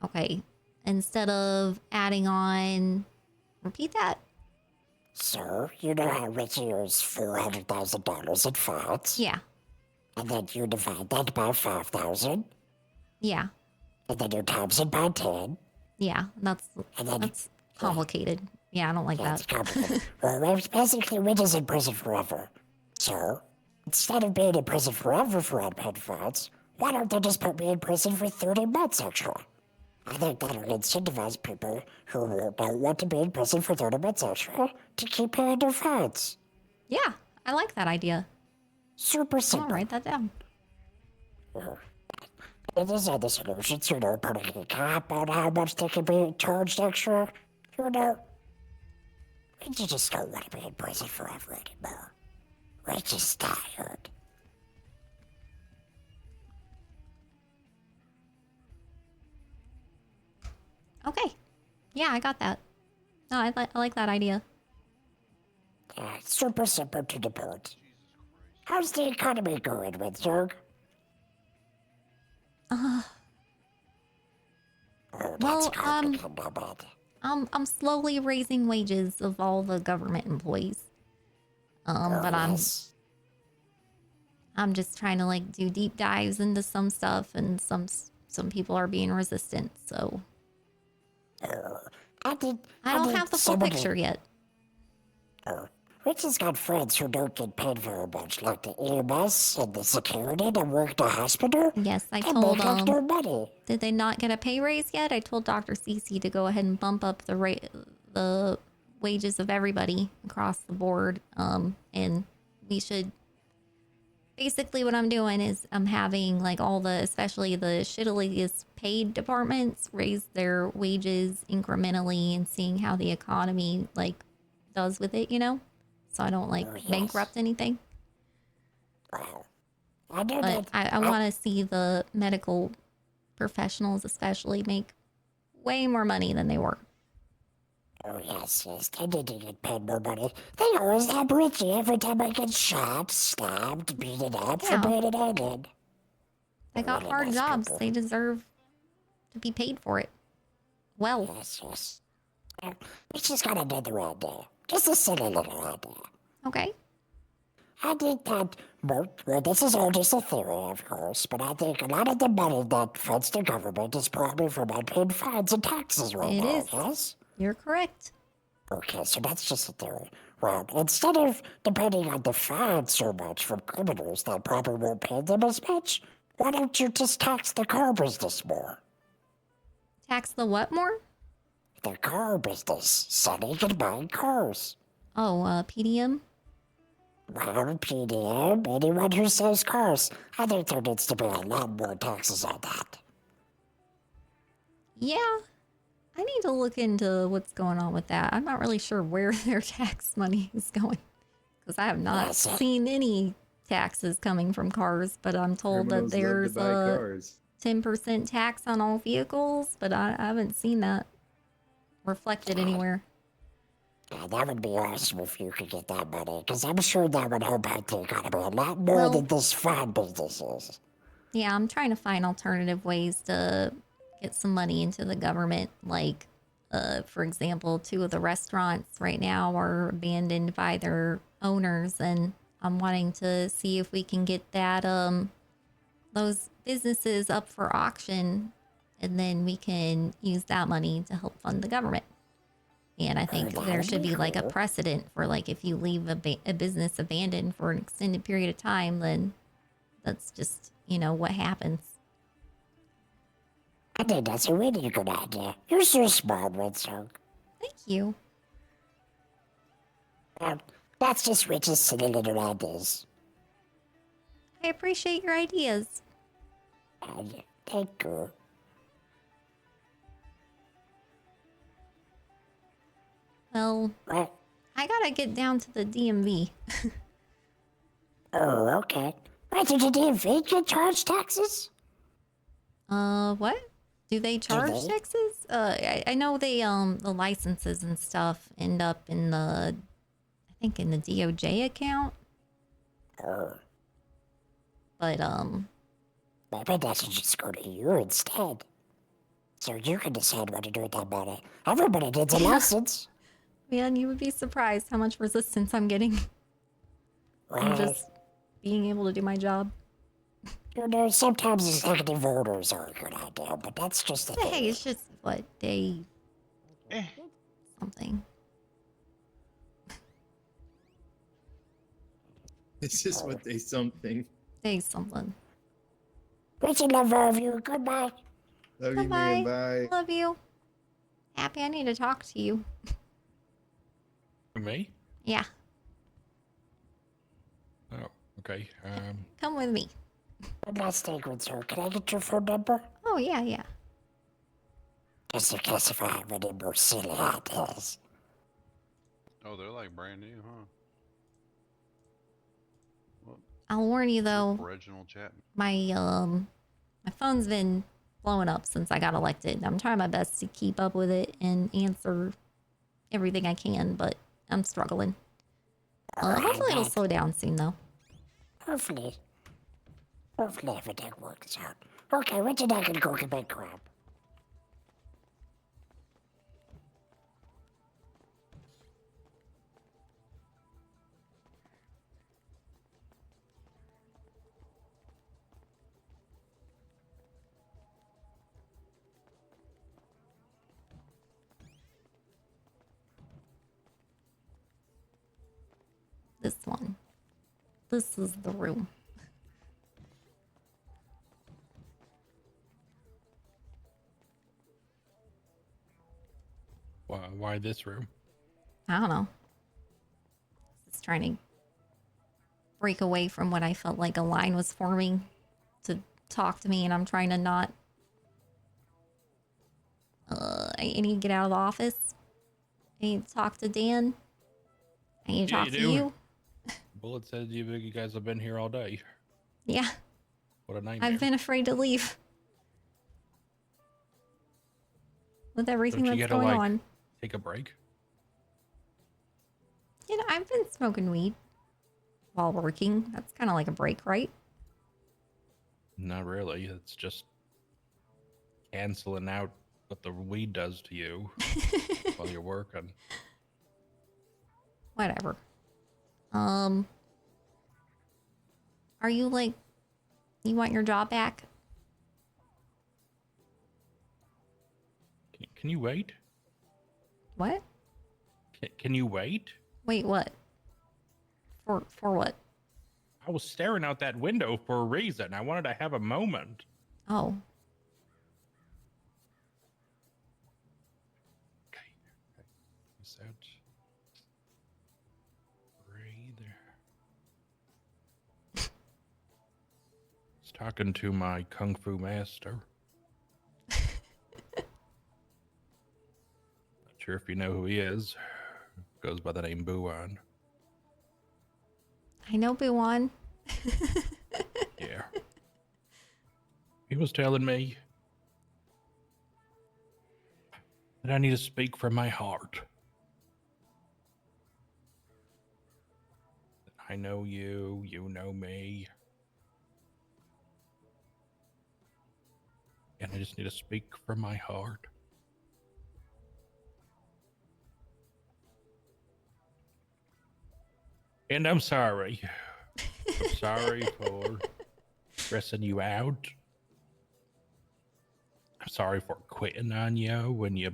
okay, instead of adding on, repeat that. So, you know how Richie owes $400,000 in fines? Yeah. And then you divide that by 5,000, Yeah. and then you times it by 10. Yeah, that's complicated. Yeah, I don't like It's that. complicated. Well, basically, Richie's in prison forever. So, instead of being in prison forever for unpaid fines, why don't they just put me in prison for 30 months extra? I think that'll incentivize people who don't want to be in prison for 30 months extra to keep paying their fines. Yeah, I like that idea. Super simple. I'll write that down. And there's other solutions, you know, putting a cap on how much they can be charged extra. You know, we just don't want to be in prison forever anymore. We're just tired. Okay. Yeah, I got that. No, I like that idea. Yeah, super simple to the point. How's the economy going, WindSong? Well, I'm slowly raising wages of all the government employees. But I'm just trying to like do deep dives into some stuff, and some people are being resistant. So I don't have the full picture yet. Richie's got friends who don't get paid very much, like the EMS and the security that work at the hospital. Yes, I They told make like no money. Did they not get a pay raise yet? I told Dr. Cece to go ahead and bump up the wages of everybody across the board. And we should. Basically, what I'm doing is I'm having like all the, especially the shittiliest paid departments, raise their wages incrementally and seeing how the economy like does with it, you know, so I don't like bankrupt anything. But I want to see the medical professionals especially make way more money than they were. Oh, yes, they need to get paid more money. They always have Richie every time I get shot, stabbed, beaten up for being an alien. They got hard jobs. They deserve to be paid for it. Well. Yes. We just got another idea. Just a silly little idea. Okay. I think that, well, this is all just a theory, of course, but I think a lot of the money that funds the government is probably from unpaid fines and taxes right It now, is. yes? You're correct. Okay, so that's just a theory. Well, instead of depending on the fines so much from criminals that probably won't pay them as much, why don't you just tax the car business more? Tax the what more? The car business, selling and buying cars. Oh, PDM? Well, PDM, anyone who sells cars. I think there needs to be a lot more taxes on that. Yeah, I need to look into what's going on with that. I'm not really sure where their tax money is going because I have not seen any taxes coming from cars, but I'm told that Criminals love to there's buy a cars. 10% tax on all vehicles, but I haven't seen that reflected anywhere. Yeah, that would be awesome if you could get that money, because I'm sure that would help out the economy a lot more Well- than this farm business is. Yeah, I'm trying to find alternative ways to get some money into the government. Like, for example, 2 of the restaurants right now are abandoned by their owners, and I'm wanting to see if we can get that those businesses up for auction, and then we can use that money to help fund the government. And I think there should be like a precedent for like if you leave a business abandoned for an extended period of time, then that's just, you know, what happens. I think that's a really good idea. You're so smart, WindSong. Thank you. That's just Rich's silly little ideas. I appreciate your ideas. Thank you. Well, I gotta get down to the DMV. Oh, okay. Wait, did the DMV get charged taxes? What? Do they charge they? taxes? I know they, the licenses and stuff end up in the, I think in the DOJ account. Oh. But, maybe that should just go to you instead. So you can decide what to do with that money. Everybody needs a license. man, you would be surprised how much resistance I'm getting. I'm Well, just being able to do my job. you know, sometimes executive orders are a good idea, but that's just the thing. Hey, it's just what they something. It's just what they something. They something. Richard, love all of you. Goodbye. Love you, Goodbye. man. Bye. Love you. Happy, I need to talk to you. For me? Yeah, Oh, okay. come with me. One last thing, WindSong. Can I get your phone number? Oh, yeah, yeah. Just in case if I have any more silly ideas. Oh, they're like brand new, huh? I'll warn you though, Reginald Chapman. my phone's been blowing up since I got elected. I'm trying my best to keep up with it and answer everything I can, but I'm struggling. Hopefully it'll slow down soon though. Hopefully everything works out. Okay, Richard, I can go get my crap. This one. This is the room. Why this room? I don't know. Just trying to break away from what I felt like a line was forming to talk to me, and I'm trying to not. I need to get out of the office. I need to talk to Dan. I need to talk to you. Bullet says you guys have been here all day. Yeah, What a nightmare. I've been afraid to leave. With everything Don't you that's gotta, going like, on. Take a break. You know, I've been smoking weed while working. That's kind of like a break, right? Not really. It's just canceling out what the weed does to you while you're working. Whatever. Are you like, you want your job back? Can you wait? What? Can you wait? Wait, what? For what? I was staring out that window for a reason. I wanted to have a moment. Oh. Peace out. Breathe. I was talking to my kung fu master. sure if you know who he is. Goes by the name Buwan. I know Buwan. Yeah. He was telling me that I need to speak from my heart. I know you, you know me. And I just need to speak from my heart. And I'm sorry. I'm sorry for stressing you out. I'm sorry for quitting on you when you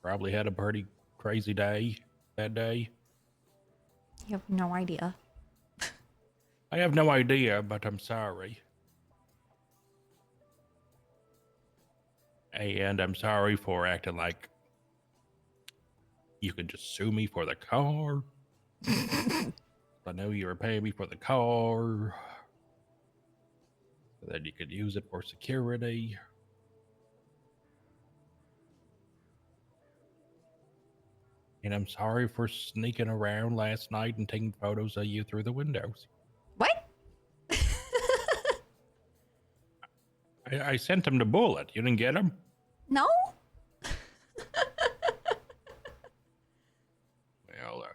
probably had a pretty crazy day that day. You have no idea. I have no idea, but I'm sorry. And I'm sorry for acting like you could just sue me for the car. I know you were paying me for the car. So that you could use it for security. And I'm sorry for sneaking around last night and taking photos of you through the windows. What? I sent him to Bullet. You didn't get him? No? Well,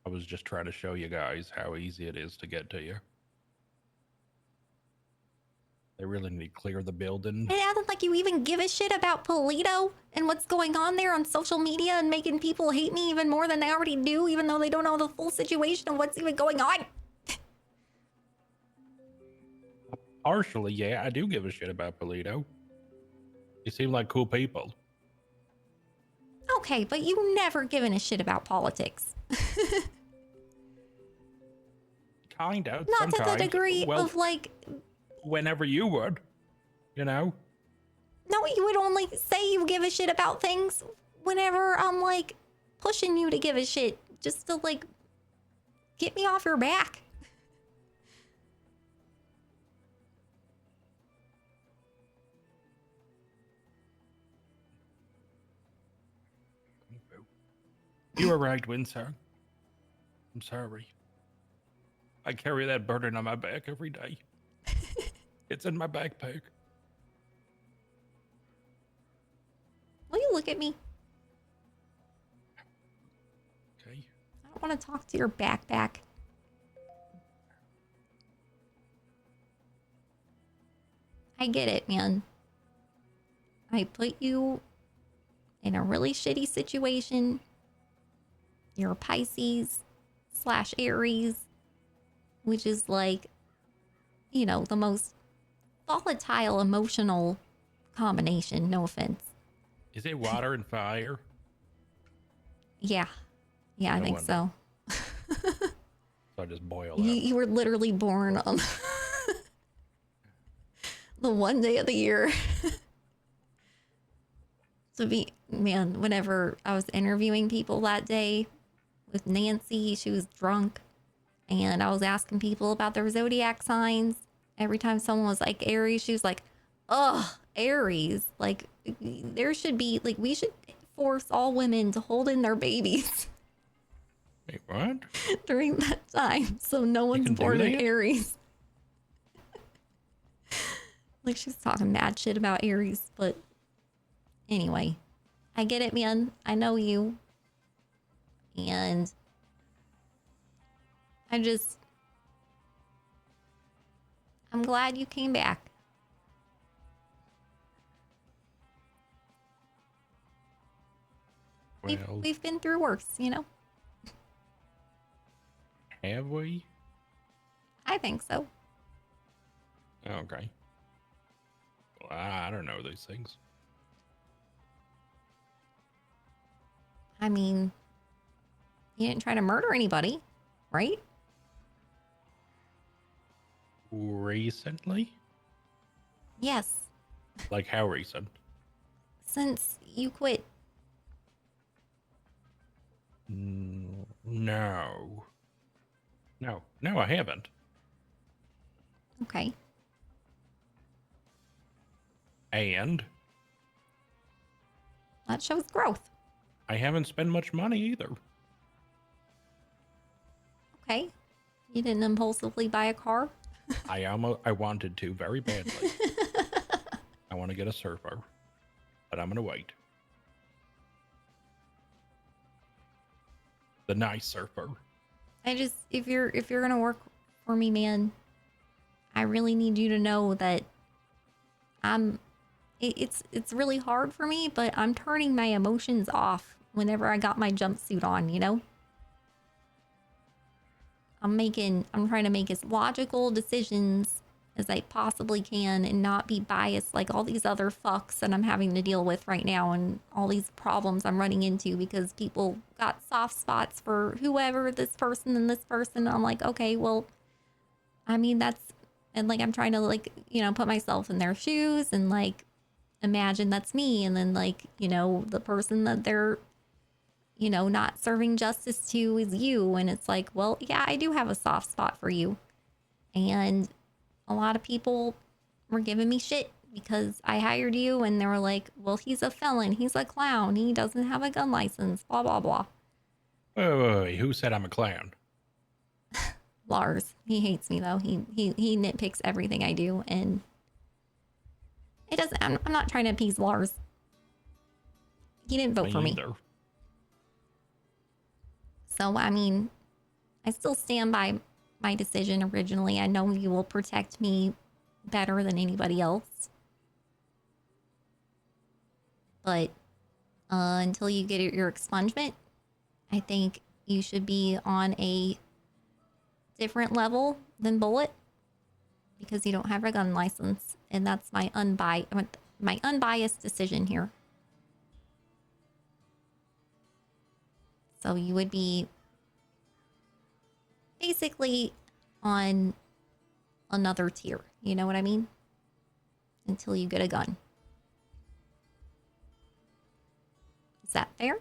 I was just trying to show you guys how easy it is to get to you. They really need to clear the building. It sounded like you even give a shit about Polito and what's going on there on social media and making people hate me even more than they already do, even though they don't know the full situation of what's even going on. Partially, yeah, I do give a shit about Polito. They seem like cool people. Okay, but you never given a shit about politics. Kind of. Not sometimes. to the degree Well, of like... whenever you would, you know? No, you would only say you give a shit about things whenever I'm like pushing you to give a shit. Just to like get me off your back. You were right, WindSong. I'm sorry. I carry that burden on my back every day. It's in my backpack. Will you look at me? Okay. I don't want to talk to your backpack. I get it, man. I put you in a really shitty situation. You're a Pisces / Aries, which is like, you know, the most volatile emotional combination. No offense. Is it water and fire? Yeah. Yeah, I No think wonder. so. So I just boil You were literally born on the one day of the year. To be, man, whenever I was interviewing people that day with Nancy, she was drunk, and I was asking people about their zodiac signs. Every time someone was like Aries, she was like, ugh, Aries. Like, there should be, like, we should force all women to hold in their babies. Wait, what? During that time, so no one's can do born in that? Aries. Like, she's talking mad shit about Aries, but anyway, I get it, man. I know you. And I'm glad you came back. Well, We've been through worse, you know? have we? I think so. Okay. Well, I don't know these things. I mean, you didn't try to murder anybody, right? Recently? Yes. Like how recent? Since you quit. No. No, I haven't. Okay. And That shows growth. I haven't spent much money either. Okay. You didn't impulsively buy a car? I wanted to very badly. I want to get a surfer, but I'm gonna wait. The nice surfer. I just, if you're gonna work for me, man, I really need you to know that it's really hard for me, but I'm turning my emotions off whenever I got my jumpsuit on, you know? I'm trying to make as logical decisions as I possibly can and not be biased like all these other fucks that I'm having to deal with right now and all these problems I'm running into because people got soft spots for whoever, this person and this person. I'm like, okay, well, I mean, and like, I'm trying to like, you know, put myself in their shoes and like, imagine that's me. And then like, you know, the person that they're, you know, not serving justice to is you. And it's like, well, yeah, I do have a soft spot for you. And a lot of people were giving me shit because I hired you and they were like, well, he's a felon. He's a clown. He doesn't have a gun license, blah, blah, blah. Wait, who said I'm a clown? Lars, he hates me though. He nitpicks everything I do and it doesn't, I'm not trying to appease Lars. He didn't vote for me. Either. So, I mean, I still stand by my decision originally. I know you will protect me better than anybody else. But until you get your expungement, I think you should be on a different level than Bullet because you don't have a gun license. And that's my unbiased decision here. So you would be basically on another tier. You know what I mean? Until you get a gun. Is that fair?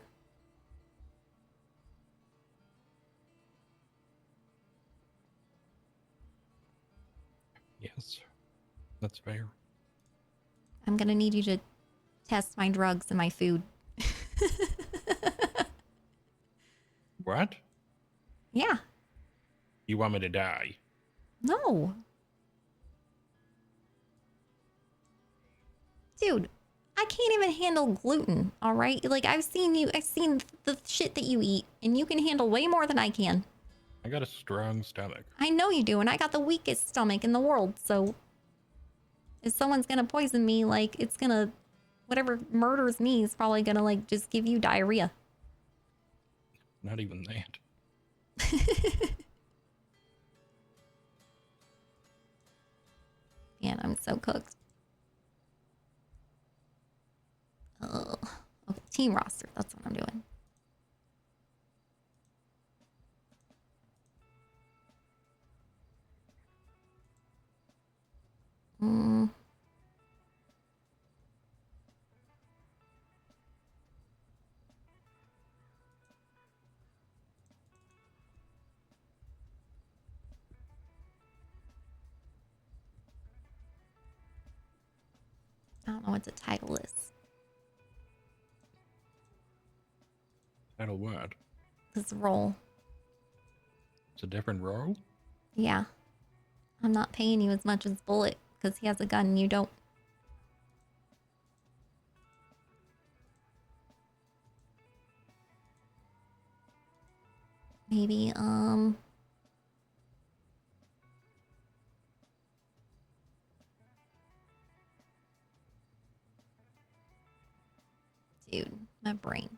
Yes, that's fair. I'm gonna need you to test my drugs and my food. What? Yeah. You want me to die? No. Dude, I can't even handle gluten, all right? Like, I've seen the shit that you eat, and you can handle way more than I can. I got a strong stomach. I know you do, and I got the weakest stomach in the world, so if someone's gonna poison me, like, it's gonna, whatever murders me is probably gonna, like, just give you diarrhea. Not even that. Man, I'm so cooked. Okay, team roster. That's what I'm doing. I don't know what the title is. Title what? This role. It's a different role? Yeah. I'm not paying you as much as Bullet because he has a gun and you don't. Maybe, dude, my brain.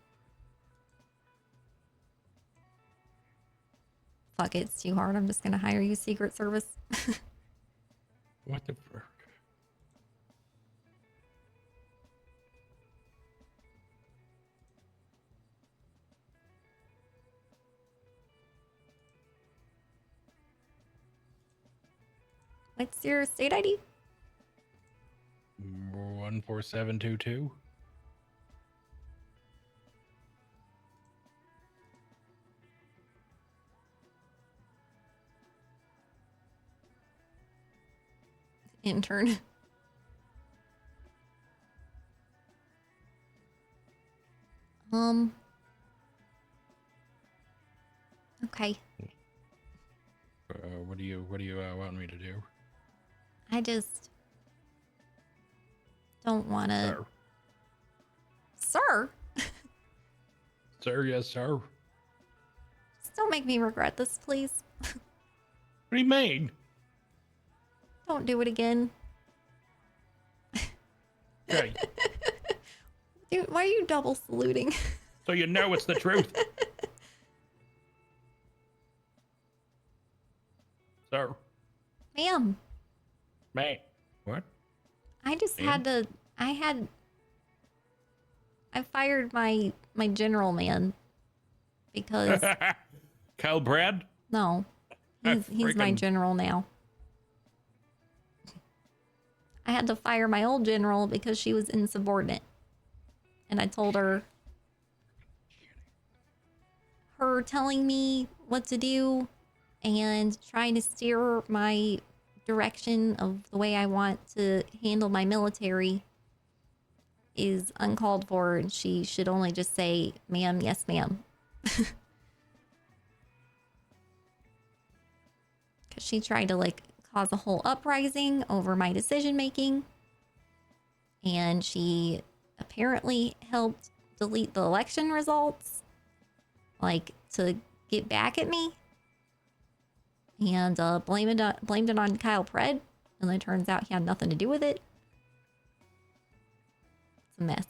Fuck it, it's too hard. I'm just gonna hire you Secret Service. What the fuck? What's your state ID? 14722. Intern. Okay. What do you want me to do? I just don't want to. Sir? Sir, yes, sir. Just don't make me regret this, please. What do you mean? Don't do it again. Okay. Dude, why are you double saluting? So you know it's the truth. Sir. Ma'am, Man. What? I just Ma'am? had to. I fired my general man because Kyle Brad? no, he's my Freaking- general now. I had to fire my old general because she was insubordinate. And I told her telling me what to do and trying to steer my direction of the way I want to handle my military is uncalled for, and she should only just say, ma'am, yes, ma'am. Because she tried to, like, cause a whole uprising over my decision making. And she apparently helped delete the election results, like, to get back at me. And blamed it on Kyle Pred. And then it turns out he had nothing to do with it. It's a mess.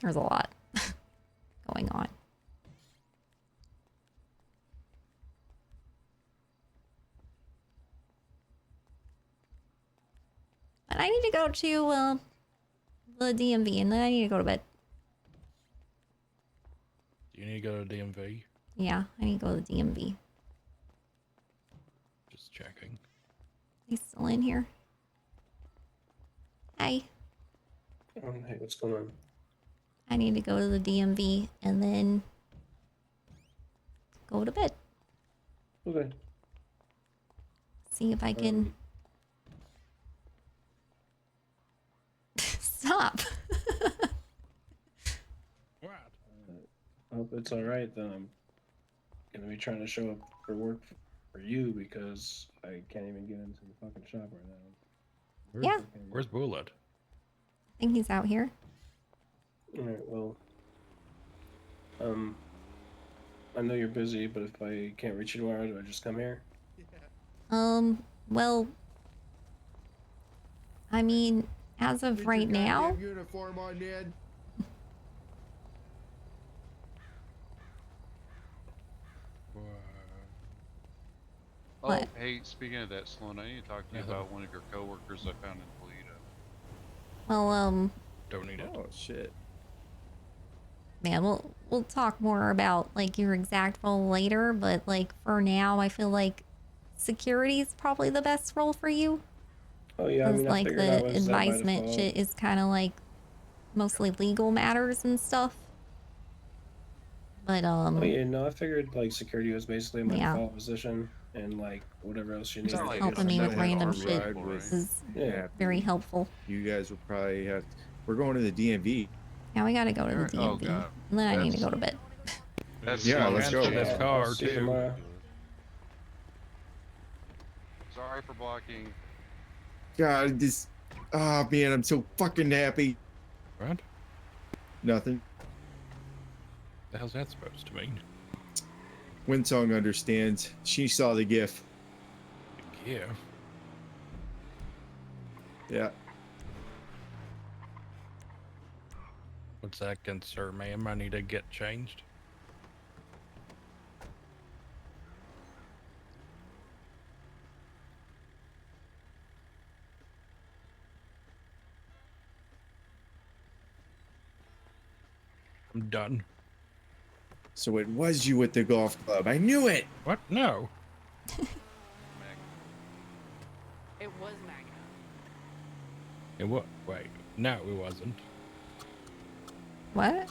There's a lot going on. But I need to go to the DMV, and then I need to go to bed. Do you need to go to DMV? Yeah, I need to go to the DMV. Just checking. He's still in here. Hi. Hey, what's going on? I need to go to the DMV and then go to bed. Okay. See if I can... Stop. I hope it's all right that I'm gonna be trying to show up for work for you because I can't even get into the fucking shop right now. Yeah. Where's Bullet? I think he's out here. All right. Well, I know you're busy, but if I can't reach you tomorrow, do I just come here? Well, I mean, as of right now, Uniform on, Ned. Oh, What? hey, speaking of that, Sloan, I need to talk to you about one of your coworkers I found in Toledo. well, Don't need it. Oh shit. man, we'll talk more about like your exact role later, but like for now, I feel like security is probably the best role for you. Oh yeah, I mean, I like figured I the was that by advisement default. shit is kind of like mostly legal matters and stuff. But Oh yeah, no, I figured like security was basically my Yeah. default position, and like whatever else you needed. not like helping me with random shit ride with- is Yeah. very helpful. You guys will probably have. We're going to the DMV. Now we gotta go to the Alright, oh, DMV, God. and then I need to That's- go to bed. That's Yeah, Sloan. let's go. Answer this car, See you too. tomorrow. Sorry for blocking. God, this. Ah, man, I'm so fucking happy. What? Nothing. The hell's that supposed to mean? WindSong understands. She saw the GIF. Yeah. Yeah. What's that concern, ma'am? I need to get changed. I'm done. So it was you at the golf club. I knew it. What? No. It was Magna. It what? Wait. No, it wasn't. What?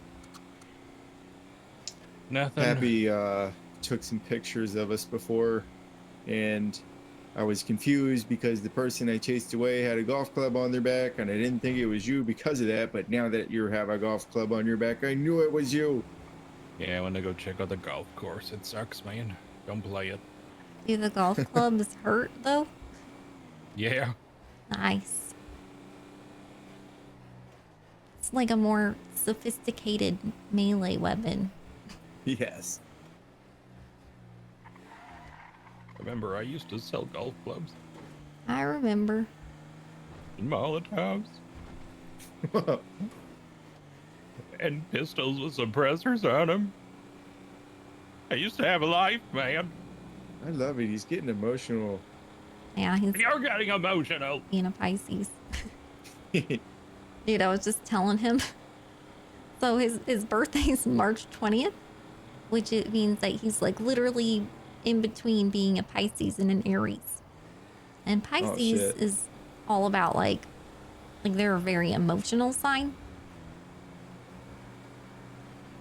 Nothing. Happy took some pictures of us before, and I was confused because the person I chased away had a golf club on their back, and I didn't think it was you because of that. But now that you have a golf club on your back, I knew it was you. Yeah, I want to go check out the golf course. It sucks, man. Don't play it. Do the golf clubs hurt though? Yeah. Nice. It's like a more sophisticated melee weapon. Yes. Remember, I used to sell golf clubs I remember. and Molotovs. And pistols with suppressors on them. I used to have a life, man. I love it. He's getting emotional. Yeah, he's You're getting emotional. being a Pisces. Dude, I was just telling him. So his birthday's March 20th, which it means that he's like literally in between being a Pisces and an Aries. And Pisces shit. is all about like they're a very emotional sign.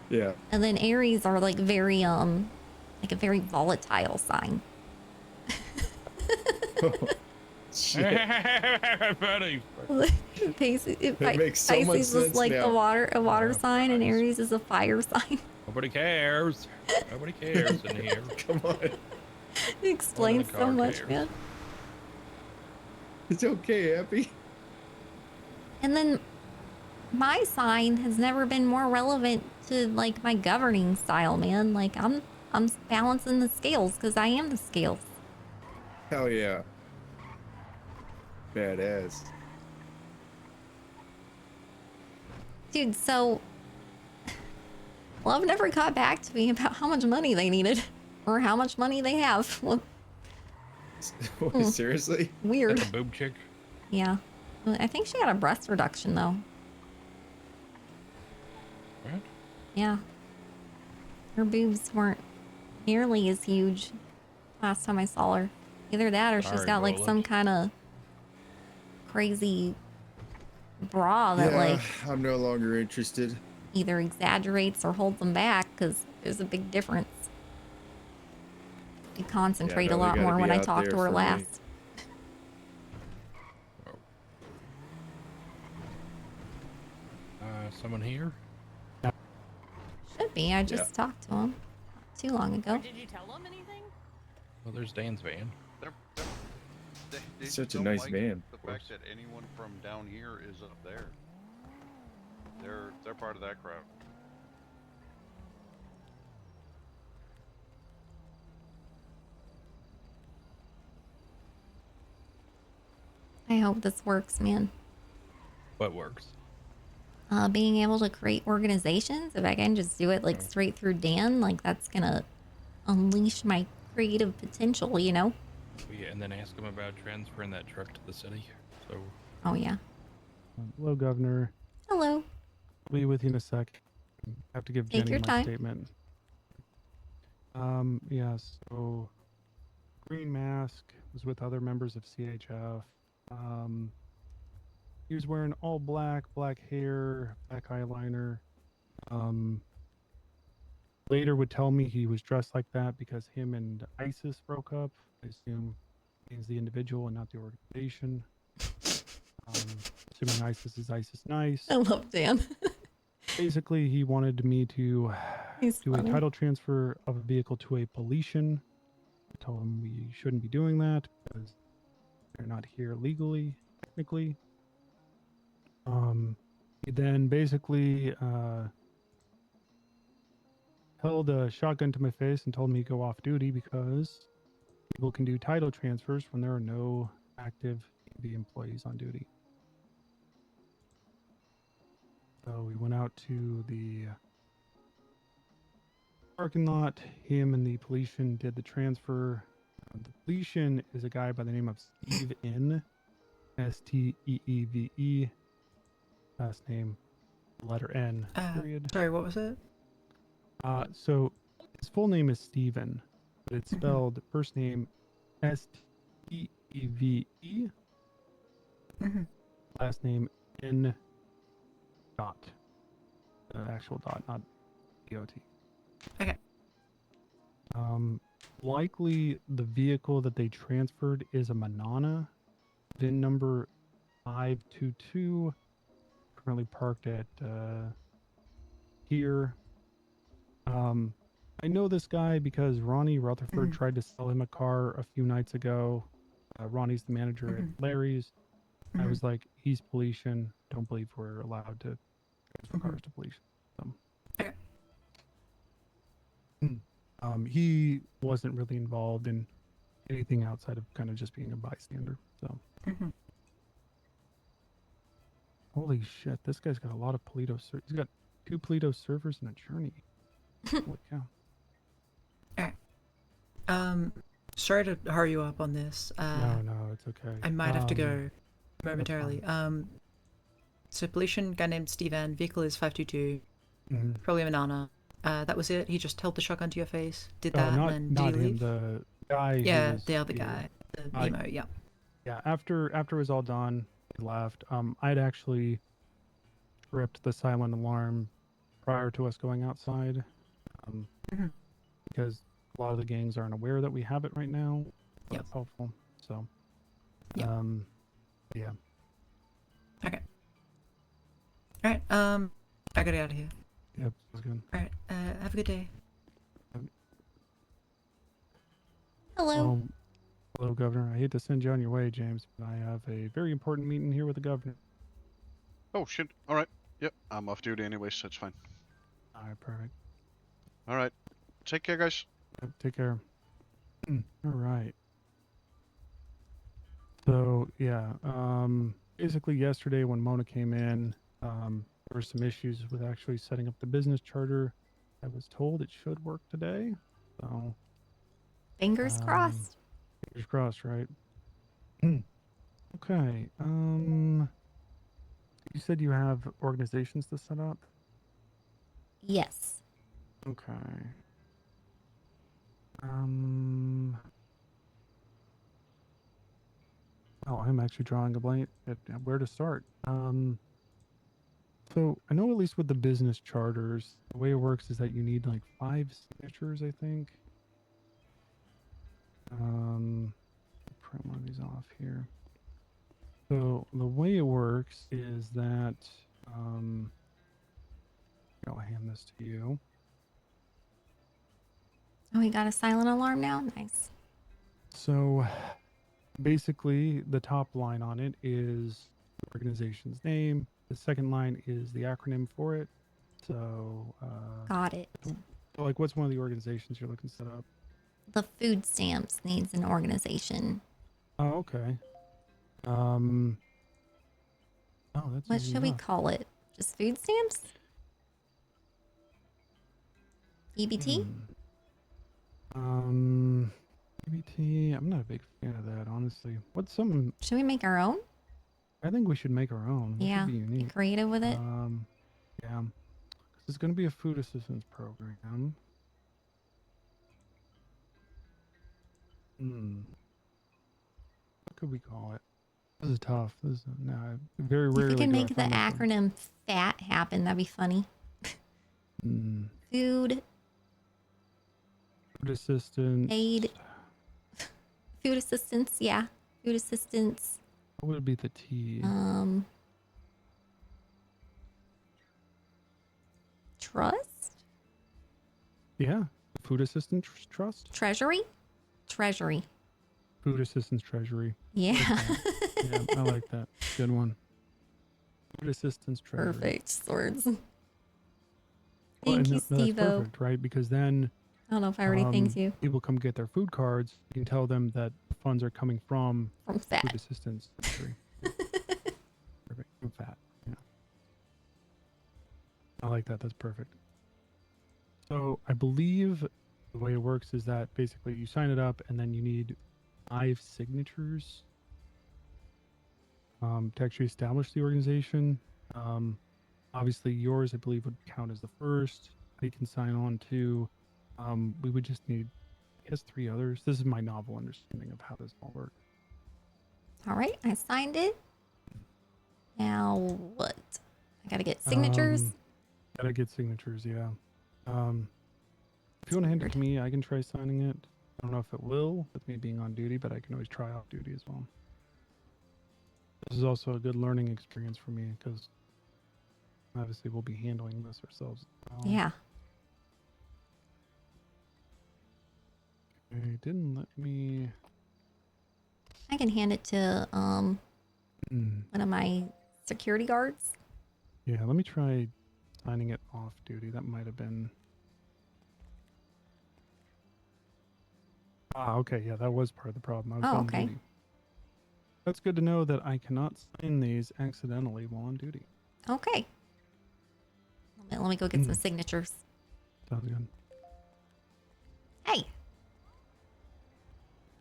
Yeah. And then Aries are like very like a very volatile sign. Funny. That makes so much Pisces is sense like now. a water sign, and Aries is a fire sign. Nobody cares. Nobody cares in here. Come on. It explains the so car much, cares. man. It's okay, Happy. And then my sign has never been more relevant to like my governing style, man. Like I'm balancing the scales because I am the scales. Hell yeah. Badass. Dude, so Love never got back to me about how much money they needed or how much money they have. Well, Seriously? weird. Like a boob chick. Yeah. I think she had a breast reduction though. What? Yeah. Her boobs weren't nearly as huge last time I saw her. Either that or she's Sorry, got like Roland. some kind of crazy bra that like I'm no longer interested. either exaggerates or holds them back because there's a big difference. I concentrate no, a they lot gotta more be when I out talk there to her for me. last. Someone here? Should be. I just talked to him not too long ago. Did you tell him anything? Well, there's Dan's van. They Such a don't nice like van. The fact that anyone from down here is up there. They're part of that crowd. I hope this works, man. What works? Being able to create organizations, if I can just do it like straight through Dan, like that's gonna unleash my creative potential, you know? Yeah, and then ask him about transferring that truck to the city. So. Oh yeah. Hello, Governor. Hello. I'll be with you in a sec. I have to give Take Jenny your my time. statement. Yeah, so Green Mask was with other members of CHF. He was wearing all black, black hair, black eyeliner. Later would tell me he was dressed like that because him and ISIS broke up. I assume means the individual and not the organization. Assuming ISIS is ISIS nice. I love Dan. Basically, he wanted me to He's do funny. a title transfer of a vehicle to a Polician. I told him we shouldn't be doing that because they're not here legally, technically. He then basically held a shotgun to my face and told me to go off duty because people can do title transfers when there are no active DMV employees on duty. So we went out to the parking lot. Him and the Polician did the transfer. The Polician is a guy by the name of Steve N. Steeve. Last name, letter N. Period. Sorry, what was it? So his full name is Steven, but it's spelled first name Steve. Last name N. Dot. Actual dot, not DOT. Okay. Likely the vehicle that they transferred is a Manana, VIN number 522, currently parked at here. I know this guy because Ronnie Rutherford tried to sell him a car a few nights ago. Ronnie's the manager at Larry's. I was like, he's Polician. Don't believe we're allowed to transfer cars to Polician. So, he wasn't really involved in anything outside of kind of just being a bystander. So, holy shit, this guy's got a lot of Polito. He's got 2 Polito servers and a journey. Holy cow. Sorry to hurry you up on this. No, it's okay. I might have to go momentarily. So Polician, guy named Steven, vehicle is 522, probably a Manana. That was it? He just held the shotgun to your face, did that, not, and then not did he him, leave? the guy. Yeah, who was the other here. guy, the emo, yeah. Yeah, after it was all done, he left. I'd actually tripped the silent alarm prior to us going outside, because a lot of the gangs aren't aware that we have it right now. So that's helpful. So, yeah. Okay. All right. I gotta get out of here. Yep, sounds good. All right. Have a good day. Hello. Hello, Governor. I hate to send you on your way, James, but I have a very important meeting here with the governor. Oh shit. All right. Yep. I'm off duty anyway, so it's fine. All right, perfect. All right. Take care, guys. Yep, take care. All right. So yeah, basically yesterday when Mona came in, there were some issues with actually setting up the business charter. I was told it should work today, so Fingers crossed. fingers crossed, right? Okay. You said you have organizations to set up? Yes. Okay. Oh, I'm actually drawing a blank at where to start. So I know at least with the business charters, the way it works is that you need like 5 signatures, I think. Print one of these off here. So the way it works is that, I'll hand this to you. Oh, we got a silent alarm now? Nice. So basically the top line on it is the organization's name. The second line is the acronym for it. So, Got it. So like, what's one of the organizations you're looking to set up? The food stamps needs an organization. Oh, okay. Oh, that's What easy should we enough. call it? Just food stamps? EBT? EBT. I'm not a big fan of that, honestly. What's some? Should we make our own? I think we should make our own. It should Yeah. be Be unique. creative with it. Yeah. 'Cause it's going to be a food assistance program. What could we call it? This is tough. This is very If rarely. we can do I make the find this one. acronym FAT happen, that'd be funny. Food Food assistance. aid. Food assistance, yeah. Food assistance. What would be the T? Trust? Yeah. Food assistance trust. Treasury? Treasury. Food assistance treasury. Yeah. Yeah, I like that. Good one. Food assistance treasury. Perfect. Swords. Well, Thank and you, that's Steve-O. perfect, right? Because then I don't know if I already thanked you. people come get their food cards. You can tell them that the funds are coming from FAT. food assistance treasury. Perfect. From FAT. Yeah. I like that. That's perfect. So I believe the way it works is that basically you sign it up and then you need 5 signatures to actually establish the organization. Obviously yours, I believe, would count as the first. They can sign on to. We would just need, I guess, 3 others. This is my novel understanding of how this all works. All right, I signed it. Now what? I gotta get signatures. Gotta get signatures, yeah. If you want to hand it to me, I can try signing it. I don't know if it will with me being on duty, but I can always try off duty as well. This is also a good learning experience for me because obviously we'll be handling this ourselves. Yeah. It didn't let me. I can hand it to one of my security guards. Yeah, let me try signing it off duty. That might have been. Ah, okay. Yeah, that was part of the problem. I was on Okay. duty. That's good to know that I cannot sign these accidentally while on duty. Okay. Let me go get some signatures. Sounds good. Hey,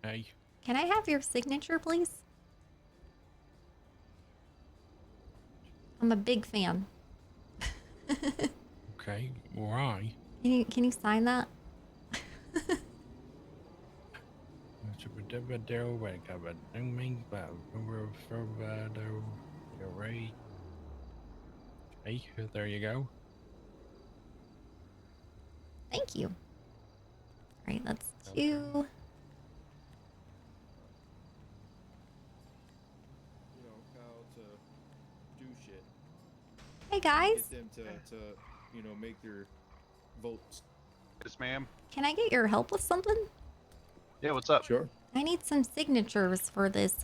Hey. can I have your signature, please? I'm a big fan. Okay. Why? Can you sign that? Hey, there you go. Thank you. All right, that's two. You know, Kyle, to do shit. Hey guys, Get them to you know, make their votes. Yes, ma'am. can I get your help with something? Yeah, what's up? Sure. I need some signatures for this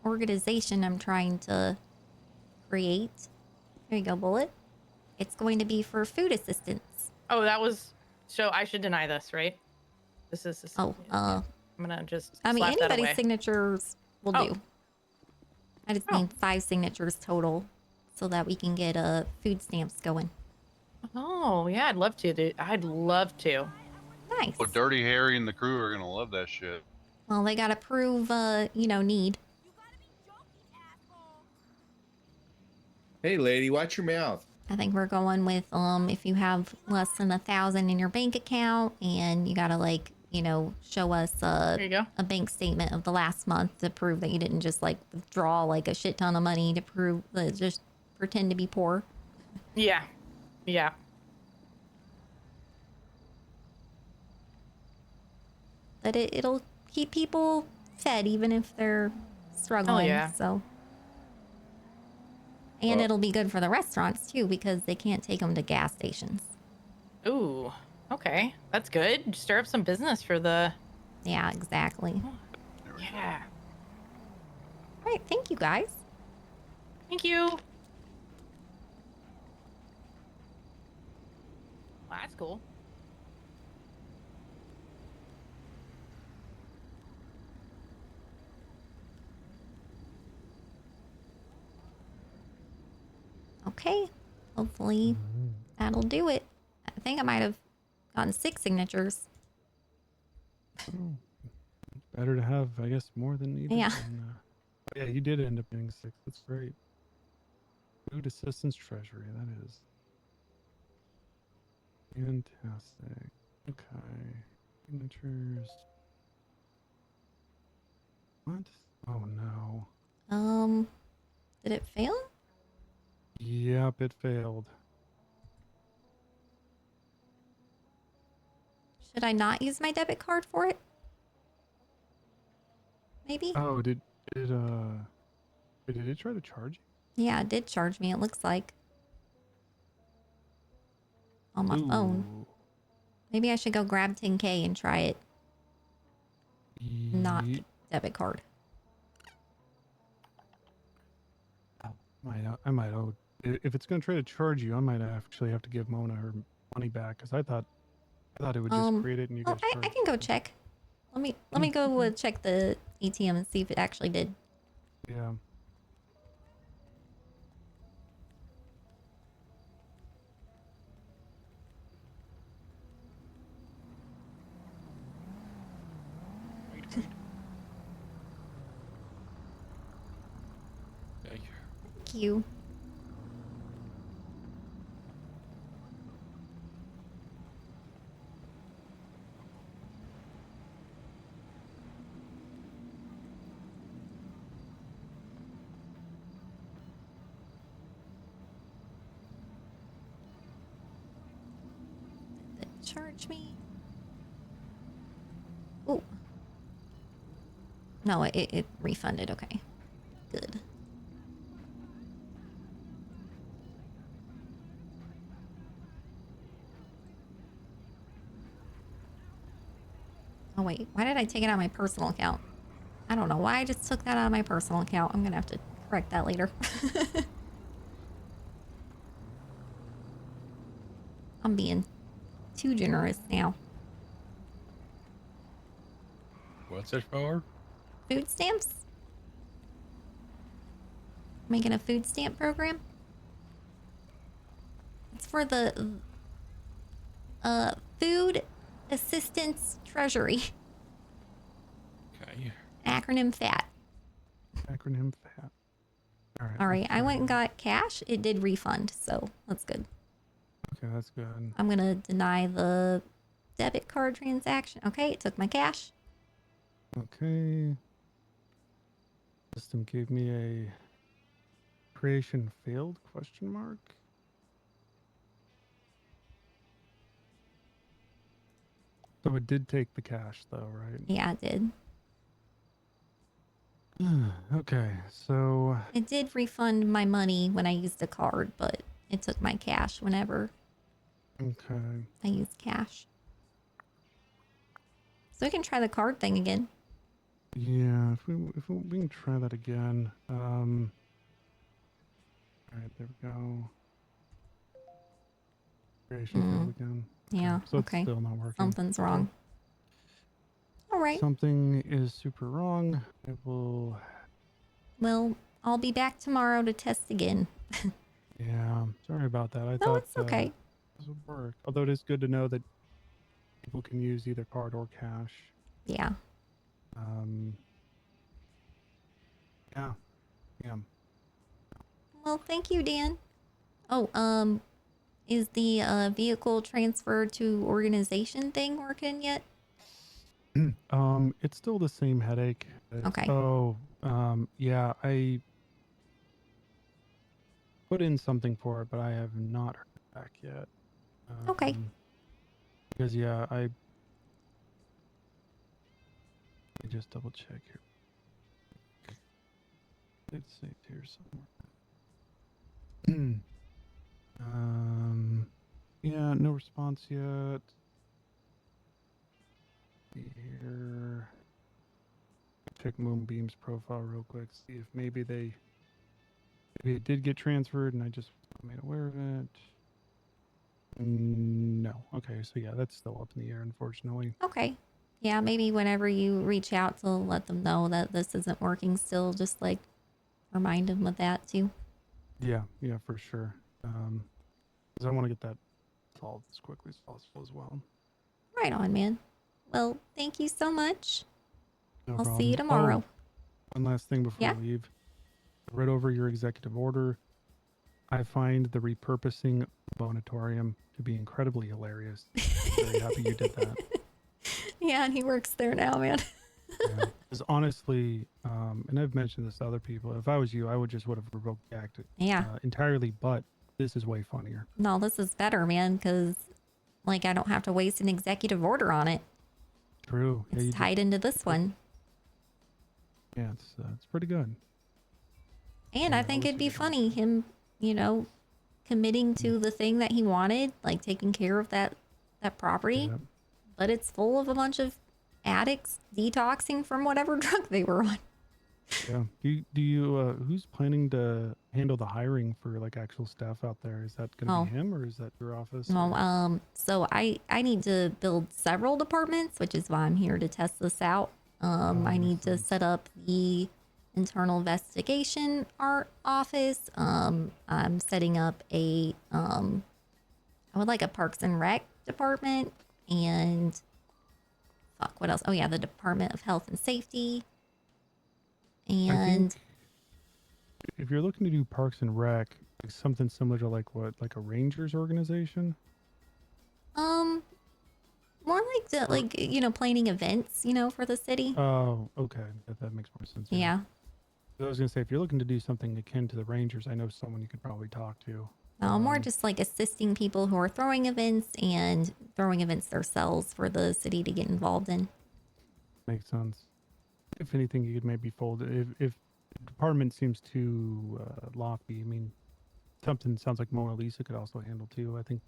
organization I'm trying to create. Here you go, Bullet. It's going to be for food assistance. Oh, that was. So I should deny this, right? This is. Oh, I'm gonna just. I mean, slap that anybody's away. signatures will Oh. do. I just need 5 signatures total so that we can get food stamps going. Oh yeah, I'd love to, dude. I'd love to. Nice. Well, Dirty Harry and the crew are gonna love that shit. Well, they gotta prove, need. Hey, lady, watch your mouth. I think we're going with if you have less than 1,000 in your bank account, and you gotta show us There you go. a bank statement of the last month to prove that you didn't just withdraw a shit ton of money to prove just pretend to be poor. Yeah. Yeah. But it'll keep people fed even if they're struggling. yeah. So. And Well- it'll be good for the restaurants too because they can't take them to gas stations. Ooh. Okay, that's good. Stir up some business for the. Yeah, exactly. Yeah. All right, thank you guys. Thank you. Well, that's cool. Okay, hopefully that'll do it. I think I might have gotten 6 signatures. Oh, better to have, I guess, more than needed. Yeah. And, yeah, you did end up getting 6. That's great. Food assistance treasury, that is. Fantastic. Okay. Signatures. What? Oh no. Did it fail? Yep, it failed. Should I not use my debit card for it? Maybe? Oh, did it try to charge you? Yeah, it did charge me, it looks like. On my phone. Ooh. Maybe I should go grab 10K and try it. Not Ye- debit card. I might owe. If it's gonna try to charge you, I might actually have to give Mona her money back because I thought it would just create it and you guys. I can go check. Let me go check the ATM and see if it actually did. Yeah. Thank you. charge me? Oh. No, it refunded. Okay. Good. Oh, wait. Why did I take it out of my personal account? I don't know why I just took that out of my personal account. I'm going to have to correct that later. I'm being too generous now. What's it for? Food stamps? Making a food stamp program? It's for the Food Assistance Treasury. Okay. Acronym FAT. Acronym FAT. All right, I went and got cash. It did refund, so that's good. Okay, that's good. I'm gonna deny the debit card transaction. Okay, it took my cash. Okay. System gave me a creation failed question mark. So it did take the cash though, right? Yeah, it did. Okay, so It did refund my money when I used a card, but it took my cash whenever okay. I used cash. So we can try the card thing again. Yeah, if we can try that again. All right, there we go. Creation failed again. Yeah, So okay. it's still not working. Something's Okay. wrong. All right. Something is super wrong. It will. Well, I'll be back tomorrow to test again. Yeah, sorry about that. I No, thought it's okay. this would work. Although it is good to know that people can use either card or cash. Yeah. Yeah. Yeah. Well, thank you, Dan. Oh, is the vehicle transfer to organization thing working yet? It's still the same headache. Okay. Oh, yeah, I put in something for it, but I have not heard back yet. Okay. Because yeah, let me just double check here. It's saved here somewhere. Yeah, no response yet. Here. Check Moonbeam's profile real quick, see if maybe it did get transferred and I just made aware of it. No. Okay, so yeah, that's still up in the air, unfortunately. Okay. Yeah, maybe whenever you reach out to let them know that this isn't working still, just like remind them of that too. Yeah, for sure. Because I want to get that solved as quickly as possible as well. Right on, man. Well, thank you so much. No I'll problem. see you tomorrow. Oh, one last thing before Yeah? we leave. I read over your executive order. I find the repurposing Bonatorium to be incredibly hilarious. I'm very happy you did that. Yeah, and he works there now, man. Because honestly, and I've mentioned this to other people, if I was you, I would have revoked the act Yeah. entirely, but this is way funnier. No, this is better, man, because like I don't have to waste an executive order on it. True. Yeah, It's tied into this one. Yeah, it's pretty good. And I think it'd be funny, him, committing to the thing that he wanted, like taking care of that property. Yep. But it's full of a bunch of addicts detoxing from whatever drug they were on. Yeah. Do you who's planning to handle the hiring for like actual staff out there? Is that gonna be him or is that your office? No, so I need to build several departments, which is why I'm here to test this out. I need to set up the internal investigation art office. I'm setting up I would like a Parks and Rec department and what else? Oh yeah, the Department of Health and Safety. And if you're looking to do Parks and Rec, like something similar to like a Rangers organization? more like planning events, for the city. Oh, okay. That makes more sense. Yeah. I was gonna say if you're looking to do something akin to the Rangers, I know someone you could probably talk to. No, more just like assisting people who are throwing events and throwing events themselves for the city to get involved in. Makes sense. If anything, you could maybe fold it. If the department seems too lofty, I mean, something sounds like Mona Lisa could also handle too. I think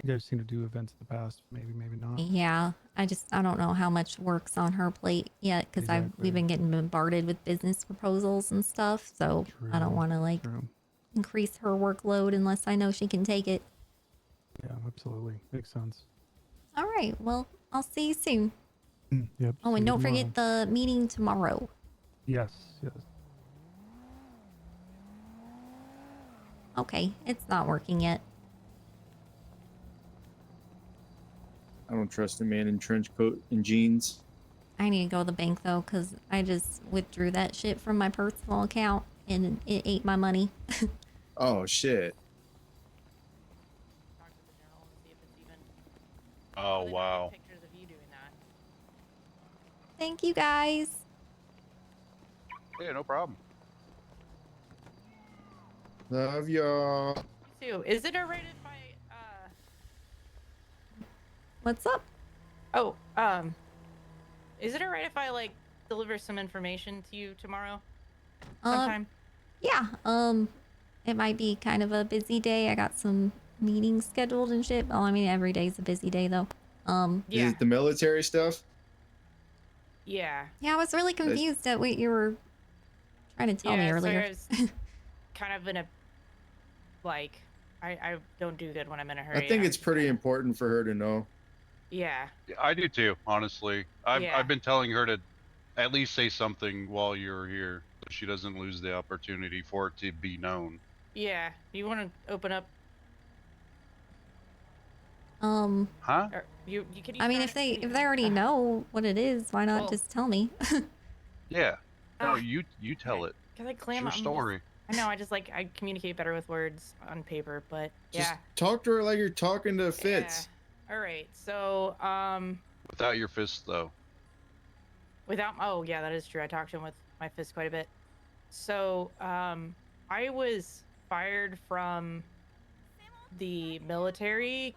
you guys seem to do events in the past. Maybe not. Yeah, I don't know how much work's on her plate yet because we've been getting bombarded with business proposals and stuff. So I don't want to like increase her workload unless I know she can take it. Yeah, absolutely. Makes sense. All right, well, I'll see you soon. Yep. Oh, see and you don't tomorrow. forget the meeting tomorrow. Yes. Okay, it's not working yet. I don't trust a man in trench coat and jeans. I need to go to the bank though because I just withdrew that shit from my personal account and it ate my money. Oh shit. Oh wow. Thank you guys. Yeah, no problem. Love y'all. Too. Is it alright if I What's up? Oh, is it alright if I like deliver some information to you tomorrow? Sometime? Yeah. It might be kind of a busy day. I got some meetings scheduled and shit. Well, I mean, every day's a busy day though. Is it the military stuff? Yeah. Yeah, I was really confused at what you were trying to tell me earlier. I was kind of in a like I don't do good when I'm in a hurry. I think it's pretty important for her to know. Yeah. I do too, honestly. Yeah. I've been telling her to at least say something while you're here, so she doesn't lose the opportunity for it to be known. Yeah. You want to open up? Huh? Or you can. I mean, if they already know what it is, why not Well- just tell me? Yeah. No, you tell it. Cause I It's clam your I'm story. I know. I just like I communicate better with words on paper, but Just yeah. talk to her like you're talking to Fitz. All right. So Without your fists, though. oh yeah, that is true. I talked to him with my fist quite a bit. So I was fired from the military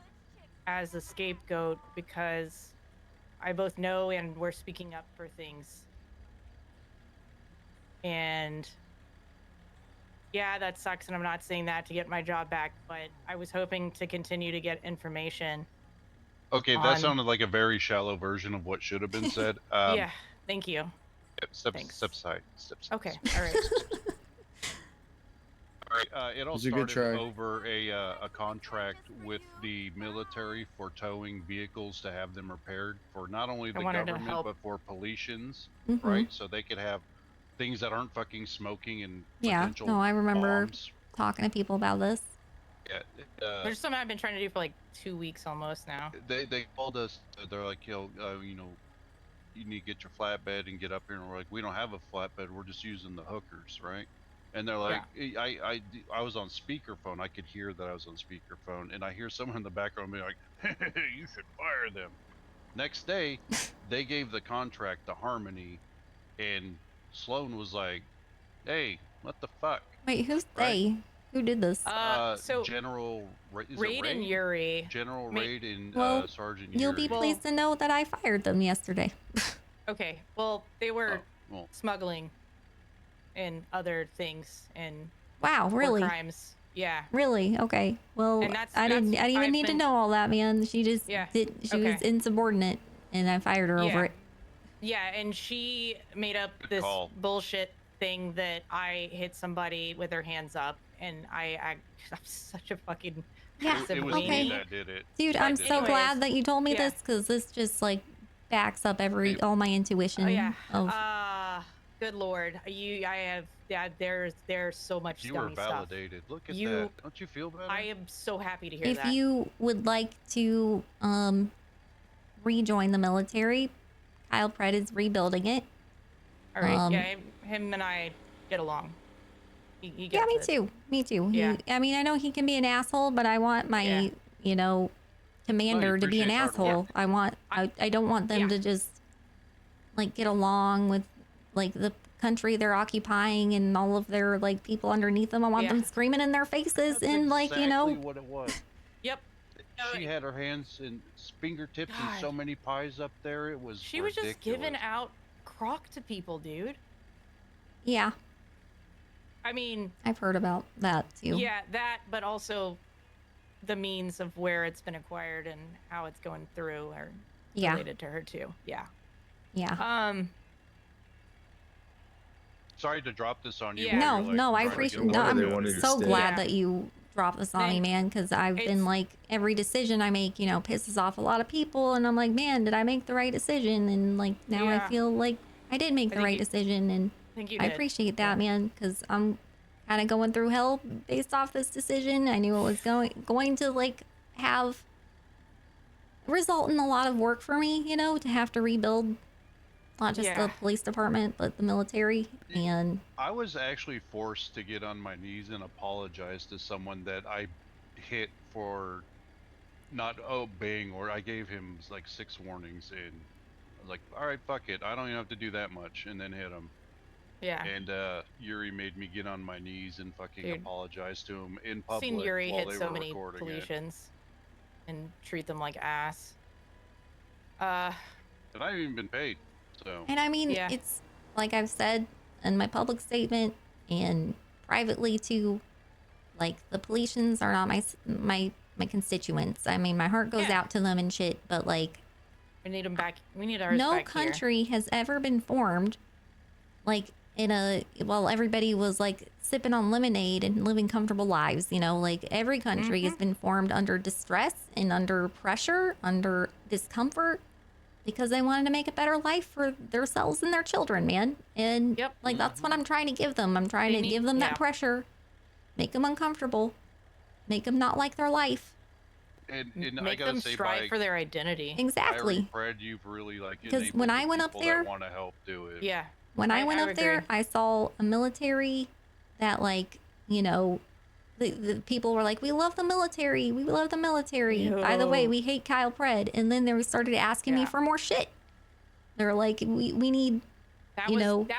as a scapegoat because I both know and we're speaking up for things. And yeah, that sucks, and I'm not saying that to get my job back, but I was hoping to continue to get information. Okay, that on- sounded like a very shallow version of what should have been said. Yeah, thank you. Yep, step aside. Step aside. Okay, all right. All right. It all It's a good started try. over a contract with the military for towing vehicles to have them repaired for not only the wanted to government help. but for politions, Mhm. right? So they could have things that aren't fucking smoking and Yeah. potential No, I remember bombs. talking to people about this. Yeah. There's something I've been trying to do for like 2 weeks almost now. They called us. They're like, you know, you need to get your flatbed and get up here. And we're like, we don't have a flatbed. We're just using the hookers, right? And they're like, I was on speakerphone. I could hear that I was on speakerphone, and I hear someone in the background be like, you should fire them. Next day, they gave the contract to Harmony, and Sloan was like, hey, what the fuck? Wait, who's Right. they? Who did this? So General is it Raid and Yuri. General Ma- Raid and Well, Sergeant you'll Yuri. be pleased to know that I fired them yesterday. Okay, well, they were well. smuggling and other things and Wow, war really? crimes. Yeah. Really? Okay. Well, And that's- I didn't that's- even I've need to been- know all that, man. She just Yeah, she was okay. insubordinate, and I fired her over Yeah. it. Yeah, and she made up Good this call. bullshit thing that I hit somebody with their hands up, and I'm such a fucking Yeah, passive It was okay. me that did it. Dude, But I'm so anyways, glad that you told me yeah. this because this just like backs up all my intuition. Oh yeah. Of, Good lord. There's so much You were dummy stuff. validated. Look at You- that. Don't you feel better? I am so happy to hear if that. you would like to rejoin the military, Kyle Pratt is rebuilding it. All right. Yeah, him and I get along. He Yeah, gets me it. too. Me too. Yeah. I mean, I know he can be an asshole, but I want my, commander to be an appreciates hard asshole. I don't want them to just like get along with like the country they're occupying and all of their like people underneath them. I want them screaming in their faces and like, you know. Exactly what it was. Yep. She had her hands and fingertips and so many pies up there. It was She was ridiculous. just giving out crock to people, dude. Yeah. I mean, I've heard about that too. yeah, that, but also the means of where it's been acquired and how it's going through are Yeah. related to her too. Yeah. Yeah. Sorry to drop this on you. Yeah. No, while you're, like, no, I trying to appreciate. get No, work I'm done. so glad that you dropped this on me, man. Because I've been like, every decision I make, you know, pisses off a lot of people, and I'm like, man, did I make the right decision? And like now I Yeah. feel like I did make the right decision, and think you I did. appreciate that, man. Because I'm kind of going through hell based off this decision. I knew it was going to like have result in a lot of work for me, you know, to have to rebuild not just the police department but the military. And I was actually forced to get on my knees and apologize to someone that I hit for not obeying, or I gave him like 6 warnings, and I was like, all right, fuck it, I don't even have to do that much, and then hit him. Yeah. And Yuri made me get on my knees and fucking Dude. apologize to him in public Seen Yuri while hit they so were many recording it. Felicians and treat them like ass. And I haven't even been paid, so. And I mean, it's like I've said in my public statement and privately too, like the Policians are not my constituents. I mean, my heart goes out to them and shit, but like We need them back. We need ours no back here. country has ever been formed like in a, well, everybody was like sipping on lemonade and living comfortable lives, you know, like every country has been formed under distress and under pressure, under discomfort, because they wanted to make a better life for themselves and their children, man. And like that's what I'm trying to give them. I'm trying to give them that pressure, make them uncomfortable, make them not like their life. And I Make gotta them say, strive by for their identity. Exactly. Fred, you've really like Because enabled when the I went up people there- that want to help do it. Yeah. When I went I up there, agree. I saw a military that, like, you know, the people were like, we love the military. We love the military. By the way, Yo. we hate Kyle Pred. And then they started asking me for more shit. They're like, we need, That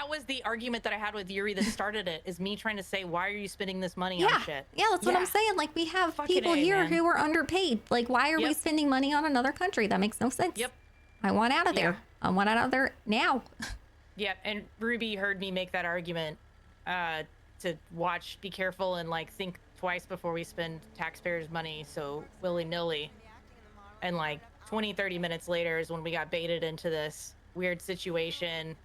was the argument that I had with Yuri that started it, is me trying to say, why are you spending this money on shit? Yeah, that's what I'm saying. Like, we have people here who are underpaid. Like, why are we spending money on another country? That makes no sense. Yep. I want out of there. I want out of there now. Yeah, and Ruby heard me make that argument to be careful and like think twice before we spend taxpayers' money so willy-nilly. And like 20, 30 minutes later is when we got baited into this weird situation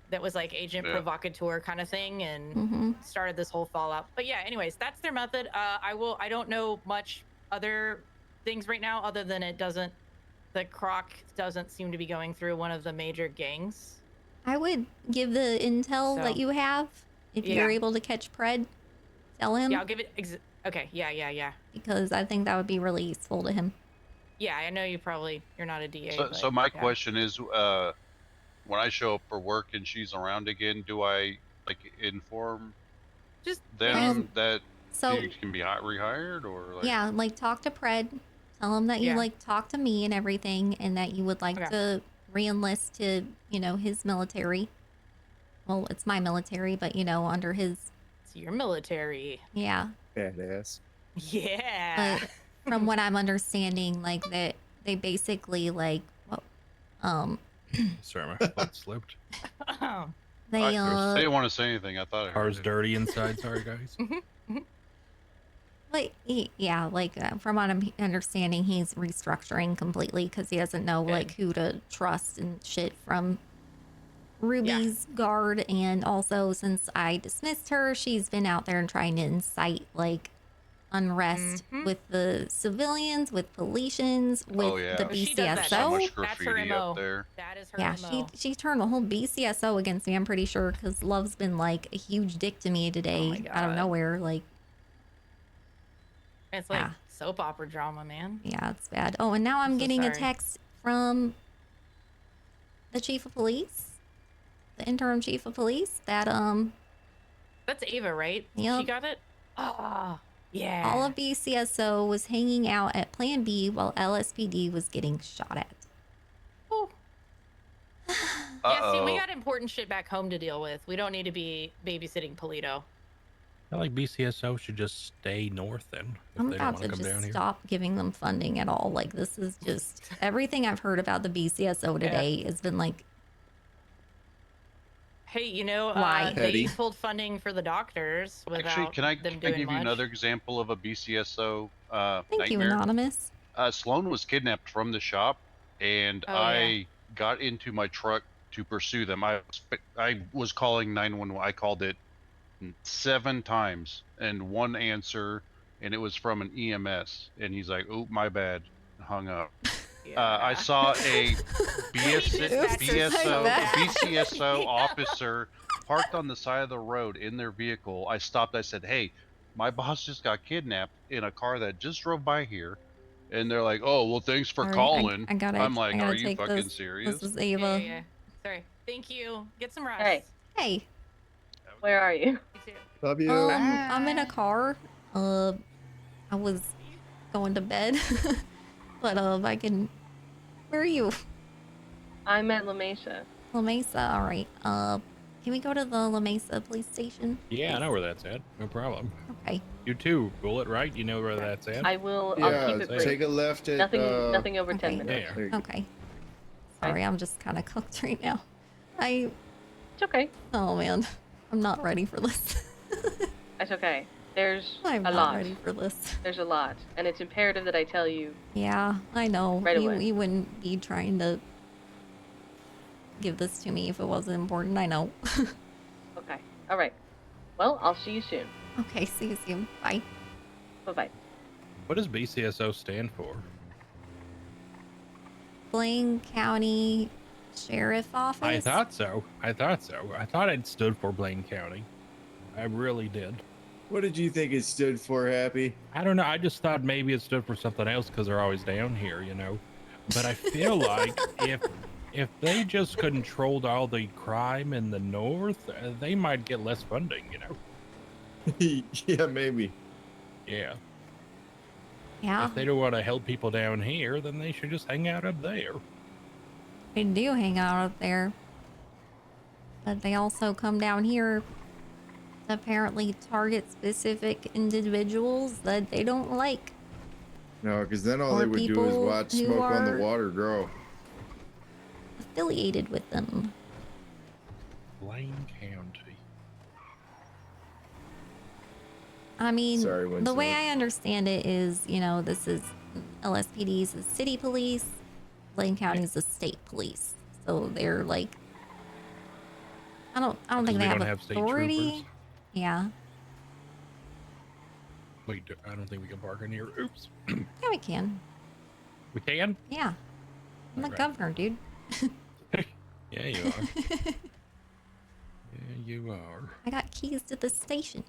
that was like agent provocateur kind of thing, and started this whole fallout. But yeah, anyways, that's their method. I don't know much other things right now other than the croc doesn't seem to be going through one of the major gangs. I would give the intel that you have. If you're able to catch Pred, tell him. Yeah, I'll give it. Okay, yeah. Because I think that would be really useful to him. Yeah, I know you're not a DA. So my question is, when I show up for work and she's around again, do I like inform them that she can be rehired, or like? Yeah, like talk to Pred, tell him that you like talk to me and everything, and that you would like to re-enlist to, you know, his military. Well, it's my military, but you know, under his. It's your military. Yeah. Badass. Yeah. But from what I'm understanding, like that they basically like, Sorry, my foot slipped. they I didn't want to say anything. I thought I heard Car's it. dirty inside. Sorry, guys. like from what I'm understanding, he's restructuring completely because he doesn't know like who to trust and shit from Ruby's guard. And also, since I dismissed her, she's been out there and trying to incite like unrest with the civilians, with Policians, with the BCSO. So much That's her graffiti MO. up there. That is her Yeah, MO. she turned the whole BCSO against me, I'm pretty sure, because Love's been like a huge dick to me today out of nowhere. Like, It's like soap opera drama, man. yeah, it's bad. Oh, and now I'm so getting a sorry. text from the chief of police, the interim chief of police, that That's Ava, right? Yep. She got it? Ah, yeah. all of BCSO was hanging out at Plan B while LSPD was getting shot at. Oh. Yeah, see, we got important shit back home to deal with. We don't need to be babysitting Polito. I feel like BCSO should just stay north then. If I'm they don't about want to to come just down here. stop giving them funding at all. Like, this is just everything I've heard about the BCSO today has been like, Hey, you know, Why? they Petty. pulled funding for the doctors without Actually, can I them give doing you much. another example of a BCSO thank you, nightmare? Anonymous. Sloan was kidnapped from the shop, and Oh, I got into my truck to pursue them. I was calling 911. I called it 7 times, and one answer, and it was from an EMS. And he's like, "Oh, my bad," hung up. I saw a BCSO officer parked on the side of the road in their vehicle. I stopped. I said, "Hey, my boss just got kidnapped in a car that just drove by here." And they're like, "Oh, well, thanks for All right, calling." I gotta, I'm like, I "Are gotta you take fucking this. serious?" This is Ava. Yeah. Sorry. Thank you. Get some rest. Hey. Hey. Where are you? Love you. I'm in a car. I was going to bed, but I can. Where are you? I'm at La Mesa. La Mesa. All right. Can we go to the La Mesa police station? Yeah, I know where that's at. No problem. Okay. You too, Bullet, right? You know where that's at? I will. Yeah, I'll keep it brief. take a left at Nothing over 10 Okay. minutes. There. Okay. Sorry, I'm just kind of cooked right now. It's okay. Oh man, I'm not ready for this. That's okay. There's I'm a not lot. ready for this. There's a lot, and it's imperative that I tell you. Yeah, I know. Right away. You wouldn't be trying to give this to me if it wasn't important. I know. Okay. All right. Well, I'll see you soon. Okay, see you soon. Bye. Bye-bye. What does BCSO stand for? Blaine County Sheriff Office. I thought so. I thought it stood for Blaine County. I really did. What did you think it stood for, Happy? I don't know. I just thought maybe it stood for something else because they're always down here, you know. But I feel like if they just controlled all the crime in the north, they might get less funding, you know. Yeah, maybe. Yeah. Yeah. If they don't want to help people down here, then they should just hang out up there. They do hang out up there, but they also come down here to apparently target specific individuals that they don't like. No, because then all Or they would do is people watch who smoke on are- the water grow. Affiliated with them. Blaine County. I mean, Sorry, the way Winston. I understand it is, you know, this is LSPD is the city police, Blaine County is the state police. So they're like, I don't think we they have don't have state authority. troopers? Yeah, Wait, I don't think we can park in here. Oops. yeah, we can. We can? Yeah, I'm the Alright. governor, dude. Yeah, you are. Yeah, you are. I got keys to the station.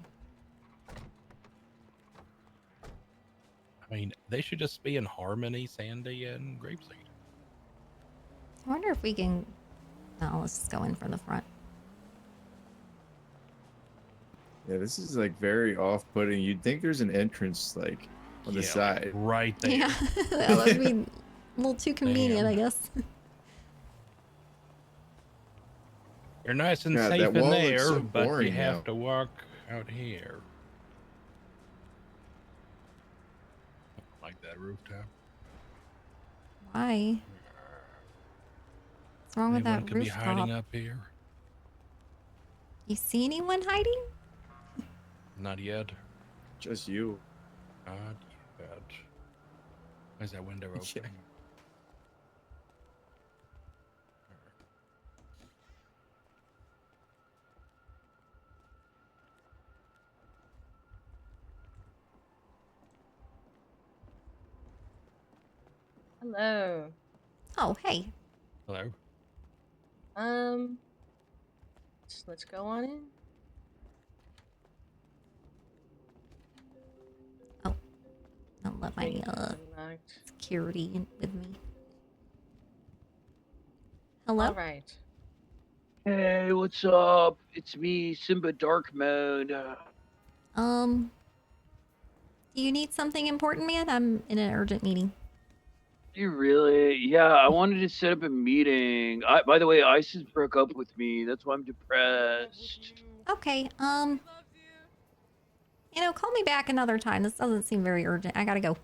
I mean, they should just be in harmony, Sandy and Grapeseed. I wonder if we can. No, let's just go in from the front. Yeah, this is like very off-putting. You'd think there's an entrance like on the Yeah, side. Right there. Yeah, that would be a little too convenient, I guess. You're nice and God, safe that in wall looks there, so but you boring have now. to walk out here. Like that rooftop. Why? What's wrong with Anyone that could be hiding rooftop? up here. You see anyone hiding? Not yet. Just you. Not yet. Why's that window open? Yeah. Hello. Oh, hey. Hello. Let's go on in. I'll let my Unlocked. security in with me. Hello? All right. Hey, what's up? It's me, Simba Dark Mode. Do you need something important, man? I'm in an urgent meeting. You really? Yeah, I wanted to set up a meeting. By the way, ISIS broke up with me. That's why I'm depressed. Okay, you know, call me back another time. This doesn't seem very urgent. I gotta go.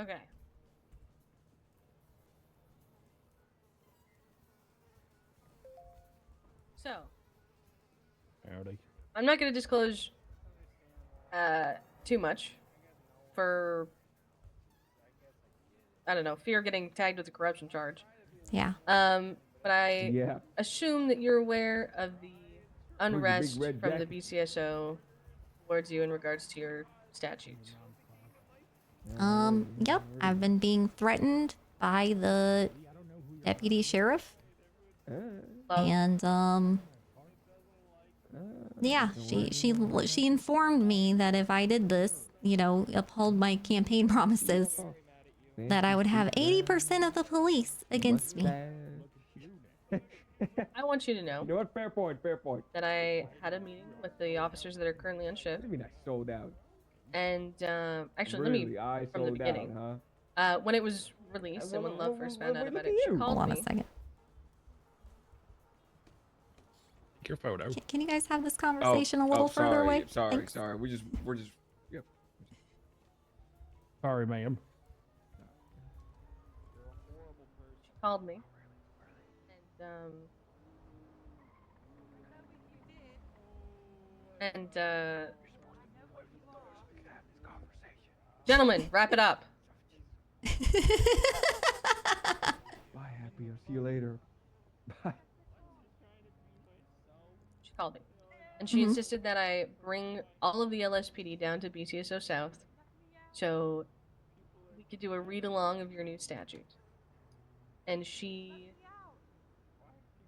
Okay. So, Howdy. I'm not going to disclose too much for, I don't know, fear of getting tagged with a corruption charge. Yeah. But I assume that you're aware of the unrest red from the jacket? BCSO towards you in regards to your statute. Yep, I've been being threatened by the deputy sheriff. And, yeah, she informed me that if I did this, you know, uphold my campaign promises, that I would have 80% of the police against me. I want you to know. You know what? Fair point. Fair point. That I had a meeting with the officers that are currently on shift. I mean, I sold out. And actually, Really? let me I from the sold beginning. out, huh? When it was released and when Love first found out about it, she Hold called on me. a second. Take your photo. Can you guys have this conversation a little further away? Thanks. Sorry. We're just. Yep. Sorry, ma'am. She called me. And gentlemen, wrap it up. Bye, Happy. I'll see you later. Bye. She called me. And she insisted that I bring all of the LSPD down to BCSO South so we could do a read-along of your new statute. And she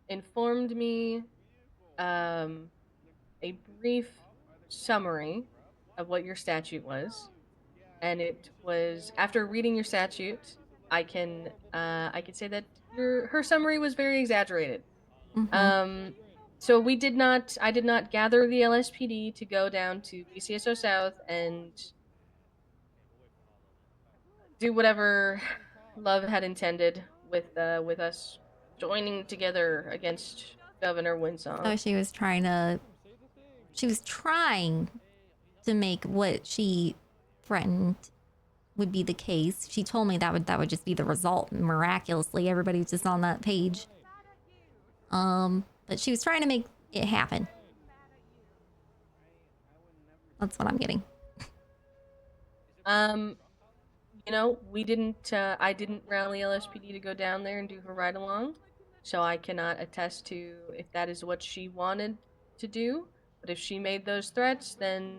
informed me a brief summary of what your statute was. And it was, after reading your statute, I can say that her summary was very exaggerated. So I did not gather the LSPD to go down to BCSO South and do whatever Love had intended with us joining together against Governor WindSong. So she was trying to make what she threatened would be the case. She told me that would just be the result. Miraculously, everybody was just on that page. But she was trying to make it happen. That's what I'm getting. You know, I didn't rally LSPD to go down there and do her ride along, so I cannot attest to if that is what she wanted to do. But if she made those threats, then,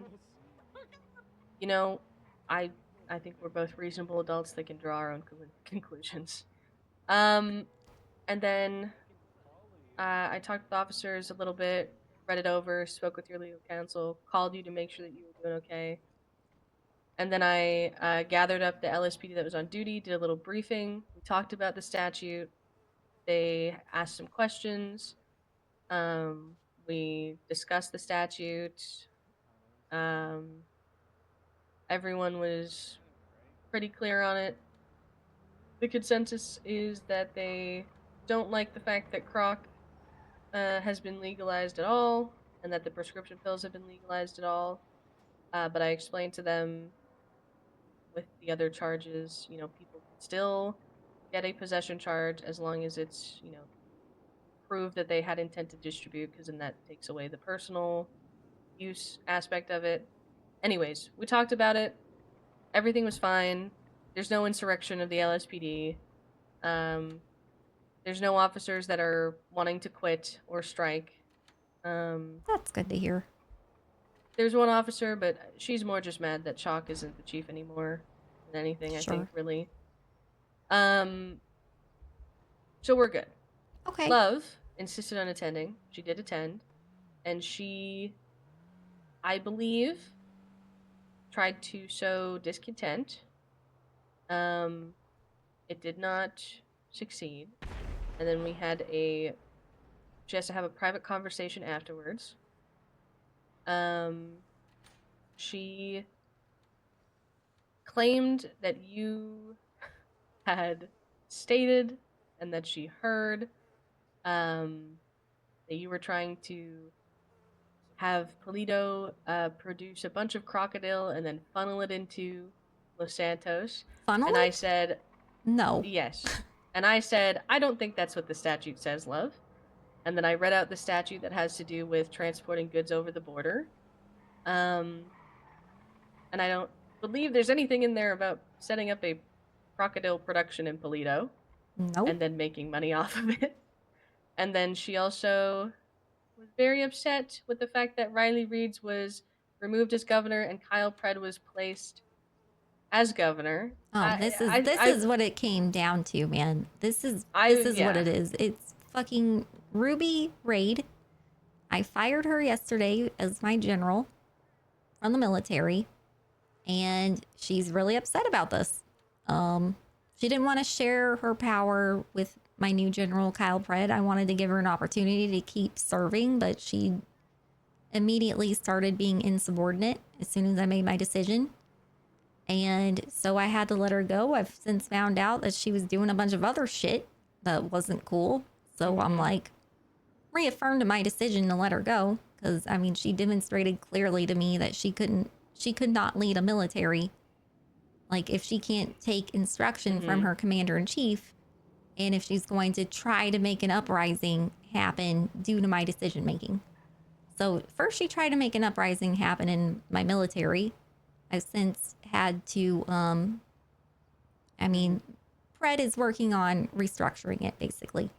you know, I think we're both reasonable adults that can draw our own conclusions. And then I talked with the officers a little bit, read it over, spoke with your legal counsel, called you to make sure that you were doing okay. And then I gathered up the LSPD that was on duty, did a little briefing. We talked about the statute. They asked some questions. We discussed the statute. Everyone was pretty clear on it. The consensus is that they don't like the fact that Croc has been legalized at all, and that the prescription pills have been legalized at all. But I explained to them with the other charges, you know, people can still get a possession charge as long as it's, you know, proved that they had intent to distribute, because then that takes away the personal use aspect of it. Anyways, we talked about it. Everything was fine. There's no insurrection of the LSPD. There's no officers that are wanting to quit or strike. That's good to hear. There's one officer, but she's more just mad that Chalk isn't the chief anymore than anything, I think, really. So we're good. Okay. Love insisted on attending. She did attend. And she, I believe, tried to sow discontent. It did not succeed. And then she has to have a private conversation afterwards. She claimed that you had stated and that she heard that you were trying to have Polito produce a bunch of crocodile and then funnel it into Los Santos. Funnel and I it? said, No. yes. And I said, I don't think that's what the statute says, love. And then I read out the statute that has to do with transporting goods over the border. And I don't believe there's anything in there about setting up a crocodile production in Polito. Nope. And then making money off of it. And then she also was very upset with the fact that Riley Reeds was removed as governor and Kyle Pred was placed as governor. Oh, this is what it came down to, man. This is what yeah. it is. It's fucking Ruby Raid. I fired her yesterday as my general from the military, and she's really upset about this. She didn't want to share her power with my new general, Kyle Pred. I wanted to give her an opportunity to keep serving, but she immediately started being insubordinate as soon as I made my decision. And so I had to let her go. I've since found out that she was doing a bunch of other shit that wasn't cool. So I'm like, reaffirmed my decision to let her go. Because, I mean, she demonstrated clearly to me that she could not lead a military. Like, if she can't take instruction from her commander-in-chief, and if she's going to try to make an uprising happen due to my decision-making. So first she tried to make an uprising happen in my military. I've since had to, I mean, Pred is working on restructuring it, basically.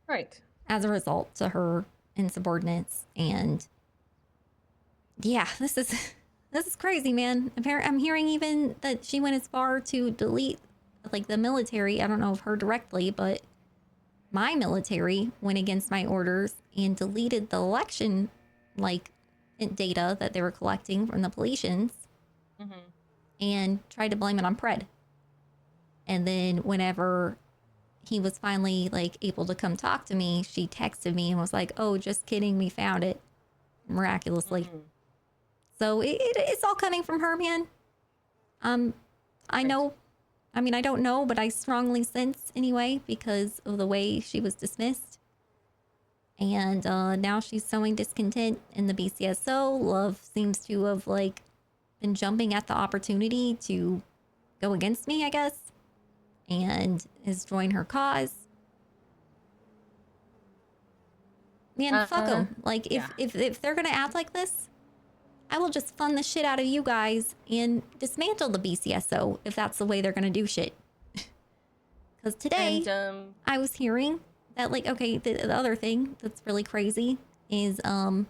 Right. As a result to her insubordinates. And yeah, this is crazy, man. I'm hearing even that she went as far to delete, like, the military. I don't know of her directly, but my military went against my orders and deleted the election, like, data that they were collecting from the Politians and tried to blame it on Pred. And then whenever he was finally, like, able to come talk to me, she texted me and was like, oh, just kidding, we found it. Miraculously. So it's all coming from her, man. I know, I mean, I don't know, but I strongly sense anyway because of the way she was dismissed. And now she's sowing discontent in the BCSO. Love seems to have, like, been jumping at the opportunity to go against me, I guess, and has joined her cause. Man, fuck them. Like, if they're gonna act like this, I will just fund the shit out of you guys and dismantle the BCSO if that's the way they're gonna do shit. Because today, I was hearing that, like, okay, the other thing that's really crazy is the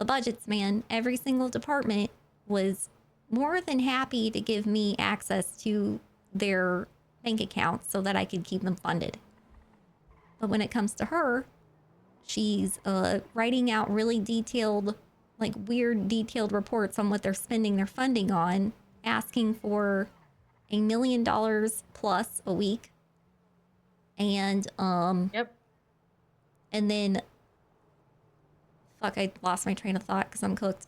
budgets, man. Every single department was more than happy to give me access to their bank accounts so that I could keep them funded. But when it comes to her, she's writing out really detailed, like, weird detailed reports on what they're spending their funding on, asking for $1 million plus a week. And and then fuck, I lost my train of thought because I'm cooked.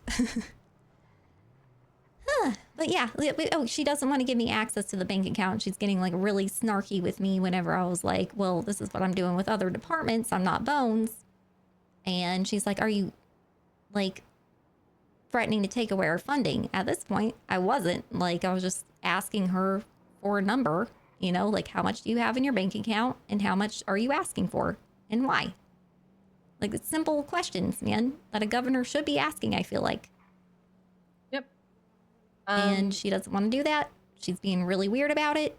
But yeah, oh, she doesn't want to give me access to the bank account. She's getting, like, really snarky with me whenever I was like, well, this is what I'm doing with other departments. I'm not Bones. And she's like, are you, like, threatening to take away our funding? At this point, I wasn't. Like, I was just asking her for a number, you know, like, how much do you have in your bank account and how much are you asking for and why? Like, it's simple questions, man, that a governor should be asking, I feel like. And she doesn't want to do that. She's being really weird about it.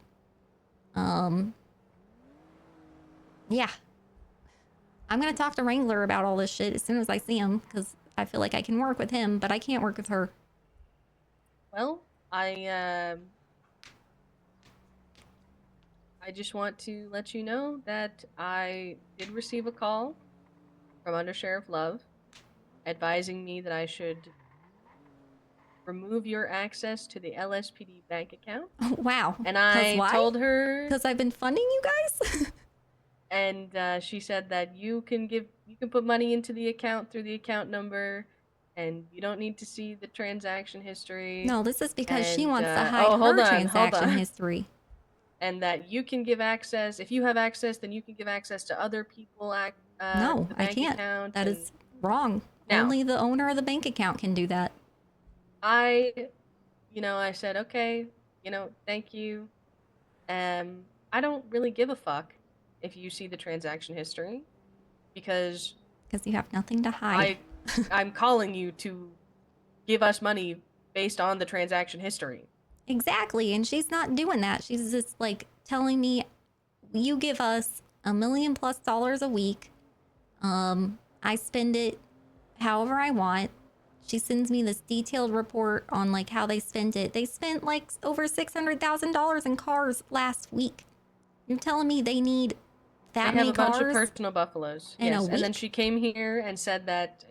Yeah. I'm going to talk to Wrangler about all this shit as soon as I see him, because I feel like I can work with him, but I can't work with her. Well, I just want to let you know that I did receive a call from Under Sheriff Love advising me that I should remove your access to the LSPD bank account. Wow. And I told her because I've been funding you guys. And she said that you can put money into the account through the account number, and you don't need to see the transaction history. No, this is because she and, wants to hide oh, hold her on, hold transaction on. history. And that you can give access. If you have access, then you can give access to other people at No, the I bank can't. account. That and is wrong. Now- Only the owner of the bank account can do that. I said, okay, thank you. I don't really give a fuck if you see the transaction history because you have nothing to hide. I'm calling you to give us money based on the transaction history. Exactly, and she's not doing that. She's just like telling me, you give us $1 million+ a week. I spend it however I want. She sends me this detailed report on like how they spent it. They spent like over $600,000 in cars last week. You're telling me they need that They have many a bunch of cars personal buffaloes. in a Yes, and then week? she came here and said that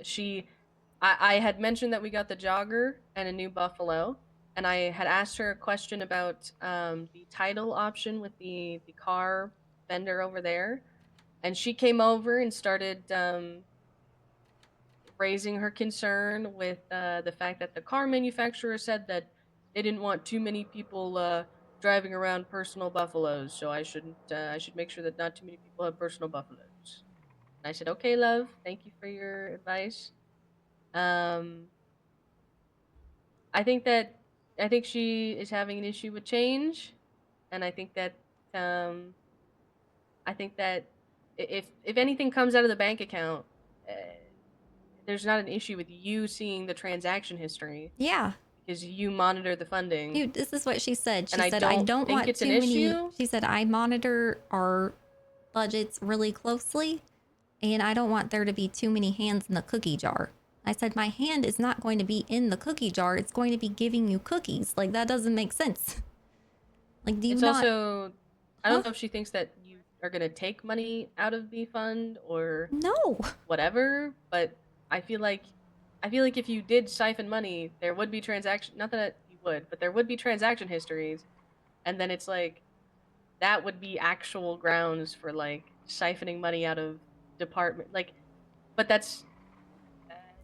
I had mentioned that we got the jogger and a new buffalo, and I had asked her a question about the title option with the car vendor over there, and she came over and started raising her concern with the fact that the car manufacturer said that they didn't want too many people driving around personal buffaloes, so I should make sure that not too many people have personal buffaloes. And I said, okay, love, thank you for your advice. I think she is having an issue with change, and I think that if anything comes out of the bank account, uh, there's not an issue with you seeing the transaction history. Yeah. Because you monitor the funding. Dude, this is what she said. She And said, I don't think want it's too an many. issue. She said, I monitor our budgets really closely, and I don't want there to be too many hands in the cookie jar. I said, my hand is not going to be in the cookie jar. It's going to be giving you cookies. Like, that doesn't make sense. Like, do you It's not? also, I don't know if she thinks that you are going to take money out of the fund or no, whatever, but I feel like if you did siphon money, there would be transaction, not that you would, but there would be transaction histories, and then it's like that would be actual grounds for like siphoning money out of department, like, but that's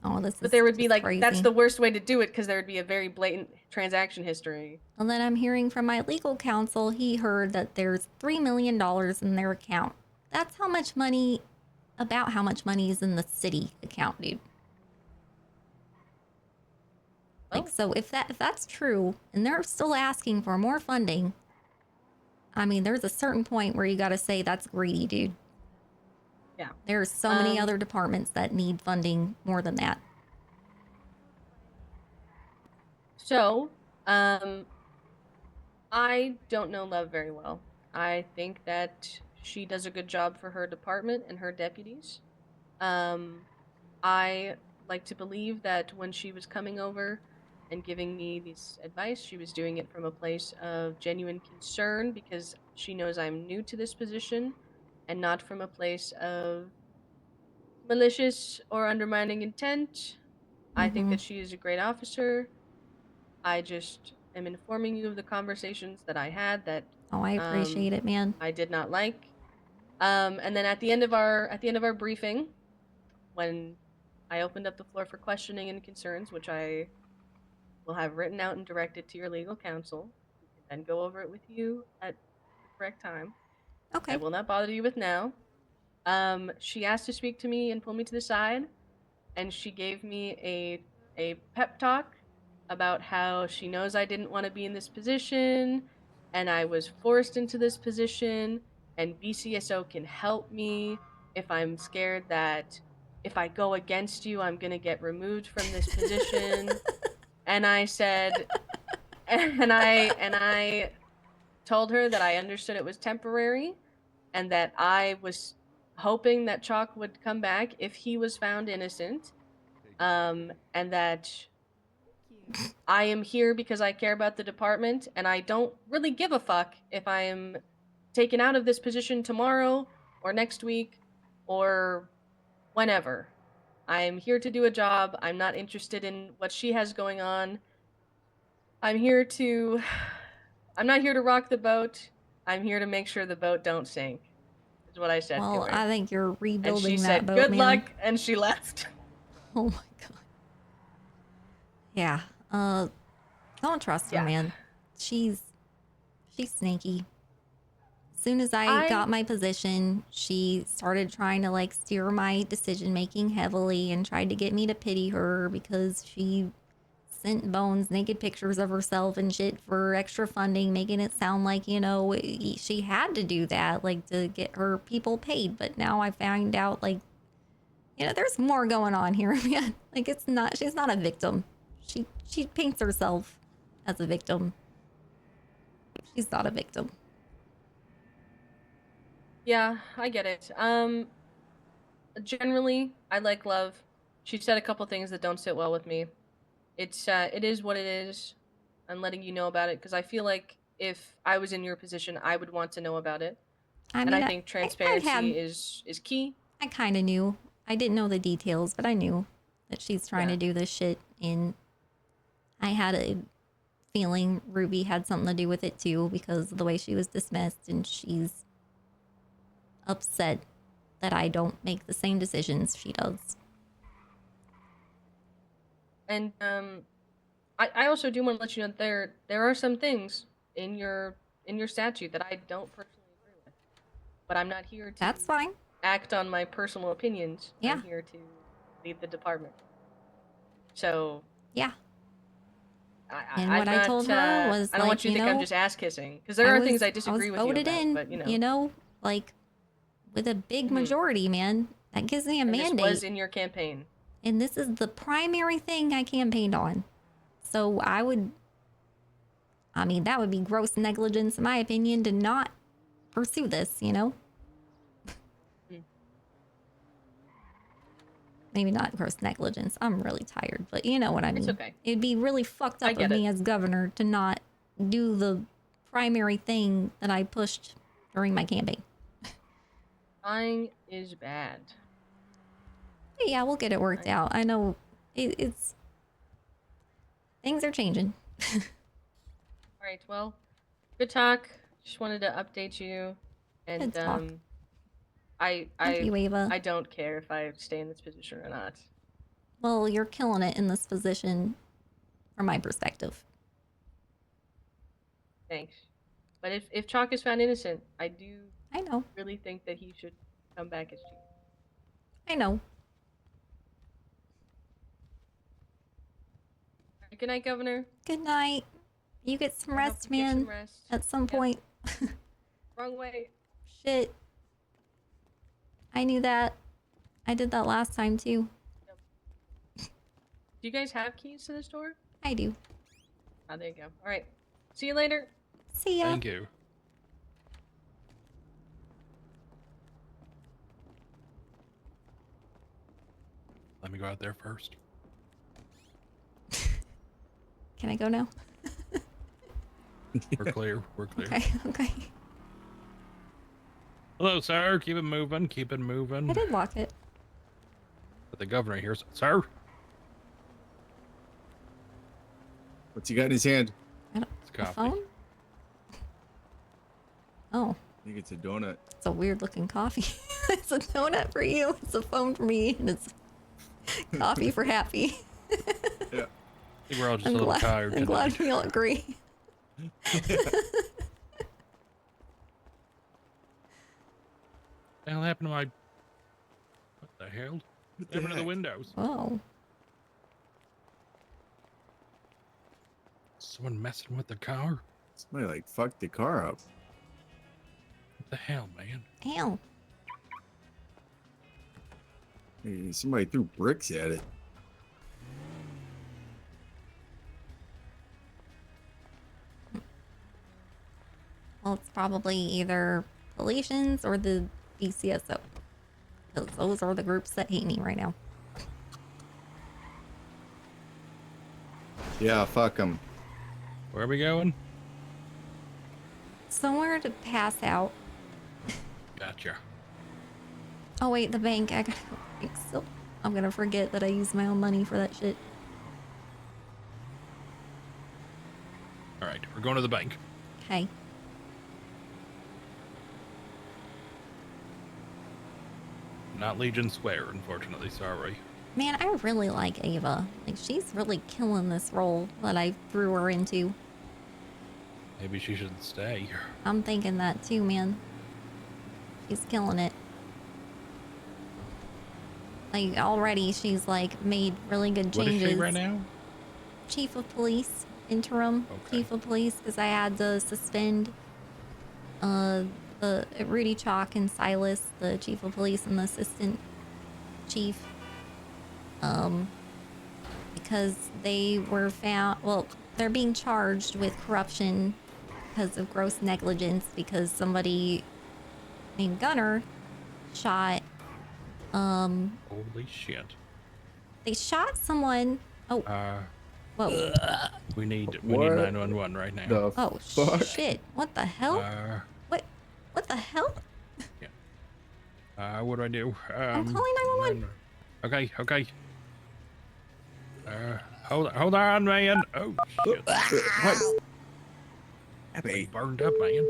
Oh, this but is there would be just like crazy. that's the worst way to do it because there would be a very blatant transaction history. And then I'm hearing from my legal counsel, he heard that there's $3 million in their account. That's how much money, about how much money is in the city account, dude. Like, so if that's true, and they're still asking for more funding, I mean, there's a certain point where you got to say that's greedy, dude. Yeah. There's so many other departments that need funding more than that. So, I don't know Love very well. I think that she does a good job for her department and her deputies. I like to believe that when she was coming over and giving me this advice, she was doing it from a place of genuine concern because she knows I'm new to this position and not from a place of malicious or undermining intent. I think that she is a great officer. I just am informing you of the conversations that I had that Oh, I appreciate it, man. I did not like. And then at the end of our briefing, when I opened up the floor for questioning and concerns, which I will have written out and directed to your legal counsel, who can then go over it with you at the correct time. Okay. I will not bother you with now. She asked to speak to me and pull me to the side, and she gave me a pep talk about how she knows I didn't want to be in this position, and I was forced into this position, and BCSO can help me if I'm scared that if I go against you, I'm gonna get removed from this position. And I said, and I told her that I understood it was temporary, and that I was hoping that Chalk would come back if he was found innocent, and that I am here because I care about the department, and I don't really give a fuck if I am taken out of this position tomorrow or next week or whenever. I am here to do a job. I'm not interested in what she has going on. I'm not here to rock the boat. I'm here to make sure the boat don't sink. Is what I said to Well, her. I think you're And she rebuilding that said, boat, "Good man. luck," and she left. Oh my god. Yeah. Don't trust her, man. She's sneaky. As soon as I got my position, she started trying to like steer my decision making heavily and tried to get me to pity her because she sent Bones naked pictures of herself and shit for extra funding, making it sound like, you know, she had to do that, like to get her people paid. But now I found out, like, you know, there's more going on here, man. Like, she's not a victim. She paints herself as a victim. She's not a victim. Yeah, I get it. Generally, I like Love. She said a couple things that don't sit well with me. It is what it is. I'm letting you know about it because I feel like if I was in your position, I would want to know about it. I And mean, I think transparency had, is key. I kind of knew. I didn't know the details, but I knew that she's trying to do this shit. And I had a feeling Ruby had something to do with it too because of the way she was dismissed, and she's upset that I don't make the same decisions she does. And I also do want to let you know there are some things in your statute that I don't personally agree with. But I'm not here to That's fine. Act on my personal opinions. Yeah. I'm here to lead the department. So yeah. I'm what I not, told her was I don't want you to think I'm know, just ass kissing because there are things I disagree with you voted about. in, But you know, like with a big majority, man. That gives me a and mandate. this was in your campaign. And this is the primary thing I campaigned on. So I mean, that would be gross negligence, in my opinion, to not pursue this, you know? Maybe not gross negligence. I'm really tired, but you know what I mean. It's okay. It'd be really fucked up of me as governor to not do the primary thing that I pushed during my campaign. Lying is bad. But yeah, we'll get it worked out. I know it's... Things are changing. All right, well, good talk. Just wanted to update you. And Good talk. Thank you, Ava. I don't care if I stay in this position or not. Well, you're killing it in this position from my perspective. Thanks. But if Chalk is found innocent, I know. Really think that he should come back as chief. I know. Good night, Governor. Good night. You get some I hope rest, you get man. some rest. At some point. Wrong way. Shit. I knew that. I did that last time too. Do you guys have keys to this door? I do. Oh, there you go. All right. See you later. See ya. Thank you. Let me go out there first. Can I go now? We're clear. We're clear. Okay, okay. Hello, sir. Keep it moving. Keep it moving. I did lock it. But the governor here, sir. What's he got in his hand? It's coffee. Phone? Oh. I think it's a donut. It's a weird looking coffee. It's a donut for you. It's a phone for me. And it's coffee for Happy. Yeah. I think we're all just a little tired I'm tonight. glad we all agree. What the hell happened to my... What the hell? What happened to the windows? Oh. Someone messing with the car? Somebody like fucked the car up. What the hell, man? Hell. Hey, somebody threw bricks at it. Well, it's probably either Galatians or the BCSO. Because those are the groups that hate me right now. Yeah, fuck them. Where are we going? Somewhere to pass out. Gotcha. Oh wait, the bank. I gotta go to the bank still. I'm gonna forget that I used my own money for that shit. All right, we're going to the bank. Okay. Not Legion Square, unfortunately. Sorry. Man, I really like Ava. Like, she's really killing this role that I threw her into. Maybe she should stay. I'm thinking that too, man. She's killing it. Like, already she's, like, made really good What is changes. she right now? Chief of police. Interim chief of police, because I had to suspend the Rudy Chalk and Silas, the chief of police and the assistant chief. Because they were found, well, they're being charged with corruption because of gross negligence, because somebody named Gunner shot, Holy shit. they shot someone. Oh, whoa. We need What 911 right now. the Oh, fuck? shit. What the hell? What the hell? What do I do? I'm calling 911. Okay. Hold on, man. Oh, shit. What? They burned up, man.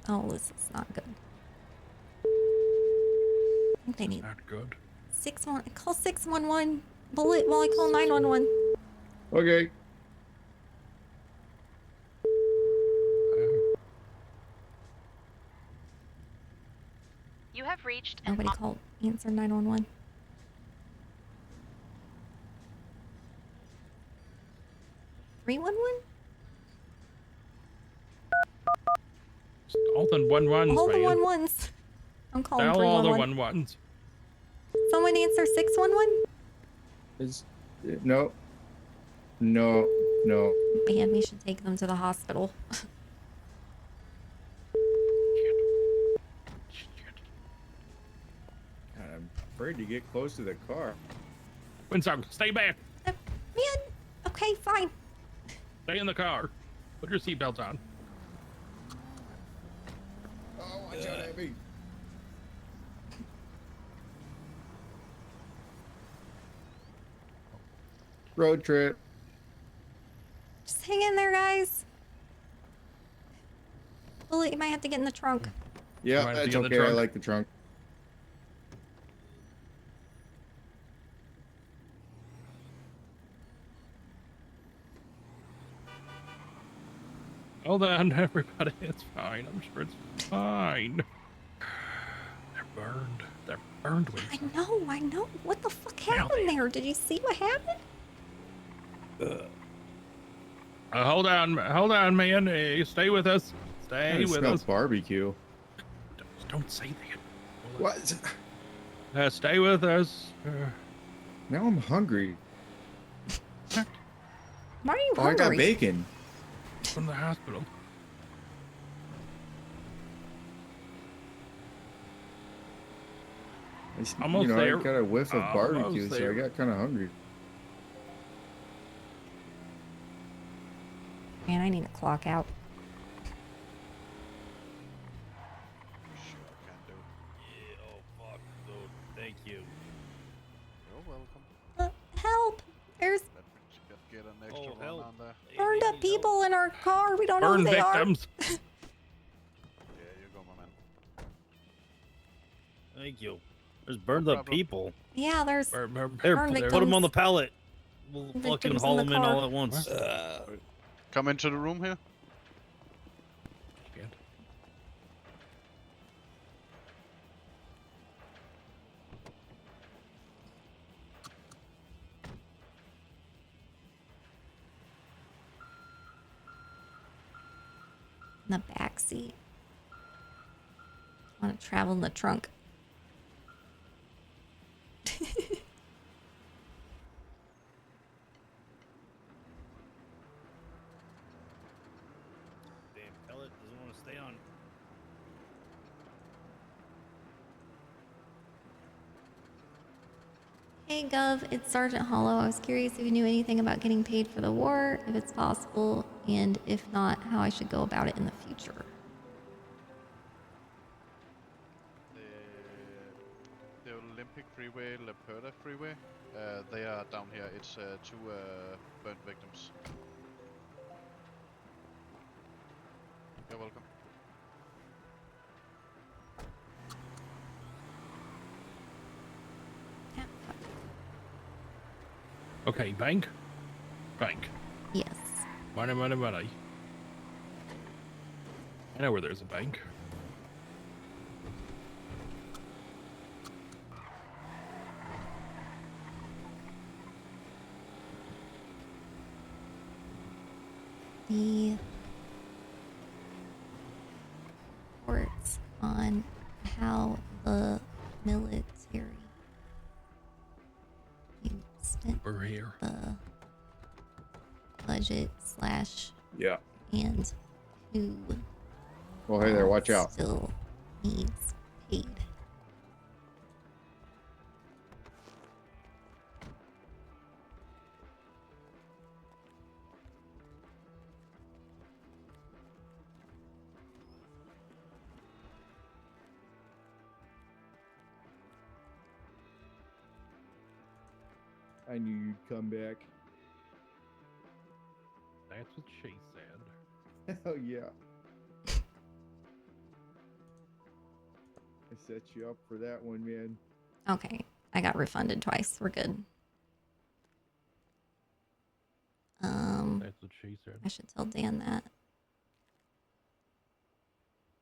Oh, this is not good. I think they need Not good. call 611 bullet while I call 911. Okay. You have reached Nobody called. Answer 911. All the 1-1s, All the man. 1-1s. I'm calling Tell all the 311. 1-1s. Someone answer 611. Is no. No. Man, we should take them to the hospital. God, I'm afraid to get close to the car. WindSong, stay back. Man, okay, fine. Stay in the car. Put your seatbelt on. Oh, watch out at me. Road trip. Just hang in there, guys. Bullet, you might have to get in the trunk. Yeah, Might have to that's get in the okay. I trunk. like the trunk. Hold on, everybody. It's fine. I'm sure it's fine. They're burned. They're burned with. I know. What the fuck happened there? Did you see what happened? Hold on, man. Stay with us. Stay I with smell us. barbecue. Don't say that. What? Stay with us. Now I'm hungry. Why are you Oh, I got hungry? bacon. From the hospital. Almost I there. got a whiff of barbecue, Almost so I there. got kind of hungry. Man, I need to clock out. Thank you. You're welcome. Help! There's Get an extra run on there. burned up people in our car. We don't know who Burn they victims. Yeah, you go, my man. Thank you. There's burned up people. are. Yeah, there's Here, burn put them on the victims. pallet. We'll fucking Victims haul in the them in car. all at once. Come into the room here. In the back seat. I want to travel in the trunk. Damn pellet doesn't want to stay on. Hey Gov, it's Sergeant Hollow. I was curious if you knew anything about getting paid for the war, if it's possible, and if not, how I should go about it in the future. The Olympic Freeway, La Perla Freeway, they are down here. It's two burnt victims. You're welcome. Okay, bank. Bank. Yes. Money, money, money. I know where there's a bank. The reports on how the military spent We're here. the budget slash Yeah. and who Oh, hey there, watch out. still needs paid. I knew you'd come back. That's what she said. Hell yeah. I set you up for that one, man. Okay, I got refunded twice. We're good. That's what she said. I should tell Dan that.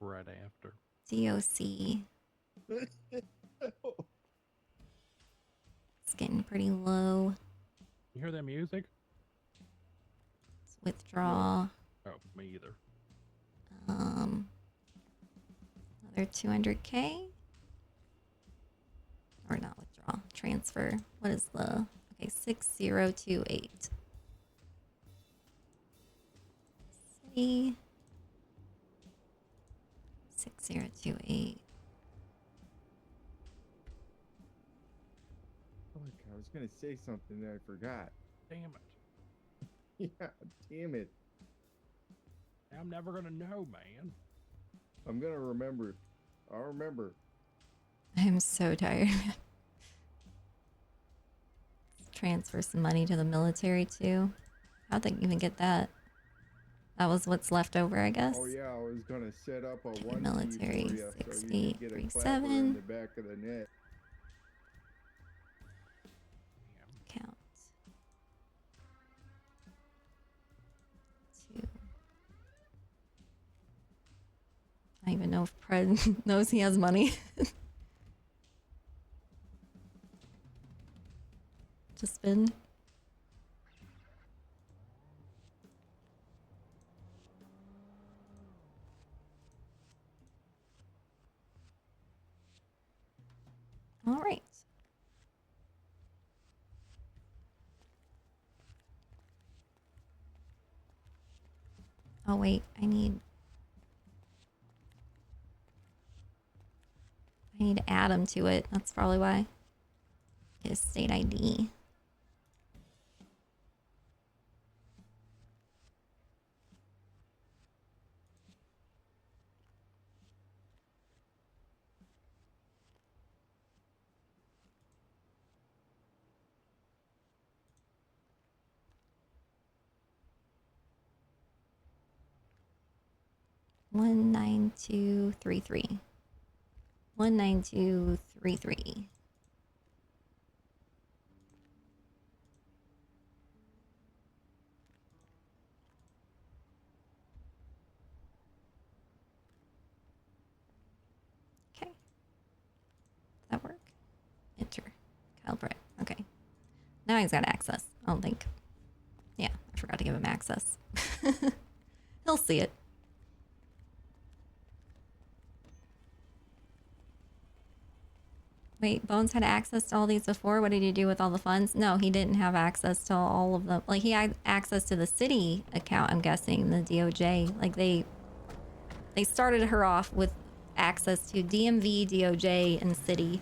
Right after. DOC. It's getting pretty low. You hear that music? Let's withdraw. Oh, me either. Another 200K. Or not withdraw. Transfer. What is the... Okay, 6028. City. 6028. Oh, I was gonna say something that I forgot. Damn it. Yeah, damn it. I'm never gonna know, man. I'm gonna remember. I'll remember. I'm so tired. Transfer some money to the military too. How'd they even get that? That was what's left over, I guess. Oh yeah, I was gonna set up a Okay, one military, for you, so you could get a clapper 6837. in the back of the net. Count. 2. I don't even know if Pred knows he has money. To spend. All right. Oh wait, I need to add him to it. That's probably why. Get his state ID. One 19233. 19233. Okay. That work? Enter. Kyle Brett. Okay. Now he's got access. I don't think. Yeah, I forgot to give him access. He'll see it. Wait, Bones had access to all these before? What did he do with all the funds? No, he didn't have access to all of them. Like, he had access to the city account, I'm guessing, the DOJ. Like, they started her off with access to DMV, DOJ, and city.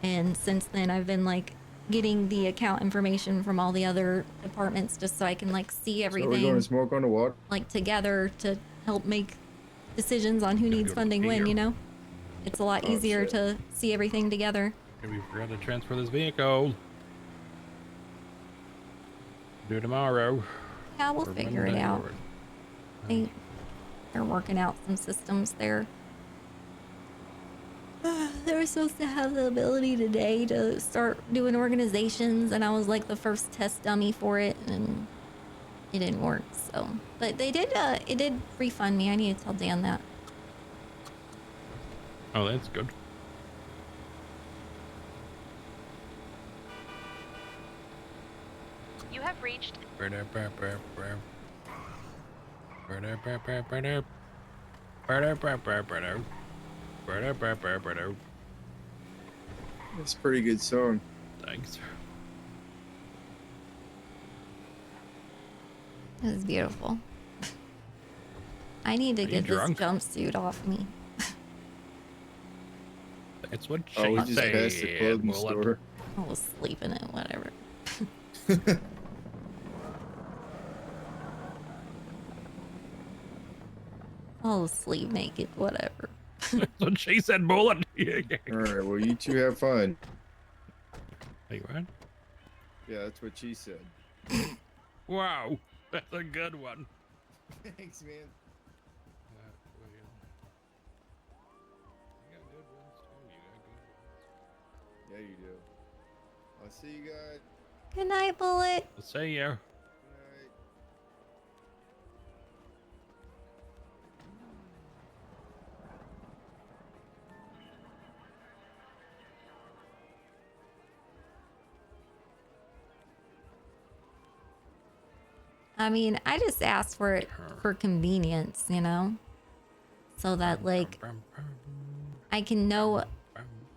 And since then, I've been, like, getting the account information from all the other departments just so I can, like, see everything. So we're going to smoke on the water? Like, together to help make decisions on who needs funding when, you know? It's a lot easier to see everything together. Maybe we forgot to transfer this vehicle. Do tomorrow. Yeah, we'll Or figure it Monday out. or- They're working out some systems there. they were supposed to have the ability today to start doing organizations, and I was like the first test dummy for it, and it didn't work. So, but they did. It did refund me. I need to tell Dan that. Oh, that's good. You have reached. That's a pretty good song. Thanks. It was beautiful. I need to Are you get this drunk? jumpsuit off me. That's what she Oh, we just passed the said. clothing Well, store. I was sleeping in it, whatever. I'll sleep naked, whatever. That's what she said, Bullet. All right, well, you two have fun. Hey, what? Yeah, that's what she said. Wow, that's a good one. Thanks, man. Yeah, you do. I'll see you guys. Good night, Bullet. I'll see ya. I mean, I just asked for it for convenience, you know? So that, like, I can know,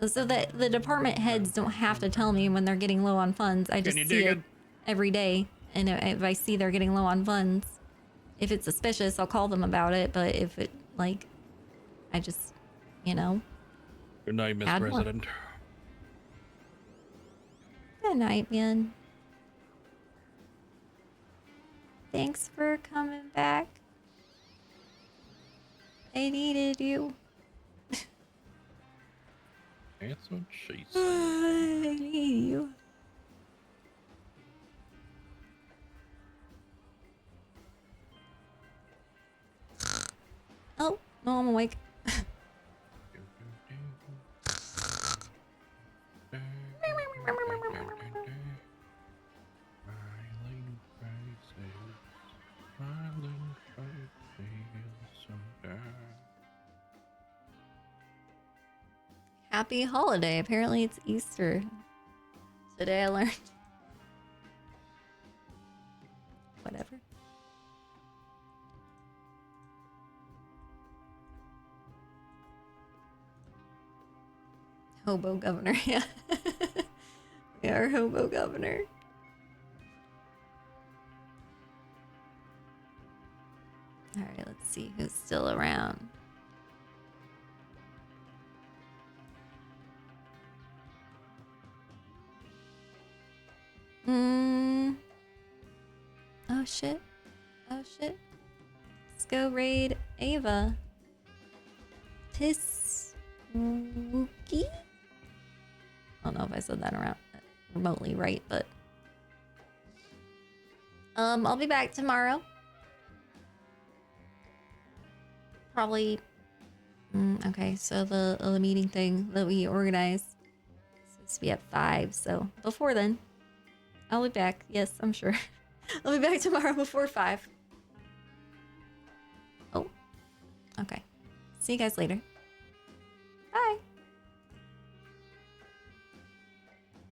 so that the department heads don't have to tell me when they're getting low on funds. I just you see dig it it? every day. And if I see they're getting low on funds, if it's suspicious, I'll call them about it. But if it, like, I just, you know. Good night, Miss Add more. President. Good night, man. Thanks for coming back. I needed you. That's what she said. I need you. Oh, no, I'm awake. Happy holiday. Apparently it's Easter. Today I learned. Whatever. Hobo governor, yeah. We are hobo governor. Alright, let's see who's still around. Oh shit. Oh shit. Let's go raid Ava. Tiswookie? I don't know if I said that around remotely right, but I'll be back tomorrow. Probably okay, so the meeting thing that we organized is supposed to be at 5, so before then I'll be back. Yes, I'm sure. I'll be back tomorrow before 5. Oh. Okay. See you guys later.